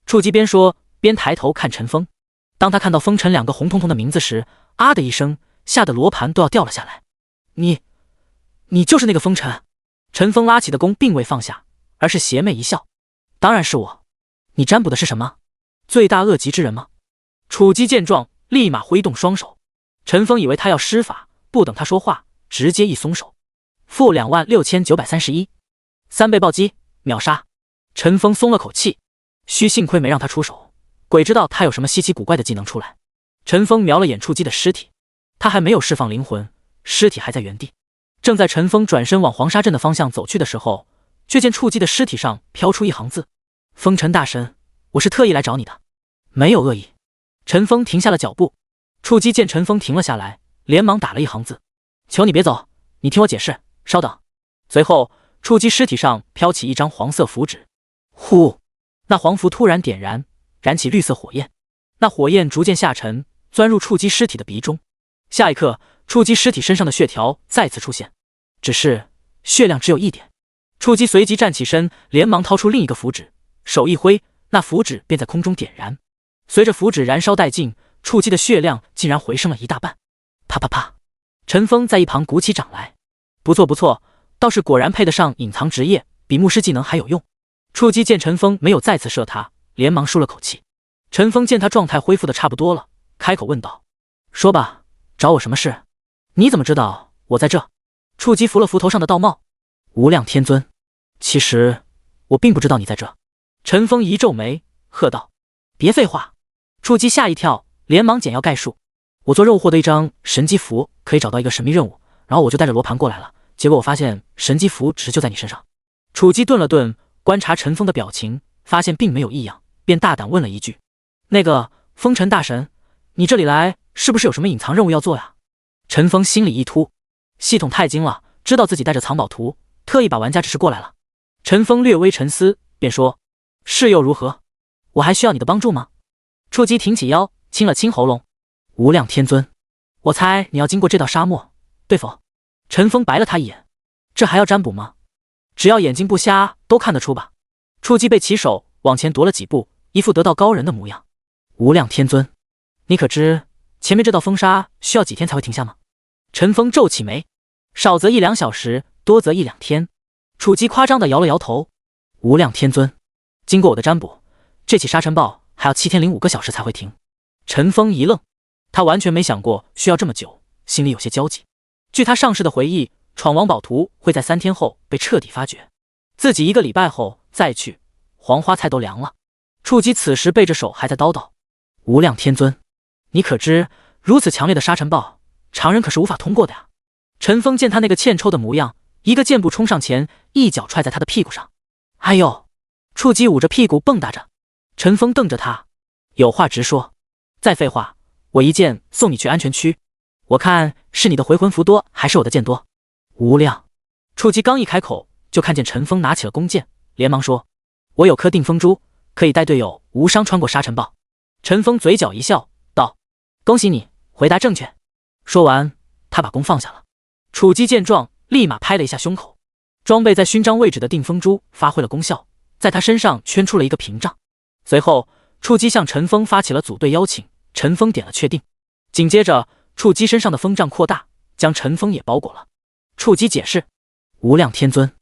Speaker 1: 触击边说边抬头看陈峰。当他看到风尘2个红彤彤的名字时，啊的一声，吓得罗盘都要掉了下来。你就是那个风尘？陈峰拉起的弓并未放下，而是邪魅一笑：当然是我。你占卜的是什么？罪大恶极之人吗？触击见状，立马挥动双手。陈峰以为他要施法，不等他说话，直接一松手，负26931，3倍暴击，秒杀。陈峰松了口气，幸亏没让他出手，鬼知道他有什么稀奇古怪的技能出来。陈峰瞄了眼触击的尸体，他还没有释放灵魂，尸体还在原地。正在陈峰转身往黄沙镇的方向走去的时候，却见触击的尸体上飘出一行字：风尘大神，我是特意来找你的，没有恶意。陈峰停下了脚步，触击见陈峰停了下来，连忙打了一行字：求你别走，你听我解释，稍等。随后，触击尸体上飘起一张黄色符纸，呼，那黄符突然点燃，燃起绿色火焰，那火焰逐渐下沉，钻入触击尸体的鼻中。下一刻，触击尸体身上的血条再次出现，只是血量只有1点。触击随即站起身，连忙掏出另一个符纸，手一挥，那符纸便在空中点燃。随着符纸燃烧殆尽，触击的血量竟然回升了1大半。啪啪啪！陈峰在一旁鼓起掌来，不错不错，倒是果然配得上隐藏职业，比牧师技能还有用。触击见陈峰没有再次射他，连忙舒了口气。陈峰见他状态恢复的差不多了，开口问道：说吧，找我什么事？你怎么知道我在这？触击扶了扶头上的道帽，无量天尊，其实我并不知道你在这。陈峰一皱眉，喝道：别废话！触击吓一跳，连忙简要概述：我做任务获得一张神机符，可以找到一个神秘任务，然后我就带着罗盘过来了，结果我发现神机符只是就在你身上。触击顿了顿，观察陈峰的表情，发现并没有异样，便大胆问了一句：那个风尘大神，你这里来是不是有什么隐藏任务要做呀？陈峰心里一突，系统太精了，知道自己带着藏宝图，特意把玩家指示过来了。陈峰略微沉思，便说：是又如何？我还需要你的帮助吗？触击挺起腰，清了清喉咙：无量天尊，我猜你要经过这道沙漠，对否？陈峰白了他一眼：这还要占卜吗？只要眼睛不瞎都看得出吧。触击被起手往前踱了几步，一副得道高人的模样。无量天尊，你可知前面这道风沙需要几天才会停下吗？陈峰皱起眉：少则1-2小时，多则1-2天。触击夸张地摇了摇头：无量天尊，经过我的占卜，这起沙尘暴还要7天0.5个小时才会停。陈峰一愣，他完全没想过需要这么久，心里有些焦急。据他上世的回忆，闯王宝图会在3天后被彻底发掘，自己1个礼拜后再去，黄花菜都凉了。触击此时背着手还在叨叨：无量天尊，你可知如此强烈的沙尘暴，常人可是无法通过的呀。陈峰见他那个欠抽的模样，一个箭步冲上前，一脚踹在他的屁股上。哎呦！触击捂着屁股蹦跶着。陈峰瞪着他：有话直说，再废话，我一箭送你去安全区。我看是你的回魂符多，还是我的箭多？无量！触击刚一开口，就看见陈峰拿起了弓箭，连忙说：我有颗定风珠，可以带队友无伤穿过沙尘暴。陈峰嘴角一笑，道：恭喜你，回答正确。说完，他把弓放下了。触击见状，立马拍了一下胸口，装备在勋章位置的定风珠发挥了功效，在他身上圈出了一个屏障。随后，触击向陈峰发起了组队邀请，陈峰点了确定。紧接着，触击身上的风障扩大，将陈峰也包裹了。触击解释：无量天尊，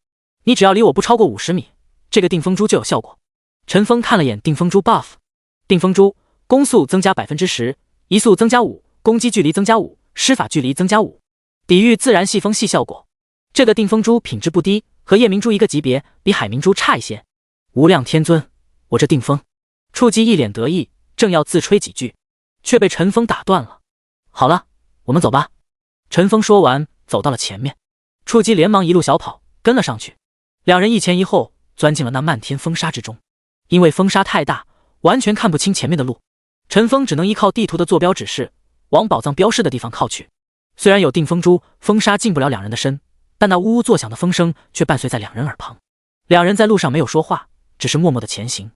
Speaker 1: 你只要离我不超过50米，这个定风珠就有效果。陈峰看了眼定风珠 buff， 定风珠攻速增加 10%， 移速增加5%，攻击距离增加5%，施法距离增加5%，抵御自然系风系效果。这个定风珠品质不低，和夜明珠一个级别，比海明珠差一些。无量天尊，我这定风……触击一脸得意，正要自吹几句，却被陈峰打断了。好了，我们走吧。陈峰说完，走到了前面。触击连忙一路小跑跟了上去，两人一前一后钻进了那漫天风沙之中。因为风沙太大，完全看不清前面的路，陈峰只能依靠地图的坐标指示，往宝藏标示的地方靠去。虽然有定风珠，风沙进不了两人的身，但那呜呜作响的风声却伴随在两人耳旁。两人在路上没有说话，只是默默的前行。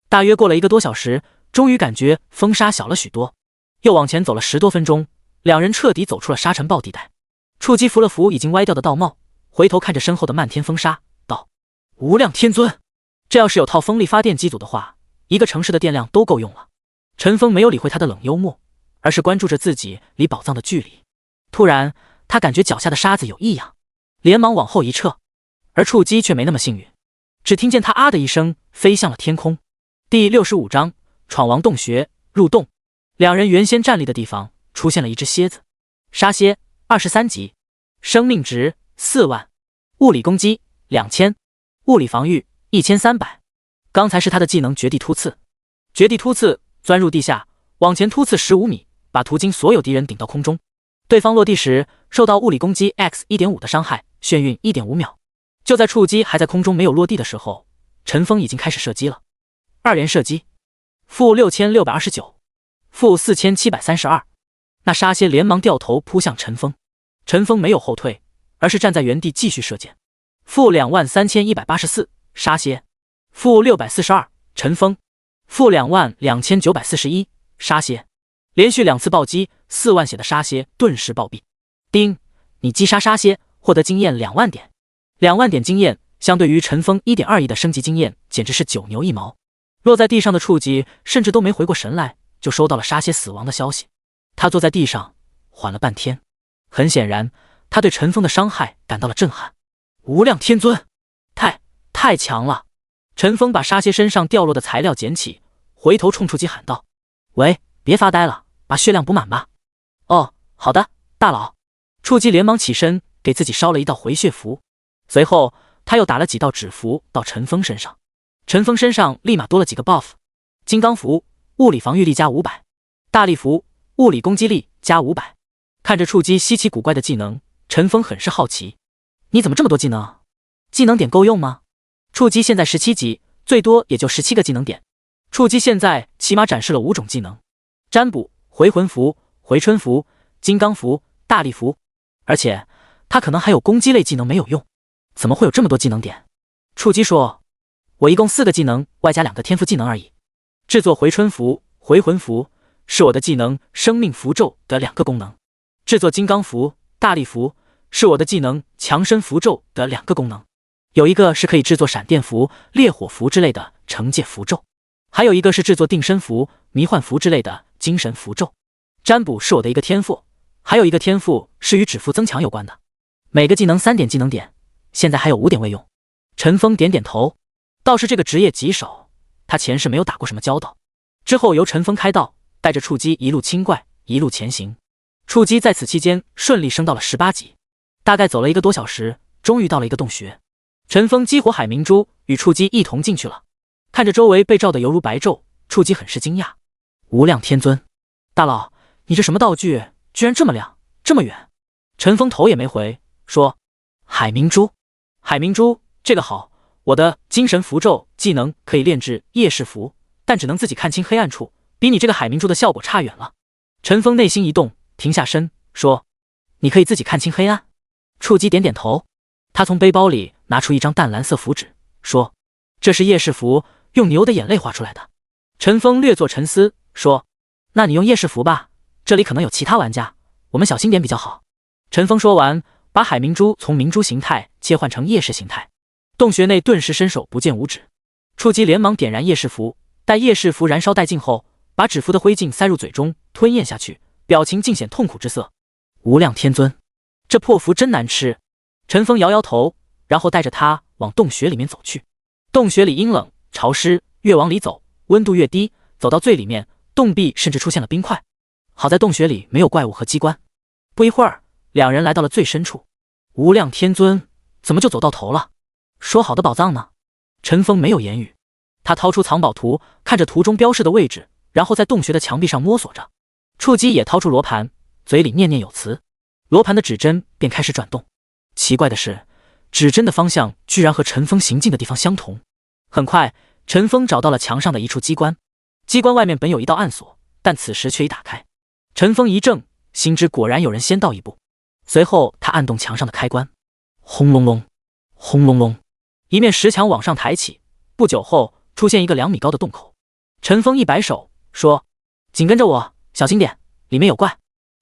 Speaker 1: 大约过了1个多小时，终于感觉风沙小了许多，又往前走了10多分钟，两人彻底走出了沙尘暴地带。触击扶了扶已经歪掉的道帽，回头看着身后的漫天风沙，道：无量天尊，这要是有套风力发电机组的话，一个城市的电量都够用了。陈峰没有理会他的冷幽默，而是关注着自己离宝藏的距离。突然他感觉脚下的沙子有异样，连忙往后一撤，而触击却没那么幸运，只听见他啊的一声飞向了天空。第65章闯王洞穴入洞。两人原先站立的地方出现了一只蝎子，沙蝎23级，生命值4万，物理攻击2000，物理防御1300。刚才是他的技能绝地突刺。绝地突刺钻入地下，往前突刺15米，把途经所有敌人顶到空中。对方落地时受到物理攻击 X1.5 的伤害，眩晕1.5秒。就在触击还在空中没有落地的时候，陈峰已经开始射击了。2连射击，-6629，负4732。那沙蝎连忙掉头扑向陈峰，陈峰没有后退，而是站在原地继续射箭。负23184，沙蝎。负642，陈峰。负22941，沙蝎。连续2次暴击，4万血的沙蝎顿时暴毙。丁，你击杀沙蝎，获得经验2万点。2万点经验相对于陈峰 1.2 亿的升级经验，简直是9牛1毛。落在地上的触及甚至都没回过神来，就收到了沙蝎死亡的消息。他坐在地上缓了半天，很显然他对陈峰的伤害感到了震撼。无量天尊，太强了！陈峰把沙蝎身上掉落的材料捡起，回头冲触及喊道：喂，别发呆了，把血量补满吧。哦，好的，大佬。触及连忙起身给自己烧了一道回血符，随后他又打了几道纸符到陈峰身上。陈峰身上立马多了几个 buff： 金刚符，物理防御力加500；大力符，物理攻击力加500。看着触及稀奇古怪的技能，陈峰很是好奇：你怎么这么多技能？技能点够用吗？触及现在17级，最多也就17个技能点。触及现在起码展示了5种技能：占卜、回魂符、回春符、金刚符、大力符，而且他可能还有攻击类技能没有用。怎么会有这么多技能点？触及说：我一共4个技能，外加2个天赋技能而已。制作回春符、回魂符是我的技能生命符咒的2个功能，制作金刚符、大力符是我的技能强身符咒的2个功能，有一个是可以制作闪电符、烈火符之类的惩戒符咒，还有一个是制作定身符、迷幻符之类的精神符咒。占卜是我的一个天赋，还有一个天赋是与指腹增强有关的，每个技能3点技能点，现在还有5点未用。陈峰点点头，倒是这个职业棘手，他前世没有打过什么交道。之后由陈峰开道，带着触击一路清怪，一路前行。触击在此期间顺利升到了18级，大概走了1个多小时，终于到了一个洞穴。陈峰激活海明珠，与触击一同进去了。看着周围被照得犹如白昼，触击很是惊讶。无量天尊，大佬，你这什么道具，居然这么亮，这么远？陈峰头也没回，说：海明珠。海明珠，这个好，我的精神符咒技能可以炼制夜视符，但只能自己看清黑暗处，比你这个海明珠的效果差远了。陈峰内心一动，停下身，说：你可以自己看清黑暗？触击点点头。他从背包里拿出一张淡蓝色符纸，说：这是夜视符，用牛的眼泪画出来的。陈峰略作沉思，说：那你用夜视符吧，这里可能有其他玩家，我们小心点比较好。陈峰说完，把海明珠从明珠形态切换成夜视形态。洞穴内顿时伸手不见五指。触击连忙点燃夜视符，待夜视符燃烧殆尽后，把纸符的灰烬塞入嘴中吞咽下去，表情尽显痛苦之色。无量天尊，这破符真难吃。陈峰摇摇头，然后带着他往洞穴里面走去。洞穴里阴冷潮湿，越往里走温度越低，走到最里面，洞壁甚至出现了冰块。好在洞穴里没有怪物和机关。不一会儿，两人来到了最深处。无量天尊，怎么就走到头了？说好的宝藏呢？陈峰没有言语，他掏出藏宝图，看着图中标示的位置，然后在洞穴的墙壁上摸索着。触击也掏出罗盘，嘴里念念有词，罗盘的指针便开始转动。奇怪的是，指针的方向居然和陈峰行进的地方相同。很快，陈峰找到了墙上的一处机关，机关外面本有一道暗锁，但此时却已打开。陈峰一怔，心知果然有人先到一步。随后他按动墙上的开关，轰隆隆，轰隆隆，一面石墙往上抬起，不久后出现一个2米高的洞口。陈峰一摆手说：紧跟着我，小心点，里面有怪。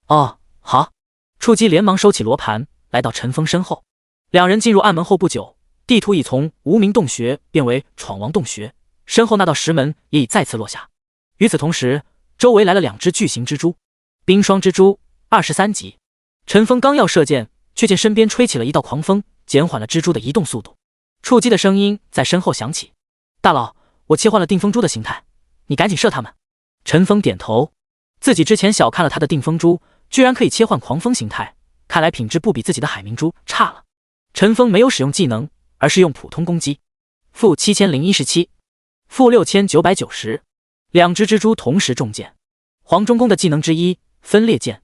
Speaker 1: 哦，好。触击连忙收起罗盘，来到陈峰身后。两人进入暗门后不久，地图已从无名洞穴变为闯王洞穴，身后那道石门也已再次落下。与此同时，周围来了2只巨型蜘蛛。冰霜蜘蛛23级。陈峰刚要射箭，却见身边吹起了一道狂风，减缓了蜘蛛的移动速度。触击的声音在身后响起：大佬，我切换了定风珠的形态，你赶紧射他们。陈峰点头，自己之前小看了他的定风珠，居然可以切换狂风形态，看来品质不比自己的海明珠差了。陈峰没有使用技能，而是用普通攻击。负7017，负6990。2只蜘蛛同时中箭。黄忠公的技能之一分裂箭，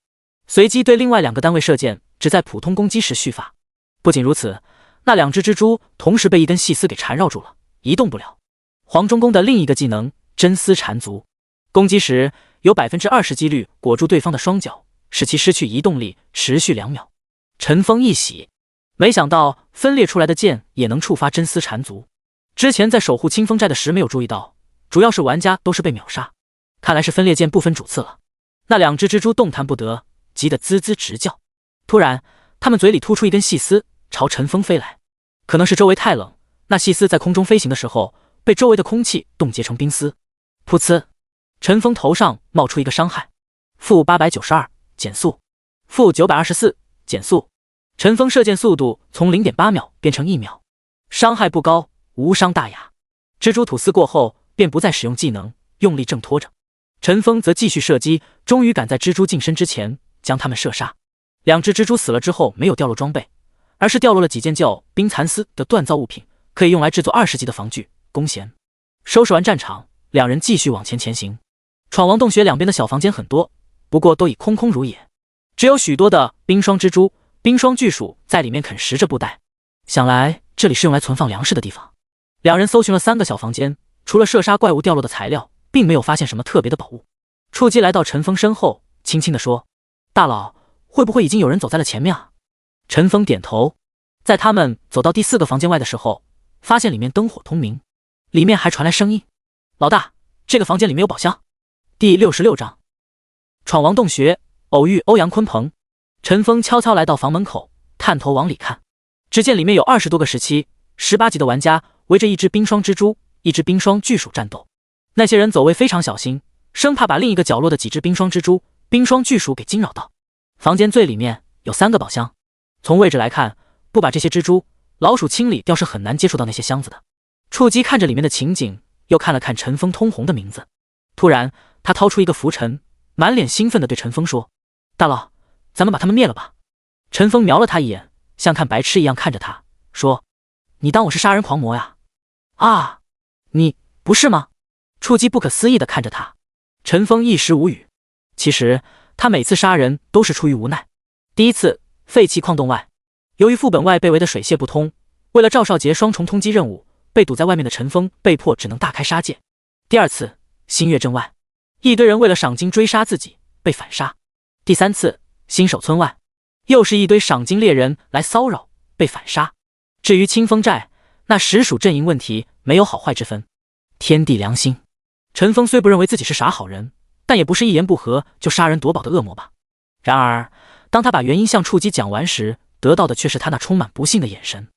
Speaker 1: 随机对另外2个单位射箭，只在普通攻击时续发。不仅如此，那2只蜘蛛同时被一根细丝给缠绕住了，移动不了。黄忠公的另一个技能真丝缠足，攻击时有20%几率裹住对方的双脚，使其失去移动力，持续2秒。陈峰一喜，没想到分裂出来的剑也能触发真丝缠足。之前在守护清风寨的时没有注意到，主要是玩家都是被秒杀，看来是分裂剑不分主次了。那2只蜘蛛动弹不得，急得滋滋直叫。突然，他们嘴里吐出一根细丝，朝陈峰飞来。可能是周围太冷，那细丝在空中飞行的时候，被周围的空气冻结成冰丝。噗呲，陈峰头上冒出一个伤害，负892减速，负924减速。陈峰射箭速度从 0.8 秒变成1秒，伤害不高，无伤大雅。蜘蛛吐丝过后，便不再使用技能，用力挣脱着。陈峰则继续射击，终于赶在蜘蛛近身之前将它们射杀。2只蜘蛛死了之后，没有掉落装备，而是掉落了几件叫冰蚕丝的锻造物品，可以用来制作20级的防具弓弦。收拾完战场，2人继续往前行。闯王洞穴两边的小房间很多，不过都已空空如也，只有许多的冰霜蜘蛛、冰霜巨鼠在里面啃食着布袋。想来这里是用来存放粮食的地方。2人搜寻了3个小房间，除了射杀怪物掉落的材料，并没有发现什么特别的宝物。触击来到陈峰身后，轻轻地说：“大佬，会不会已经有人走在了前面啊？”陈峰点头。在他们走到第4个房间外的时候，发现里面灯火通明，里面还传来声音：“老大，这个房间里面有宝箱。”第66章闯王洞穴，偶遇欧阳鲲鹏。陈峰悄悄来到房门口，探头往里看，只见里面有20多个17、18级的玩家围着一只冰霜蜘蛛、一只冰霜巨鼠战斗。那些人走位非常小心，生怕把另一个角落的几只冰霜蜘蛛、冰霜巨鼠给惊扰到。房间最里面有3个宝箱，从位置来看，不把这些蜘蛛、老鼠清理掉是很难接触到那些箱子的。触击看着里面的情景，又看了看陈峰通红的名字，突然他掏出一个拂尘，满脸兴奋地对陈峰说：“大佬，咱们把他们灭了吧。”陈峰瞄了他一眼，像看白痴一样看着他，说：“你当我是杀人狂魔呀？”“啊，你不是吗？”触击不可思议地看着他。陈峰一时无语。其实他每次杀人都是出于无奈。第一次，废弃矿洞外，由于副本外被围的水泄不通，为了赵少杰双重通缉任务，被堵在外面的陈峰被迫只能大开杀戒。第2次，新月镇外，一堆人为了赏金追杀自己，被反杀。第3次，新手村外，又是一堆赏金猎人来骚扰，被反杀。至于清风寨，那实属阵营问题，没有好坏之分，天地良心。陈峰虽不认为自己是啥好人，但也不是一言不合就杀人夺宝的恶魔吧。然而当他把原因向触击讲完时，得到的却是他那充满不幸的眼神。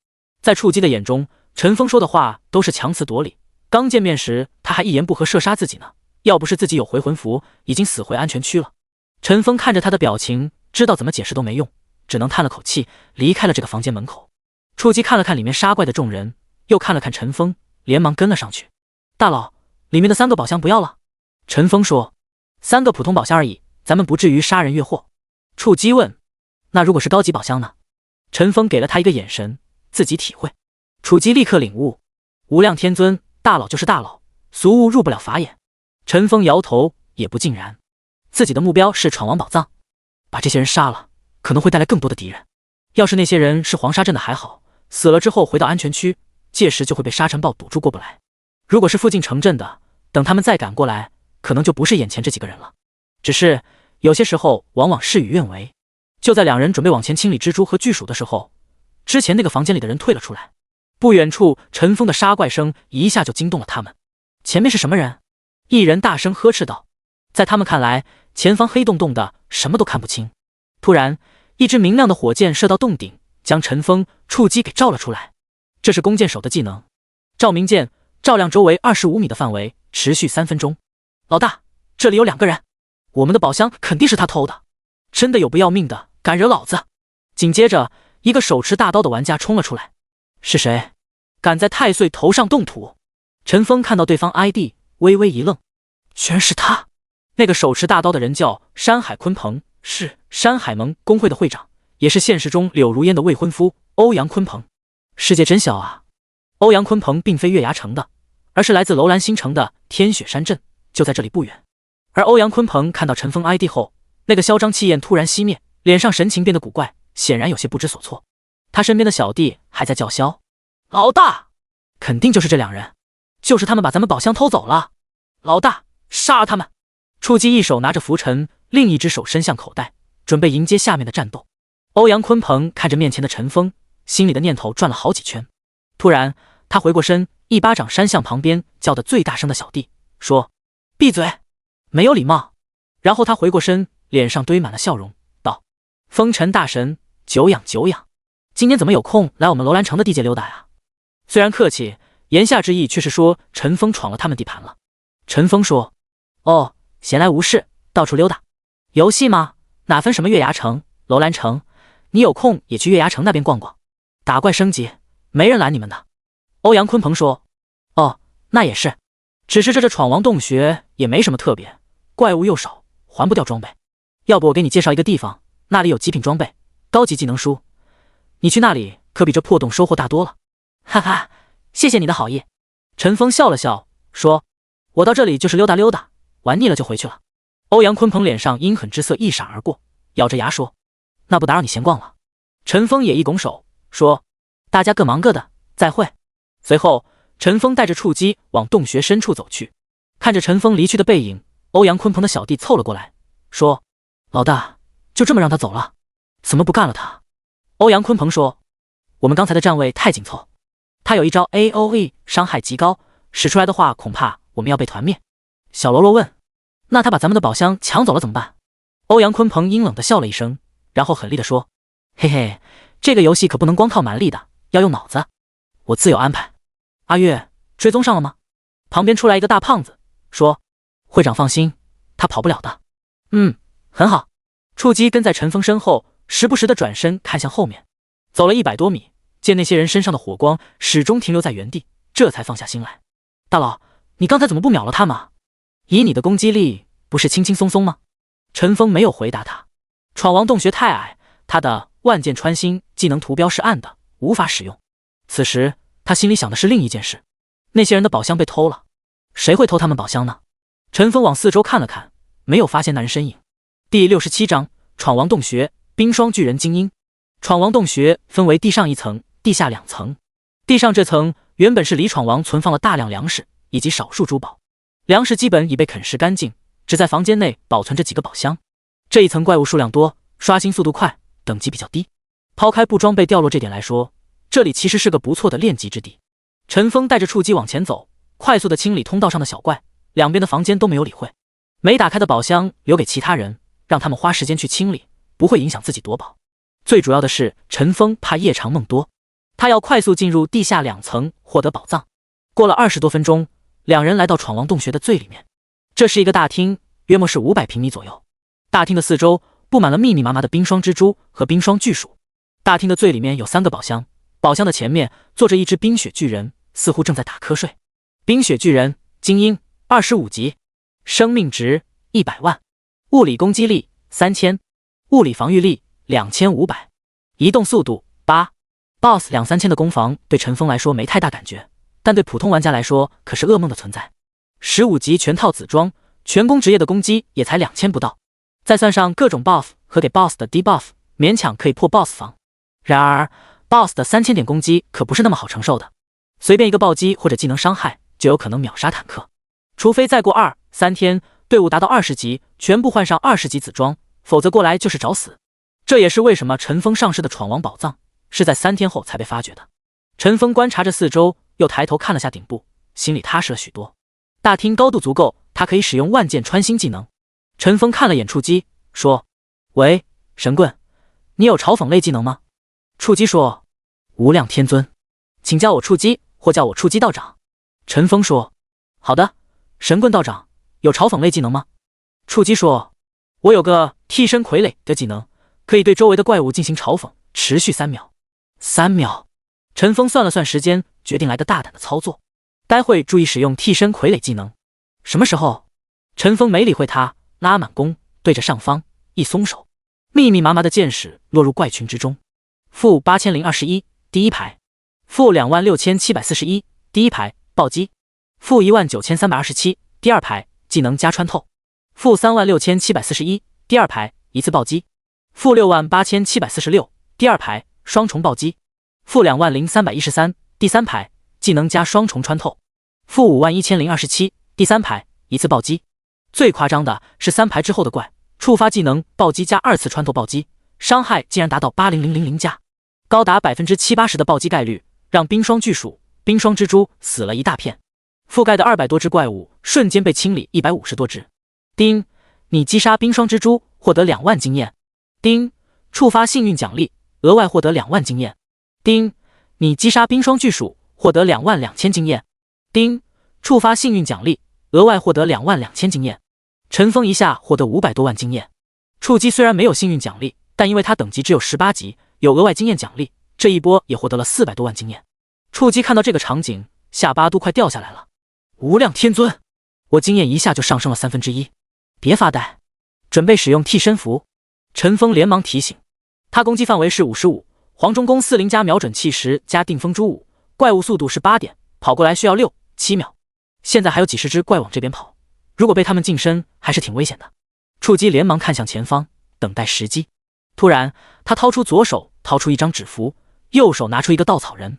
Speaker 1: 在触击的眼中，陈峰说的话都是强词夺理。刚见面时他还一言不合射杀自己呢，要不是自己有回魂符，已经死回安全区了。陈峰看着他的表情，知道怎么解释都没用，只能叹了口气，离开了这个房间门口。触击看了看里面杀怪的众人，又看了看陈峰，连忙跟了上去。大佬，里面的3个宝箱不要了。陈峰说：“3个普通宝箱而已，咱们不至于杀人越货。”触击问：“那如果是高级宝箱呢？”陈峰给了他一个眼神，自己体会。触击立刻领悟：无量天尊，大佬就是大佬，俗物入不了法眼。陈峰摇头，也不尽然。自己的目标是闯王宝藏，把这些人杀了，可能会带来更多的敌人。要是那些人是黄沙镇的还好，死了之后回到安全区，届时就会被沙尘暴堵住过不来。如果是附近城镇的，等他们再赶过来，可能就不是眼前这几个人了。只是有些时候往往事与愿违。就在2人准备往前清理蜘蛛和巨鼠的时候，之前那个房间里的人退了出来。不远处陈峰的杀怪声一下就惊动了他们。前面是什么人？一人大声呵斥道。在他们看来，前方黑洞洞的，什么都看不清。突然一支明亮的火箭射到洞顶，将陈峰、触击给照了出来。这是弓箭手的技能，照明箭，照亮周围25米的范围，持续3分钟。老大，这里有2个人，我们的宝箱肯定是他偷的，真的有不要命的，敢惹老子！紧接着一个手持大刀的玩家冲了出来。是谁？敢在太岁头上动土？陈峰看到对方 ID， 微微一愣，居然是他。那个手持大刀的人叫山海鲲鹏，是山海盟工会的会长，也是现实中柳如烟的未婚夫欧阳鲲鹏。世界真小啊！欧阳鲲鹏并非月牙城的，而是来自楼兰新城的天雪山镇，就在这里不远。而欧阳鲲鹏看到陈峰 ID 后，那个嚣张气焰突然熄灭，脸上神情变得古怪，显然有些不知所措。他身边的小弟还在叫嚣：“老大，肯定就是这2人，就是他们把咱们宝箱偷走了！老大，杀了他们！”触击一手拿着拂尘，另一只手伸向口袋，准备迎接下面的战斗。欧阳鲲鹏看着面前的陈峰，心里的念头转了好几圈。突然，他回过身，一巴掌扇向旁边叫得最大声的小弟，说：“闭嘴，没有礼貌。”然后他回过身，脸上堆满了笑容，道：“风尘大神，久仰久仰，今天怎么有空来我们楼兰城的地界溜达呀？”虽然客气，言下之意却是说陈峰闯了他们地盘了。陈峰说：“哦，闲来无事，到处溜达。游戏吗？哪分什么月牙城、楼兰城，你有空也去月牙城那边逛逛。打怪升级，没人拦你们的。”欧阳鲲鹏说：“哦，那也是，只是这闯王洞穴也没什么特别，怪物又少，还不掉装备。要不我给你介绍一个地方，那里有极品装备、高级技能书，你去那里可比这破洞收获大多了。”哈哈，谢谢你的好意。陈峰笑了笑，说：“我到这里就是溜达溜达，玩腻了就回去了。”欧阳鲲鹏脸上阴狠之色一闪而过，咬着牙说：“那不打扰你闲逛了。”陈峰也一拱手，说：“大家各忙各的，再会。”随后，陈峰带着触击往洞穴深处走去。看着陈峰离去的背影，欧阳鲲鹏的小弟凑了过来，说：“老大，就这么让他走了？怎么不干了他？”欧阳鲲鹏说：“我们刚才的站位太紧凑，他有一招 AOE 伤害极高，使出来的话，恐怕我们要被团灭。”小喽啰问：“那他把咱们的宝箱抢走了怎么办？”欧阳鲲鹏阴冷地笑了一声，然后狠厉地说：“嘿嘿，这个游戏可不能光靠蛮力的，要用脑子，我自有安排。”阿月追踪上了吗？旁边出来一个大胖子，说：“会长放心，他跑不了的。”很好。触击跟在陈峰身后，时不时地转身看向后面。走了100多米，见那些人身上的火光始终停留在原地，这才放下心来。“大佬，你刚才怎么不秒了他们啊？以你的攻击力，不是轻轻松松吗？”陈峰没有回答他。闯王洞穴太矮，他的万箭穿心技能图标是暗的，无法使用。此时他心里想的是另一件事，那些人的宝箱被偷了，谁会偷他们宝箱呢？陈峰往四周看了看，没有发现那人身影。第67章闯王洞穴，冰霜巨人精英。闯王洞穴分为地上一层、地下2层。地上这层原本是李闯王存放了大量粮食以及少数珠宝，粮食基本已被啃食干净，只在房间内保存着几个宝箱。这一层怪物数量多，刷新速度快，等级比较低。抛开不装备掉落这点来说，这里其实是个不错的练级之地。陈峰带着触击往前走，快速的清理通道上的小怪，两边的房间都没有理会。没打开的宝箱留给其他人，让他们花时间去清理，不会影响自己夺宝。最主要的是，陈峰怕夜长梦多，他要快速进入地下2层获得宝藏。过了20多分钟，两人来到闯王洞穴的最里面。这是一个大厅，约莫是500平米左右。大厅的四周布满了密密麻麻的冰霜蜘蛛和冰霜巨鼠。大厅的最里面有3个宝箱，宝箱的前面坐着一只冰雪巨人，似乎正在打瞌睡。冰雪巨人精英25级，生命值100万，物理攻击力3000，物理防御力2500，移动速度8。BOSS 2-3000的攻防对陈峰来说没太大感觉，但对普通玩家来说可是噩梦的存在。15级全套紫装，全攻职业的攻击也才2000不到，再算上各种 buff 和给 BOSS 的 debuff， 勉强可以破 BOSS 防。然而 BOSS 的3000点攻击可不是那么好承受的，随便一个暴击或者技能伤害就有可能秒杀坦克。除非再过2-3天队伍达到20级，全部换上20级紫装，否则过来就是找死。这也是为什么陈峰上市的闯王宝藏是在3天后才被发掘的。陈峰观察着四周，又抬头看了下顶部，心里踏实了许多。大厅高度足够，他可以使用万箭穿心技能。陈峰看了眼触击，说：“喂，神棍，你有嘲讽类技能吗？”触击说：“无量天尊，请叫我触击，或叫我触击道长。”陈峰说：“好的，神棍道长，有嘲讽类技能吗？”触击说：“我有个替身傀儡的技能，可以对周围的怪物进行嘲讽，持续3秒。”3秒。陈峰算了算时间，决定来个大胆的操作。待会注意使用替身傀儡技能。什么时候？陈峰没理会他，拉满弓，对着上方一松手，密密麻麻的箭矢落入怪群之中。-8021，第一排。-26741，第一排，暴击。-19327，第二排，技能加穿透。-36741，第二排，一次暴击。-68746，第二排，双重暴击。-20313，第三排，技能加双重穿透。-51027，第三排，一次暴击。最夸张的是3排之后的怪触发技能暴击加2次穿透暴击，伤害竟然达到80000加，高达70%-80%的暴击概率，让冰霜巨鼠、冰霜蜘蛛死了一大片。覆盖的200多只怪物瞬间被清理150多只。丁，你击杀冰霜蜘蛛获得2万经验。丁，触发幸运奖励，额外获得2万经验。丁，你击杀冰霜巨鼠获得22000经验。丁，触发幸运奖励，额外获得22000经验。尘封一下获得500多万经验。触击虽然没有幸运奖励，但因为他等级只有18级，有额外经验奖励，这一波也获得了400多万经验。触击看到这个场景，下巴都快掉下来了。无量天尊，我经验一下就上升了1/3。别发呆，准备使用替身符。陈峰连忙提醒，他攻击范围是55，黄忠公40加瞄准器10加定风珠5，怪物速度是8点，跑过来需要6、7秒。现在还有几十只怪往这边跑，如果被他们近身还是挺危险的。触击连忙看向前方，等待时机。突然他掏出左手掏出一张纸符，右手拿出一个稻草人，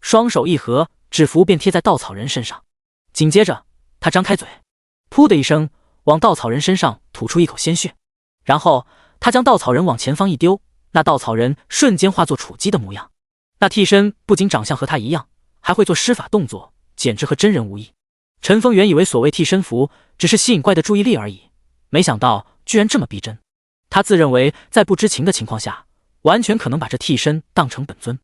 Speaker 1: 双手一合，纸符便贴在稻草人身上。紧接着他张开嘴，噗的一声往稻草人身上吐出一口鲜血，然后他将稻草人往前方一丢，那稻草人瞬间化作楚鸡的模样。那替身不仅长相和他一样，还会做施法动作，简直和真人无异。陈峰原以为所谓替身符只是吸引怪的注意力而已，没想到居然这么逼真。他自认为在不知情的情况下，完全可能把这替身当成本尊。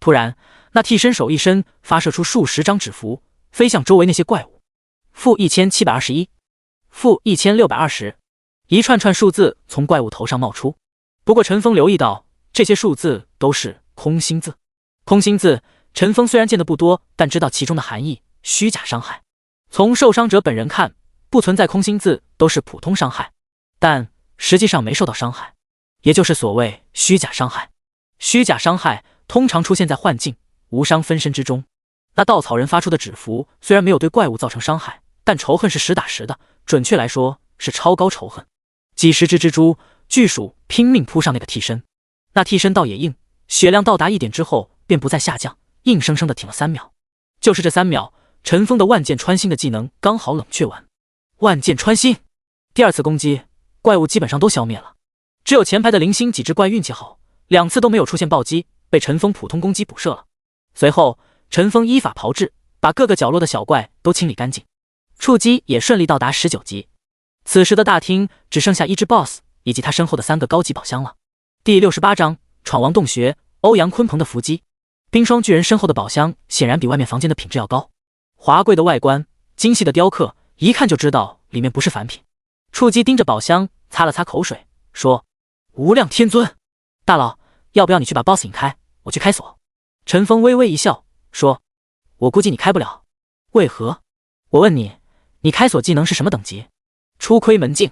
Speaker 1: 突然那替身手一伸，发射出数十张纸符，飞向周围那些怪物。-1721，-1620，一串串数字从怪物头上冒出。不过陈峰留意到，这些数字都是空心字。空心字，陈峰虽然见得不多，但知道其中的含义：虚假伤害。从受伤者本人看，不存在空心字，都是普通伤害，但实际上没受到伤害，也就是所谓虚假伤害。虚假伤害通常出现在幻境、无伤分身之中。那稻草人发出的纸符虽然没有对怪物造成伤害，但仇恨是实打实的，准确来说是超高仇恨。几十只蜘蛛、巨鼠拼命扑上那个替身，那替身倒也硬，血量到达1点之后便不再下降，硬生生的挺了3秒。就是这3秒，陈峰的万箭穿心的技能刚好冷却完。万箭穿心，第2次攻击，怪物基本上都消灭了，只有前排的零星几只怪运气好，2次都没有出现暴击，被陈峰普通攻击补射了。随后陈峰依法炮制，把各个角落的小怪都清理干净。触击也顺利到达19级。此时的大厅只剩下1只 BOSS 以及他身后的3个高级宝箱了。第68章闯王洞穴，欧阳鲲鹏的伏击。冰霜巨人身后的宝箱显然比外面房间的品质要高，华贵的外观，精细的雕刻，一看就知道里面不是凡品。触击盯着宝箱擦了擦口水，说：无量天尊，大佬，要不要你去把 BOSS 引开，我去开锁。陈峰微微一笑说：我估计你开不了。为何？我问你，你开锁技能是什么等级？初窥门径，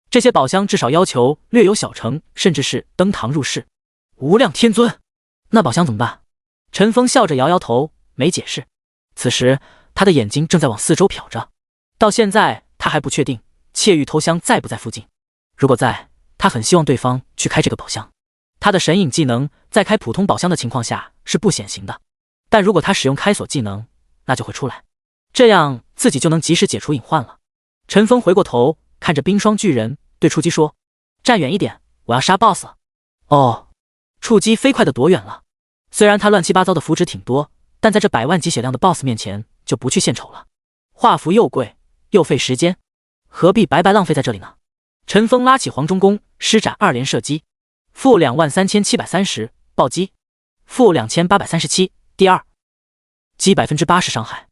Speaker 1: 这些宝箱至少要求略有小成，甚至是登堂入室。无量天尊，那宝箱怎么办？陈峰笑着摇摇头，没解释。此时他的眼睛正在往四周瞟着，到现在他还不确定窃玉偷香在不在附近。如果在，他很希望对方去开这个宝箱。他的神隐技能在开普通宝箱的情况下是不显形的，但如果他使用开锁技能，那就会出来，这样自己就能及时解除隐患了。陈峰回过头看着冰霜巨人，对触击说：站远一点，我要杀 BOSS 了。哦，触击飞快地躲远了。虽然他乱七八糟的符纸挺多，但在这100万级血量的 BOSS 面前就不去献丑了。画符又贵又费时间，何必白白浪费在这里呢？陈峰拉起黄忠公，施展2连射击，-23730暴击，-2837第2，击80%伤害。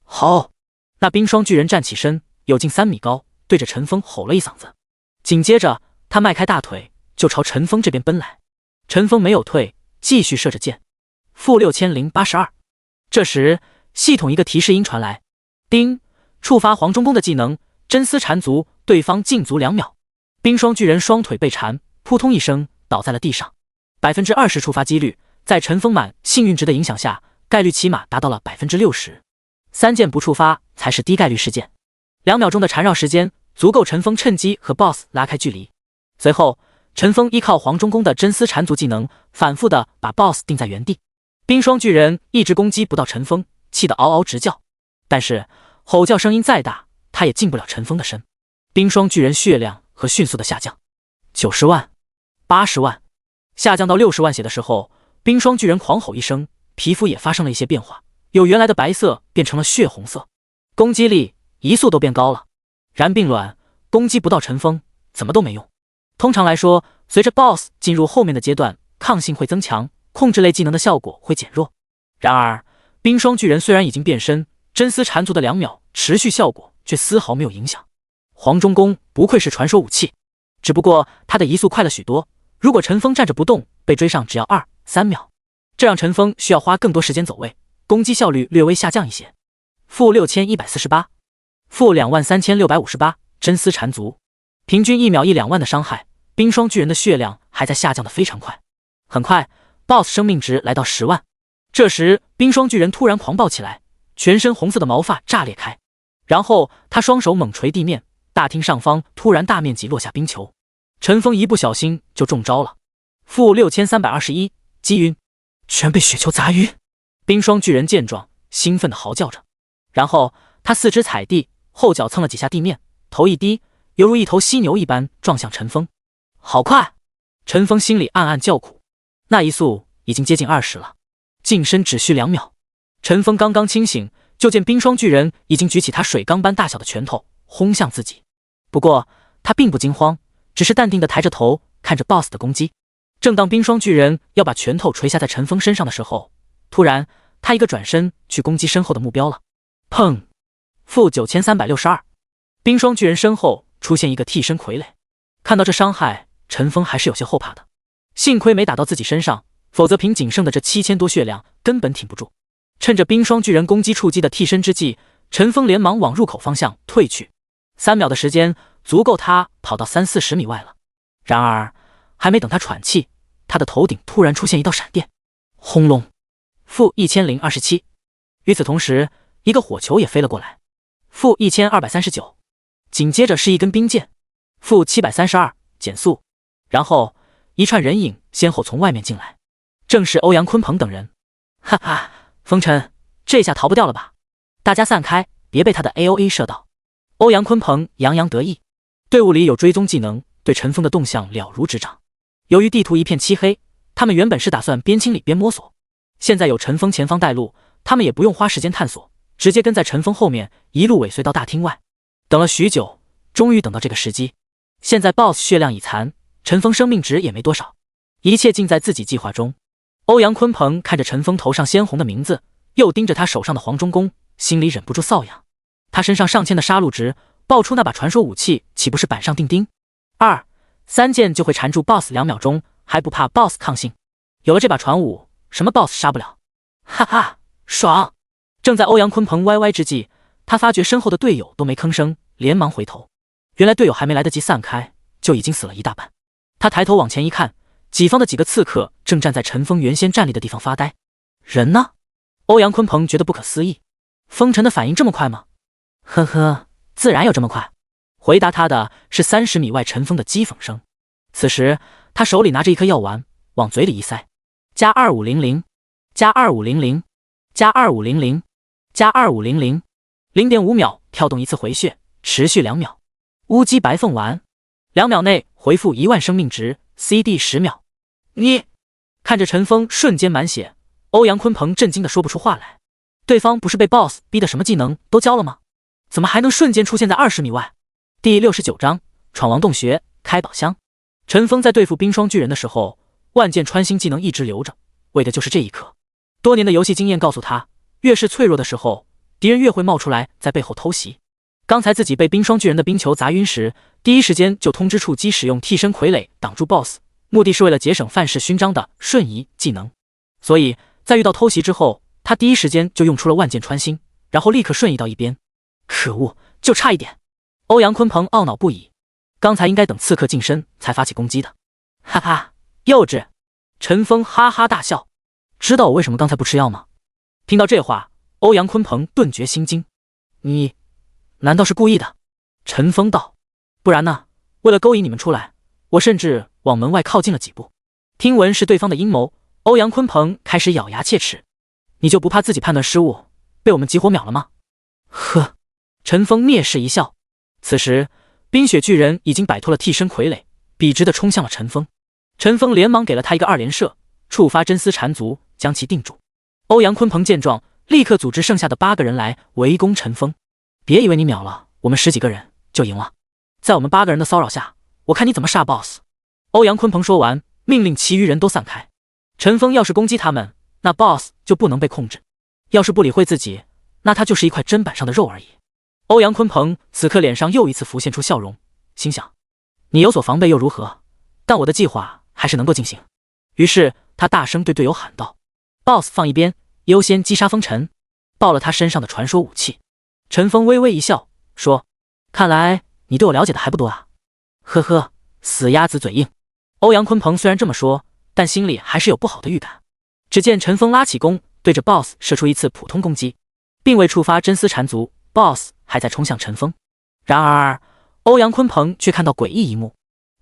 Speaker 1: 好！那冰霜巨人站起身，有近3米高，对着陈峰吼了一嗓子。紧接着他迈开大腿就朝陈峰这边奔来。陈峰没有退，继续射着箭，-6082。这时系统一个提示音传来，叮，触发黄忠公的技能真丝缠足，对方禁足2秒。冰霜巨人双腿被缠，扑通一声倒在了地上。20%触发几率，在陈峰满幸运值的影响下，概率起码达到了60%。3箭不触发才是低概率事件。2秒钟的缠绕时间足够陈峰趁机和 BOSS 拉开距离。随后陈峰依靠黄忠公的真丝缠足技能，反复的把 BOSS 定在原地。冰霜巨人一直攻击不到陈峰，气得嗷嗷直叫，但是吼叫声音再大，他也近不了陈峰的身。冰霜巨人血量和迅速的下降，90万、80万，下降到60万血的时候，冰霜巨人狂吼一声，皮肤也发生了一些变化，由原来的白色变成了血红色，攻击力、移速都变高了。然并卵攻击不到陈锋，怎么都没用。通常来说，随着 BOSS 进入后面的阶段，抗性会增强，控制类技能的效果会减弱。然而，冰霜巨人虽然已经变身，真丝缠足的2秒持续效果却丝毫没有影响。黄忠弓不愧是传说武器，只不过他的移速快了许多。如果陈锋站着不动，被追上只要2、3秒，这让陈锋需要花更多时间走位，攻击效率略微下降一些。负6148，负23658，真丝缠足，平均1秒1-2万的伤害。冰霜巨人的血量还在下降的非常快，很快 BOSS 生命值来到10万。这时冰霜巨人突然狂暴起来，全身红色的毛发炸裂开，然后他双手猛捶地面，大厅上方突然大面积落下冰球，陈锋一不小心就中招了。负6321，击晕，全被雪球砸晕。冰霜巨人见状兴奋地嚎叫着，然后他四肢踩地，后脚蹭了几下地面，头一低，犹如一头犀牛一般撞向陈锋。好快！陈锋心里暗暗叫苦，那一速已经接近20了，近身只需2秒。陈锋刚刚清醒，就见冰霜巨人已经举起他水缸般大小的拳头轰向自己。不过他并不惊慌，只是淡定地抬着头看着 BOSS 的攻击。正当冰霜巨人要把拳头垂下在陈锋身上的时候，突然他一个转身去攻击身后的目标了。砰！负9362，冰霜巨人身后出现一个替身傀儡。看到这伤害，陈锋还是有些后怕的，幸亏没打到自己身上，否则凭仅剩的这7000多血量根本挺不住。趁着冰霜巨人攻击触击的替身之际，陈锋连忙往入口方向退去。3秒的时间足够他跑到30-40米外了。然而还没等他喘气，他的头顶突然出现一道闪电，轰隆！负1027。与此同时，一个火球也飞了过来，负1239。紧接着是一根冰箭，负732，减速。然后一串人影先后从外面进来，正是欧阳鲲鹏等人。哈哈，风尘，这下逃不掉了吧？大家散开，别被他的 AOE 射到。欧阳鲲鹏洋洋得意，队伍里有追踪技能，对陈锋的动向了如指掌。由于地图一片漆黑，他们原本是打算边清理边摸索，现在有陈锋前方带路，他们也不用花时间探索，直接跟在陈锋后面一路尾随到大厅外。等了许久，终于等到这个时机。现在 BOSS 血量已残，陈锋生命值也没多少，一切尽在自己计划中。欧阳鲲鹏看着陈锋头上鲜红的名字，又盯着他手上的黄忠弓，心里忍不住瘙痒。他身上上千的杀戮值，爆出那把传说武器，岂不是板上钉钉？2、3剑就会缠住 BOSS 2秒钟，还不怕 BOSS 抗性？有了这把传武，什么 BOSS 杀不了？哈哈，爽！正在欧阳鲲鹏歪歪之际，他发觉身后的队友都没吭声，连忙回头。原来队友还没来得及散开，就已经死了一大半。他抬头往前一看，己方的几个刺客正站在陈锋原先站立的地方发呆。人呢？欧阳鲲鹏觉得不可思议，风尘的反应这么快吗？呵呵，自然有这么快。回答他的是30米外陈锋的讥讽声。此时他手里拿着一颗药丸，往嘴里一塞，加2500，加2500，加2500，加2500， 0.5秒跳动一次回血，持续2秒。乌鸡白凤丸，2秒内回复1万生命值 ，CD 10秒。你看着陈锋瞬间满血，欧阳鲲鹏震惊的说不出话来。对方不是被 BOSS 逼的什么技能都交了吗？怎么还能瞬间出现在20米外？第69章闯王洞穴开宝箱。陈锋在对付冰霜巨人的时候，万箭穿心技能一直留着，为的就是这一刻。多年的游戏经验告诉他，越是脆弱的时候，敌人越会冒出来在背后偷袭。刚才自己被冰霜巨人的冰球砸晕时，第一时间就通知触击使用替身傀儡挡住 BOSS， 目的是为了节省范氏勋章的瞬移技能。所以在遇到偷袭之后，他第一时间就用出了万箭穿心，然后立刻瞬移到一边。可恶，就差一点！欧阳鲲鹏懊恼不已，刚才应该等刺客近身才发起攻击的。哈哈，幼稚！陈锋哈哈大笑，知道我为什么刚才不吃药吗？听到这话，欧阳鲲鹏顿觉心惊。你难道是故意的？陈锋道。不然呢？为了勾引你们出来，我甚至往门外靠近了几步。听闻是对方的阴谋，欧阳鲲鹏开始咬牙切齿。你就不怕自己判断失误，被我们集火秒了吗？呵，陈锋蔑视一笑。此时冰雪巨人已经摆脱了替身傀儡，笔直地冲向了陈锋。陈锋连忙给了他一个2连射，触发真丝缠足，将其定住。欧阳鲲鹏见状，立刻组织剩下的8个人来围攻陈锋。别以为你秒了我们10几个人就赢了，在我们8个人的骚扰下，我看你怎么杀 BOSS。 欧阳鲲鹏说完，命令其余人都散开。陈锋要是攻击他们，那 BOSS 就不能被控制；要是不理会自己，那他就是一块砧板上的肉而已。欧阳鲲鹏此刻脸上又一次浮现出笑容，心想：你有所防备又如何？但我的计划还是能够进行。于是他大声对队友喊道 ：“BOSS 放一边，优先击杀风尘。”爆了他身上的传说武器。陈锋微微一笑，说：“看来你对我了解的还不多啊。”呵呵，死鸭子嘴硬。欧阳鲲鹏虽然这么说，但心里还是有不好的预感。只见陈锋拉起弓，对着 BOSS 射出一次普通攻击，并未触发真丝缠足。BOSS 还在冲向陈锋，然而欧阳鲲鹏却看到诡异一幕：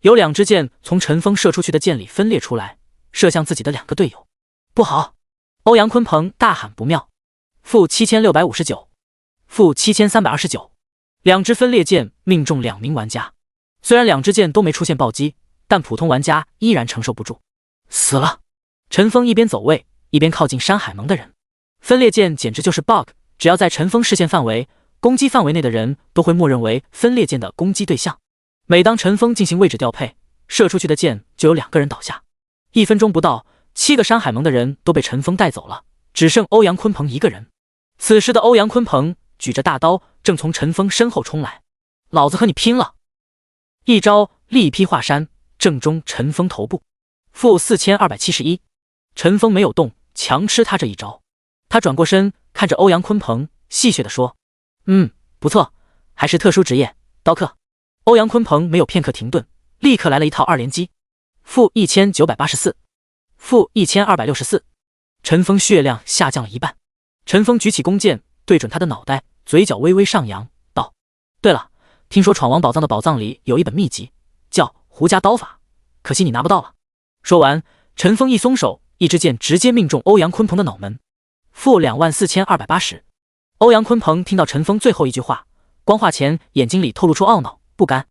Speaker 1: 有2支箭从陈锋射出去的箭里分裂出来，射向自己的2个队友。不好！欧阳鲲鹏大喊不妙。-7659，-7329，2支分裂箭命中2名玩家。虽然2支箭都没出现暴击，但普通玩家依然承受不住。死了！陈锋一边走位，一边靠近山海盟的人。分裂箭简直就是 bug， 只要在陈锋视线范围、攻击范围内的人都会默认为分裂箭的攻击对象。每当陈锋进行位置调配，射出去的箭就有2个人倒下。1分钟不到，7个山海盟的人都被陈锋带走了，只剩欧阳鲲鹏一个人。此时的欧阳鲲鹏举着大刀，正从陈锋身后冲来。老子和你拼了！一招力劈华山，正中陈锋头部。-4271，陈锋没有动，强吃他这一招。他转过身，看着欧阳鲲鹏，戏谑地说：“不错，还是特殊职业，刀客。”欧阳鲲鹏没有片刻停顿，立刻来了一套2连击。-1984，-1264，陈锋血量下降了一半。陈锋举起弓箭，对准他的脑袋，嘴角微微上扬，道：“对了，听说闯王宝藏的宝藏里有一本秘籍，叫胡家刀法，可惜你拿不到了。”说完，陈锋一松手，一支箭直接命中欧阳鲲鹏的脑门。-24280，欧阳鲲鹏听到陈锋最后一句话，光话前眼睛里透露出懊恼不甘。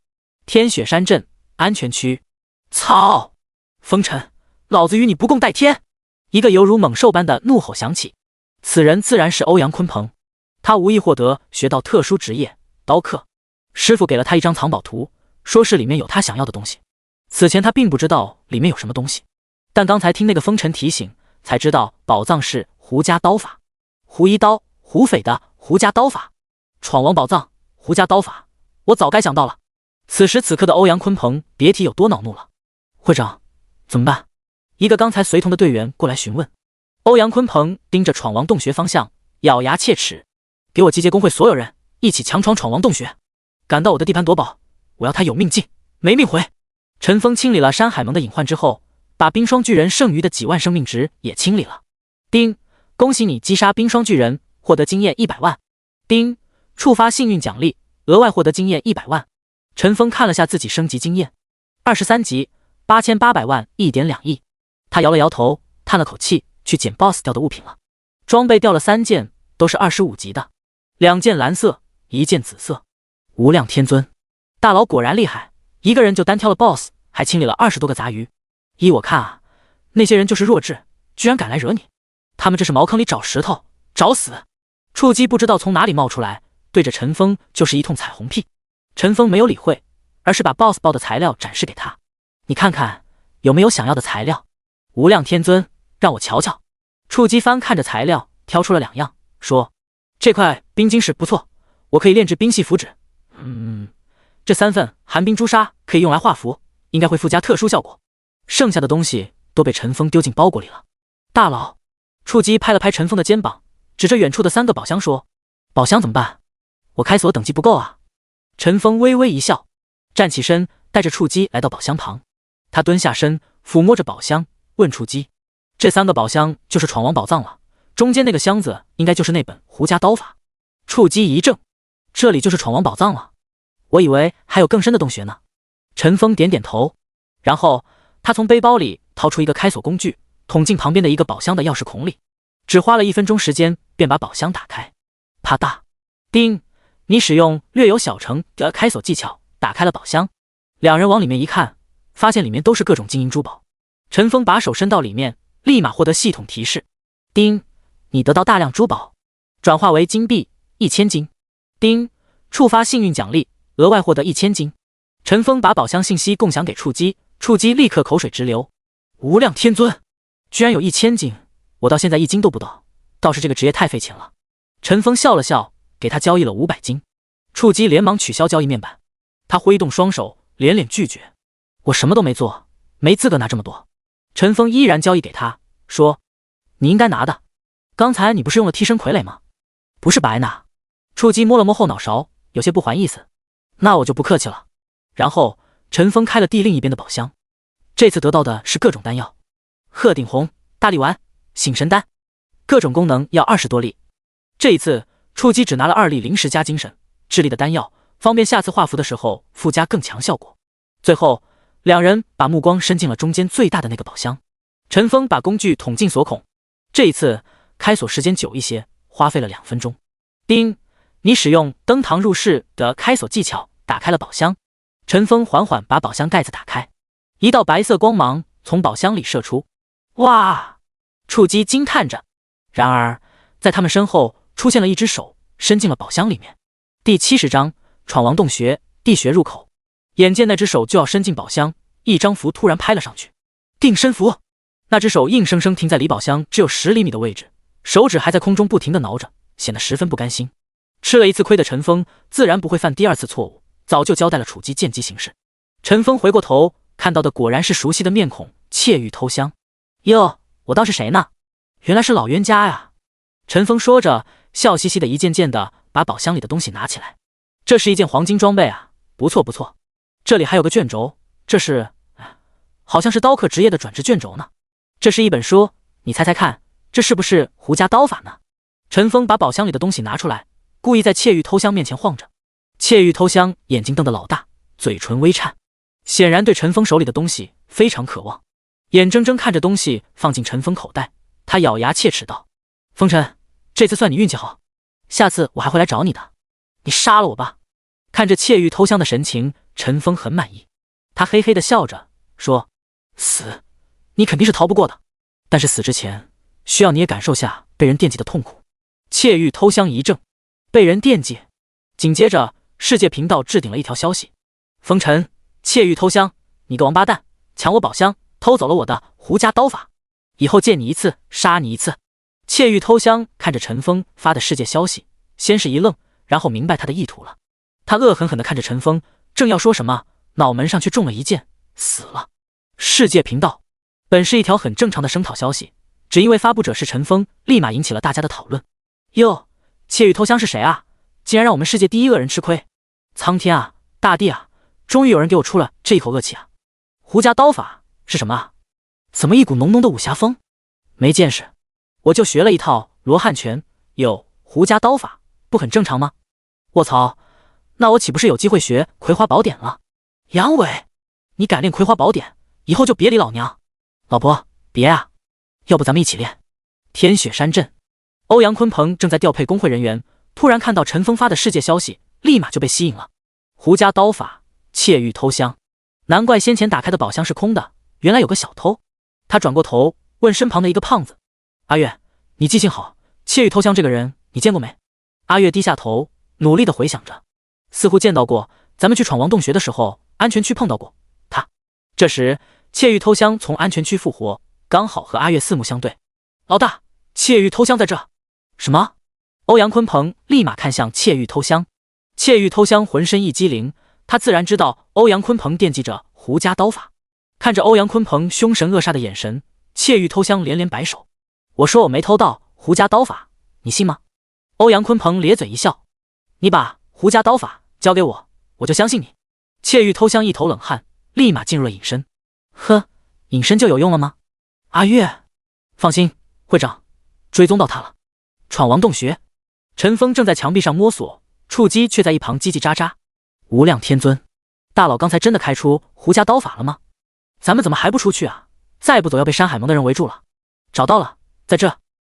Speaker 1: 天雪山镇安全区。操！风尘，老子与你不共戴天！一个犹如猛兽般的怒吼响起。此人自然是欧阳鲲鹏，他无意获得学到特殊职业刀客，师傅给了他一张藏宝图，说是里面有他想要的东西。此前他并不知道里面有什么东西，但刚才听那个风尘提醒，才知道宝藏是胡家刀法，胡一刀，胡匪的胡家刀法。闯王宝藏，胡家刀法，我早该想到了。此时此刻的欧阳鲲鹏别提有多恼怒了。会长，怎么办？一个刚才随同的队员过来询问。欧阳鲲鹏盯着闯王洞穴方向，咬牙切齿：“给我集结工会所有人，一起强闯闯王洞穴！敢到我的地盘夺宝，我要他有命进，没命回！”陈锋清理了山海盟的隐患之后，把冰霜巨人剩余的几万生命值也清理了。丁，恭喜你击杀冰霜巨人，获得经验100万。丁，触发幸运奖励，额外获得经验100万。陈锋看了下自己升级经验，23级8800万1.2亿。他摇了摇头，叹了口气，去捡 BOSS 掉的物品了。装备掉了3件，都是25级的，2件蓝色，1件紫色。无量天尊，大佬果然厉害，一个人就单挑了 BOSS， 还清理了20多个杂鱼。依我看啊，那些人就是弱智，居然敢来惹你，他们这是茅坑里找石头，找死！触机不知道从哪里冒出来，对着陈锋就是一通彩虹屁。陈锋没有理会，而是把 BOSS 包的材料展示给他。你看看有没有想要的材料？无量天尊，让我瞧瞧。触机翻看着材料，挑出了2样，说：“这块冰晶石不错，我可以炼制冰系符纸。这3份寒冰朱砂可以用来画符，应该会附加特殊效果。”剩下的东西都被陈锋丢进包裹里了。大佬，触机拍了拍陈锋的肩膀，指着远处的3个宝箱说：“宝箱怎么办？我开锁等级不够啊。”陈锋微微一笑，站起身，带着触机来到宝箱旁。他蹲下身，抚摸着宝箱，问触机：“这3个宝箱就是闯王宝藏了，中间那个箱子应该就是那本胡家刀法。”触机一怔：“这里就是闯王宝藏了？我以为还有更深的洞穴呢。”陈锋点点头，然后他从背包里掏出一个开锁工具，捅进旁边的一个宝箱的钥匙孔里，只花了1分钟时间便把宝箱打开。啪嗒，叮！你使用略有小成的开锁技巧打开了宝箱。两人往里面一看，发现里面都是各种金银珠宝。陈峰把手伸到里面，立马获得系统提示：丁，你得到大量珠宝，转化为金币1000斤。丁，触发幸运奖励，额外获得1000斤。陈峰把宝箱信息共享给触机，触机立刻口水直流。无量天尊，居然有1000斤，我到现在1斤都不到，倒是这个职业太费钱了。陈峰笑了笑，给他交易了500斤。触机连忙取消交易面板，他挥动双手，连连拒绝：我什么都没做，没资格拿这么多。陈峰依然交易给他，说：你应该拿的，刚才你不是用了替身傀儡吗？不是白拿。触机摸了摸后脑勺，有些不还意思。那我就不客气了。然后陈峰开了地另一边的宝箱，这次得到的是各种丹药：鹤顶红、大力丸、醒神丹，各种功能要20多粒。这一次触机只拿了2粒临时加精神、智力的丹药，方便下次画符的时候附加更强效果。最后两人把目光伸进了中间最大的那个宝箱。陈峰把工具捅进锁孔，这一次开锁时间久一些，花费了2分钟。丁，你使用登堂入室的开锁技巧打开了宝箱。陈峰缓缓把宝箱盖子打开，一道白色光芒从宝箱里射出。哇！触机惊叹着。然而在他们身后出现了一只手，伸进了宝箱里面。第70章闯王洞穴，地穴入口。眼见那只手就要伸进宝箱，一张符突然拍了上去。定身符。那只手硬生生停在离宝箱只有10厘米的位置，手指还在空中不停地挠着，显得十分不甘心。吃了一次亏的陈峰自然不会犯第2次错误，早就交代了触机见机行事。陈峰回过头看到的果然是熟悉的面孔，窃玉偷香。哟，我当是谁呢？原来是老冤家呀。陈峰说着，笑嘻嘻的一件件的把宝箱里的东西拿起来。这是一件黄金装备啊，不错不错。这里还有个卷轴，这是好像是刀客职业的转职卷轴呢。这是一本书，你猜猜看，这是不是胡家刀法呢？陈峰把宝箱里的东西拿出来，故意在窃玉偷香面前晃着。窃玉偷香眼睛瞪得老大，嘴唇微颤，显然对陈峰手里的东西非常渴望，眼睁睁看着东西放进陈峰口袋。他咬牙切齿道：风尘，这次算你运气好，下次我还会来找你的，你杀了我吧。看着窃玉偷香的神情，陈峰很满意，他嘿嘿地笑着说：死，你肯定是逃不过的，但是死之前需要你也感受下被人惦记的痛苦。窃玉偷香一怔，被人惦记。紧接着世界频道置顶了一条消息：风尘，窃玉偷香，你个王八蛋，抢我宝箱，偷走了我的胡家刀法，以后见你一次杀你一次。窃玉偷香看着陈峰发的世界消息，先是一愣，然后明白他的意图了。他恶狠狠地看着陈峰，正要说什么，脑门上却中了一箭，死了。世界频道本是一条很正常的声讨消息，只因为发布者是陈峰，立马引起了大家的讨论。哟，窃玉偷香是谁啊？竟然让我们世界第一恶人吃亏！苍天啊，大地啊，终于有人给我出了这一口恶气啊！胡家刀法是什么啊？怎么一股浓浓的武侠风？没见识，我就学了一套罗汉拳，有胡家刀法，不很正常吗？卧槽，那我岂不是有机会学葵花宝典了？杨伟，你敢练葵花宝典，以后就别理老娘。老婆，别啊，要不咱们一起练。天雪山镇，欧阳鲲鹏正在调配工会人员，突然看到陈峰发的世界消息，立马就被吸引了。胡家刀法，窃玉偷香，难怪先前打开的宝箱是空的，原来有个小偷。他转过头问身旁的一个胖子：阿月，你记性好，窃玉偷香这个人你见过没？阿月低下头，努力地回想着，似乎见到过，咱们去闯王洞穴的时候，安全区碰到过他。这时窃玉偷香从安全区复活，刚好和阿月四目相对。老大，窃玉偷香在这。什么？欧阳鲲鹏立马看向窃玉偷香。窃玉偷香浑身一激灵，他自然知道欧阳鲲鹏惦记着胡家刀法。看着欧阳鲲鹏凶神恶煞的眼神，窃玉偷香连连摆手：我说我没偷到胡家刀法，你信吗？欧阳鲲鹏咧嘴一笑：你把胡家刀法交给我，我就相信你。窃玉偷香一头冷汗，立马进入了隐身。呵，隐身就有用了吗？阿月，放心，会长，追踪到他了。闯王洞穴，陈峰正在墙壁上摸索，触机却在一旁叽叽喳喳。无量天尊，大佬刚才真的开出胡家刀法了吗？咱们怎么还不出去啊？再不走要被山海盟的人围住了。找到了，在这。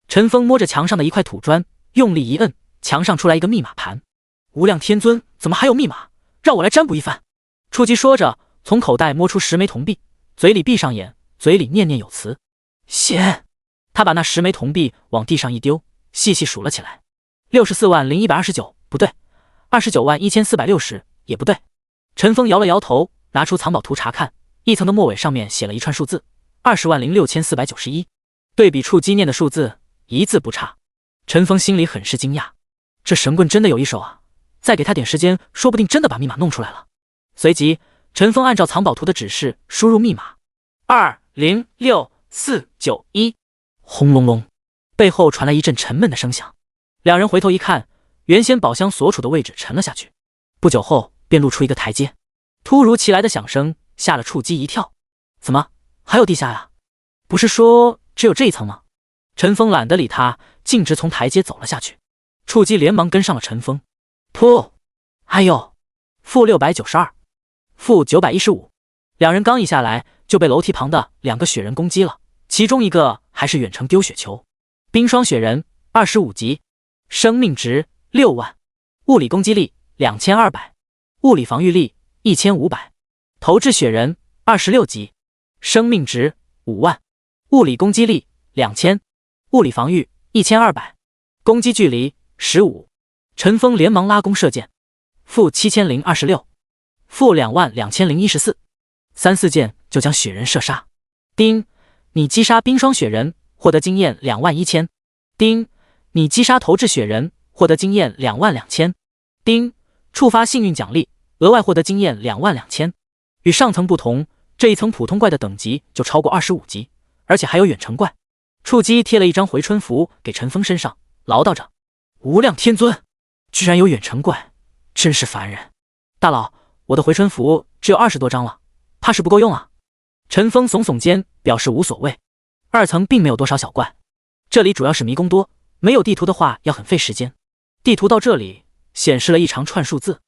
Speaker 1: 陈峰摸着墙上的一块土砖，用力一摁，墙上出来一个密码盘。无量天尊，怎么还有密码？让我来占卜一番。触机说着，从口袋摸出10枚铜币，嘴里闭上眼，嘴里念念有词。仙！他把那10枚铜币往地上一丢，细细数了起来，640129，不对，291460，也不对。陈峰摇了摇头，拿出藏宝图查看，一层的末尾上面写了一串数字，206491。对比触机念的数字，一字不差。陈峰心里很是惊讶，这神棍真的有一手啊！再给他点时间，说不定真的把密码弄出来了。随即，陈峰按照藏宝图的指示输入密码206491，轰隆隆，背后传来一阵沉闷的声响。两人回头一看，原先宝箱所处的位置沉了下去，不久后便露出一个台阶。突如其来的响声吓了触机一跳，怎么还有地下呀？不是说只有这一层吗？陈峰懒得理他，径直从台阶走了下去。触机连忙跟上了陈峰。噗！哎呦！-692，-915。两人刚一下来，就被楼梯旁的2个雪人攻击了，其中一个还是远程丢雪球。冰霜雪人，25级，生命值6万，物理攻击力2200，物理防御力1500。投掷雪人，26级，生命值5万，物理攻击力2000，物理防御1200，攻击距离15。陈峰连忙拉弓射箭，-7026，-22014，3、4箭就将雪人射杀。丁，你击杀冰霜雪人，获得经验21000。丁，你击杀投掷雪人，获得经验22000。丁，触发幸运奖励，额外获得经验22000。与上层不同，这一层普通怪的等级就超过25级，而且还有远程怪。触机贴了一张回春符给陈峰身上，唠叨着：“无量天尊，居然有远程怪，真是烦人。大佬，我的回春符只有20多张了，怕是不够用啊。”陈峰耸耸肩，表示无所谓。2层并没有多少小怪，这里主要是迷宫多，没有地图的话要很费时间。地图到这里显示了一长串数字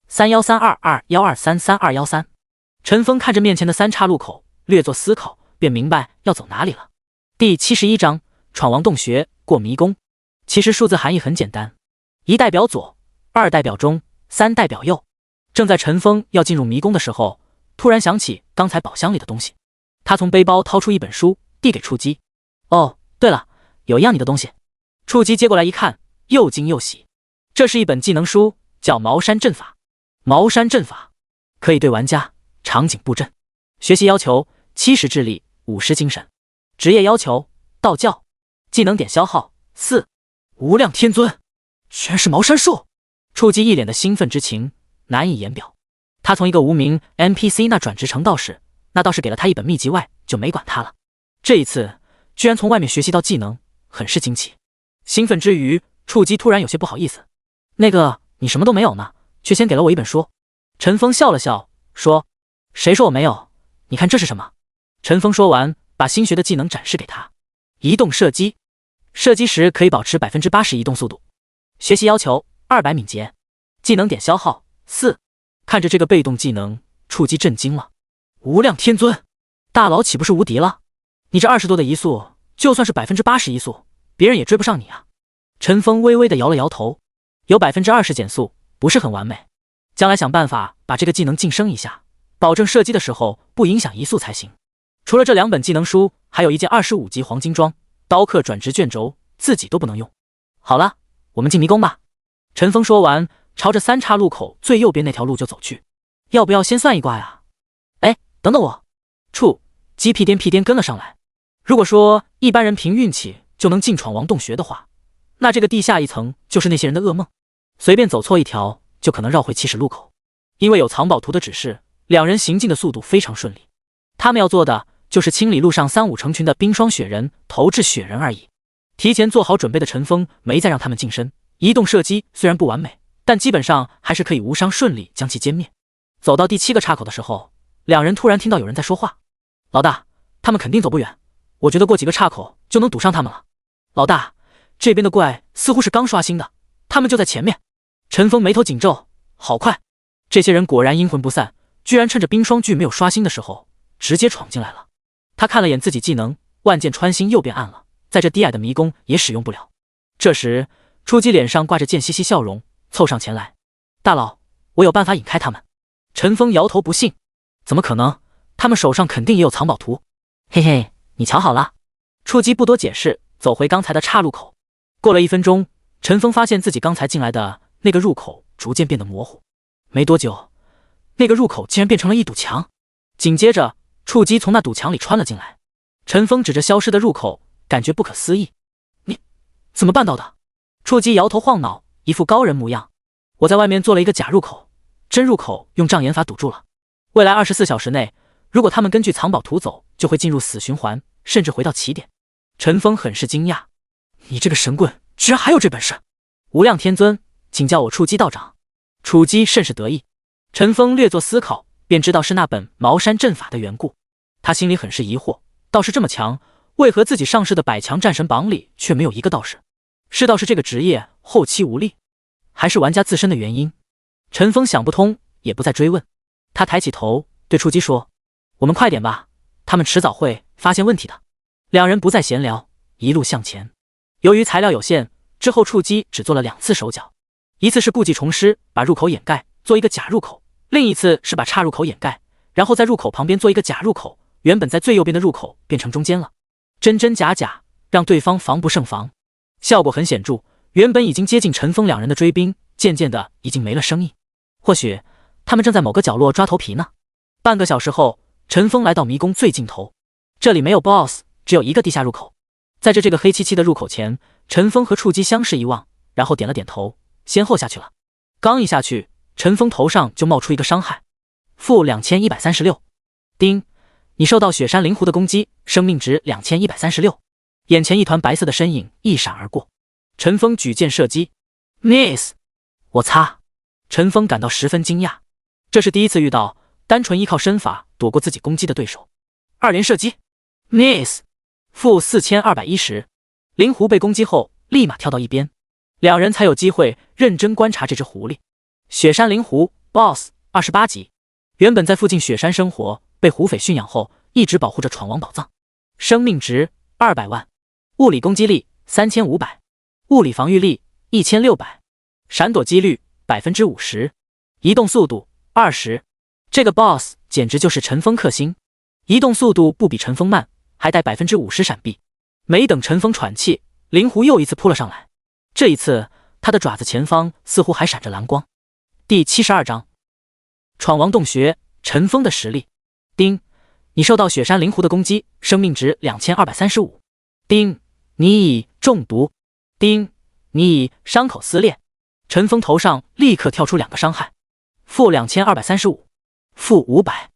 Speaker 1: ：3132212333213。陈峰看着面前的3岔路口，略作思考，便明白要走哪里了。第71章，闯王洞穴，过迷宫。其实数字含义很简单，1代表左，2代表中，3代表右。正在陈峰要进入迷宫的时候，突然想起刚才宝箱里的东西，他从背包掏出一本书，递给触机。哦，对了，有一样你的东西。触机接过来一看，又惊又喜。这是一本技能书，叫茅山阵法。茅山阵法可以对玩家场景布阵。学习要求70智力，50精神。职业要求道教。技能点消耗4。无量天尊，居然是茅山术！触机一脸的兴奋之情难以言表。他从一个无名 NPC 那转职成道士，那道士给了他一本秘籍外就没管他了。这一次居然从外面学习到技能，很是惊奇。兴奋之余，触机突然有些不好意思：“那个，你什么都没有呢，却先给了我一本书。”陈峰笑了笑说：“谁说我没有？你看这是什么？”陈峰说完，把新学的技能展示给他：移动射击，射击时可以保持80%移动速度。学习要求200敏捷。技能点消耗4。看着这个被动技能，触机震惊了。无量天尊，大佬岂不是无敌了？你这20多的移速，就算是80%移速，别人也追不上你啊！陈峰微微的摇了摇头，有20%减速，不是很完美。将来想办法把这个技能晋升一下，保证射击的时候不影响移速才行。除了这2本技能书，还有一件25级黄金装，刀客转职卷轴，自己都不能用。好了，我们进迷宫吧。陈峰说完，朝着3岔路口最右边那条路就走去。要不要先算一卦呀？哎，等等我！触机屁颠跟了上来。如果说一般人凭运气就能进闯王洞穴的话，那这个地下一层就是那些人的噩梦，随便走错一条就可能绕回起始路口。因为有藏宝图的指示，两人行进的速度非常顺利。他们要做的就是清理路上3、5成群的冰霜雪人，投掷雪人而已。提前做好准备的陈峰没再让他们近身，移动射击虽然不完美，但基本上还是可以无伤顺利将其歼灭。走到第7个岔口的时候，两人突然听到有人在说话：“老大，他们肯定走不远，我觉得过几个岔口就能堵上他们了。老大，这边的怪似乎是刚刷新的，他们就在前面。”陈峰眉头紧皱，好快！这些人果然阴魂不散，居然趁着冰霜剧没有刷新的时候直接闯进来了。他看了眼自己技能，万箭穿心又变暗了，在这低矮的迷宫也使用不了。这时初姬脸上挂着贱兮兮笑容，凑上前来：“大佬，我有办法引开他们。”陈峰摇头不信，怎么可能？他们手上肯定也有藏宝图。嘿嘿，你瞧好了。触机不多解释，走回刚才的岔路口。过了1分钟，陈峰发现自己刚才进来的那个入口逐渐变得模糊。没多久，那个入口竟然变成了一堵墙。紧接着，触机从那堵墙里穿了进来。陈峰指着消失的入口，感觉不可思议：“你怎么办到的？”触机摇头晃脑，一副高人模样：“我在外面做了一个假入口，真入口用障眼法堵住了。未来24小时内，如果他们根据藏宝图走，就会进入死循环，甚至回到起点。”陈峰很是惊讶：“你这个神棍居然还有这本事！无量天尊，请叫我触机道长。”触机甚是得意。陈峰略作思考，便知道是那本茅山阵法的缘故。他心里很是疑惑，道士这么强，为何自己上市的百强战神榜里却没有一个道士？是道士这个职业后期无力，还是玩家自身的原因？陈峰想不通，也不再追问。他抬起头对触机说：“我们快点吧，他们迟早会发现问题的。”两人不再闲聊，一路向前。由于材料有限，之后触机只做了2次手脚，一次是故技重施，把入口掩盖，做一个假入口；另一次是把岔入口掩盖，然后在入口旁边做一个假入口，原本在最右边的入口变成中间了，真真假假，让对方防不胜防。效果很显著，原本已经接近陈峰两人的追兵，渐渐的已经没了声音。或许他们正在某个角落抓头皮呢。半个小时后，陈峰来到迷宫最尽头，这里没有 BOSS， 只有一个地下入口。在这个黑漆漆的入口前，陈峰和触机相视一望，然后点了点头，先后下去了。刚一下去，陈峰头上就冒出一个伤害，负2136。丁，你受到雪山灵狐的攻击，生命值2136。眼前一团白色的身影一闪而过，陈峰举剑射击 ，Miss！ 我擦！陈峰感到十分惊讶，这是第一次遇到单纯依靠身法躲过自己攻击的对手。2连射击 ，Miss！ 负4210。灵狐被攻击后立马跳到一边，两人才有机会认真观察这只狐狸。雪山灵狐 BOSS 28级，原本在附近雪山生活，被狐匪驯养后一直保护着闯王宝藏。生命值200万，物理攻击力3500，物理防御力1600，闪躲几率50%，移动速度20。这个 BOSS 简直就是陈峰克星，移动速度不比陈峰慢，还带50%闪避。没等陈峰喘气，灵狐又一次扑了上来，这一次他的爪子前方似乎还闪着蓝光。第72章闯王洞穴，陈峰的实力。丁，你受到雪山灵狐的攻击，生命值2235。丁，你已中毒。丁，你已伤口撕裂。陈峰头上立刻跳出2个伤害，负2235，负500。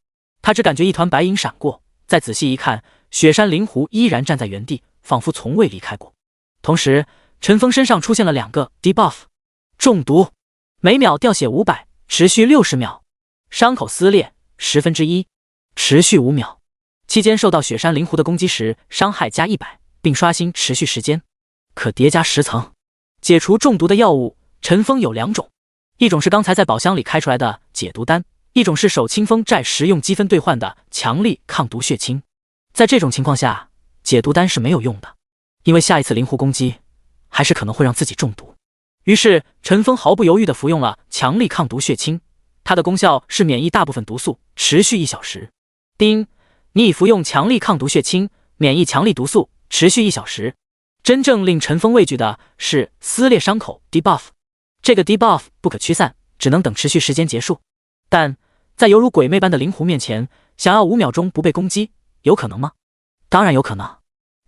Speaker 1: 他只感觉一团白影闪过，再仔细一看，雪山灵狐依然站在原地，仿佛从未离开过。同时，陈峰身上出现了2个 debuff， 中毒，每秒掉血500，持续60秒；伤口撕裂1/10，持续5秒。期间受到雪山灵狐的攻击时，伤害加100，并刷新持续时间，可叠加10层。解除中毒的药物，陈峰有2种，一种是刚才在宝箱里开出来的解毒丹，一种是守清风寨实用积分兑换的强力抗毒血清。在这种情况下，解毒丹是没有用的，因为下一次灵狐攻击还是可能会让自己中毒。于是陈峰毫不犹豫地服用了强力抗毒血清，它的功效是免疫大部分毒素，持续1小时。丁，你已服用强力抗毒血清，免疫强力毒素，持续1小时。真正令陈峰畏惧的是撕裂伤口 debuff， 这个 debuff 不可驱散，只能等持续时间结束。但在犹如鬼魅般的灵狐面前，想要5秒钟不被攻击，有可能吗？当然有可能，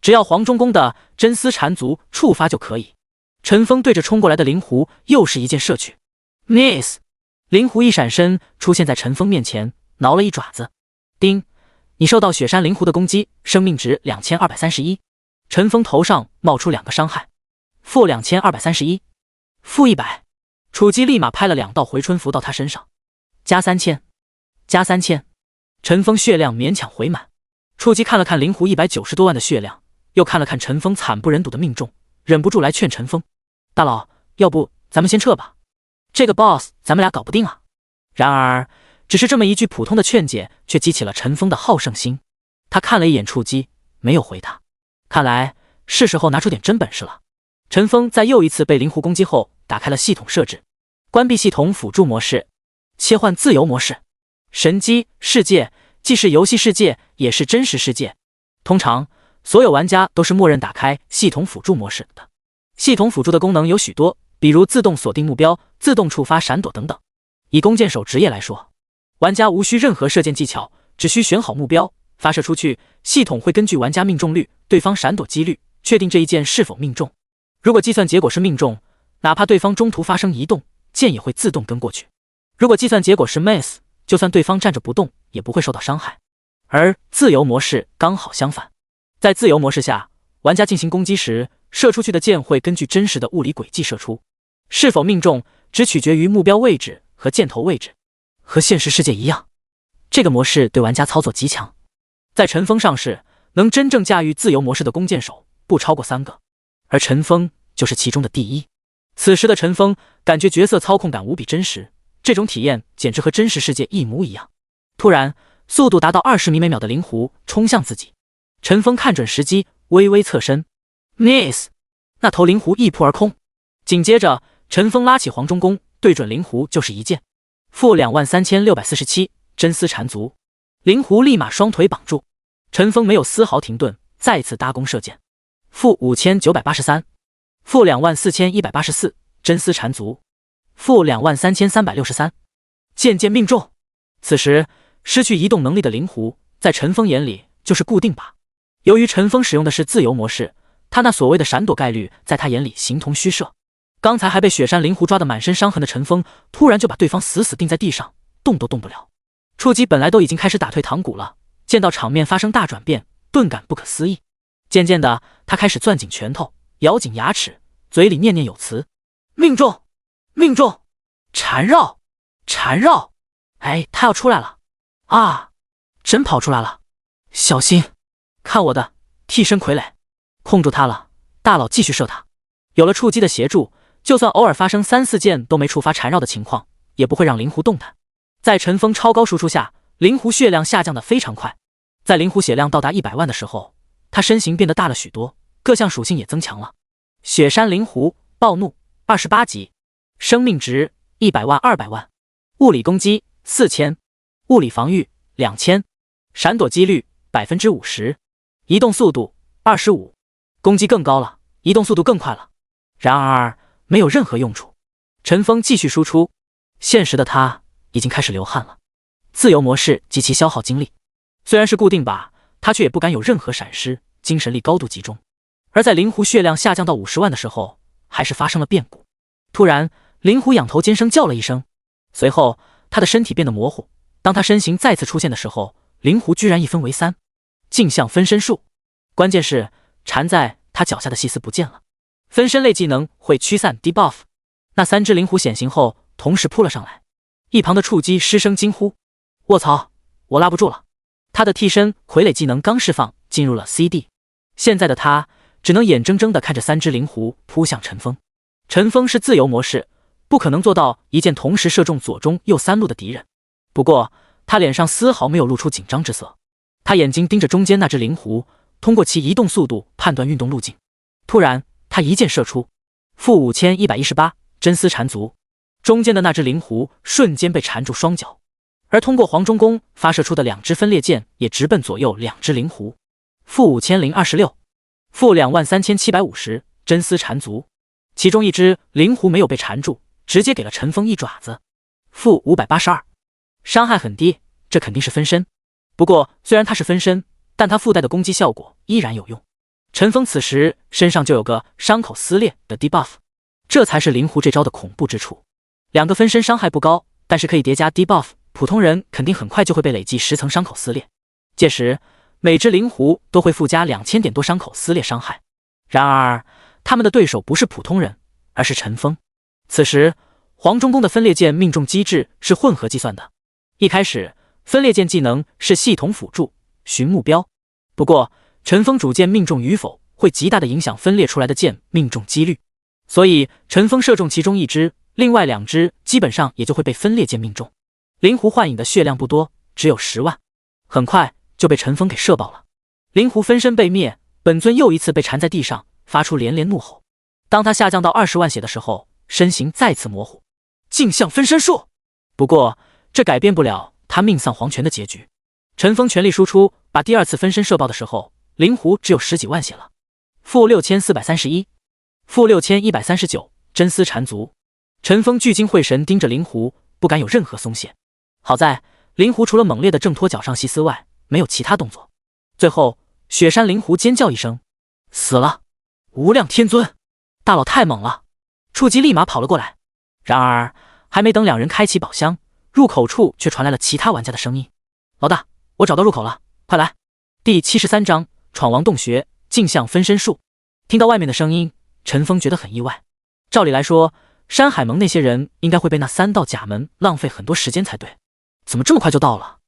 Speaker 1: 只要黄忠公的真丝缠足触发就可以。陈峰对着冲过来的灵狐又是一剑射去 ，Miss！ 灵狐一闪身出现在陈峰面前，挠了一爪子。丁，你受到雪山灵狐的攻击，生命值2231。陈峰头上冒出2个伤害，负2231，负100。楚基立马拍了2道回春符到他身上，加3000，加3000。陈峰血量勉强回满。楚基看了看灵狐190多万的血量，又看了看陈峰惨不忍睹的命中，忍不住来劝陈峰：“大佬，要不咱们先撤吧，这个 BOSS 咱们俩搞不定啊。”然而，只是这么一句普通的劝解，却激起了陈峰的好胜心。他看了一眼触机，没有回他。看来是时候拿出点真本事了。陈峰在又一次被灵狐攻击后，打开了系统设置，关闭系统辅助模式，切换自由模式。神机世界既是游戏世界，也是真实世界。通常，所有玩家都是默认打开系统辅助模式的。系统辅助的功能有许多，比如自动锁定目标、自动触发闪躲等等。以弓箭手职业来说，玩家无需任何射箭技巧，只需选好目标，发射出去，系统会根据玩家命中率、对方闪躲几率，确定这一箭是否命中。如果计算结果是命中，哪怕对方中途发生移动，箭也会自动跟过去。如果计算结果是 miss， 就算对方站着不动，也不会受到伤害。而自由模式刚好相反，在自由模式下，玩家进行攻击时，射出去的箭会根据真实的物理轨迹射出，是否命中只取决于目标位置和箭头位置。和现实世界一样，这个模式对玩家操作极强。在尘封上市，能真正驾驭自由模式的弓箭手不超过3个，而尘封就是其中的第一。此时的尘封感觉角色操控感无比真实，这种体验简直和真实世界一模一样。突然，速度达到20米每秒的灵狐冲向自己，尘封看准时机，微微侧身 ，miss， 那头灵狐一扑而空。紧接着，尘封拉起黄忠弓，对准灵狐就是一箭，负23647，真丝缠足。灵狐立马双腿绑住，尘封没有丝毫停顿，再次搭弓射箭，负5983，负24184，真丝缠足，负23363，渐渐命中。此时，失去移动能力的灵狐，在尘封眼里就是固定靶。由于尘封使用的是自由模式，他那所谓的闪躲概率在他眼里形同虚设。刚才还被雪山灵狐抓得满身伤痕的尘封，突然就把对方死死钉在地上，动都动不了。触击本来都已经开始打退堂鼓了，见到场面发生大转变，顿感不可思议。渐渐的，他开始攥紧拳头，咬紧牙齿，嘴里念念有词：命中，命中，缠绕，缠绕。哎，他要出来了啊！真跑出来了，小心，看我的替身傀儡，控住他了，大佬继续射他。有了触击的协助，就算偶尔发生3、4箭都没触发缠绕的情况，也不会让灵狐动弹。在尘封超高输出下，灵狐血量下降的非常快。在灵狐血量到达100万的时候，他身形变得大了许多，各项属性也增强了。雪山灵狐暴怒28级，生命值100万200万，物理攻击4000，物理防御2000，闪躲几率50%，移动速度25%，攻击更高了，移动速度更快了。然而没有任何用处。尘封继续输出，现实的他已经开始流汗了。自由模式极其消耗精力，虽然是固定靶，他却也不敢有任何闪失，精神力高度集中。而在灵狐血量下降到50万的时候，还是发生了变故。突然，灵狐仰头尖声叫了一声，随后他的身体变得模糊。当他身形再次出现的时候，灵狐居然一分为3，镜像分身术。关键是缠在他脚下的细丝不见了。分身类技能会驱散 debuff。那3只灵狐显形后，同时扑了上来。一旁的触击失声惊呼：卧槽，我拉不住了！他的替身傀儡技能刚释放，进入了 CD。现在的他只能眼睁睁地看着3只灵狐扑向尘封。尘封是自由模式，不可能做到一箭同时射中左中右3路的敌人。不过他脸上丝毫没有露出紧张之色，他眼睛盯着中间那只灵狐，通过其移动速度判断运动路径。突然，他一箭射出，负5118，真丝缠足。中间的那只灵狐瞬间被缠住双脚，而通过黄忠弓发射出的2支分裂箭也直奔左右2只灵狐，负5026，负23750，真丝缠足。其中一只灵狐没有被缠住，直接给了尘封一爪子，负582，伤害很低，这肯定是分身。不过虽然它是分身，但它附带的攻击效果依然有用。尘封此时身上就有个伤口撕裂的 debuff， 这才是灵狐这招的恐怖之处。2个分身伤害不高，但是可以叠加 debuff， 普通人肯定很快就会被累计10层伤口撕裂。届时每只灵狐都会附加2000点多伤口撕裂伤害。然而他们的对手不是普通人，而是尘封。此时黄忠弓的分裂箭命中机制是混合计算的，一开始分裂箭技能是系统辅助寻目标，不过尘封主箭命中与否会极大的影响分裂出来的箭命中几率，所以尘封射中其中一只，另外2只基本上也就会被分裂箭命中。灵狐幻影的血量不多，只有10万，很快就被尘封给射爆了。灵狐分身被灭，本尊又一次被缠在地上，发出连连怒吼。当他下降到20万血的时候，身形再次模糊，镜像分身术。不过这改变不了他命丧黄泉的结局。陈峰全力输出，把第二次分身射爆的时候，灵狐只有10几万血了。负6431，负6139，真丝缠足。陈峰聚精会神盯着灵狐，不敢有任何松懈。好在灵狐除了猛烈的挣脱脚上细丝外，没有其他动作。最后，雪山灵狐尖叫一声，死了！无量天尊，大佬太猛了！触及立马跑了过来。然而，还没等两人开启宝箱，入口处却传来了其他玩家的声音：“老大，我找到入口了，快来！”第73章闯王洞穴，镜像分身术。听到外面的声音，陈峰觉得很意外。照理来说，山海盟那些人应该会被那3道假门浪费很多时间才对，怎么这么快就到了？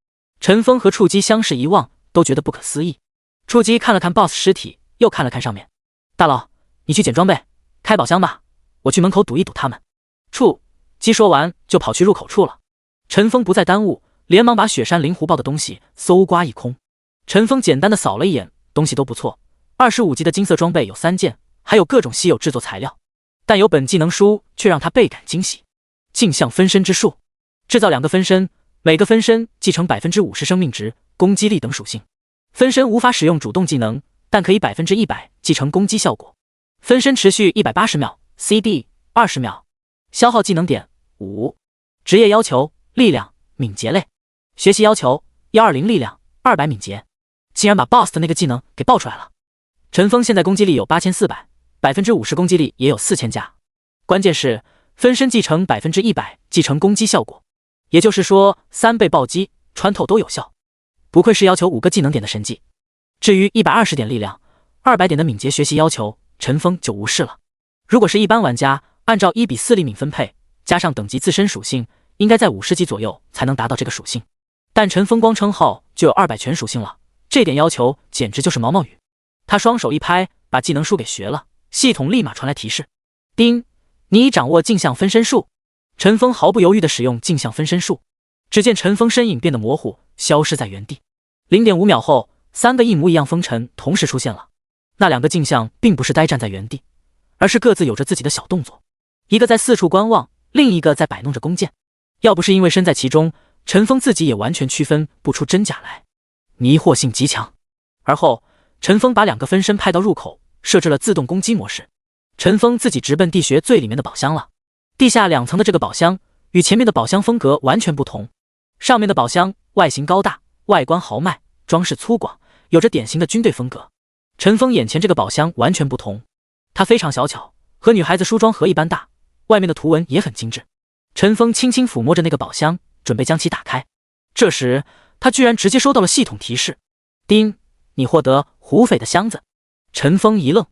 Speaker 1: 陈峰和触机相视一望，都觉得不可思议。触机看了看 BOSS 尸体，又看了看上面：“大佬，你去捡装备，开宝箱吧，我去门口堵一堵他们。”触机说完就跑去入口处了。陈峰不再耽误，连忙把雪山灵狐报的东西搜刮一空。陈峰简单的扫了一眼，东西都不错，25级的金色装备有3件，还有各种稀有制作材料。但有本技能书却让他倍感惊喜：镜像分身之术，制造2个分身，每个分身继承 50% 生命值、攻击力等属性。分身无法使用主动技能，但可以 100% 继承攻击效果。分身持续180秒 ，CD 20秒，消耗技能点5。职业要求：力量、敏捷类。学习要求：120力量，200敏捷。竟然把 BOSS 的那个技能给爆出来了。陈峰现在攻击力有8400%，50%攻击力也有4000加。关键是分身继承 100% 继承攻击效果，也就是说3倍暴击、穿透都有效。不愧是要求5个技能点的神技。至于120点力量、200点的敏捷学习要求，陈峰就无视了。如果是一般玩家，按照1:4力敏分配，加上等级自身属性，应该在50级左右才能达到这个属性。但陈峰光称号就有200全属性了，这点要求简直就是毛毛雨。他双手一拍，把技能书给学了，系统立马传来提示：叮，你已掌握镜像分身术。陈峰毫不犹豫地使用镜像分身术，只见陈峰身影变得模糊，消失在原地。0.5秒后，3个一模一样风尘同时出现了。那2个镜像并不是呆站在原地，而是各自有着自己的小动作，一个在四处观望，另一个在摆弄着弓箭。要不是因为身在其中，陈峰自己也完全区分不出真假来，迷惑性极强。而后陈峰把2个分身派到入口，设置了自动攻击模式。陈峰自己直奔地穴最里面的宝箱了。地下2层的这个宝箱与前面的宝箱风格完全不同，上面的宝箱外形高大，外观豪迈，装饰粗犷，有着典型的军队风格。陈峰眼前这个宝箱完全不同，它非常小巧，和女孩子梳妆盒一般大，外面的图文也很精致。陈峰轻轻抚摸着那个宝箱，准备将其打开。这时他居然直接收到了系统提示：叮，你获得胡匪的箱子。陈峰一愣，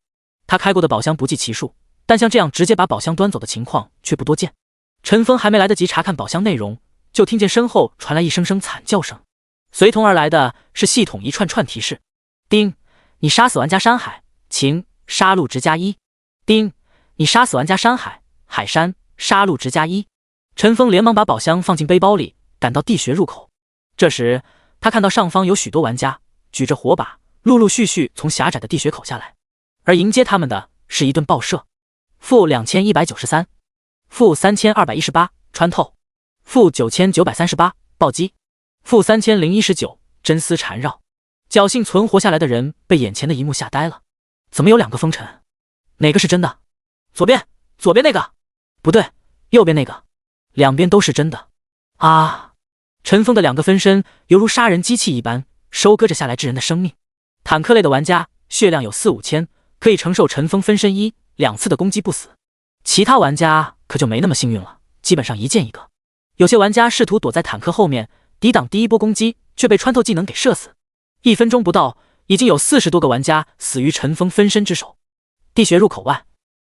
Speaker 1: 他开过的宝箱不计其数，但像这样直接把宝箱端走的情况却不多见。陈峰还没来得及查看宝箱内容，就听见身后传来一声声惨叫声，随同而来的是系统一串串提示：叮，你杀死玩家山海，请杀戮值加1。叮，你杀死玩家山海，海山，杀戮值加1。陈峰连忙把宝箱放进背包里，赶到地穴入口。这时他看到上方有许多玩家举着火把，陆陆续续从狭窄的地穴口下来，而迎接他们的是一顿爆射：负2193，负3218，穿透；负9938，暴击；负3019，真丝缠绕。侥幸存活下来的人被眼前的一幕吓呆了。怎么有2个风尘？哪个是真的？左边那个，不对，右边那个，两边都是真的啊！陈峰的2个分身犹如杀人机器一般，收割着下来之人的生命。坦克类的玩家血量有4-5千，可以承受陈峰分身1、2次的攻击不死。其他玩家可就没那么幸运了，基本上一剑一个。有些玩家试图躲在坦克后面抵挡第一波攻击，却被穿透技能给射死。1分钟不到，已经有40多个玩家死于陈峰分身之手。地穴入口外，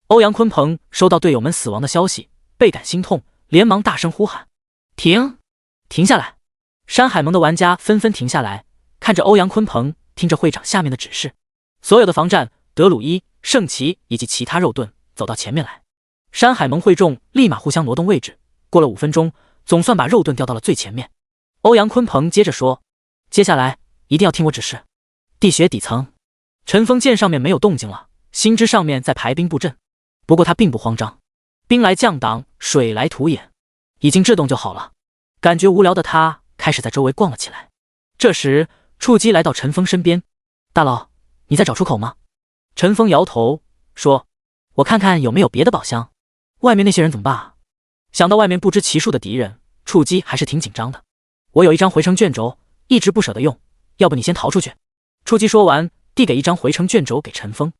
Speaker 1: 欧阳鲲鹏收到队友们死亡的消息，倍感心痛，连忙大声呼喊：停下来！山海盟的玩家纷纷停下来，看着欧阳鲲鹏，听着会长下面的指示。所有的防战、德鲁伊、圣骑以及其他肉盾走到前面来。山海盟会众立马互相挪动位置，过了5分钟，总算把肉盾调到了最前面。欧阳鲲鹏接着说：接下来一定要听我指示。地穴底层，陈峰见上面没有动静了，心知上面在排兵布阵。不过他并不慌张，兵来将挡，水来土掩，已经制动就好了。感觉无聊的他开始在周围逛了起来。这时，触机来到陈峰身边：“大佬，你在找出口吗？”陈峰摇头说：“我看看有没有别的宝箱。外面那些人怎么办啊？”想到外面不知其数的敌人，触机还是挺紧张的。我有一张回城卷轴，一直不舍得用，要不你先逃出去。触机说完，递给一张回城卷轴给陈峰。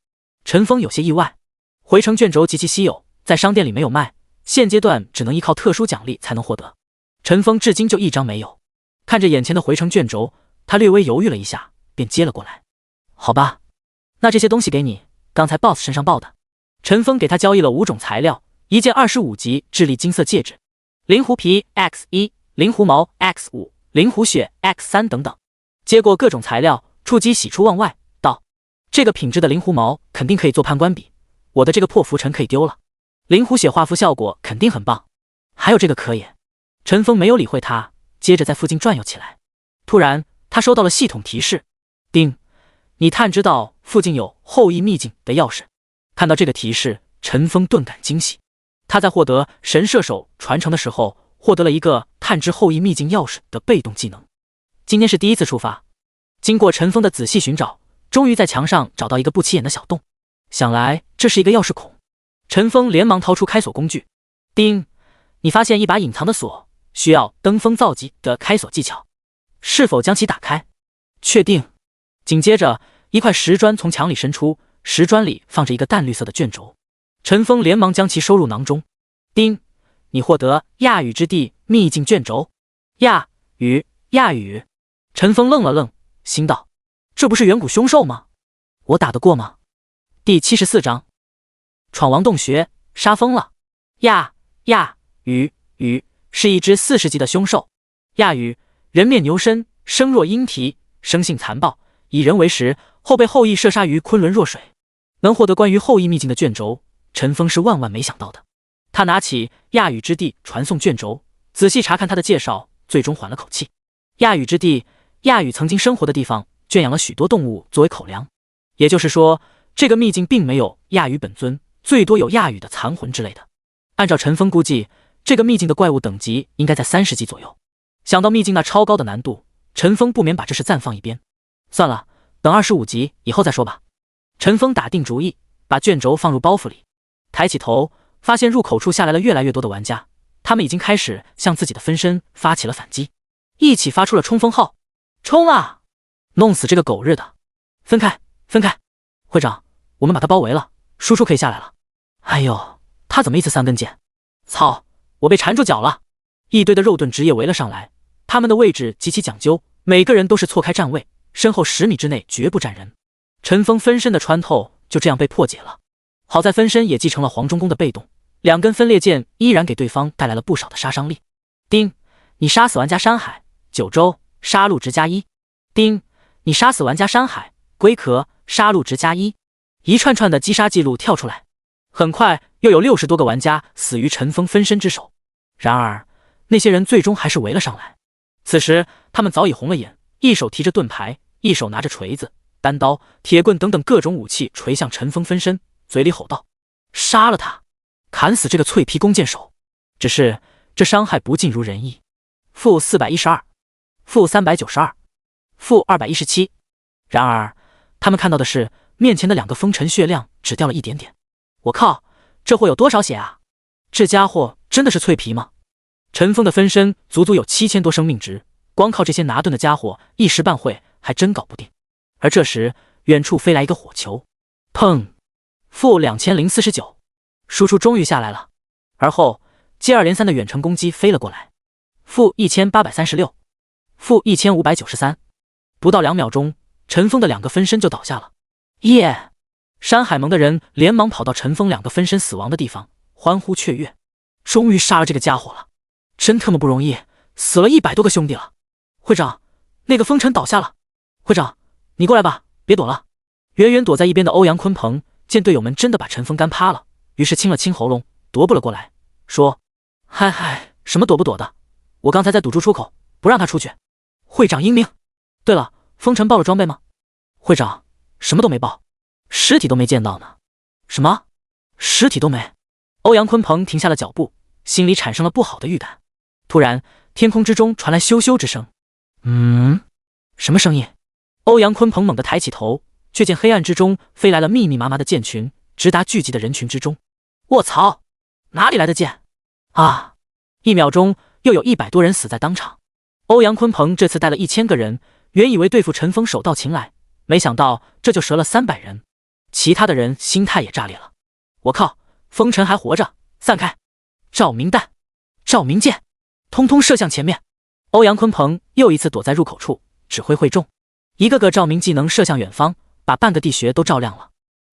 Speaker 1: 陈峰有些意外，回城卷轴极其稀有，在商店里没有卖，现阶段只能依靠特殊奖励才能获得。陈峰至今就一张没有。看着眼前的回城卷轴，他略微犹豫了一下，便接了过来。好吧，那这些东西给你，刚才 BOSS 身上报的。陈峰给他交易了5种材料，一件25级智力金色戒指，灵狐皮 X1， 灵狐毛 X5， 灵狐血 X3 等等。接过各种材料，触机喜出望外道：“这个品质的灵狐毛肯定可以做判官笔，我的这个破浮尘可以丢了。灵狐血画符效果肯定很棒，还有这个可以。”陈峰没有理会他，接着在附近转悠起来。突然，他收到了系统提示：“丁，你探知到附近有后羿秘境的钥匙。”看到这个提示，陈峰顿感惊喜。他在获得神射手传承的时候，获得了一个探知后羿秘境钥匙的被动技能。今天是第一次出发，经过陈峰的仔细寻找，终于在墙上找到一个不起眼的小洞，想来这是一个钥匙孔。陈峰连忙掏出开锁工具。丁，你发现一把隐藏的锁，需要登峰造极的开锁技巧，是否将其打开？确定。紧接着，一块石砖从墙里伸出，石砖里放着一个淡绿色的卷轴。陈峰连忙将其收入囊中。丁，你获得亚语之地秘境卷轴。亚语。陈峰愣了愣，心道：这不是远古凶兽吗？我打得过吗？第74章，闯王洞穴，杀疯了。亚语是一只40级的凶兽。亚语，人面牛身，声若鹰啼，生性残暴，以人为食，后被后羿射杀于昆仑弱水。能获得关于后羿秘境的卷轴，陈峰是万万没想到的。他拿起亚语之地传送卷轴，仔细查看他的介绍，最终缓了口气。亚语之地，亚语曾经生活的地方，圈养了许多动物作为口粮。也就是说，这个秘境并没有亚语本尊，最多有亚语的残魂之类的。按照陈峰估计，这个秘境的怪物等级应该在30级左右。想到秘境那超高的难度，陈峰不免把这事暂放一边。算了，等25级以后再说吧。陈峰打定主意，把卷轴放入包袱里，抬起头，发现入口处下来了越来越多的玩家，他们已经开始向自己的分身发起了反击，一起发出了冲锋号：冲啊！弄死这个狗日的！分开！会长，我们把他包围了，叔叔可以下来了。哎呦，他怎么一次3根箭？操，我被缠住脚了！一堆的肉盾职业围了上来，他们的位置极其讲究，每个人都是错开站位，身后10米之内绝不站人。陈峰分身的穿透就这样被破解了。好在分身也继承了黄忠公的被动，2根分裂剑依然给对方带来了不少的杀伤力。丁，你杀死玩家山海，九州杀戮值+1。丁，你杀死玩家山海，龟壳杀戮值+1。一串串的击杀记录跳出来，很快又有60多个玩家死于陈峰分身之手。然而那些人最终还是围了上来。此时他们早已红了眼，一手提着盾牌，一手拿着锤子、单刀、铁棍等等各种武器锤向陈峰分身，嘴里吼道：杀了他，砍死这个脆皮弓箭手！只是这伤害不尽如人意。-412，-392，-217。然而他们看到的是面前的2个风尘血量只掉了一点点。我靠，这货有多少血啊？这家伙真的是脆皮吗？陈峰的分身足足有7000多生命值，光靠这些拿盾的家伙一时半会还真搞不定。而这时远处飞来一个火球，砰！-2049，输出终于下来了。而后接二连三的远程攻击飞了过来，-1836，-1593。不到2秒钟，陈峰的2个分身就倒下了。耶！山海盟的人连忙跑到陈峰2个分身死亡的地方，欢呼雀跃。终于杀了这个家伙了，真他妈不容易，死了100多个兄弟了。会长，那个风尘倒下了。会长，你过来吧，别躲了。远远躲在一边的欧阳鲲鹏见队友们真的把陈峰干趴了，于是清了清喉咙，踱步了过来，说：嗨，什么躲不躲的，我刚才在堵住出口，不让他出去。会长英明。对了，风尘报了装备吗？会长，什么都没报，尸体都没见到呢。什么？尸体都没？欧阳鲲鹏停下了脚步，心里产生了不好的预感。突然天空之中传来咻咻之声。什么声音？欧阳鲲鹏猛地抬起头，却见黑暗之中飞来了密密麻麻的箭群，直达聚集的人群之中。卧槽，哪里来的箭啊！1秒钟又有100多人死在当场。欧阳鲲鹏这次带了1000个人，原以为对付陈峰手到擒来，没想到这就折了300人。其他的人心态也炸裂了。我靠，风尘还活着，散开！照明弹、照明箭，通通射向前面。欧阳鲲鹏又一次躲在入口处，指挥会众，一个个照明技能射向远方，把半个地穴都照亮了。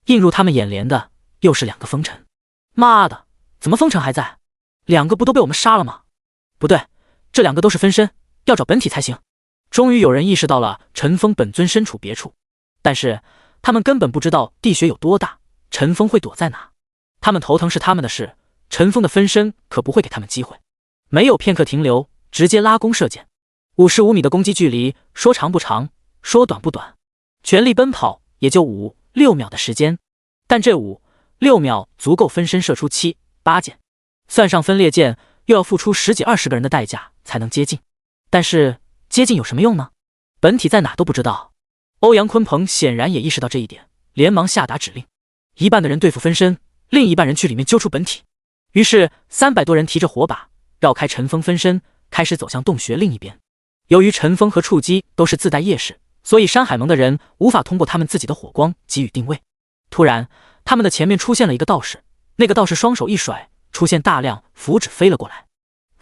Speaker 1: 映入他们眼帘的又是2个风尘。妈的，怎么风尘还在？2个不都被我们杀了吗？不对，这2个都是分身，要找本体才行。终于有人意识到了陈峰本尊身处别处，但是他们根本不知道地穴有多大，陈峰会躲在哪。他们头疼是他们的事，陈峰的分身可不会给他们机会。没有片刻停留，直接拉弓射箭。55米的攻击距离，说长不长，说短不短，全力奔跑也就5、6秒的时间，但这5、6秒足够分身射出7、8箭，算上分裂箭，又要付出10几20个人的代价才能接近。但是接近有什么用呢？本体在哪都不知道。欧阳鲲鹏显然也意识到这一点，连忙下达指令：1半的人对付分身，另1半人去里面揪出本体。于是300多人提着火把，绕开陈峰分身，开始走向洞穴另一边。由于陈峰和触击都是自带夜视，所以山海盟的人无法通过他们自己的火光给予定位。突然，他们的前面出现了一个道士，那个道士双手一甩，出现大量符纸飞了过来。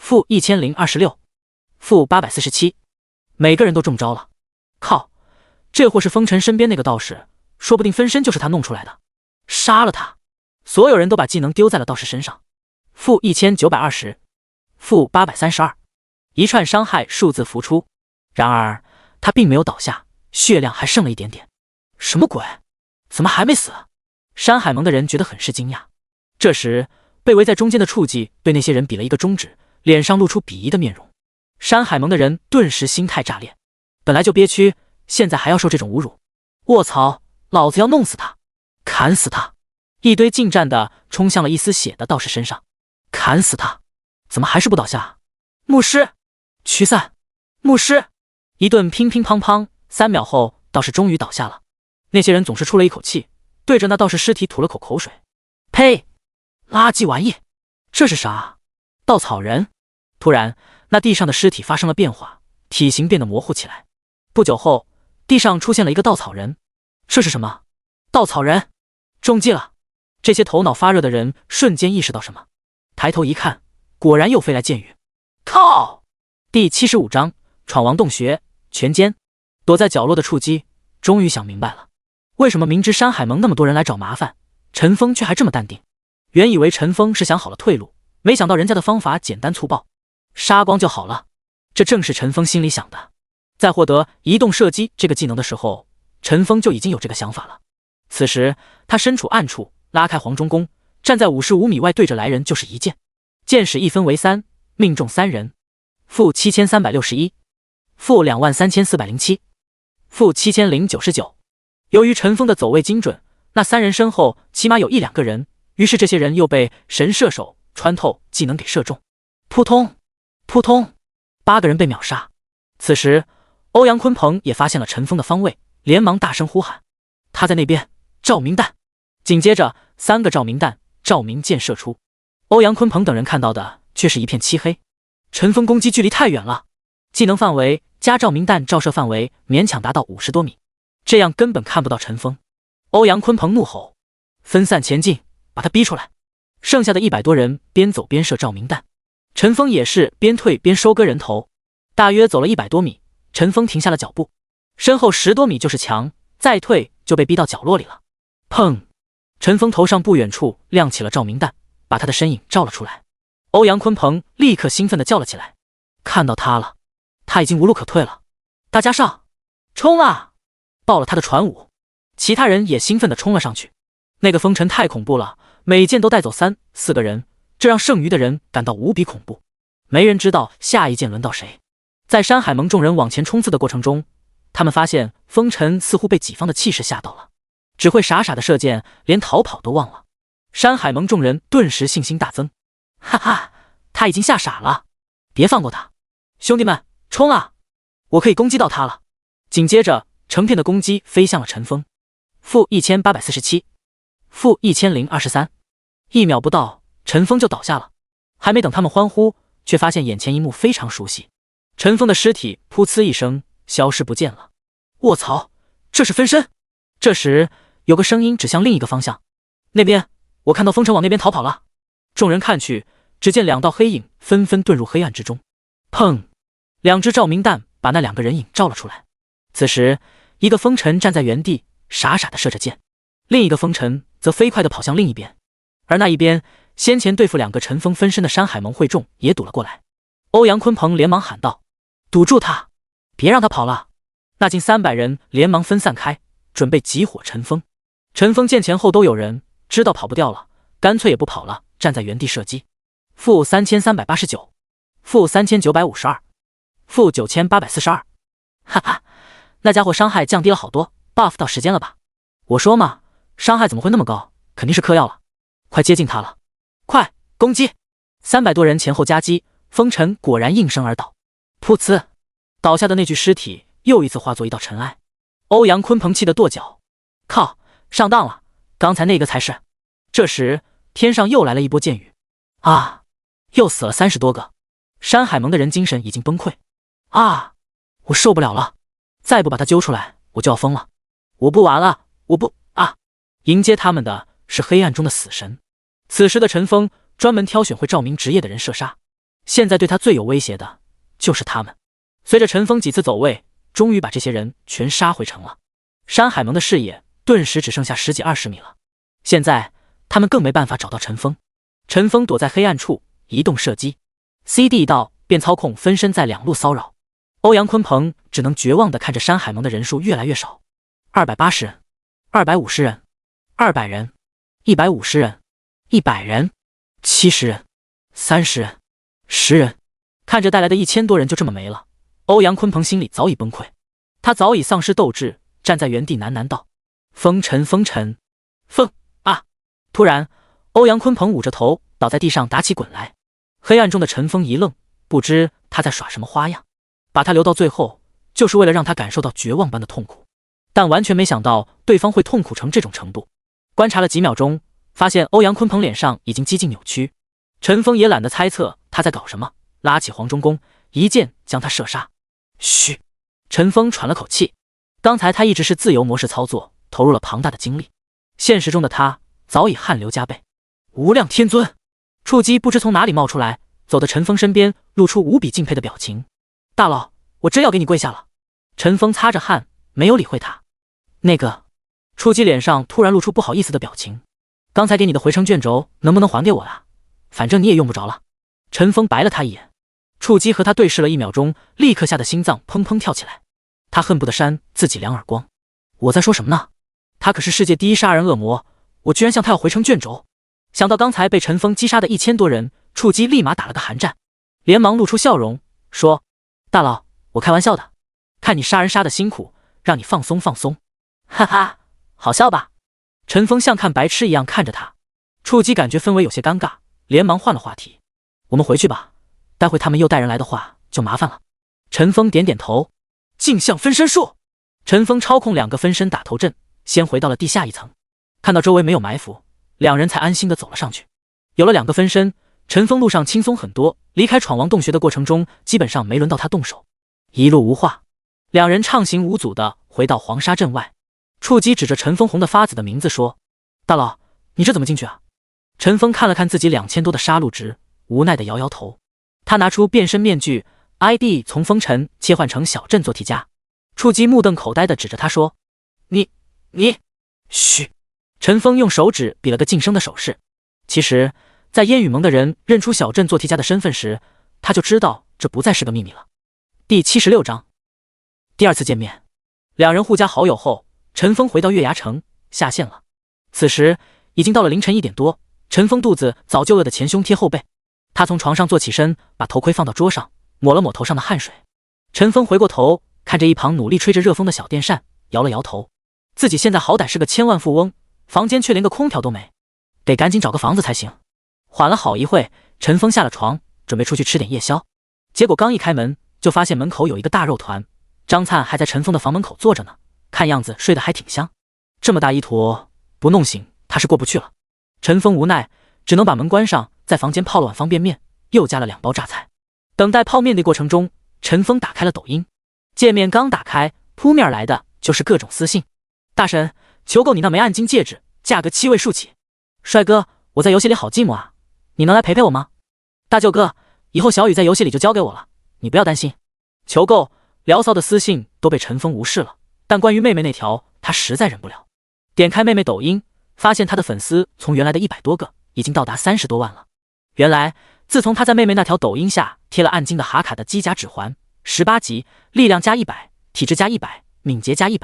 Speaker 1: -1026，-847，每个人都中招了。靠，这货是风尘身边那个道士，说不定分身就是他弄出来的。杀了他！所有人都把技能丢在了道士身上。-1920，-832，一串伤害数字浮出。然而他并没有倒下，血量还剩了一点点。什么鬼？怎么还没死？山海盟的人觉得很是惊讶。这时被围在中间的触技对那些人比了一个中指，脸上露出鄙夷的面容。山海盟的人顿时心态炸裂，本来就憋屈，现在还要受这种侮辱。卧槽，老子要弄死他，砍死他！一堆近战的冲向了一丝血的道士身上，砍死他！怎么还是不倒下？牧师，驱散！牧师！一顿乒乒乓乓，3秒后道士终于倒下了。那些人总是出了一口气，对着那道士尸体吐了口水。呸！垃圾玩意！这是啥？稻草人！突然，那地上的尸体发生了变化，体型变得模糊起来。不久后，地上出现了一个稻草人。这是什么？稻草人！中计了！这些头脑发热的人瞬间意识到什么，抬头一看，果然又飞来箭雨。靠！第75章闯王洞穴全歼。躲在角落的触击终于想明白了，为什么明知山海盟那么多人来找麻烦，陈峰却还这么淡定。原以为陈峰是想好了退路，没想到人家的方法简单粗暴，杀光就好了。这正是陈峰心里想的。在获得移动射击这个技能的时候，陈峰就已经有这个想法了。此时他身处暗处，拉开黄忠公，站在55米外，对着来人就是一箭。箭矢一分为3，命中3人。-7361，-23407，-7099。由于陈峰的走位精准，那3人身后起码有1、2个人，于是这些人又被神射手穿透技能给射中。扑通扑通，8个人被秒杀。此时欧阳鲲鹏也发现了陈峰的方位，连忙大声呼喊。他在那边，照明弹！紧接着3个照明弹、照明箭射出。欧阳鲲鹏等人看到的却是一片漆黑。陈峰攻击距离太远了，技能范围加照明弹照射范围勉强达到50多米，这样根本看不到陈峰。欧阳鲲鹏怒吼：分散前进，把他逼出来！剩下的100多人边走边射照明弹，陈峰也是边退边收割人头。大约走了100多米，陈峰停下了脚步，身后10多米就是墙，再退就被逼到角落里了。砰！陈峰头上不远处亮起了照明弹，把他的身影照了出来。欧阳鲲鹏立刻兴奋地叫了起来，看到他了，他已经无路可退了。大家上，冲啊！爆了他的传武。其他人也兴奋地冲了上去。那个风尘太恐怖了，每箭都带走3、4个人，这让剩余的人感到无比恐怖。没人知道下一箭轮到谁。在山海盟众人往前冲刺的过程中，他们发现风尘似乎被己方的气势吓到了，只会傻傻的射箭，连逃跑都忘了。山海盟众人顿时信心大增，哈哈，他已经吓傻了，别放过他！兄弟们，冲啊！我可以攻击到他了。紧接着，成片的攻击飞向了陈峰。-1847，-1023，一秒不到，陈峰就倒下了。还没等他们欢呼，却发现眼前一幕非常熟悉，陈峰的尸体噗呲一声消失不见了。卧槽，这是分身！这时，有个声音指向另一个方向，那边，我看到风尘往那边逃跑了。众人看去，只见两道黑影纷纷遁入黑暗之中。砰！两只照明弹把那两个人影照了出来。此时，一个风尘站在原地，傻傻地射着箭，另一个风尘则飞快地跑向另一边。而那一边，先前对付两个陈峰分身的山海盟会众也堵了过来。欧阳鲲鹏连忙喊道：“堵住他，别让他跑了！”那近300人连忙分散开，准备集火陈峰。陈峰见前后都有人，知道跑不掉了，干脆也不跑了，站在原地射击。-3389，-3952，-9842。哈哈，那家伙伤害降低了好多 ，buff 到时间了吧？我说嘛，伤害怎么会那么高？肯定是嗑药了。快接近他了，快攻击！300多人前后夹击，风尘果然应声而倒。噗呲，倒下的那具尸体又一次化作一道尘埃。欧阳鲲鹏气得跺脚，靠，上当了，刚才那个才是。这时天上又来了一波箭雨，啊，又死了30多个。山海盟的人精神已经崩溃，啊，我受不了了，再不把他揪出来，我就要疯了，我不玩了，我不啊！迎接他们的是黑暗中的死神。此时的陈峰专门挑选会照明职业的人射杀，现在对他最有威胁的就是他们。随着陈峰几次走位，终于把这些人全杀回城了。山海盟的视野顿时只剩下10几20米了，现在他们更没办法找到陈峰。陈峰躲在黑暗处移动射击，CD 一到便操控分身在两路骚扰。欧阳鲲鹏只能绝望地看着山海盟的人数越来越少，280人，250人，200人，150人，100人，70人，30人，10人，看着带来的1000多人就这么没了，欧阳鲲鹏心里早已崩溃，他早已丧失斗志，站在原地喃喃道：“风尘，风尘，风啊！”突然，欧阳鲲鹏捂着头倒在地上打起滚来。黑暗中的陈峰一愣，不知他在耍什么花样，把他留到最后，就是为了让他感受到绝望般的痛苦，但完全没想到对方会痛苦成这种程度。观察了几秒钟，发现欧阳鲲鹏脸上已经几近扭曲，陈峰也懒得猜测他在搞什么，拉起黄忠弓，一箭将他射杀。嘘，陈峰喘了口气，刚才他一直是自由模式操作，投入了庞大的精力，现实中的他早已汗流浃背。无量天尊，触击不知从哪里冒出来，走到陈峰身边，露出无比敬佩的表情。大佬，我真要给你跪下了。陈峰擦着汗，没有理会他。那个，触击脸上突然露出不好意思的表情。刚才给你的回城卷轴能不能还给我啊？反正你也用不着了。陈峰白了他一眼。触击和他对视了1秒钟，立刻吓得心脏砰砰跳起来。他恨不得扇自己2耳光。我在说什么呢？他可是世界第一杀人恶魔，我居然向他要回城卷轴。想到刚才被陈峰击杀的1000多人，触击立马打了个寒战，连忙露出笑容，说：“大佬，我开玩笑的，看你杀人杀的辛苦，让你放松放松。”哈哈，好笑吧？陈峰像看白痴一样看着他，触击感觉氛围有些尴尬，连忙换了话题：“我们回去吧，待会他们又带人来的话就麻烦了。”陈峰点点头，镜像分身术。陈峰操控2个分身打头阵，先回到了地下1层，看到周围没有埋伏，两人才安心的走了上去。有了2个分身，陈峰路上轻松很多，离开闯王洞穴的过程中，基本上没轮到他动手，一路无话。两人畅行无阻的回到黄沙镇外。触击指着陈峰红的发紫的名字说：“大佬，你这怎么进去啊？”陈峰看了看自己2000多的杀戮值，无奈的摇摇头。他拿出变身面具 ，ID 从风尘切换成小镇做题家。触击目瞪口呆的指着他说：“你，嘘！”陈峰用手指比了个噤声的手势。其实，在烟雨盟的人认出小镇做题家的身份时，他就知道这不再是个秘密了。第76章，第2次见面。两人互加好友后，陈峰回到月牙城下线了。此时已经到了凌晨1点多，陈峰肚子早就饿得前胸贴后背。他从床上坐起身，把头盔放到桌上，抹了抹头上的汗水。陈峰回过头，看着一旁努力吹着热风的小电扇，摇了摇头。自己现在好歹是个千万富翁，房间却连个空调都没，得赶紧找个房子才行。缓了好一会，陈峰下了床，准备出去吃点夜宵。结果刚一开门，就发现门口有一个大肉团，张灿还在陈峰的房门口坐着呢，看样子睡得还挺香。这么大一坨，不弄醒他是过不去了。陈峰无奈，只能把门关上，在房间泡了碗方便面，又加了2包榨菜。等待泡面的过程中，陈峰打开了抖音，界面刚打开，扑面来的就是各种私信。大神，求购你那枚暗金戒指，价格7位数起。帅哥，我在游戏里好寂寞啊，你能来陪陪我吗？大舅哥，以后小雨在游戏里就交给我了，你不要担心。求购聊骚的私信都被陈峰无视了，但关于妹妹那条，他实在忍不了。点开妹妹抖音，发现她的粉丝从原来的100多个，已经到达30多万了。原来，自从他在妹妹那条抖音下贴了暗金的哈卡的机甲指环，18级，力量加100，体质加100，敏捷加100，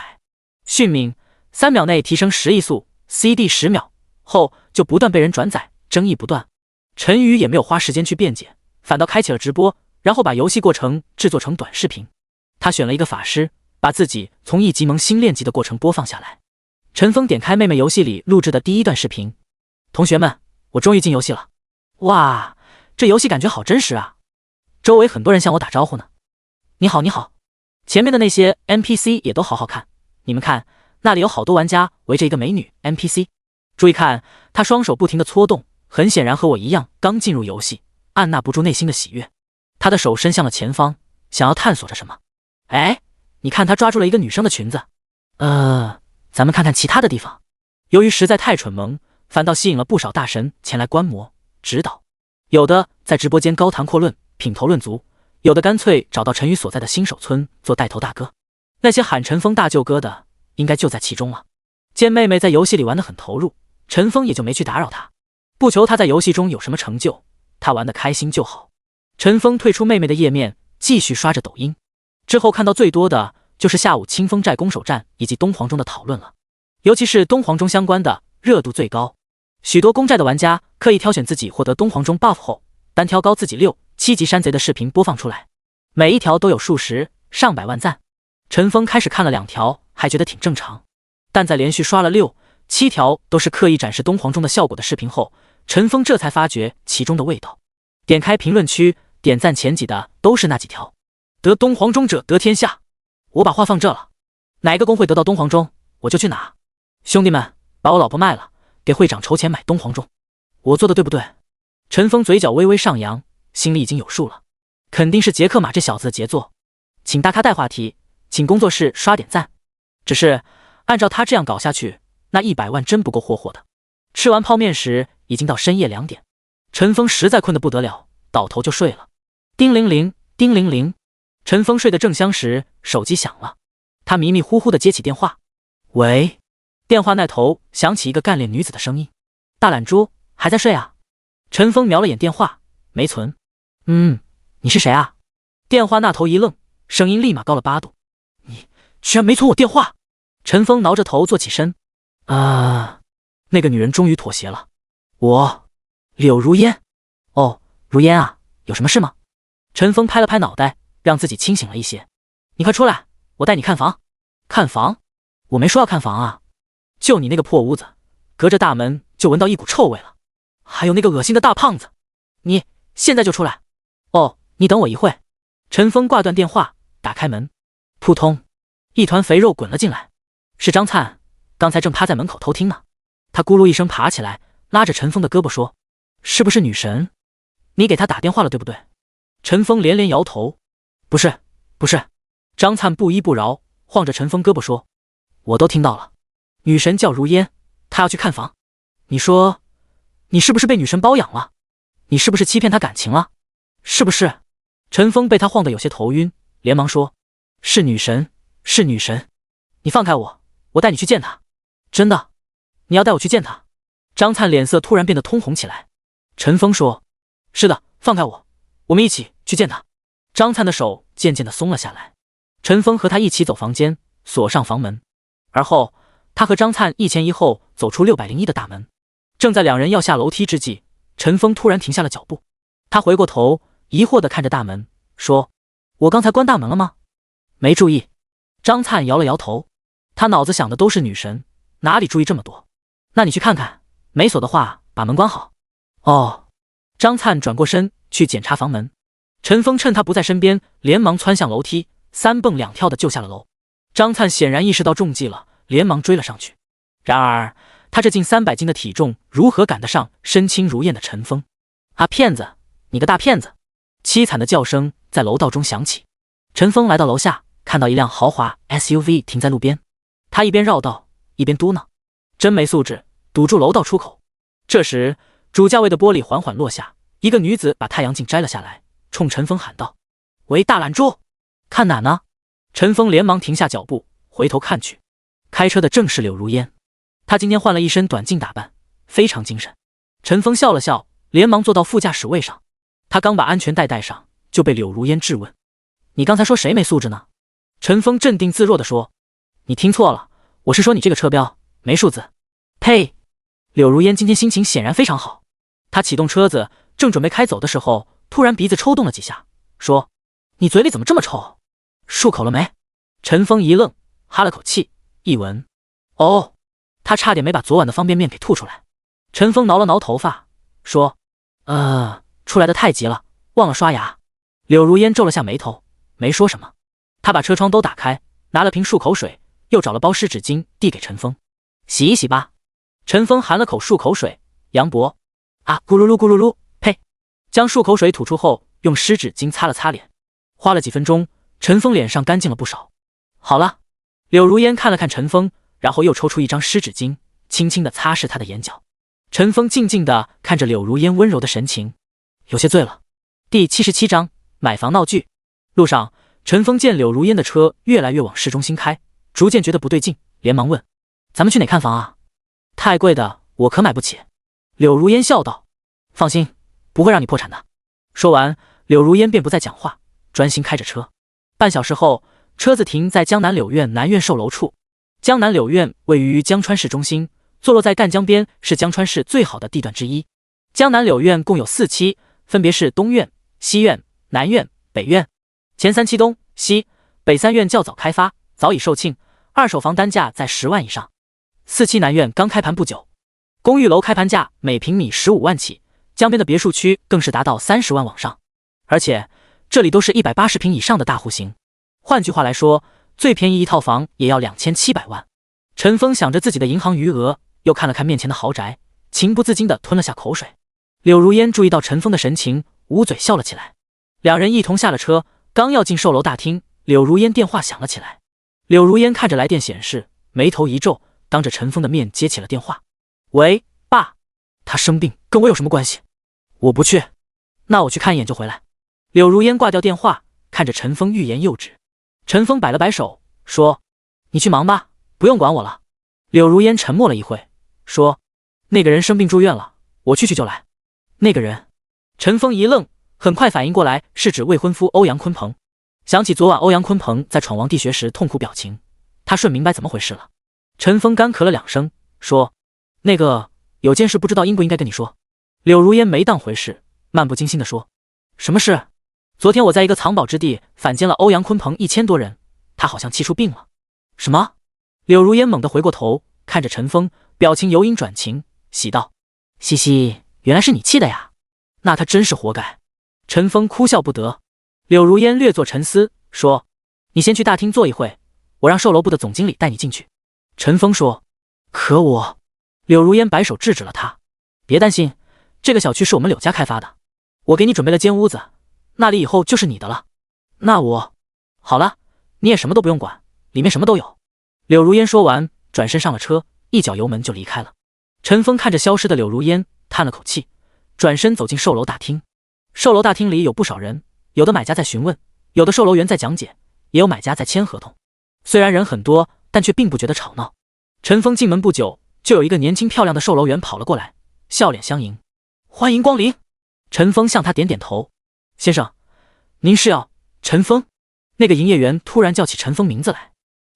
Speaker 1: 迅敏3秒内提升10亿速 ，CD 10秒后就不断被人转载，争议不断。陈宇也没有花时间去辩解，反倒开启了直播，然后把游戏过程制作成短视频。他选了一个法师，把自己从1级萌新练级的过程播放下来。陈峰点开妹妹游戏里录制的第1段视频，同学们，我终于进游戏了！哇，这游戏感觉好真实啊！周围很多人向我打招呼呢。你好，你好。前面的那些 NPC 也都好好看，你们看，那里有好多玩家围着一个美女 NPC。注意看，她双手不停地搓动，很显然和我一样刚进入游戏，按捺不住内心的喜悦。她的手伸向了前方，想要探索着什么。哎，你看她抓住了一个女生的裙子。咱们看看其他的地方。由于实在太蠢萌，反倒吸引了不少大神前来观摩指导。有的在直播间高谈阔论，品头论足，有的干脆找到陈宇所在的新手村做带头大哥。那些喊陈峰大舅哥的，应该就在其中了。见妹妹在游戏里玩得很投入，陈峰也就没去打扰她，不求她在游戏中有什么成就，她玩得开心就好。陈峰退出妹妹的页面，继续刷着抖音。之后看到最多的就是下午清风寨攻守战以及东皇钟的讨论了，尤其是东皇钟相关的热度最高。许多攻寨的玩家刻意挑选自己获得东皇钟 buff 后，单挑高自己6、7级山贼的视频播放出来，每一条都有数十上百万赞。陈峰开始看了2条，还觉得挺正常，但在连续刷了6、7条都是刻意展示东皇钟的效果的视频后，陈峰这才发觉其中的味道。点开评论区，点赞前几的都是那几条：得东皇钟者得天下。我把话放这了，哪个公会得到东皇钟，我就去哪。兄弟们，把我老婆卖了，给会长筹钱买东皇钟，我做的对不对？陈峰嘴角微微上扬，心里已经有数了，肯定是杰克马这小子的杰作。请大咖带话题，请工作室刷点赞。只是按照他这样搞下去，那100万真不够霍霍的。吃完泡面时已经到深夜2点，陈峰实在困得不得了，倒头就睡了。叮铃铃，叮铃铃，陈峰睡得正香时，手机响了，他迷迷糊糊地接起电话。喂。电话那头响起一个干练女子的声音：大懒猪，还在睡啊？陈峰瞄了眼电话，没存。你是谁啊？电话那头一愣，声音立马高了8度：你居然没存我电话！陈峰挠着头坐起身。那个女人终于妥协了。我，柳如烟。哦，如烟啊，有什么事吗？陈峰拍了拍脑袋，让自己清醒了一些。你快出来，我带你看房。看房？我没说要看房啊。就你那个破屋子，隔着大门就闻到一股臭味了，还有那个恶心的大胖子。你现在就出来。哦，你等我一会。陈峰挂断电话，打开门，扑通，一团肥肉滚了进来。是张灿，刚才正趴在门口偷听呢。他咕噜一声爬起来，拉着陈峰的胳膊说：是不是女神？你给她打电话了对不对？陈峰连连摇头：不是，不是。张灿不依不饶，晃着陈峰胳膊说：我都听到了，女神叫如烟，她要去看房。你说，你是不是被女神包养了？你是不是欺骗她感情了？是不是？陈峰被他晃得有些头晕，连忙说：是女神，是女神。你放开我，我带你去见她。真的？你要带我去见她？张灿脸色突然变得通红起来。陈峰说：是的，放开我，我们一起去见她。张灿的手渐渐地松了下来。陈峰和他一起走房间，锁上房门，而后他和张灿一前一后走出601的大门。正在两人要下楼梯之际，陈峰突然停下了脚步。他回过头，疑惑地看着大门，说：我刚才关大门了吗？没注意。张灿摇了摇头，他脑子想的都是女神，哪里注意这么多？那你去看看，没锁的话把门关好。哦。张灿转过身去检查房门，陈峰趁他不在身边，连忙窜向楼梯，3蹦2跳的就下了楼。张灿显然意识到中计了，连忙追了上去。然而他这近300斤的体重如何赶得上身轻如燕的陈峰？啊，骗子！你个大骗子！凄惨的叫声在楼道中响起。陈峰来到楼下，看到一辆豪华 SUV 停在路边，他一边绕道一边嘟囔：真没素质，堵住楼道出口。这时主驾位的玻璃缓缓落下，一个女子把太阳镜摘了下来，冲陈峰喊道：喂，大懒猪，看哪呢？陈峰连忙停下脚步，回头看去，开车的正是柳如烟。她今天换了一身短镜打扮，非常精神。陈峰笑了笑，连忙坐到副驾驶位上。他刚把安全带带上，就被柳如烟质问：你刚才说谁没素质呢？陈峰镇定自若地说：你听错了，我是说你这个车标没数字。呸！柳如烟今天心情显然非常好，她启动车子正准备开走的时候，突然鼻子抽动了几下，说：你嘴里怎么这么臭？漱口了没？陈峰一愣，哈了口气，一闻，哦，他差点没把昨晚的方便面给吐出来。陈峰挠了挠头发，说：出来的太急了，忘了刷牙。柳如烟皱了下眉头，没说什么。他把车窗都打开，拿了瓶漱口水，又找了包湿纸巾递给陈峰：洗一洗吧。陈峰含了口漱口水，扬脖：啊，咕噜噜咕噜噜，呸！将漱口水吐出后，用湿纸巾擦了擦脸。花了几分钟，陈峰脸上干净了不少。好了。柳如烟看了看陈峰，然后又抽出一张湿纸巾，轻轻地擦拭他的眼角。陈峰静静地看着柳如烟温柔的神情，有些醉了。第77章买房闹剧。路上，陈峰见柳如烟的车越来越往市中心开，逐渐觉得不对劲，连忙问：咱们去哪看房啊？太贵的我可买不起。柳如烟笑道：放心，不会让你破产的。说完，柳如烟便不再讲话，专心开着车。半小时后，车子停在江南柳苑南苑售楼处。江南柳苑位于江川市中心，坐落在赣江边，是江川市最好的地段之一。江南柳苑共有4期，分别是东苑、西苑、南苑、北苑。前3期东、西、北3苑较早开发，早已售罄，二手房单价在10万以上。4期南苑刚开盘不久，公寓楼开盘价每平米15万起，江边的别墅区更是达到30万往上，而且这里都是180平以上的大户型。换句话来说，最便宜一套房也要2700万。陈峰想着自己的银行余额，又看了看面前的豪宅，情不自禁地吞了下口水。柳如烟注意到陈峰的神情，捂嘴笑了起来。两人一同下了车，刚要进售楼大厅，柳如烟电话响了起来。柳如烟看着来电显示，眉头一皱，当着陈峰的面接起了电话：喂，爸，他生病跟我有什么关系？我不去。那我去看一眼就回来。柳如烟挂掉电话，看着陈峰欲言又止。陈峰摆了摆手，说：你去忙吧，不用管我了。柳如烟沉默了一会，说：那个人生病住院了，我去就来。那个人？陈峰一愣，很快反应过来是指未婚夫欧阳鲲鹏。想起昨晚欧阳鲲鹏在闯王地穴时痛苦表情，他顺明白怎么回事了。陈峰干咳了2声，说：那个，有件事不知道应不应该跟你说。柳如烟没当回事，漫不经心地说：什么事？昨天我在一个藏宝之地反间了欧阳鲲鹏1000多人，他好像气出病了。什么？柳如烟猛地回过头，看着陈峰，表情由阴转晴，喜道：嘻嘻，原来是你气的呀，那他真是活该。陈峰哭笑不得。柳如烟略作沉思，说：你先去大厅坐一会，我让售楼部的总经理带你进去。陈峰说：可我……柳如烟摆手制止了他：别担心，这个小区是我们柳家开发的，我给你准备了间屋子，那里以后就是你的了。那我……好了，你也什么都不用管，里面什么都有。柳如烟说完，转身上了车，一脚油门就离开了。陈峰看着消失的柳如烟，叹了口气，转身走进售楼大厅。售楼大厅里有不少人，有的买家在询问，有的售楼员在讲解，也有买家在签合同。虽然人很多，但却并不觉得吵闹。陈峰进门不久，就有一个年轻漂亮的售楼员跑了过来，笑脸相迎：欢迎光临。陈峰向他点点头：先生，您是要……陈峰？那个营业员突然叫起陈峰名字来。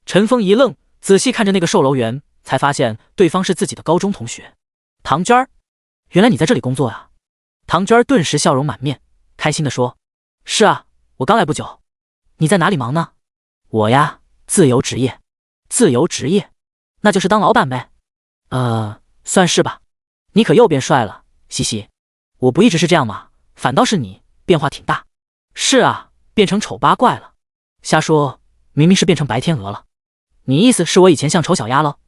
Speaker 1: 陈峰一愣，仔细看着那个售楼员，才发现对方是自己的高中同学唐娟儿。原来你在这里工作啊。唐娟儿顿时笑容满面，开心地说：是啊，我刚来不久。你在哪里忙呢？我呀，自由职业。自由职业？那就是当老板呗。算是吧。你可又变帅了，嘻嘻。我不一直是这样吗？反倒是你变化挺大。是啊，变成丑八怪了。瞎说，明明是变成白天鹅了。你意思是我以前像丑小鸭了？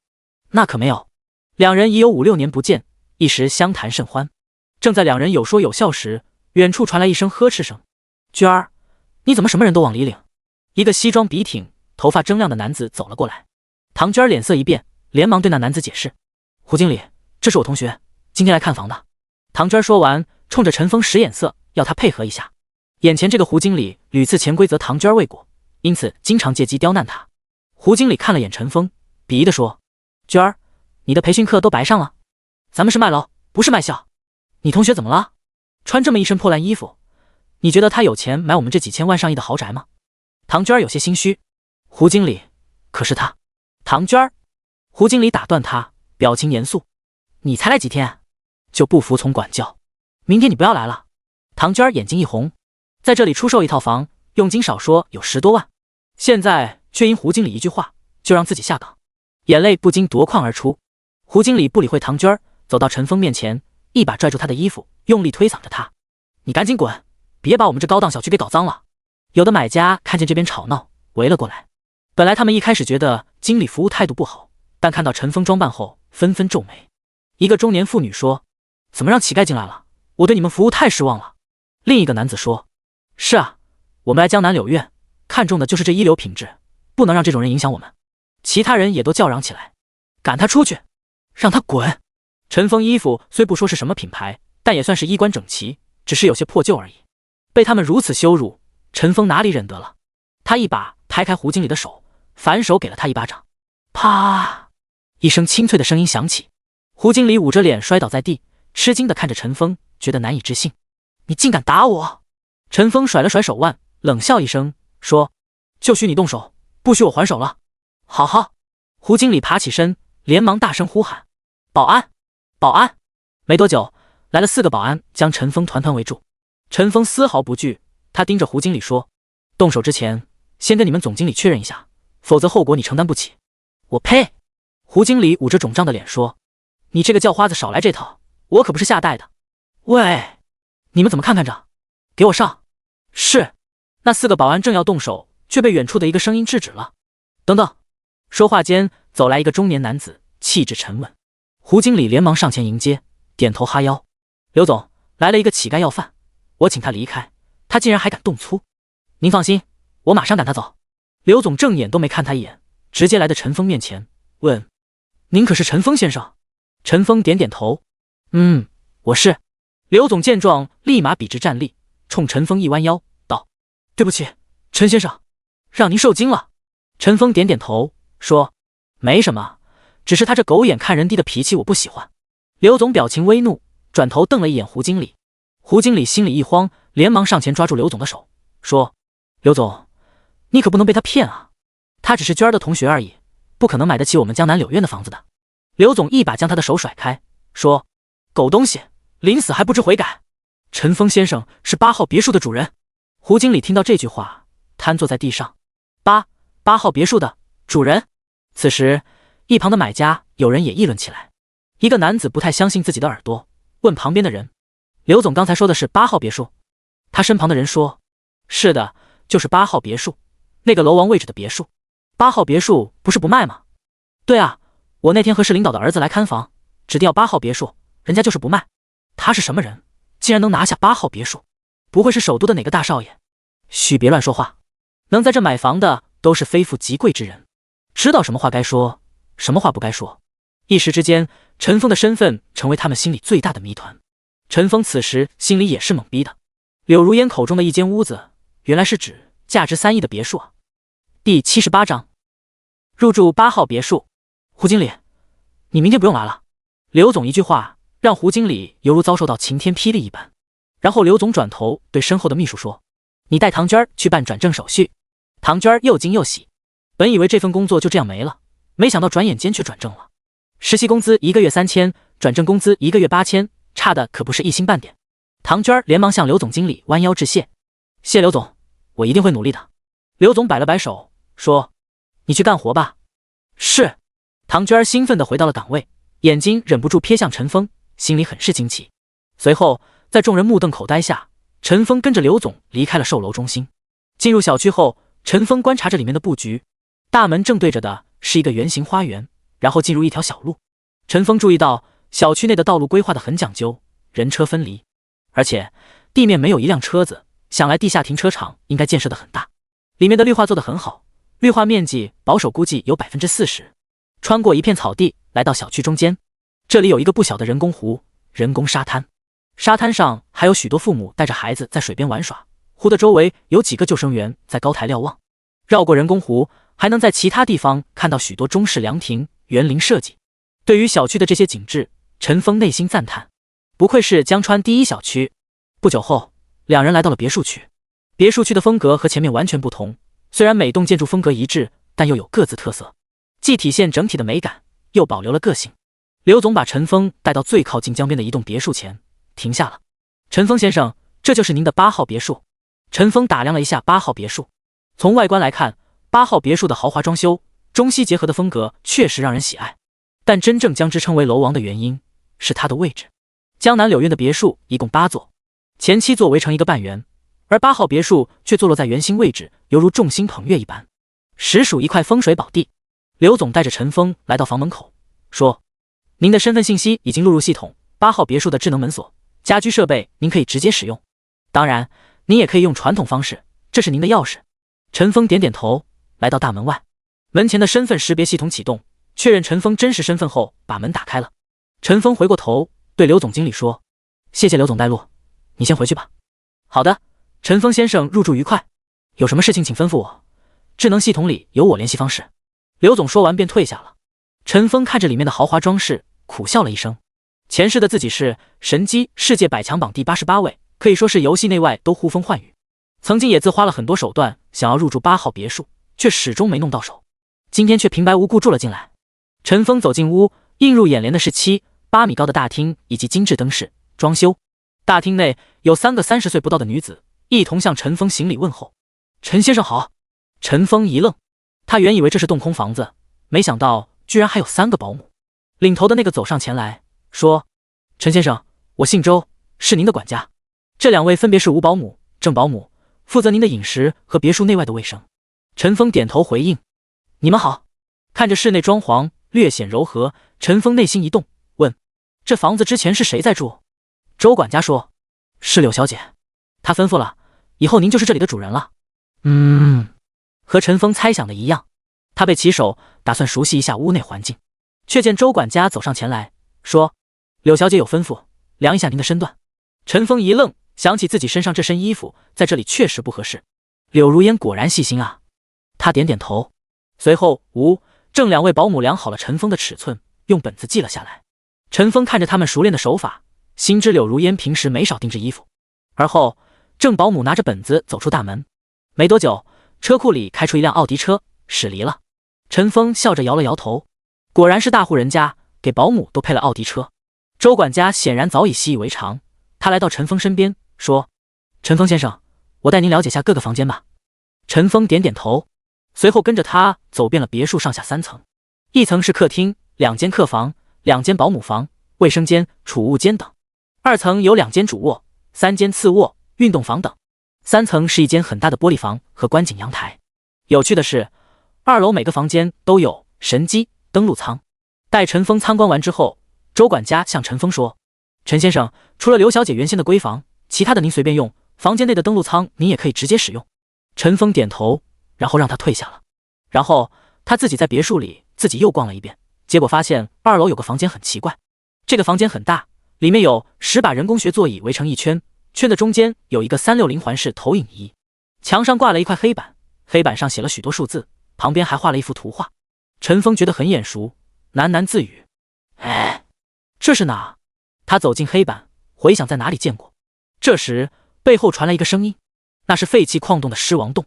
Speaker 1: 那可没有。两人已有5、6年不见，一时相谈甚欢。正在两人有说有笑时，远处传来一声呵斥声：“娟儿，你怎么什么人都往里领？”一个西装笔挺、头发铮亮的男子走了过来。唐娟儿脸色一变，连忙对那男子解释：“胡经理，这是我同学，今天来看房的。”唐娟儿说完，冲着陈峰使眼色，要他配合一下。眼前这个胡经理屡次潜规则唐娟儿未果，因此经常借机刁难他。胡经理看了眼陈峰，鄙夷地说：“娟儿，你的培训课都白上了。咱们是卖楼，不是卖笑。你同学怎么了？穿这么一身破烂衣服，你觉得他有钱买我们这几千万上亿的豪宅吗？”唐娟儿有些心虚。胡经理，可是他……唐娟儿，胡经理打断他，表情严肃：“你才来几天，就不服从管教？明天你不要来了。”唐娟儿眼睛一红，在这里出售一套房，佣金少说有10多万，现在却因胡经理一句话就让自己下岗，眼泪不禁夺眶而出。胡经理不理会唐娟儿，走到陈峰面前，一把拽住他的衣服，用力推搡着他：“你赶紧滚，别把我们这高档小区给搞脏了！”有的买家看见这边吵闹，围了过来。本来他们一开始觉得经理服务态度不好，但看到陈峰装扮后，纷纷皱眉。一个中年妇女说：“怎么让乞丐进来了？我对你们服务太失望了。”另一个男子说：“是啊，我们来江南柳苑，看重的就是这一流品质，不能让这种人影响我们。”其他人也都叫嚷起来：“赶他出去，让他滚！”陈峰衣服虽不说是什么品牌，但也算是衣冠整齐，只是有些破旧而已。被他们如此羞辱，陈峰哪里忍得了？他一把拍开胡经理的手，反手给了他一巴掌。啪！一声清脆的声音响起，胡经理捂着脸摔倒在地，吃惊地看着陈峰，觉得难以置信：“你竟敢打我！”陈峰甩了甩手腕，冷笑一声说：“就许你动手，不许我还手了。”“好好。”胡经理爬起身，连忙大声呼喊：“保安！保安！”没多久，来了4个保安，将陈峰团团围住。陈峰丝毫不惧，他盯着胡经理说：“动手之前，先跟你们总经理确认一下，否则后果你承担不起。”“我呸！”胡经理捂着肿胀的脸说：“你这个叫花子少来这套，我可不是下带的。”“喂，你们怎么看着？给我上！”“是。”那4个保安正要动手，却被远处的一个声音制止了。“等等！”说话间，走来一个中年男子，气质沉稳。胡经理连忙上前迎接，点头哈腰：“刘总，来了一个乞丐要饭，我请他离开，他竟然还敢动粗。您放心，我马上赶他走。”刘总正眼都没看他一眼，直接来到陈峰面前，问：“您可是陈峰先生？”陈峰点点头：“我是。”刘总见状，立马笔直站立，冲陈峰一弯腰，道：“对不起，陈先生，让您受惊了。”陈峰点点头，说：“没什么，只是他这狗眼看人低的脾气我不喜欢。”刘总表情微怒，转头瞪了一眼胡经理。胡经理心里一慌，连忙上前抓住刘总的手，说：“刘总，你可不能被他骗啊！他只是娟儿的同学而已，不可能买得起我们江南柳苑的房子的。”刘总一把将他的手甩开，说：“狗东西，临死还不知悔改！陈峰先生是8号别墅的主人。”胡经理听到这句话，瘫坐在地上。八号别墅的主人。此时，一旁的买家有人也议论起来。一个男子不太相信自己的耳朵，问旁边的人：“刘总刚才说的是8号别墅？”他身旁的人说：“是的，就是8号别墅，那个楼王位置的别墅。8号别墅不是不卖吗？”“对啊，我那天和市领导的儿子来看房，指定要8号别墅，人家就是不卖。他是什么人，竟然能拿下8号别墅？不会是首都的哪个大少爷？”“嘘，别乱说话，能在这买房的都是非富即贵之人，知道什么话该说，什么话不该说。”一时之间，陈峰的身份成为他们心里最大的谜团。陈峰此时心里也是懵逼的。柳如烟口中的一间屋子，原来是指价值3亿的别墅啊！第78章，入住8号别墅。胡经理，你明天不用来了。刘总一句话，让胡经理犹如遭受到晴天霹雳一般。然后刘总转头对身后的秘书说：“你带唐娟去办转正手续。”唐娟又惊又喜，本以为这份工作就这样没了，没想到转眼间却转正了。实习工资1个月3000，转正工资1个月8000，差的可不是一星半点。唐娟连忙向刘总经理弯腰致谢：“谢刘总，我一定会努力的。”刘总摆了摆手，说：“你去干活吧。”“是。”唐娟兴奋地回到了岗位，眼睛忍不住瞥向陈峰，心里很是惊奇。随后，在众人目瞪口呆下，陈峰跟着刘总离开了售楼中心。进入小区后，陈峰观察着里面的布局，大门正对着的是一个圆形花园，然后进入一条小路。陈峰注意到小区内的道路规划得很讲究，人车分离，而且地面没有一辆车子，想来地下停车场应该建设得很大。里面的绿化做得很好，绿化面积保守估计有 40%。穿过一片草地，来到小区中间，这里有一个不小的人工湖、人工沙滩，沙滩上还有许多父母带着孩子在水边玩耍，湖的周围有几个救生员在高台瞭望。绕过人工湖，还能在其他地方看到许多中式凉亭、园林设计。对于小区的这些景致，陈峰内心赞叹，不愧是江川第一小区。不久后，两人来到了别墅区。别墅区的风格和前面完全不同，虽然每栋建筑风格一致，但又有各自特色，既体现整体的美感，又保留了个性。刘总把陈峰带到最靠近江边的一栋别墅前，停下了。陈峰先生，这就是您的8号别墅。陈峰打量了一下8号别墅，从外观来看，8号别墅的豪华装修、中西结合的风格确实让人喜爱。但真正将之称为楼王的原因是它的位置。江南柳苑的别墅一共8座，前7座围成一个半圆，而8号别墅却坐落在圆心位置，犹如众星捧月一般，实属一块风水宝地。刘总带着陈峰来到房门口，说：“您的身份信息已经录入系统，8号别墅的智能门锁、家居设备您可以直接使用，当然您也可以用传统方式，这是您的钥匙。”陈峰点点头，来到大门外，门前的身份识别系统启动，确认陈峰真实身份后，把门打开了。陈峰回过头对刘总经理说：“谢谢刘总带路，你先回去吧。”“好的，陈峰先生入住愉快，有什么事情请吩咐我，智能系统里有我联系方式。”刘总说完便退下了。陈峰看着里面的豪华装饰，苦笑了一声。前世的自己是神机世界100强榜第88位，可以说是游戏内外都呼风唤雨。曾经也自花了很多手段想要入住8号别墅，却始终没弄到手，今天却平白无故住了进来。陈峰走进屋，映入眼帘的是7、8米高的大厅以及精致灯饰装修。大厅内有3个30岁不到的女子，一同向陈峰行礼问候。“陈先生好。”陈峰一愣，他原以为这是洞空房子，没想到居然还有3个保姆。领头的那个走上前来说：“陈先生，我姓周，是您的管家。这2位分别是吴保姆、郑保姆，负责您的饮食和别墅内外的卫生。”陈峰点头回应：“你们好。”看着室内装潢略显柔和，陈峰内心一动，问：“这房子之前是谁在住？”周管家说：“是柳小姐，她吩咐了，以后您就是这里的主人了。”和陈峰猜想的一样，他被起手，打算熟悉一下屋内环境，却见周管家走上前来说：“柳小姐有吩咐，量一下您的身段。”陈峰一愣，想起自己身上这身衣服在这里确实不合适。柳如烟果然细心啊，他点点头。随后吴、郑2位保姆量好了陈峰的尺寸，用本子记了下来。陈峰看着他们熟练的手法，心知柳如烟平时没少定制衣服。而后郑保姆拿着本子走出大门，没多久，车库里开出一辆奥迪车，驶离了。陈峰笑着摇了摇头，果然是大户人家，给保姆都配了奥迪车。周管家显然早已习以为常，他来到陈峰身边说：“陈峰先生，我带您了解下各个房间吧。”陈峰点点头，随后跟着他走遍了别墅上下3层。一层是客厅、2间客房、2间保姆房、卫生间、储物间等；2层有2间主卧、3间次卧、运动房等；3层是一间很大的玻璃房和观景阳台。有趣的是，2楼每个房间都有神机登录舱。待陈峰参观完之后，周管家向陈峰说：“陈先生，除了刘小姐原先的闺房，其他的您随便用，房间内的登录舱您也可以直接使用。”陈峰点头，然后让他退下了。然后他自己在别墅里自己又逛了一遍，结果发现2楼有个房间很奇怪。这个房间很大，里面有10把人工学座椅围成一圈，圈的中间有一个360环式投影仪，墙上挂了一块黑板，黑板上写了许多数字，旁边还画了一幅图画。陈峰觉得很眼熟，喃喃自语：“哎，这是哪？”他走进黑板，回想在哪里见过。这时背后传来一个声音，那是废弃矿洞的狮王洞。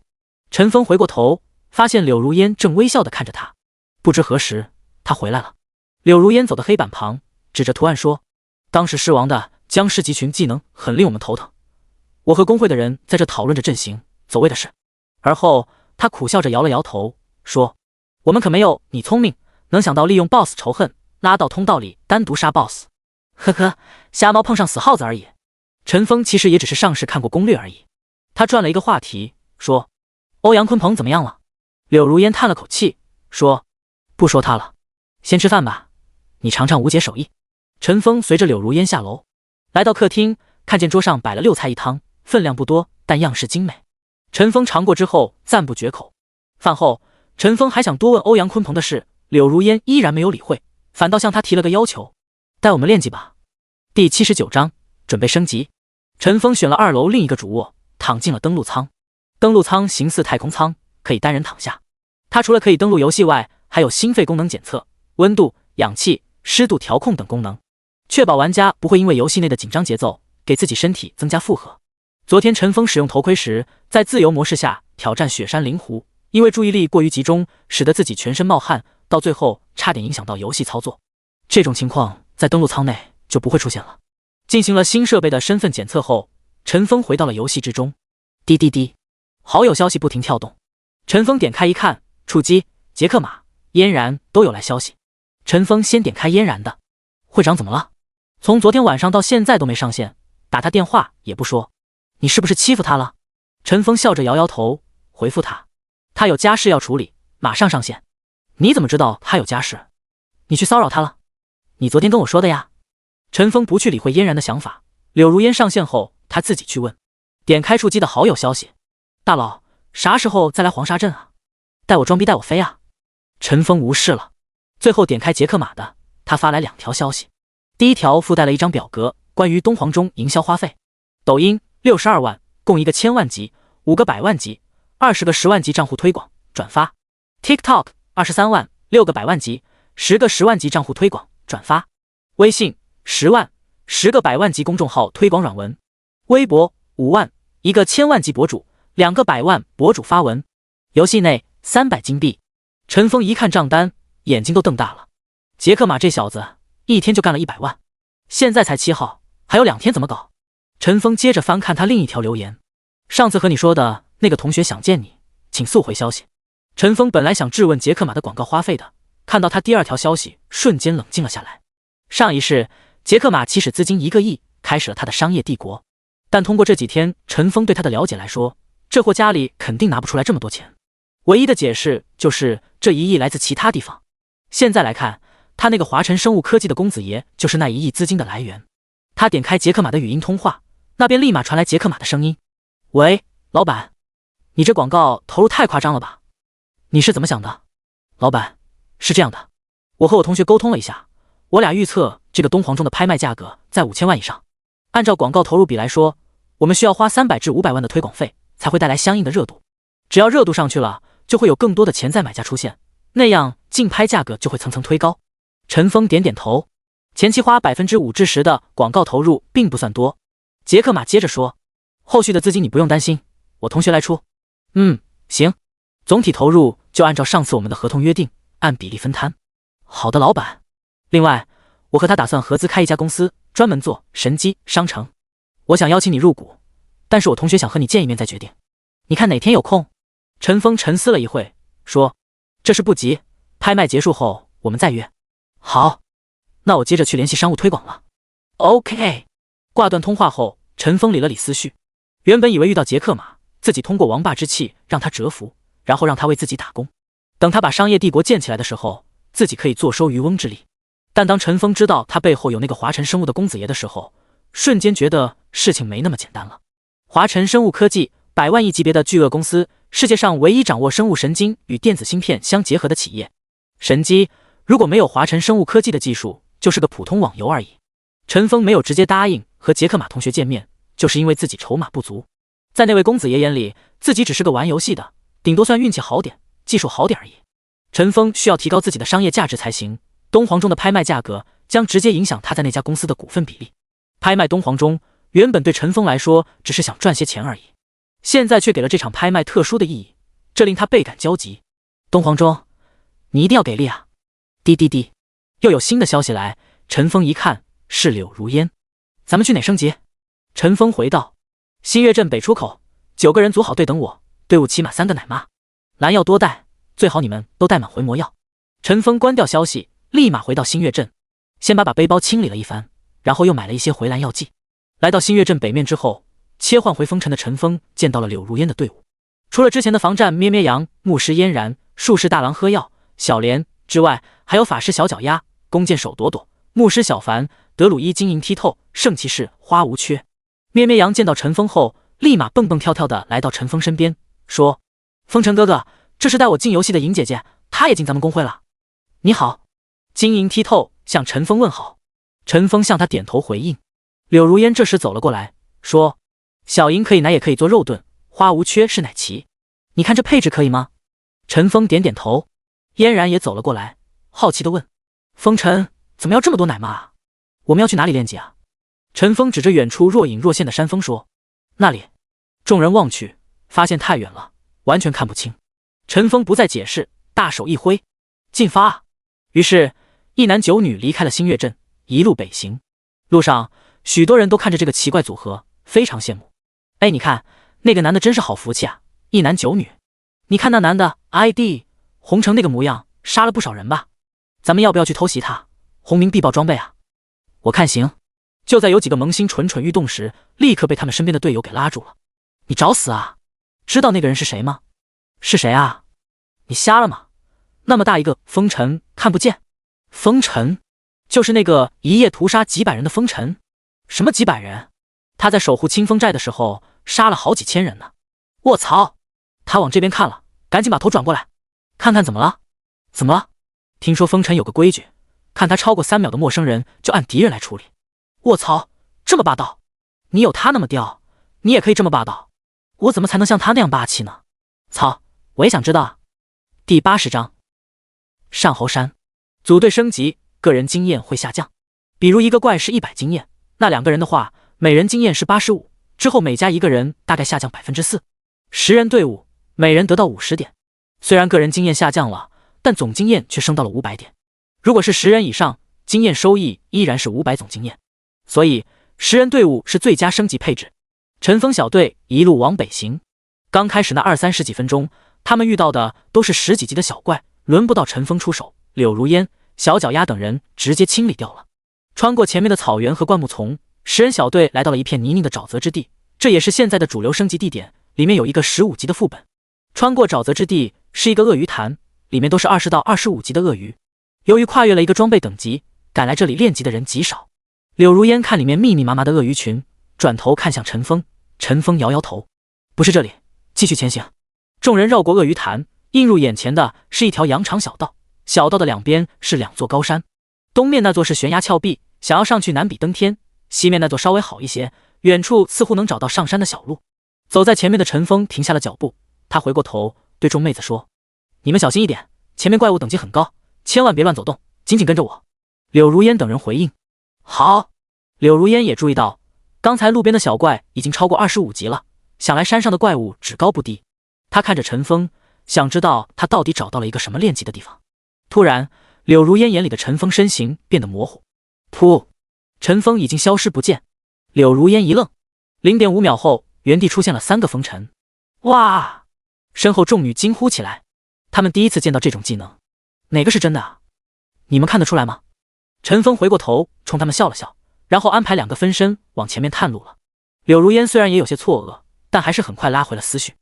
Speaker 1: 陈峰回过头，发现柳如烟正微笑地看着他。不知何时，他回来了。柳如烟走到黑板旁，指着图案说：“当时狮王的僵尸集群技能很令我们头疼，我和工会的人在这讨论着阵型走位的事。”而后他苦笑着摇了摇头，说：“我们可没有你聪明，能想到利用 BOSS 仇恨拉到通道里单独杀 BOSS。呵呵，瞎猫碰上死耗子而已。”陈峰其实也只是上市看过攻略而已。他转了一个话题，说：“欧阳鲲鹏怎么样了？”柳如烟叹了口气，说：“不说他了，先吃饭吧，你尝尝吴姐手艺。”陈峰随着柳如烟下楼，来到客厅，看见桌上摆了6菜1汤，分量不多，但样式精美。陈峰尝过之后赞不绝口。饭后，陈峰还想多问欧阳鲲鹏的事，柳如烟依然没有理会，反倒向他提了个要求：“带我们练级吧。”第79章准备升级。陈峰选了2楼另一个主卧，躺进了登陆舱。登陆舱形似太空舱，可以单人躺下。它除了可以登录游戏外，还有心肺功能检测、温度、氧气、湿度调控等功能，确保玩家不会因为游戏内的紧张节奏给自己身体增加负荷。昨天陈峰使用头盔时，在自由模式下挑战雪山灵湖，因为注意力过于集中，使得自己全身冒汗，到最后差点影响到游戏操作。这种情况在登陆舱内就不会出现了。进行了新设备的身份检测后，陈峰回到了游戏之中。滴滴滴，好友消息不停跳动。陈峰点开一看，触机、杰克马、嫣然都有来消息。陈峰先点开嫣然的。会长怎么了？从昨天晚上到现在都没上线，打他电话也不说。你是不是欺负他了？陈峰笑着摇摇头，回复他：他有家事要处理，马上上线。你怎么知道他有家事？你去骚扰他了？你昨天跟我说的呀。陈峰不去理会嫣然的想法。柳如烟上线后，他自己去问。点开触机的好友消息：大佬，啥时候再来黄沙镇啊？带我装逼带我飞啊！陈峰无视了。最后点开杰克马的，他发来2条消息。第一条附带了一张表格，关于东皇钟营销花费。抖音62万，共1个1000万级，5个100万级，20个10万级账户推广转发。TikTok 23万，6个100万级，10个10万级账户推广转发。微信10万，10个100万级公众号推广软文。微博5万，1个1000万级博主，2个100万博主发文。游戏内300金币。陈峰一看账单，眼睛都瞪大了。杰克马这小子一天就干了100万，现在才7号，还有2天怎么搞？陈峰接着翻看他另一条留言：上次和你说的那个同学想见你，请速回消息。陈峰本来想质问杰克马的广告花费的，看到他第2条消息，瞬间冷静了下来。上一世，杰克马起始资金1个亿，开始了他的商业帝国。但通过这几天陈峰对他的了解来说，这货家里肯定拿不出来这么多钱。唯一的解释就是这1亿来自其他地方。现在来看，他那个华晨生物科技的公子爷就是那1亿资金的来源。他点开杰克马的语音通话，那边立马传来杰克马的声音：喂，老板，你这广告投入太夸张了吧？你是怎么想的？老板，是这样的，我和我同学沟通了一下，我俩预测这个东皇钟的拍卖价格在5000万以上。按照广告投入比来说，我们需要花300至500万的推广费，才会带来相应的热度。只要热度上去了，就会有更多的潜在买家出现，那样竞拍价格就会层层推高。陈峰点点头，前期花5%至10%的广告投入并不算多。杰克马接着说：后续的资金你不用担心，我同学来出。行，总体投入就按照上次我们的合同约定，按比例分摊。好的，老板。另外，我和他打算合资开一家公司，专门做神机商城。我想邀请你入股，但是我同学想和你见一面再决定。你看哪天有空？陈峰沉思了一会，说：这事不急，拍卖结束后我们再约。好，那我接着去联系商务推广了。OK。挂断通话后，陈峰理了理思绪。原本以为遇到杰克马，自己通过王霸之气让他折服，然后让他为自己打工，等他把商业帝国建起来的时候，自己可以坐收渔翁之利。但当陈峰知道他背后有那个华晨生物的公子爷的时候，瞬间觉得事情没那么简单了。华晨生物科技100万亿级别的巨鳄公司，世界上唯一掌握生物神经与电子芯片相结合的企业。神机如果没有华晨生物科技的技术，就是个普通网游而已。陈峰没有直接答应和杰克马同学见面，就是因为自己筹码不足。在那位公子爷眼里，自己只是个玩游戏的，顶多算运气好点，技术好点而已。陈峰需要提高自己的商业价值才行。东皇钟的拍卖价格将直接影响他在那家公司的股份比例。拍卖东皇钟原本对陈峰来说只是想赚些钱而已，现在却给了这场拍卖特殊的意义，这令他倍感焦急。东皇钟，你一定要给力啊！滴滴滴，又有新的消息来。陈峰一看是柳如烟。咱们去哪升级？陈峰回道：新月镇北出口，9个人组好队等我，队伍起码3个奶妈，蓝药多带，最好你们都带满回魔药。陈峰关掉消息，立马回到新月镇，先把背包清理了一番，然后又买了一些回蓝药剂。来到新月镇北面之后，切换回风尘的陈峰见到了柳如烟的队伍。除了之前的防战咩咩羊、牧师嫣然、术士大郎喝药、小莲之外，还有法师小脚丫、弓箭手朵朵、牧师小凡、德鲁伊晶莹剔透、圣骑士花无缺。咩咩羊见到陈峰后，立马蹦蹦跳跳的来到陈峰身边，说：“风尘哥哥，这是带我进游戏的莹姐姐，她也进咱们公会了。”你好。晶莹剔透向陈峰问好，陈峰向他点头回应。柳如烟这时走了过来，说：“小莹可以奶也可以做肉盾，花无缺是奶骑，你看这配置可以吗？”陈峰点点头。嫣然也走了过来，好奇的问：“风尘怎么要这么多奶妈啊？我们要去哪里练级啊？”陈峰指着远处若隐若现的山峰说：“那里。”众人望去，发现太远了，完全看不清。陈峰不再解释，大手一挥，进发啊！于是一男九女离开了新月镇，一路北行。路上许多人都看着这个奇怪组合，非常羡慕。哎，你看那个男的真是好福气啊，一男九女。你看那男的 ID 红成那个模样，杀了不少人吧？咱们要不要去偷袭他，洪明必爆装备啊？我看行。就在有几个萌新蠢蠢欲动时，立刻被他们身边的队友给拉住了。你找死啊！知道那个人是谁吗？是谁啊？你瞎了吗？那么大一个风尘看不见？风尘就是那个一夜屠杀几百人的风尘。什么几百人？他在守护清风寨的时候杀了好几千人呢。卧槽！他往这边看了，赶紧把头转过来，看看怎么了？怎么了？听说风尘有个规矩，看他超过3秒的陌生人就按敌人来处理。卧槽，这么霸道！你有他那么吊，你也可以这么霸道。我怎么才能像他那样霸气呢？操，我也想知道啊。第80章上猴山。组队升级，个人经验会下降。比如一个怪是100经验，那2个人的话，每人经验是85，之后每加一个人大概下降 4%。10人队伍，每人得到50点。虽然个人经验下降了，但总经验却升到了500点。如果是10人以上，经验收益依然是500总经验。所以10人队伍是最佳升级配置。陈峰小队一路往北行，刚开始那20-30几分钟，他们遇到的都是10几级的小怪，轮不到陈峰出手，柳如烟、小脚丫等人直接清理掉了。穿过前面的草原和灌木丛，10人小队来到了一片泥泞的沼泽之地，这也是现在的主流升级地点，里面有一个15级的副本。穿过沼泽之地是一个鳄鱼潭，里面都是20到25级的鳄鱼。由于跨越了一个装备等级，赶来这里练级的人极少。柳如烟看里面密密麻麻的鳄鱼群，转头看向陈峰，陈峰摇摇头：“不是这里，继续前行。”众人绕过鳄鱼潭，映入眼前的是一条羊肠小道，小道的两边是2座高山，东面那座是悬崖峭壁，想要上去难比登天，西面那座稍微好一些，远处似乎能找到上山的小路。走在前面的陈峰停下了脚步，他回过头对众妹子说：“你们小心一点，前面怪物等级很高，千万别乱走动，紧紧跟着我。”柳如烟等人回应：“好。”柳如烟也注意到，刚才路边的小怪已经超过25级了，想来山上的怪物只高不低。他看着陈峰，想知道他到底找到了一个什么练级的地方。突然，柳如烟眼里的陈峰身形变得模糊，噗，陈峰已经消失不见。柳如烟一愣， 0.5 秒后，原地出现了3个风尘。哇！身后众女惊呼起来，她们第一次见到这种技能，哪个是真的啊？你们看得出来吗？陈峰回过头冲他们笑了笑，然后安排2个分身往前面探路了。柳如烟虽然也有些错愕，但还是很快拉回了思绪。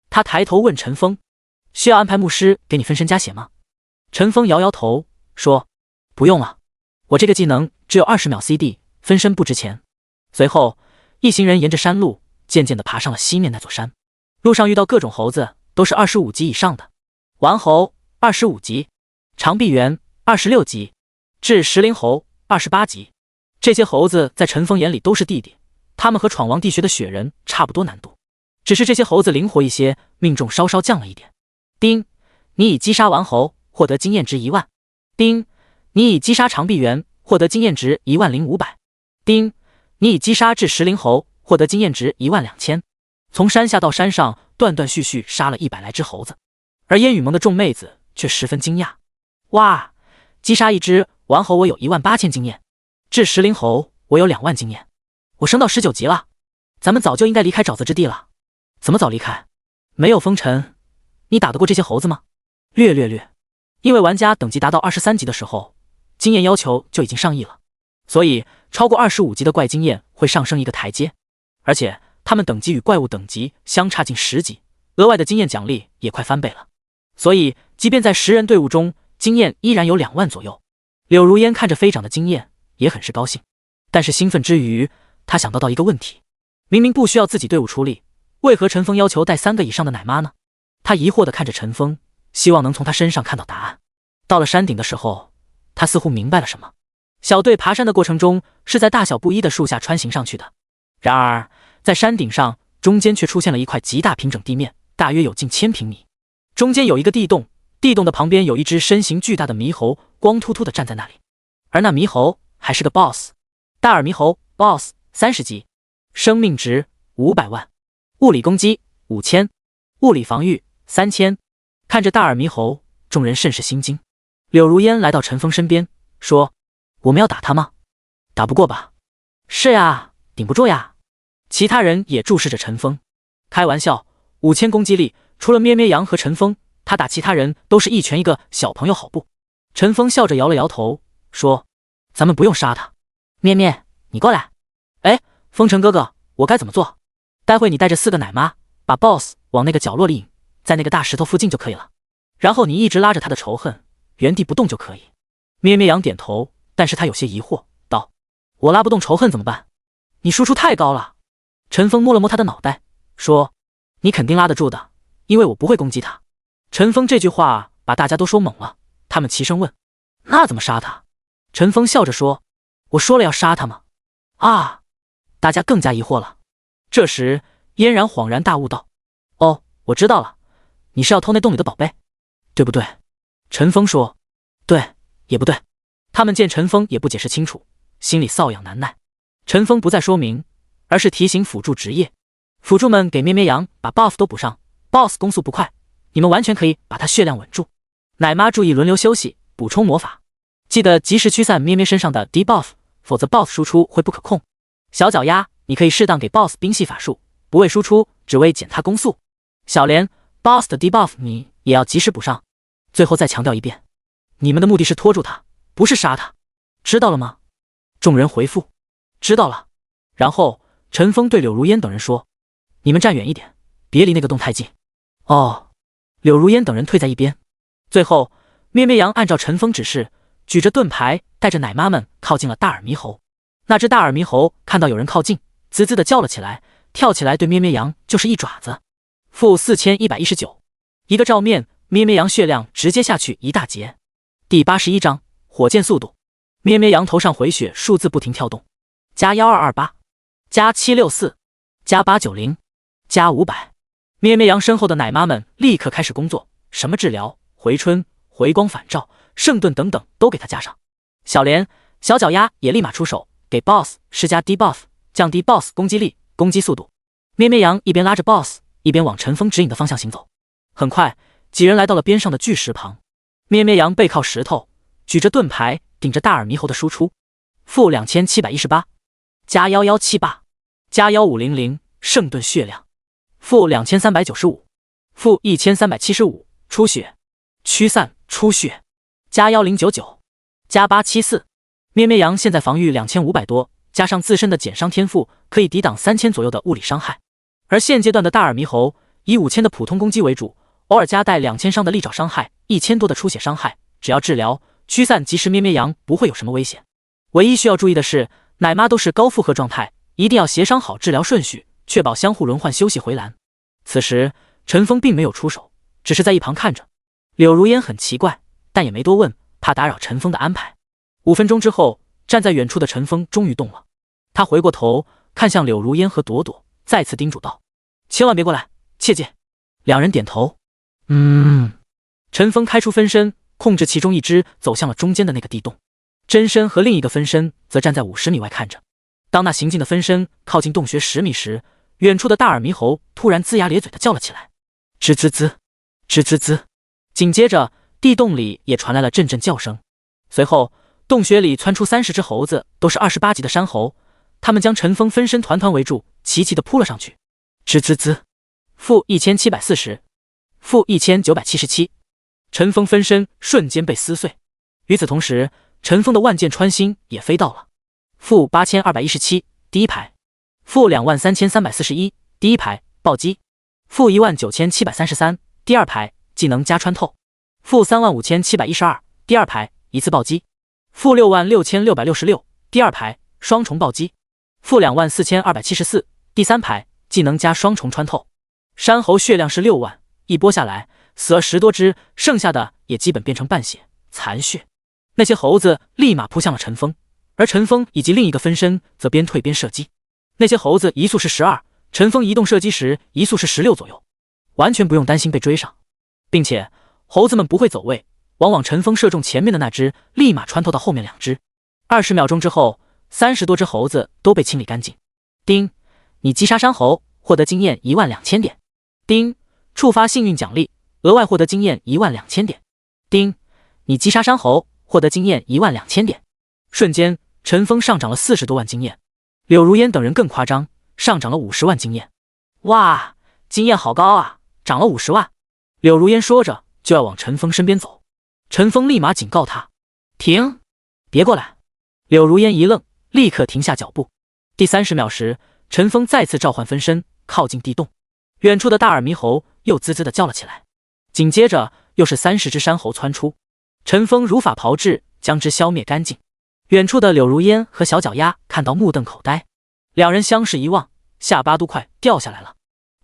Speaker 1: 他抬头问陈峰：“需要安排牧师给你分身加血吗？”陈峰摇摇头说：“不用了，我这个技能只有20秒 CD， 分身不值钱。”随后一行人沿着山路渐渐地爬上了西面那座山。路上遇到各种猴子，都是25级以上的，顽猴25级，长臂猿26级，至石灵猴28级。这些猴子在陈峰眼里都是弟弟，他们和闯王地穴的雪人差不多难度，只是这些猴子灵活一些，命中稍稍降了一点。丁，你已击杀顽猴，获得经验值10000。丁，你已击杀长臂猿，获得经验值10500。丁，你已击杀至石灵猴，获得经验值12000。从山下到山上，断断续续杀了100来只猴子，而烟雨盟的众妹子却十分惊讶：哇，击杀一只顽猴我有18000经验，至石灵猴我有2万经验，我升到19级了，咱们早就应该离开沼泽之地了。怎么早离开？没有风尘，你打得过这些猴子吗？略，因为玩家等级达到23级的时候，经验要求就已经上亿了，所以超过25级的怪经验会上升一个台阶，而且他们等级与怪物等级相差近10级，额外的经验奖励也快翻倍了。所以，即便在10人队伍中，经验依然有2万左右。柳如烟看着飞涨的经验，也很是高兴，但是兴奋之余，他想到一个问题：明明不需要自己队伍出力，为何陈峰要求带3个以上的奶妈呢？他疑惑地看着陈峰，希望能从他身上看到答案。到了山顶的时候，他似乎明白了什么。小队爬山的过程中是在大小不一的树下穿行上去的，然而在山顶上中间却出现了一块极大平整地面，大约有近1000平米。中间有一个地洞，地洞的旁边有一只身形巨大的猕猴，光秃秃的站在那里。而那猕猴还是个 BOSS， 大耳猕猴 BOSS 30级，生命值500万，物理攻击5000，物理防御3000。看着大耳猕猴，众人甚是心惊。柳如烟来到陈峰身边，说：“我们要打他吗？打不过吧？”“是呀，顶不住呀。”其他人也注视着陈峰。开玩笑，5000攻击力，除了咩咩羊和陈峰，他打其他人都是一拳一个小朋友，好不？陈峰笑着摇了摇头，说：“咱们不用杀他。咩咩，你过来。哎，风尘哥哥，我该怎么做？待会你带着4个奶妈，把 BOSS 往那个角落里引，在那个大石头附近就可以了。然后你一直拉着他的仇恨，原地不动就可以。”咩咩羊点头，但是他有些疑惑，道：“我拉不动仇恨怎么办？你输出太高了。”陈峰摸了摸他的脑袋，说：“你肯定拉得住的，因为我不会攻击他。”陈峰这句话把大家都说懵了，他们齐声问：“那怎么杀他？”陈峰笑着说：“我说了要杀他吗？”啊！大家更加疑惑了。这时嫣然恍然大悟道：“哦，我知道了，你是要偷那洞里的宝贝，对不对？”陈峰说：“对，也不对。”他们见陈峰也不解释清楚，心里瘙痒难耐。陈峰不再说明，而是提醒辅助职业：“辅助们给咩咩羊把 buff 都补上 ，boss 攻速不快，你们完全可以把他血量稳住。奶妈注意轮流休息，补充魔法，记得及时驱散咩咩身上的 debuff， 否则 boss 输出会不可控。小脚丫，你可以适当给 boss 冰系法术，不为输出，只为减他攻速。小莲 ，boss 的 debuff 你也要及时补上。最后再强调一遍，你们的目的是拖住他，不是杀他，知道了吗？”众人回复：“知道了。”然后陈峰对柳如烟等人说：“你们站远一点，别离那个洞太近。”哦，柳如烟等人退在一边。最后，咩咩羊按照陈峰指示，举着盾牌，带着奶妈们靠近了大耳猕猴。那只大耳猕猴看到有人靠近，滋滋的叫了起来，跳起来对咩咩羊就是一爪子。负4119，一个照面，咩咩羊血量直接下去一大截。第81章火箭速度。咩咩羊头上回血数字不停跳动，加1228，加764，加890，加500。咩咩羊身后的奶妈们立刻开始工作，什么治疗、回春、回光返照、圣盾等等都给他加上。小莲、小脚丫也立马出手，给 BOSS 施加 debuff， 降低 BOSS 攻击力、攻击速度。咩咩羊一边拉着 BOSS， 一边往陈峰指引的方向行走。很快，几人来到了边上的巨石旁。咩咩羊背靠石头，举着盾牌顶着大耳猕猴的输出。负2718，加1178，加1500，圣盾血量。负2395，负1375，出血，驱散出血，加1099，加874。咩咩羊现在防御2500多，加上自身的减伤天赋，可以抵挡3000左右的物理伤害。而现阶段的大耳猕猴以5000的普通攻击为主，偶尔夹带2000伤的利爪伤害，1000多的出血伤害，只要治疗驱散及时，咩咩羊不会有什么危险。唯一需要注意的是，奶妈都是高负荷状态，一定要协商好治疗顺序，确保相互轮换休息回蓝。此时陈峰并没有出手，只是在一旁看着。柳如烟很奇怪，但也没多问，怕打扰陈峰的安排。5分钟之后，站在远处的陈峰终于动了，他回过头看向柳如烟和朵朵，再次叮嘱道：“千万别过来，切记。”两人点头。陈峰开出分身，控制其中一只走向了中间的那个地洞，真身和另一个分身则站在50米外看着。当那行进的分身靠近洞穴10米时，远处的大耳猕猴突然龇牙咧嘴的叫了起来，吱吱吱，吱吱吱。紧接着，地洞里也传来了阵阵叫声。随后，洞穴里窜出30只猴子，都是28级的山猴，他们将陈峰分身团团围住，齐齐的扑了上去。吱吱吱，负1740，负1977。陈峰分身瞬间被撕碎。与此同时，陈峰的万箭穿心也飞到了。负8217，第一排；负23341，第一排，暴击；负19733，第二排，技能加穿透；负35712，第二排，一次暴击；负66666，第二排，双重暴击；负24274，第三排，技能加双重穿透。山猴血量是6万，一波下来死了10多只，剩下的也基本变成半血残血。那些猴子立马扑向了陈峰，而陈峰以及另一个分身则边退边射击。那些猴子移速是12，陈峰移动射击时移速是16左右，完全不用担心被追上，并且猴子们不会走位，往往陈峰射中前面的那只，立马穿透到后面2只。20秒钟之后，30多只猴子都被清理干净。丁，你击杀山猴，获得经验12000点。丁，触发幸运奖励，额外获得经验12000点。丁，你击杀山猴，获得经验12000点。瞬间，陈峰上涨了40多万经验，柳如烟等人更夸张，上涨了50万经验。哇，经验好高啊，涨了50万！柳如烟说着就要往陈峰身边走，陈峰立马警告他：停，别过来！柳如烟一愣，立刻停下脚步。第30秒时，陈峰再次召唤分身，靠近地洞。远处的大耳猕猴又滋滋地叫了起来，紧接着又是30只山猴窜出，陈峰如法炮制，将之消灭干净。远处的柳如烟和小脚丫看到目瞪口呆，两人相视一望，下巴都快掉下来了，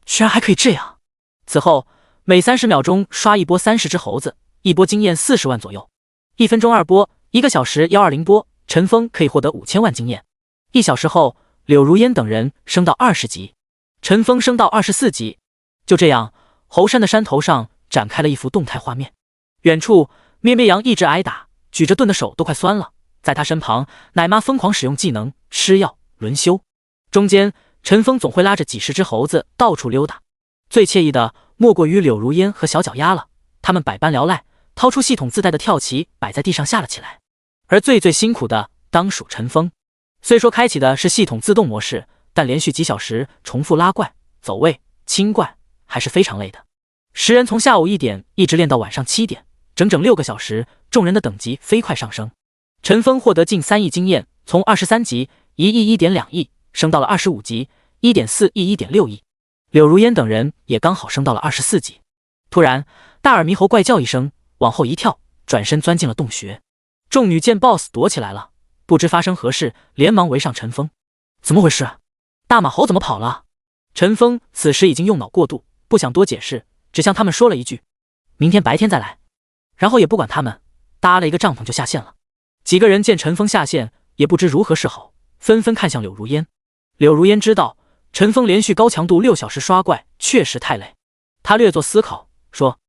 Speaker 1: 居然还可以这样！此后每30秒钟刷一波30只猴子，一波经验40万左右，1分钟2波，1个小时120波，陈峰可以获得5000万经验。1小时后，柳如烟等人升到20级，陈峰升到24级。就这样，猴山的山头上展开了一幅动态画面。远处，咩咩羊一直挨打，举着盾的手都快酸了。在他身旁，奶妈疯狂使用技能、吃药、轮休。中间，陈峰总会拉着几十只猴子到处溜达。最惬意的莫过于柳如烟和小脚丫了，他们百般聊赖，掏出系统自带的跳棋摆在地上下了起来。而最辛苦的当属陈峰，虽说开启的是系统自动模式，但连续几小时重复拉怪、走位、清怪还是非常累的。10人从下午1点一直练到晚上7点，整整6个小时，众人的等级飞快上升。陈峰获得近3亿经验，从23级1亿1.2亿升到了25级1.4亿1.6亿。柳如烟等人也刚好升到了24级。突然，大耳猕猴怪叫一声，往后一跳，转身钻进了洞穴。众女见 BOSS 躲起来了，不知发生何事，连忙围上陈峰。怎么回事？大马猴怎么跑了？陈峰此时已经用脑过度，不想多解释，只向他们说了一句：明天白天再来。然后也不管他们，搭了一个帐篷就下线了。几个人见陈峰下线，也不知如何是好，纷纷看向柳如烟。柳如烟知道陈峰连续高强度6小时刷怪确实太累，他略作思考，说：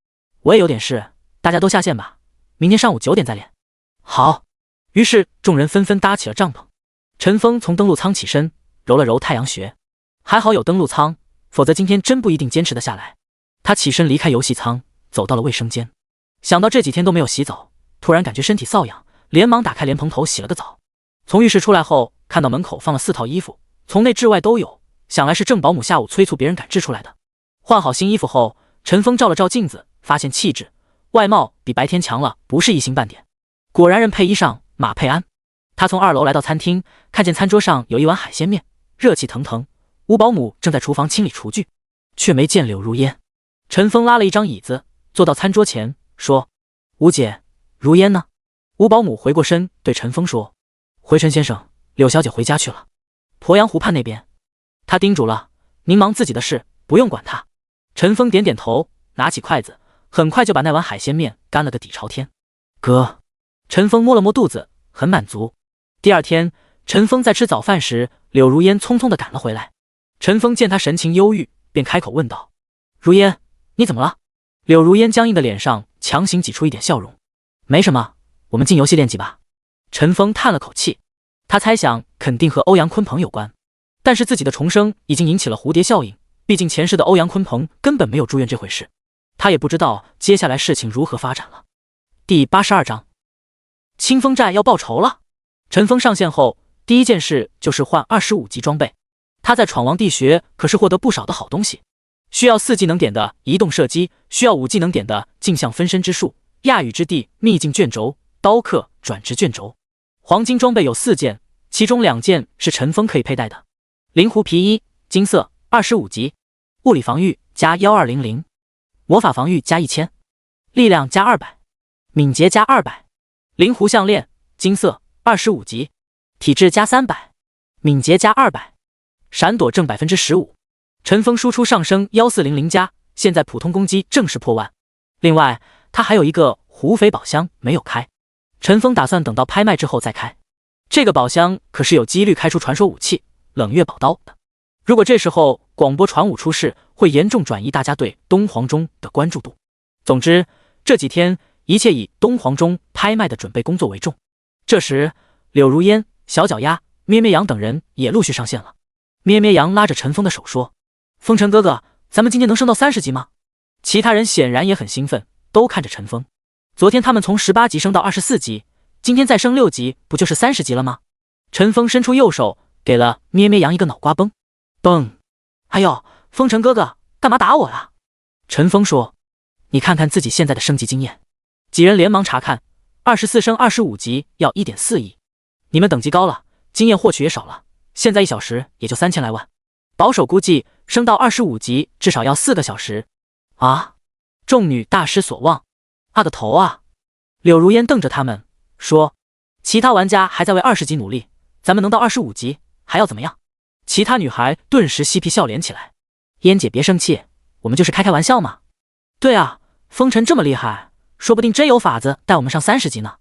Speaker 1: 我也有点事，大家都下线吧，明天上午9点再练。好。于是众人纷纷搭起了帐篷。陈峰从登陆舱起身，揉了揉太阳穴，还好有登陆舱，否则今天真不一定坚持得下来。他起身离开游戏舱，走到了卫生间，想到这几天都没有洗澡，突然感觉身体瘙痒，连忙打开莲蓬头洗了个澡。从浴室出来后，看到门口放了4套衣服，从内至外都有，想来是郑保姆下午催促别人赶制出来的。换好新衣服后，陈峰照了照镜子，发现气质、外貌比白天强了不是一星半点。果然人配衣裳，马配鞍。他从2楼来到餐厅，看见餐桌上有一碗海鲜面，热气腾腾。吴保姆正在厨房清理厨具，却没见柳如烟。陈峰拉了一张椅子，坐到餐桌前，说：吴姐，如烟呢？吴保姆回过身对陈峰说：回陈先生，柳小姐回家去了，鄱阳湖畔那边。他叮嘱了，您忙自己的事，不用管他。陈峰点点头，拿起筷子，很快就把那碗海鲜面干了个底朝天。哥，陈峰摸了摸肚子，很满足。第二天，陈峰在吃早饭时，柳如烟匆匆地赶了回来。陈峰见他神情忧郁，便开口问道：如烟，你怎么了？柳如烟僵硬的脸上强行挤出一点笑容：没什么，我们进游戏练级吧。陈峰叹了口气，他猜想肯定和欧阳鲲鹏有关，但是自己的重生已经引起了蝴蝶效应，毕竟前世的欧阳鲲鹏根本没有住院这回事，他也不知道接下来事情如何发展了。第82章，清风寨要报仇了。陈峰上线后，第一件事就是换25级装备。他在闯王地穴可是获得不少的好东西，需要4技能点的移动射击，需要5技能点的镜像分身之术、亚羽之地秘境卷轴、刀客转职卷轴。黄金装备有4件，其中2件是陈峰可以佩戴的。灵狐皮衣，金色，25级，物理防御加1200，魔法防御加1000，力量加200，敏捷加200。灵狐项链，金色，25级，体质加300，敏捷加200，闪躲正 15%。陈峰输出上升1400加，现在普通攻击正式破万。另外，他还有一个狐匪宝箱没有开，陈峰打算等到拍卖之后再开。这个宝箱可是有几率开出传说武器冷月宝刀的。如果这时候广播传武出事，会严重转移大家对东皇钟的关注度。总之，这几天一切以东皇钟拍卖的准备工作为重。这时，柳如烟、小脚丫、咩咩羊等人也陆续上线了。咩咩羊拉着陈峰的手说：“风尘哥哥，咱们今天能升到30级吗？”其他人显然也很兴奋，都看着陈峰。昨天他们从18级升到24级，今天再升6级，不就是30级了吗？陈峰伸出右手，给了咩咩羊一个脑瓜崩。崩！哎呦，风尘哥哥，干嘛打我啊？陈峰说：“你看看自己现在的升级经验。”几人连忙查看，24升25级要 1.4亿。你们等级高了，经验获取也少了，现在1小时也就3000来万。保守估计，升到25级至少要4个小时。啊！众女大失所望。啊个头啊！柳如烟瞪着他们说：“其他玩家还在为20级努力，咱们能到25级还要怎么样？”其他女孩顿时嬉皮笑脸起来。烟姐别生气，我们就是开玩笑嘛。对啊，风尘这么厉害，说不定真有法子带我们上30级呢。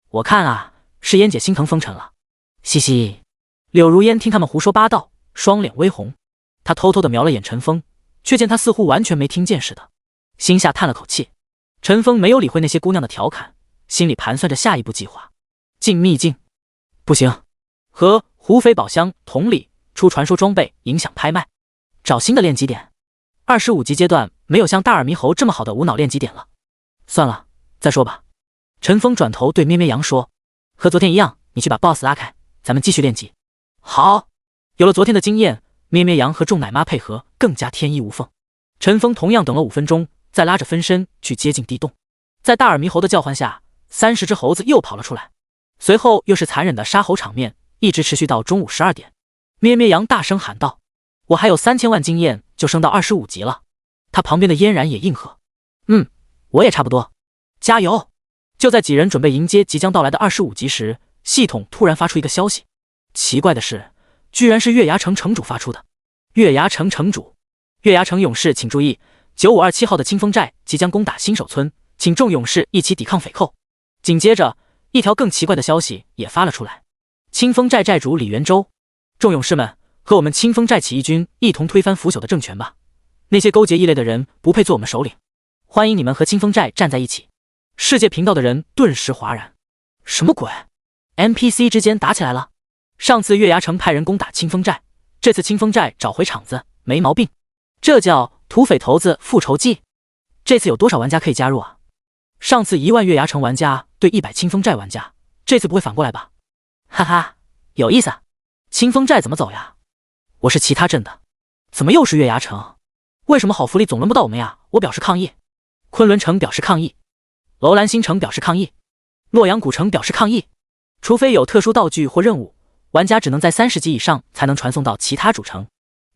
Speaker 1: 我看啊，是烟姐心疼风尘了。嘻嘻。柳如烟听他们胡说八道，双脸微红。她偷偷地瞄了眼陈峰，却见他似乎完全没听见似的，心下叹了口气。陈峰没有理会那些姑娘的调侃，心里盘算着下一步计划。进秘境不行，和狐匪宝箱同理，出传说装备影响拍卖，找新的练级点。25级阶段没有像大耳猕猴这么好的无脑练级点了，算了，再说吧。陈峰转头对咩咩羊说：“和昨天一样，你去把 BOSS 拉开，咱们继续练级。”好。有了昨天的经验，咩咩羊和众奶妈配合更加天衣无缝。陈峰同样等了5分钟，再拉着分身去接近地洞。在大耳猕猴的叫唤下，30只猴子又跑了出来，随后又是残忍的杀猴场面，一直持续到中午12点。咩咩羊大声喊道：“我还有3000万经验就升到25级了。”他旁边的嫣然也应和：“我也差不多，加油！”就在几人准备迎接即将到来的25级时，系统突然发出一个消息。奇怪的是，居然是月牙城城主发出的。月牙城城主，月牙城勇士请注意，9527号的清风寨即将攻打新手村，请众勇士一起抵抗匪寇。紧接着，一条更奇怪的消息也发了出来：清风寨寨主李元周，众勇士们，和我们清风寨起义军一同推翻腐朽的政权吧！那些勾结异类的人不配做我们首领，欢迎你们和清风寨站在一起。世界频道的人顿时哗然：什么鬼 ？NPC 之间打起来了？上次月牙城派人攻打清风寨，这次清风寨找回场子，没毛病。这叫土匪头子复仇记。这次有多少玩家可以加入啊？上次1万月牙城玩家对100清风寨玩家，这次不会反过来吧？哈哈，有意思。清风寨怎么走呀？我是其他镇的，怎么又是月牙城？为什么好福利总轮不到我们呀？我表示抗议。昆仑城表示抗议，楼兰新城表示抗议，洛阳古城表示抗议。除非有特殊道具或任务，玩家只能在30级以上才能传送到其他主城，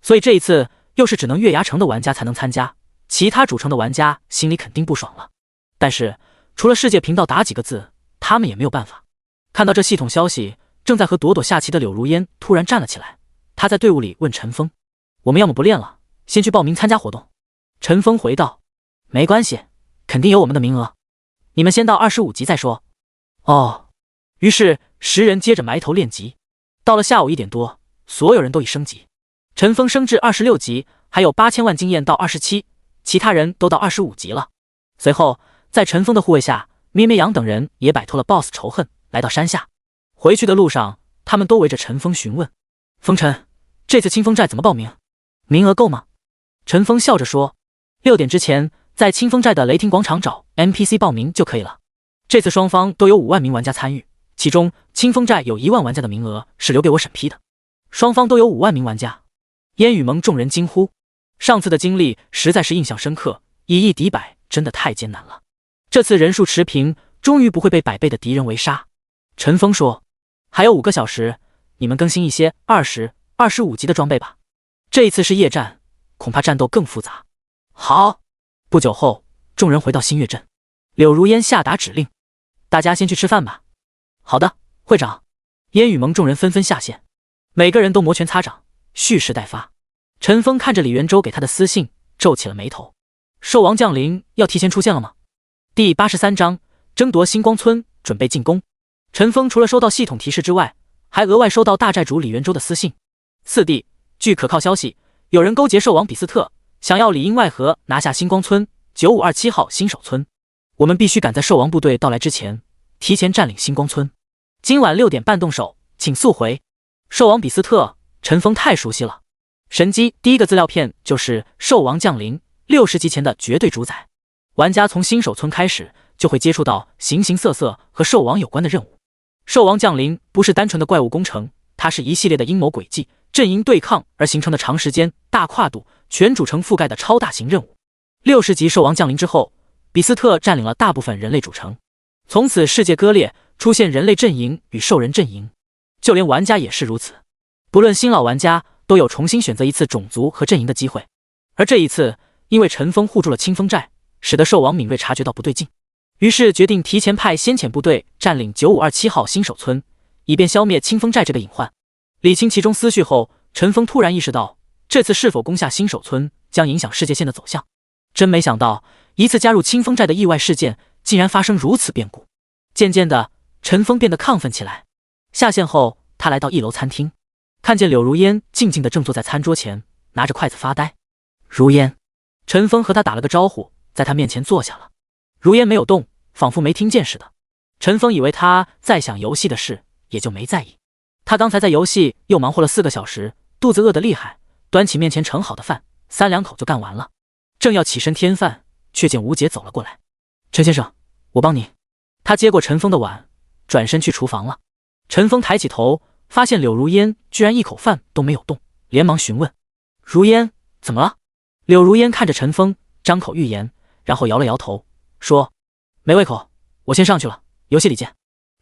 Speaker 1: 所以这一次又是只能月牙城的玩家才能参加，其他主城的玩家心里肯定不爽了。但是除了世界频道打几个字，他们也没有办法。看到这系统消息，正在和朵朵下棋的柳如烟突然站了起来，他在队伍里问陈峰：“我们要么不练了，先去报名参加活动？”陈峰回道：“没关系，肯定有我们的名额，你们先到25级再说。”哦。于是10人接着埋头练级。到了下午1点多，所有人都已升级。陈峰升至26级，还有8000万经验到27，其他人都到25级了。随后，在陈峰的护卫下，咩咩羊等人也摆脱了 BOSS 仇恨，来到山下。回去的路上，他们都围着陈峰询问：“风尘，这次清风寨怎么报名？名额够吗？”陈峰笑着说：“6点之前，在清风寨的雷霆广场找 NPC 报名就可以了。这次双方都有5万名玩家参与。其中清风寨有1万玩家的名额是留给我审批的，双方都有5万名玩家。”烟雨蒙众人惊呼，上次的经历实在是印象深刻，以1敌100真的太艰难了。这次人数持平，终于不会被100倍的敌人围杀。陈峰说：“还有5个小时，你们更新一些20、25级的装备吧。这一次是夜战，恐怕战斗更复杂。好。不久后，众人回到新月镇，柳如烟下达指令，大家先去吃饭吧。好的，会长。烟雨蒙众人纷纷下线，每个人都摩拳擦掌，蓄势待发。陈峰看着李元洲给他的私信，皱起了眉头。兽王降临要提前出现了吗？第83章争夺星光村，准备进攻。陈峰除了收到系统提示之外，还额外收到大寨主李元洲的私信。四弟，据可靠消息，有人勾结兽王比斯特，想要里应外合拿下星光村9527号新手村。我们必须赶在兽王部队到来之前，提前占领星光村。今晚6点半动手，请速回。兽王比斯特，陈峰太熟悉了。神机第一个资料片就是兽王降临60级前的绝对主宰。玩家从新手村开始就会接触到形形色色和兽王有关的任务。兽王降临不是单纯的怪物攻城，它是一系列的阴谋诡计、阵营对抗而形成的长时间、大跨度、全主城覆盖的超大型任务。60级兽王降临之后，比斯特占领了大部分人类主城，从此世界割裂，出现人类阵营与兽人阵营，就连玩家也是如此。不论新老玩家都有重新选择一次种族和阵营的机会。而这一次，因为陈峰护住了清风寨，使得兽王敏锐察觉到不对劲，于是决定提前派先遣部队占领9527号新手村，以便消灭清风寨这个隐患。理清其中思绪后，陈峰突然意识到，这次是否攻下新手村将影响世界线的走向。真没想到，一次加入清风寨的意外事件竟然发生如此变故。渐渐的，陈峰变得亢奋起来。下线后，他来到1楼餐厅，看见柳如烟静静地正坐在餐桌前，拿着筷子发呆。如烟，陈峰和他打了个招呼，在他面前坐下了。如烟没有动，仿佛没听见似的。陈峰以为他在想游戏的事，也就没在意。他刚才在游戏又忙活了4个小时，肚子饿得厉害，端起面前盛好的饭，3两口就干完了。正要起身添饭，却见吴姐走了过来。陈先生，我帮你。他接过陈峰的碗，转身去厨房了。陈峰抬起头，发现柳如烟居然一口饭都没有动，连忙询问：如烟，怎么了？柳如烟看着陈峰，张口欲言，然后摇了摇头，说：没胃口，我先上去了，游戏里见。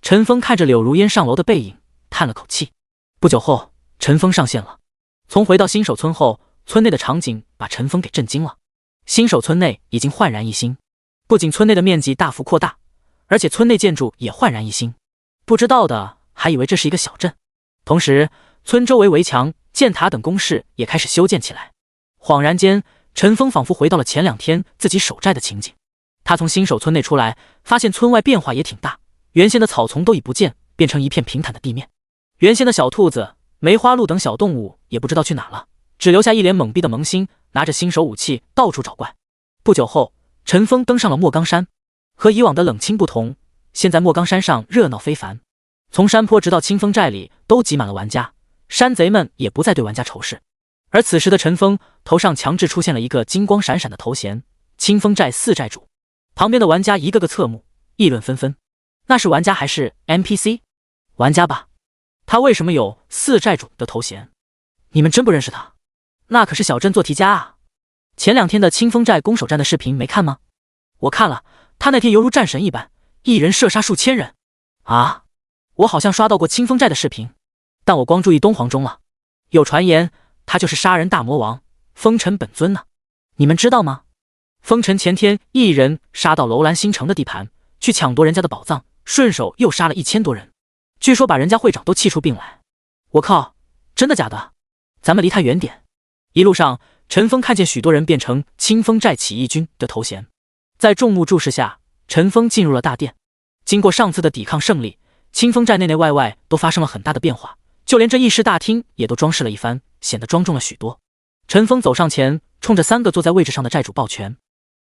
Speaker 1: 陈峰看着柳如烟上楼的背影，叹了口气。不久后，陈峰上线了。从回到新手村后，村内的场景把陈峰给震惊了。新手村内已经焕然一新，不仅村内的面积大幅扩大，而且村内建筑也焕然一新。不知道的还以为这是一个小镇。同时，村周围围墙、箭塔等工事也开始修建起来。恍然间，陈峰仿佛回到了前2天自己守寨的情景。他从新手村内出来，发现村外变化也挺大，原先的草丛都已不见，变成一片平坦的地面。原先的小兔子、梅花鹿等小动物也不知道去哪了，只留下一脸懵逼的萌新，拿着新手武器到处找怪。不久后，陈峰登上了莫冈山。和以往的冷清不同，现在莫冈山上热闹非凡，从山坡直到清风寨里都挤满了玩家，山贼们也不再对玩家仇视。而此时的陈峰头上强制出现了一个金光闪闪的头衔——清风寨4寨主。旁边的玩家一个个侧目，议论纷纷。那是玩家还是 NPC？ 玩家吧。他为什么有4寨主的头衔？你们真不认识他？那可是小镇做题家啊！前2天的清风寨攻守战的视频没看吗？我看了，他那天犹如战神一般，一人射杀数千人。啊，我好像刷到过清风寨的视频，但我光注意东皇钟了。有传言他就是杀人大魔王风尘本尊呢，你们知道吗？风尘前天一人杀到楼兰新城的地盘，去抢夺人家的宝藏，顺手又杀了1000多人，据说把人家会长都气出病来。我靠，真的假的？咱们离他远点。一路上，陈峰看见许多人变成清风寨起义军的头衔。在众目注视下，陈峰进入了大殿。经过上次的抵抗胜利，清风寨内内外外都发生了很大的变化，就连这议事大厅也都装饰了一番，显得庄重了许多。陈峰走上前，冲着3个坐在位置上的寨主抱拳：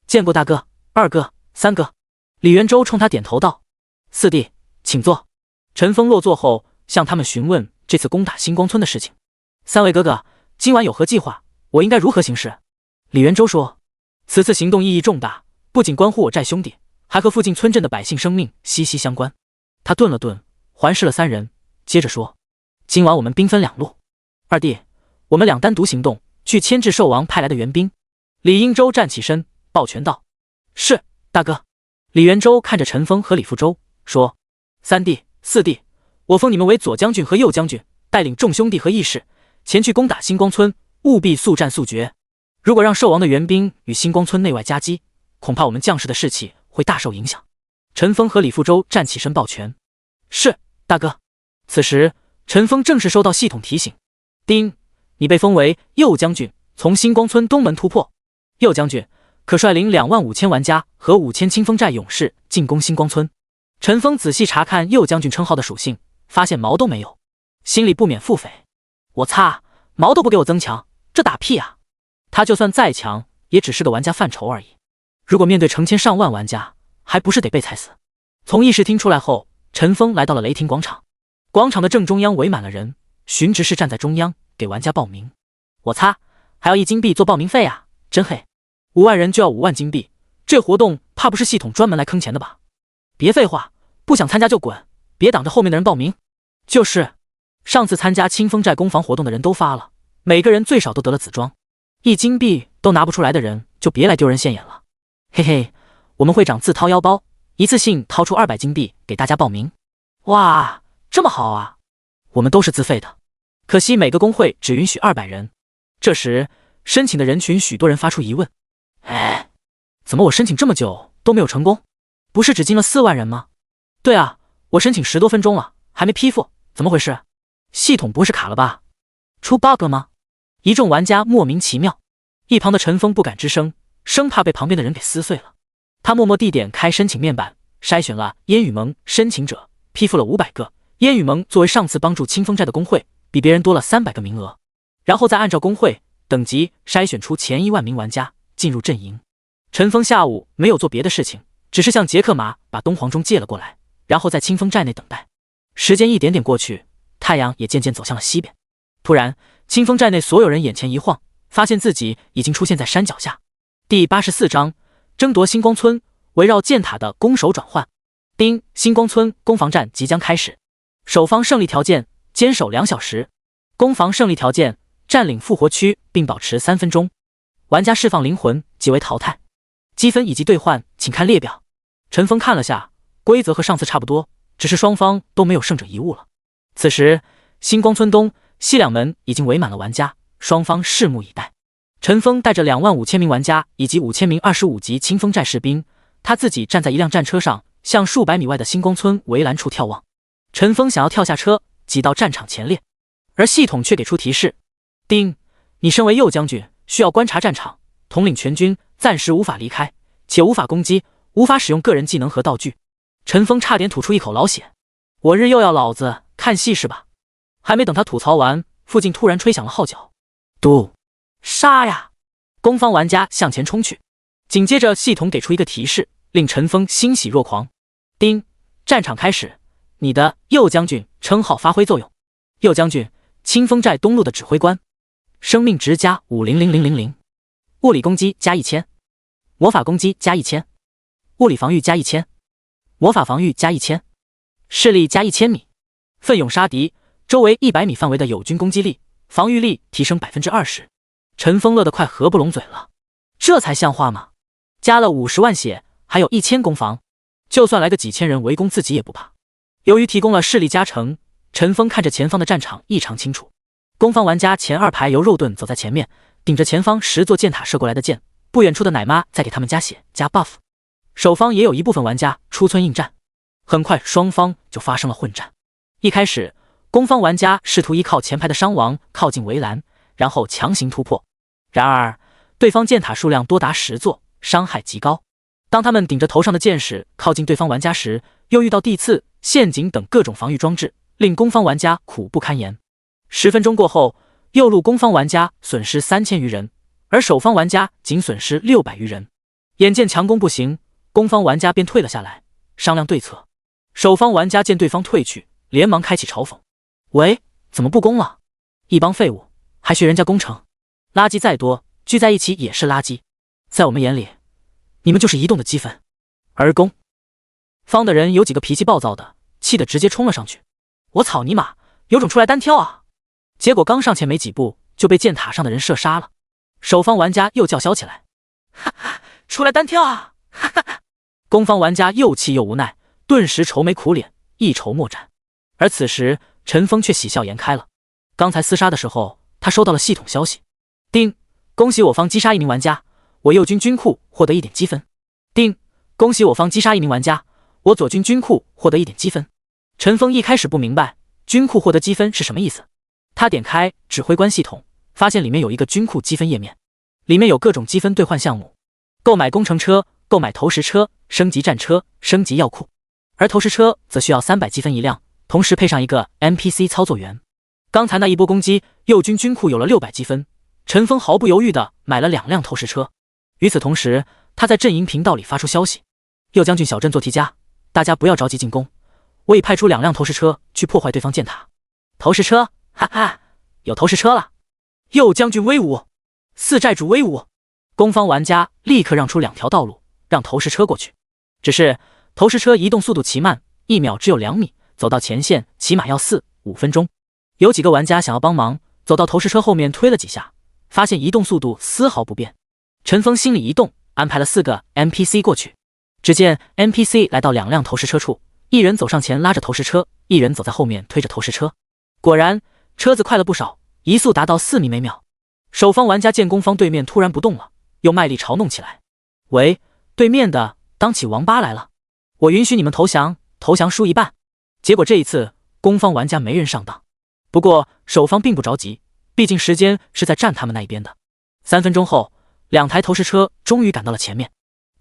Speaker 1: 见过大哥、2哥、3哥。李元洲冲他点头道：四弟，请坐。陈峰落座后，向他们询问这次攻打星光村的事情。3位哥哥，今晚有何计划？我应该如何行事？李元洲说：此次行动意义重大，不仅关乎我寨兄弟，还和附近村镇的百姓生命息息相关。他顿了顿，环视了3人，接着说：今晚我们兵分2路。2弟，我们俩单独行动，去牵制兽王派来的援兵。李英洲站起身，抱拳道：是，大哥。李元洲看着陈峰和李福洲说：3弟、4弟，我封你们为左将军和右将军，带领众兄弟和义士前去攻打星光村，务必速战速决。如果让兽王的援兵与星光村内外夹击，恐怕我们将士的士气会大受影响。陈峰和李富周站起身抱拳：“是，大哥。”此时，陈峰正式收到系统提醒：“丁，你被封为右将军，从星光村东门突破。右将军可率领25000玩家和5000清风寨勇士进攻星光村。”陈峰仔细查看右将军称号的属性，发现毛都没有，心里不免腹诽：“我擦，毛都不给我增强，这打屁啊！他就算再强，也只是个玩家范畴而已。如果面对成千上万玩家，还不是得被踩死？”从议事厅出来后，陈峰来到了雷霆广场。广场的正中央围满了人，巡执事站在中央给玩家报名。我擦，还要1金币做报名费啊，真黑！5万人就要5万金币，这活动怕不是系统专门来坑钱的吧？别废话，不想参加就滚，别挡着后面的人报名。就是，上次参加清风寨攻防活动的人都发了，每个人最少都得了紫装，1金币都拿不出来的人就别来丢人现眼了。嘿嘿，我们会长自掏腰包，一次性掏出200金币给大家报名。哇，这么好啊！我们都是自费的，可惜每个工会只允许200人。这时，申请的人群许多人发出疑问：哎，怎么我申请这么久都没有成功？不是只进了4万人吗？对啊，我申请10多分钟了，还没批复，怎么回事？系统不会是卡了吧？出 bug 了吗？一众玩家莫名其妙。一旁的陈峰不敢吱声，生怕被旁边的人给撕碎了。他默默地点开申请面板，筛选了烟雨盟申请者，批复了500个。烟雨盟作为上次帮助清风寨的工会，比别人多了300个名额，然后再按照工会等级筛选出前1万名玩家进入阵营。陈峰下午没有做别的事情，只是向杰克马把东皇钟借了过来，然后在清风寨内等待。时间一点点过去，太阳也渐渐走向了西边。突然，清风寨内所有人眼前一晃，发现自己已经出现在山脚下。第84章争夺星光村，围绕箭塔的攻守转换。丁，星光村攻防战即将开始。守方胜利条件：坚守2小时。攻防胜利条件：占领复活区并保持3分钟。玩家释放灵魂即为淘汰。积分以及兑换请看列表。陈峰看了下，规则和上次差不多，只是双方都没有胜者遗物了。此时，星光村东西2门已经围满了玩家，双方拭目以待。陈峰带着25000名玩家以及5000名25级清风寨士兵，他自己站在一辆战车上，向数百米外的星光村围栏处眺望。陈峰想要跳下车挤到战场前列，而系统却给出提示：丁，你身为右将军，需要观察战场，统领全军，暂时无法离开，且无法攻击，无法使用个人技能和道具。陈峰差点吐出一口老血，我日又要老子看戏是吧？还没等他吐槽完，附近突然吹响了号角，嘟，杀呀！攻方玩家向前冲去。紧接着系统给出一个提示，令陈峰欣喜若狂：丁，战场开始，你的右将军称号发挥作用。右将军，清风寨东路的指挥官，生命值加5000000，物理攻击加1000，魔法攻击加1000，物理防御加1000，魔法防御加1000，视力加1000米，奋勇杀敌，周围100米范围的友军攻击力、防御力提升20%。陈峰乐得快合不拢嘴了，这才像话吗？加了50万血，还有1000攻防，就算来个几千人围攻自己也不怕。由于提供了视力加成，陈峰看着前方的战场异常清楚。攻方玩家前2排由肉盾走在前面，顶着前方10座箭塔射过来的箭，不远处的奶妈在给他们加血加 buff。守方也有一部分玩家出村应战。很快双方就发生了混战。一开始，攻方玩家试图依靠前排的伤亡靠近围栏，然后强行突破。然而对方箭塔数量多达10座，伤害极高。当他们顶着头上的箭矢靠近对方玩家时，又遇到地刺、陷阱等各种防御装置，令攻方玩家苦不堪言。10分钟过后，右路攻方玩家损失3000余人，而守方玩家仅损失600余人。眼见强攻不行，攻方玩家便退了下来，商量对策。守方玩家见对方退去，连忙开启嘲讽：喂，怎么不攻了？一帮废物，还学人家攻城？垃圾再多，聚在一起也是垃圾。在我们眼里，你们就是移动的积分。而攻方的人有几个脾气暴躁的，气得直接冲了上去。我草尼玛，有种出来单挑啊！结果刚上前没几步，就被箭塔上的人射杀了。守方玩家又叫嚣起来：哈哈，出来单挑啊！哈哈哈！攻方玩家又气又无奈，顿时愁眉苦脸，一筹莫展。而此时陈峰却喜笑颜开了：刚才厮杀的时候，他收到了系统消息。叮，恭喜我方击杀一名玩家，我右军军库获得1点积分。叮，恭喜我方击杀一名玩家，我左军军库获得1点积分。陈峰一开始不明白军库获得积分是什么意思，他点开指挥官系统，发现里面有一个军库积分页面，里面有各种积分兑换项目，购买工程车、购买投石车、升级战车、升级药库，而投石车则需要300积分一辆，同时配上一个 NPC 操作员。刚才那一波攻击，右军军库有了600积分，陈峰毫不犹豫地买了2辆投石车。与此同时，他在阵营频道里发出消息：右将军小镇做题家，大家不要着急进攻，我已派出2辆投石车去破坏对方箭塔。投石车，哈哈，有投石车了！右将军威武，四寨主威武！攻方玩家立刻让出2条道路，让投石车过去。只是投石车移动速度奇慢，1秒只有2米，走到前线起码要4、5分钟。有几个玩家想要帮忙，走到投石车后面推了几下，发现移动速度丝毫不变。陈峰心里一动，安排了4个 NPC 过去。只见 NPC 来到2辆投石车处，一人走上前拉着投石车，一人走在后面推着投石车。果然，车子快了不少，移速达到4米每秒。守方玩家见攻方对面突然不动了，又卖力嘲弄起来：“喂，对面的当起王八来了！我允许你们投降，投降输一半。”结果这一次，攻方玩家没人上当。不过守方并不着急，毕竟时间是在站他们那一边的。3分钟后，2台投石车终于赶到了前面。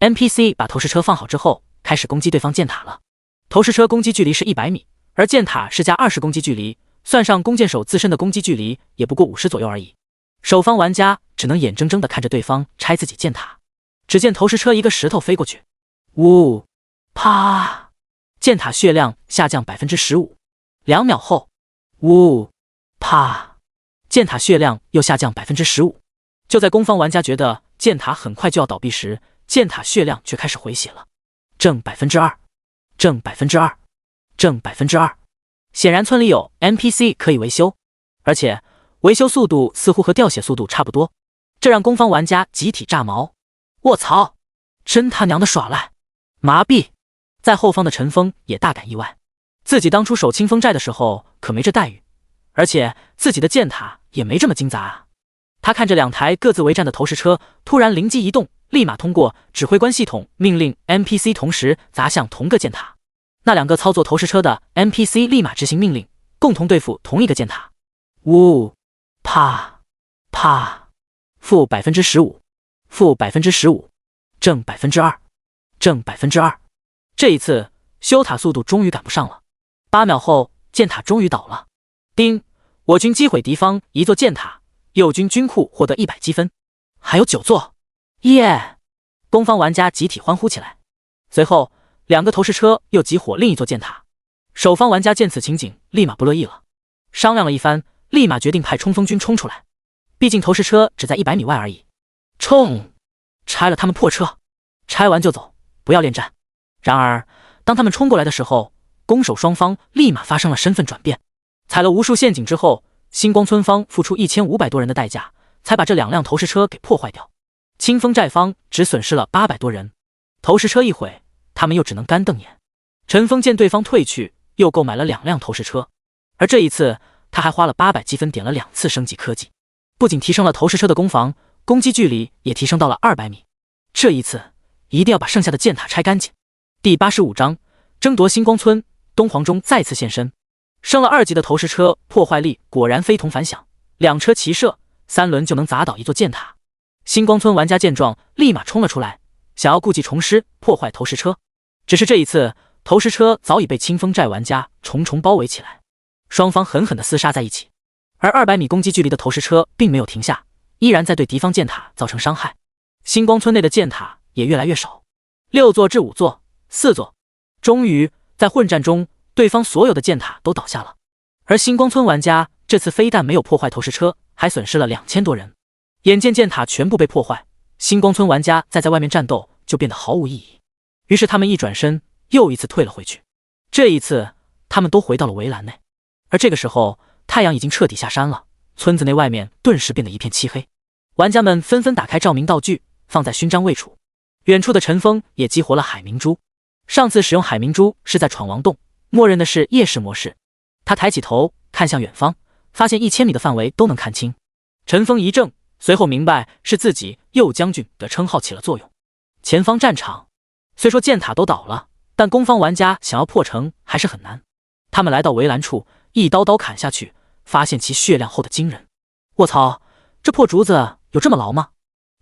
Speaker 1: NPC 把投石车放好之后，开始攻击对方箭塔了。投石车攻击距离是100米，而箭塔是加20攻击距离，算上弓箭手自身的攻击距离，也不过50左右而已。守方玩家只能眼睁睁地看着对方拆自己箭塔。只见投石车一个石头飞过去，呜，啪，箭塔血量下降 15%。2秒后，呜，啪，箭塔血量又下降 15%。就在攻方玩家觉得箭塔很快就要倒闭时，箭塔血量却开始回血了，正 2%， 正 2%， 正 2%。显然村里有 NPC 可以维修，而且维修速度似乎和掉血速度差不多，这让攻方玩家集体炸毛。卧槽，真他娘的耍赖！麻痹！在后方的陈峰也大感意外，自己当初守清风寨的时候可没这待遇，而且自己的箭塔也没这么精杂啊。他看着2台各自为战的投石车，突然灵机一动，立马通过指挥官系统命令 NPC 同时砸向同个箭塔。那2个操作投石车的 NPC 立马执行命令，共同对付同一个箭塔。呜，啪，啪，负 15%， 负 15%， 正 2%， 正 2%。这一次修塔速度终于赶不上了。8秒后，箭塔终于倒了。叮，我军击毁敌方1座箭塔，右军军库获得100积分，还有9座，耶！攻方玩家集体欢呼起来。随后2个投石车又集火另一座箭塔，守方玩家见此情景，立马不乐意了。商量了一番，立马决定派冲锋军冲出来，毕竟投石车只在100米外而已。冲！拆了他们破车，拆完就走，不要恋战。然而当他们冲过来的时候，攻守双方立马发生了身份转变。踩了无数陷阱之后，星光村方付出1500多人的代价，才把这2辆投石车给破坏掉。清风寨方只损失了800多人，投石车一毁，他们又只能干瞪眼。陈峰见对方退去，又购买了2辆投石车，而这一次他还花了800积分点了2次升级科技，不仅提升了投石车的攻防，攻击距离也提升到了200米。这一次一定要把剩下的箭塔拆干净。第85章争夺星光村，东皇钟再次现身。升了2级的投石车破坏力果然非同凡响，2车齐射，3轮就能砸倒1座箭塔。星光村玩家见状立马冲了出来，想要故技重施破坏投石车。只是这一次投石车早已被清风寨玩家重重包围起来，双方狠狠地厮杀在一起。而200米攻击距离的投石车并没有停下，依然在对敌方箭塔造成伤害。星光村内的箭塔也越来越少，6座至5座、4座。终于在混战中，对方所有的箭塔都倒下了。而星光村玩家这次非但没有破坏投石车，还损失了2000多人。眼见箭塔全部被破坏，星光村玩家再在外面战斗就变得毫无意义。于是他们一转身，又一次退了回去。这一次他们都回到了围栏内。而这个时候太阳已经彻底下山了，村子内外面顿时变得一片漆黑。玩家们纷纷打开照明道具，放在勋章位处。远处的陈峰也激活了海明珠。上次使用海明珠是在闯王洞，默认的是夜视模式。他抬起头看向远方，发现1000米的范围都能看清。陈峰一怔，随后明白是自己右将军的称号起了作用。前方战场虽说箭塔都倒了，但攻方玩家想要破城还是很难。他们来到围栏处，一刀刀砍下去，发现其血量厚得惊人。卧槽，这破竹子有这么牢吗？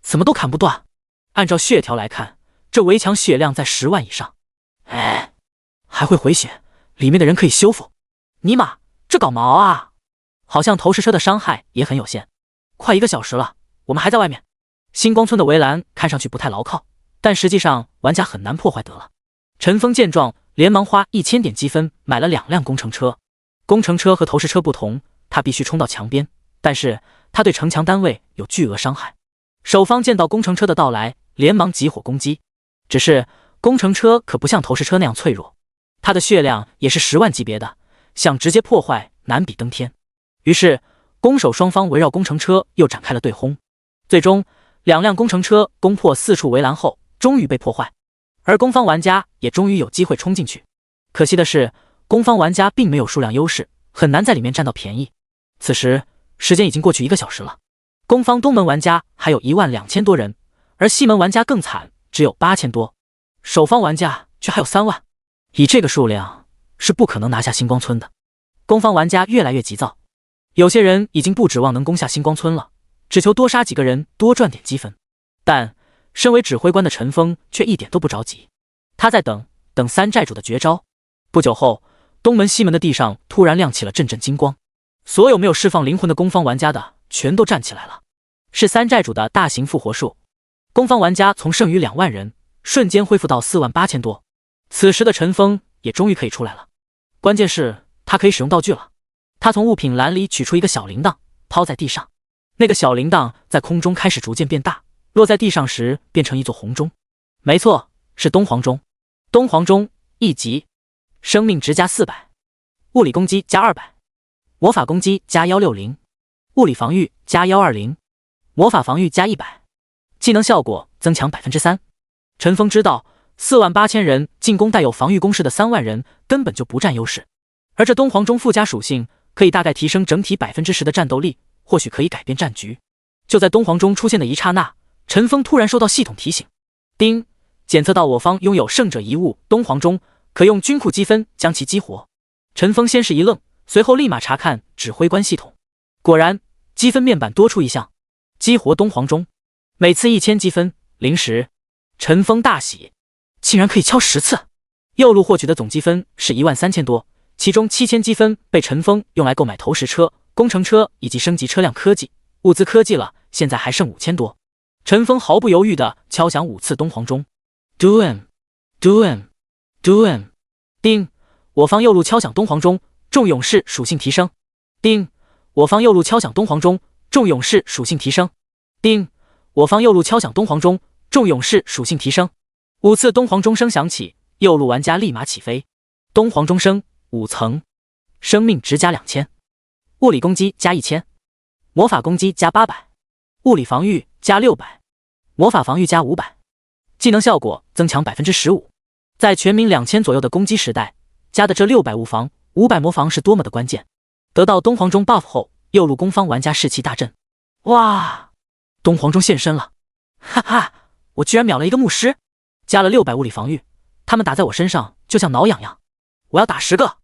Speaker 1: 怎么都砍不断？按照血条来看，这围墙血量在10万以上。哎，还会回血，里面的人可以修复。尼玛，这搞毛啊！好像投石车的伤害也很有限。快1个小时了，我们还在外面。星光村的围栏看上去不太牢靠，但实际上玩家很难破坏得了。陈峰见状，连忙花1000点积分买了2辆工程车。工程车和投石车不同，他必须冲到墙边，但是他对城墙单位有巨额伤害。守方见到工程车的到来，连忙集火攻击。只是工程车可不像投石车那样脆弱，它的血量也是10万级别的，想直接破坏难比登天。于是攻守双方围绕工程车又展开了对轰。最终2辆工程车攻破4处围栏后，终于被破坏，而攻方玩家也终于有机会冲进去。可惜的是，攻方玩家并没有数量优势，很难在里面占到便宜。此时时间已经过去1个小时了，攻方东门玩家还有12000多人，而西门玩家更惨，只有8000多，守方玩家却还有3万。以这个数量是不可能拿下星光村的。攻方玩家越来越急躁，有些人已经不指望能攻下星光村了，只求多杀几个人，多赚点积分。但身为指挥官的陈峰却一点都不着急，他在等3寨主的绝招。不久后，东门西门的地上突然亮起了阵阵金光，所有没有释放灵魂的攻方玩家的全都站起来了，是3寨主的大型复活术。攻方玩家从剩余2万人瞬间恢复到4万8000多。此时的陈峰也终于可以出来了，关键是他可以使用道具了。他从物品栏里取出一个小铃铛，抛在地上。那个小铃铛在空中开始逐渐变大，落在地上时变成一座红钟。没错，是东皇钟。东皇钟1级，生命值加400，物理攻击加200，魔法攻击加160，物理防御加120，魔法防御加100，技能效果增强 3%。 陈峰知道4万8000人进攻带有防御攻势的3万人根本就不占优势，而这东皇钟附加属性可以大概提升整体 10% 的战斗力，或许可以改变战局。就在东皇钟出现的一刹那，陈峰突然收到系统提醒，叮，检测到我方拥有胜者遗物东皇钟，可用军库积分将其激活。陈峰先是一愣，随后立马查看指挥官系统，果然积分面板多出一项，激活东皇钟，每次1000积分，0时。陈峰大喜，竟然可以敲10次。右路获取的总积分是13000多，其中7000积分被陈峰用来购买投石车、工程车以及升级车辆科技、物资科技了，现在还剩5000多。陈峰毫不犹豫地敲响5次东皇钟 ，Doom Doom Doom， 叮，我方右路敲响东皇钟，众勇士属性提升。叮，我方右路敲响东皇钟，众勇士属性提升。叮，我方右路敲响东皇钟，众勇士属性提升。5次东皇钟声响起，右路玩家立马起飞。东皇钟声5层，生命值加2000，物理攻击加1000，魔法攻击加800，物理防御加600，魔法防御加500，技能效果增强 15%。 在全民2000左右的攻击时代，加的这600物防、500魔防是多么的关键。得到东皇钟 buff 后，右路攻方玩家士气大振。哇，东皇钟现身了，哈哈，我居然秒了一个牧师，加了600物理防御，他们打在我身上就像挠痒痒。我要打10个。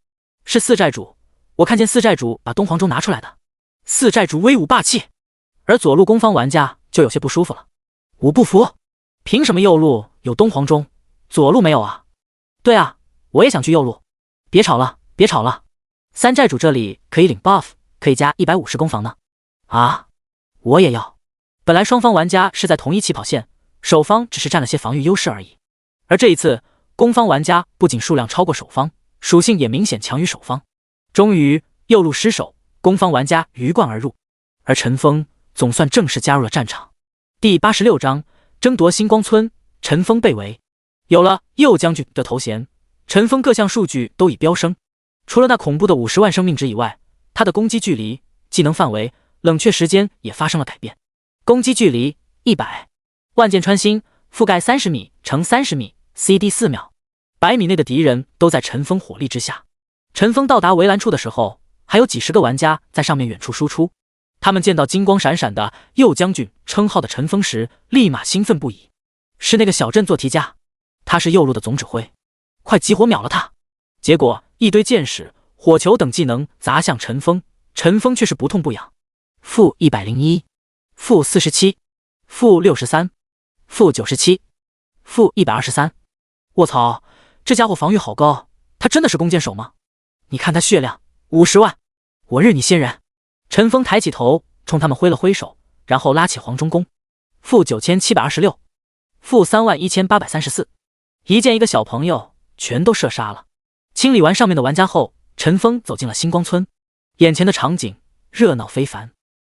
Speaker 1: 是4寨主，我看见4寨主把东皇钟拿出来的。4寨主威武霸气。而左路攻方玩家就有些不舒服了，我不服，凭什么右路有东皇钟，左路没有啊？对啊，我也想去右路。别吵了，别吵了，3寨主这里可以领 buff， 可以加150攻防呢。啊，我也要。本来双方玩家是在同一起跑线，守方只是占了些防御优势而已。而这一次，攻方玩家不仅数量超过守方，属性也明显强于守方。终于，右路失守，攻方玩家鱼贯而入，而陈峰总算正式加入了战场。第86章争夺星光村，陈峰被围。有了右将军的头衔，陈峰各项数据都已飙升。除了那恐怖的50万生命值以外，他的攻击距离、技能范围、冷却时间也发生了改变。攻击距离100，万箭穿心，覆盖30米乘30米 ，CD 4秒，100米内的敌人都在陈峰火力之下。陈峰到达围栏处的时候，还有几十个玩家在上面远处输出。他们见到金光闪闪的右将军称号的陈峰时，立马兴奋不已。是那个小镇做题家，他是右路的总指挥，快集火秒了他！结果一堆箭矢、火球等技能砸向陈峰，陈峰却是不痛不痒。负101，负47，负63，负97，负123。卧槽，这家伙防御好高，他真的是弓箭手吗？你看他血量50万，我日你仙人！陈峰抬起头，冲他们挥了挥手，然后拉起黄忠弓。负9726，负31834，一见一个小朋友，全都射杀了。清理完上面的玩家后，陈峰走进了星光村，眼前的场景热闹非凡。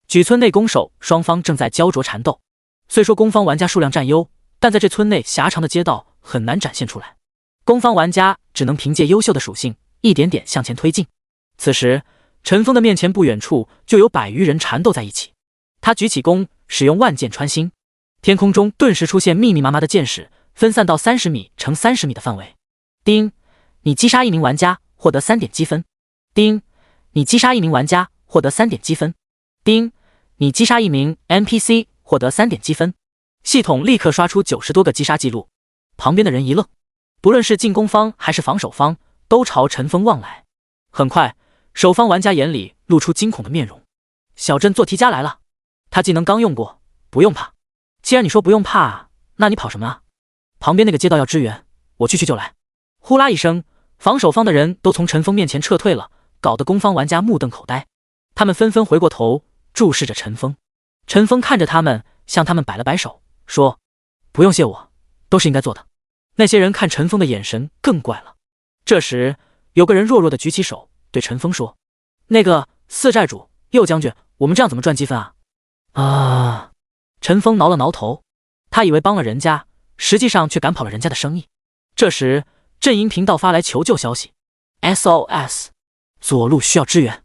Speaker 1: 举村内攻守双方正在焦灼缠斗。虽说攻方玩家数量占优，但在这村内狭长的街道很难展现出来，攻方玩家只能凭借优秀的属性一点点向前推进。此时陈峰的面前不远处就有100余人缠斗在一起，他举起弓，使用万箭穿心，天空中顿时出现密密麻麻的箭矢，分散到30米乘30米的范围。叮，你击杀一名玩家，获得3点积分。叮，你击杀一名玩家，获得3点积分。叮，你击杀一名 NPC， 获得3点积分。系统立刻刷出90多个击杀记录，旁边的人一愣，不论是进攻方还是防守方，都朝陈峰望来。很快，守方玩家眼里露出惊恐的面容。小镇做题家来了，他技能刚用过，不用怕。既然你说不用怕，那你跑什么啊？旁边那个街道要支援，我去就来。呼啦一声，防守方的人都从陈峰面前撤退了，搞得攻方玩家目瞪口呆。他们纷纷回过头注视着陈峰。陈峰看着他们，向他们摆了摆手，说：不用谢我，都是应该做的。那些人看陈峰的眼神更怪了。这时有个人弱弱的举起手对陈峰说：那个四寨主右将军，我们这样怎么赚积分啊？啊！陈峰挠了挠头，他以为帮了人家，实际上却赶跑了人家的生意。这时阵营频道发来求救消息 ：SOS， 左路需要支援，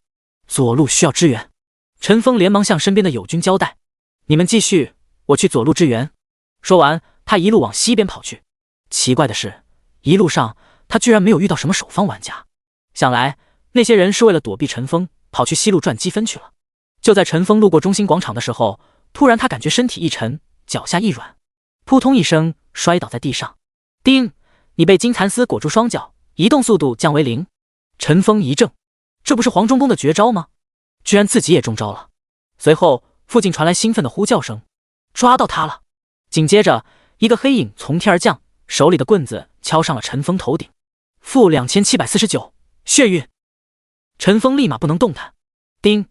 Speaker 1: 左路需要支援。陈峰连忙向身边的友军交代：你们继续，我去左路支援。说完，他一路往西边跑去。奇怪的是，一路上他居然没有遇到什么守方玩家，想来那些人是为了躲避陈峰，跑去西路赚积分去了。就在陈峰路过中心广场的时候，突然他感觉身体一沉，脚下一软，扑通一声摔倒在地上。叮，你被金蚕丝裹住双脚，移动速度降为0。陈峰一怔，这不是黄忠公的绝招吗？居然自己也中招了。随后附近传来兴奋的呼叫声，抓到他了。紧接着一个黑影从天而降，手里的棍子敲上了陈峰头顶。负2749，血运。陈峰立马不能动弹。叮，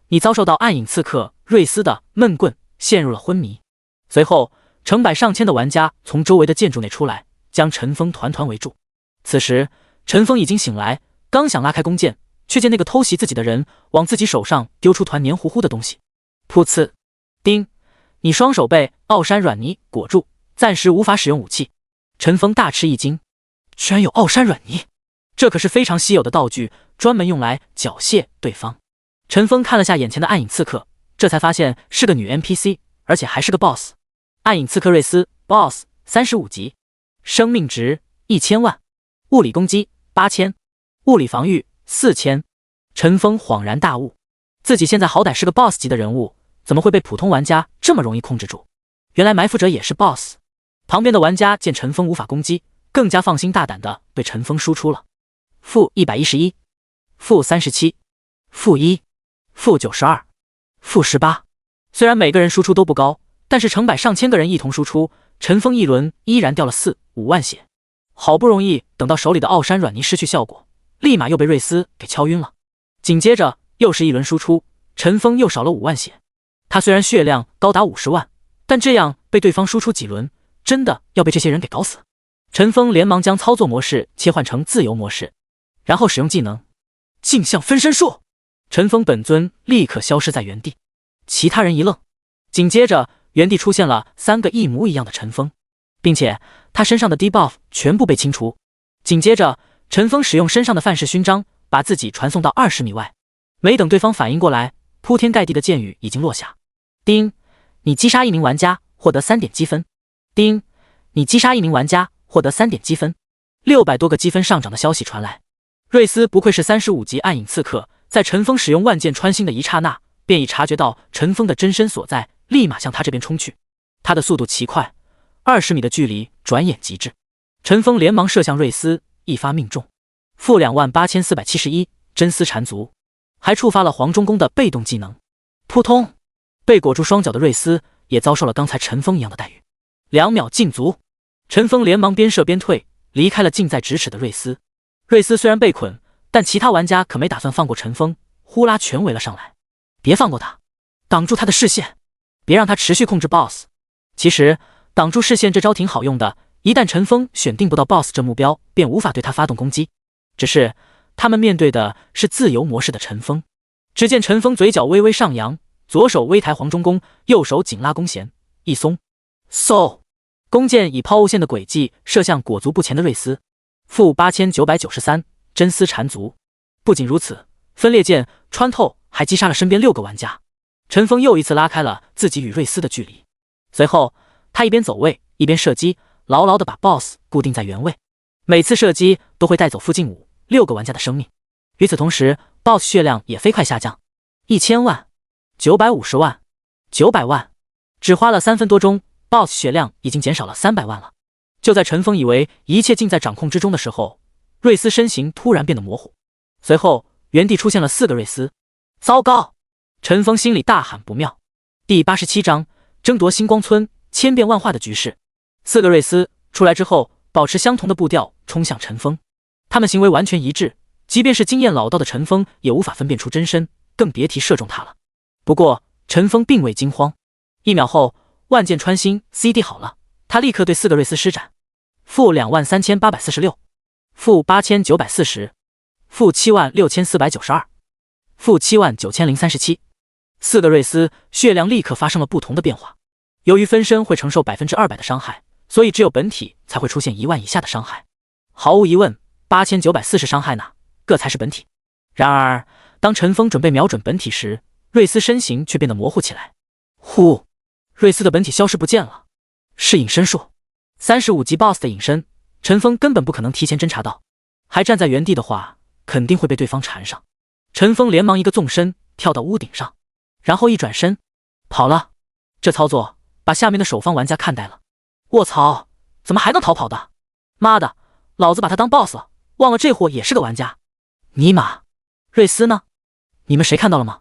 Speaker 1: 你遭受到暗影刺客瑞斯的闷棍，陷入了昏迷。随后成百上千的玩家从周围的建筑内出来，将陈峰团团围住。此时陈峰已经醒来，刚想拉开弓箭，却见那个偷袭自己的人往自己手上丢出团黏糊糊的东西。噗呲！叮，你双手被奥山软泥裹住，暂时无法使用武器。陈峰大吃一惊，居然有奥山软泥，这可是非常稀有的道具，专门用来缴械对方。陈峰看了下眼前的暗影刺客，这才发现是个女 NPC， 而且还是个 BOSS。 暗影刺客瑞斯 BOSS 35级，生命值1000万，物理攻击8000，物理防御4000。陈峰恍然大悟，自己现在好歹是个 BOSS 级的人物，怎么会被普通玩家这么容易控制住？原来埋伏者也是 BOSS。 旁边的玩家见陈峰无法攻击，更加放心大胆的对陈峰输出了。负111，负37，负1，负92，负18。虽然每个人输出都不高，但是成百上千个人一同输出，陈峰一轮依然掉了4、5万血。好不容易等到手里的奥山软泥失去效果，立马又被瑞斯给敲晕了。紧接着又是一轮输出，陈峰又少了5万血。他虽然血量高达50万，但这样被对方输出几轮，真的要被这些人给搞死。陈峰连忙将操作模式切换成自由模式，然后使用技能镜像分身术。陈峰本尊立刻消失在原地，其他人一愣，紧接着原地出现了3个一模一样的陈峰，并且他身上的 debuff 全部被清除。紧接着陈峰使用身上的范式勋章把自己传送到20米外，没等对方反应过来，铺天盖地的箭雨已经落下。叮，你击杀一名玩家，获得3点积分。叮，你击杀一名玩家，获得3点积分。600多个积分上涨的消息传来，瑞斯不愧是35级暗影刺客，在陈峰使用万箭穿心的一刹那，便已察觉到陈峰的真身所在，立马向他这边冲去。他的速度奇快，20米的距离转眼即至。陈峰连忙射向瑞斯，一发命中，负28471真丝缠足，还触发了黄忠公的被动技能。扑通，被裹住双脚的瑞斯也遭受了刚才陈峰一样的待遇。2秒禁足，陈峰连忙边射边退，离开了近在咫尺的瑞斯。瑞斯虽然被捆，但其他玩家可没打算放过陈峰，呼啦全围了上来。别放过他，挡住他的视线，别让他持续控制 BOSS。 其实挡住视线这招挺好用的，一旦陈峰选定不到 BOSS 这目标，便无法对他发动攻击。只是他们面对的是自由模式的陈峰。只见陈峰嘴角微微上扬，左手微抬黄忠弓，右手紧拉弓弦，一松嗖，弓箭以抛物线的轨迹射向裹足不前的瑞斯，负8993真丝缠足。不仅如此，分裂剑穿透还击杀了身边6个玩家。陈峰又一次拉开了自己与瑞斯的距离。随后他一边走位一边射击，牢牢地把 BOSS 固定在原位。每次射击都会带走附近5、6个玩家的生命。与此同时， BOSS 血量也飞快下降，1000万、950万、900万，只花了3分多钟， BOSS 血量已经减少了300万了。就在陈峰以为一切尽在掌控之中的时候，瑞斯身形突然变得模糊，随后原地出现了4个瑞斯。糟糕！陈峰心里大喊不妙。第87章争夺星光村，千变万化的局势。4个瑞斯出来之后，保持相同的步调冲向陈峰，他们行为完全一致，即便是经验老道的陈峰也无法分辨出真身，更别提射中他了。不过陈峰并未惊慌，1秒后万箭穿心 CD 好了，他立刻对4个瑞斯施展，负23846，负8940，负76492，负79037。4个瑞斯血量立刻发生了不同的变化。由于分身会承受200%的伤害，所以只有本体才会出现1万以下的伤害。毫无疑问，8940伤害呢，个才是本体。然而当陈峰准备瞄准本体时，瑞斯身形却变得模糊起来。呼，瑞斯的本体消失不见了，是隐身术。35级 BOSS 的隐身，陈峰根本不可能提前侦察到，还站在原地的话，肯定会被对方缠上。陈峰连忙一个纵身跳到屋顶上，然后一转身跑了。这操作把下面的守方玩家看呆了。卧槽，怎么还能逃跑的？妈的，老子把他当 BOSS 了，忘了这货也是个玩家。尼玛，瑞斯呢？你们谁看到了吗？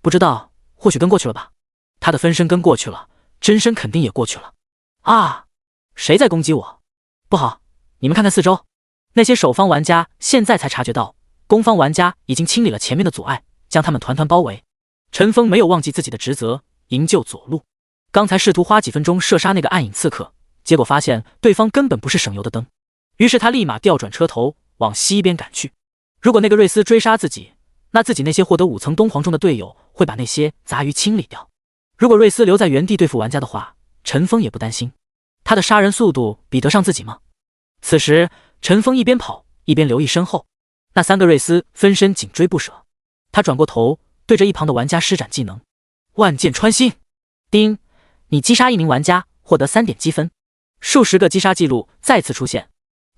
Speaker 1: 不知道，或许跟过去了吧。他的分身跟过去了，真身肯定也过去了。啊，谁在攻击我？不好，你们看看四周。那些守方玩家现在才察觉到，攻方玩家已经清理了前面的阻碍，将他们团团包围。陈峰没有忘记自己的职责，营救左路。刚才试图花几分钟射杀那个暗影刺客，结果发现对方根本不是省油的灯，于是他立马调转车头往西边赶去。如果那个瑞斯追杀自己，那自己那些获得5层东皇钟的队友会把那些杂鱼清理掉。如果瑞斯留在原地对付玩家的话，陈峰也不担心，他的杀人速度比得上自己吗？此时陈峰一边跑一边留意身后，那3个瑞斯分身紧追不舍。他转过头对着一旁的玩家施展技能，万箭穿心。叮，你击杀1名玩家获得3点积分。数十个击杀记录再次出现。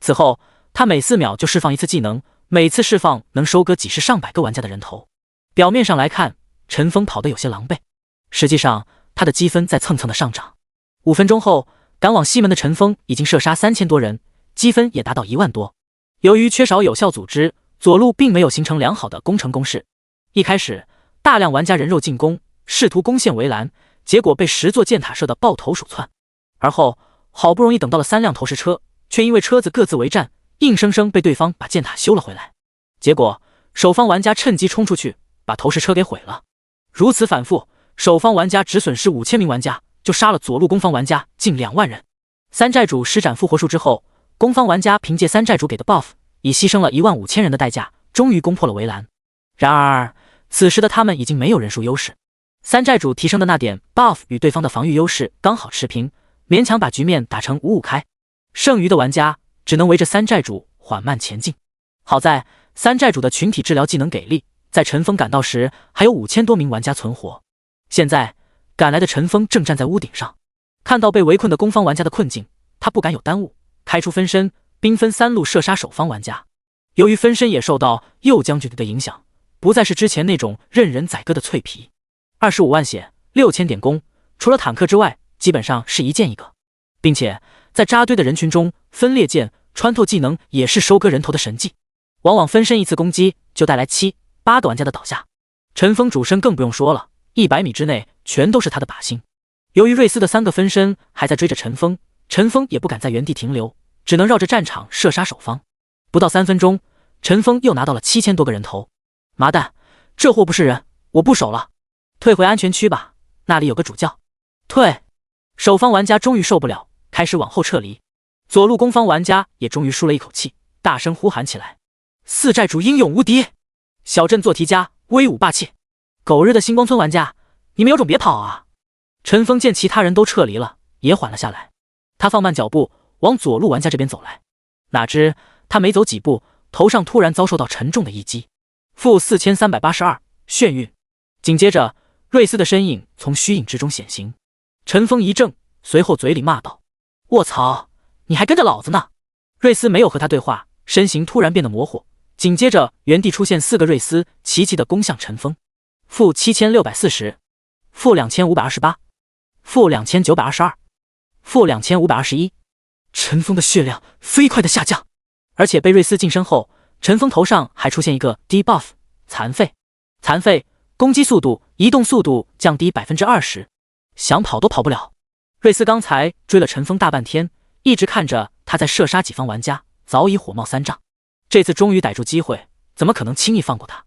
Speaker 1: 此后他每4秒就释放一次技能，每次释放能收割几十上百个玩家的人头。表面上来看，陈峰跑得有些狼狈，实际上他的积分在蹭蹭的上涨。5分钟后，赶往西门的陈峰已经射杀3000多人，积分也达到1万多。由于缺少有效组织，左路并没有形成良好的攻城攻势。一开始大量玩家人肉进攻，试图攻陷围栏，结果被10座箭塔射得抱头鼠窜。而后好不容易等到了3辆投石车，却因为车子各自为战，硬生生被对方把箭塔修了回来。结果守方玩家趁机冲出去，把投石车给毁了。如此反复，守方玩家只损失5000名玩家，就杀了左路攻方玩家近2万人。三寨主施展复活术之后，攻方玩家凭借三寨主给的 buff， 以牺牲了15000人的代价，终于攻破了围栏。然而此时的他们已经没有人数优势，三寨主提升的那点 buff 与对方的防御优势刚好持平，勉强把局面打成5-5开。剩余的玩家只能围着三寨主缓慢前进。好在三寨主的群体治疗技能给力，在陈峰赶到时还有5000多名玩家存活。现在赶来的陈峰正站在屋顶上，看到被围困的攻方玩家的困境，他不敢有耽误，开出分身兵分3路射杀守方玩家。由于分身也受到右将军的影响，不再是之前那种任人宰割的脆皮。25万血，6000点攻，除了坦克之外，基本上是一件一个，并且在扎堆的人群中，分裂剑、穿透技能也是收割人头的神技，往往分身一次攻击就带来7、8个玩家的倒下。陈峰主身更不用说了，100米之内全都是他的靶心。由于瑞斯的3个分身还在追着陈峰，陈峰也不敢在原地停留，只能绕着战场射杀守方。不到3分钟，陈峰又拿到了7000多个人头。麻蛋，这货不是人，我不守了，退回安全区吧，那里有个主教。退！守方玩家终于受不了，开始往后撤离。左路攻方玩家也终于舒了一口气，大声呼喊起来：四寨主英勇无敌，小镇做题家威武霸气。狗日的星光村玩家，你们有种别跑啊！陈峰见其他人都撤离了，也缓了下来，他放慢脚步往左路玩家这边走来。哪知他没走几步，头上突然遭受到沉重的一击，负4382眩晕。紧接着瑞斯的身影从虚影之中显形，陈峰一怔，随后嘴里骂道：卧槽，你还跟着老子呢！瑞斯没有和他对话，身形突然变得模糊，紧接着原地出现4个瑞斯，齐齐地攻向陈峰。负7640，负2528，负2922，负2521。陈峰的血量飞快的下降，而且被瑞斯近身后，陈峰头上还出现一个 debuff 残废。残废，攻击速度、移动速度降低 20%， 想跑都跑不了。瑞斯刚才追了陈峰大半天，一直看着他在射杀己方玩家，早已火冒三丈。这次终于逮住机会，怎么可能轻易放过他？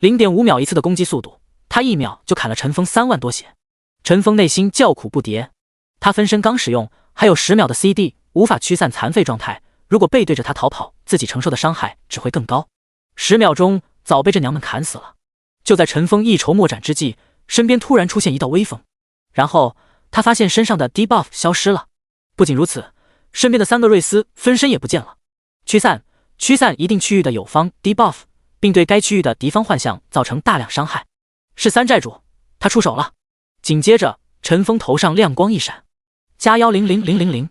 Speaker 1: 0.5 秒一次的攻击速度，他1秒就砍了陈峰3万多血。陈峰内心叫苦不迭，他分身刚使用，还有10秒的 CD， 无法驱散残废状态，如果背对着他逃跑，自己承受的伤害只会更高。10秒钟早被这娘们砍死了。就在陈峰一筹莫展之际，身边突然出现一道微风，然后他发现身上的 debuff 消失了。不仅如此，身边的3个瑞斯分身也不见了。驱散一定区域的友方 debuff， 并对该区域的敌方幻象造成大量伤害。是3寨主，他出手了。紧接着陈峰头上亮光一闪，加1000000，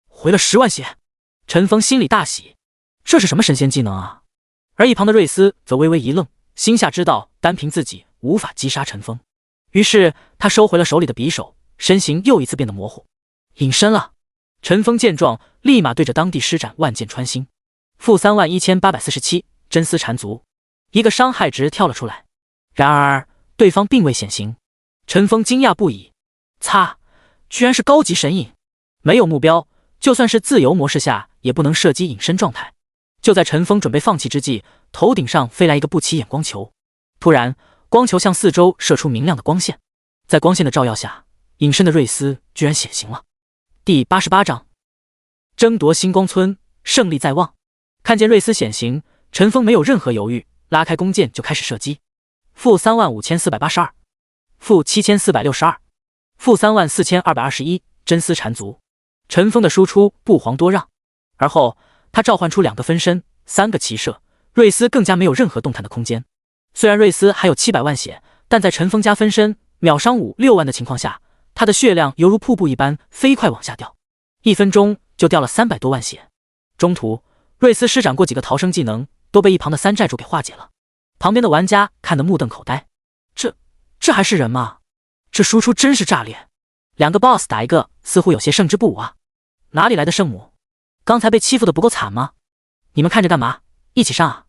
Speaker 1: 回了10万血。陈峰心里大喜，这是什么神仙技能啊？而一旁的瑞斯则微微一愣，心下知道单凭自己无法击杀陈峰，于是他收回了手里的匕首，身形又一次变得模糊，隐身了。陈峰见状，立马对着当地施展万箭穿心。负31847真丝缠足，一个伤害值跳了出来，然而对方并未显形。陈峰惊讶不已，擦，居然是高级神隐，没有目标，就算是自由模式下也不能射击隐身状态。就在陈峰准备放弃之际，头顶上飞来一个不起眼光球，突然光球向四周射出明亮的光线，在光线的照耀下，隐身的瑞斯居然显形了。第88章争夺星光村，胜利在望。看见瑞斯显形，陈峰没有任何犹豫，拉开弓箭就开始射击。负35482，负7462，负34221真丝缠足。陈峰的输出不遑多让，而后他召唤出2个分身，3个齐射，瑞斯更加没有任何动弹的空间。虽然瑞斯还有700万血，但在陈峰加分身秒伤5、6万的情况下，他的血量犹如瀑布一般飞快往下掉，1分钟就掉了300多万血。中途瑞斯施展过几个逃生技能，都被一旁的3寨主给化解了。旁边的玩家看得目瞪口呆，这还是人吗？这输出真是炸裂！2个 boss 打一个，似乎有些胜之不武啊！哪里来的圣母？刚才被欺负的不够惨吗？你们看着干嘛？一起上啊！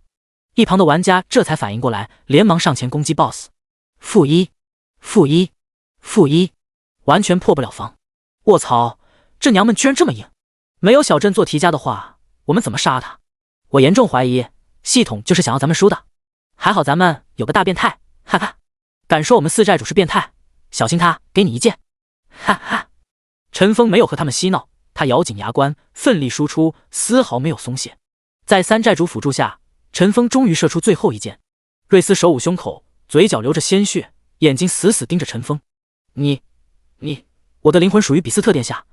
Speaker 1: 一旁的玩家这才反应过来，连忙上前攻击 boss。负1，负1，负1，完全破不了防。卧槽，这娘们居然这么硬！没有小镇做题家的话，我们怎么杀他？我严重怀疑系统就是想要咱们输的。还好咱们有个大变态，哈哈！敢说我们4寨主是变态，小心他给你一剑！哈哈！陈峰没有和他们嬉闹，他咬紧牙关，奋力输出，丝毫没有松懈。在3寨主辅助下，陈峰终于射出最后一剑。瑞斯手捂胸口，嘴角流着鲜血，眼睛死死盯着陈峰。你，我的灵魂属于比斯特殿下，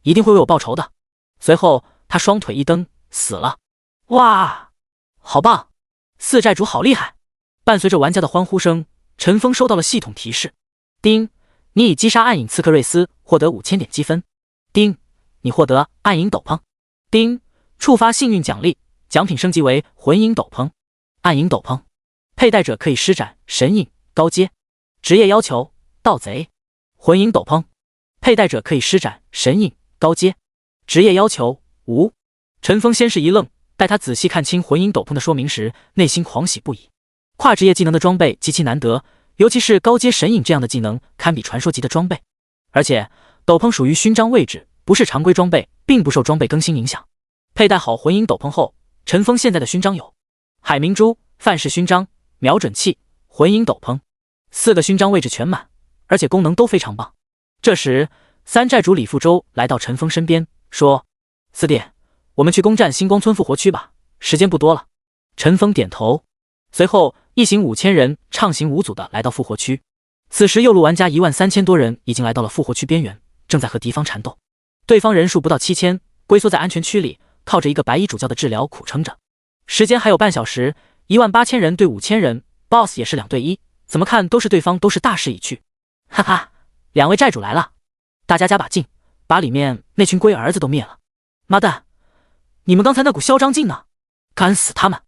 Speaker 1: 一定会为我报仇的。随后他双腿一蹬，死了。哇，好棒！4寨主好厉害！伴随着玩家的欢呼声，陈峰收到了系统提示：丁，你已击杀暗影刺客瑞斯，获得5000点积分。丁，你获得暗影斗篷。丁，触发幸运奖励，奖品升级为魂影斗篷。暗影斗篷佩戴者可以施展神隐高阶。职业要求：盗贼。魂影斗篷，佩戴者可以施展神隐高阶。职业要求：无。陈峰先是一愣，待他仔细看清魂影斗篷的说明时，内心狂喜不已。跨职业技能的装备极其难得，尤其是高阶神隐这样的技能，堪比传说级的装备。而且斗篷属于勋章位置，不是常规装备，并不受装备更新影响。佩戴好魂影斗篷后，陈峰现在的勋章有海明珠、范氏勋章、瞄准器、魂影斗篷，4个勋章位置全满，而且功能都非常棒。这时，三寨主李富周来到陈峰身边，说：“四弟，我们去攻占星光村复活区吧，时间不多了。”陈峰点头。随后，一行5000人畅行无阻地来到复活区。此时，右路玩家13000多人已经来到了复活区边缘，正在和敌方缠斗。对方人数不到7000，龟缩在安全区里，靠着一个白衣主教的治疗苦撑着。时间还有半小时，18000人对5000人 ，BOSS 也是2对1，怎么看都是对方都是大势已去。哈哈，2位寨主来了，大家加把劲，把里面那群龟儿子都灭了。妈蛋，你们刚才那股嚣张劲呢？干死他们！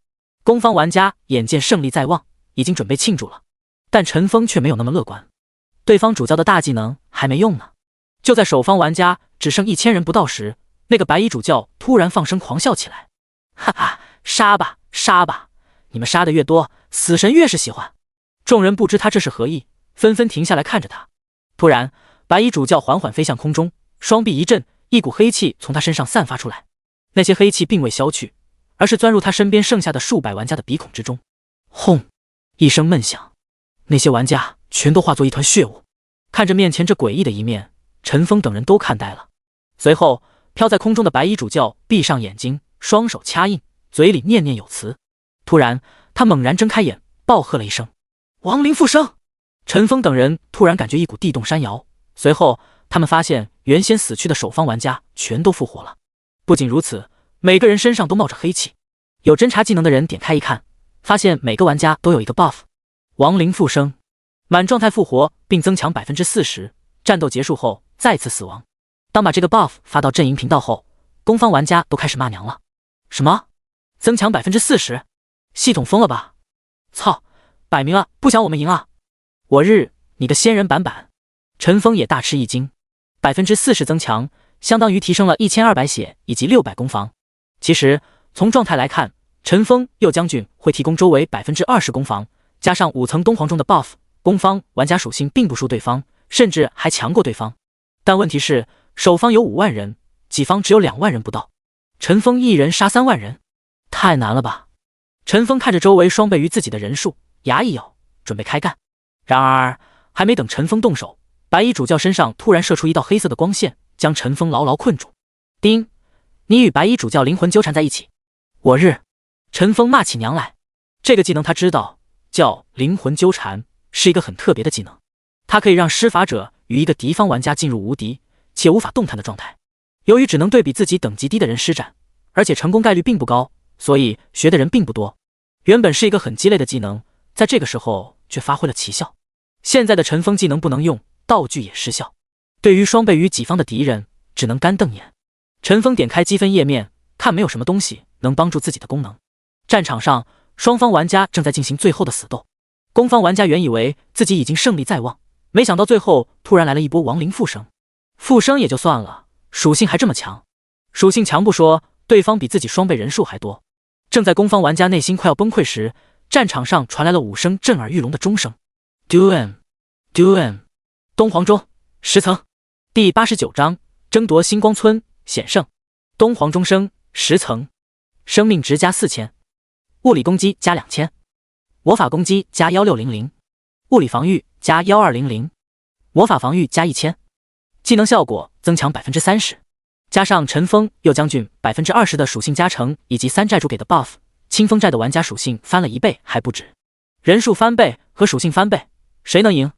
Speaker 1: 攻方玩家眼见胜利在望，已经准备庆祝了，但陈峰却没有那么乐观。对方主教的大技能还没用呢。就在守方玩家只剩1000人不到时，那个白衣主教突然放声狂笑起来：“哈哈，杀吧，杀吧！你们杀的越多，死神越是喜欢。”众人不知他这是何意，纷纷停下来看着他。突然，白衣主教缓缓飞向空中，双臂一震，一股黑气从他身上散发出来。那些黑气并未消去，而是钻入他身边剩下的数百玩家的鼻孔之中。轰！一声闷响，那些玩家全都化作一团血雾。看着面前这诡异的一面，陈峰等人都看呆了。随后，飘在空中的白衣主教闭上眼睛，双手掐印，嘴里念念有词。突然，他猛然睁开眼，暴喝了一声：“亡灵复生！”陈峰等人突然感觉一股地动山摇，随后他们发现原先死去的守方玩家全都复活了。不仅如此，每个人身上都冒着黑气。有侦察技能的人点开一看，发现每个玩家都有一个 buff， 亡灵复生，满状态复活并增强 40%， 战斗结束后再次死亡。当把这个 buff 发到阵营频道后，攻方玩家都开始骂娘了。什么？增强 40%？ 系统疯了吧？操，摆明了不想我们赢啊！我日，你个仙人板板！陈峰也大吃一惊。40%增强，相当于提升了1200血以及600攻防。其实从状态来看，陈峰右将军会提供周围 20% 攻防，加上5层东皇钟的 buff， 攻方玩家属性并不输对方，甚至还强过对方。但问题是，守方有5万人，己方只有2万人不到。陈峰一人杀3万人，太难了吧？陈峰看着周围双倍于自己的人数，牙一咬，准备开干。然而还没等陈峰动手，白衣主教身上突然射出一道黑色的光线，将陈峰牢牢困住。丁，你与白衣主教灵魂纠缠在一起。我日！陈峰骂起娘来。这个技能他知道，叫灵魂纠缠，是一个很特别的技能。它可以让施法者与一个敌方玩家进入无敌且无法动弹的状态。由于只能对比自己等级低的人施展，而且成功概率并不高，所以学的人并不多。原本是一个很鸡肋的技能，在这个时候却发挥了奇效。现在的陈峰技能不能用，道具也失效，对于双倍于己方的敌人只能干瞪眼。陈峰点开积分页面，看没有什么东西能帮助自己的功能。战场上，双方玩家正在进行最后的死斗。攻方玩家原以为自己已经胜利在望，没想到最后突然来了一波亡灵复生。复生也就算了，属性还这么强。属性强不说，对方比自己双倍人数还多。正在攻方玩家内心快要崩溃时，战场上传来了5声震耳欲聋的钟声。Doom Doom， 东皇钟10层，第89章争夺星光村险胜。东皇钟声10层，生命值加4000，物理攻击加2000，魔法攻击加1600，物理防御加1200，魔法防御加1000，技能效果增强 30%， 加上陈峰右将军 20% 的属性加成以及三寨主给的 buff， 清风寨的玩家属性翻了1倍还不止。人数翻倍和属性翻倍，谁能赢？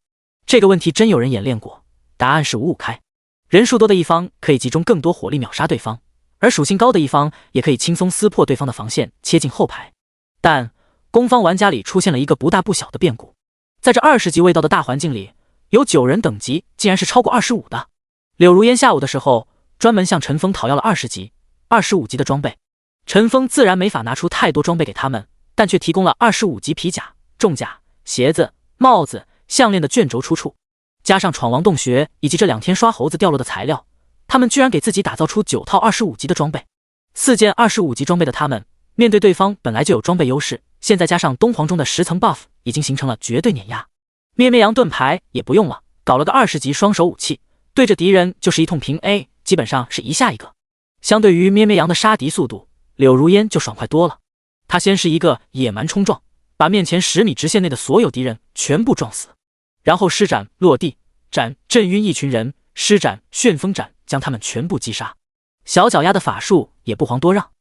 Speaker 1: 这个问题真有人演练过，答案是5-5开。人数多的一方可以集中更多火力秒杀对方，而属性高的一方也可以轻松撕破对方的防线，切进后排。但攻方玩家里出现了一个不大不小的变故，在这20级未到的大环境里，有9人等级竟然是超过25的。柳如烟下午的时候专门向陈峰讨要了20级、25级的装备，陈峰自然没法拿出太多装备给他们，但却提供了25级皮甲、重甲、鞋子、帽子、项链的卷轴出处，加上闯王洞穴以及这2天刷猴子掉落的材料，他们居然给自己打造出9套25级的装备。4件25级装备的他们，面对对方本来就有装备优势，现在加上东皇中的10层 buff， 已经形成了绝对碾压。咩咩羊盾牌也不用了，搞了个20级双手武器，对着敌人就是一通平 A， 基本上是一下一个。相对于咩咩羊的杀敌速度，柳如烟就爽快多了。他先是一个野蛮冲撞，把面前10米直线内的所有敌人全部撞死，然后施展落地斩震晕一群人，施展旋风斩将他们全部击杀。小脚丫的法术也不遑多让，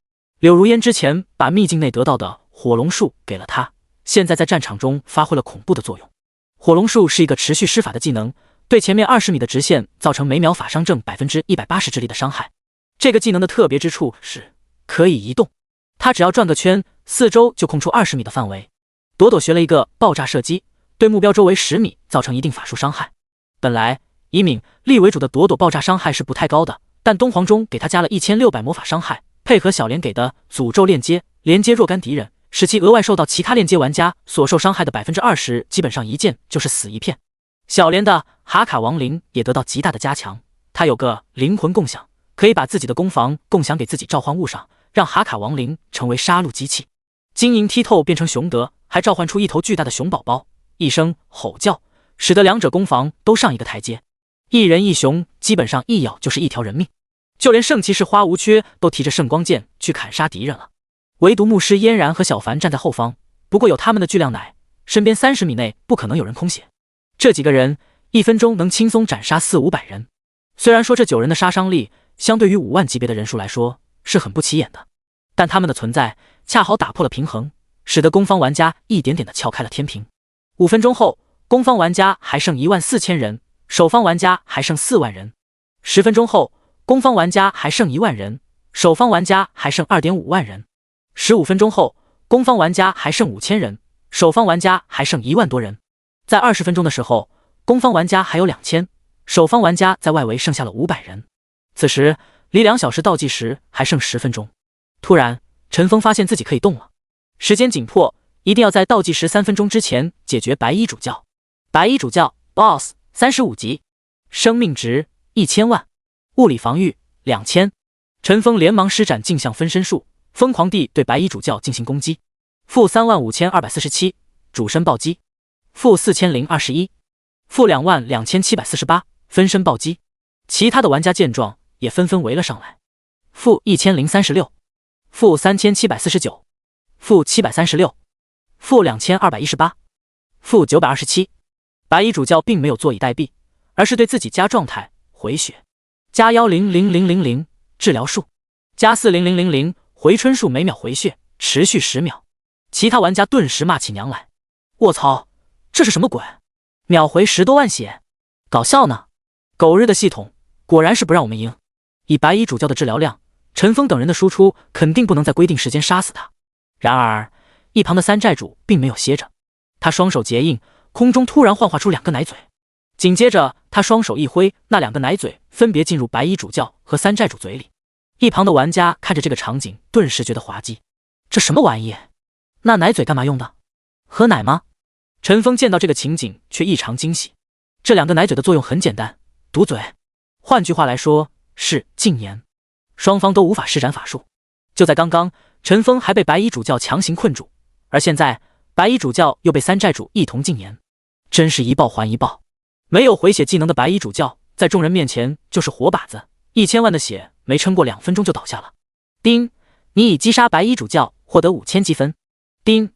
Speaker 1: 柳如烟之前把秘境内得到的火龙术给了他，现在在战场中发挥了恐怖的作用。火龙术是一个持续施法的技能，对前面20米的直线造成每秒法伤症 180% 之力的伤害。这个技能的特别之处是可以移动，他只要转个圈，四周就空出20米的范围。朵朵学了一个爆炸射击，对目标周围10米造成一定法术伤害。本来以敏力为主的朵朵爆炸伤害是不太高的，但东皇中给他加了1600魔法伤害，配合小莲给的诅咒链接，连接若干敌人，使其额外受到其他链接玩家所受伤害的 20%， 基本上一剑就是死一片。小莲的哈卡亡灵也得到极大的加强，他有个灵魂共享，可以把自己的攻防共享给自己召唤物上，让哈卡亡灵成为杀戮机器。晶莹剔透变成熊德，还召唤出一头巨大的熊宝宝，一声吼叫，使得两者攻防都上一个台阶。一人一熊基本上一咬就是一条人命，就连圣骑士花无缺都提着圣光剑去砍杀敌人了。唯独牧师嫣然和小凡站在后方，不过有他们的巨量奶，身边30米内不可能有人空血。这几个人1分钟能轻松斩杀400-500人，虽然说这9人的杀伤力相对于5万级别的人数来说是很不起眼的，但他们的存在恰好打破了平衡，使得攻方玩家一点点的撬开了天平。5分钟后，攻方玩家还剩14000人，守方玩家还剩4万人。10分钟后，攻方玩家还剩1万人，守方玩家还剩 2.5 万人。15分钟后，攻方玩家还剩5000人，守方玩家还剩1万多人。在20分钟的时候，攻方玩家还有2000，守方玩家在外围剩下了500人。此时离2小时倒计时还剩10分钟。突然，陈峰发现自己可以动了，时间紧迫，一定要在倒计时3分钟之前解决白衣主教。白衣主教 BOSS 35级，生命值1000万，物理防御2000。陈峰连忙施展镜像分身术，疯狂地对白衣主教进行攻击。-35247，主身暴击。-4021，-22748，分身暴击。其他的玩家见状也纷纷围了上来。-1036，-3749，-736，-2218，-927。白衣主教并没有坐以待毙，而是对自己加状态回血，加1000000治疗术，加40000回春术，每秒回血持续10秒。其他玩家顿时骂起娘来，卧槽，这是什么鬼？秒回10多万血，搞笑呢！狗日的系统果然是不让我们赢。以白衣主教的治疗量，陈峰等人的输出肯定不能在规定时间杀死他。然而一旁的三寨主并没有歇着，他双手结印，空中突然幻化出2个奶嘴，紧接着他双手一挥，那2个奶嘴分别进入白衣主教和三寨主嘴里。一旁的玩家看着这个场景，顿时觉得滑稽，这什么玩意？那奶嘴干嘛用的？喝奶吗？陈峰见到这个情景却异常惊喜，这2个奶嘴的作用很简单，堵嘴，换句话来说是禁言，双方都无法施展法术。就在刚刚，陈峰还被白衣主教强行困住，而现在白衣主教又被三寨主一同禁言，真是一报还一报。没有回血技能的白衣主教在众人面前就是活靶子，1000万的血没撑过2分钟就倒下了。丁，你已击杀白衣主教，获得5000积分。丁，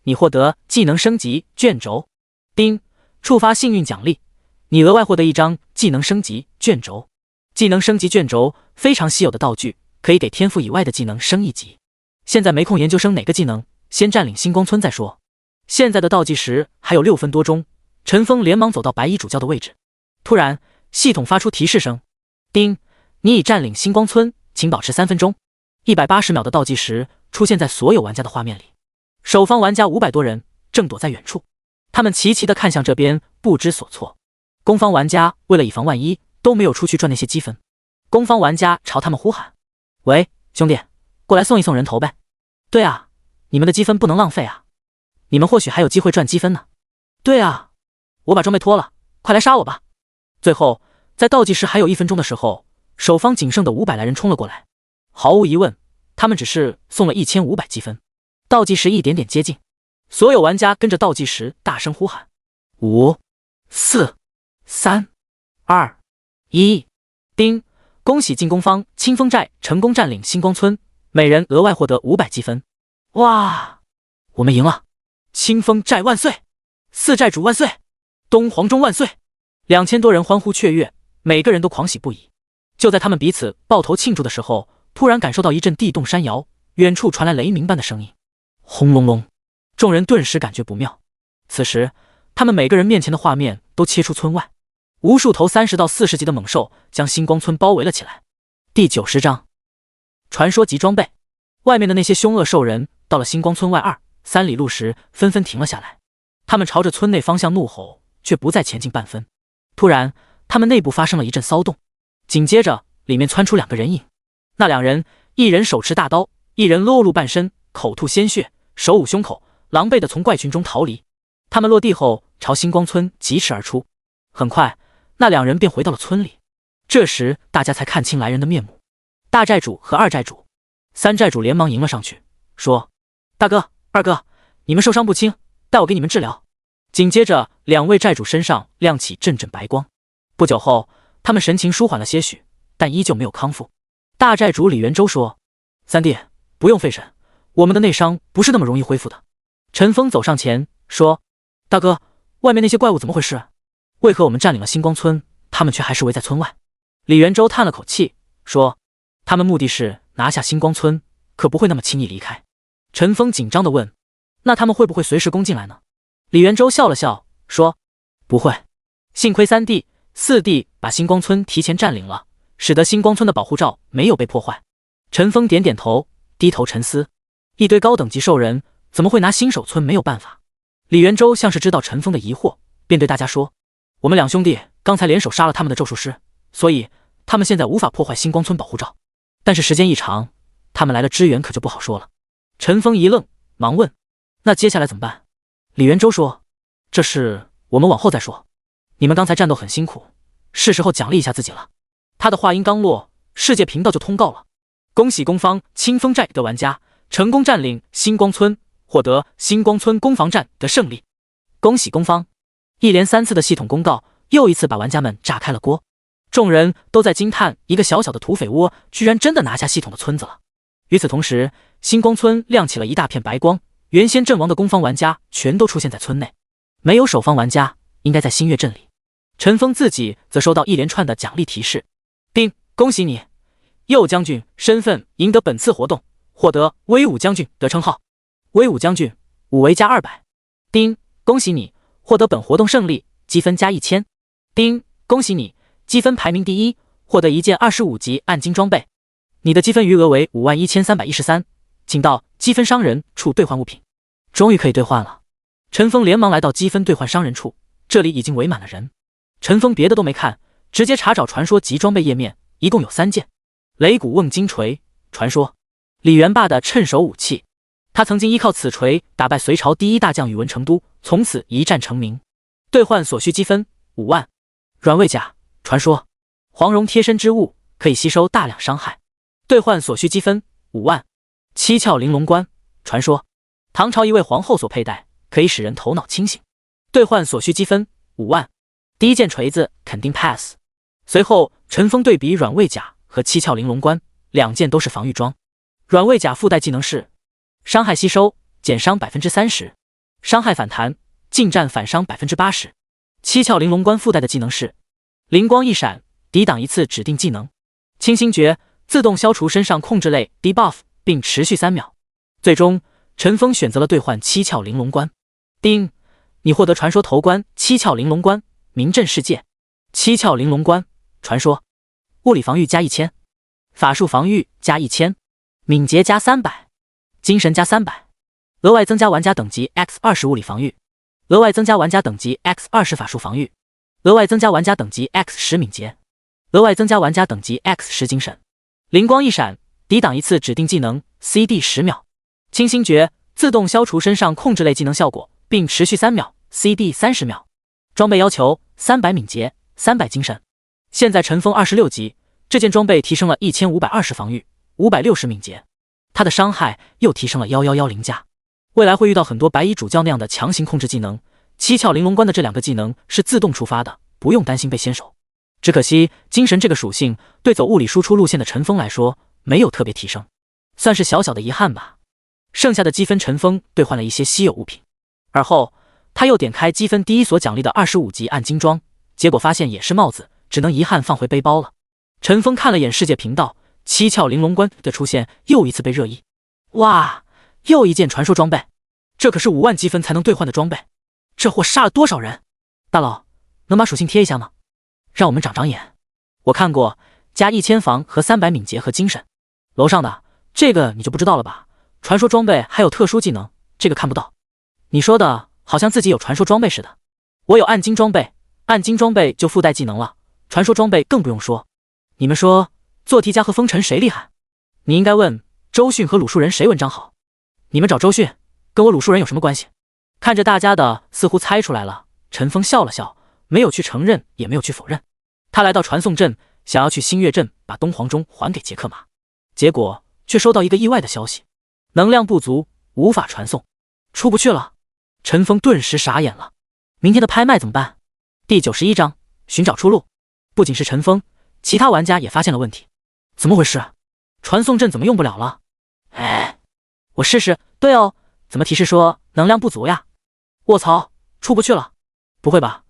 Speaker 1: 你获得技能升级卷轴。丁，触发幸运奖励，你额外获得1张技能升级卷轴。技能升级卷轴非常稀有的道具，可以给天赋以外的技能升1级。现在没空研究升哪个技能，先占领星光村再说。现在的倒计时还有6分多钟，陈峰连忙走到白衣主教的位置。突然系统发出提示声，丁，你已占领星光村，请保持3分钟。180秒的倒计时出现在所有玩家的画面里。守方玩家500多人正躲在远处，他们齐齐地看向这边，不知所措。攻方玩家为了以防万一，都没有出去赚那些积分。攻方玩家朝他们呼喊，喂，兄弟，过来送一送人头呗。对啊，你们的积分不能浪费啊。你们或许还有机会赚积分呢。对啊，我把装备脱了，快来杀我吧！最后，在倒计时还有1分钟的时候，守方仅剩的500来人冲了过来。毫无疑问，他们只是送了1500积分。倒计时一点点接近，所有玩家跟着倒计时大声呼喊：5、4、3、2、1！叮！恭喜进攻方清风寨成功占领星光村，每人额外获得500积分。哇，我们赢了！清风寨万岁！四寨主万岁！东皇钟万岁！2000多人欢呼雀跃，每个人都狂喜不已。就在他们彼此抱头庆祝的时候，突然感受到一阵地动山摇，远处传来雷鸣般的声音，轰隆隆！众人顿时感觉不妙。此时，他们每个人面前的画面都切出村外，无数头30到40级的猛兽将星光村包围了起来。第90章，传说级装备。外面的那些凶恶兽人到了星光村外2、3里路时，纷纷停了下来。他们朝着村内方向怒吼，却不再前进半分。突然，他们内部发生了一阵骚动，紧接着里面窜出2个人影。那2人，一人手持大刀，一人裸露半身，口吐鲜血，手捂胸口，狼狈地从怪群中逃离。他们落地后朝星光村疾驰而出。很快，那2人便回到了村里。这时大家才看清来人的面目，大寨主和2寨主。3寨主连忙迎了上去，说：大哥、2哥，你们受伤不轻，带我给你们治疗。紧接着2位寨主身上亮起阵阵白光，不久后他们神情舒缓了些许，但依旧没有康复。大寨主李元周说：三弟，不用费神，我们的内伤不是那么容易恢复的。陈峰走上前说：大哥，外面那些怪物怎么回事？为何我们占领了星光村，他们却还是围在村外？李元周叹了口气说：他们目的是拿下星光村，可不会那么轻易离开。陈峰紧张地问：那他们会不会随时攻进来呢？李元周笑了笑说：不会，幸亏3弟、4弟把星光村提前占领了，使得星光村的保护罩没有被破坏。陈峰点点头，低头沉思，一堆高等级兽人怎么会拿新手村没有办法？李元周像是知道陈峰的疑惑，便对大家说：我们2兄弟刚才联手杀了他们的咒术师，所以他们现在无法破坏星光村保护罩，但是时间一长，他们来了支援可就不好说了。陈峰一愣，忙问：那接下来怎么办？李元周说：这事我们往后再说，你们刚才战斗很辛苦，是时候奖励一下自己了。他的话音刚落，世界频道就通告了：恭喜攻方清风寨的玩家成功占领星光村，获得星光村攻防战的胜利。恭喜攻方！一连3次的系统公告，又一次把玩家们炸开了锅。众人都在惊叹，一个小小的土匪窝居然真的拿下系统的村子了。与此同时，星光村亮起了一大片白光，原先阵亡的攻方玩家全都出现在村内，没有守方玩家应该在星月镇里。陈峰自己则收到一连串的奖励提示：丁，恭喜你，右将军身份赢得本次活动，获得威武将军的称号。威武将军，5为加200。丁，恭喜你，获得本活动胜利，积分加1000。丁，恭喜你，积分排名第1，获得一件25级暗金装备。你的积分余额为51313，请到积分商人处兑换物品。终于可以兑换了。陈峰连忙来到积分兑换商人处，这里已经围满了人。陈峰别的都没看，直接查找传说级装备页面，一共有3件：雷鼓瓮金锤，传说；李元霸的趁手武器，他曾经依靠此锤打败隋朝第1大将宇文成都，从此一战成名。兑换所需积分5万。软猬甲，传说；黄绒贴身之物，可以吸收大量伤害。兑换所需积分5万。七窍玲珑冠，传说；唐朝一位皇后所佩戴，可以使人头脑清醒。兑换所需积分5万。第1件锤子肯定 pass。随后陈峰对比软猬甲和七窍玲珑冠，2件都是防御装。软猬甲附带技能是伤害吸收，减伤 30%， 伤害反弹，近战反伤 80%。七窍玲珑冠附带的技能是灵光一闪，抵挡一次指定技能。清心诀，自动消除身上控制类 debuff， 并持续3秒。最终陈峰选择了兑换七窍玲珑冠。丁，你获得传说头冠七窍玲珑冠，名震世界。七窍玲珑冠，传说：物理防御加1000，法术防御加1000，敏捷加300，精神加300，额外增加玩家等级 X20 物理防御，额外增加玩家等级 X20 法术防御，额外增加玩家等级 X10 敏捷，额外增加玩家等级 X10 精神。灵光一闪，抵挡一次指定技能 CD 10秒。清心诀，自动消除身上控制类技能效果，并持续3秒 ，CD 30秒。装备要求300敏捷，300精神。现在陈峰26级，这件装备提升了1520防御，560敏捷，他的伤害又提升了1110加。未来会遇到很多白衣主教那样的强行控制技能，七窍玲珑关的这2个技能是自动触发的，不用担心被先手。只可惜精神这个属性对走物理输出路线的陈峰来说没有特别提升，算是小小的遗憾吧。剩下的积分陈峰兑换了一些稀有物品，而后他又点开积分第1所奖励的25级暗金装，结果发现也是帽子，只能遗憾放回背包了。陈峰看了眼世界频道，七窍玲珑关的出现又一次被热议。哇，又一件传说装备，这可是5万积分才能兑换的装备，这货杀了多少人？大佬，能把属性贴一下吗？让我们长长眼。我看过，加1000防和300敏捷和精神。楼上的这个你就不知道了吧？传说装备还有特殊技能，这个看不到。你说的好像自己有传说装备似的。我有暗金装备，暗金装备就附带技能了，传说装备更不用说。你们说做题家和风尘谁厉害？你应该问周迅和鲁树人谁文章好。你们找周迅，跟我鲁树人有什么关系？看着大家的似乎猜出来了，陈峰笑了笑，没有去承认，也没有去否认。他来到传送阵，想要去星月镇把东皇钟还给杰克马，结果却收到一个意外的消息，能量不足，无法传送，出不去了。陈峰顿时傻眼了，明天的拍卖怎么办？第91章寻找出路。不仅是陈峰，其他玩家也发现了问题。怎么回事？传送阵怎么用不了了？哎，我试试。对哦，怎么提示说能量不足呀？卧槽，出不去了。不会吧，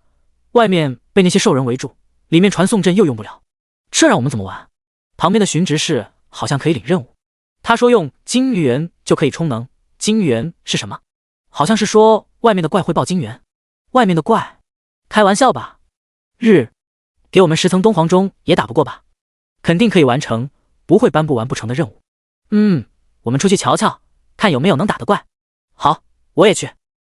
Speaker 1: 外面被那些兽人围住，里面传送阵又用不了，这让我们怎么玩？旁边的巡执事好像可以领任务，他说用金元就可以充能。金元是什么？好像是说外面的怪会爆金元。外面的怪？开玩笑吧。给我们10层东皇钟也打不过吧？肯定可以完成，不会颁布完不成的任务。我们出去瞧瞧，看有没有能打的怪。好，我也去。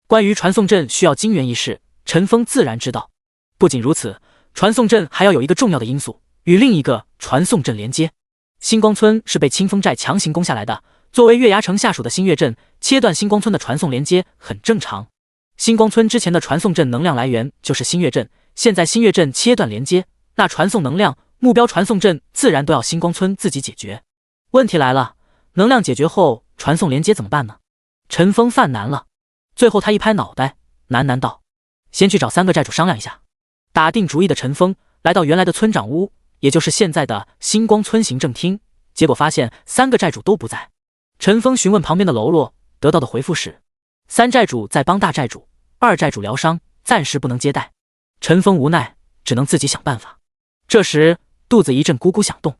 Speaker 1: 关于传送阵需要金元一事，陈峰自然知道。不仅如此，传送阵还要有一个重要的因素，与另一个传送阵连接。星光村是被清风寨强行攻下来的，作为月牙城下属的星月镇，切断星光村的传送连接很正常。星光村之前的传送阵能量来源就是星月镇，现在星月镇切断连接，那传送能量目标传送阵自然都要星光村自己解决。问题来了，能量解决后传送连接怎么办呢？陈峰犯难了。最后他一拍脑袋，喃喃道：先去找3个寨主商量一下。打定主意的陈峰来到原来的村长屋，也就是现在的星光村行政厅，结果发现3个寨主都不在。陈峰询问旁边的喽啰，得到的回复是3寨主在帮大寨主，2寨主疗伤，暂时不能接待。陈峰无奈，只能自己想办法。这时肚子一阵咕咕响动，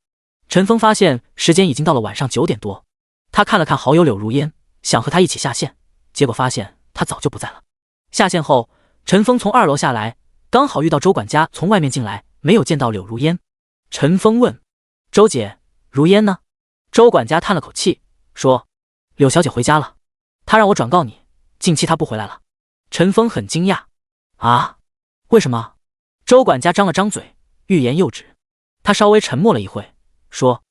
Speaker 1: 陈峰发现时间已经到了晚上9点多。他看了看好友柳如烟，想和他一起下线，结果发现他早就不在了。下线后，陈峰从2楼下来，刚好遇到周管家从外面进来，没有见到柳如烟。陈峰问：周姐，如烟呢？周管家叹了口气，说：柳小姐回家了，她让我转告你，近期她不回来了。陈峰很惊讶：啊？为什么？周管家张了张嘴，欲言又止。他稍微沉默了一会，说：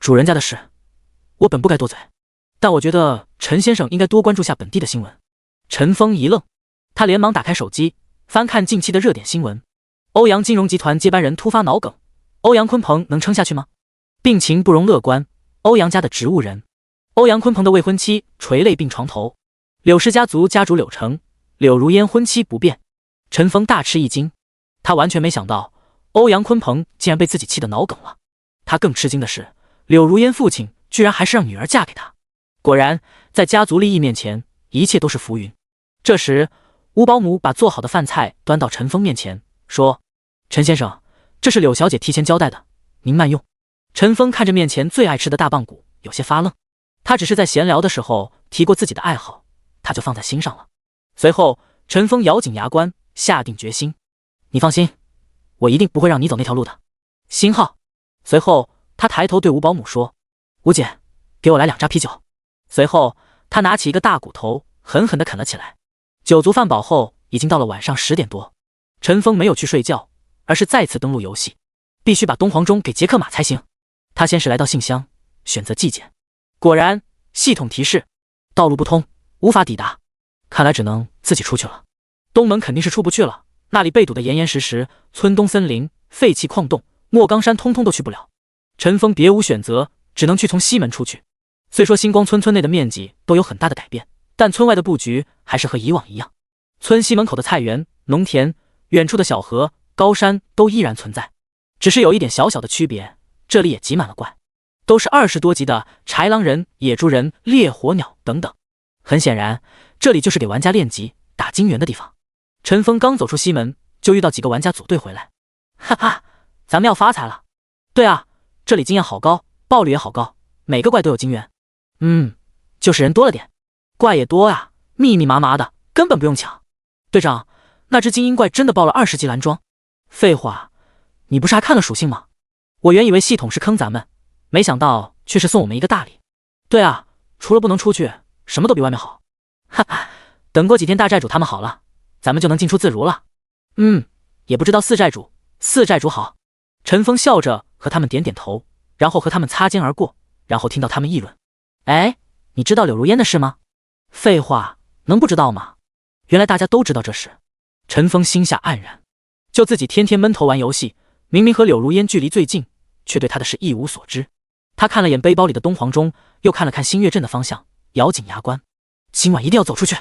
Speaker 1: 主人家的事，我本不该多嘴，但我觉得陈先生应该多关注下本地的新闻。陈峰一愣，他连忙打开手机，翻看近期的热点新闻。欧阳金融集团接班人突发脑梗，欧阳鲲鹏能撑下去吗？病情不容乐观，欧阳家的植物人，欧阳鲲鹏的未婚妻垂泪病床头，柳氏家族家主柳成、柳如烟婚期不变。陈峰大吃一惊，他完全没想到欧阳鲲鹏竟然被自己气得脑梗了。他更吃惊的是，柳如烟父亲居然还是让女儿嫁给他。果然，在家族利益面前，一切都是浮云。这时，吴保姆把做好的饭菜端到陈峰面前，说：陈先生，这是柳小姐提前交代的，您慢用。陈峰看着面前最爱吃的大棒骨，有些发愣。他只是在闲聊的时候提过自己的爱好，他就放在心上了。随后，陈峰咬紧牙关，下定决心：你放心，我一定不会让你走那条路的。星号。随后，他抬头对吴保姆说：吴姐，给我来2扎啤酒。随后，他拿起一个大骨头，狠狠地啃了起来。酒足饭饱后，已经到了晚上10点多。陈峰没有去睡觉，而是再次登录游戏，必须把东皇钟给杰克马才行。他先是来到信箱，选择寄件，果然系统提示道路不通，无法抵达，看来只能自己出去了。东门肯定是出不去了，那里被堵得严严实实，村东森林、废弃矿洞、莫冈山通通都去不了。陈峰别无选择，只能去从西门出去。虽说星光村村内的面积都有很大的改变，但村外的布局还是和以往一样。村西门口的菜园、农田，远处的小河、高山都依然存在，只是有一点小小的区别，这里也挤满了怪，都是20多级的豺狼人、野猪人、烈火鸟等等。很显然，这里就是给玩家练级打金元的地方。陈峰刚走出西门，就遇到几个玩家组队回来。哈哈，咱们要发财了。对啊，这里经验好高，爆率也好高，每个怪都有金元。就是人多了点，怪也多啊，密密麻麻的，根本不用抢。队长，那只精英怪真的爆了20级蓝装？废话，你不是还看了属性吗？我原以为系统是坑咱们，没想到却是送我们一个大礼。对啊，除了不能出去，什么都比外面好。哈哈，等过几天大寨主他们好了，咱们就能进出自如了。也不知道四寨主好。陈峰笑着和他们点点头，然后和他们擦肩而过，然后听到他们议论：哎，你知道柳如烟的事吗？废话，能不知道吗？原来大家都知道这事。陈峰心下黯然，就自己天天闷头玩游戏，明明和柳如烟距离最近，却对他的事一无所知。他看了眼背包里的东皇钟，又看了看新月镇的方向，咬紧牙关，今晚一定要走出去。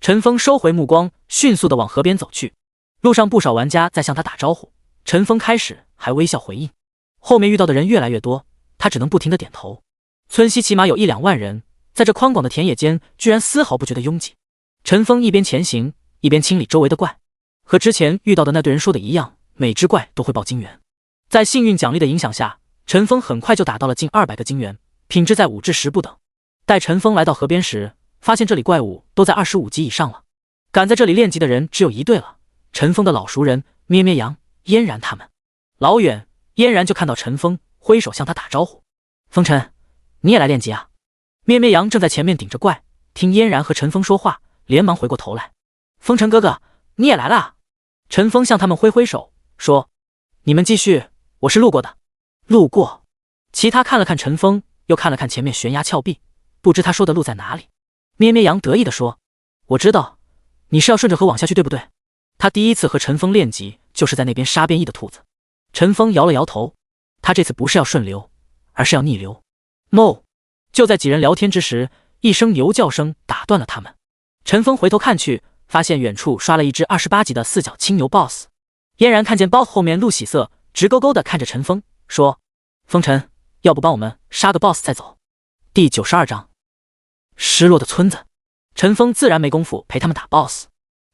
Speaker 1: 陈峰收回目光，迅速地往河边走去。路上不少玩家在向他打招呼，陈峰开始还微笑回应，后面遇到的人越来越多，他只能不停地点头。村西起码有1-2万人，在这宽广的田野间居然丝毫不觉得拥挤。陈峰一边前行，一边清理周围的怪，和之前遇到的那队人说的一样，每只怪都会爆金元。在幸运奖励的影响下，陈峰很快就打到了近200个金元，品质在5至10不等。待陈峰来到河边时，发现这里怪物都在25级以上了。敢在这里练级的人只有一队了，陈峰的老熟人咩咩羊、嫣然他们。老远，嫣然就看到陈峰，挥手向他打招呼：风尘，你也来练级啊？咩咩羊正在前面顶着怪，听嫣然和陈峰说话，连忙回过头来：风尘哥哥，你也来了啊？陈峰向他们挥挥手说：你们继续，我是路过的。路过。其他看了看陈峰，又看了看前面悬崖峭壁，不知他说的路在哪里。咩咩羊得意地说：我知道，你是要顺着河往下去对不对？他第一次和陈峰练级，就是在那边杀变异的兔子。陈峰摇了摇头，他这次不是要顺流，而是要逆流。No！ 就在几人聊天之时，一声牛叫声打断了他们。陈峰回头看去，发现远处刷了一只28级的4脚青牛 BOSS。嫣然看见 BOSS 后面露喜色，直勾勾地看着陈峰，说：风尘，要不帮我们杀个 BOSS 再走？第92章失落的村子。陈峰自然没工夫陪他们打 BOSS，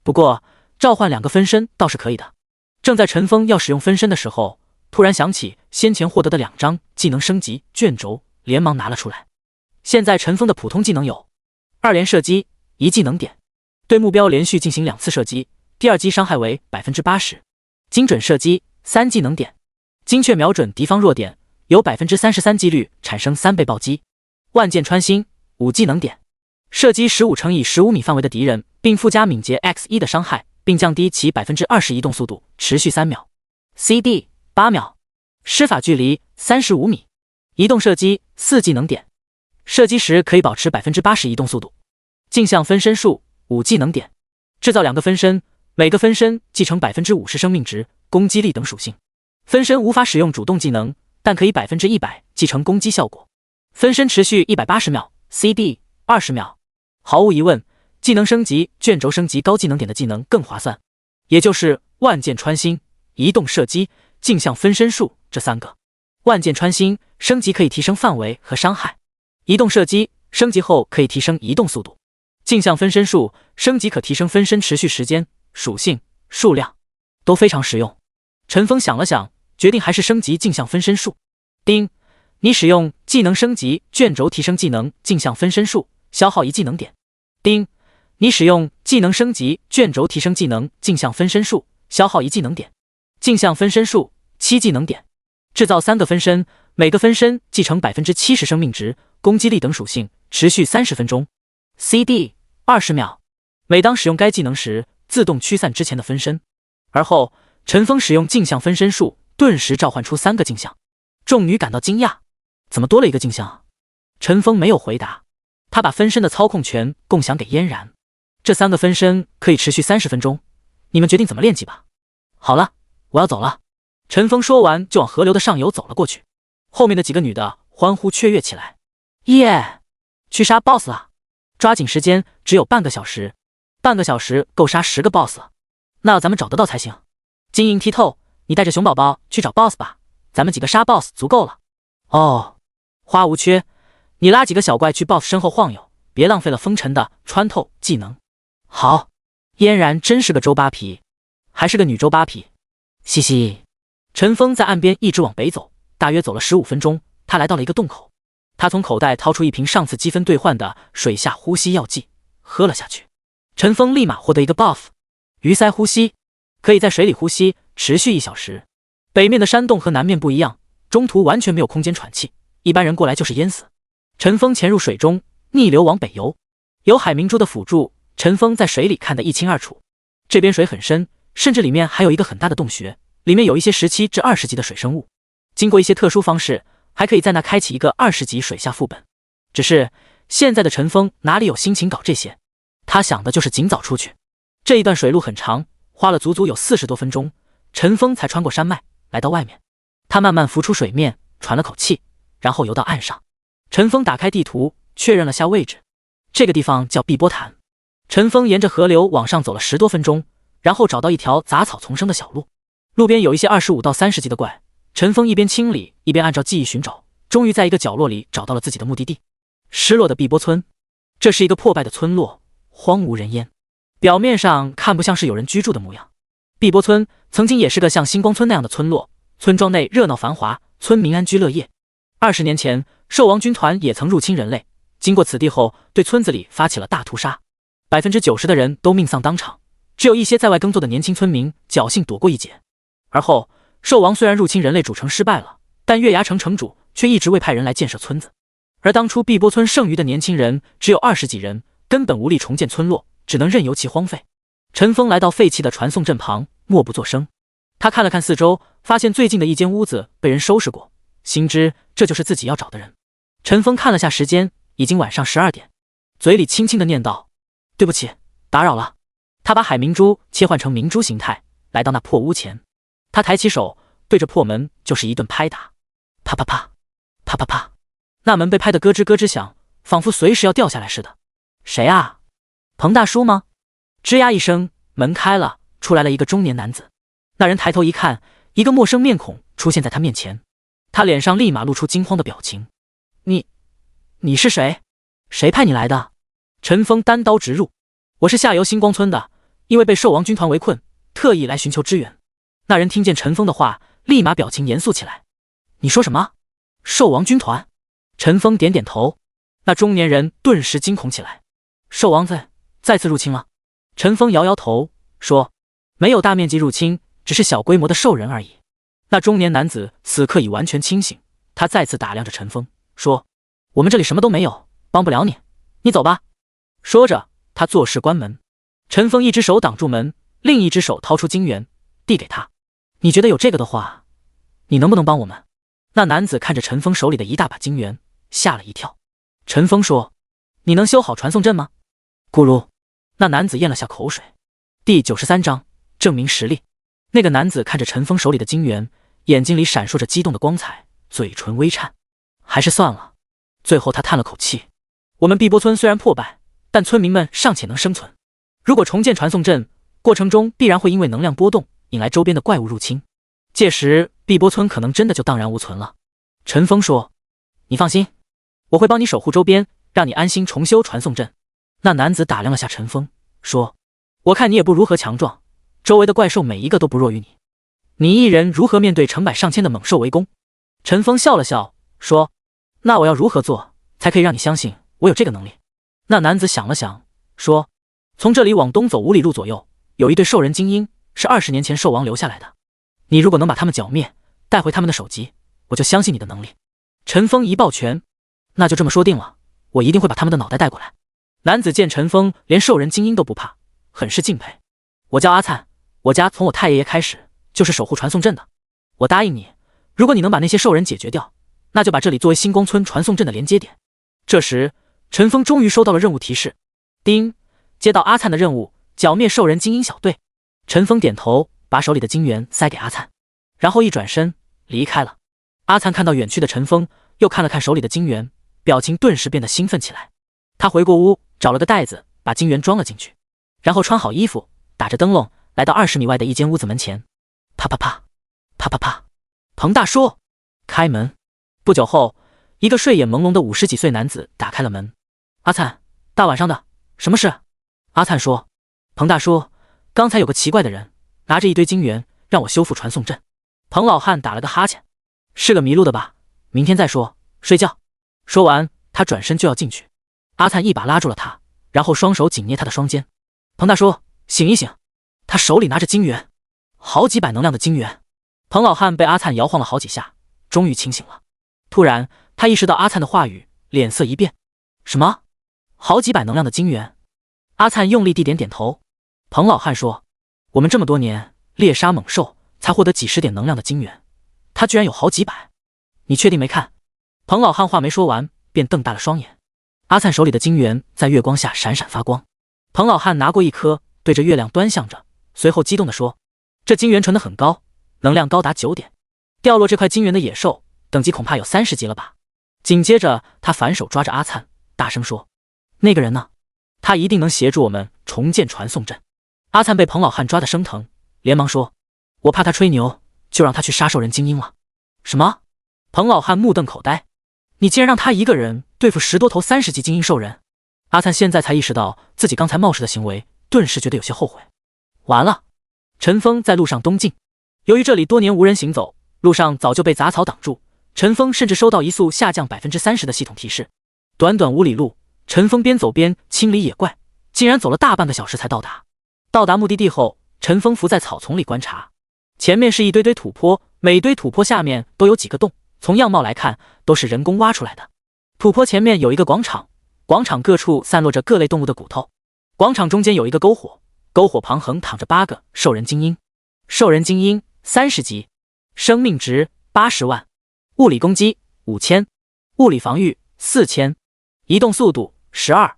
Speaker 1: 不过召唤2个分身倒是可以的。正在陈峰要使用分身的时候，突然想起先前获得的2张技能升级卷轴，连忙拿了出来。现在陈峰的普通技能有2连射击1技能点，对目标连续进行2次射击，第2击伤害为 80%， 精准射击3技能点，精确瞄准敌方弱点，有 33% 几率产生3倍暴击，万箭穿心5技能点，射击15乘以15米范围的敌人，并附加敏捷 X1 的伤害，并降低其 20% 移动速度，持续3秒， CD 8秒，施法距离35米，移动射击4技能点，射击时可以保持 80% 移动速度，镜像分身术5技能点，制造2个分身，每个分身继承 50% 生命值、攻击力等属性，分身无法使用主动技能，但可以 100% 继承攻击效果，分身持续180秒， CD 20秒。毫无疑问，技能升级卷轴升级高技能点的技能更划算，也就是万箭穿心、移动射击、镜像分身术这3个。万箭穿心升级可以提升范围和伤害，移动射击升级后可以提升移动速度，镜像分身术升级可提升分身持续时间、属性、数量，都非常实用。陈峰想了想，决定还是升级镜像分身术。丁，你使用技能升级卷轴提升技能镜像分身术，消耗1技能点。丁，你使用技能升级卷轴提升技能镜像分身术，消耗1技能点。镜像分身术7技能点，制造3个分身，每个分身继承 70% 生命值、攻击力等属性，持续30分钟， CD 20秒。每当使用该技能时，自动驱散之前的分身。而后陈峰使用镜像分身术，顿时召唤出3个镜像。众女感到惊讶，怎么多了一个镜像？陈峰没有回答。他把分身的操控权共享给嫣然。这3个分身可以持续30分钟，你们决定怎么练级吧。好了，我要走了。陈峰说完就往河流的上游走了过去，后面的几个女的欢呼雀跃起来。耶！去杀 BOSS 了！抓紧时间，只有半个小时，半个小时够杀10个 BOSS 了。那要咱们找得到才行。晶莹剔透，你带着熊宝宝去找 BOSS 吧，咱们几个杀 BOSS 足够了。哦，花无缺，你拉几个小怪去 BOSS 身后晃悠，别浪费了风尘的穿透技能。好，嫣然真是个周扒皮，还是个女周扒皮。嘻嘻。陈峰在岸边一直往北走，大约走了15分钟，他来到了一个洞口。他从口袋掏出一瓶上次积分兑换的水下呼吸药剂，喝了下去。陈峰立马获得一个 buff， 鱼鳃呼吸，可以在水里呼吸，持续1小时。北面的山洞和南面不一样，中途完全没有空间喘气，一般人过来就是淹死。陈峰潜入水中，逆流往北游。有海明珠的辅助，陈峰在水里看得一清二楚。这边水很深，甚至里面还有一个很大的洞穴，里面有一些17至20级的水生物。经过一些特殊方式，还可以在那开启一个20级水下副本。只是现在的陈峰哪里有心情搞这些，他想的就是尽早出去。这一段水路很长，花了足足有40多分钟，陈峰才穿过山脉来到外面。他慢慢浮出水面，喘了口气，然后游到岸上。陈峰打开地图，确认了下位置，这个地方叫碧波潭。陈峰沿着河流往上走了10多分钟，然后找到一条杂草丛生的小路，路边有一些25到30级的怪。陈峰一边清理一边按照记忆寻找，终于在一个角落里找到了自己的目的地——失落的碧波村。这是一个破败的村落，荒无人烟，表面上看不像是有人居住的模样。碧波村曾经也是个像星光村那样的村落，村庄内热闹繁华，村民安居乐业。20年前，兽王军团也曾入侵人类，经过此地后，对村子里发起了大屠杀，90%的人都命丧当场，只有一些在外耕作的年轻村民侥幸躲过一劫。而后，兽王虽然入侵人类主城失败了，但月牙城城主却一直未派人来建设村子。而当初碧波村剩余的年轻人只有20几人，根本无力重建村落，只能任由其荒废。陈峰来到废弃的传送阵旁，默不作声。他看了看四周，发现最近的一间屋子被人收拾过，心知这就是自己要找的人。陈峰看了下时间，已经晚上12点，嘴里轻轻地念道：“对不起，打扰了。”他把海明珠切换成明珠形态，来到那破屋前。他抬起手，对着破门就是一顿拍打，啪啪啪，啪啪啪，那门被拍得咯吱咯吱响，仿佛随时要掉下来似的。谁啊？彭大叔吗？吱呀一声，门开了，出来了一个中年男子。那人抬头一看，一个陌生面孔出现在他面前，他脸上立马露出惊慌的表情。你是谁？谁派你来的？陈峰单刀直入：“我是下游星光村的，因为被兽王军团围困，特意来寻求支援。”那人听见陈峰的话，立马表情严肃起来。你说什么？兽王军团？陈峰点点头。那中年人顿时惊恐起来。兽王再次入侵了？陈峰摇摇头说，没有大面积入侵，只是小规模的兽人而已。那中年男子此刻已完全清醒，他再次打量着陈峰，说，我们这里什么都没有，帮不了你，你走吧。说着，他作势关门。陈峰一只手挡住门，另一只手掏出金元，递给他。你觉得有这个的话，你能不能帮我们？那男子看着陈峰手里的一大把金元，吓了一跳。陈峰说，你能修好传送阵吗？咕噜，那男子咽了下口水。第93章，证明实力。那个男子看着陈峰手里的金元，眼睛里闪烁着激动的光彩，嘴唇微颤。还是算了。最后他叹了口气，我们碧波村虽然破败，但村民们尚且能生存。如果重建传送阵，过程中必然会因为能量波动引来周边的怪物入侵，届时碧波村可能真的就荡然无存了。陈峰说，你放心，我会帮你守护周边，让你安心重修传送阵。那男子打量了下陈峰，说，我看你也不如何强壮，周围的怪兽每一个都不弱于你，你一人如何面对成百上千的猛兽围攻？陈峰笑了笑，说，那我要如何做才可以让你相信我有这个能力？那男子想了想，说，从这里往东走5里路左右，有一队兽人精英，是20年前兽王留下来的，你如果能把他们剿灭，带回他们的首级，我就相信你的能力。陈峰一抱拳，那就这么说定了，我一定会把他们的脑袋带过来。男子见陈峰连兽人精英都不怕，很是敬佩。我叫阿灿，我家从我太爷爷开始就是守护传送阵的，我答应你，如果你能把那些兽人解决掉，那就把这里作为星光村传送阵的连接点。这时陈峰终于收到了任务提示，丁，接到阿灿的任务，剿灭兽人精英小队。陈峰点头，把手里的金元塞给阿灿，然后一转身离开了。阿灿看到远去的陈峰，又看了看手里的金元，表情顿时变得兴奋起来。他回过屋，找了个袋子，把金元装了进去，然后穿好衣服，打着灯笼，来到20米外的一间屋子门前。啪啪啪，啪啪啪，彭大叔，开门。不久后，一个睡眼朦胧的50几岁男子打开了门。阿灿，大晚上的，什么事？阿灿说，彭大叔，刚才有个奇怪的人，拿着一堆金元，让我修复传送阵。彭老汉打了个哈欠，是个迷路的吧？明天再说，睡觉。说完，他转身就要进去。阿灿一把拉住了他，然后双手紧捏他的双肩。彭大叔，醒一醒！他手里拿着金元，好几百能量的金元。彭老汉被阿灿摇晃了好几下，终于清醒了。突然，他意识到阿灿的话语，脸色一变。什么？好几百能量的金元？阿灿用力地点点头。彭老汉说，我们这么多年猎杀猛兽，才获得几十点能量的金元，他居然有好几百。你确定没看？彭老汉话没说完，便瞪大了双眼。阿灿手里的金元在月光下闪闪发光。彭老汉拿过一颗，对着月亮端详着，随后激动地说，这金元纯得很高，能量高达9点。掉落这块金元的野兽等级恐怕有30级了吧。紧接着他反手抓着阿灿，大声说，那个人呢？他一定能协助我们重建传送阵。阿灿被彭老汉抓得生疼，连忙说，我怕他吹牛，就让他去杀兽人精英了。什么？彭老汉目瞪口呆，你竟然让他一个人对付10多头30级精英兽人？阿灿现在才意识到自己刚才冒失的行为，顿时觉得有些后悔。完了！陈峰在路上东进，由于这里多年无人行走，路上早就被杂草挡住，陈峰甚至收到移速下降30%的系统提示。短短5里路，陈峰边走边清理野怪，竟然走了大半个小时才到达。到达目的地后，陈峰伏在草丛里观察，前面是一堆堆土坡，每堆土坡下面都有几个洞，从样貌来看都是人工挖出来的。土坡前面有一个广场，广场各处散落着各类动物的骨头，广场中间有一个篝火，篝火旁横躺着8个兽人精英。兽人精英30级，生命值80万，物理攻击5000，物理防御4000，移动速度12。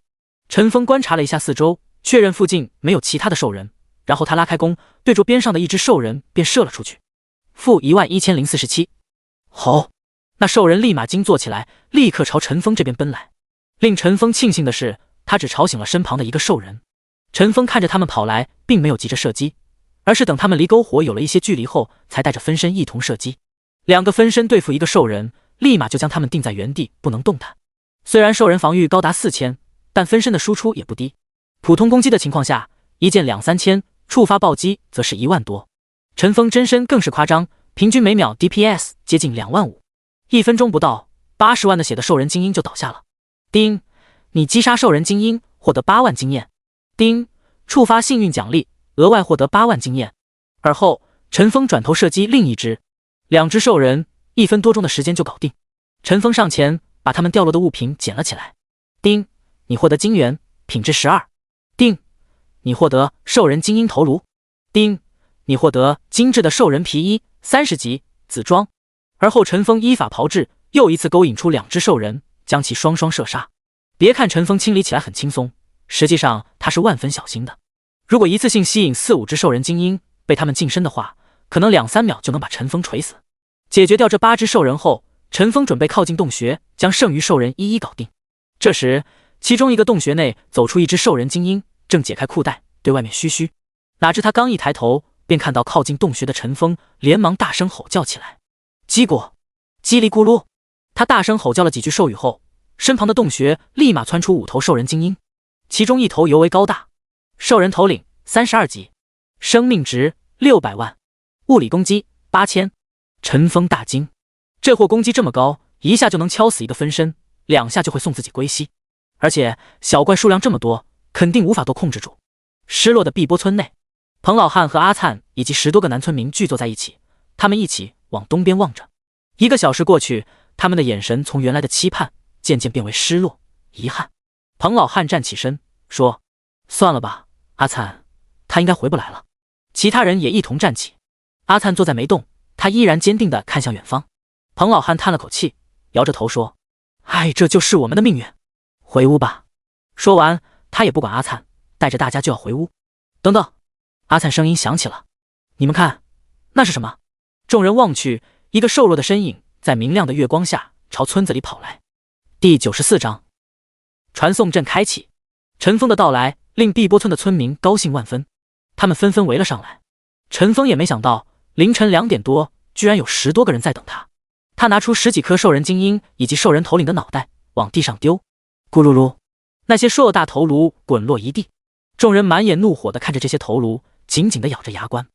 Speaker 1: 陈峰观察了一下四周，确认附近没有其他的兽人，然后他拉开弓，对着边上的一只兽人便射了出去。-11047。吼！那兽人立马惊坐起来，立刻朝陈峰这边奔来。令陈峰庆幸的是，他只吵醒了身旁的一个兽人。陈峰看着他们跑来，并没有急着射击，而是等他们离篝火有了一些距离后，才带着分身一同射击。2个分身对付一个兽人，立马就将他们定在原地，不能动弹。虽然兽人防御高达4000，但分身的输出也不低。普通攻击的情况下，一剑2、3千，触发暴击则是1万多。陈峰真身更是夸张，平均每秒 DPS 接近2万5，1分钟不到，80万的血的兽人精英就倒下了。丁，你击杀兽人精英，获得8万经验。丁，触发幸运奖励，额外获得8万经验。而后，陈峰转头射击另一只，2只兽人，1分多钟的时间就搞定。陈峰上前把他们掉落的物品捡了起来。丁，你获得金元，品质12。丁，你获得兽人精英头颅。丁，你获得精致的兽人皮衣，30级紫装。而后陈峰依法炮制，又一次勾引出2只兽人，将其双双射杀。别看陈峰清理起来很轻松，实际上他是万分小心的。如果一次性吸引4、5只兽人精英，被他们近身的话，可能2、3秒就能把陈峰锤死。解决掉这8只兽人后，陈峰准备靠近洞穴，将剩余兽人一一搞定。这时，其中一个洞穴内走出一只兽人精英，正解开裤带对外面嘘嘘。哪知他刚一抬头，便看到靠近洞穴的陈峰，连忙大声吼叫起来：叽咕，叽里咕噜！他大声吼叫了几句兽语后，身旁的洞穴立马窜出5头兽人精英，其中1头尤为高大。兽人头领32级，生命值600万，物理攻击8000。陈峰大惊，这货攻击这么高，一下就能敲死一个分身，2下就会送自己归西。而且小怪数量这么多，肯定无法都控制住。失落的碧波村内，彭老汉和阿灿以及10多个男村民聚坐在一起，他们一起往东边望着。1个小时过去，他们的眼神从原来的期盼渐渐变为失落、遗憾。彭老汉站起身说：算了吧，阿灿，他应该回不来了。其他人也一同站起。阿灿坐在没动，他依然坚定地看向远方。彭老汉叹了口气，摇着头说：哎，这就是我们的命运。回屋吧。说完，他也不管阿灿，带着大家就要回屋。等等，阿灿声音响起了，你们看，那是什么？众人望去，一个瘦弱的身影在明亮的月光下朝村子里跑来。第94章，传送阵开启。陈峰的到来令碧波村的村民高兴万分，他们纷纷围了上来。陈峰也没想到，凌晨2点多，居然有10多个人在等他。他拿出10几颗兽人精英以及兽人头领的脑袋往地上丢，咕噜噜，那些硕大头颅滚落一地。众人满眼怒火地看着这些头颅，紧紧地咬着牙关。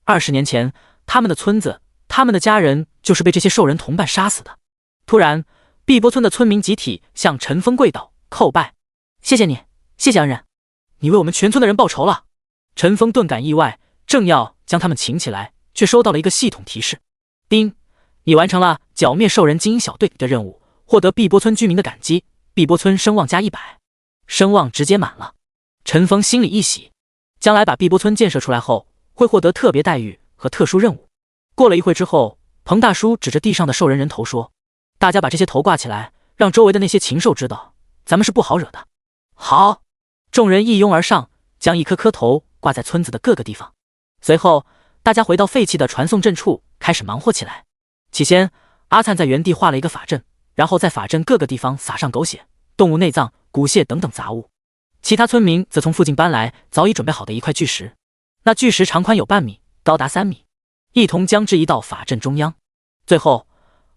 Speaker 1: 20年前，他们的村子，他们的家人就是被这些兽人同伴杀死的。突然，碧波村的村民集体向陈峰跪倒叩拜，谢谢你，谢谢恩人，你为我们全村的人报仇了。陈峰顿感意外，正要将他们请起来，却收到了一个系统提示：丁，你完成了剿灭兽人精英小队的任务，获得碧波村居民的感激，碧波村声望加100，声望直接满了。陈峰心里一喜，将来把碧波村建设出来后，会获得特别待遇和特殊任务。过了一会之后，彭大叔指着地上的兽人人头说：大家把这些头挂起来，让周围的那些禽兽知道，咱们是不好惹的。好，众人一拥而上，将一颗颗头挂在村子的各个地方。随后，大家回到废弃的传送阵处，开始忙活起来。起先，阿灿在原地画了一个法阵，然后在法阵各个地方撒上狗血、动物内脏、骨屑等等杂物。其他村民则从附近搬来早已准备好的一块巨石，那巨石长宽有半米，高达3米，一同将至移到法阵中央。最后，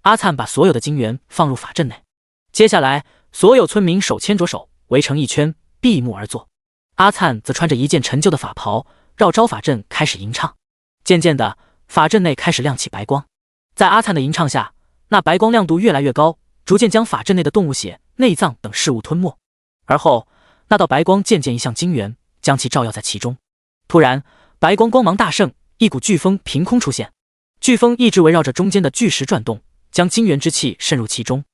Speaker 1: 阿灿把所有的精元放入法阵内。接下来，所有村民手牵着手，围成一圈，闭目而坐。阿灿则穿着一件陈旧的法袍，绕招法阵开始吟唱。渐渐的，法阵内开始亮起白光。在阿灿的吟唱下，那白光亮度越来越高，逐渐将法阵内的动物血、内脏等事物吞没。而后，那道白光渐渐移向精元，将其照耀在其中。突然，白光光芒大盛，一股飓风凭空出现。飓风一直围绕着中间的巨石转动，将精元之气渗入其中。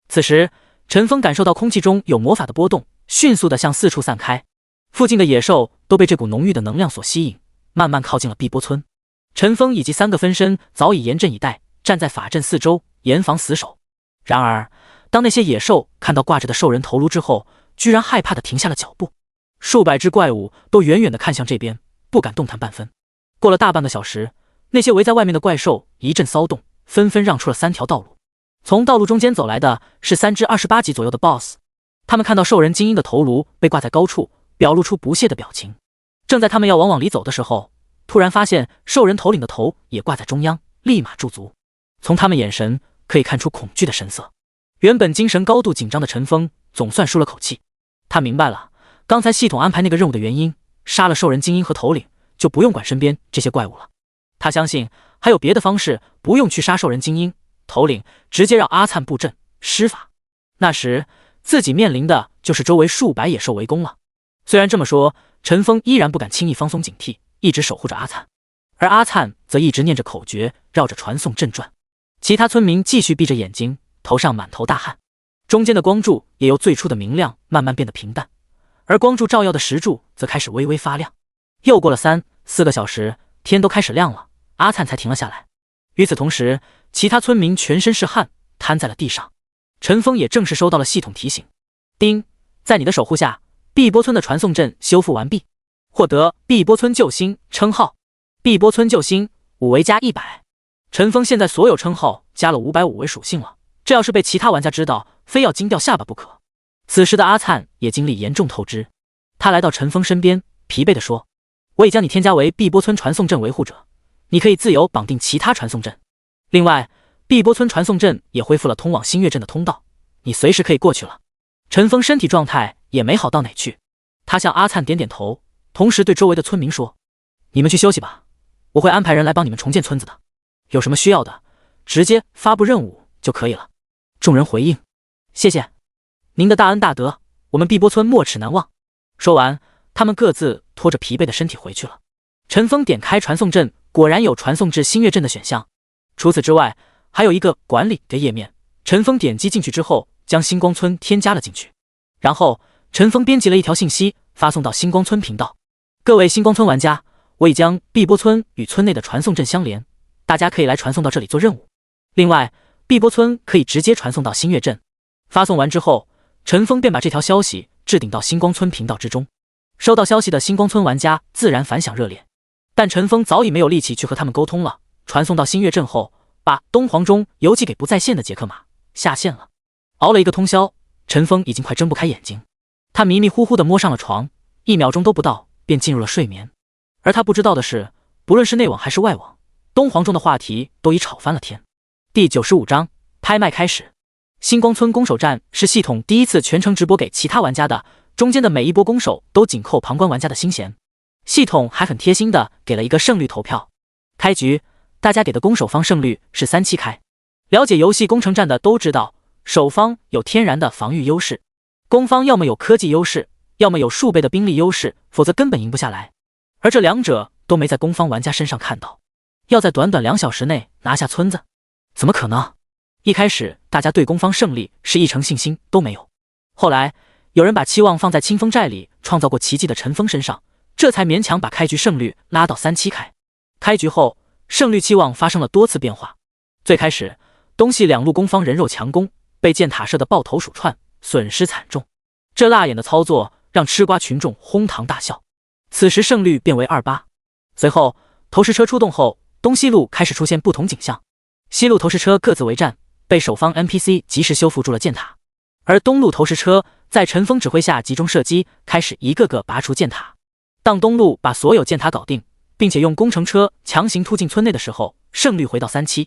Speaker 1: 此时，陈峰感受到空气中有魔法的波动，迅速地向四处散开。附近的野兽都被这股浓郁的能量所吸引，慢慢靠近了碧波村。陈峰以及3个分身早已严阵以待，站在法阵四周，严防死守。然而，当那些野兽看到挂着的兽人头颅之后，居然害怕地停下了脚步。数百只怪物都远远地看向这边，不敢动弹半分。过了大半个小时，那些围在外面的怪兽一阵骚动，纷纷让出了3条道路。从道路中间走来的是3只28级左右的 BOSS， 他们看到兽人精英的头颅被挂在高处，表露出不屑的表情。正在他们要往里走的时候，突然发现兽人头领的头也挂在中央，立马驻足。从他们眼神可以看出恐惧的神色。原本精神高度紧张的陈峰总算舒了口气，他明白了刚才系统安排那个任务的原因，杀了兽人精英和头领，就不用管身边这些怪物了。他相信还有别的方式，不用去杀兽人精英、头领，直接让阿灿布阵施法。那时自己面临的就是周围数百野兽围攻了。虽然这么说，陈峰依然不敢轻易放松警惕，一直守护着阿灿。而阿灿则一直念着口诀，绕着传送阵转。其他村民继续闭着眼睛，头上满头大汗。中间的光柱也由最初的明亮慢慢变得平淡，而光柱照耀的石柱则开始微微发亮。又过了3、4个小时，天都开始亮了，阿灿才停了下来。与此同时，其他村民全身是汗，瘫在了地上。陈峰也正式收到了系统提醒：丁，在你的守护下，碧波村的传送阵修复完毕，获得碧波村救星称号。碧波村救星5为加100。陈峰现在所有称号加了550为属性了，这要是被其他玩家知道，非要惊掉下巴不可。此时的阿灿也经历严重透支，他来到陈峰身边，疲惫地说：我已将你添加为碧波村传送阵维护者，你可以自由绑定其他传送阵。另外，碧波村传送阵也恢复了通往星月镇的通道，你随时可以过去了。陈峰身体状态也没好到哪去，他向阿灿点点头，同时对周围的村民说：你们去休息吧，我会安排人来帮你们重建村子的，有什么需要的，直接发布任务就可以了。众人回应：谢谢您的大恩大德，我们碧波村没齿难忘。说完，他们各自拖着疲惫的身体回去了。陈峰点开传送阵，果然有传送至星月镇的选项。除此之外，还有一个管理的页面。陈峰点击进去之后，将星光村添加了进去。然后，陈峰编辑了一条信息发送到星光村频道：各位星光村玩家，我已将碧波村与村内的传送阵相连，大家可以来传送到这里做任务。另外，碧波村可以直接传送到星月镇。发送完之后，陈峰便把这条消息置顶到星光村频道之中。收到消息的星光村玩家自然反响热烈，但陈峰早已没有力气去和他们沟通了。传送到星月镇后，把东皇钟邮寄给不在线的杰克马下线了。熬了一个通宵，陈峰已经快睁不开眼睛，他迷迷糊糊地摸上了床，1秒钟都不到便进入了睡眠。而他不知道的是，不论是内网还是外网，东皇钟的话题都已吵翻了天。第95章拍卖开始。星光村攻守战是系统第一次全程直播给其他玩家的，中间的每一波攻守都紧扣旁观玩家的心弦。系统还很贴心的给了一个胜率投票。开局，大家给的攻守方胜率是3-7开。了解游戏攻城战的都知道，守方有天然的防御优势，攻方要么有科技优势，要么有数倍的兵力优势，否则根本赢不下来。而这两者都没在攻方玩家身上看到。要在短短2小时内拿下村子，怎么可能？一开始大家对攻方胜利是一成信心都没有，后来有人把期望放在清风寨里创造过奇迹的陈峰身上，这才勉强把开局胜率拉到3-7开。开局后，胜率期望发生了多次变化。最开始，东西两路攻方人肉强攻，被箭塔射的爆头鼠窜，损失惨重。这辣眼的操作让吃瓜群众哄堂大笑。此时胜率变为2-8。随后投石车出动后，东西路开始出现不同景象。西路投石车各自为战，被守方 NPC 及时修复住了箭塔，而东路投石车在陈峰指挥下集中射击，开始一个个拔除箭塔。当东路把所有箭塔搞定，并且用工程车强行突进村内的时候，胜率回到3-7。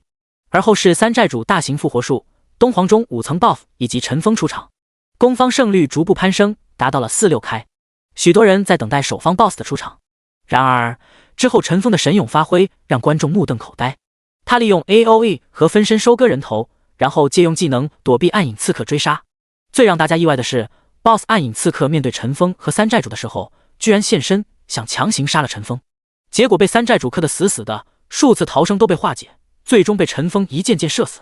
Speaker 1: 而后是3寨主大型复活术、东皇钟5层 buff 以及陈峰出场，攻方胜率逐步攀升，达到了4-6开。许多人在等待守方 boss 的出场，然而之后陈峰的神勇发挥让观众目瞪口呆。他利用 AOE 和分身收割人头，然后借用技能躲避暗影刺客追杀。最让大家意外的是 ，BOSS 暗影刺客面对陈峰和3寨主的时候，居然现身想强行杀了陈峰，结果被3寨主克得死死的，数次逃生都被化解，最终被陈峰一箭箭射死。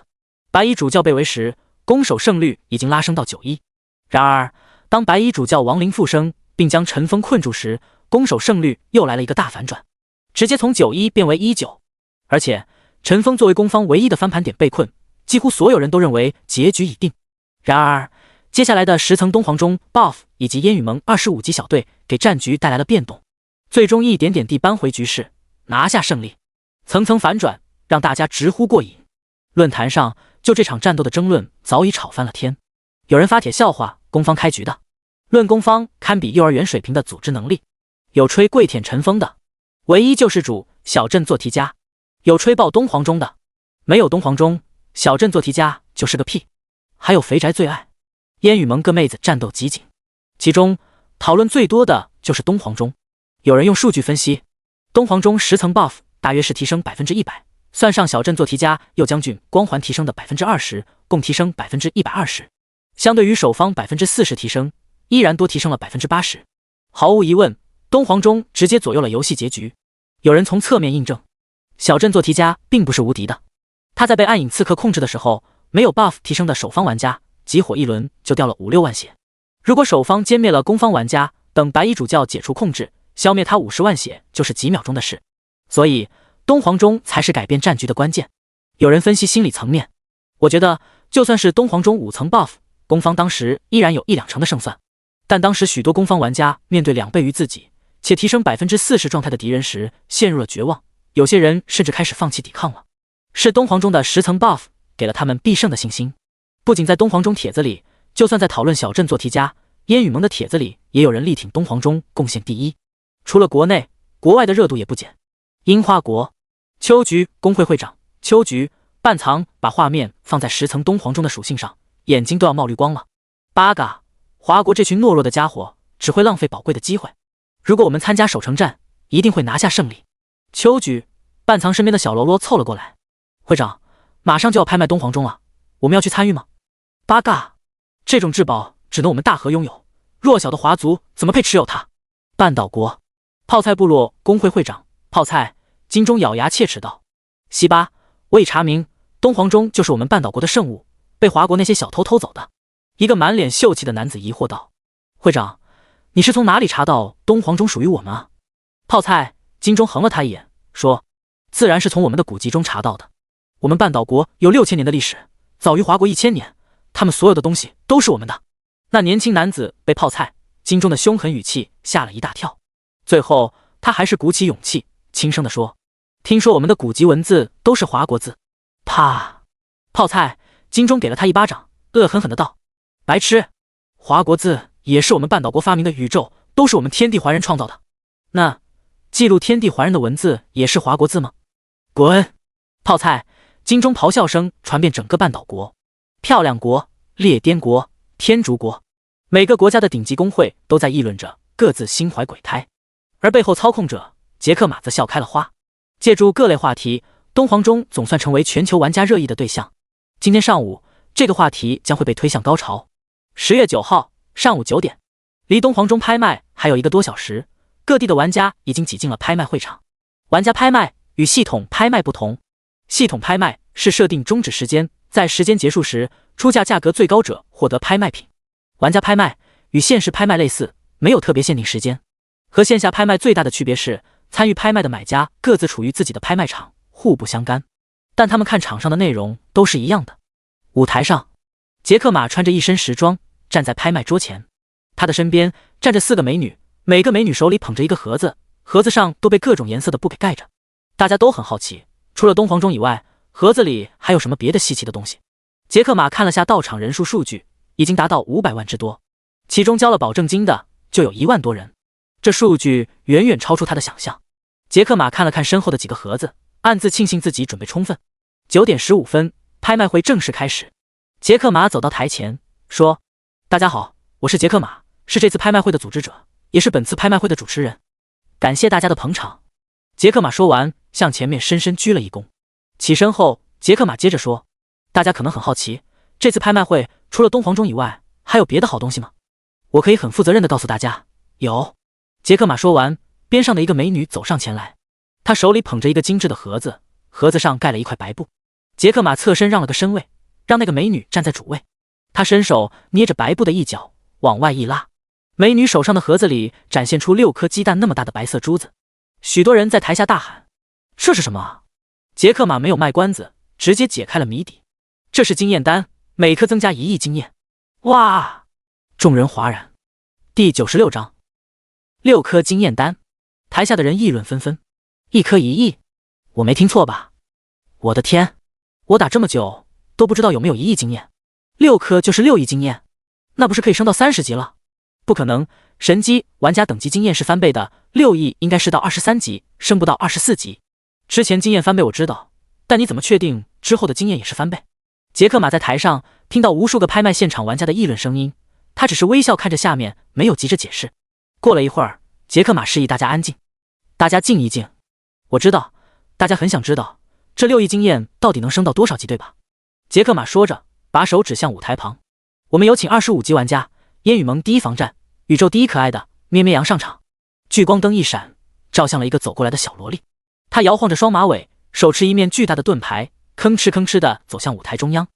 Speaker 1: 白衣主教被围时，攻守胜率已经拉升到9-1。然而，当白衣主教亡灵复生并将陈峰困住时，攻守胜率又来了一个大反转，直接从9-1变为1-9。而且，陈峰作为攻方唯一的翻盘点被困，几乎所有人都认为结局已定。然而，接下来的10层东皇钟 buff 以及烟雨盟25级小队给战局带来了变动，最终一点点地扳回局势，拿下胜利。层层反转让大家直呼过瘾。论坛上就这场战斗的争论早已吵翻了天，有人发帖笑话攻方开局的，论攻方堪比幼儿园水平的组织能力；有吹跪舔陈峰的，唯一救世主小镇做题家；有吹爆东皇钟的，没有东皇钟小镇做题家就是个屁；还有肥宅最爱烟雨盟各妹子战斗集锦，其中讨论最多的就是东皇钟。有人用数据分析，东皇钟10层 buff 大约是提升100%，算上小镇做题家又将军光环提升的20%，共提升120%。相对于守方40%提升，依然多提升了80%。毫无疑问，东皇钟直接左右了游戏结局。有人从侧面印证，小镇做题家并不是无敌的。他在被暗影刺客控制的时候，没有 buff 提升的守方玩家集火一轮就掉了5-6万血。如果守方歼灭了攻方玩家，等白衣主教解除控制，消灭他50万血就是几秒钟的事。所以东皇钟才是改变战局的关键。有人分析心理层面，我觉得就算是东皇钟5层 buff， 攻方当时依然有1-2成的胜算。但当时许多攻方玩家面对2倍于自己且提升40%状态的敌人时，陷入了绝望，有些人甚至开始放弃抵抗了。是东皇钟的10层 buff 给了他们必胜的信心。不仅在东皇钟帖子里，就算在讨论小镇做题家、烟雨盟的帖子里，也有人力挺东皇钟贡献第一。除了国内，国外的热度也不减。樱花国秋菊工会会长秋菊半藏把画面放在10层东皇钟的属性上，眼睛都要冒绿光了。八嘎，华国这群懦弱的家伙只会浪费宝贵的机会。如果我们参加守城战，一定会拿下胜利。秋菊半藏身边的小喽啰凑了过来，会长，马上就要拍卖东皇钟了，我们要去参与吗？八嘎，这种至宝只能我们大和拥有，弱小的华族怎么配持有它？半岛国泡菜部落工会会长泡菜金钟咬牙切齿道：西巴，我已查明，东皇钟就是我们半岛国的圣物，被华国那些小偷偷走的。一个满脸秀气的男子疑惑道：会长，你是从哪里查到东皇钟属于我们啊？泡菜金钟横了他一眼，说：自然是从我们的古籍中查到的。我们半岛国有6000年的历史，早于华国1000年，他们所有的东西都是我们的。那年轻男子被泡菜金钟的凶狠语气吓了一大跳，最后他还是鼓起勇气，轻声地说：“听说我们的古籍文字都是华国字。”啪！泡菜金钟给了他一巴掌，恶狠狠地道：“白痴！华国字也是我们半岛国发明的，宇宙都是我们天地还人创造的。那记录天地还人的文字也是华国字吗？”滚！泡菜金钟咆哮声传遍整个半岛国，漂亮国、列颠国、天竺国，每个国家的顶级工会都在议论着，各自心怀鬼胎。而背后操控者杰克马则笑开了花。借助各类话题，东皇钟总算成为全球玩家热议的对象。今天上午，这个话题将会被推向高潮。10月9号上午9点，离东皇钟拍卖还有1个多小时，各地的玩家已经挤进了拍卖会场。玩家拍卖与系统拍卖不同，系统拍卖是设定终止时间，在时间结束时出价价格最高者获得拍卖品。玩家拍卖与现实拍卖类似，没有特别限定时间。和线下拍卖最大的区别是，参与拍卖的买家各自处于自己的拍卖场，互不相干，但他们看场上的内容都是一样的。舞台上，杰克马穿着一身时装，站在拍卖桌前，他的身边站着4个美女，每个美女手里捧着一个盒子，盒子上都被各种颜色的布给盖着。大家都很好奇，除了东皇钟以外，盒子里还有什么别的稀奇的东西。杰克马看了下到场人数数据，已经达到500万之多，其中交了保证金的就有1万多人，这数据远远超出他的想象。杰克马看了看身后的几个盒子，暗自庆幸自己准备充分。9点15分，拍卖会正式开始。杰克马走到台前说：“大家好，我是杰克马，是这次拍卖会的组织者，也是本次拍卖会的主持人。感谢大家的捧场。”杰克马说完，向前面深深鞠了一躬。起身后，杰克马接着说：“大家可能很好奇，这次拍卖会除了东皇钟以外，还有别的好东西吗？我可以很负责任地告诉大家，有。”杰克马说完，边上的一个美女走上前来，她手里捧着一个精致的盒子，盒子上盖了一块白布。杰克马侧身让了个身位，让那个美女站在主位。他伸手捏着白布的一角往外一拉，美女手上的盒子里展现出6颗鸡蛋那么大的白色珠子。许多人在台下大喊：“这是什么啊？”杰克马没有卖关子，直接解开了谜底：“这是经验单，每颗增加1亿经验。”哇！众人哗然。第96章，6颗经验单。台下的人议论纷纷：1颗1亿，我没听错吧？我的天，我打这么久都不知道有没有1亿经验，6颗就是6亿经验，那不是可以升到30级了？不可能，神机玩家等级经验是翻倍的，6亿应该是到23级，升不到24级。之前经验翻倍我知道，但你怎么确定之后的经验也是翻倍？杰克马在台上听到无数个拍卖现场玩家的议论声音，他只是微笑看着下面，没有急着解释。过了一会儿，杰克马示意大家安静，大家静一静。我知道大家很想知道这6亿经验到底能升到多少级，对吧？杰克马说着，把手指向舞台旁。我们有请25级玩家烟雨盟第一防战宇宙第一可爱的咩咩羊上场。聚光灯一闪，照向了一个走过来的小萝莉，她摇晃着双马尾，手持一面巨大的盾牌，吭哧吭哧地走向舞台中央。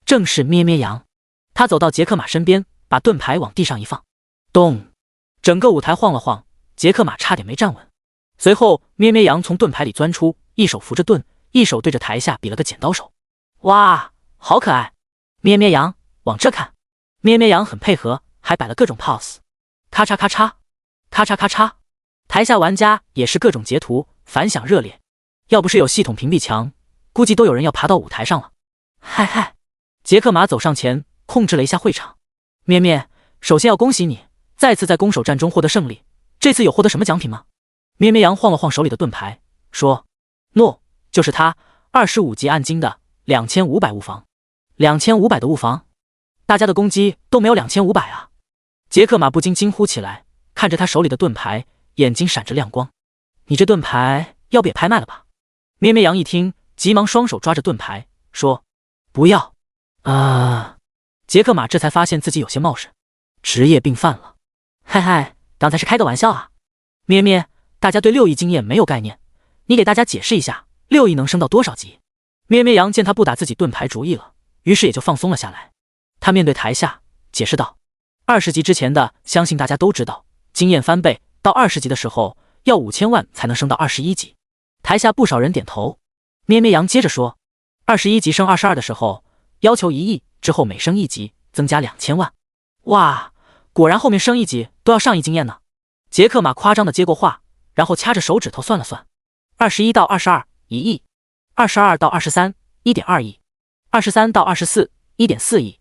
Speaker 1: 正是咩咩羊。他走到杰克马身边，把盾牌往地上一放，咚！整个舞台晃了晃，杰克马差点没站稳。随后咩咩羊从盾牌里钻出，一手扶着盾，一手对着台下比了个剪刀手。哇，好可爱！咩咩羊，往这看。咩咩羊很配合，还摆了各种 pose。咔嚓咔嚓，咔嚓咔嚓。台下玩家也是各种截图，反响热烈。要不是有系统屏蔽墙，估计都有人要爬到舞台上了。嗨嗨！杰克马走上前，控制了一下会场。咩咩，首先要恭喜你再次在攻守战中获得胜利，这次有获得什么奖品吗？咩咩羊晃了晃手里的盾牌，说：“诺，就是他，25级暗金的2500物防，2500的物防，大家的攻击都没有2500啊！”杰克马不禁惊呼起来，看着他手里的盾牌，眼睛闪着亮光。你这盾牌要不也拍卖了吧？咩咩羊一听，急忙双手抓着盾牌，说：“不要啊！”杰克马这才发现自己有些冒失，职业病犯了。嗨嗨，刚才是开个玩笑啊。咩咩，大家对6亿经验没有概念，你给大家解释一下，6亿能升到多少级？咩咩羊见他不打自己盾牌主意了，于是也就放松了下来。他面对台下解释道：“20级之前的，相信大家都知道，经验翻倍到20级的时候，要5000万才能升到21级。”台下不少人点头。咩咩羊接着说：“21级升22的时候，要求1亿，之后每升1级增加2000万。哇，果然后面升一级都要上亿经验呢。杰克马夸张的接过话，然后掐着手指头算了算，21到22，1亿；22到23，1.2亿；23到24，1.4亿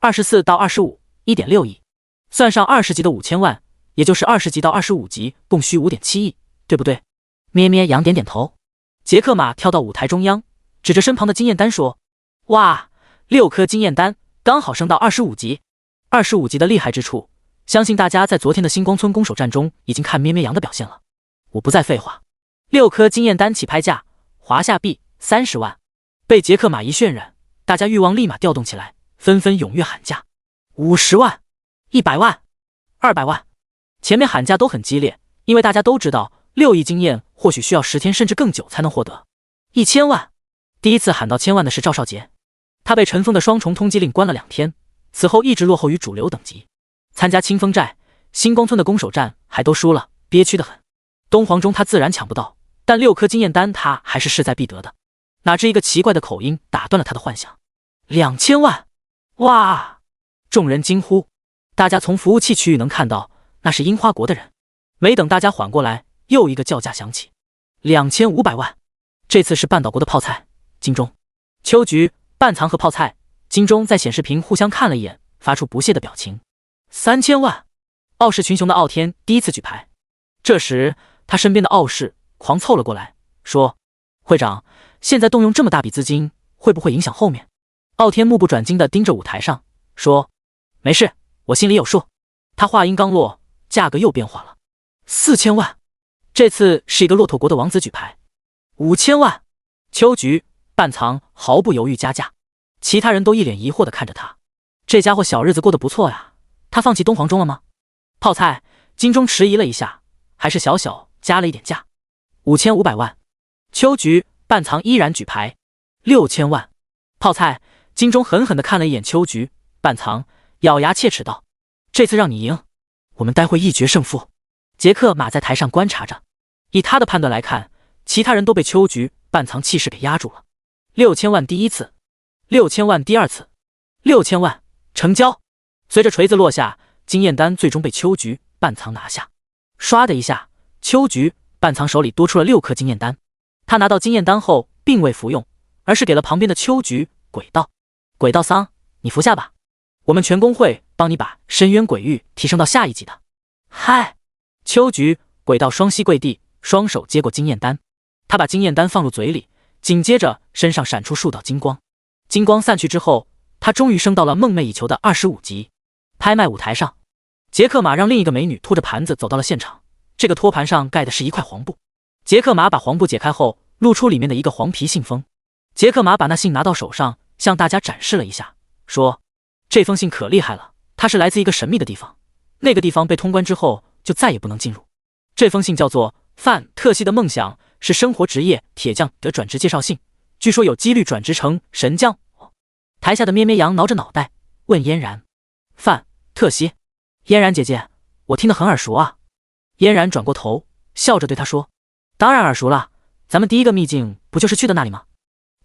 Speaker 1: ；24到25，1.6亿。算上20级的5000万，也就是20级到25级，共需5.7亿，对不对？咩咩羊点点头。杰克马跳到舞台中央，指着身旁的经验单说：“哇，6颗经验单，刚好升到25级。25级的厉害之处，相信大家在昨天的星光村攻守战中已经看咩咩羊的表现了。我不再废话，6颗经验单起拍价，华夏币30万。”被杰克马一渲染，大家欲望立马调动起来，纷纷踊跃喊价：50万、100万、200万。前面喊价都很激烈，因为大家都知道6亿经验或许需要10天甚至更久才能获得。1000万，第一次喊到1000万的是赵少杰，他被陈峰的双重通缉令关了2天，此后一直落后于主流等级。参加清风寨、星光村的攻守战还都输了，憋屈得很。东皇钟他自然抢不到，但6颗经验单他还是势在必得的。哪知一个奇怪的口音打断了他的幻想，2000万！哇！众人惊呼。大家从服务器区域能看到，那是樱花国的人。没等大家缓过来，又一个叫价响起，2500万。这次是半岛国的泡菜、金钟、秋菊、半藏和泡菜、金钟在显示屏互相看了一眼，发出不屑的表情。3000万！傲视群雄的傲天第一次举牌。这时，他身边的傲视狂凑了过来，说：“会长，现在动用这么大笔资金，会不会影响后面？”傲天目不转睛地盯着舞台上，说：“没事，我心里有数。”他话音刚落，价格又变化了，4000万。这次是一个骆驼国的王子举牌，5000万。秋菊、半藏毫不犹豫加价，其他人都一脸疑惑地看着他。这家伙小日子过得不错呀，他放弃东皇钟了吗？泡菜、金钟迟疑了一下，还是小小加了一点价，5500万。秋菊、半藏依然举牌，6000万。泡菜、金钟狠狠地看了一眼秋菊、半藏，咬牙切齿道：“这次让你赢，我们待会一决胜负。”杰克马在台上观察着，以他的判断来看，其他人都被秋菊、半藏气势给压住了。6000万第一次，6000万第二次，6000万成交。随着锤子落下，经验单最终被秋菊、半藏拿下。唰的一下，秋菊、半藏手里多出了6颗经验单。他拿到经验单后，并未服用，而是给了旁边的秋菊、鬼道。鬼道桑，你服下吧，我们全工会帮你把深渊鬼域提升到下一级的。嗨！秋菊、鬼道双膝跪地，双手接过经验单。他把经验单放入嘴里，紧接着身上闪出数道金光。金光散去之后，他终于升到了梦寐以求的25级。拍卖舞台上，杰克马让另一个美女拖着盘子走到了现场。这个托盘上盖的是一块黄布。杰克马把黄布解开后，露出里面的一个黄皮信封。杰克马把那信拿到手上，向大家展示了一下，说：“这封信可厉害了，它是来自一个神秘的地方，那个地方被通关之后就再也不能进入。这封信叫做范特西的梦想，是生活职业铁匠的转职介绍信，据说有几率转职成神将。”台下的咩咩羊挠着脑袋问嫣然：“范特西，嫣然姐姐，我听得很耳熟啊。”嫣然转过头，笑着对他说：“当然耳熟了，咱们第一个秘境不就是去的那里吗？”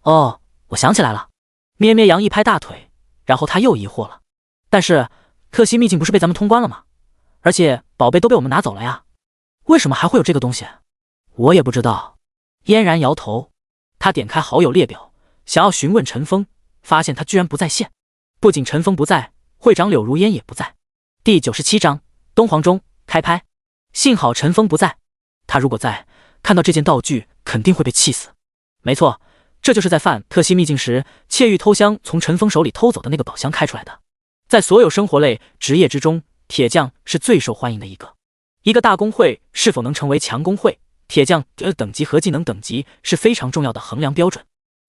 Speaker 1: 哦，我想起来了。咩咩羊一拍大腿，然后他又疑惑了：“但是特西秘境不是被咱们通关了吗？而且宝贝都被我们拿走了呀，为什么还会有这个东西？”我也不知道。嫣然摇头，他点开好友列表，想要询问陈峰，发现他居然不在线。不仅陈峰不在，会长柳如烟也不在。第97章东皇钟开拍。幸好陈峰不在，他如果在，看到这件道具肯定会被气死。没错，这就是在范特西秘境时窃玉偷香从陈峰手里偷走的那个宝箱开出来的。在所有生活类职业之中，铁匠是最受欢迎的一个。一个大工会是否能成为强工会，铁匠的等级和技能等级是非常重要的衡量标准。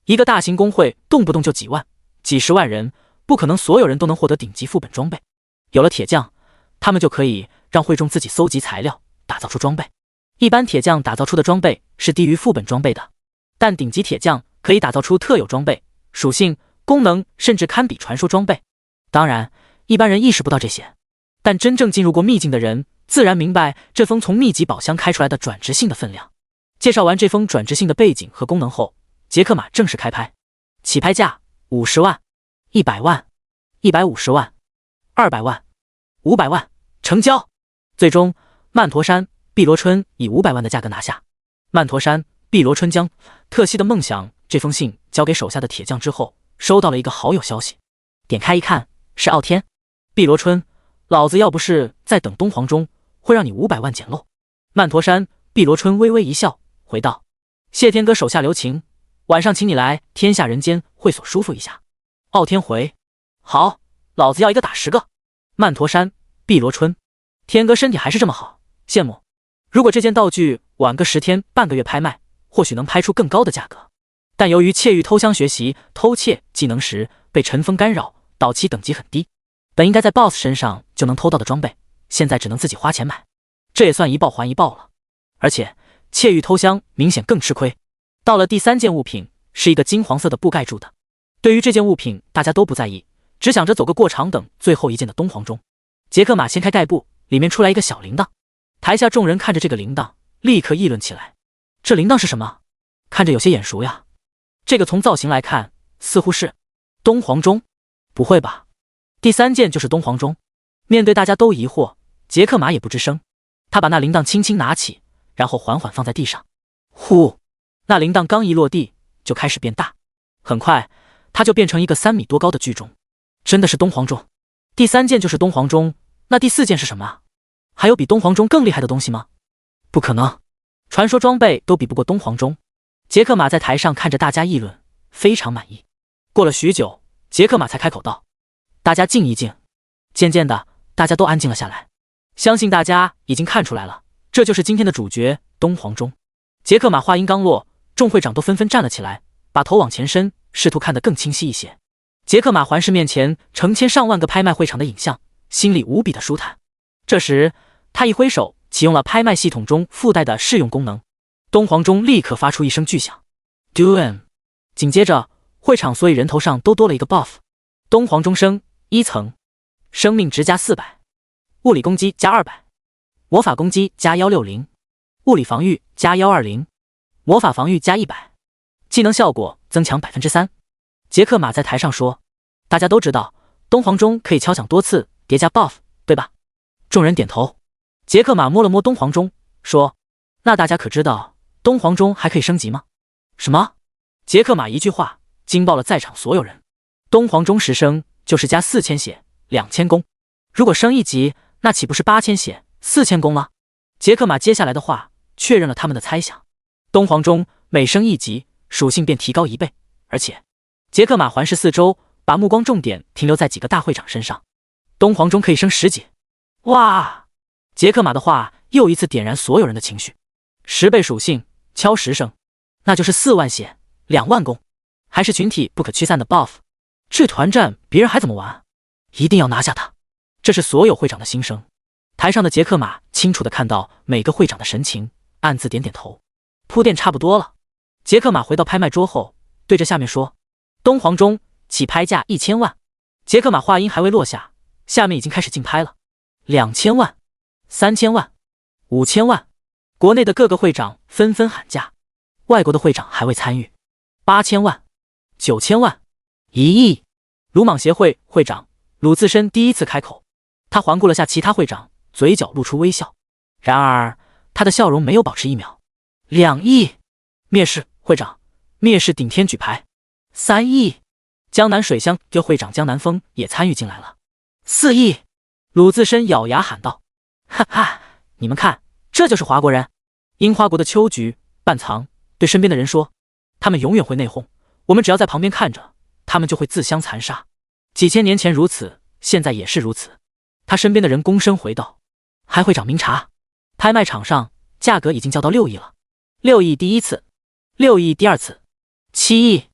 Speaker 1: 一个大型工会动不动就几万、几十万人，不可能所有人都能获得顶级副本装备。有了铁匠，他们就可以让会众自己搜集材料，打造出装备。一般铁匠打造出的装备是低于副本装备的，但顶级铁匠可以打造出特有装备，属性、功能甚至堪比传说装备。当然，一般人意识不到这些，但真正进入过秘境的人自然明白这封从秘籍宝箱开出来的转职信的分量。介绍完这封转职信的背景和功能后，杰克马正式开拍。起拍价50万、100万、150万、200万。500万，成交。最终，曼陀山、碧螺春以500万的价格拿下。曼陀山、碧螺春将特西的梦想这封信交给手下的铁匠之后，收到了一个好友消息。点开一看，是傲天。碧螺春，老子要不是在等东皇钟，会让你500万捡漏。曼陀山、碧螺春微微一笑，回道：谢天哥手下留情，晚上请你来天下人间会所舒服一下。傲天回：好，老子要一个打10个。曼陀山、碧螺春，天哥身体还是这么好，羡慕。如果这件道具晚个10天半个月拍卖，或许能拍出更高的价格。但由于窃玉偷香学习偷窃技能时被尘封干扰，导期等级很低，本应该在 BOSS 身上就能偷到的装备，现在只能自己花钱买，这也算一报还一报了。而且窃玉偷香明显更吃亏。到了第3件物品，是一个金黄色的布盖住的。对于这件物品大家都不在意，只想着走个过场等最后一件的东皇钟。杰克马掀开盖布，里面出来一个小铃铛。台下众人看着这个铃铛，立刻议论起来。这铃铛是什么？看着有些眼熟呀。这个从造型来看，似乎是东皇钟。不会吧？第3件就是东皇钟。面对大家都疑惑，杰克马也不吱声。他把那铃铛轻轻拿起，然后缓缓放在地上。呼，那铃铛刚一落地，就开始变大。很快，它就变成一个3米多高的巨钟。真的是东皇钟。第3件就是东皇钟，那第4件是什么啊？还有比东皇钟更厉害的东西吗？不可能，传说装备都比不过东皇钟。杰克马在台上看着大家议论，非常满意。过了许久，杰克马才开口道：大家静一静。渐渐的，大家都安静了下来。相信大家已经看出来了，这就是今天的主角东皇钟。杰克马话音刚落，众会长都纷纷站了起来，把头往前伸，试图看得更清晰一些。杰克马环视面前成千上万个拍卖会场的影像，心里无比的舒坦。这时他一挥手，启用了拍卖系统中附带的试用功能。东皇钟立刻发出一声巨响 ，Doom！ 紧接着，会场所有人头上都多了一个 buff。东皇钟声1层，生命值加400，物理攻击加200，魔法攻击加160，物理防御加120，魔法防御加100，技能效果增强 3%。杰克马在台上说：大家都知道，东皇钟可以敲响多次叠加 buff， 对吧？众人点头。杰克马摸了摸东皇钟，说：那大家可知道东皇钟还可以升级吗？什么？杰克马一句话惊爆了在场所有人。东皇钟10升就是加4000血，2000攻。如果升1级，那岂不是8000血，4000攻了？杰克马接下来的话确认了他们的猜想。东皇钟每升1级，属性便提高1倍，而且杰克马环视四周，把目光重点停留在几个大会长身上。东皇钟可以升10级。哇！杰克马的话又一次点燃所有人的情绪。10倍属性，敲10声，那就是4万血，2万攻，还是群体不可驱散的 buff。这团战别人还怎么玩？一定要拿下他！这是所有会长的心声。台上的杰克马清楚地看到每个会长的神情，暗自点点头。铺垫差不多了。杰克马回到拍卖桌后，对着下面说：东皇钟起拍价1000万。杰克马话音还未落下，下面已经开始竞拍了。2000万、3000万、5000万。国内的各个会长纷纷喊价，外国的会长还未参与。8000万、9000万、1亿。鲁莽协会会长鲁自身第一次开口，他环顾了下其他会长，嘴角露出微笑。然而他的笑容没有保持1秒。2亿。灭世会长灭世顶天举牌。3亿。江南水乡就会长江南风也参与进来了。4亿。鲁自身咬牙喊道：哈哈，你们看，这就是华国人。樱花国的秋菊、半藏对身边的人说：他们永远会内讧，我们只要在旁边看着，他们就会自相残杀。几千年前如此，现在也是如此。他身边的人躬身回道：还会长明察。拍卖场上价格已经叫到6亿了。6亿第一次，6亿第二次，7亿。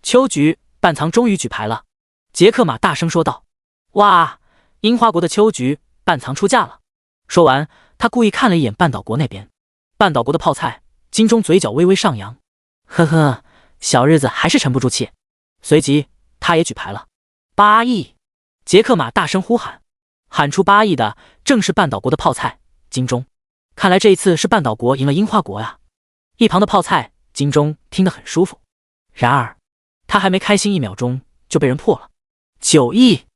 Speaker 1: 秋菊、半藏终于举牌了。杰克马大声说道：哇，樱花国的秋菊、半藏出价了。说完，他故意看了一眼半岛国那边。半岛国的泡菜金钟嘴角微微上扬，呵呵，小日子还是沉不住气。随即他也举牌了。8亿。杰克马大声呼喊，喊出8亿的正是半岛国的泡菜金钟。看来这一次是半岛国赢了樱花国呀。一旁的泡菜金钟听得很舒服。然而他还没开心1秒钟，就被人破了。9亿。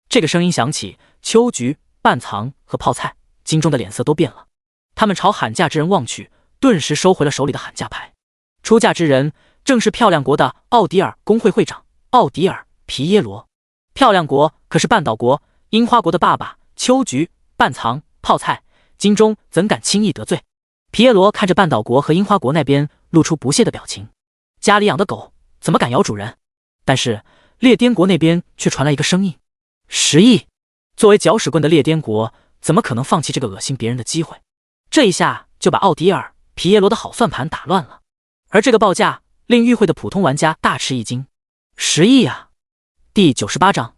Speaker 1: 这个声音响起，秋菊、半藏和泡菜、金钟的脸色都变了，他们朝喊价之人望去，顿时收回了手里的喊价牌。出价之人正是漂亮国的奥迪尔工会会长奥迪尔·皮耶罗。漂亮国可是半岛国、樱花国的爸爸，秋菊、半藏、泡菜、金钟怎敢轻易得罪？皮耶罗看着半岛国和樱花国那边，露出不屑的表情。家里养的狗怎么敢咬主人？但是列颠国那边却传来一个声音：10亿！作为搅屎棍的列颠国，怎么可能放弃这个恶心别人的机会？这一下就把奥迪尔·皮耶罗的好算盘打乱了。而这个报价令与会的普通玩家大吃一惊：10亿啊！第98章，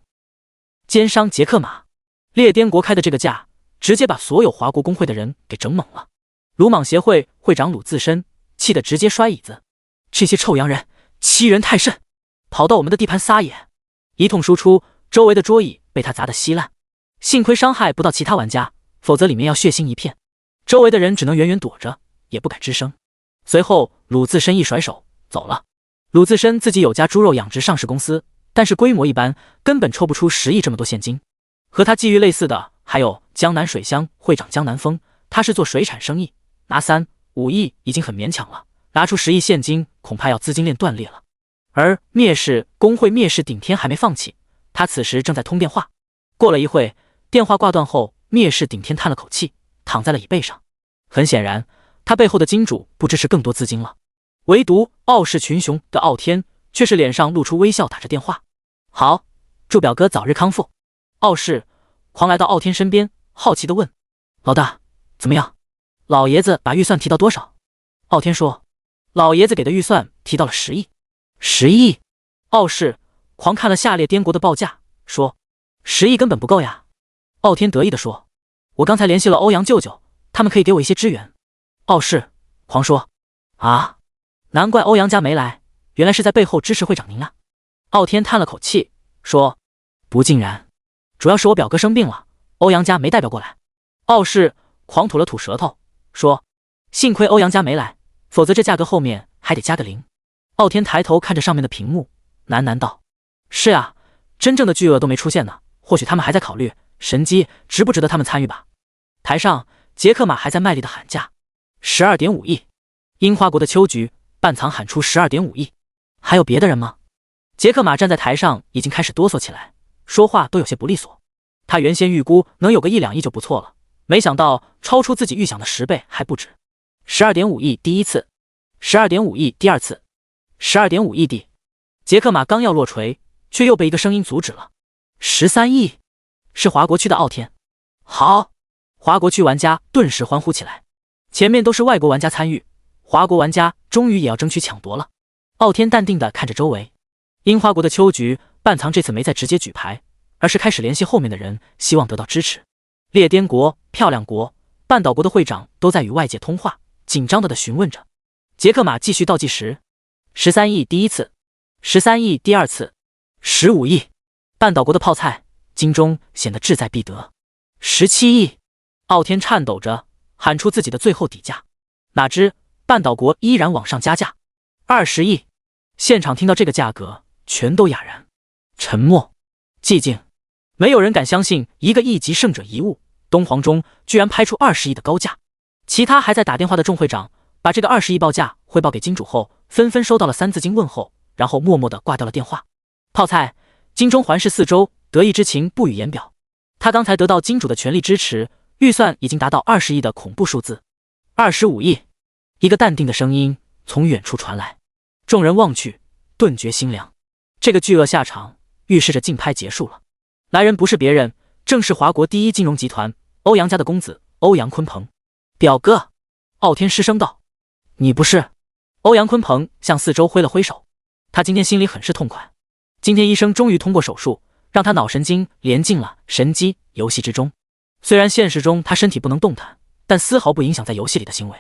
Speaker 1: 奸商杰克马。列颠国开的这个价，直接把所有华国工会的人给整懵了。鲁莽协会会长鲁自身气得直接摔椅子：这些臭洋人欺人太甚，跑到我们的地盘撒野！一通输出，周围的桌椅被他砸得稀烂。幸亏伤害不到其他玩家，否则里面要血腥一片。周围的人只能远远躲着，也不敢吱声。随后鲁自身一甩手走了。鲁自身自己有家猪肉养殖上市公司，但是规模一般，根本抽不出10亿这么多现金。和他际遇类似的还有江南水乡会长江南风，他是做水产生意，拿3、5亿已经很勉强了，拿出10亿现金恐怕要资金链断裂了。而灭世工会灭世顶天还没放弃，他此时正在通电话。过了一会，电话挂断后，灭世顶天叹了口气，躺在了椅背上。很显然，他背后的金主不支持更多资金了。唯独傲视群雄的傲天却是脸上露出微笑，打着电话：好，祝表哥早日康复。傲视狂来到傲天身边，好奇地问：老大怎么样？老爷子把预算提到多少？傲天说：老爷子给的预算提到了10亿。10亿！傲视狂看了下列颠国的报价，说：10亿根本不够呀。傲天得意地说：我刚才联系了欧阳舅舅，他们可以给我一些支援。傲视狂说：啊，难怪欧阳家没来，原来是在背后支持会长您啊。傲天叹了口气说：不尽然，主要是我表哥生病了，欧阳家没代表过来。傲视狂吐了吐舌头说：幸亏欧阳家没来，否则这价格后面还得加个0。傲天抬头看着上面的屏幕，喃喃道：是啊，真正的巨鳄都没出现呢，或许他们还在考虑神机值不值得他们参与吧。台上杰克马还在卖力的喊价：12.5亿！樱花国的秋菊、半藏喊出12.5亿。还有别的人吗？杰克马站在台上已经开始哆嗦起来，说话都有些不利索。他原先预估能有个1、2亿就不错了，没想到超出自己预想的10倍还不止。12.5亿第一次，12.5亿第二次，12.5亿第……杰克马刚要落锤，却又被一个声音阻止了。13亿！是华国区的傲天。好！华国区玩家顿时欢呼起来。前面都是外国玩家参与，华国玩家终于也要争取抢夺了。傲天淡定地看着周围。樱花国的秋菊、半藏这次没再直接举牌，而是开始联系后面的人，希望得到支持。列颠国、漂亮国、半岛国的会长都在与外界通话，紧张地询问着。杰克马继续倒计时：13亿第一次，13亿第二次，15亿。半岛国的泡菜、金钟显得志在必得。17亿！傲天颤抖着喊出自己的最后底价，哪知半岛国依然往上加价，20亿！现场听到这个价格，全都哑然，沉默，寂静，没有人敢相信一个1级胜者遗物东皇钟居然拍出20亿的高价。其他还在打电话的众会长把这个20亿报价汇报给金主后，纷纷收到了3字经问候，然后默默地挂掉了电话。泡菜、金钟环视四周，得意之情不予言表。他刚才得到金主的全力支持，预算已经达到20亿的恐怖数字。25亿！一个淡定的声音从远处传来，众人望去，顿觉心凉。这个巨鳄下场，预示着竞拍结束了。来人不是别人，正是华国第一金融集团欧阳家的公子欧阳鲲鹏。表哥！傲天失声道：你不是？欧阳鲲鹏向四周挥了挥手，他今天心里很是痛快。今天医生终于通过手术，让他脑神经连进了神机游戏之中。虽然现实中他身体不能动弹，但丝毫不影响在游戏里的行为。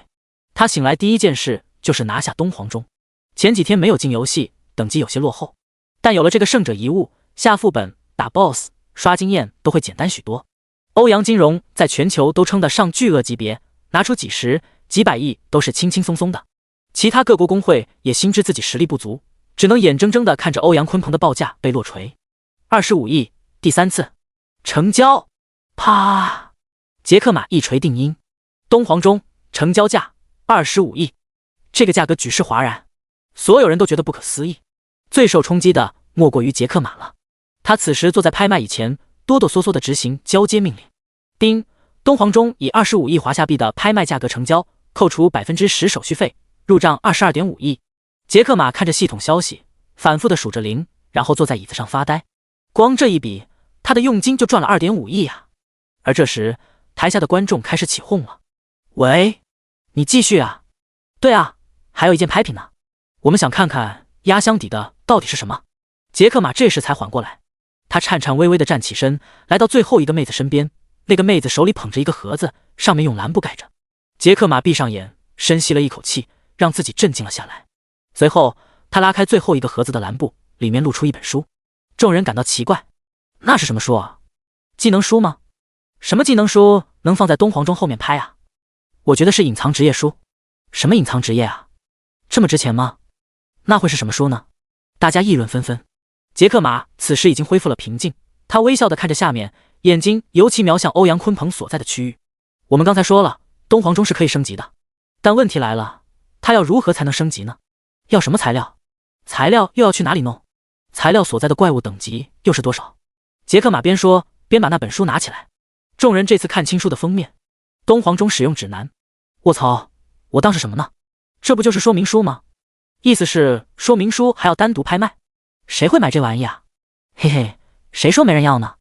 Speaker 1: 他醒来第一件事就是拿下东皇钟。前几天没有进游戏，等级有些落后，但有了这个胜者遗物，下副本、打 BOSS、刷经验都会简单许多。欧阳金融在全球都称得上巨鳄级别，拿出几十、几百亿都是轻轻松松的。其他各国工会也心知自己实力不足，只能眼睁睁地看着欧阳鲲鹏的报价被落锤。25亿，第3次成交！啪！杰克马一锤定音，东皇钟成交价25亿，这个价格举世哗然，所有人都觉得不可思议。最受冲击的莫过于杰克马了，他此时坐在拍卖椅前，哆哆嗦嗦地执行交接命令。丁，东皇钟以25亿华夏币的拍卖价格成交，扣除10%手续费，入账22.5亿。杰克马看着系统消息，反复地数着零，然后坐在椅子上发呆。光这一笔，他的佣金就赚了2.5亿啊！而这时，台下的观众开始起哄了：“喂，你继续啊！对啊，还有一件拍品呢，我们想看看压箱底的到底是什么。”杰克马这时才缓过来，他颤颤巍巍地站起身，来到最后一个妹子身边。那个妹子手里捧着一个盒子，上面用蓝布盖着。杰克马闭上眼，深吸了一口气，让自己镇静了下来。随后，他拉开最后一个盒子的蓝布，里面露出一本书。众人感到奇怪，那是什么书啊？技能书吗？什么技能书能放在东皇钟后面拍啊？我觉得是隐藏职业书。什么隐藏职业啊？这么值钱吗？那会是什么书呢？大家议论纷纷。杰克马此时已经恢复了平静，他微笑地看着下面，眼睛尤其瞄向欧阳鲲鹏所在的区域。我们刚才说了，东皇钟是可以升级的，但问题来了，他要如何才能升级呢？要什么材料？材料又要去哪里弄？材料所在的怪物等级又是多少？杰克马边说边把那本书拿起来。众人这次看清书的封面，东皇钟使用指南。卧槽，我当是什么呢？这不就是说明书吗？意思是说明书还要单独拍卖？谁会买这玩意啊？嘿嘿，谁说没人要呢？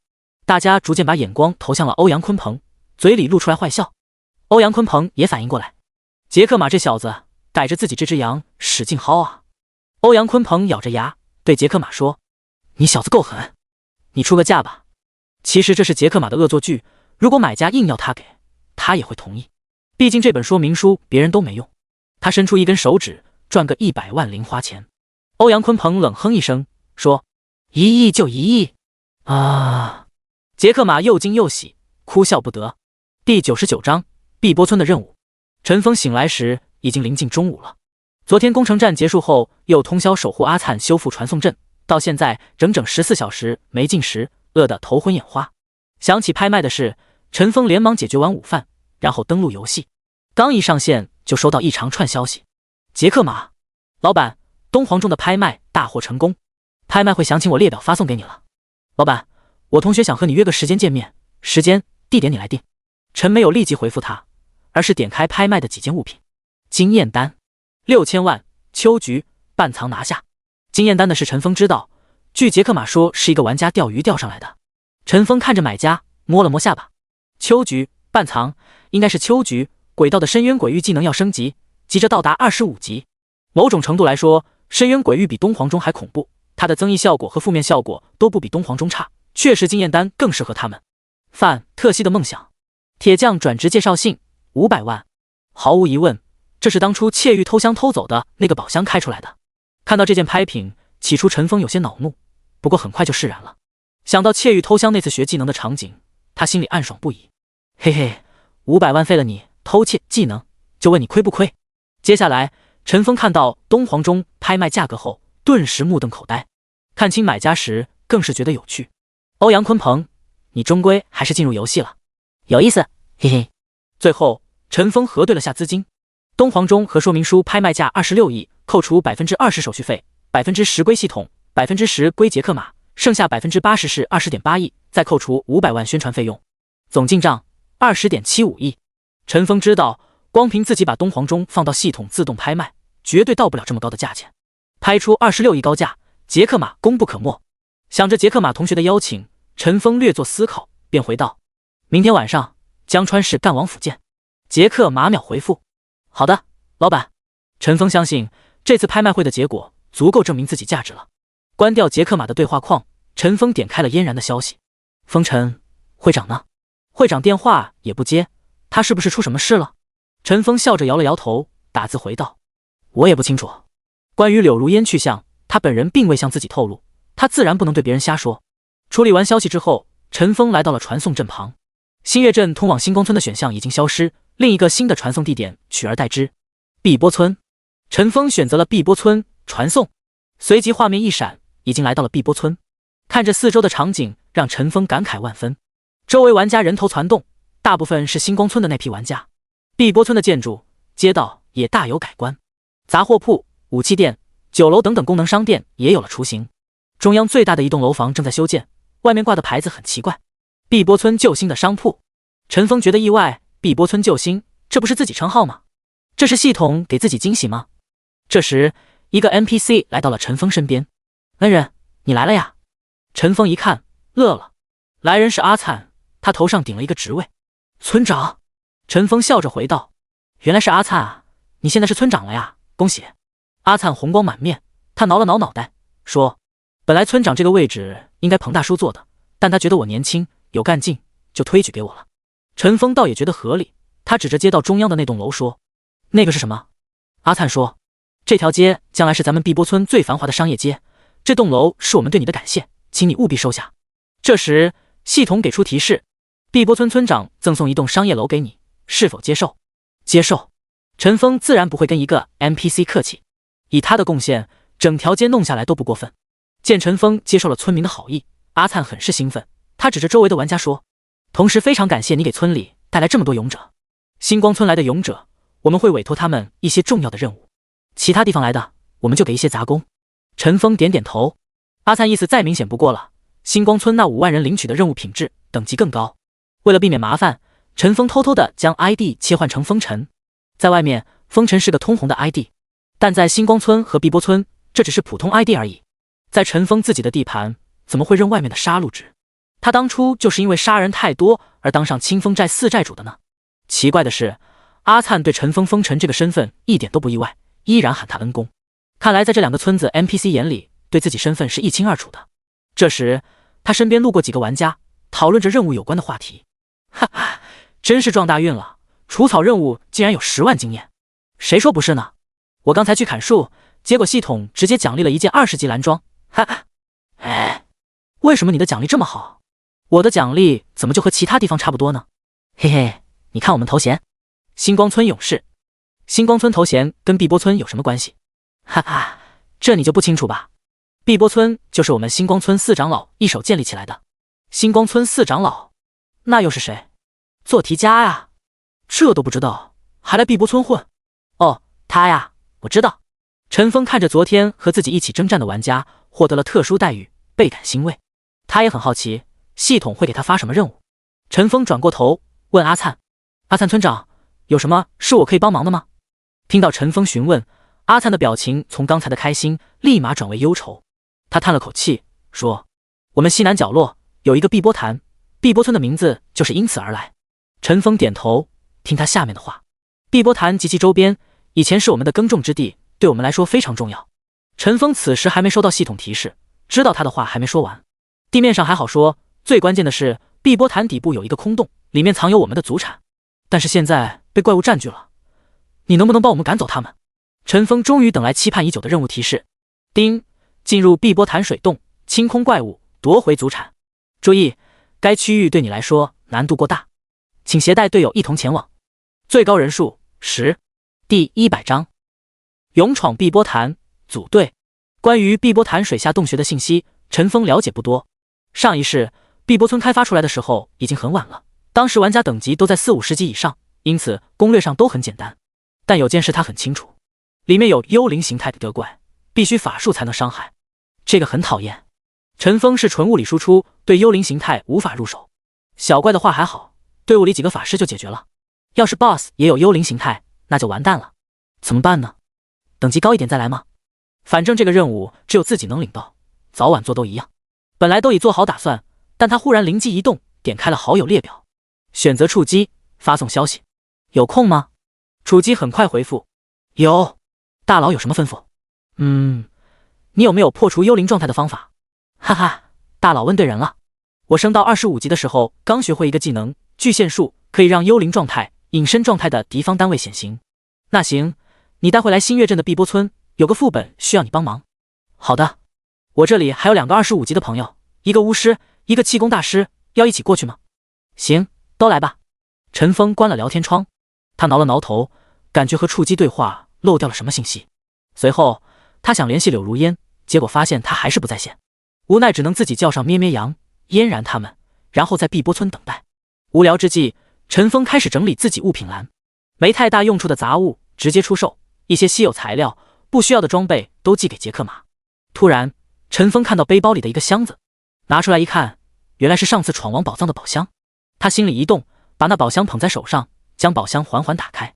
Speaker 1: 大家逐渐把眼光投向了欧阳鲲鹏，嘴里露出来坏笑。欧阳鲲鹏也反应过来，杰克马这小子逮着自己这只羊使劲薅啊！欧阳鲲鹏咬着牙对杰克马说：“你小子够狠，你出个价吧。”其实这是杰克马的恶作剧，如果买家硬要他给，他也会同意。毕竟这本说明书别人都没用。他伸出一根手指，赚个100万零花钱。欧阳鲲鹏冷哼一声说：“1亿就1亿啊！”杰克马又惊又喜，哭笑不得。第99章碧波村的任务。陈峰醒来时已经临近中午了。昨天攻城战结束后，又通宵守护阿灿修复传送阵，到现在整整14小时没进食，饿得头昏眼花。想起拍卖的事，陈峰连忙解决完午饭，然后登录游戏。刚一上线就收到一长串消息：杰克马老板，东皇钟的拍卖大获成功，拍卖会详情我列表发送给你了。老板，我同学想和你约个时间见面，时间地点你来定。陈没有立即回复他，而是点开拍卖的几件物品。经验单6000万，秋菊半藏拿下。经验单的事陈峰知道，据杰克马说是一个玩家钓鱼钓上来的。陈峰看着买家，摸了摸下巴。秋菊半藏应该是秋菊轨道的深渊鬼域技能要升级，急着到达25级。某种程度来说，深渊鬼域比东皇钟还恐怖，它的增益效果和负面效果都不比东皇钟差，确实经验单更适合他们。范特西的梦想，铁匠转职介绍信500万。毫无疑问，这是当初窃玉偷香偷走的那个宝箱开出来的。看到这件拍品，起初陈峰有些恼怒，不过很快就释然了。想到窃玉偷香那次学技能的场景，他心里暗爽不已。嘿嘿，500万费了你偷窃技能，就问你亏不亏？接下来，陈峰看到东皇钟拍卖价格后，顿时目瞪口呆。看清买家时，更是觉得有趣。欧阳鲲鹏，你终归还是进入游戏了，有意思，嘿嘿。最后，陈峰核对了下资金，东皇钟和说明书拍卖价26亿，扣除20%手续费，10%归系统，10%归杰克马，剩下80%是20.8亿，再扣除500万宣传费用，总进账20.75亿。陈峰知道，光凭自己把东皇钟放到系统自动拍卖，绝对到不了这么高的价钱。拍出26亿高价，杰克马功不可没。想着杰克马同学的邀请，陈峰略作思考，便回道：“明天晚上江川市干王府见。”杰克马秒回复：“好的，老板。”陈峰相信这次拍卖会的结果足够证明自己价值了。关掉杰克马的对话框，陈峰点开了嫣然的消息：“风尘，会长呢？”会长电话也不接，他是不是出什么事了？陈峰笑着摇了摇头，打字回道：“我也不清楚。关于柳如烟去向，他本人并未向自己透露，他自然不能对别人瞎说。”处理完消息之后，陈峰来到了传送阵旁。新月镇通往星光村的选项已经消失，另一个新的传送地点取而代之。碧波村，陈峰选择了碧波村传送，随即画面一闪，已经来到了碧波村。看着四周的场景，让陈峰感慨万分。周围玩家人头攒动，大部分是星光村的那批玩家。碧波村的建筑、街道也大有改观，杂货铺、武器店、酒楼等等功能商店也有了雏形。中央最大的一栋楼房正在修建，外面挂的牌子很奇怪，碧波村救星的商铺。陈峰觉得意外，碧波村救星，这不是自己称号吗？这是系统给自己惊喜吗？这时，一个 NPC 来到了陈峰身边。恩人，你来了呀？陈峰一看，乐了。来人是阿灿，他头上顶了一个职位，村长。陈峰笑着回道：原来是阿灿啊，你现在是村长了呀，恭喜。阿灿红光满面，他挠了挠脑袋，说：本来村长这个位置应该彭大叔做的，但他觉得我年轻有干劲，就推举给我了。陈峰倒也觉得合理，他指着街道中央的那栋楼说：那个是什么？阿灿说：这条街将来是咱们碧波村最繁华的商业街，这栋楼是我们对你的感谢，请你务必收下。这时系统给出提示，碧波村村长赠送一栋商业楼给你，是否接受？接受。陈峰自然不会跟一个 NPC 客气，以他的贡献，整条街弄下来都不过分。见陈峰接受了村民的好意，阿灿很是兴奋，他指着周围的玩家说：同时非常感谢你给村里带来这么多勇者，星光村来的勇者，我们会委托他们一些重要的任务，其他地方来的我们就给一些杂工。陈峰点点头，阿灿意思再明显不过了，星光村那5万人领取的任务品质等级更高。为了避免麻烦，陈峰偷偷的将 ID 切换成风尘。在外面，风尘是个通红的 ID， 但在星光村和碧波村，这只是普通 ID 而已。在陈峰自己的地盘，怎么会认外面的杀戮值？他当初就是因为杀人太多而当上清风寨4寨主的呢。奇怪的是，阿灿对陈峰风尘这个身份一点都不意外，依然喊他恩公。看来在这2个村子 NPC 眼里，对自己身份是一清二楚的。这时，他身边路过几个玩家，讨论着任务有关的话题。哈哈，真是撞大运了，除草任务竟然有10万经验，谁说不是呢？我刚才去砍树，结果系统直接奖励了一件20级蓝装。哈哈，哎，为什么你的奖励这么好？我的奖励怎么就和其他地方差不多呢？嘿嘿，你看我们头衔，星光村勇士。星光村头衔跟碧波村有什么关系？哈哈，这你就不清楚吧？碧波村就是我们星光村4长老一手建立起来的。星光村4长老，那又是谁？做题家呀，这都不知道，还来碧波村混？哦，他呀，我知道。陈峰看着昨天和自己一起征战的玩家获得了特殊待遇，倍感欣慰。他也很好奇，系统会给他发什么任务。陈峰转过头问阿灿：阿灿村长，有什么是我可以帮忙的吗？听到陈峰询问，阿灿的表情从刚才的开心立马转为忧愁。他叹了口气说：我们西南角落有一个碧波潭，碧波村的名字就是因此而来。陈峰点头，听他下面的话。碧波潭及其周边以前是我们的耕种之地，对我们来说非常重要。陈峰此时还没收到系统提示，知道他的话还没说完。地面上还好说，最关键的是碧波潭底部有一个空洞，里面藏有我们的祖产，但是现在被怪物占据了，你能不能帮我们赶走他们？陈峰终于等来期盼已久的任务提示。丁，进入碧波潭水洞，清空怪物，夺回祖产。注意，该区域对你来说难度过大，请携带队友一同前往。最高人数10。第100章，勇闯碧波潭，组队。关于碧波潭水下洞穴的信息，陈峰了解不多。上一世碧波村开发出来的时候已经很晚了，当时玩家等级都在4、50级以上，因此攻略上都很简单。但有件事他很清楚，里面有幽灵形态的怪，必须法术才能伤害，这个很讨厌。陈峰是纯物理输出，对幽灵形态无法入手。小怪的话还好，队伍里几个法师就解决了。要是 BOSS 也有幽灵形态，那就完蛋了。怎么办呢？等级高一点再来吗？反正这个任务只有自己能领到，早晚做都一样。本来都已做好打算，但他忽然灵机一动，点开了好友列表，选择触机，发送消息。有空吗？触机很快回复：有。大佬有什么吩咐？你有没有破除幽灵状态的方法？哈哈，大佬问对人了。我升到25级的时候，刚学会一个技能，巨限术，可以让幽灵状态、隐身状态的敌方单位显形。那行，你待会来新月镇的碧波村，有个副本需要你帮忙。好的，我这里还有2个25级的朋友，一个巫师，一个气功大师，要一起过去吗？行，都来吧。陈峰关了聊天窗，他挠了挠头，感觉和触机对话漏掉了什么信息。随后他想联系柳如烟，结果发现他还是不在线，无奈只能自己叫上咩咩羊、嫣然他们，然后在碧波村等待。无聊之际，陈峰开始整理自己物品栏，没太大用处的杂物直接出售，一些稀有材料、不需要的装备都寄给杰克马。突然，陈峰看到背包里的一个箱子，拿出来一看，原来是上次闯王宝藏的宝箱。他心里一动，把那宝箱捧在手上，将宝箱缓缓打开。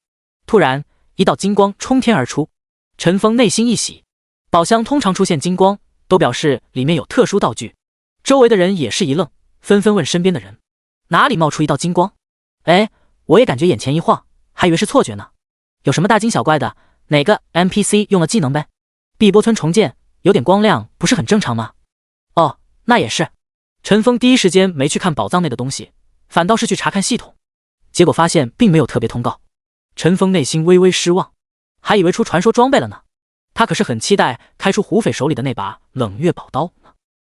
Speaker 1: 突然，一道金光冲天而出，陈峰内心一喜。宝箱通常出现金光，都表示里面有特殊道具。周围的人也是一愣，纷纷问身边的人：哪里冒出一道金光？哎，我也感觉眼前一晃，还以为是错觉呢。有什么大惊小怪的？哪个 NPC 用了技能呗？碧波村重建，有点光亮不是很正常吗？哦，那也是。陈峰第一时间没去看宝藏内的东西，反倒是去查看系统，结果发现并没有特别通告。陈峰内心微微失望，还以为出传说装备了呢。他可是很期待开出胡匪手里的那把冷月宝刀呢。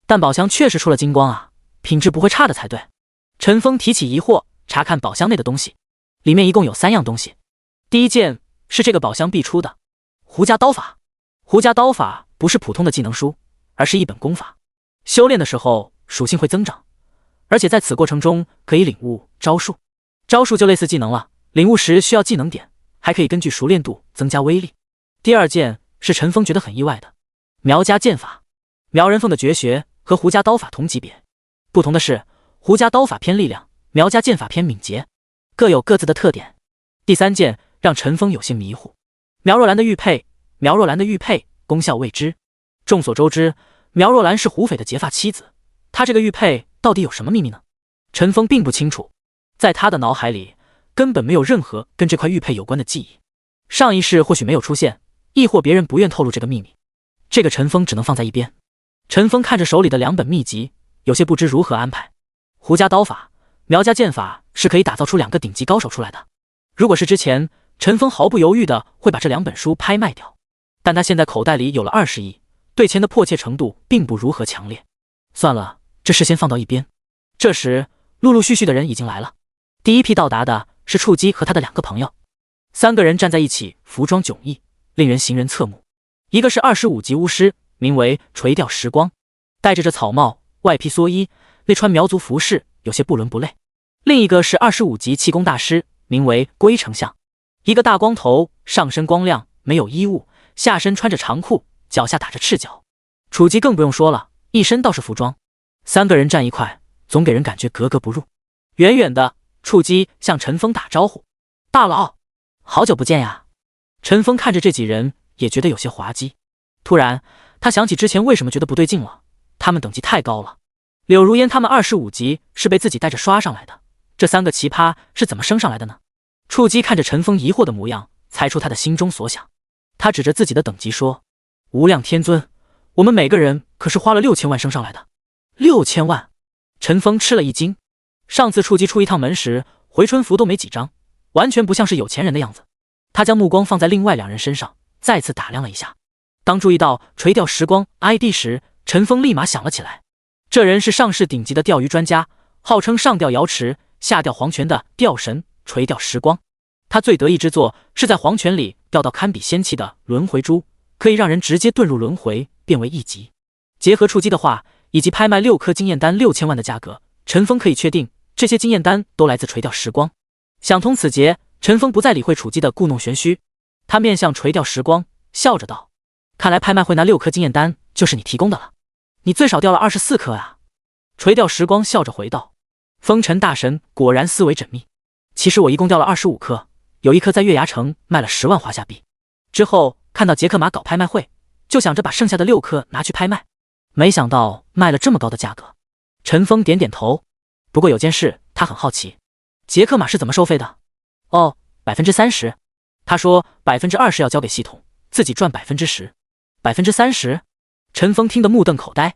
Speaker 1: 但宝箱确实出了金光啊，品质不会差的才对。陈峰提起疑惑，查看宝箱内的东西，里面一共有3样东西。第一件是这个宝箱必出的胡家刀法。胡家刀法不是普通的技能书，而是一本功法，修炼的时候属性会增长，而且在此过程中可以领悟招数。招数就类似技能了，领悟时需要技能点，还可以根据熟练度增加威力。第二件是陈峰觉得很意外的苗家剑法。苗人凤的绝学和胡家刀法同级别，不同的是胡家刀法偏力量，苗家剑法偏敏捷，各有各自的特点。第三件让陈峰有些迷糊，苗若兰的玉佩。苗若兰的玉佩功效未知。众所周知，苗若兰是胡匪的结发妻子，她这个玉佩到底有什么秘密呢？陈峰并不清楚，在他的脑海里根本没有任何跟这块玉佩有关的记忆。上一世或许没有出现，亦或别人不愿透露这个秘密，这个陈峰只能放在一边。陈峰看着手里的2本秘籍，有些不知如何安排。胡家刀法、苗家剑法是可以打造出2个顶级高手出来的。如果是之前，陈峰毫不犹豫的会把这2本书拍卖掉，但他现在口袋里有了20亿，对钱的迫切程度并不如何强烈。算了，这事先放到一边。这时，陆陆续续的人已经来了。第一批到达的是触基和他的2个朋友，3个人站在一起，服装迥异，令人行人侧目。一个是25级巫师，名为垂钓时光，戴着草帽，外披蓑衣，内穿苗族服饰，有些不伦不类。另一个是25级气功大师，名为龟丞相，一个大光头，上身光亮，没有衣物，下身穿着长裤，脚下打着赤脚。楚基更不用说了，一身道士服装。3个人站一块，总给人感觉格格不入。远远的，触基向陈峰打招呼：大佬，好久不见呀。陈峰看着这几人也觉得有些滑稽。突然他想起之前为什么觉得不对劲了，他们等级太高了。柳如烟他们25级是被自己带着刷上来的，这3个奇葩是怎么升上来的呢？触基看着陈峰疑惑的模样，猜出他的心中所想。他指着自己的等级说：无量天尊，我们每个人可是花了6000万升上来的。6000万！陈峰吃了一惊。上次触基出一趟门时，回春符都没几张，完全不像是有钱人的样子。他将目光放在另外2人身上，再次打量了一下。当注意到垂钓时光 ID 时，陈峰立马想了起来。这人是上世顶级的钓鱼专家，号称上钓瑶池，下钓黄泉的钓神垂钓时光。他最得意之作是在黄泉里钓到堪比仙器的轮回珠，可以让人直接遁入轮回，变为1级。结合触基的话，以及拍卖6颗经验丹6000万的价格，陈峰可以确定这些经验丹都来自垂钓时光。想通此节，陈峰不再理会楚基的故弄玄虚，他面向垂钓时光，笑着道：看来拍卖会那6颗经验丹就是你提供的了，你最少掉了24颗啊。垂钓时光笑着回道：风尘大神果然思维缜密，其实我一共掉了25颗，有1颗在月牙城卖了10万华夏币，之后看到杰克马搞拍卖会，就想着把剩下的6颗拿去拍卖，没想到卖了这么高的价格。陈峰点点头，不过有件事他很好奇，杰克马是怎么收费的？哦，30%。他说20%要交给系统，自己赚10%。30%？陈峰听得目瞪口呆，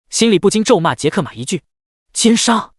Speaker 1: 心里不禁咒骂杰克马一句：奸商。